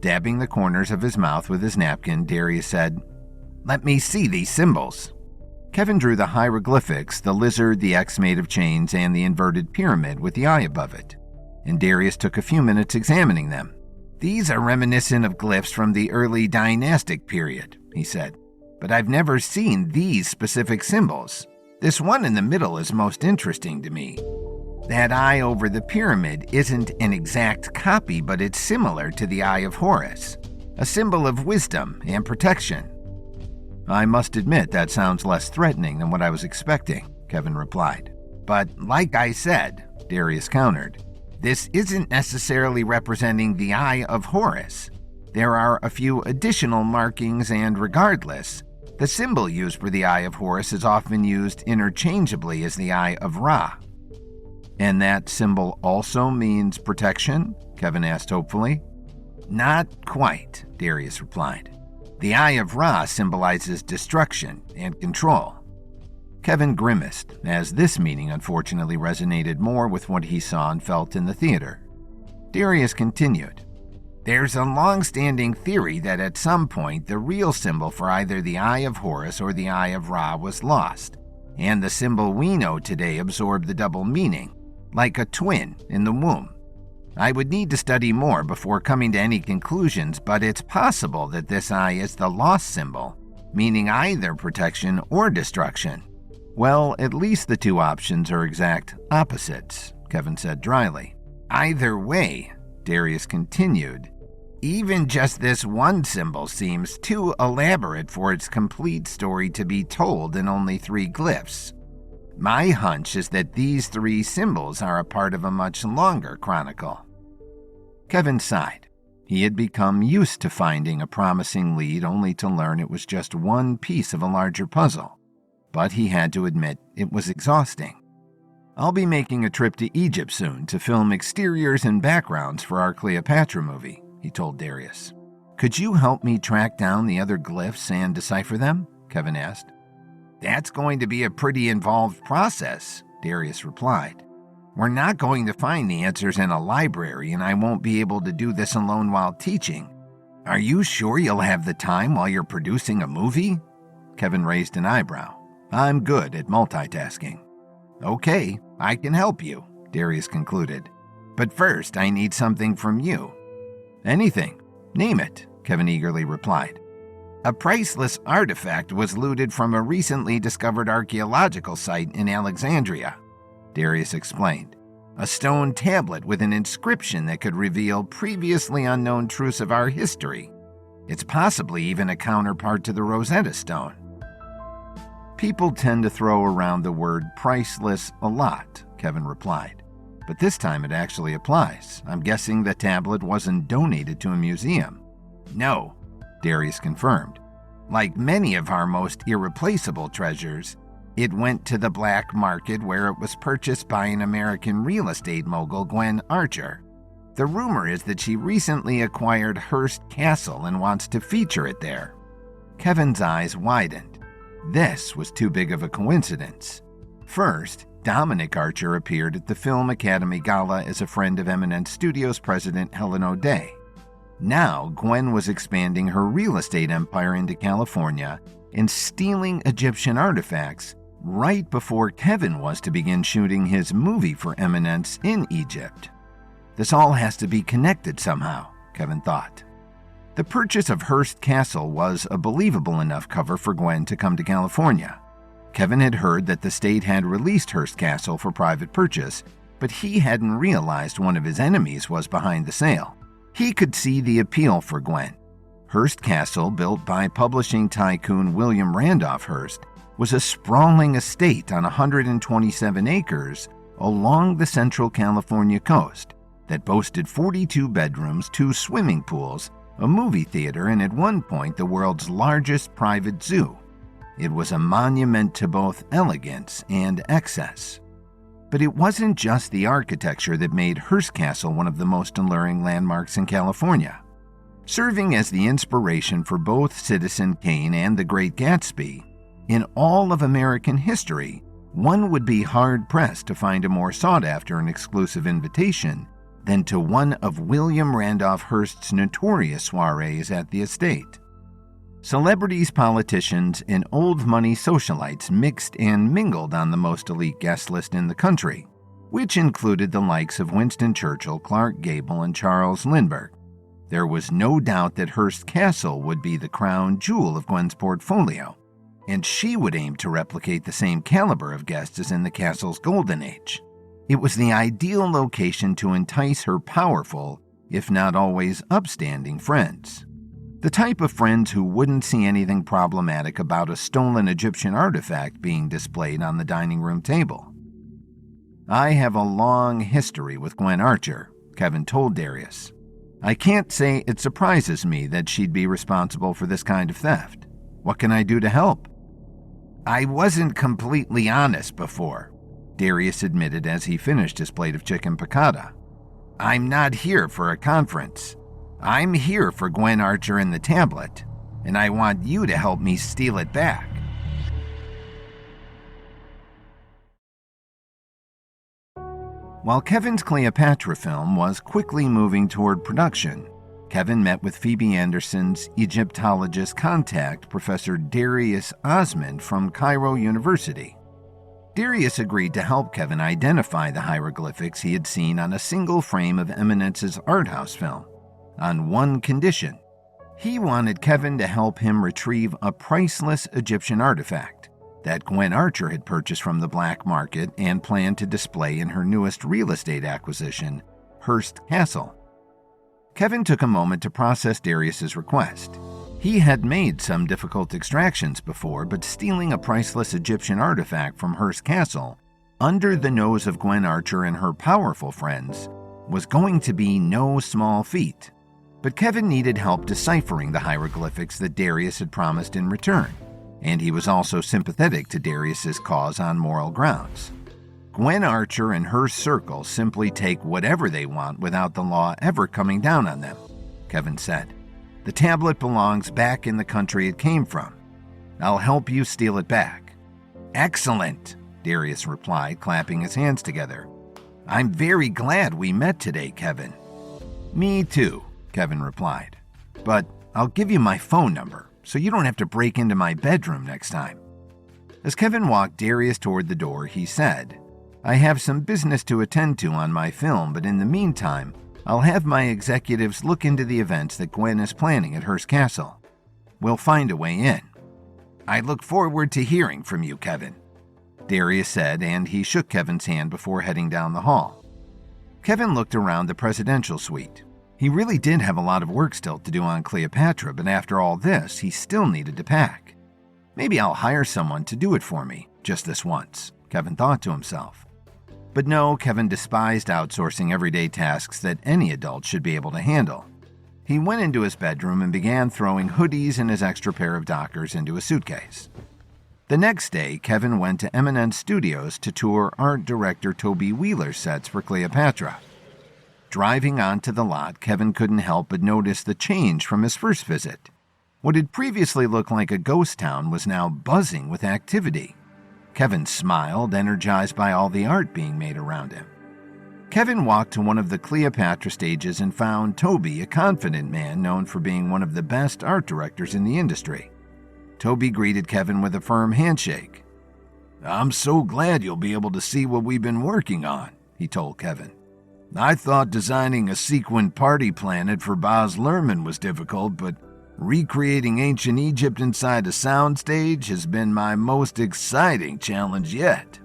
Dabbing the corners of his mouth with his napkin, Darius said, "Let me see these symbols." Kevin drew the hieroglyphics, the lizard, the X made of chains, and the inverted pyramid with the eye above it, and Darius took a few minutes examining them. "These are reminiscent of glyphs from the early dynastic period," he said, "but I've never seen these specific symbols. This one in the middle is most interesting to me. That eye over the pyramid isn't an exact copy, but it's similar to the Eye of Horus, a symbol of wisdom and protection." "I must admit that sounds less threatening than what I was expecting," Kevin replied. "But like I said," Darius countered, "this isn't necessarily representing the Eye of Horus. There are a few additional markings, and regardless, the symbol used for the Eye of Horus is often used interchangeably as the Eye of Ra." "And that symbol also means protection?" Kevin asked hopefully. "Not quite," Darius replied. "The Eye of Ra symbolizes destruction and control." Kevin grimaced, as this meaning unfortunately resonated more with what he saw and felt in the theater. Darius continued, "There's a long-standing theory that at some point the real symbol for either the Eye of Horus or the Eye of Ra was lost, and the symbol we know today absorbed the double meaning, like a twin in the womb. I would need to study more before coming to any conclusions, but it's possible that this eye is the lost symbol, meaning either protection or destruction." "Well, at least the two options are exact opposites," Kevin said dryly. "Either way," Darius continued, "even just this one symbol seems too elaborate for its complete story to be told in only 3 glyphs. My hunch is that these 3 symbols are a part of a much longer chronicle." Kevin sighed. He had become used to finding a promising lead only to learn it was just one piece of a larger puzzle. But he had to admit it was exhausting. "I'll be making a trip to Egypt soon to film exteriors and backgrounds for our Cleopatra movie," he told Darius. "Could you help me track down the other glyphs and decipher them?" Kevin asked. "That's going to be a pretty involved process," Darius replied. "We're not going to find the answers in a library, and I won't be able to do this alone while teaching. Are you sure you'll have the time while you're producing a movie?" Kevin raised an eyebrow. "I'm good at multitasking." "Okay, I can help you," Darius concluded. "But first, I need something from you." "Anything. Name it," Kevin eagerly replied. "A priceless artifact was looted from a recently discovered archaeological site in Alexandria," Darius explained. "A stone tablet with an inscription that could reveal previously unknown truths of our history. It's possibly even a counterpart to the Rosetta Stone." "People tend to throw around the word priceless a lot," Kevin replied. "But this time it actually applies. I'm guessing the tablet wasn't donated to a museum." "No," Darius confirmed. "Like many of our most irreplaceable treasures, it went to the black market where it was purchased by an American real estate mogul, Gwen Archer. The rumor is that she recently acquired Hearst Castle and wants to feature it there." Kevin's eyes widened. This was too big of a coincidence. First, Dominic Archer appeared at the Film Academy Gala as a friend of Eminence Studios president Helen O'Day. Now, Gwen was expanding her real estate empire into California and stealing Egyptian artifacts right before Kevin was to begin shooting his movie for Eminence in Egypt. This all has to be connected somehow, Kevin thought. The purchase of Hearst Castle was a believable enough cover for Gwen to come to California. Kevin had heard that the state had released Hearst Castle for private purchase, but he hadn't realized one of his enemies was behind the sale. He could see the appeal for Gwen. Hearst Castle, built by publishing tycoon William Randolph Hearst, was a sprawling estate on 127 acres along the central California coast that boasted 42 bedrooms, 2 swimming pools, a movie theater, and at one point the world's largest private zoo. It was a monument to both elegance and excess. But it wasn't just the architecture that made Hearst Castle one of the most alluring landmarks in California. serving as the inspiration for both Citizen Kane and The Great Gatsby. In all of American history, one would be hard-pressed to find a more sought-after and exclusive invitation than to one of William Randolph Hearst's notorious soirees at the estate. Celebrities, politicians, and old-money socialites mixed and mingled on the most elite guest list in the country, which included the likes of Winston Churchill, Clark Gable, and Charles Lindbergh. There was no doubt that Hearst Castle would be the crown jewel of Gwen's portfolio, and she would aim to replicate the same caliber of guests as in the castle's golden age. It was the ideal location to entice her powerful, if not always upstanding, friends. The type of friends who wouldn't see anything problematic about a stolen Egyptian artifact being displayed on the dining room table. "I have a long history with Gwen Archer," Kevin told Darius. "I can't say it surprises me that she'd be responsible for this kind of theft. What can I do to help?" "I wasn't completely honest before," Darius admitted as he finished his plate of chicken piccata. "I'm not here for a conference. I'm here for Gwen Archer and the tablet, and I want you to help me steal it back." While Kevin's Cleopatra film was quickly moving toward production, Kevin met with Phoebe Anderson's Egyptologist contact, Professor Darius Osmond from Cairo University. Darius agreed to help Kevin identify the hieroglyphics he had seen on a single frame of Eminence's art house film, on one condition. He wanted Kevin to help him retrieve a priceless Egyptian artifact that Gwen Archer had purchased from the black market and planned to display in her newest real estate acquisition, Hearst Castle. Kevin took a moment to process Darius's request. He had made some difficult extractions before, but stealing a priceless Egyptian artifact from Hearst Castle, under the nose of Gwen Archer and her powerful friends, was going to be no small feat. But Kevin needed help deciphering the hieroglyphics that Darius had promised in return, and he was also sympathetic to Darius's cause on moral grounds. Gwen Archer and her circle simply take whatever they want without the law ever coming down on them, Kevin said. The tablet belongs back in the country it came from. I'll help you steal it back. Excellent, Darius replied, clapping his hands together. I'm very glad we met today, Kevin. Me too, Kevin replied. But I'll give you my phone number so you don't have to break into my bedroom next time. As Kevin walked Darius toward the door, he said, I have some business to attend to on my film, but in the meantime, I'll have my executives look into the events that Gwen is planning at Hearst Castle. We'll find a way in. I look forward to hearing from you, Kevin, Darius said, and he shook Kevin's hand before heading down the hall. Kevin looked around the presidential suite. He really did have a lot of work still to do on Cleopatra, but after all this, he still needed to pack. Maybe I'll hire someone to do it for me, just this once, Kevin thought to himself. But no, Kevin despised outsourcing everyday tasks that any adult should be able to handle. He went into his bedroom and began throwing hoodies and his extra pair of Dockers into a suitcase. The next day, Kevin went to Eminence Studios to tour art director Toby Wheeler's sets for Cleopatra. Driving onto the lot, Kevin couldn't help but notice the change from his first visit. What had previously looked like a ghost town was now buzzing with activity. Kevin smiled, energized by all the art being made around him. Kevin walked to one of the Cleopatra stages and found Toby, a confident man known for being one of the best art directors in the industry. Toby greeted Kevin with a firm handshake. I'm so glad you'll be able to see what we've been working on, he told Kevin. I thought designing a sequined party planet for Baz Luhrmann was difficult, but recreating ancient Egypt inside a soundstage has been my most exciting challenge yet.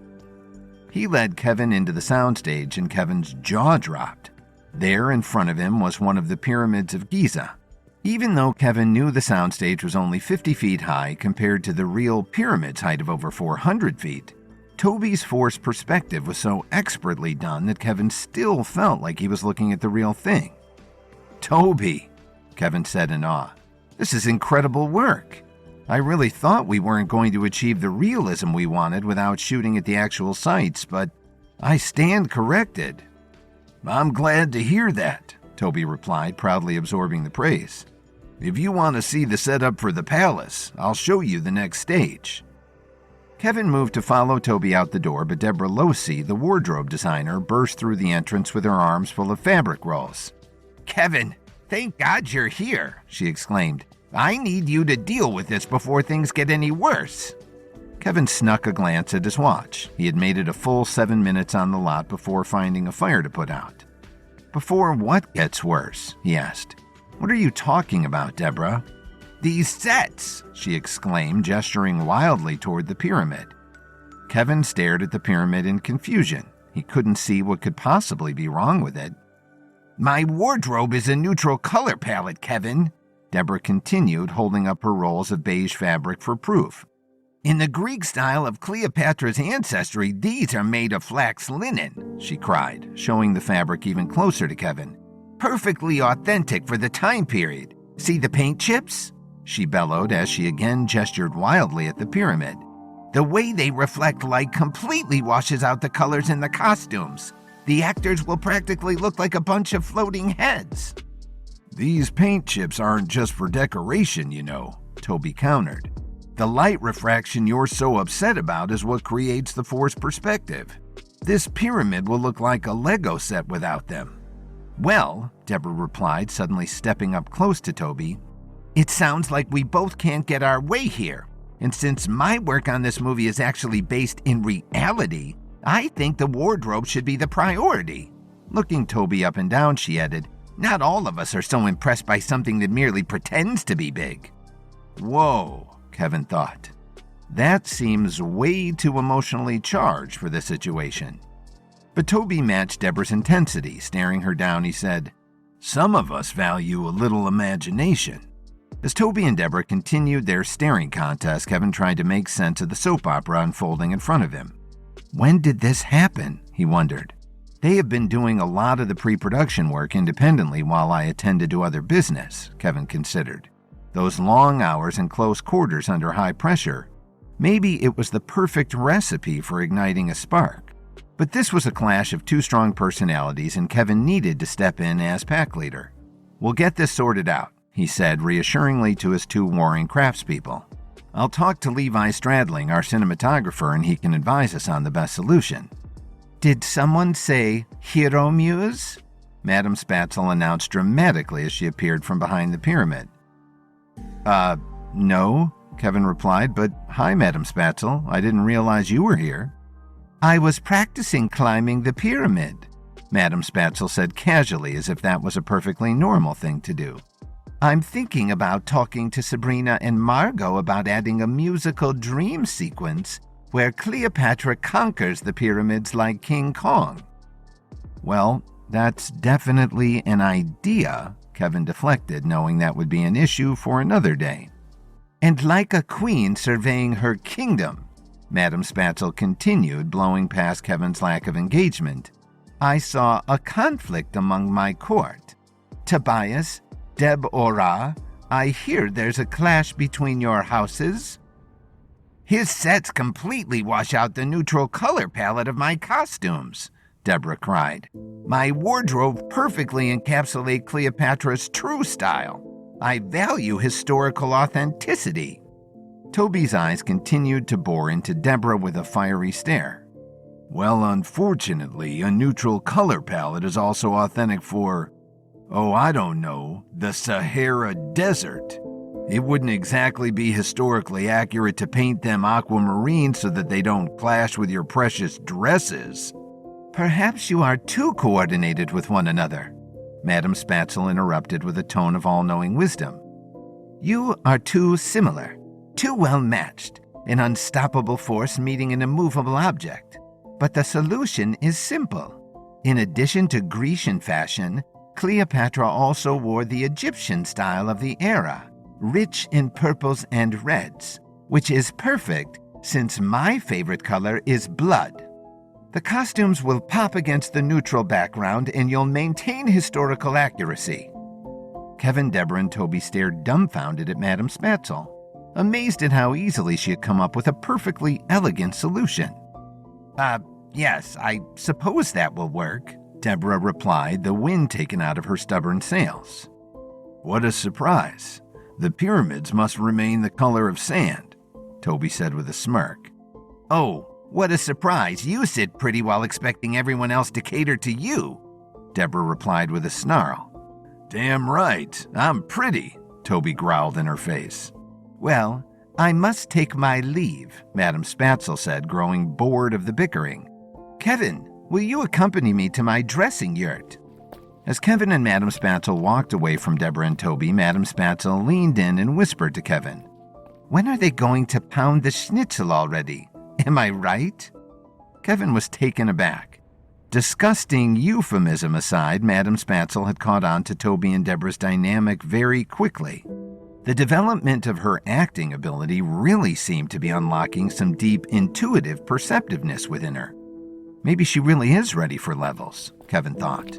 He led Kevin into the soundstage and Kevin's jaw dropped. There in front of him was one of the pyramids of Giza. Even though Kevin knew the soundstage was only 50 feet high compared to the real pyramid's height of over 400 feet, Toby's forced perspective was so expertly done that Kevin still felt like he was looking at the real thing. Toby, Kevin said in awe, this is incredible work. I really thought we weren't going to achieve the realism we wanted without shooting at the actual sites, but I stand corrected. I'm glad to hear that, Toby replied, proudly absorbing the praise. If you want to see the setup for the palace, I'll show you the next stage. Kevin moved to follow Toby out the door, but Deborah Losey, the wardrobe designer, burst through the entrance with her arms full of fabric rolls. Kevin, thank God you're here, she exclaimed. I need you to deal with this before things get any worse. Kevin snuck a glance at his watch. He had made it a full 7 minutes on the lot before finding a fire to put out. Before what gets worse? He asked. What are you talking about, Deborah? These sets, she exclaimed, gesturing wildly toward the pyramid. Kevin stared at the pyramid in confusion. He couldn't see what could possibly be wrong with it. My wardrobe is a neutral color palette, Kevin, Deborah continued, holding up her rolls of beige fabric for proof. In the Greek style of Cleopatra's ancestry, these are made of flax linen, she cried, showing the fabric even closer to Kevin. Perfectly authentic for the time period. See the paint chips? She bellowed as she again gestured wildly at the pyramid. The way they reflect light completely washes out the colors in the costumes. The actors will practically look like a bunch of floating heads. These paint chips aren't just for decoration, you know, Toby countered. The light refraction you're so upset about is what creates the forced perspective. This pyramid will look like a Lego set without them. Well, Deborah replied, suddenly stepping up close to Toby, it sounds like we both can't get our way here. And since my work on this movie is actually based in reality, I think the wardrobe should be the priority. Looking Toby up and down, she added, not all of us are so impressed by something that merely pretends to be big. Whoa, Kevin thought. That seems way too emotionally charged for this situation. But Toby matched Deborah's intensity. Staring her down, he said, some of us value a little imagination. As Toby and Deborah continued their staring contest, Kevin tried to make sense of the soap opera unfolding in front of him. When did this happen? He wondered. They have been doing a lot of the pre-production work independently while I attended to other business, Kevin considered. Those long hours in close quarters under high pressure. Maybe it was the perfect recipe for igniting a spark. But this was a clash of two strong personalities, and Kevin needed to step in as pack leader. We'll get this sorted out, he said reassuringly to his two warring craftspeople. I'll talk to Levi Stradling, our cinematographer, and he can advise us on the best solution. Did someone say Hero Muse? Madame Spatzel announced dramatically as she appeared from behind the pyramid. No, Kevin replied, but hi, Madame Spatzel. I didn't realize you were here. I was practicing climbing the pyramid, Madame Spatzel said casually, as if that was a perfectly normal thing to do. I'm thinking about talking to Sabrina and Margot about adding a musical dream sequence where Cleopatra conquers the pyramids like King Kong. Well, that's definitely an idea, Kevin deflected, knowing that would be an issue for another day. And like a queen surveying her kingdom, Madame Spatzel continued, blowing past Kevin's lack of engagement, I saw a conflict among my court. Tobias, Deborah, I hear there's a clash between your houses. His sets completely wash out the neutral color palette of my costumes, Deborah cried. My wardrobe perfectly encapsulates Cleopatra's true style. I value historical authenticity. Toby's eyes continued to bore into Deborah with a fiery stare. Well, unfortunately, a neutral color palette is also authentic for, I don't know, the Sahara Desert. It wouldn't exactly be historically accurate to paint them aquamarine so that they don't clash with your precious dresses. Perhaps you are too coordinated with one another, Madame Spatzel interrupted with a tone of all-knowing wisdom. You are too similar, too well matched, an unstoppable force meeting an immovable object. But the solution is simple. In addition to Grecian fashion, Cleopatra also wore the Egyptian style of the era, rich in purples and reds, which is perfect since my favorite color is blood. The costumes will pop against the neutral background and you'll maintain historical accuracy. Kevin, Deborah, and Toby stared dumbfounded at Madame Spatzel, amazed at how easily she had come up with a perfectly elegant solution. Yes, I suppose that will work, Deborah replied, the wind taken out of her stubborn sails. What a surprise. The pyramids must remain the color of sand, Toby said with a smirk. Oh, what a surprise. You sit pretty while expecting everyone else to cater to you, Deborah replied with a snarl. Damn right, I'm pretty, Toby growled in her face. Well, I must take my leave, Madame Spatzel said, growing bored of the bickering. Kevin, will you accompany me to my dressing yurt? As Kevin and Madame Spatzel walked away from Deborah and Toby, Madame Spatzel leaned in and whispered to Kevin, When are they going to pound the schnitzel already? Am I right? Kevin was taken aback. Disgusting euphemism aside, Madame Spatzel had caught on to Toby and Deborah's dynamic very quickly. The development of her acting ability really seemed to be unlocking some deep intuitive perceptiveness within her. Maybe she really is ready for levels, Kevin thought.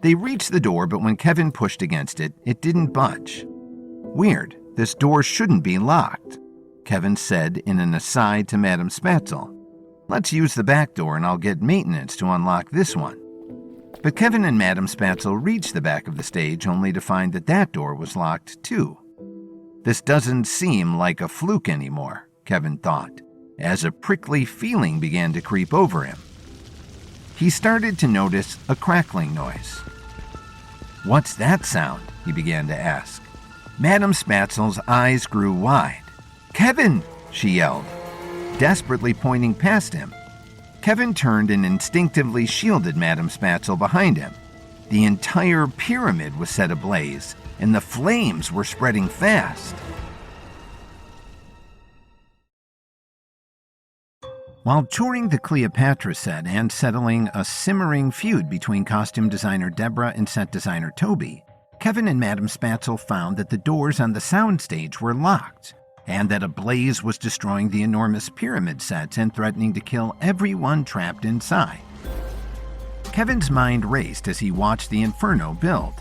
They reached the door, but when Kevin pushed against it, it didn't budge. Weird, this door shouldn't be locked, Kevin said in an aside to Madame Spatzel. Let's use the back door and I'll get maintenance to unlock this one. But Kevin and Madame Spatzel reached the back of the stage only to find that door was locked too. This doesn't seem like a fluke anymore, Kevin thought, as a prickly feeling began to creep over him. He started to notice a crackling noise. What's that sound? He began to ask. Madame Spatzel's eyes grew wide. Kevin, she yelled, desperately pointing past him. Kevin turned and instinctively shielded Madame Spatzel behind him. The entire pyramid was set ablaze, and the flames were spreading fast. While touring the Cleopatra set and settling a simmering feud between costume designer Deborah and set designer Toby, Kevin and Madame Spatzel found that the doors on the soundstage were locked, and that a blaze was destroying the enormous pyramid sets and threatening to kill everyone trapped inside. Kevin's mind raced as he watched the inferno build.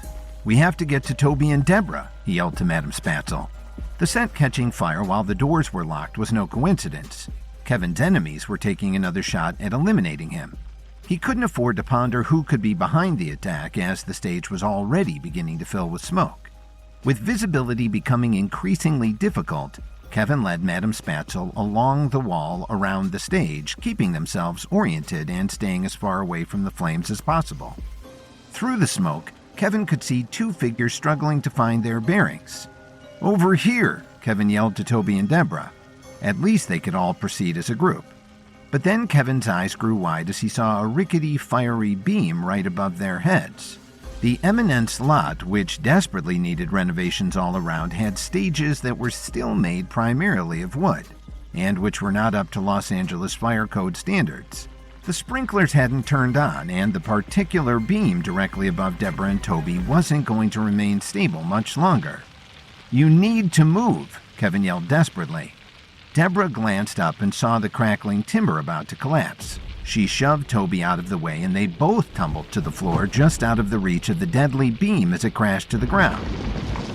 We have to get to Toby and Deborah, he yelled to Madame Spatzel. The set catching fire while the doors were locked was no coincidence. Kevin's enemies were taking another shot at eliminating him. He couldn't afford to ponder who could be behind the attack as the stage was already beginning to fill with smoke. With visibility becoming increasingly difficult, Kevin led Madame Spatzel along the wall around the stage, keeping themselves oriented and staying as far away from the flames as possible. Through the smoke, Kevin could see two figures struggling to find their bearings. Over here, Kevin yelled to Toby and Deborah. At least they could all proceed as a group. But then Kevin's eyes grew wide as he saw a rickety, fiery beam right above their heads. The Eminence lot, which desperately needed renovations all around, had stages that were still made primarily of wood, and which were not up to Los Angeles Fire Code standards. The sprinklers hadn't turned on, and the particular beam directly above Deborah and Toby wasn't going to remain stable much longer. You need to move, Kevin yelled desperately. Deborah glanced up and saw the crackling timber about to collapse. She shoved Toby out of the way, and they both tumbled to the floor just out of the reach of the deadly beam as it crashed to the ground.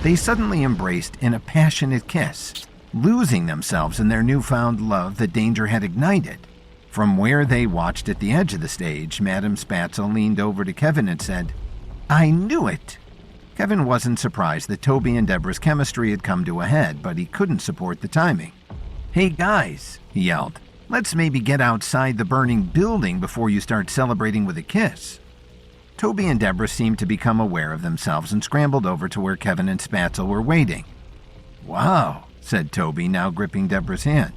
They suddenly embraced in a passionate kiss, losing themselves in their newfound love that danger had ignited. From where they watched at the edge of the stage, Madame Spatzel leaned over to Kevin and said, "I knew it." Kevin wasn't surprised that Toby and Deborah's chemistry had come to a head, but he couldn't support the timing. "Hey guys," he yelled, "let's maybe get outside the burning building before you start celebrating with a kiss." Toby and Deborah seemed to become aware of themselves and scrambled over to where Kevin and Spatzel were waiting. "Wow," said Toby, now gripping Deborah's hand.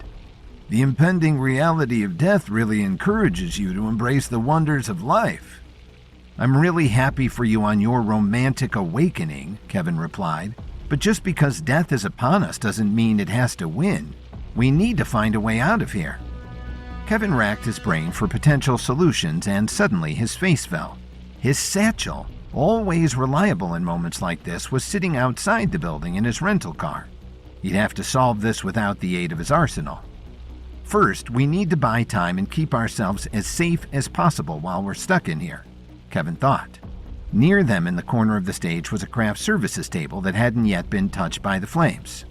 "The impending reality of death really encourages you to embrace the wonders of life." "I'm really happy for you on your romantic awakening," Kevin replied. "But just because death is upon us doesn't mean it has to win. We need to find a way out of here." Kevin racked his brain for potential solutions, and suddenly his face fell. His satchel, always reliable in moments like this, was sitting outside the building in his rental car. He'd have to solve this without the aid of his arsenal. "First, we need to buy time and keep ourselves as safe as possible while we're stuck in here," Kevin thought. Near them in the corner of the stage was a craft services table that hadn't yet been touched by the flames.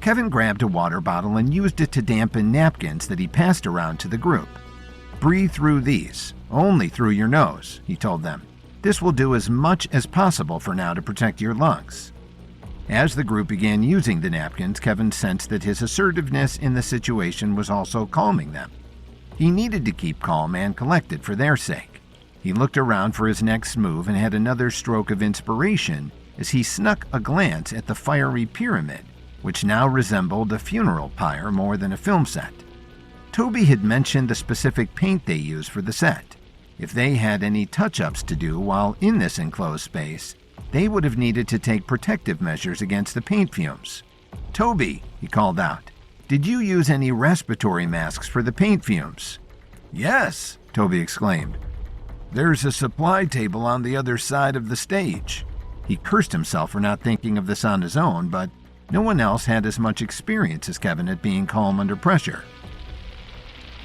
Kevin grabbed a water bottle and used it to dampen napkins that he passed around to the group. "Breathe through these, only through your nose," he told them. "This will do as much as possible for now to protect your lungs." As the group began using the napkins, Kevin sensed that his assertiveness in the situation was also calming them. He needed to keep calm and collected for their sake. He looked around for his next move and had another stroke of inspiration as he snuck a glance at the fiery pyramid, which now resembled a funeral pyre more than a film set. Toby had mentioned the specific paint they used for the set. If they had any touch-ups to do while in this enclosed space, they would have needed to take protective measures against the paint fumes. "Toby," he called out, "did you use any respiratory masks for the paint fumes?" "Yes," Toby exclaimed. "There's a supply table on the other side of the stage." He cursed himself for not thinking of this on his own, but no one else had as much experience as Kevin at being calm under pressure.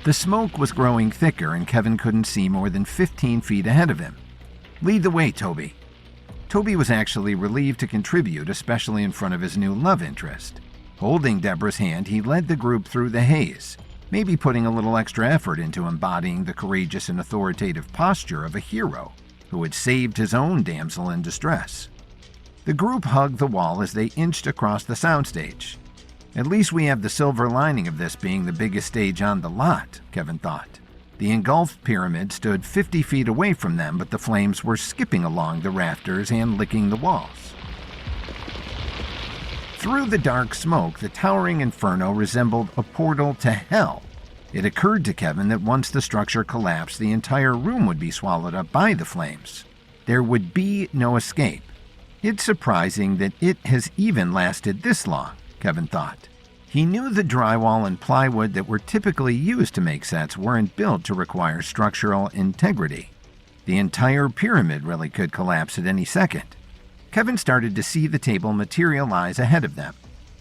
The smoke was growing thicker and Kevin couldn't see more than 15 feet ahead of him. "Lead the way, Toby." Toby was actually relieved to contribute, especially in front of his new love interest. Holding Deborah's hand, he led the group through the haze, maybe putting a little extra effort into embodying the courageous and authoritative posture of a hero who had saved his own damsel in distress. The group hugged the wall as they inched across the soundstage. "At least we have the silver lining of this being the biggest stage on the lot," Kevin thought. The engulfed pyramid stood 50 feet away from them, but the flames were skipping along the rafters and licking the walls. Through the dark smoke, the towering inferno resembled a portal to hell. It occurred to Kevin that once the structure collapsed, the entire room would be swallowed up by the flames. There would be no escape. It's surprising that it has even lasted this long, Kevin thought. He knew the drywall and plywood that were typically used to make sets weren't built to require structural integrity. The entire pyramid really could collapse at any second. Kevin started to see the table materialize ahead of them.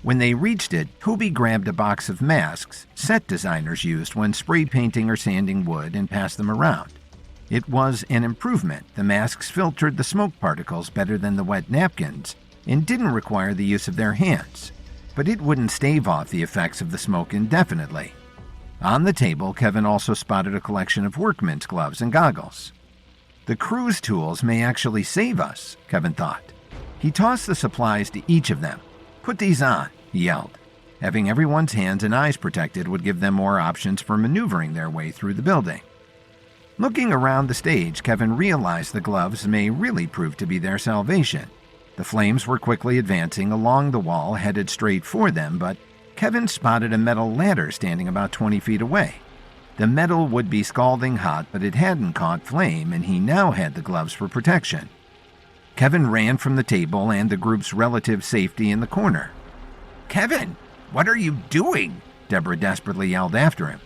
When they reached it, Toby grabbed a box of masks set designers used when spray painting or sanding wood and passed them around. It was an improvement. The masks filtered the smoke particles better than the wet napkins and didn't require the use of their hands. But it wouldn't stave off the effects of the smoke indefinitely. On the table, Kevin also spotted a collection of workman's gloves and goggles. "The crew's tools may actually save us," Kevin thought. He tossed the supplies to each of them. "Put these on," he yelled. Having everyone's hands and eyes protected would give them more options for maneuvering their way through the building. Looking around the stage, Kevin realized the gloves may really prove to be their salvation. The flames were quickly advancing along the wall, headed straight for them, but Kevin spotted a metal ladder standing about 20 feet away. The metal would be scalding hot, but it hadn't caught flame, and he now had the gloves for protection. Kevin ran from the table and the group's relative safety in the corner. "Kevin, what are you doing?" Deborah desperately yelled after him.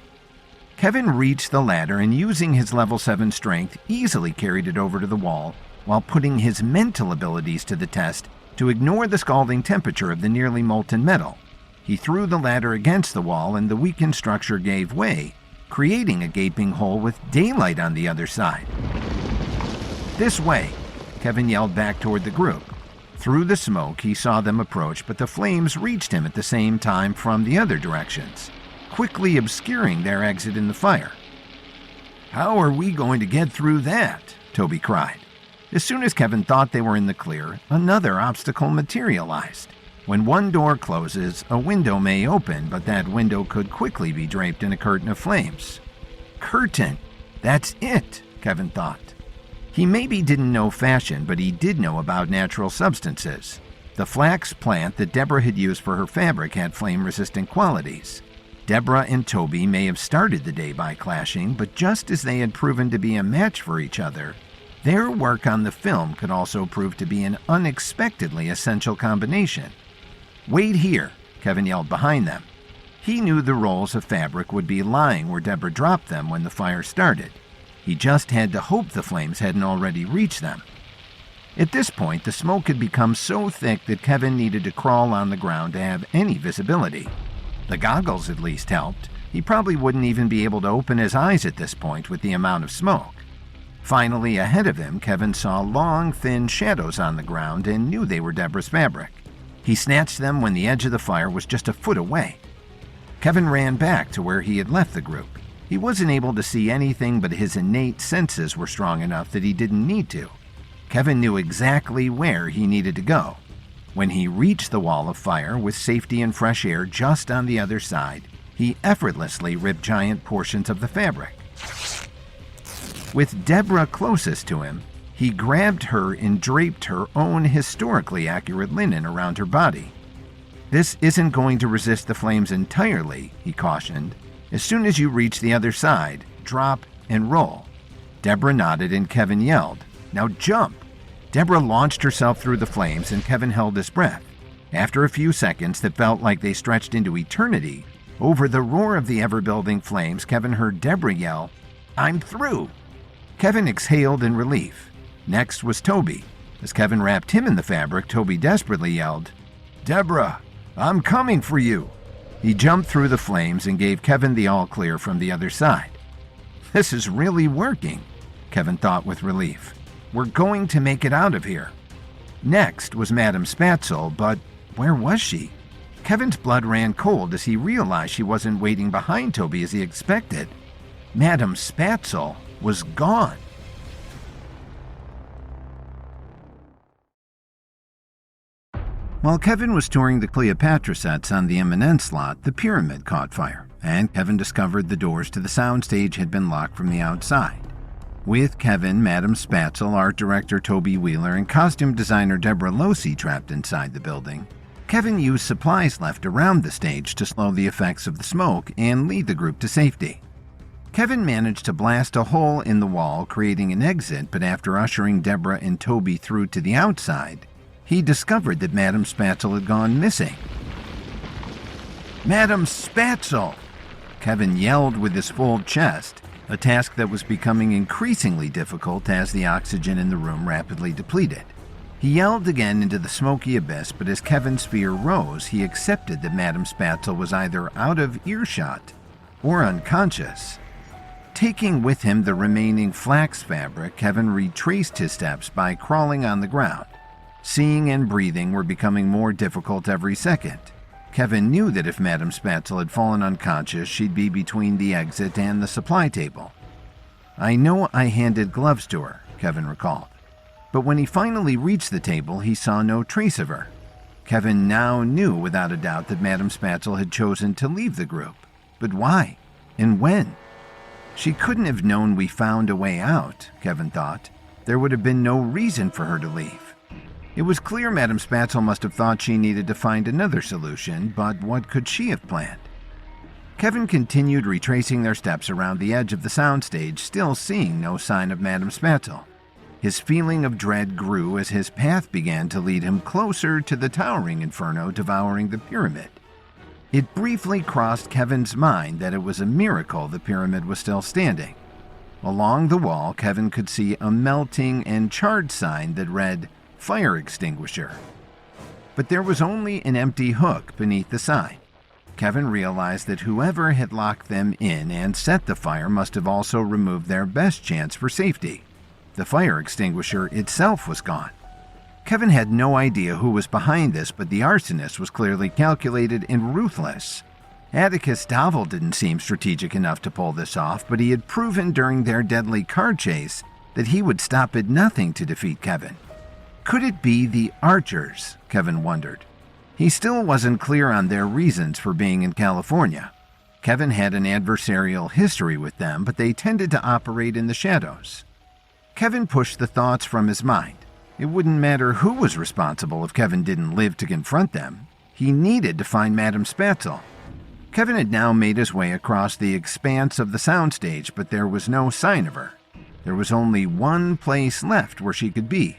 Kevin reached the ladder and, using his level 7 strength, easily carried it over to the wall while putting his mental abilities to the test to ignore the scalding temperature of the nearly molten metal. He threw the ladder against the wall and the weakened structure gave way, creating a gaping hole with daylight on the other side. "This way," Kevin yelled back toward the group. Through the smoke, he saw them approach, but the flames reached him at the same time from the other directions, quickly obscuring their exit in the fire. "How are we going to get through that?" Toby cried. As soon as Kevin thought they were in the clear, another obstacle materialized. When one door closes, a window may open, but that window could quickly be draped in a curtain of flames. Curtain! That's it, Kevin thought. He maybe didn't know fashion, but he did know about natural substances. The flax plant that Deborah had used for her fabric had flame-resistant qualities. Deborah and Toby may have started the day by clashing, but just as they had proven to be a match for each other, their work on the film could also prove to be an unexpectedly essential combination. "Wait here," Kevin yelled behind them. He knew the rolls of fabric would be lying where Deborah dropped them when the fire started. He just had to hope the flames hadn't already reached them. At this point, the smoke had become so thick that Kevin needed to crawl on the ground to have any visibility. The goggles at least helped. He probably wouldn't even be able to open his eyes at this point with the amount of smoke. Finally, ahead of him, Kevin saw long, thin shadows on the ground and knew they were Deborah's fabric. He snatched them when the edge of the fire was just a foot away. Kevin ran back to where he had left the group. He wasn't able to see anything, but his innate senses were strong enough that he didn't need to. Kevin knew exactly where he needed to go. When he reached the wall of fire with safety and fresh air just on the other side, he effortlessly ripped giant portions of the fabric. With Deborah closest to him, he grabbed her and draped her own historically accurate linen around her body. "This isn't going to resist the flames entirely," he cautioned. "As soon as you reach the other side, drop and roll." Deborah nodded and Kevin yelled, "Now jump!" Deborah launched herself through the flames and Kevin held his breath. After a few seconds that felt like they stretched into eternity, over the roar of the ever-building flames, Kevin heard Deborah yell, "I'm through!" Kevin exhaled in relief. Next was Toby. As Kevin wrapped him in the fabric, Toby desperately yelled, "Deborah, I'm coming for you!" He jumped through the flames and gave Kevin the all-clear from the other side. "This is really working," Kevin thought with relief. "We're going to make it out of here." Next was Madame Spatzel, but where was she? Kevin's blood ran cold as he realized she wasn't waiting behind Toby as he expected. Madame Spatzel was gone. While Kevin was touring the Cleopatra sets on the Eminence lot, the pyramid caught fire, and Kevin discovered the doors to the soundstage had been locked from the outside. With Kevin, Madame Spatzel, art director Toby Wheeler, and costume designer Deborah Losey trapped inside the building, Kevin used supplies left around the stage to slow the effects of the smoke and lead the group to safety. Kevin managed to blast a hole in the wall, creating an exit, but after ushering Deborah and Toby through to the outside, he discovered that Madame Spatzel had gone missing. "Madame Spatzel!" Kevin yelled with his full chest, a task that was becoming increasingly difficult as the oxygen in the room rapidly depleted. He yelled again into the smoky abyss, but as Kevin's fear rose, he accepted that Madame Spatzel was either out of earshot or unconscious. Taking with him the remaining flax fabric, Kevin retraced his steps by crawling on the ground. Seeing and breathing were becoming more difficult every second. Kevin knew that if Madame Spatzel had fallen unconscious, she'd be between the exit and the supply table. "I know I handed gloves to her," Kevin recalled. But when he finally reached the table, he saw no trace of her. Kevin now knew without a doubt that Madame Spatzel had chosen to leave the group. But why? And when? She couldn't have known we found a way out, Kevin thought. There would have been no reason for her to leave. It was clear Madame Spatzel must have thought she needed to find another solution, but what could she have planned? Kevin continued retracing their steps around the edge of the soundstage, still seeing no sign of Madame Spatzel. His feeling of dread grew as his path began to lead him closer to the towering inferno devouring the pyramid. It briefly crossed Kevin's mind that it was a miracle the pyramid was still standing. Along the wall, Kevin could see a melting and charred sign that read, "Fire Extinguisher." But there was only an empty hook beneath the sign. Kevin realized that whoever had locked them in and set the fire must have also removed their best chance for safety. The fire extinguisher itself was gone. Kevin had no idea who was behind this, but the arsonist was clearly calculated and ruthless. Atticus Davel didn't seem strategic enough to pull this off, but he had proven during their deadly car chase that he would stop at nothing to defeat Kevin. Could it be the Archers? Kevin wondered. He still wasn't clear on their reasons for being in California. Kevin had an adversarial history with them, but they tended to operate in the shadows. Kevin pushed the thoughts from his mind. It wouldn't matter who was responsible if Kevin didn't live to confront them. He needed to find Madame Spatzel. Kevin had now made his way across the expanse of the soundstage, but there was no sign of her. There was only one place left where she could be.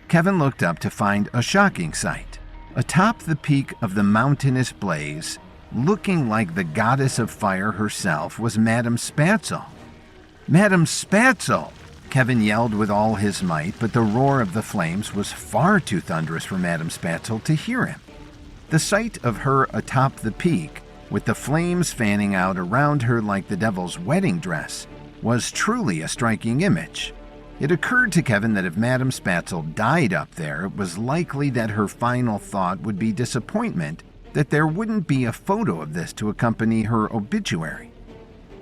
Kevin looked up to find a shocking sight. Atop the peak of the mountainous blaze, looking like the goddess of fire herself, was Madame Spatzel. Madame Spatzel! Kevin yelled with all his might, but the roar of the flames was far too thunderous for Madame Spatzel to hear him. The sight of her atop the peak, with the flames fanning out around her like the devil's wedding dress, was truly a striking image. It occurred to Kevin that if Madame Spatzel died up there, it was likely that her final thought would be disappointment that there wouldn't be a photo of this to accompany her obituary.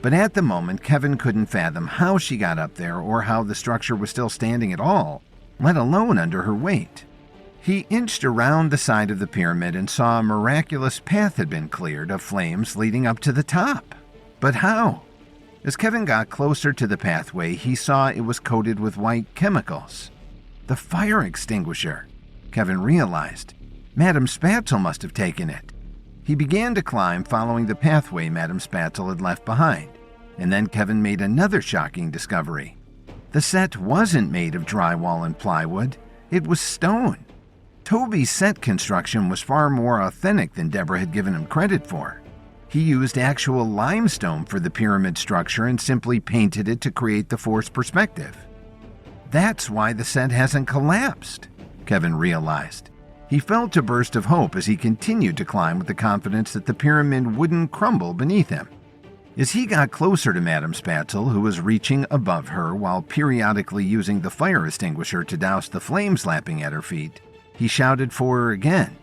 But at the moment, Kevin couldn't fathom how she got up there or how the structure was still standing at all, let alone under her weight. He inched around the side of the pyramid and saw a miraculous path had been cleared of flames leading up to the top. But how? As Kevin got closer to the pathway, he saw it was coated with white chemicals. The fire extinguisher. Kevin realized. Madame Spatzel must have taken it. He began to climb, following the pathway Madame Spatzel had left behind. And then Kevin made another shocking discovery. The set wasn't made of drywall and plywood. It was stone. Toby's set construction was far more authentic than Deborah had given him credit for. He used actual limestone for the pyramid structure and simply painted it to create the forced perspective. That's why the set hasn't collapsed, Kevin realized. He felt a burst of hope as he continued to climb with the confidence that the pyramid wouldn't crumble beneath him. As he got closer to Madame Spatzel, who was reaching above her while periodically using the fire extinguisher to douse the flames lapping at her feet, he shouted for her again.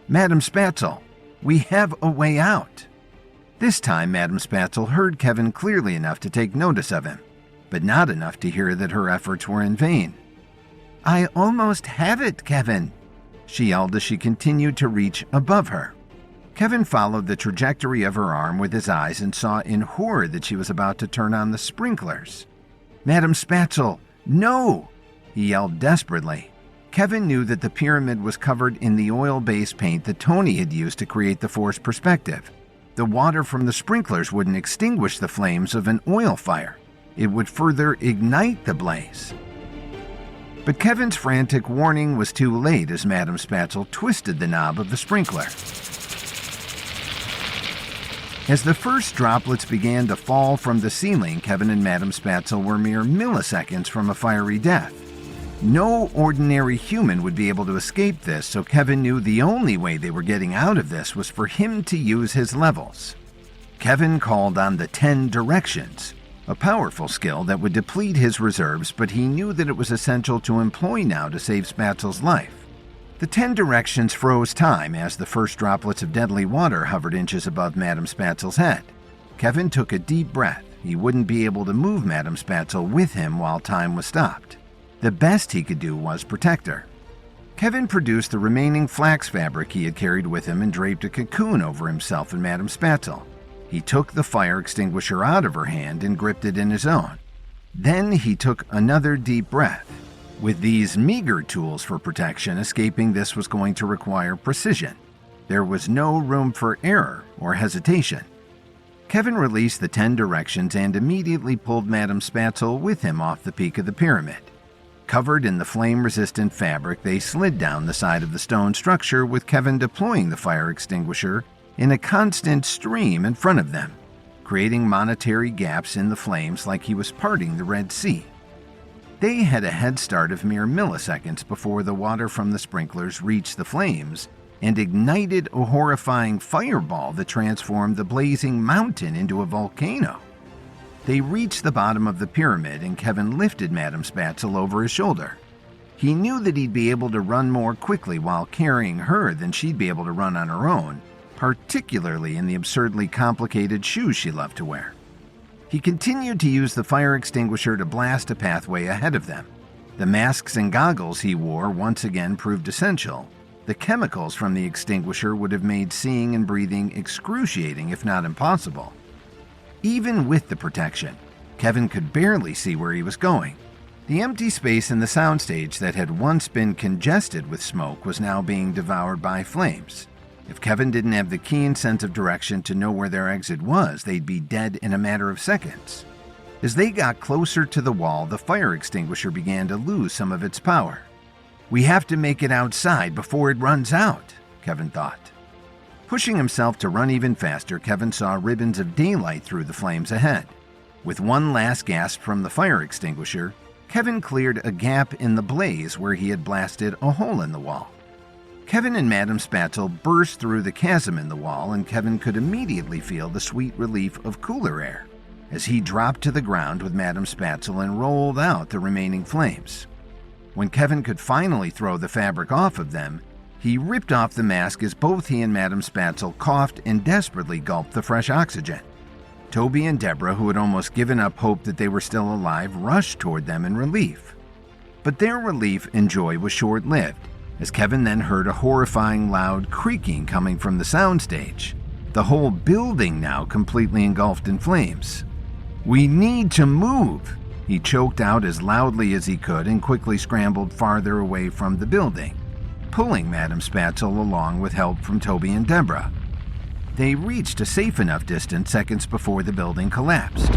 "Madame Spatzel, we have a way out." This time, Madame Spatzel heard Kevin clearly enough to take notice of him, but not enough to hear that her efforts were in vain. "I almost have it, Kevin," she yelled as she continued to reach above her. Kevin followed the trajectory of her arm with his eyes and saw in horror that she was about to turn on the sprinklers. "Madame Spatzel, no!" he yelled desperately. Kevin knew that the pyramid was covered in the oil-based paint that Tony had used to create the forced perspective. The water from the sprinklers wouldn't extinguish the flames of an oil fire. It would further ignite the blaze. But Kevin's frantic warning was too late as Madame Spatzel twisted the knob of the sprinkler. As the first droplets began to fall from the ceiling, Kevin and Madame Spatzel were mere milliseconds from a fiery death. No ordinary human would be able to escape this, so Kevin knew the only way they were getting out of this was for him to use his levels. Kevin called on the 10 directions, a powerful skill that would deplete his reserves, but he knew that it was essential to employ now to save Spatzel's life. The 10 directions froze time as the first droplets of deadly water hovered inches above Madame Spatzel's head. Kevin took a deep breath. He wouldn't be able to move Madame Spatzel with him while time was stopped. The best he could do was protect her. Kevin produced the remaining flax fabric he had carried with him and draped a cocoon over himself and Madame Spatzel. He took the fire extinguisher out of her hand and gripped it in his own. Then he took another deep breath. With these meager tools for protection, escaping this was going to require precision. There was no room for error or hesitation. Kevin released the 10 directions and immediately pulled Madame Spatzel with him off the peak of the pyramid. Covered in the flame-resistant fabric, they slid down the side of the stone structure with Kevin deploying the fire extinguisher in a constant stream in front of them, creating monetary gaps in the flames like he was parting the Red Sea. They had a head start of mere milliseconds before the water from the sprinklers reached the flames and ignited a horrifying fireball that transformed the blazing mountain into a volcano. They reached the bottom of the pyramid and Kevin lifted Madame Spatzel over his shoulder. He knew that he'd be able to run more quickly while carrying her than she'd be able to run on her own, particularly in the absurdly complicated shoes she loved to wear. He continued to use the fire extinguisher to blast a pathway ahead of them. The masks and goggles he wore once again proved essential. The chemicals from the extinguisher would have made seeing and breathing excruciating, if not impossible. Even with the protection, Kevin could barely see where he was going. The empty space in the soundstage that had once been congested with smoke was now being devoured by flames. If Kevin didn't have the keen sense of direction to know where their exit was, they'd be dead in a matter of seconds. As they got closer to the wall, the fire extinguisher began to lose some of its power. "We have to make it outside before it runs out," Kevin thought. Pushing himself to run even faster, Kevin saw ribbons of daylight through the flames ahead. With one last gasp from the fire extinguisher, Kevin cleared a gap in the blaze where he had blasted a hole in the wall. Kevin and Madame Spatzel burst through the chasm in the wall, and Kevin could immediately feel the sweet relief of cooler air as he dropped to the ground with Madame Spatzel and rolled out the remaining flames. When Kevin could finally throw the fabric off of them, he ripped off the mask as both he and Madame Spatzel coughed and desperately gulped the fresh oxygen. Toby and Deborah, who had almost given up hope that they were still alive, rushed toward them in relief. But their relief and joy was short-lived. as Kevin then heard a horrifying loud creaking coming from the soundstage, the whole building now completely engulfed in flames. "We need to move," he choked out as loudly as he could and quickly scrambled farther away from the building, pulling Madame Spatzel along with help from Toby and Deborah. They reached a safe enough distance seconds before the building collapsed.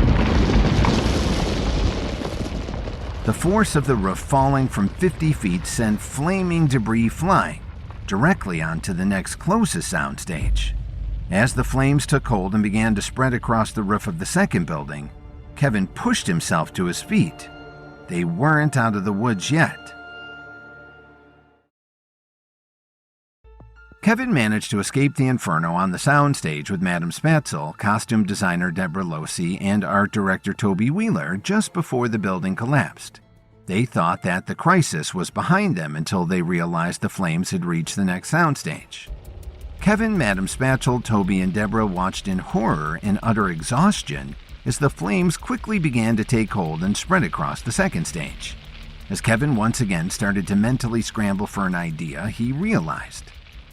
The force of the roof falling from 50 feet sent flaming debris flying directly onto the next closest soundstage. As the flames took hold and began to spread across the roof of the second building, Kevin pushed himself to his feet. They weren't out of the woods yet. Kevin managed to escape the inferno on the soundstage with Madame Spatzel, costume designer Deborah Losey, and art director Toby Wheeler just before the building collapsed. They thought that the crisis was behind them until they realized the flames had reached the next soundstage. Kevin, Madame Spatzel, Toby, and Deborah watched in horror and utter exhaustion as the flames quickly began to take hold and spread across the second stage. As Kevin once again started to mentally scramble for an idea, he realized,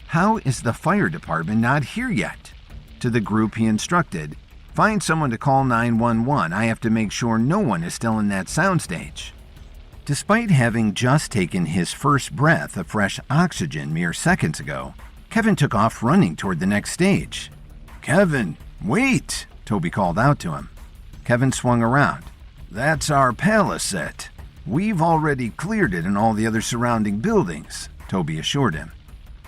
how is the fire department not here yet? To the group he instructed, "Find someone to call 911. I have to make sure no one is still in that soundstage." Despite having just taken his first breath of fresh oxygen mere seconds ago, Kevin took off running toward the next stage. "Kevin, wait!" Toby called out to him. Kevin swung around. "That's our palace set. We've already cleared it and all the other surrounding buildings," Toby assured him.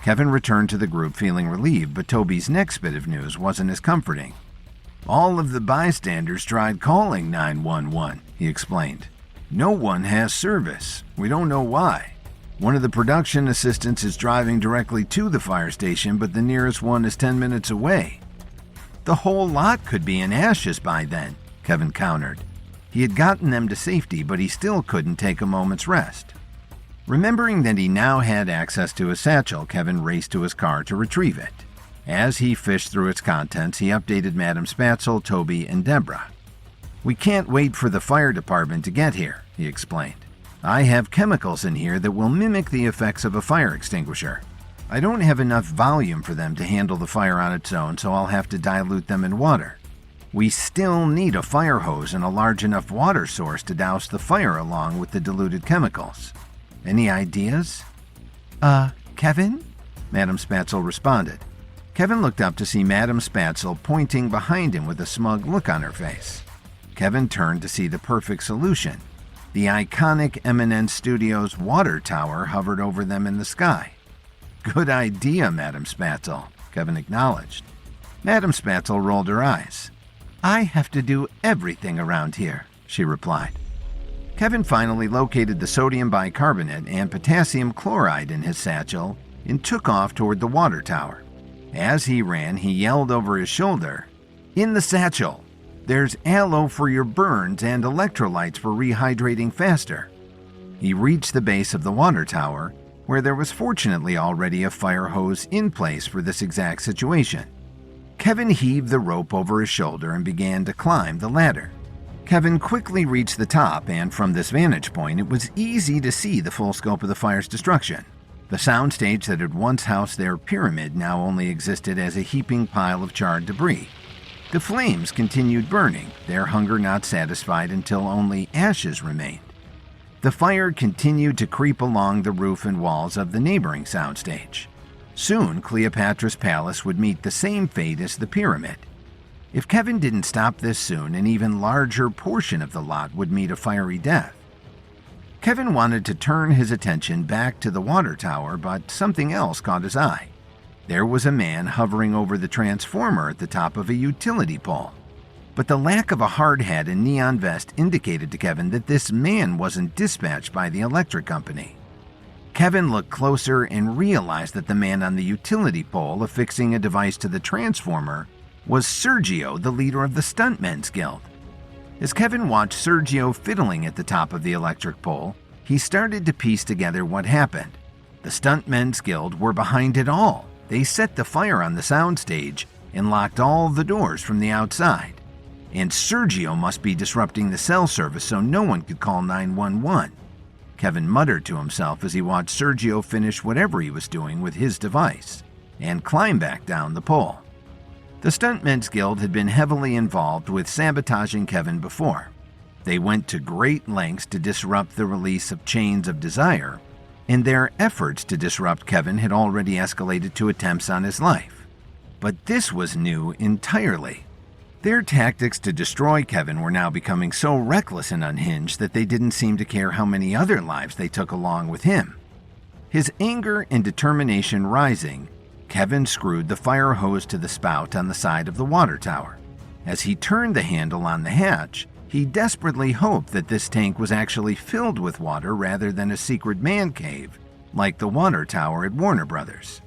Kevin returned to the group feeling relieved, but Toby's next bit of news wasn't as comforting. "All of the bystanders tried calling 911, he explained. "No one has service. We don't know why. One of the production assistants is driving directly to the fire station, but the nearest one is 10 minutes away." "The whole lot could be in ashes by then," Kevin countered. He had gotten them to safety, but he still couldn't take a moment's rest. Remembering that he now had access to his satchel, Kevin raced to his car to retrieve it. As he fished through its contents, he updated Madame Spatzel, Toby, and Deborah. "We can't wait for the fire department to get here," he explained. "I have chemicals in here that will mimic the effects of a fire extinguisher. I don't have enough volume for them to handle the fire on its own, so I'll have to dilute them in water. We still need a fire hose and a large enough water source to douse the fire along with the diluted chemicals. Any ideas?" Kevin?" Madame Spatzel responded. Kevin looked up to see Madame Spatzel pointing behind him with a smug look on her face. Kevin turned to see the perfect solution. The iconic Eminence Studios water tower hovered over them in the sky. "Good idea, Madame Spatzel," Kevin acknowledged. Madame Spatzel rolled her eyes. "I have to do everything around here," she replied. Kevin finally located the sodium bicarbonate and potassium chloride in his satchel and took off toward the water tower. As he ran, he yelled over his shoulder, "In the satchel! There's aloe for your burns and electrolytes for rehydrating faster." He reached the base of the water tower, where there was fortunately already a fire hose in place for this exact situation. Kevin heaved the rope over his shoulder and began to climb the ladder. Kevin quickly reached the top, and from this vantage point, it was easy to see the full scope of the fire's destruction. The soundstage that had once housed their pyramid now only existed as a heaping pile of charred debris. The flames continued burning, their hunger not satisfied until only ashes remained. The fire continued to creep along the roof and walls of the neighboring soundstage. Soon, Cleopatra's palace would meet the same fate as the pyramid. If Kevin didn't stop this soon, an even larger portion of the lot would meet a fiery death. Kevin wanted to turn his attention back to the water tower, but something else caught his eye. There was a man hovering over the transformer at the top of a utility pole. But the lack of a hard hat and neon vest indicated to Kevin that this man wasn't dispatched by the electric company. Kevin looked closer and realized that the man on the utility pole affixing a device to the transformer was Sergio, the leader of the Stuntmen's Guild. As Kevin watched Sergio fiddling at the top of the electric pole, he started to piece together what happened. The Stuntmen's Guild were behind it all. They set the fire on the soundstage and locked all the doors from the outside. And Sergio must be disrupting the cell service so no one could call 911. Kevin muttered to himself as he watched Sergio finish whatever he was doing with his device and climb back down the pole. The Stuntmen's Guild had been heavily involved with sabotaging Kevin before. They went to great lengths to disrupt the release of Chains of Desire, and their efforts to disrupt Kevin had already escalated to attempts on his life. But this was new entirely. Their tactics to destroy Kevin were now becoming so reckless and unhinged that they didn't seem to care how many other lives they took along with him. His anger and determination rising, Kevin screwed the fire hose to the spout on the side of the water tower. As he turned the handle on the hatch, he desperately hoped that this tank was actually filled with water rather than a secret man cave, like the water tower at Warner Brothers.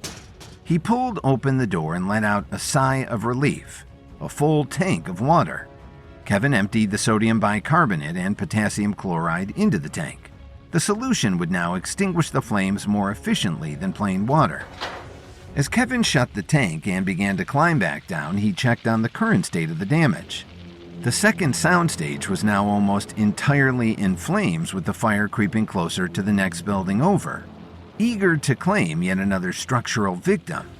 He pulled open the door and let out a sigh of relief. A full tank of water. Kevin emptied the sodium bicarbonate and potassium chloride into the tank. The solution would now extinguish the flames more efficiently than plain water. As Kevin shut the tank and began to climb back down, he checked on the current state of the damage. The second soundstage was now almost entirely in flames, with the fire creeping closer to the next building over, eager to claim yet another structural victim.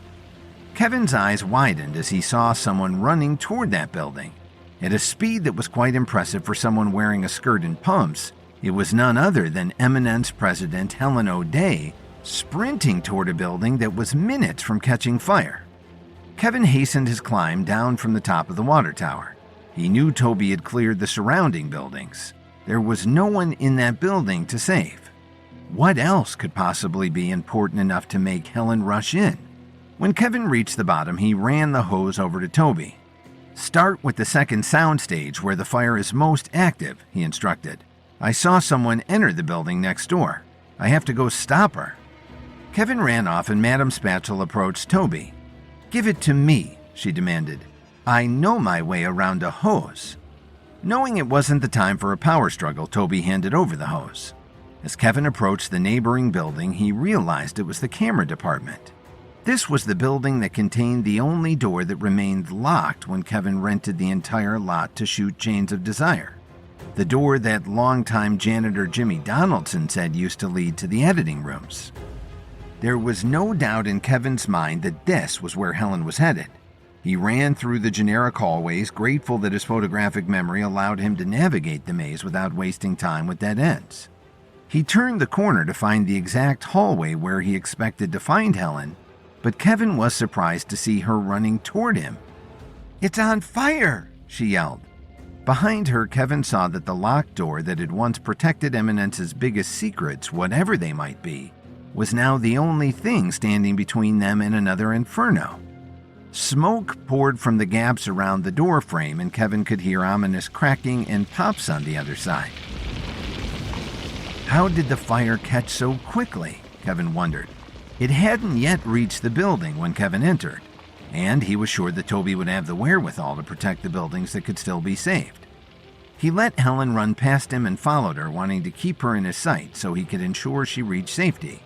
Kevin's eyes widened as he saw someone running toward that building. At a speed that was quite impressive for someone wearing a skirt and pumps, it was none other than Eminence President Helen O'Day sprinting toward a building that was minutes from catching fire. Kevin hastened his climb down from the top of the water tower. He knew Toby had cleared the surrounding buildings. There was no one in that building to save. What else could possibly be important enough to make Helen rush in? When Kevin reached the bottom, he ran the hose over to Toby. "Start with the second soundstage where the fire is most active," he instructed. "I saw someone enter the building next door. I have to go stop her." Kevin ran off and Madame Spatchel approached Toby. "Give it to me," she demanded. "I know my way around a hose." Knowing it wasn't the time for a power struggle, Toby handed over the hose. As Kevin approached the neighboring building, he realized it was the camera department. This was the building that contained the only door that remained locked when Kevin rented the entire lot to shoot Chains of Desire. The door that longtime janitor Jimmy Donaldson said used to lead to the editing rooms. There was no doubt in Kevin's mind that this was where Helen was headed. He ran through the generic hallways, grateful that his photographic memory allowed him to navigate the maze without wasting time with dead ends. He turned the corner to find the exact hallway where he expected to find Helen, but Kevin was surprised to see her running toward him. "It's on fire!" she yelled. Behind her, Kevin saw that the locked door that had once protected Eminence's biggest secrets, whatever they might be, was now the only thing standing between them and another inferno. Smoke poured from the gaps around the door frame, and Kevin could hear ominous cracking and pops on the other side. How did the fire catch so quickly? Kevin wondered. It hadn't yet reached the building when Kevin entered, and he was sure that Toby would have the wherewithal to protect the buildings that could still be saved. He let Helen run past him and followed her, wanting to keep her in his sight so he could ensure she reached safety.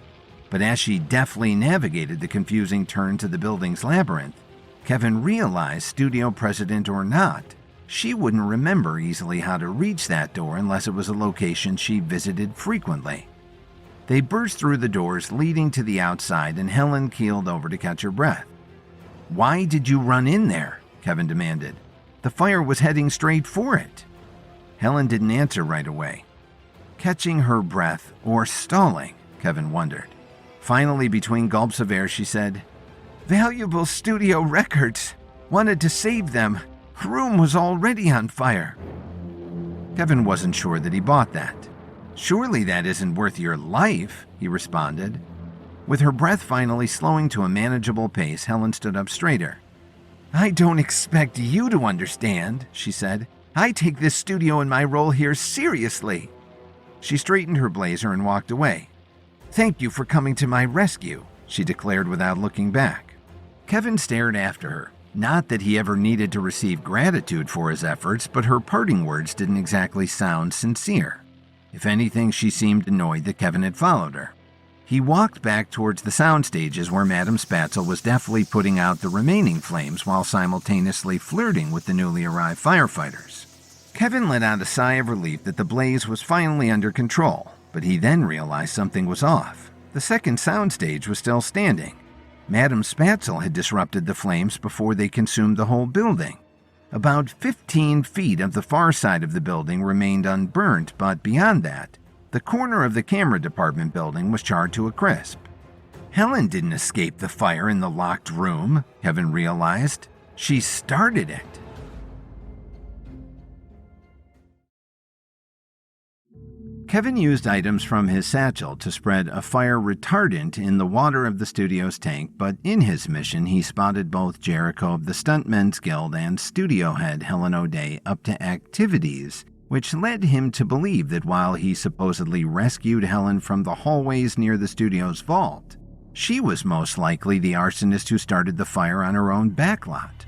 But as she deftly navigated the confusing turns of the building's labyrinth, Kevin realized, studio president or not, she wouldn't remember easily how to reach that door unless it was a location she visited frequently. They burst through the doors leading to the outside, and Helen keeled over to catch her breath. "Why did you run in there?" Kevin demanded. "The fire was heading straight for it." Helen didn't answer right away. Catching her breath or stalling, Kevin wondered. Finally, between gulps of air, she said, "Valuable studio records. Wanted to save them. Room was already on fire." Kevin wasn't sure that he bought that. "Surely that isn't worth your life," he responded. With her breath finally slowing to a manageable pace, Helen stood up straighter. "I don't expect you to understand," she said. "I take this studio and my role here seriously." She straightened her blazer and walked away. "Thank you for coming to my rescue," she declared without looking back. Kevin stared after her. Not that he ever needed to receive gratitude for his efforts, but her parting words didn't exactly sound sincere. If anything, she seemed annoyed that Kevin had followed her. He walked back towards the sound stages where Madame Spatzel was deftly putting out the remaining flames while simultaneously flirting with the newly arrived firefighters. Kevin let out a sigh of relief that the blaze was finally under control. But he then realized something was off. The second soundstage was still standing. Madame Spatzel had disrupted the flames before they consumed the whole building. About 15 feet of the far side of the building remained unburnt, but beyond that, the corner of the camera department building was charred to a crisp. Helen didn't escape the fire in the locked room, Kevin realized. She started it. Kevin used items from his satchel to spread a fire retardant in the water of the studio's tank, but in his mission he spotted both Jericho of the Stuntmen's Guild and studio head Helen O'Day up to activities, which led him to believe that while he supposedly rescued Helen from the hallways near the studio's vault, she was most likely the arsonist who started the fire on her own backlot.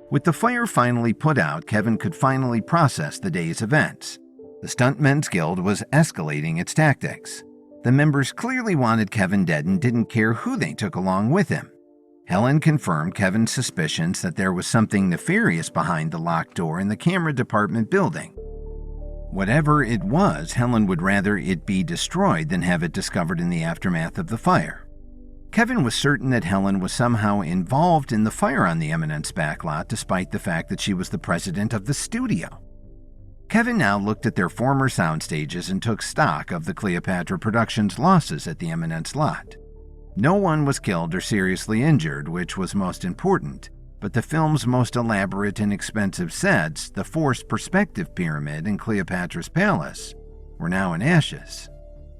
With the fire finally put out, Kevin could finally process the day's events. The Stuntmen's Guild was escalating its tactics. The members clearly wanted Kevin dead and didn't care who they took along with him. Helen confirmed Kevin's suspicions that there was something nefarious behind the locked door in the camera department building. Whatever it was, Helen would rather it be destroyed than have it discovered in the aftermath of the fire. Kevin was certain that Helen was somehow involved in the fire on the Eminence backlot, despite the fact that she was the president of the studio. Kevin now looked at their former sound stages and took stock of the Cleopatra Productions' losses at the Eminence lot. No one was killed or seriously injured, which was most important, but the film's most elaborate and expensive sets, the forced perspective pyramid and Cleopatra's palace, were now in ashes.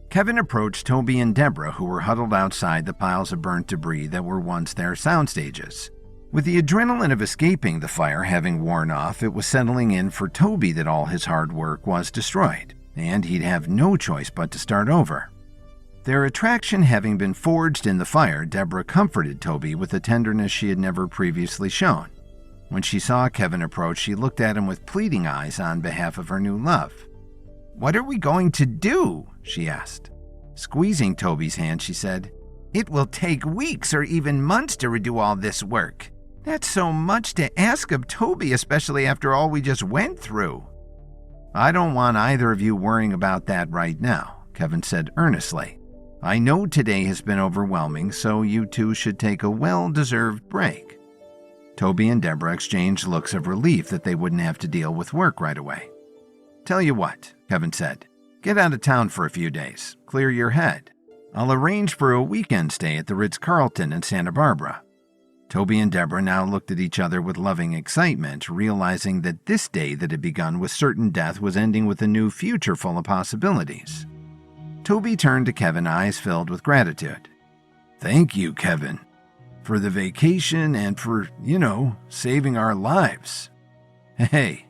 Kevin approached Toby and Deborah, who were huddled outside the piles of burnt debris that were once their sound stages. With the adrenaline of escaping the fire having worn off, it was settling in for Toby that all his hard work was destroyed, and he'd have no choice but to start over. Their attraction having been forged in the fire, Deborah comforted Toby with a tenderness she had never previously shown. When she saw Kevin approach, she looked at him with pleading eyes on behalf of her new love. "What are we going to do?" she asked. Squeezing Toby's hand, she said, "It will take weeks or even months to redo all this work. That's so much to ask of Toby, especially after all we just went through." "I don't want either of you worrying about that right now," Kevin said earnestly. "I know today has been overwhelming, so you two should take a well-deserved break." Toby and Deborah exchanged looks of relief that they wouldn't have to deal with work right away. "Tell you what," Kevin said, "get out of town for a few days. Clear your head. I'll arrange for a weekend stay at the Ritz-Carlton in Santa Barbara." Toby and Deborah now looked at each other with loving excitement, realizing that this day that had begun with certain death was ending with a new future full of possibilities. Toby turned to Kevin, eyes filled with gratitude. "Thank you, Kevin, for the vacation and for, saving our lives. Hey,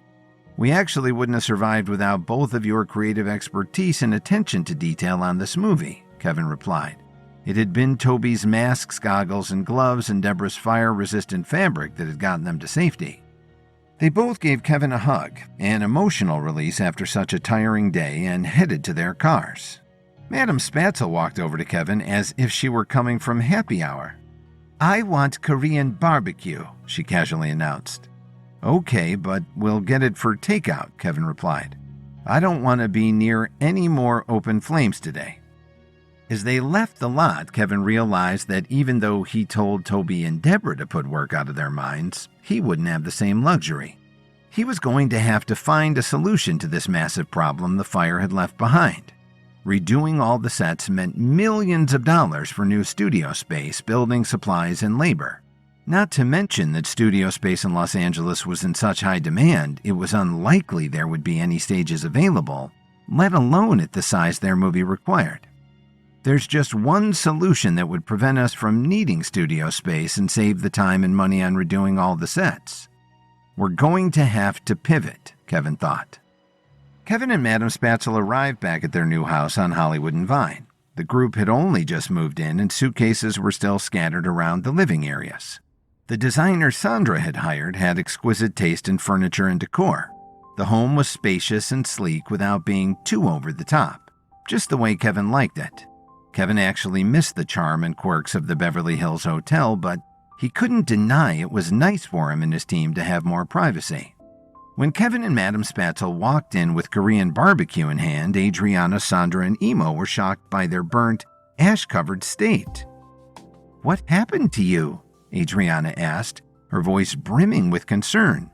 we actually wouldn't have survived without both of your creative expertise and attention to detail on this movie," Kevin replied. It had been Toby's masks, goggles, and gloves and Deborah's fire-resistant fabric that had gotten them to safety. They both gave Kevin a hug, an emotional release after such a tiring day, and headed to their cars. Madame Spatzel walked over to Kevin as if she were coming from happy hour. "I want Korean barbecue," she casually announced. "Okay, but we'll get it for takeout," Kevin replied. "I don't want to be near any more open flames today." As they left the lot, Kevin realized that even though he told Toby and Deborah to put work out of their minds, he wouldn't have the same luxury. He was going to have to find a solution to this massive problem the fire had left behind. Redoing all the sets meant millions of dollars for new studio space, building supplies, and labor. Not to mention that studio space in Los Angeles was in such high demand, it was unlikely there would be any stages available, let alone at the size their movie required. There's just one solution that would prevent us from needing studio space and save the time and money on redoing all the sets. We're going to have to pivot, Kevin thought. Kevin and Madame Spatzel arrived back at their new house on Hollywood and Vine. The group had only just moved in and suitcases were still scattered around the living areas. The designer Sandra had hired had exquisite taste in furniture and decor. The home was spacious and sleek without being too over the top, just the way Kevin liked it. Kevin actually missed the charm and quirks of the Beverly Hills Hotel, but he couldn't deny it was nice for him and his team to have more privacy. When Kevin and Madame Spatzel walked in with Korean barbecue in hand, Adriana, Sandra, and Emo were shocked by their burnt, ash-covered state. "What happened to you?" Adriana asked, her voice brimming with concern.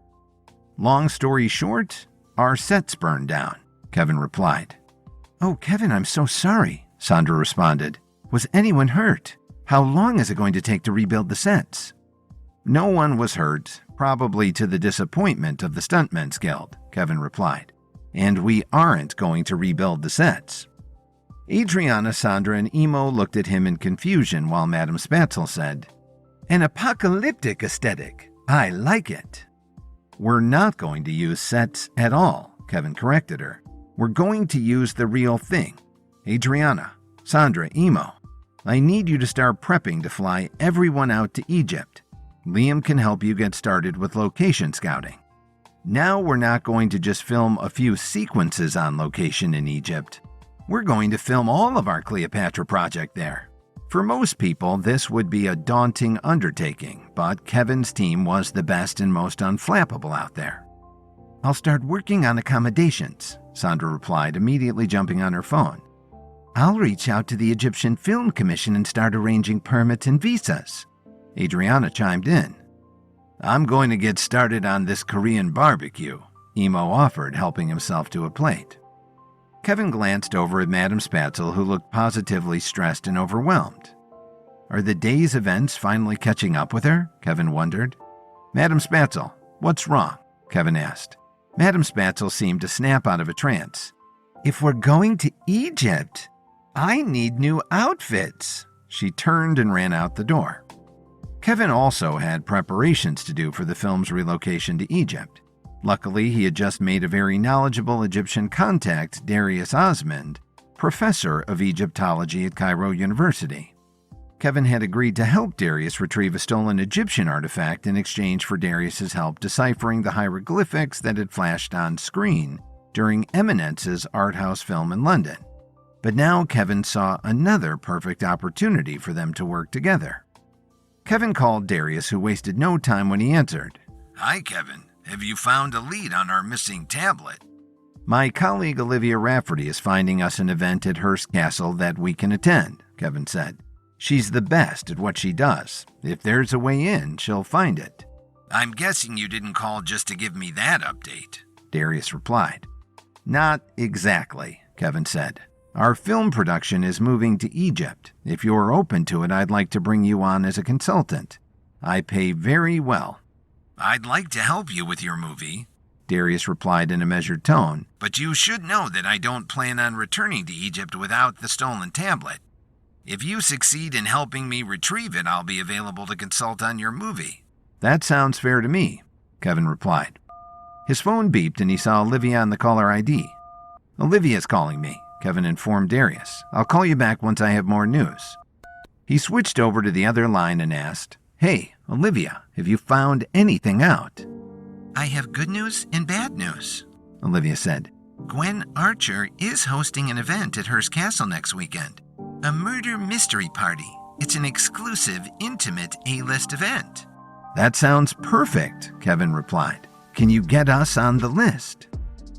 "Long story short, our sets burned down," Kevin replied. "Oh, Kevin, I'm so sorry," Sandra responded. "Was anyone hurt? How long is it going to take to rebuild the sets?" "No one was hurt, probably to the disappointment of the Stuntmen's Guild," Kevin replied. "And we aren't going to rebuild the sets." Adriana, Sandra, and Emo looked at him in confusion while Madame Spatzel said, "An apocalyptic aesthetic. I like it." "We're not going to use sets at all," Kevin corrected her. "We're going to use the real thing. Adriana, Sandra, Emo, I need you to start prepping to fly everyone out to Egypt. Liam can help you get started with location scouting. Now we're not going to just film a few sequences on location in Egypt. We're going to film all of our Cleopatra project there. For most people, this would be a daunting undertaking, but Kevin's team was the best and most unflappable out there." "I'll start working on accommodations," Sandra replied, immediately jumping on her phone. "I'll reach out to the Egyptian Film Commission and start arranging permits and visas." Adriana chimed in. "I'm going to get started on this Korean barbecue," Emo offered, helping himself to a plate. Kevin glanced over at Madame Spatzel, who looked positively stressed and overwhelmed. "Are the day's events finally catching up with her?" Kevin wondered. "Madame Spatzel, what's wrong?" Kevin asked. Madame Spatzel seemed to snap out of a trance. "If we're going to Egypt, I need new outfits." She turned and ran out the door. Kevin also had preparations to do for the film's relocation to Egypt. Luckily, he had just made a very knowledgeable Egyptian contact, Darius Osmond, professor of Egyptology at Cairo University. Kevin had agreed to help Darius retrieve a stolen Egyptian artifact in exchange for Darius's help deciphering the hieroglyphics that had flashed on screen during Eminence's art house film in London. But now Kevin saw another perfect opportunity for them to work together. Kevin called Darius, who wasted no time when he answered. "Hi, Kevin. Have you found a lead on our missing tablet?" "My colleague Olivia Rafferty is finding us an event at Hearst Castle that we can attend," Kevin said. "She's the best at what she does. If there's a way in, she'll find it." "I'm guessing you didn't call just to give me that update," Darius replied. "Not exactly," Kevin said. "Our film production is moving to Egypt. If you're open to it, I'd like to bring you on as a consultant. I pay very well." "I'd like to help you with your movie," Darius replied in a measured tone, "but you should know that I don't plan on returning to Egypt without the stolen tablet. If you succeed in helping me retrieve it, I'll be available to consult on your movie." "That sounds fair to me," Kevin replied. His phone beeped and he saw Olivia on the caller ID. "Olivia's calling me," Kevin informed Darius. "I'll call you back once I have more news." He switched over to the other line and asked, "Hey, Olivia, have you found anything out?" "I have good news and bad news," Olivia said. "Gwen Archer is hosting an event at Hearst Castle next weekend. A murder mystery party. It's an exclusive, intimate A-list event." "That sounds perfect," Kevin replied. "Can you get us on the list?"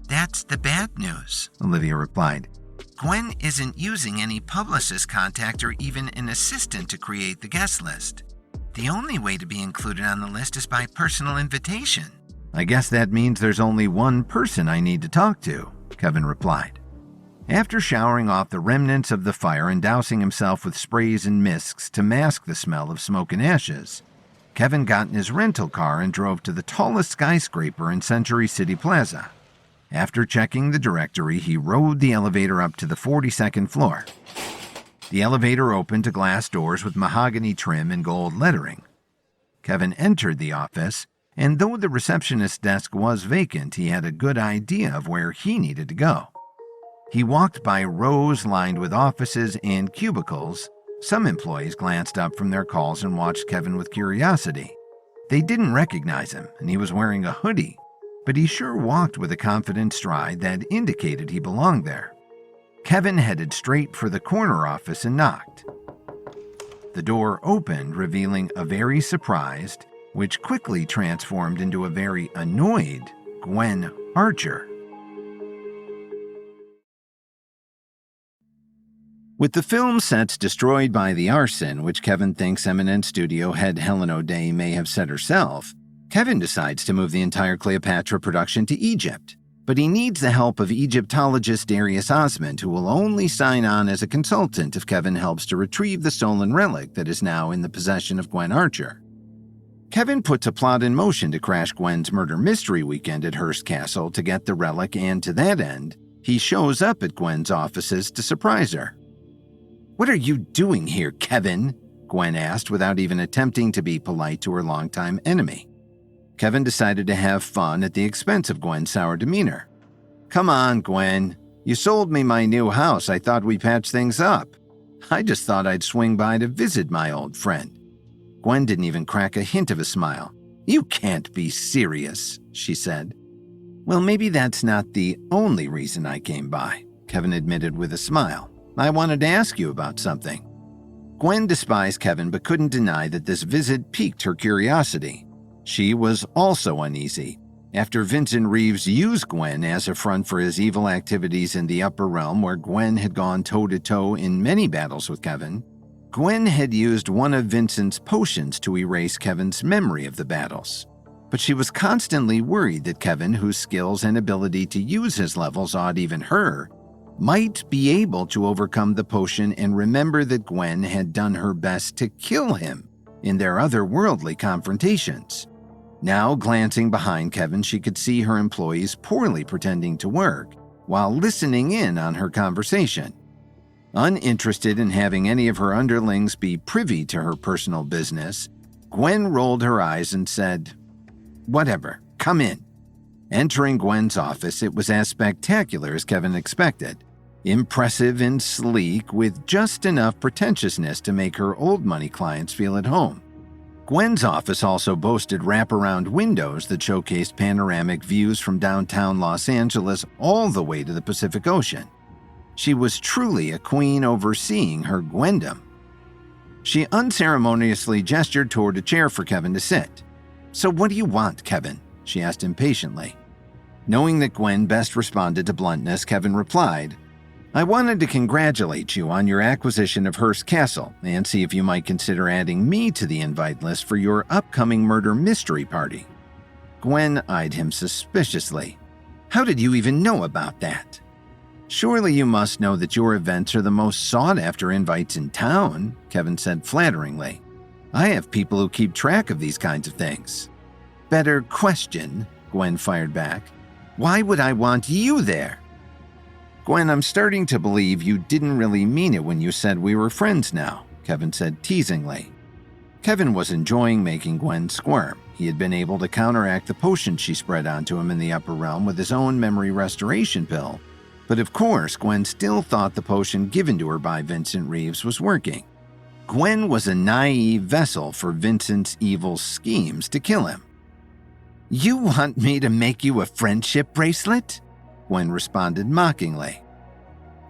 "That's the bad news," Olivia replied. "Gwen isn't using any publicist contact or even an assistant to create the guest list. The only way to be included on the list is by personal invitation." "I guess that means there's only one person I need to talk to," Kevin replied. After showering off the remnants of the fire and dousing himself with sprays and mists to mask the smell of smoke and ashes, Kevin got in his rental car and drove to the tallest skyscraper in Century City Plaza. After checking the directory, he rode the elevator up to the 42nd floor. The elevator opened to glass doors with mahogany trim and gold lettering. Kevin entered the office, and though the receptionist's desk was vacant, he had a good idea of where he needed to go. He walked by rows lined with offices and cubicles. Some employees glanced up from their calls and watched Kevin with curiosity. They didn't recognize him, and he was wearing a hoodie, but he sure walked with a confident stride that indicated he belonged there. Kevin headed straight for the corner office and knocked. The door opened, revealing a very surprised, which quickly transformed into a very annoyed, Gwen Archer. With the film sets destroyed by the arson, which Kevin thinks Eminent Studio head Helen O'Day may have set herself, Kevin decides to move the entire Cleopatra production to Egypt. But he needs the help of Egyptologist Darius Osmond, who will only sign on as a consultant if Kevin helps to retrieve the stolen relic that is now in the possession of Gwen Archer. Kevin puts a plot in motion to crash Gwen's murder mystery weekend at Hearst Castle to get the relic, and to that end, he shows up at Gwen's offices to surprise her. "What are you doing here, Kevin?" Gwen asked without even attempting to be polite to her longtime enemy. Kevin decided to have fun at the expense of Gwen's sour demeanor. "Come on, Gwen. You sold me my new house. I thought we patched things up. I just thought I'd swing by to visit my old friend." Gwen didn't even crack a hint of a smile. "You can't be serious," she said. "Well, maybe that's not the only reason I came by," Kevin admitted with a smile. "I wanted to ask you about something." Gwen despised Kevin but couldn't deny that this visit piqued her curiosity. She was also uneasy. After Vincent Reeves used Gwen as a front for his evil activities in the upper realm, where Gwen had gone toe-to-toe in many battles with Kevin, Gwen had used one of Vincent's potions to erase Kevin's memory of the battles. But she was constantly worried that Kevin, whose skills and ability to use his levels awed even her, might be able to overcome the potion and remember that Gwen had done her best to kill him in their otherworldly confrontations. Now, glancing behind Kevin, she could see her employees poorly pretending to work while listening in on her conversation. Uninterested in having any of her underlings be privy to her personal business, Gwen rolled her eyes and said, "Whatever, come in." Entering Gwen's office, it was as spectacular as Kevin expected. Impressive and sleek, with just enough pretentiousness to make her old money clients feel at home. Gwen's office also boasted wraparound windows that showcased panoramic views from downtown Los Angeles all the way to the Pacific Ocean. She was truly a queen overseeing her Gwendom. She unceremoniously gestured toward a chair for Kevin to sit. "So what do you want, Kevin?" she asked impatiently. Knowing that Gwen best responded to bluntness, Kevin replied, "I wanted to congratulate you on your acquisition of Hearst Castle and see if you might consider adding me to the invite list for your upcoming murder mystery party." Gwen eyed him suspiciously. "How did you even know about that?" "Surely you must know that your events are the most sought-after invites in town," Kevin said flatteringly. "I have people who keep track of these kinds of things." "Better question," Gwen fired back. "Why would I want you there?" "Gwen, I'm starting to believe you didn't really mean it when you said we were friends now," Kevin said teasingly. Kevin was enjoying making Gwen squirm. He had been able to counteract the potion she spread onto him in the upper realm with his own memory restoration pill. But of course, Gwen still thought the potion given to her by Vincent Reeves was working. Gwen was a naive vessel for Vincent's evil schemes to kill him. "You want me to make you a friendship bracelet?" Gwen responded mockingly.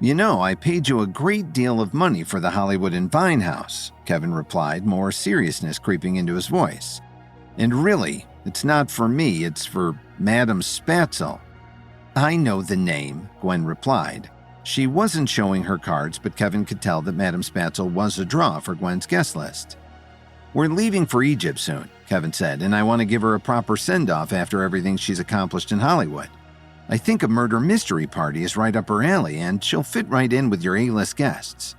"You know, I paid you a great deal of money for the Hollywood and Vine house," Kevin replied, more seriousness creeping into his voice. "And really, it's not for me, it's for Madame Spatzel." "I know the name," Gwen replied. She wasn't showing her cards, but Kevin could tell that Madame Spatzel was a draw for Gwen's guest list. "We're leaving for Egypt soon," Kevin said, "and I want to give her a proper send-off after everything she's accomplished in Hollywood. I think a murder mystery party is right up her alley, and she'll fit right in with your A-list guests."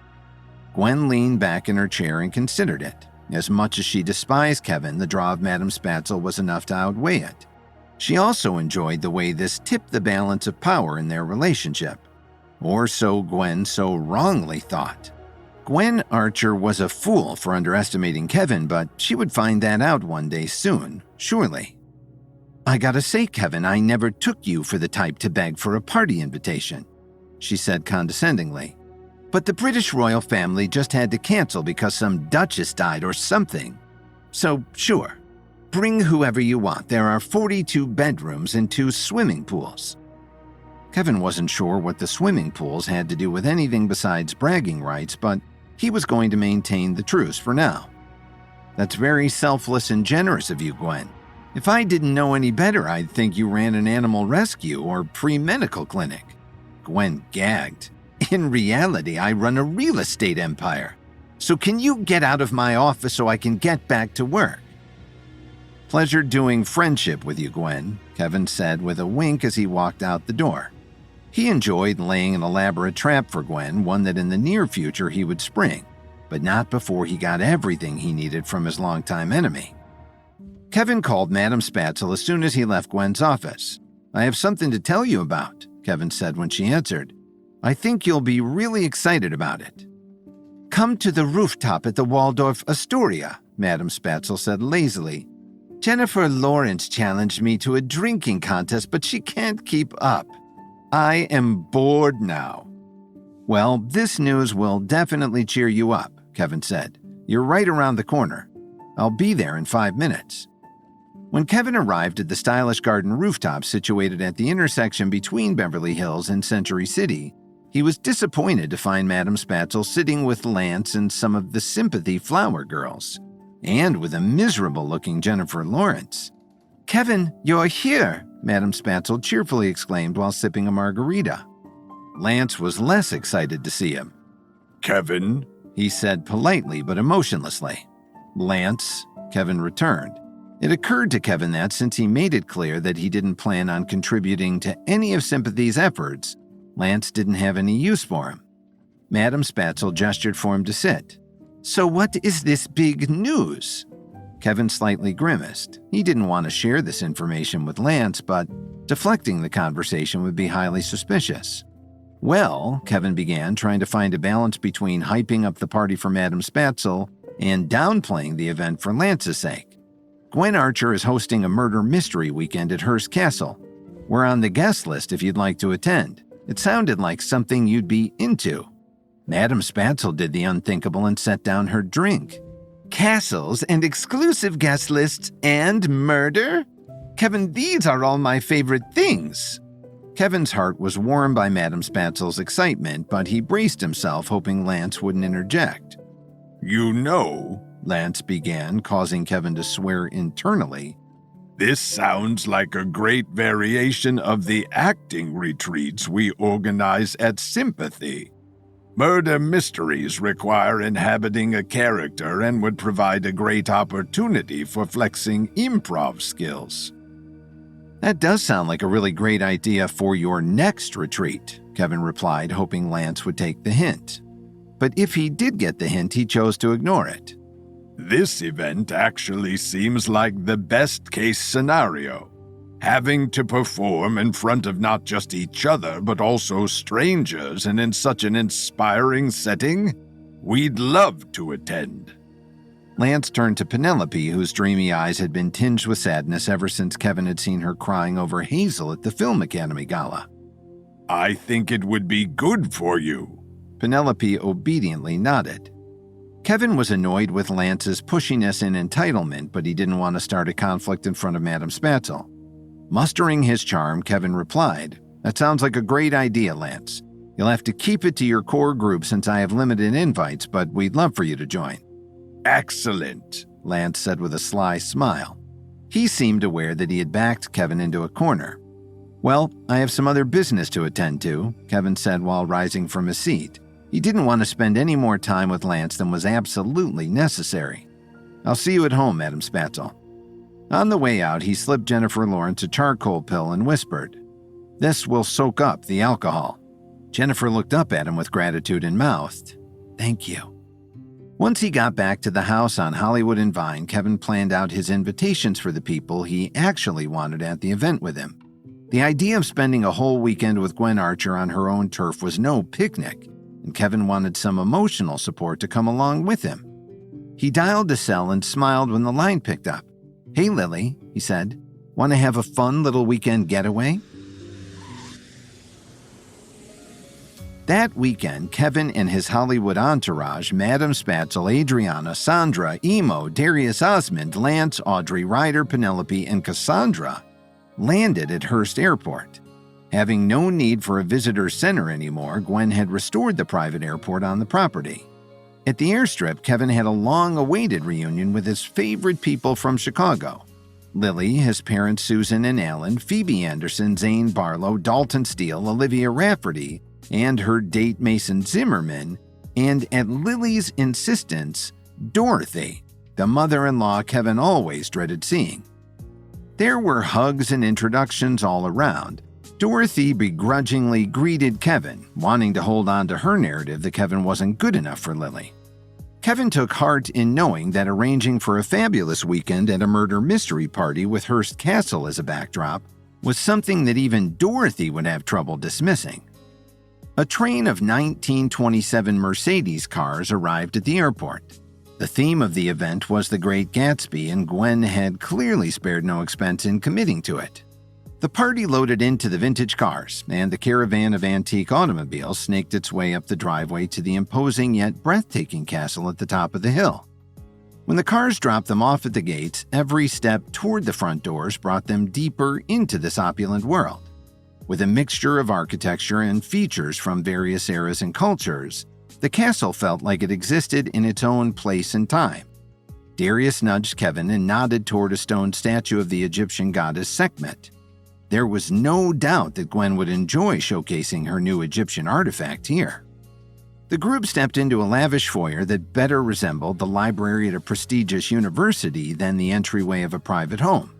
Gwen leaned back in her chair and considered it. As much as she despised Kevin, the draw of Madame Spatzel was enough to outweigh it. She also enjoyed the way this tipped the balance of power in their relationship. Or so Gwen so wrongly thought. Gwen Archer was a fool for underestimating Kevin, but she would find that out one day soon, surely. "I gotta say, Kevin, I never took you for the type to beg for a party invitation," she said condescendingly. "But the British royal family just had to cancel because some duchess died or something. So, sure, bring whoever you want. There are 42 bedrooms and 2 swimming pools." Kevin wasn't sure what the swimming pools had to do with anything besides bragging rights, but he was going to maintain the truce for now. "That's very selfless and generous of you, Gwen. If I didn't know any better, I'd think you ran an animal rescue or pre-medical clinic. Gwen gagged. In reality, I run a real estate empire. So can you get out of my office so I can get back to work? Pleasure doing friendship with you, Gwen, Kevin said with a wink as he walked out the door. He enjoyed laying an elaborate trap for Gwen, one that in the near future he would spring, but not before he got everything he needed from his longtime enemy. Kevin called Madame Spatzel as soon as he left Gwen's office. I have something to tell you about, Kevin said when she answered. I think you'll be really excited about it. Come to the rooftop at the Waldorf Astoria, Madame Spatzel said lazily. Jennifer Lawrence challenged me to a drinking contest, but she can't keep up. I am bored now. Well, this news will definitely cheer you up, Kevin said. You're right around the corner. I'll be there in 5 minutes. When Kevin arrived at the stylish garden rooftop situated at the intersection between Beverly Hills and Century City, he was disappointed to find Madame Spatzel sitting with Lance and some of the Sympathy Flower girls, and with a miserable-looking Jennifer Lawrence. Kevin, you're here, Madame Spatzel cheerfully exclaimed while sipping a margarita. Lance was less excited to see him. Kevin, he said politely but emotionlessly. Lance, Kevin returned. It occurred to Kevin that since he made it clear that he didn't plan on contributing to any of Sympathy's efforts, Lance didn't have any use for him. Madame Spatzel gestured for him to sit. So what is this big news? Kevin slightly grimaced. He didn't want to share this information with Lance, but deflecting the conversation would be highly suspicious. Well, Kevin began, trying to find a balance between hyping up the party for Madame Spatzel and downplaying the event for Lance's sake. Gwen Archer is hosting a murder mystery weekend at Hearst Castle. We're on the guest list if you'd like to attend. It sounded like something you'd be into. Madame Spatzel did the unthinkable and set down her drink. Castles and exclusive guest lists and murder? Kevin, these are all my favorite things. Kevin's heart was warmed by Madame Spatzel's excitement, but he braced himself, hoping Lance wouldn't interject. You know, Lance began, causing Kevin to swear internally. This sounds like a great variation of the acting retreats we organize at Sympathy. Murder mysteries require inhabiting a character and would provide a great opportunity for flexing improv skills. That does sound like a really great idea for your next retreat, Kevin replied, hoping Lance would take the hint. But if he did get the hint, he chose to ignore it. This event actually seems like the best-case scenario. Having to perform in front of not just each other, but also strangers, and in such an inspiring setting, we'd love to attend. Lance turned to Penelope, whose dreamy eyes had been tinged with sadness ever since Kevin had seen her crying over Hazel at the Film Academy Gala. I think it would be good for you. Penelope obediently nodded. Kevin was annoyed with Lance's pushiness and entitlement, but he didn't want to start a conflict in front of Madame Spatzel. Mustering his charm, Kevin replied, That sounds like a great idea, Lance. You'll have to keep it to your core group since I have limited invites, but we'd love for you to join. Excellent, Lance said with a sly smile. He seemed aware that he had backed Kevin into a corner. Well, I have some other business to attend to, Kevin said while rising from his seat. He didn't want to spend any more time with Lance than was absolutely necessary. I'll see you at home, Madame Spatzel. On the way out, he slipped Jennifer Lawrence a charcoal pill and whispered, This will soak up the alcohol. Jennifer looked up at him with gratitude and mouthed, Thank you. Once he got back to the house on Hollywood and Vine, Kevin planned out his invitations for the people he actually wanted at the event with him. The idea of spending a whole weekend with Gwen Archer on her own turf was no picnic, and Kevin wanted some emotional support to come along with him. He dialed the cell and smiled when the line picked up. Hey, Lily, he said. Want to have a fun little weekend getaway? That weekend, Kevin and his Hollywood entourage, Madame Spatzel, Adriana, Sandra, Emo, Darius Osmond, Lance, Audrey Ryder, Penelope, and Cassandra, landed at Hearst Airport. Having no need for a visitor center anymore, Gwen had restored the private airport on the property. At the airstrip, Kevin had a long-awaited reunion with his favorite people from Chicago. Lily, his parents Susan and Alan, Phoebe Anderson, Zane Barlow, Dalton Steele, Olivia Rafferty, and her date Mason Zimmerman, and at Lily's insistence, Dorothy, the mother-in-law Kevin always dreaded seeing. There were hugs and introductions all around. Dorothy begrudgingly greeted Kevin, wanting to hold on to her narrative that Kevin wasn't good enough for Lily. Kevin took heart in knowing that arranging for a fabulous weekend at a murder mystery party with Hearst Castle as a backdrop was something that even Dorothy would have trouble dismissing. A train of 1927 Mercedes cars arrived at the airport. The theme of the event was The Great Gatsby, and Gwen had clearly spared no expense in committing to it. The party loaded into the vintage cars, and the caravan of antique automobiles snaked its way up the driveway to the imposing yet breathtaking castle at the top of the hill. When the cars dropped them off at the gates, every step toward the front doors brought them deeper into this opulent world. With a mixture of architecture and features from various eras and cultures, the castle felt like it existed in its own place and time. Darius nudged Kevin and nodded toward a stone statue of the Egyptian goddess Sekhmet. There was no doubt that Gwen would enjoy showcasing her new Egyptian artifact here. The group stepped into a lavish foyer that better resembled the library at a prestigious university than the entryway of a private home.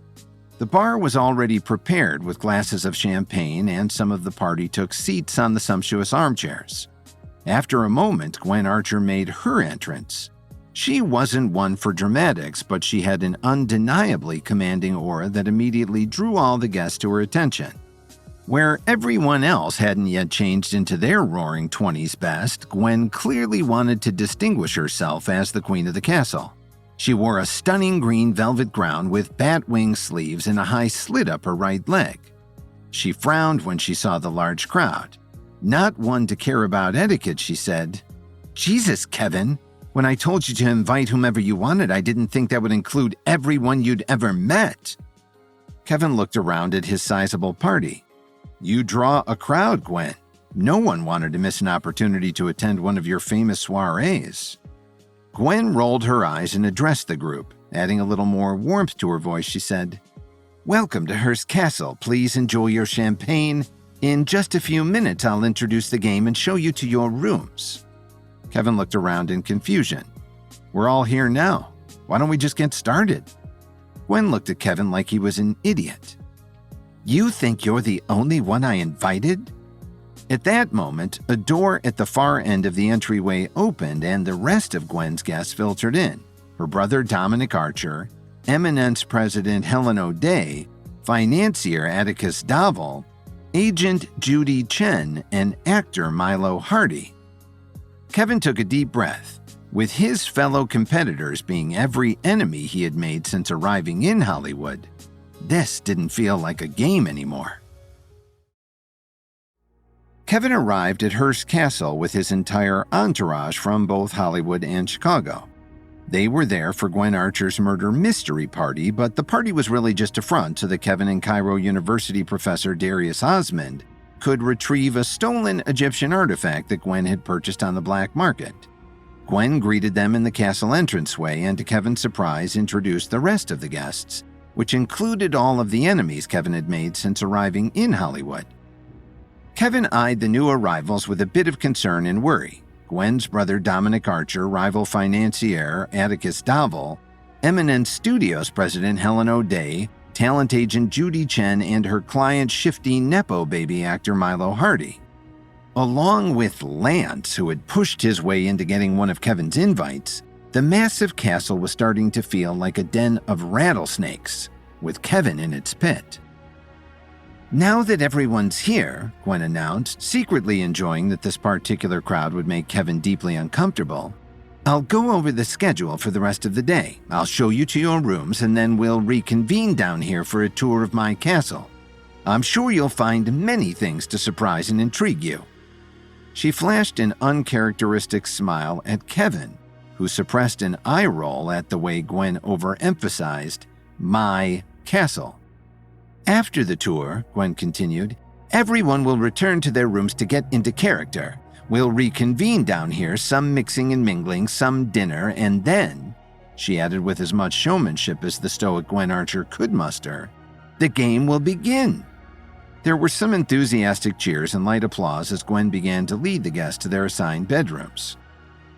The bar was already prepared with glasses of champagne, and some of the party took seats on the sumptuous armchairs. After a moment, Gwen Archer made her entrance. She wasn't one for dramatics, but she had an undeniably commanding aura that immediately drew all the guests to her attention. Where everyone else hadn't yet changed into their roaring 20s best, Gwen clearly wanted to distinguish herself as the queen of the castle. She wore a stunning green velvet gown with bat-wing sleeves and a high slit up her right leg. She frowned when she saw the large crowd. Not one to care about etiquette, she said, "Jesus, Kevin. When I told you to invite whomever you wanted, I didn't think that would include everyone you'd ever met." Kevin looked around at his sizable party. "You draw a crowd, Gwen. No one wanted to miss an opportunity to attend one of your famous soirees." Gwen rolled her eyes and addressed the group. Adding a little more warmth to her voice, she said, "Welcome to Hearst Castle. Please enjoy your champagne. In just a few minutes, I'll introduce the game and show you to your rooms." Kevin looked around in confusion. "We're all here now. Why don't we just get started?" Gwen looked at Kevin like he was an idiot. "You think you're the only one I invited?" At that moment, a door at the far end of the entryway opened and the rest of Gwen's guests filtered in. Her brother Dominic Archer, Eminence President Helen O'Day, financier Atticus Davil, Agent Judy Chen, and actor Milo Hardy. Kevin took a deep breath. With his fellow competitors being every enemy he had made since arriving in Hollywood, this didn't feel like a game anymore. Kevin arrived at Hearst Castle with his entire entourage from both Hollywood and Chicago. They were there for Gwen Archer's murder mystery party, but the party was really just a front so that Kevin and Cairo University professor Darius Osmond could retrieve a stolen Egyptian artifact that Gwen had purchased on the black market. Gwen greeted them in the castle entranceway and, to Kevin's surprise, introduced the rest of the guests, which included all of the enemies Kevin had made since arriving in Hollywood. Kevin eyed the new arrivals with a bit of concern and worry. Gwen's brother Dominic Archer, rival financier Atticus Davil, Eminence Studios president Helen O'Day, talent agent Judy Chen, and her client shifty Nepo baby actor Milo Hardy. Along with Lance, who had pushed his way into getting one of Kevin's invites, the massive castle was starting to feel like a den of rattlesnakes, with Kevin in its pit. "Now that everyone's here," Gwen announced, secretly enjoying that this particular crowd would make Kevin deeply uncomfortable, "I'll go over the schedule for the rest of the day. I'll show you to your rooms, and then we'll reconvene down here for a tour of my castle. I'm sure you'll find many things to surprise and intrigue you." She flashed an uncharacteristic smile at Kevin, who suppressed an eye roll at the way Gwen overemphasized my castle. "After the tour," Gwen continued, "everyone will return to their rooms to get into character. We'll reconvene down here, some mixing and mingling, some dinner, and then," she added with as much showmanship as the stoic Gwen Archer could muster. "The game will begin." There were some enthusiastic cheers and light applause as Gwen began to lead the guests to their assigned bedrooms.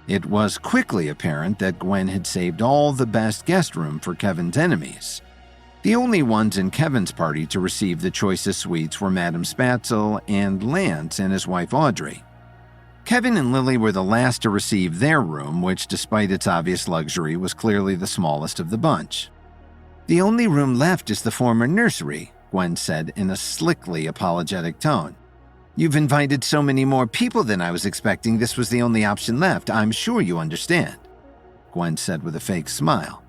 It was quickly apparent that Gwen had saved all the best guest room for Kevin's enemies. The only ones in Kevin's party to receive the choicest suites were Madame Spatzel and Lance and his wife Audrey. Kevin and Lily were the last to receive their room, which, despite its obvious luxury, was clearly the smallest of the bunch. "The only room left is the former nursery," Gwen said in a slickly apologetic tone. "You've invited so many more people than I was expecting. This was the only option left. I'm sure you understand," Gwen said with a fake smile.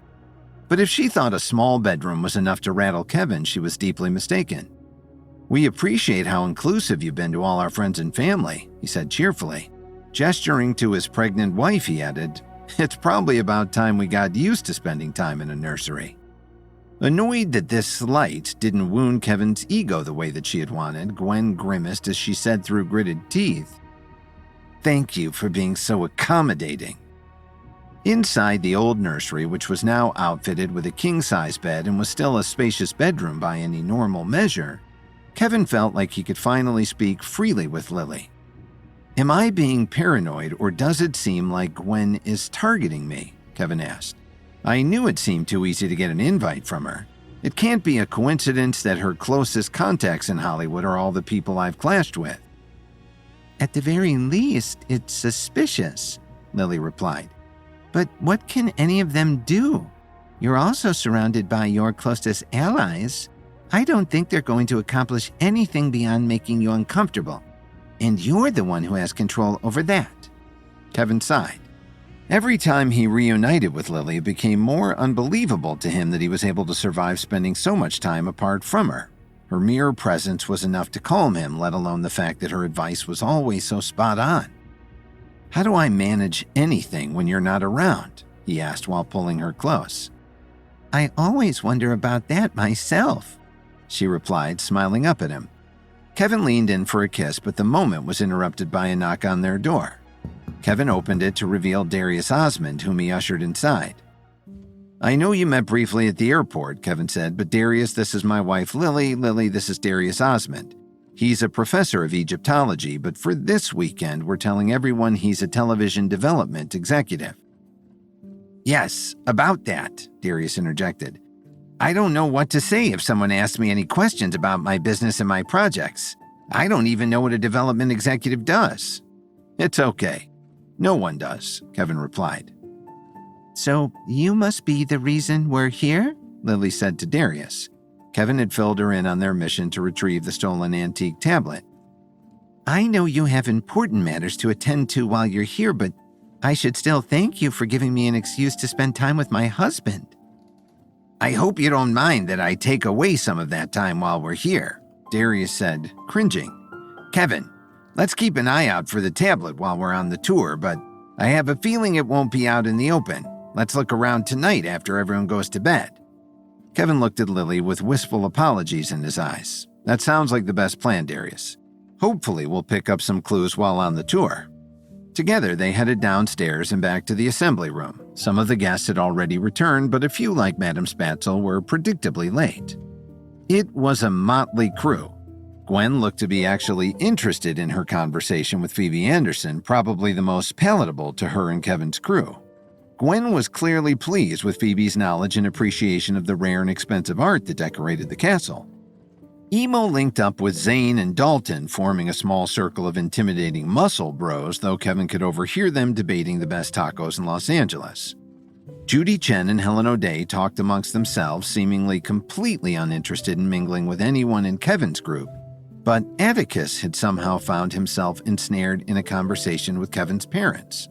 But if she thought a small bedroom was enough to rattle Kevin, she was deeply mistaken. "We appreciate how inclusive you've been to all our friends and family," he said cheerfully. Gesturing to his pregnant wife, he added, "It's probably about time we got used to spending time in a nursery." Annoyed that this slight didn't wound Kevin's ego the way that she had wanted, Gwen grimaced as she said through gritted teeth, "Thank you for being so accommodating." Inside the old nursery, which was now outfitted with a king-size bed and was still a spacious bedroom by any normal measure, Kevin felt like he could finally speak freely with Lily. "Am I being paranoid, or does it seem like Gwen is targeting me?" Kevin asked. "I knew it seemed too easy to get an invite from her. It can't be a coincidence that her closest contacts in Hollywood are all the people I've clashed with." "At the very least, it's suspicious," Lily replied. "But what can any of them do? You're also surrounded by your closest allies. I don't think they're going to accomplish anything beyond making you uncomfortable. And you're the one who has control over that." Kevin sighed. Every time he reunited with Lily, it became more unbelievable to him that he was able to survive spending so much time apart from her. Her mere presence was enough to calm him, let alone the fact that her advice was always so spot on. "How do I manage anything when you're not around?" he asked while pulling her close. "I always wonder about that myself," she replied, smiling up at him. Kevin leaned in for a kiss, but the moment was interrupted by a knock on their door. Kevin opened it to reveal Darius Osmond, whom he ushered inside. "I know you met briefly at the airport," Kevin said, "but Darius, this is my wife Lily. Lily, this is Darius Osmond. He's a professor of Egyptology, but for this weekend, we're telling everyone he's a television development executive." "Yes, about that," Darius interjected. "I don't know what to say if someone asks me any questions about my business and my projects. I don't even know what a development executive does." "It's okay. No one does," Kevin replied. "So you must be the reason we're here?" Lily said to Darius. Kevin had filled her in on their mission to retrieve the stolen antique tablet. "I know you have important matters to attend to while you're here, but I should still thank you for giving me an excuse to spend time with my husband." "I hope you don't mind that I take away some of that time while we're here," Darius said, cringing. "Kevin, let's keep an eye out for the tablet while we're on the tour, but I have a feeling it won't be out in the open. Let's look around tonight after everyone goes to bed." Kevin looked at Lily with wistful apologies in his eyes. "That sounds like the best plan, Darius. Hopefully we'll pick up some clues while on the tour." Together, they headed downstairs and back to the assembly room. Some of the guests had already returned, but a few, like Madame Spatzel, were predictably late. It was a motley crew. Gwen looked to be actually interested in her conversation with Phoebe Anderson, probably the most palatable to her and Kevin's crew. Gwen was clearly pleased with Phoebe's knowledge and appreciation of the rare and expensive art that decorated the castle. Emo linked up with Zane and Dalton, forming a small circle of intimidating muscle bros, though Kevin could overhear them debating the best tacos in Los Angeles. Judy Chen and Helen O'Day talked amongst themselves, seemingly completely uninterested in mingling with anyone in Kevin's group, but Atticus had somehow found himself ensnared in a conversation with Kevin's parents.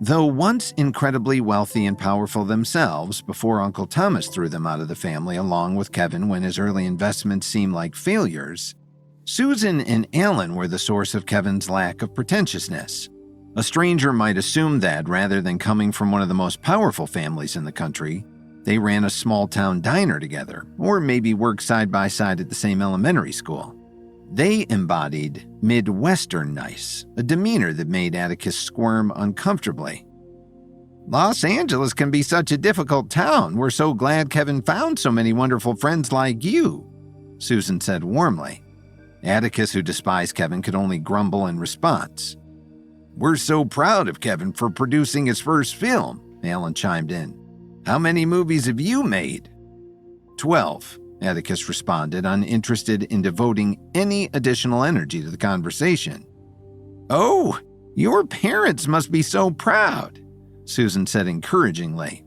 Though once incredibly wealthy and powerful themselves, before Uncle Thomas threw them out of the family along with Kevin when his early investments seemed like failures, Susan and Alan were the source of Kevin's lack of pretentiousness. A stranger might assume that, rather than coming from one of the most powerful families in the country, they ran a small-town diner together, or maybe worked side by side at the same elementary school. They embodied Midwestern nice, a demeanor that made Atticus squirm uncomfortably. Los Angeles can be such a difficult town. We're so glad Kevin found so many wonderful friends like you," Susan said warmly. Atticus, who despised Kevin, could only grumble in response. "We're so proud of Kevin for producing his first film," Alan chimed in. "How many movies have you made?" 12, Atticus responded, uninterested in devoting any additional energy to the conversation. "Oh, your parents must be so proud," Susan said encouragingly.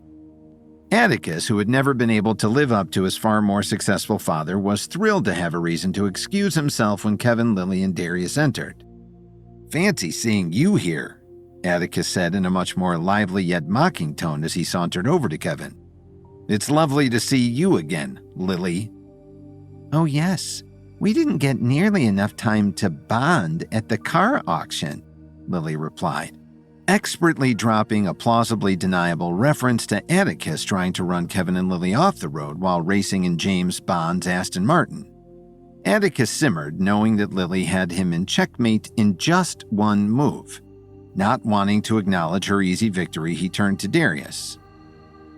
Atticus, who had never been able to live up to his far more successful father, was thrilled to have a reason to excuse himself when Kevin, Lily, and Darius entered. "Fancy seeing you here," Atticus said in a much more lively yet mocking tone as he sauntered over to Kevin. "It's lovely to see you again, Lily." "Oh yes, we didn't get nearly enough time to bond at the car auction," Lily replied, expertly dropping a plausibly deniable reference to Atticus trying to run Kevin and Lily off the road while racing in James Bond's Aston Martin. Atticus simmered, knowing that Lily had him in checkmate in just one move. Not wanting to acknowledge her easy victory, he turned to Darius.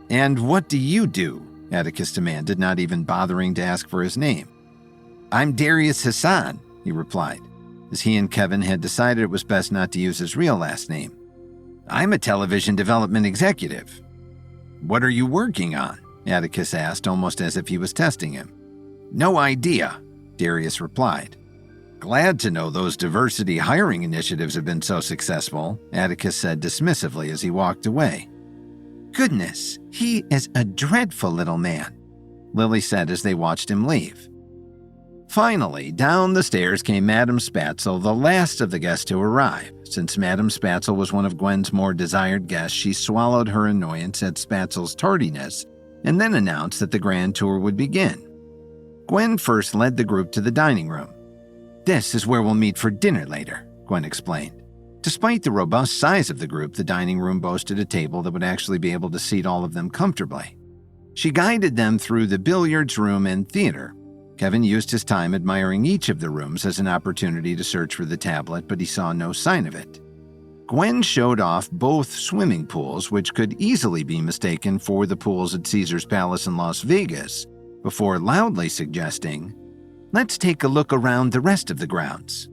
"And what do you do?" Atticus demanded, not even bothering to ask for his name. "I'm Darius Hassan," he replied, as he and Kevin had decided it was best not to use his real last name. "I'm a television development executive." "What are you working on?" Atticus asked, almost as if he was testing him. "No idea," Darius replied. "Glad to know those diversity hiring initiatives have been so successful," Atticus said dismissively as he walked away. "Goodness, he is a dreadful little man," Lily said as they watched him leave. Finally, down the stairs came Madame Spatzel, the last of the guests to arrive. Since Madame Spatzel was one of Gwen's more desired guests, she swallowed her annoyance at Spatzel's tardiness and then announced that the grand tour would begin. Gwen first led the group to the dining room. "This is where we'll meet for dinner later," Gwen explained. Despite the robust size of the group, the dining room boasted a table that would actually be able to seat all of them comfortably. She guided them through the billiards room and theater. Kevin used his time admiring each of the rooms as an opportunity to search for the tablet, but he saw no sign of it. Gwen showed off both swimming pools, which could easily be mistaken for the pools at Caesar's Palace in Las Vegas, before loudly suggesting, "Let's take a look around the rest of the grounds."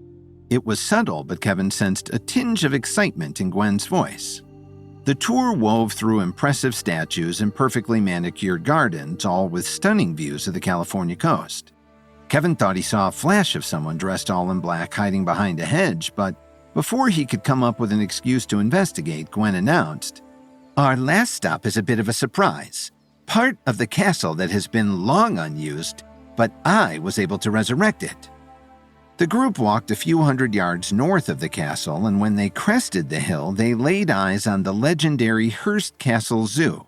It was subtle, but Kevin sensed a tinge of excitement in Gwen's voice. The tour wove through impressive statues and perfectly manicured gardens, all with stunning views of the California coast. Kevin thought he saw a flash of someone dressed all in black hiding behind a hedge, but before he could come up with an excuse to investigate, Gwen announced, "Our last stop is a bit of a surprise. Part of the castle that has been long unused, but I was able to resurrect it." The group walked a few hundred yards north of the castle, and when they crested the hill, they laid eyes on the legendary Hearst Castle Zoo.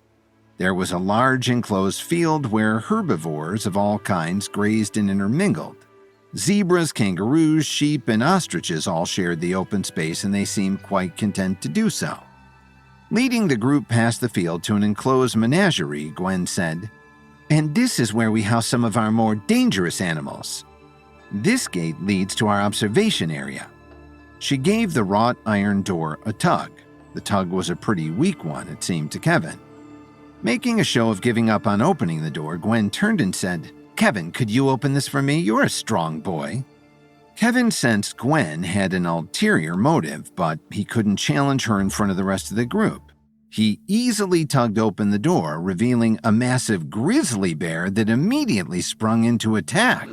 There was a large enclosed field where herbivores of all kinds grazed and intermingled. Zebras, kangaroos, sheep, and ostriches all shared the open space, and they seemed quite content to do so. Leading the group past the field to an enclosed menagerie, Gwen said, "And this is where we house some of our more dangerous animals. This gate leads to our observation area." She gave the wrought iron door a tug. The tug was a pretty weak one, it seemed to Kevin. Making a show of giving up on opening the door, Gwen turned and said, "Kevin, could you open this for me? You're a strong boy." Kevin sensed Gwen had an ulterior motive, but he couldn't challenge her in front of the rest of the group. He easily tugged open the door, revealing a massive grizzly bear that immediately sprung into attack.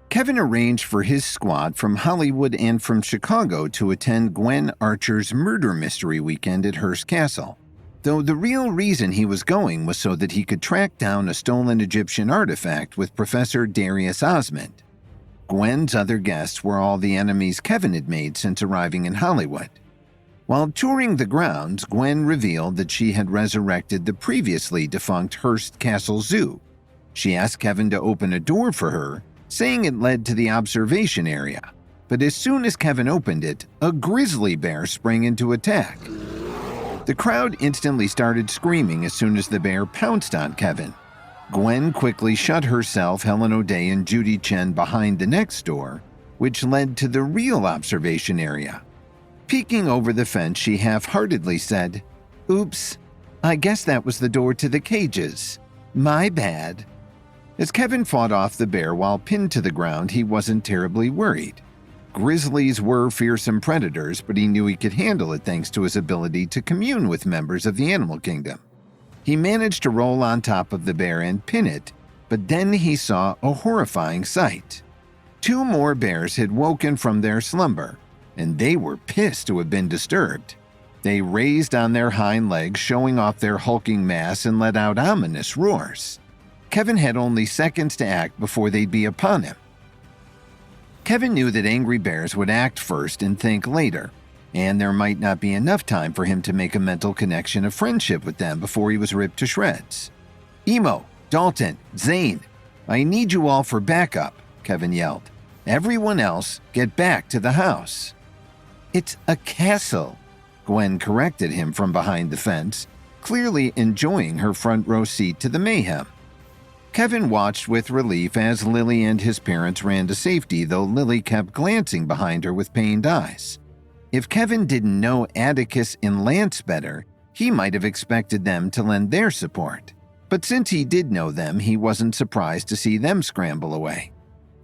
Kevin arranged for his squad from Hollywood and from Chicago to attend Gwen Archer's murder mystery weekend at Hearst Castle, though the real reason he was going was so that he could track down a stolen Egyptian artifact with Professor Darius Osmond. Gwen's other guests were all the enemies Kevin had made since arriving in Hollywood. While touring the grounds, Gwen revealed that she had resurrected the previously defunct Hearst Castle Zoo. She asked Kevin to open a door for her, saying it led to the observation area, but as soon as Kevin opened it, a grizzly bear sprang into attack. The crowd instantly started screaming as soon as the bear pounced on Kevin. Gwen quickly shut herself, Helen O'Day, and Judy Chen behind the next door, which led to the real observation area. Peeking over the fence, she half-heartedly said, "Oops, I guess that was the door to the cages. My bad." As Kevin fought off the bear while pinned to the ground, he wasn't terribly worried. Grizzlies were fearsome predators, but he knew he could handle it thanks to his ability to commune with members of the animal kingdom. He managed to roll on top of the bear and pin it, but then he saw a horrifying sight. 2 more bears had woken from their slumber, and they were pissed to have been disturbed. They raised on their hind legs, showing off their hulking mass, and let out ominous roars. Kevin had only seconds to act before they'd be upon him. Kevin knew that angry bears would act first and think later, and there might not be enough time for him to make a mental connection of friendship with them before he was ripped to shreds. "Emo, Dalton, Zane, I need you all for backup," Kevin yelled. "Everyone else, get back to the house." "It's a castle," Gwen corrected him from behind the fence, clearly enjoying her front row seat to the mayhem. Kevin watched with relief as Lily and his parents ran to safety, though Lily kept glancing behind her with pained eyes. If Kevin didn't know Atticus and Lance better, he might have expected them to lend their support. But since he did know them, he wasn't surprised to see them scramble away.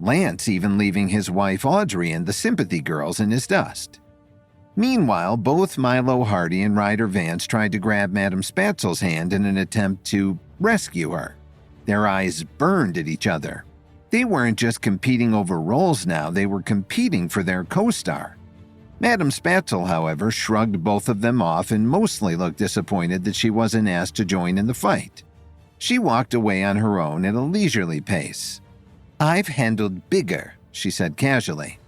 Lance even leaving his wife Audrey and the sympathy girls in his dust. Meanwhile, both Milo Hardy and Ryder Vance tried to grab Madame Spatzel's hand in an attempt to rescue her. Their eyes burned at each other. They weren't just competing over roles now, they were competing for their co-star. Madame Spatzel, however, shrugged both of them off and mostly looked disappointed that she wasn't asked to join in the fight. She walked away on her own at a leisurely pace. "I've handled bigger," she said casually.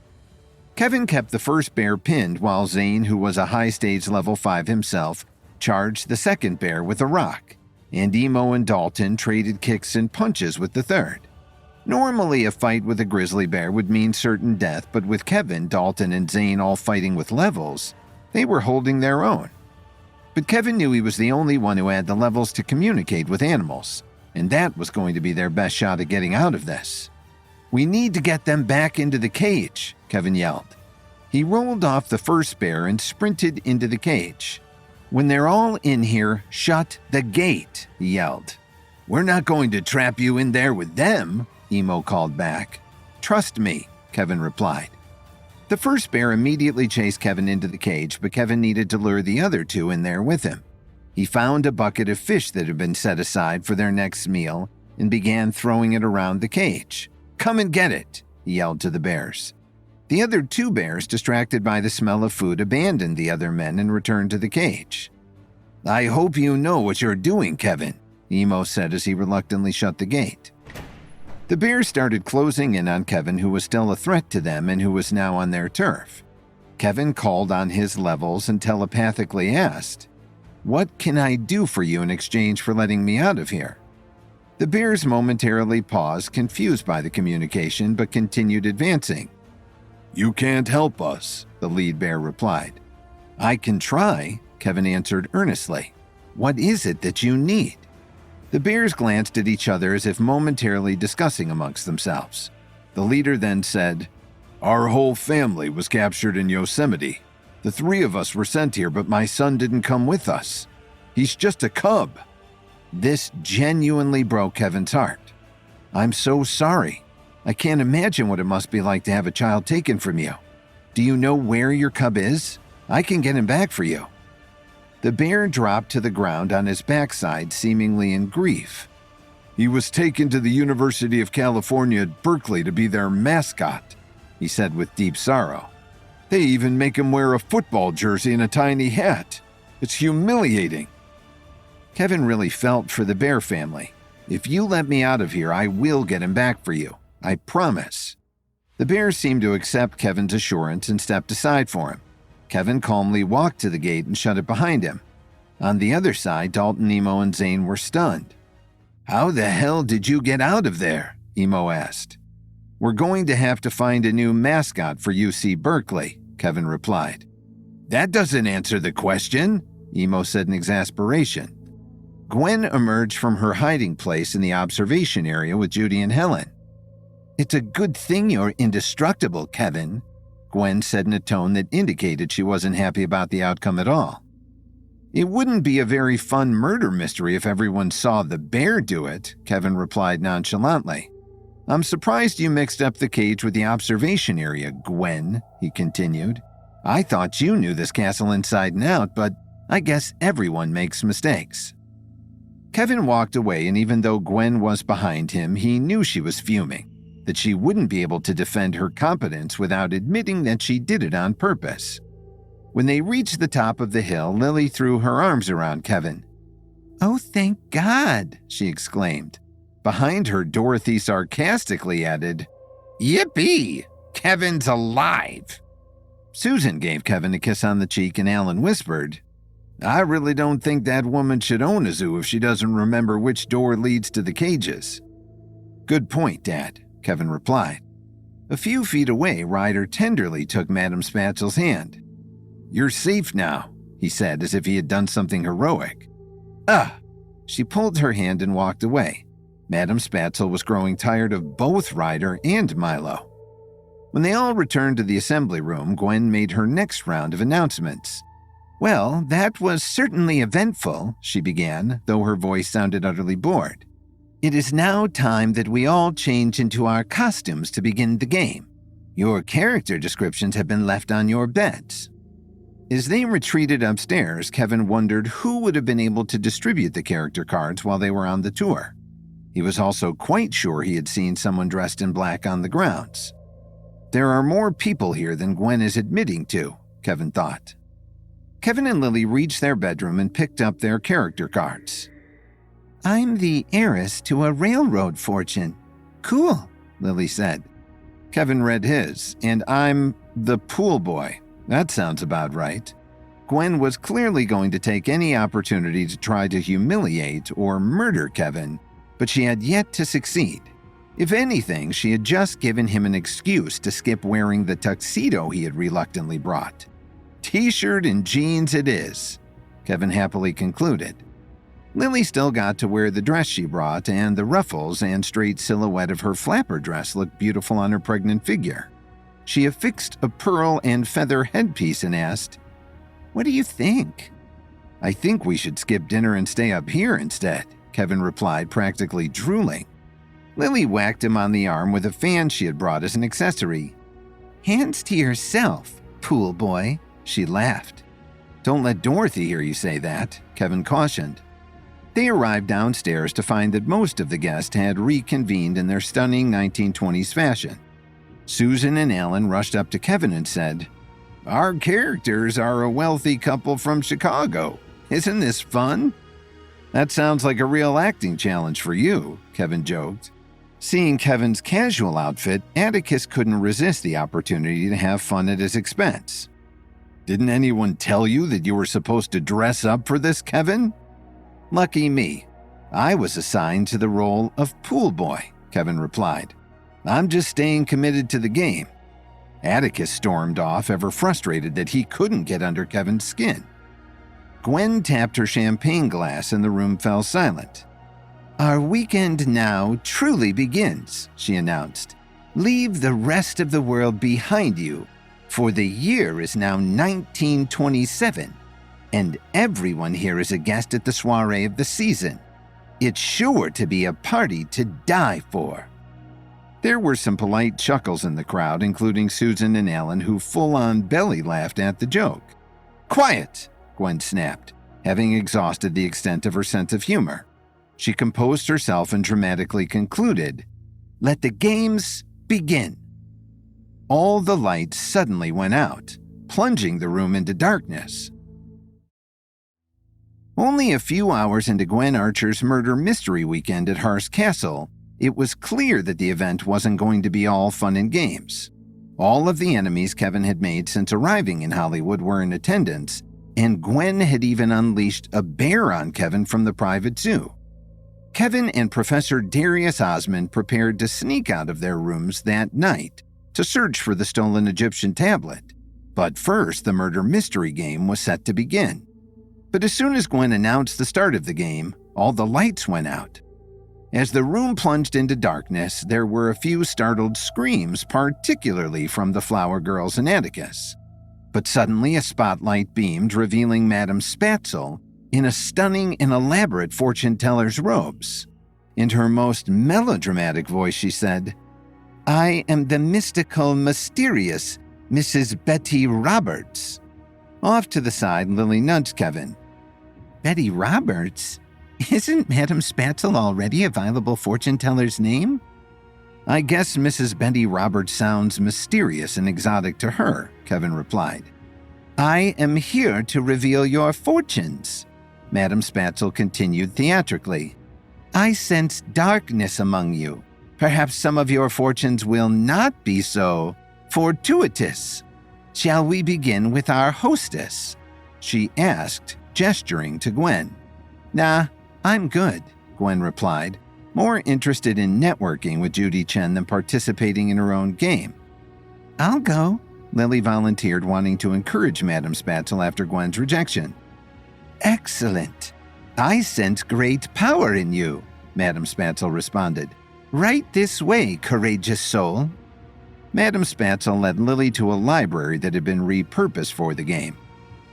Kevin kept the first bear pinned while Zane, who was a high stage level 5 himself, charged the second bear with a rock, and Emo and Dalton traded kicks and punches with the third. Normally, a fight with a grizzly bear would mean certain death, but with Kevin, Dalton, and Zane all fighting with levels, they were holding their own. But Kevin knew he was the only one who had the levels to communicate with animals, and that was going to be their best shot at getting out of this. "We need to get them back into the cage," Kevin yelled. He rolled off the first bear and sprinted into the cage. "When they're all in here, shut the gate," he yelled. "We're not going to trap you in there with them," Emo called back. "Trust me," Kevin replied. The first bear immediately chased Kevin into the cage, but Kevin needed to lure the other 2 in there with him. He found a bucket of fish that had been set aside for their next meal and began throwing it around the cage. "Come and get it," he yelled to the bears. The other 2 bears, distracted by the smell of food, abandoned the other men and returned to the cage. "I hope you know what you're doing, Kevin," Emo said as he reluctantly shut the gate. The bears started closing in on Kevin, who was still a threat to them and who was now on their turf. Kevin called on his levels and telepathically asked, "What can I do for you in exchange for letting me out of here?" The bears momentarily paused, confused by the communication, but continued advancing. "You can't help us," the lead bear replied. "I can try," Kevin answered earnestly. "What is it that you need?" The bears glanced at each other as if momentarily discussing amongst themselves. The leader then said, "Our whole family was captured in Yosemite. The 3 of us were sent here, but my son didn't come with us. He's just a cub." This genuinely broke Kevin's heart. "I'm so sorry. I can't imagine what it must be like to have a child taken from you. Do you know where your cub is? I can get him back for you." The bear dropped to the ground on his backside, seemingly in grief. "He was taken to the University of California at Berkeley to be their mascot," he said with deep sorrow. "They even make him wear a football jersey and a tiny hat. It's humiliating." Kevin really felt for the bear family. "If you let me out of here, I will get him back for you. I promise." The bears seemed to accept Kevin's assurance and stepped aside for him. Kevin calmly walked to the gate and shut it behind him. On the other side, Dalton, Emo, and Zane were stunned. "How the hell did you get out of there?" Emo asked. "We're going to have to find a new mascot for UC Berkeley," Kevin replied. "That doesn't answer the question," Emo said in exasperation. Gwen emerged from her hiding place in the observation area with Judy and Helen. "It's a good thing you're indestructible, Kevin." Gwen said in a tone that indicated she wasn't happy about the outcome at all. It wouldn't be a very fun murder mystery if everyone saw the bear do it, Kevin replied nonchalantly. I'm surprised you mixed up the cage with the observation area, Gwen, he continued. I thought you knew this castle inside and out, but I guess everyone makes mistakes. Kevin walked away, and even though Gwen was behind him, he knew she was fuming, that she wouldn't be able to defend her competence without admitting that she did it on purpose. When they reached the top of the hill, Lily threw her arms around Kevin. Oh, thank God, she exclaimed. Behind her, Dorothy sarcastically added, Yippee! Kevin's alive! Susan gave Kevin a kiss on the cheek, and Alan whispered, I really don't think that woman should own a zoo if she doesn't remember which door leads to the cages. Good point, Dad, Kevin replied. A few feet away, Ryder tenderly took Madame Spatzel's hand. You're safe now, he said, as if he had done something heroic. She pulled her hand and walked away. Madame Spatzel was growing tired of both Ryder and Milo. When they all returned to the assembly room, Gwen made her next round of announcements. Well, that was certainly eventful, she began, though her voice sounded utterly bored. It is now time that we all change into our costumes to begin the game. Your character descriptions have been left on your beds. As they retreated upstairs, Kevin wondered who would have been able to distribute the character cards while they were on the tour. He was also quite sure he had seen someone dressed in black on the grounds. There are more people here than Gwen is admitting to, Kevin thought. Kevin and Lily reached their bedroom and picked up their character cards. I'm the heiress to a railroad fortune. Cool, Lily said. Kevin read his, and I'm the pool boy. That sounds about right. Gwen was clearly going to take any opportunity to try to humiliate or murder Kevin, but she had yet to succeed. If anything, she had just given him an excuse to skip wearing the tuxedo he had reluctantly brought. T-shirt and jeans it is, Kevin happily concluded. Lily still got to wear the dress she brought, and the ruffles and straight silhouette of her flapper dress looked beautiful on her pregnant figure. She affixed a pearl and feather headpiece and asked, What do you think? I think we should skip dinner and stay up here instead, Kevin replied, practically drooling. Lily whacked him on the arm with a fan she had brought as an accessory. Hands to yourself, pool boy, she laughed. Don't let Dorothy hear you say that, Kevin cautioned. They arrived downstairs to find that most of the guests had reconvened in their stunning 1920s fashion. Susan and Alan rushed up to Kevin and said, Our characters are a wealthy couple from Chicago. Isn't this fun? That sounds like a real acting challenge for you, Kevin joked. Seeing Kevin's casual outfit, Atticus couldn't resist the opportunity to have fun at his expense. Didn't anyone tell you that you were supposed to dress up for this, Kevin? Lucky me. I was assigned to the role of pool boy, Kevin replied. I'm just staying committed to the game. Atticus stormed off, ever frustrated that he couldn't get under Kevin's skin. Gwen tapped her champagne glass and the room fell silent. Our weekend now truly begins, she announced. Leave the rest of the world behind you, for the year is now 1927, and everyone here is a guest at the soiree of the season. It's sure to be a party to die for. There were some polite chuckles in the crowd, including Susan and Alan, who full-on belly laughed at the joke. Quiet, Gwen snapped, having exhausted the extent of her sense of humor. She composed herself and dramatically concluded, Let the games begin. All the lights suddenly went out, plunging the room into darkness. Only a few hours into Gwen Archer's murder mystery weekend at Hearst Castle, it was clear that the event wasn't going to be all fun and games. All of the enemies Kevin had made since arriving in Hollywood were in attendance, and Gwen had even unleashed a bear on Kevin from the private zoo. Kevin and Professor Darius Osmond prepared to sneak out of their rooms that night to search for the stolen Egyptian tablet. But first, the murder mystery game was set to begin. But as soon as Gwen announced the start of the game, all the lights went out. As the room plunged into darkness, there were a few startled screams, particularly from the flower girls and Atticus. But suddenly a spotlight beamed, revealing Madame Spatzel in a stunning and elaborate fortune-teller's robes. In her most melodramatic voice, she said, "I am the mystical, mysterious Mrs. Betty Roberts." Off to the side, Lily nudged Kevin. "Betty Roberts? Isn't Madame Spatzel already a viable fortune-teller's name?" "I guess Mrs. Betty Roberts sounds mysterious and exotic to her," Kevin replied. "I am here to reveal your fortunes," Madame Spatzel continued theatrically. "I sense darkness among you. Perhaps some of your fortunes will not be so fortuitous. Shall we begin with our hostess?" she asked, gesturing to Gwen. "Nah, I'm good," Gwen replied, more interested in networking with Judy Chen than participating in her own game. "I'll go," Lily volunteered, wanting to encourage Madame Spatzel after Gwen's rejection. "Excellent. I sense great power in you," Madame Spatzel responded. "Right this way, courageous soul." Madame Spatzel led Lily to a library that had been repurposed for the game.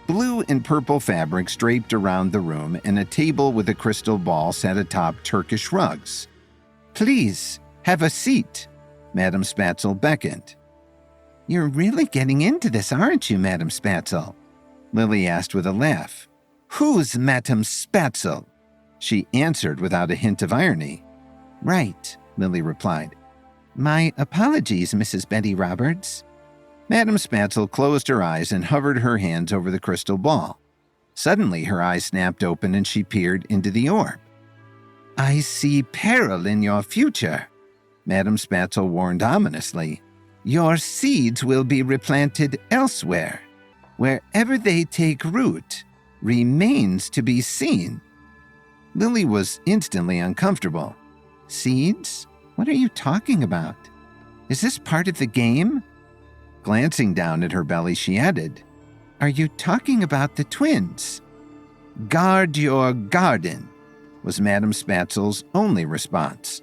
Blue and purple fabrics draped around the room, and a table with a crystal ball sat atop Turkish rugs. "Please, have a seat," Madame Spatzel beckoned. "You're really getting into this, aren't you, Madame Spatzel?" Lily asked with a laugh. "Who's Madame Spatzel?" she answered without a hint of irony. "Right," Lily replied. "My apologies, Mrs. Betty Roberts." Madame Spatzel closed her eyes and hovered her hands over the crystal ball. Suddenly, her eyes snapped open and she peered into the orb. "I see peril in your future," Madame Spatzel warned ominously. "Your seeds will be replanted elsewhere. Wherever they take root remains to be seen." Lily was instantly uncomfortable. "Seeds? What are you talking about? Is this part of the game?" Glancing down at her belly, she added, "Are you talking about the twins?" "Guard your garden," was Madame Spatzel's only response.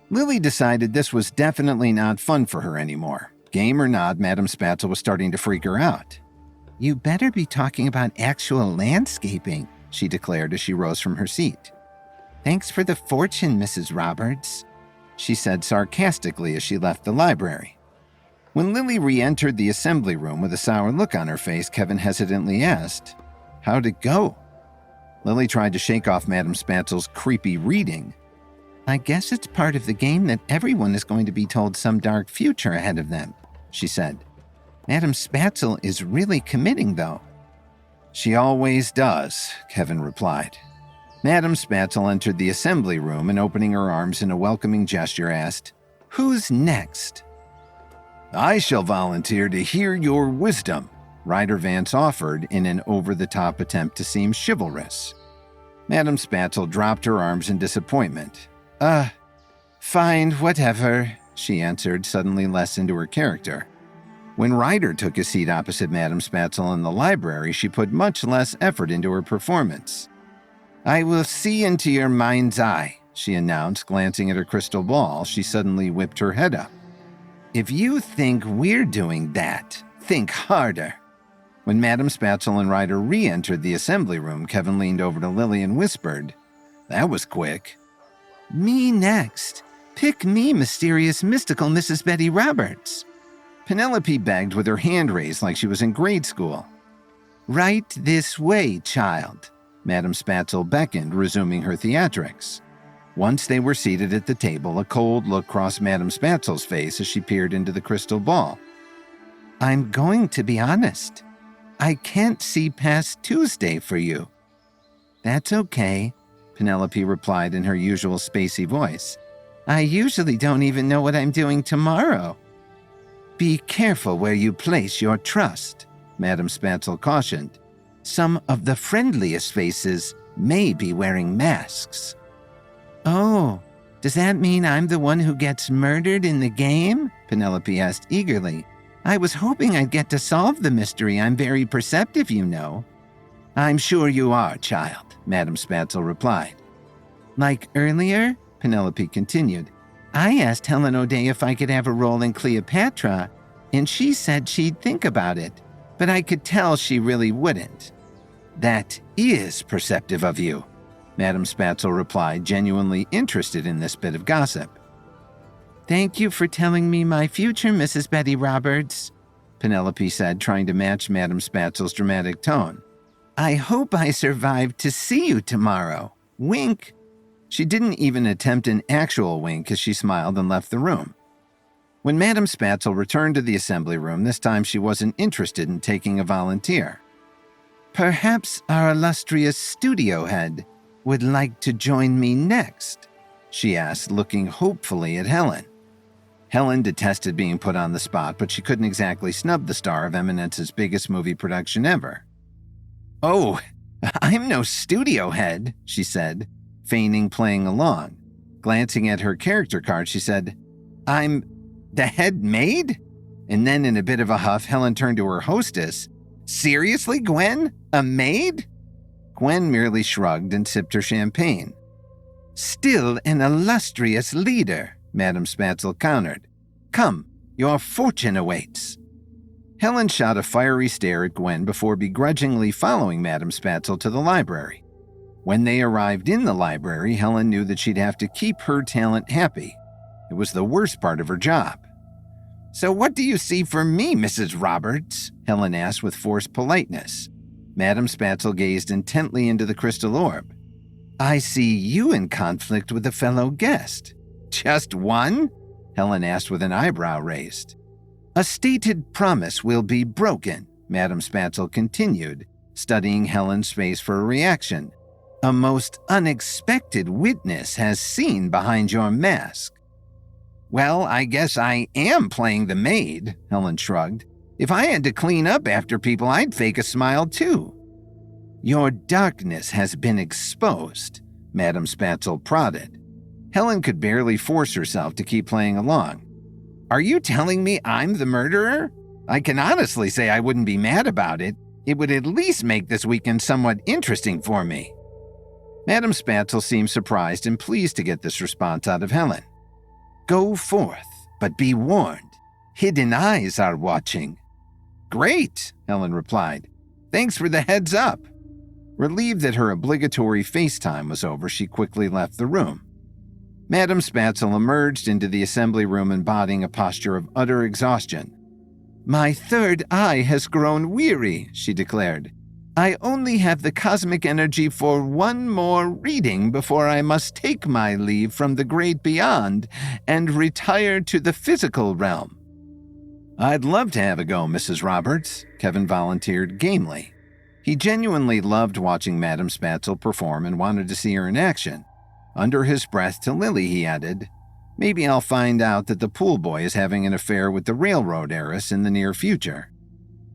Lily decided this was definitely not fun for her anymore. Game or not, Madame Spatzel was starting to freak her out. "You better be talking about actual landscaping," she declared as she rose from her seat. "Thanks for the fortune, Mrs. Roberts," she said sarcastically as she left the library. When Lily re-entered the assembly room with a sour look on her face, Kevin hesitantly asked, "How'd it go?" Lily tried to shake off Madame Spatzel's creepy reading. "I guess it's part of the game that everyone is going to be told some dark future ahead of them," she said. "Madame Spatzel is really committing, though." "She always does," Kevin replied. Madame Spatzel entered the assembly room and, opening her arms in a welcoming gesture, asked, "Who's next?" "I shall volunteer to hear your wisdom," Ryder Vance offered in an over-the-top attempt to seem chivalrous. Madame Spatzel dropped her arms in disappointment. Fine, whatever," she answered, suddenly less into her character. When Ryder took a seat opposite Madame Spatzel in the library, she put much less effort into her performance. "I will see into your mind's eye," she announced, glancing at her crystal ball. She suddenly whipped her head up. "If you think we're doing that, think harder." When Madame Spatzel and Ryder re-entered the assembly room, Kevin leaned over to Lily and whispered, "That was quick." "Me next. Pick me, mysterious, mystical Mrs. Betty Roberts," Penelope begged with her hand raised like she was in grade school. "Right this way, child," Madame Spatzel beckoned, resuming her theatrics. Once they were seated at the table, a cold look crossed Madame Spatzel's face as she peered into the crystal ball. "I'm going to be honest. I can't see past Tuesday for you." "That's okay," Penelope replied in her usual spacey voice. "I usually don't even know what I'm doing tomorrow." "Be careful where you place your trust," Madame Spatzel cautioned. "Some of the friendliest faces may be wearing masks." "Oh, does that mean I'm the one who gets murdered in the game?" Penelope asked eagerly. "I was hoping I'd get to solve the mystery. I'm very perceptive, you know." "I'm sure you are, child," Madame Spatzel replied. Like earlier, Penelope continued, I asked Helen O'Day if I could have a role in Cleopatra, and she said she'd think about it, but I could tell she really wouldn't. That is perceptive of you, Madame Spatzel replied, genuinely interested in this bit of gossip. Thank you for telling me my future, Mrs. Betty Roberts, Penelope said, trying to match Madame Spatzel's dramatic tone. I hope I survived to see you tomorrow. Wink. She didn't even attempt an actual wink as she smiled and left the room. When Madame Spatzel returned to the assembly room, this time she wasn't interested in taking a volunteer. Perhaps our illustrious studio head would like to join me next, she asked, looking hopefully at Helen. Helen detested being put on the spot, but she couldn't exactly snub the star of Eminence's biggest movie production ever. Oh, I'm no studio head, she said, feigning playing along. Glancing at her character card, she said, I'm the head maid? And then in a bit of a huff, Helen turned to her hostess. Seriously, Gwen? A maid? Gwen merely shrugged and sipped her champagne. Still an illustrious leader, Madame Spatzel countered. Come, your fortune awaits. Helen shot a fiery stare at Gwen before begrudgingly following Madame Spatzel to the library. When they arrived in the library, Helen knew that she'd have to keep her talent happy. It was the worst part of her job. So what do you see for me, Mrs. Roberts? Helen asked with forced politeness. Madame Spatzel gazed intently into the crystal orb. I see you in conflict with a fellow guest. Just one? Helen asked with an eyebrow raised. A stated promise will be broken, Madame Spatzel continued, studying Helen's face for a reaction. A most unexpected witness has seen behind your mask. Well, I guess I am playing the maid, Helen shrugged. If I had to clean up after people, I'd fake a smile too. Your darkness has been exposed, Madame Spatzel prodded. Helen could barely force herself to keep playing along. Are you telling me I'm the murderer? I can honestly say I wouldn't be mad about it. It would at least make this weekend somewhat interesting for me. Madame Spatzel seemed surprised and pleased to get this response out of Helen. Go forth, but be warned. Hidden eyes are watching. Great, Helen replied. Thanks for the heads up. Relieved that her obligatory FaceTime was over, she quickly left the room. Madame Spatzel emerged into the assembly room embodying a posture of utter exhaustion. My third eye has grown weary, she declared. I only have the cosmic energy for one more reading before I must take my leave from the great beyond and retire to the physical realm. I'd love to have a go, Mrs. Roberts, Kevin volunteered gamely. He genuinely loved watching Madame Spatzel perform and wanted to see her in action. Under his breath to Lily, he added, maybe I'll find out that the pool boy is having an affair with the railroad heiress in the near future.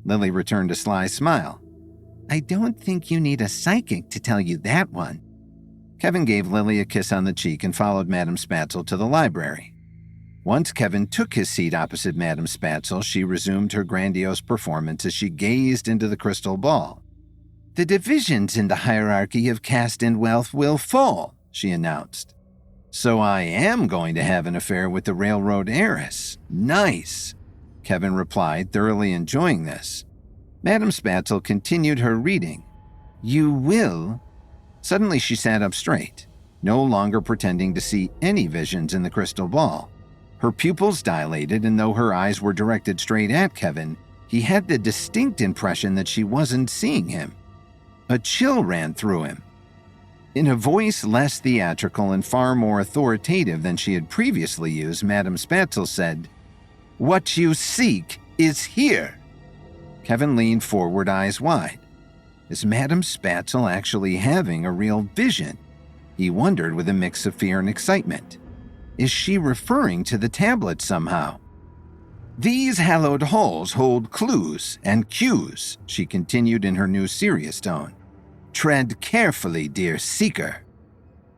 Lily returned a sly smile. I don't think you need a psychic to tell you that one. Kevin gave Lily a kiss on the cheek and followed Madame Spatzel to the library. Once Kevin took his seat opposite Madame Spatzel, she resumed her grandiose performance as she gazed into the crystal ball. The divisions in the hierarchy of caste and wealth will fall, she announced. So I am going to have an affair with the railroad heiress. Nice, Kevin replied, thoroughly enjoying this. Madame Spatzel continued her reading. You will? Suddenly she sat up straight, no longer pretending to see any visions in the crystal ball. Her pupils dilated, and though her eyes were directed straight at Kevin, he had the distinct impression that she wasn't seeing him. A chill ran through him. In a voice less theatrical and far more authoritative than she had previously used, Madame Spatzel said, What you seek is here. Kevin leaned forward, eyes wide. Is Madame Spatzel actually having a real vision? He wondered with a mix of fear and excitement. Is she referring to the tablet somehow? These hallowed halls hold clues and cues, she continued in her new serious tone. Tread carefully, dear seeker.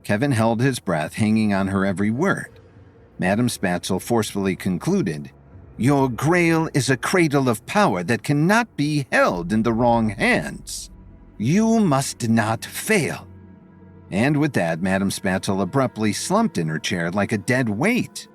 Kevin held his breath, hanging on her every word. Madame Spatzel forcefully concluded, Your grail is a cradle of power that cannot be held in the wrong hands. You must not fail. And with that, Madame Spatzel abruptly slumped in her chair like a dead weight.